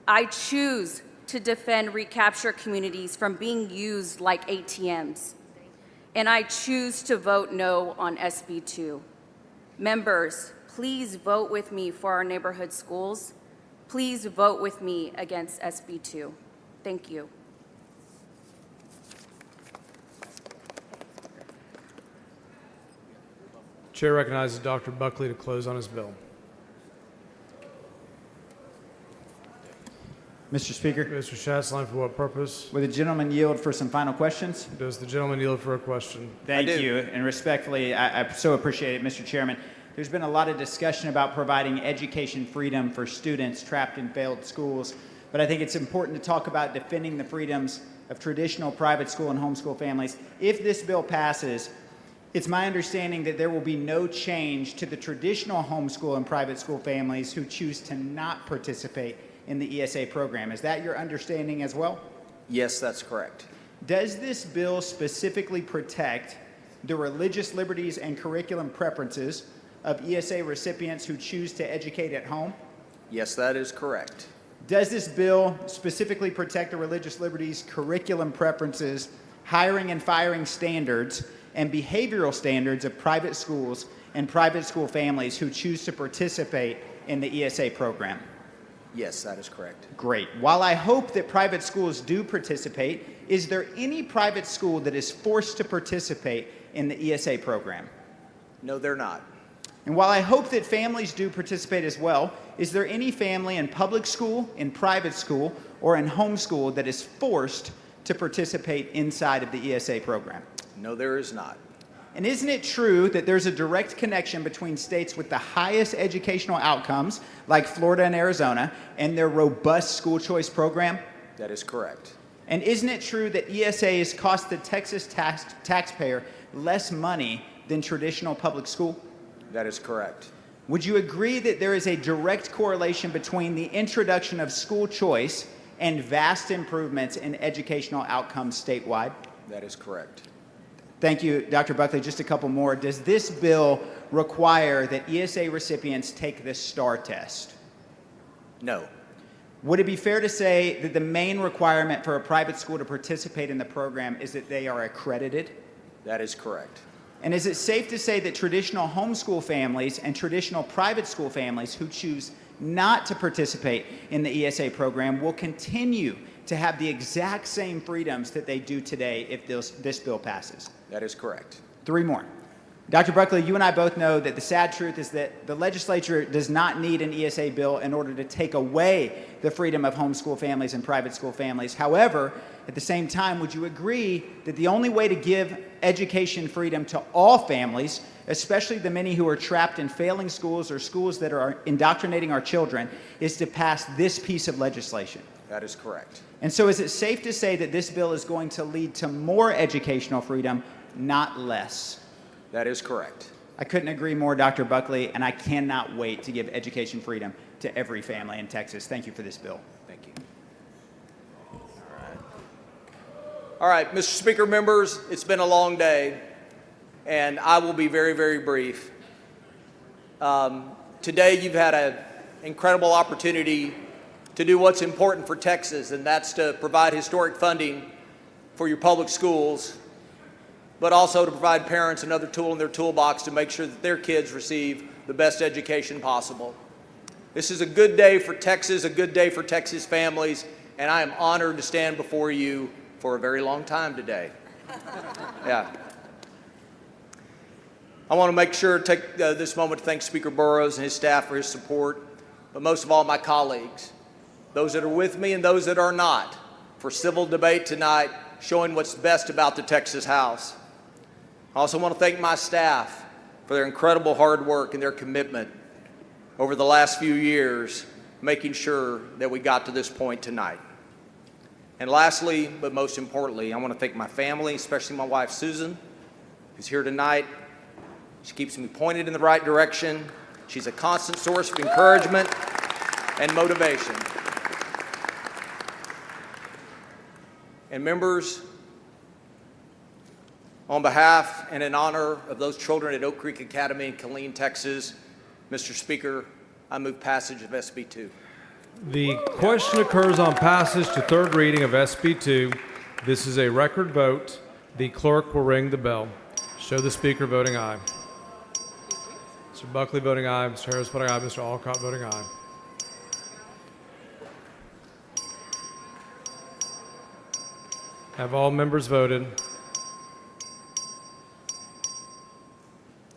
I choose to defend recapture communities from being used like ATMs. And I choose to vote no on SB 2. Members, please vote with me for our neighborhood schools. Please vote with me against SB 2. Thank you. Chair recognizes Dr. Buckley to close on his bill. Mr. Speaker, Mr. Schatzline, for what purpose? would the gentleman yield for some final questions? Does the gentleman yield for a question? Thank you, and respectfully, I so appreciate it, Mr. Chairman. There's been a lot of discussion about providing education freedom for students trapped in failed schools, but I think it's important to talk about defending the freedoms of traditional private school and homeschool families. If this bill passes, it's my understanding that there will be no change to the traditional homeschool and private school families who choose to not participate in the ESA program. Is that your understanding as well? Yes, that's correct. Does this bill specifically protect the religious liberties and curriculum preferences of ESA recipients who choose to educate at home? Yes, that is correct. Does this bill specifically protect the religious liberties, curriculum preferences, hiring and firing standards, and behavioral standards of private schools and private school families who choose to participate in the ESA program? Yes, that is correct. Great. While I hope that private schools do participate, is there any private school that is forced to participate in the ESA program? No, they're not. And while I hope that families do participate as well, is there any family in public school, in private school, or in homeschool that is forced to participate inside of the ESA program? No, there is not. And isn't it true that there's a direct connection between states with the highest educational outcomes, like Florida and Arizona, and their robust school choice program? That is correct. And isn't it true that ESAs cost the Texas taxpayer less money than traditional public school? That is correct. Would you agree that there is a direct correlation between the introduction of school choice and vast improvements in educational outcomes statewide? That is correct. Thank you, Dr. Buckley. Just a couple more. Does this bill require that ESA recipients take the STAR test? No. Would it be fair to say that the main requirement for a private school to participate in the program is that they are accredited? That is correct. And is it safe to say that traditional homeschool families and traditional private school families who choose not to participate in the ESA program will continue to have the exact same freedoms that they do today if this bill passes? That is correct. Three more. Dr. Buckley, you and I both know that the sad truth is that the legislature does not need an ESA bill in order to take away the freedom of homeschool families and private school families. However, at the same time, would you agree that the only way to give education freedom to all families, especially the many who are trapped in failing schools or schools that are indoctrinating our children, is to pass this piece of legislation? That is correct. And so is it safe to say that this bill is going to lead to more educational freedom, not less? That is correct. I couldn't agree more, Dr. Buckley, and I cannot wait to give education freedom to every family in Texas. Thank you for this bill. Thank you. All right, Mr. Speaker, members, it's been a long day, and I will be very, very brief. Today, you've had an incredible opportunity to do what's important for Texas, and that's to provide historic funding for your public schools, but also to provide parents another tool in their toolbox to make sure that their kids receive the best education possible. This is a good day for Texas, a good day for Texas families, and I am honored to stand before you for a very long time today. Yeah. I want to make sure to take this moment to thank Speaker Burrows and his staff for his support, but most of all, my colleagues, those that are with me and those that are not, for civil debate tonight, showing what's best about the Texas House. I also want to thank my staff for their incredible hard work and their commitment over the last few years, making sure that we got to this point tonight. And lastly, but most importantly, I want to thank my family, especially my wife, Susan, who's here tonight. She keeps me pointed in the right direction, She's a constant source of encouragement and motivation. And members, on behalf and in honor of those children at Oak Creek Academy in Killeen, Texas, Mr. Speaker, I move passage of SB 2. The question occurs on passage to third reading of SB 2. This is a record vote. The clerk will ring the bell. Show the speaker voting aye. Mr. Buckley voting aye. Mr. Harris voting aye. Mr. Alcott voting aye. Have all members voted?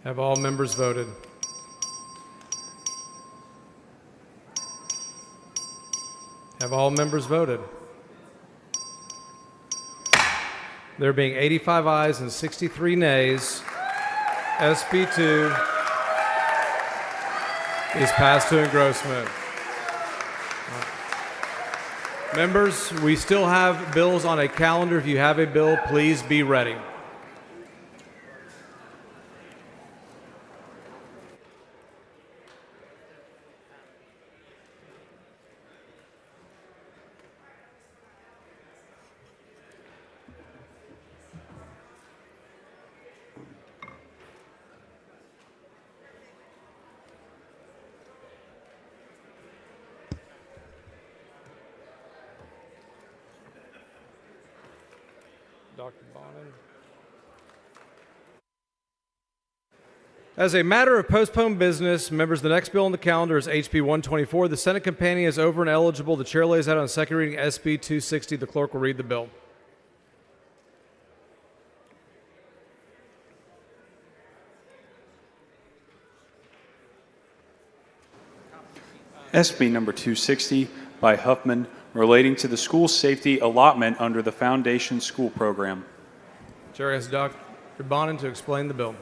Have all members voted? Have all members voted? There being 85 ayes and 63 nays, SB 2 is passed to engrossment. Members, we still have bills on a calendar. If you have a bill, please be ready. Dr. Bonin. As a matter of postponed business, members, the next bill on the calendar is HB 124. The Senate companion is over and eligible. The chair lays out on second reading SB 260. The clerk will read the bill. SB number 260 by Huffman, relating to the school safety allotment under the Foundation School Program. Chair asks Dr. Bonin to explain the bill.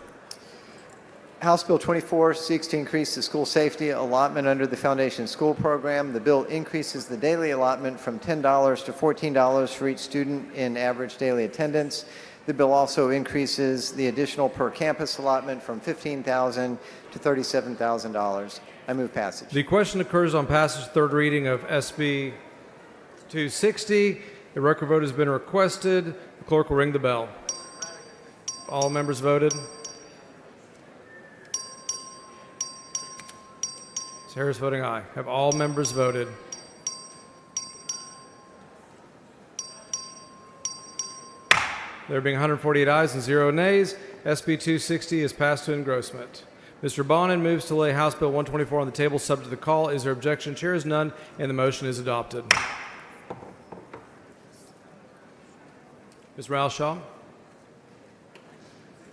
House Bill 24 seeks to increase the school safety allotment under the Foundation School Program. The bill increases the daily allotment from $10 to $14 for each student in average daily attendance. The bill also increases the additional per campus allotment from $15,000 to $37,000. I move passage. The question occurs on passage third reading of SB 260. A record vote has been requested. The clerk will ring the bell. All members voted. Ms. Harris voting aye. Have all members voted? There being 148 ayes and 0 nays, SB 260 is passed to engrossment. Mr. Bonin moves to lay House Bill 124 on the table subject to the call. Is there objection? Chair is none, and the motion is adopted. Ms. Ralshaw.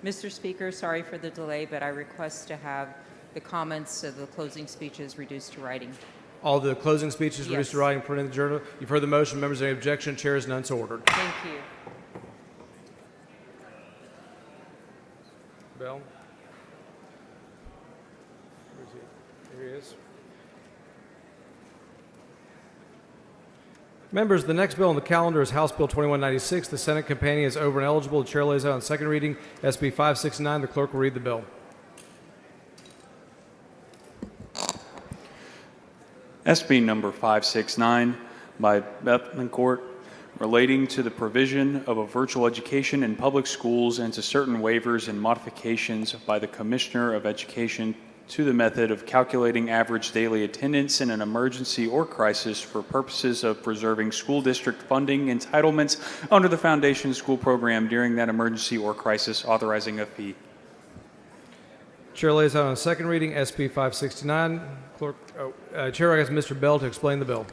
Mr. Speaker, sorry for the delay, but I request to have the comments of the closing speeches reduced to writing. All the closing speeches Yes. reduced to writing printed in the journal. You've heard the motion. Members, any objection? Chair is none, so ordered. Thank you. Bell. Where is he? Here he is. Members, the next bill on the calendar is House Bill 2196. The Senate companion is over and eligible. The chair lays out on second reading SB 569. The clerk will read the bill. SB number 569 by Bethencourt, relating to the provision of a virtual education in public schools and to certain waivers and modifications by the Commissioner of Education to the method of calculating average daily attendance in an emergency or crisis for purposes of preserving school district funding entitlements under the Foundation School Program during that emergency or crisis, authorizing a fee. Chair lays out on second reading SB 569. Chair recognizes Mr. Bell to explain the bill.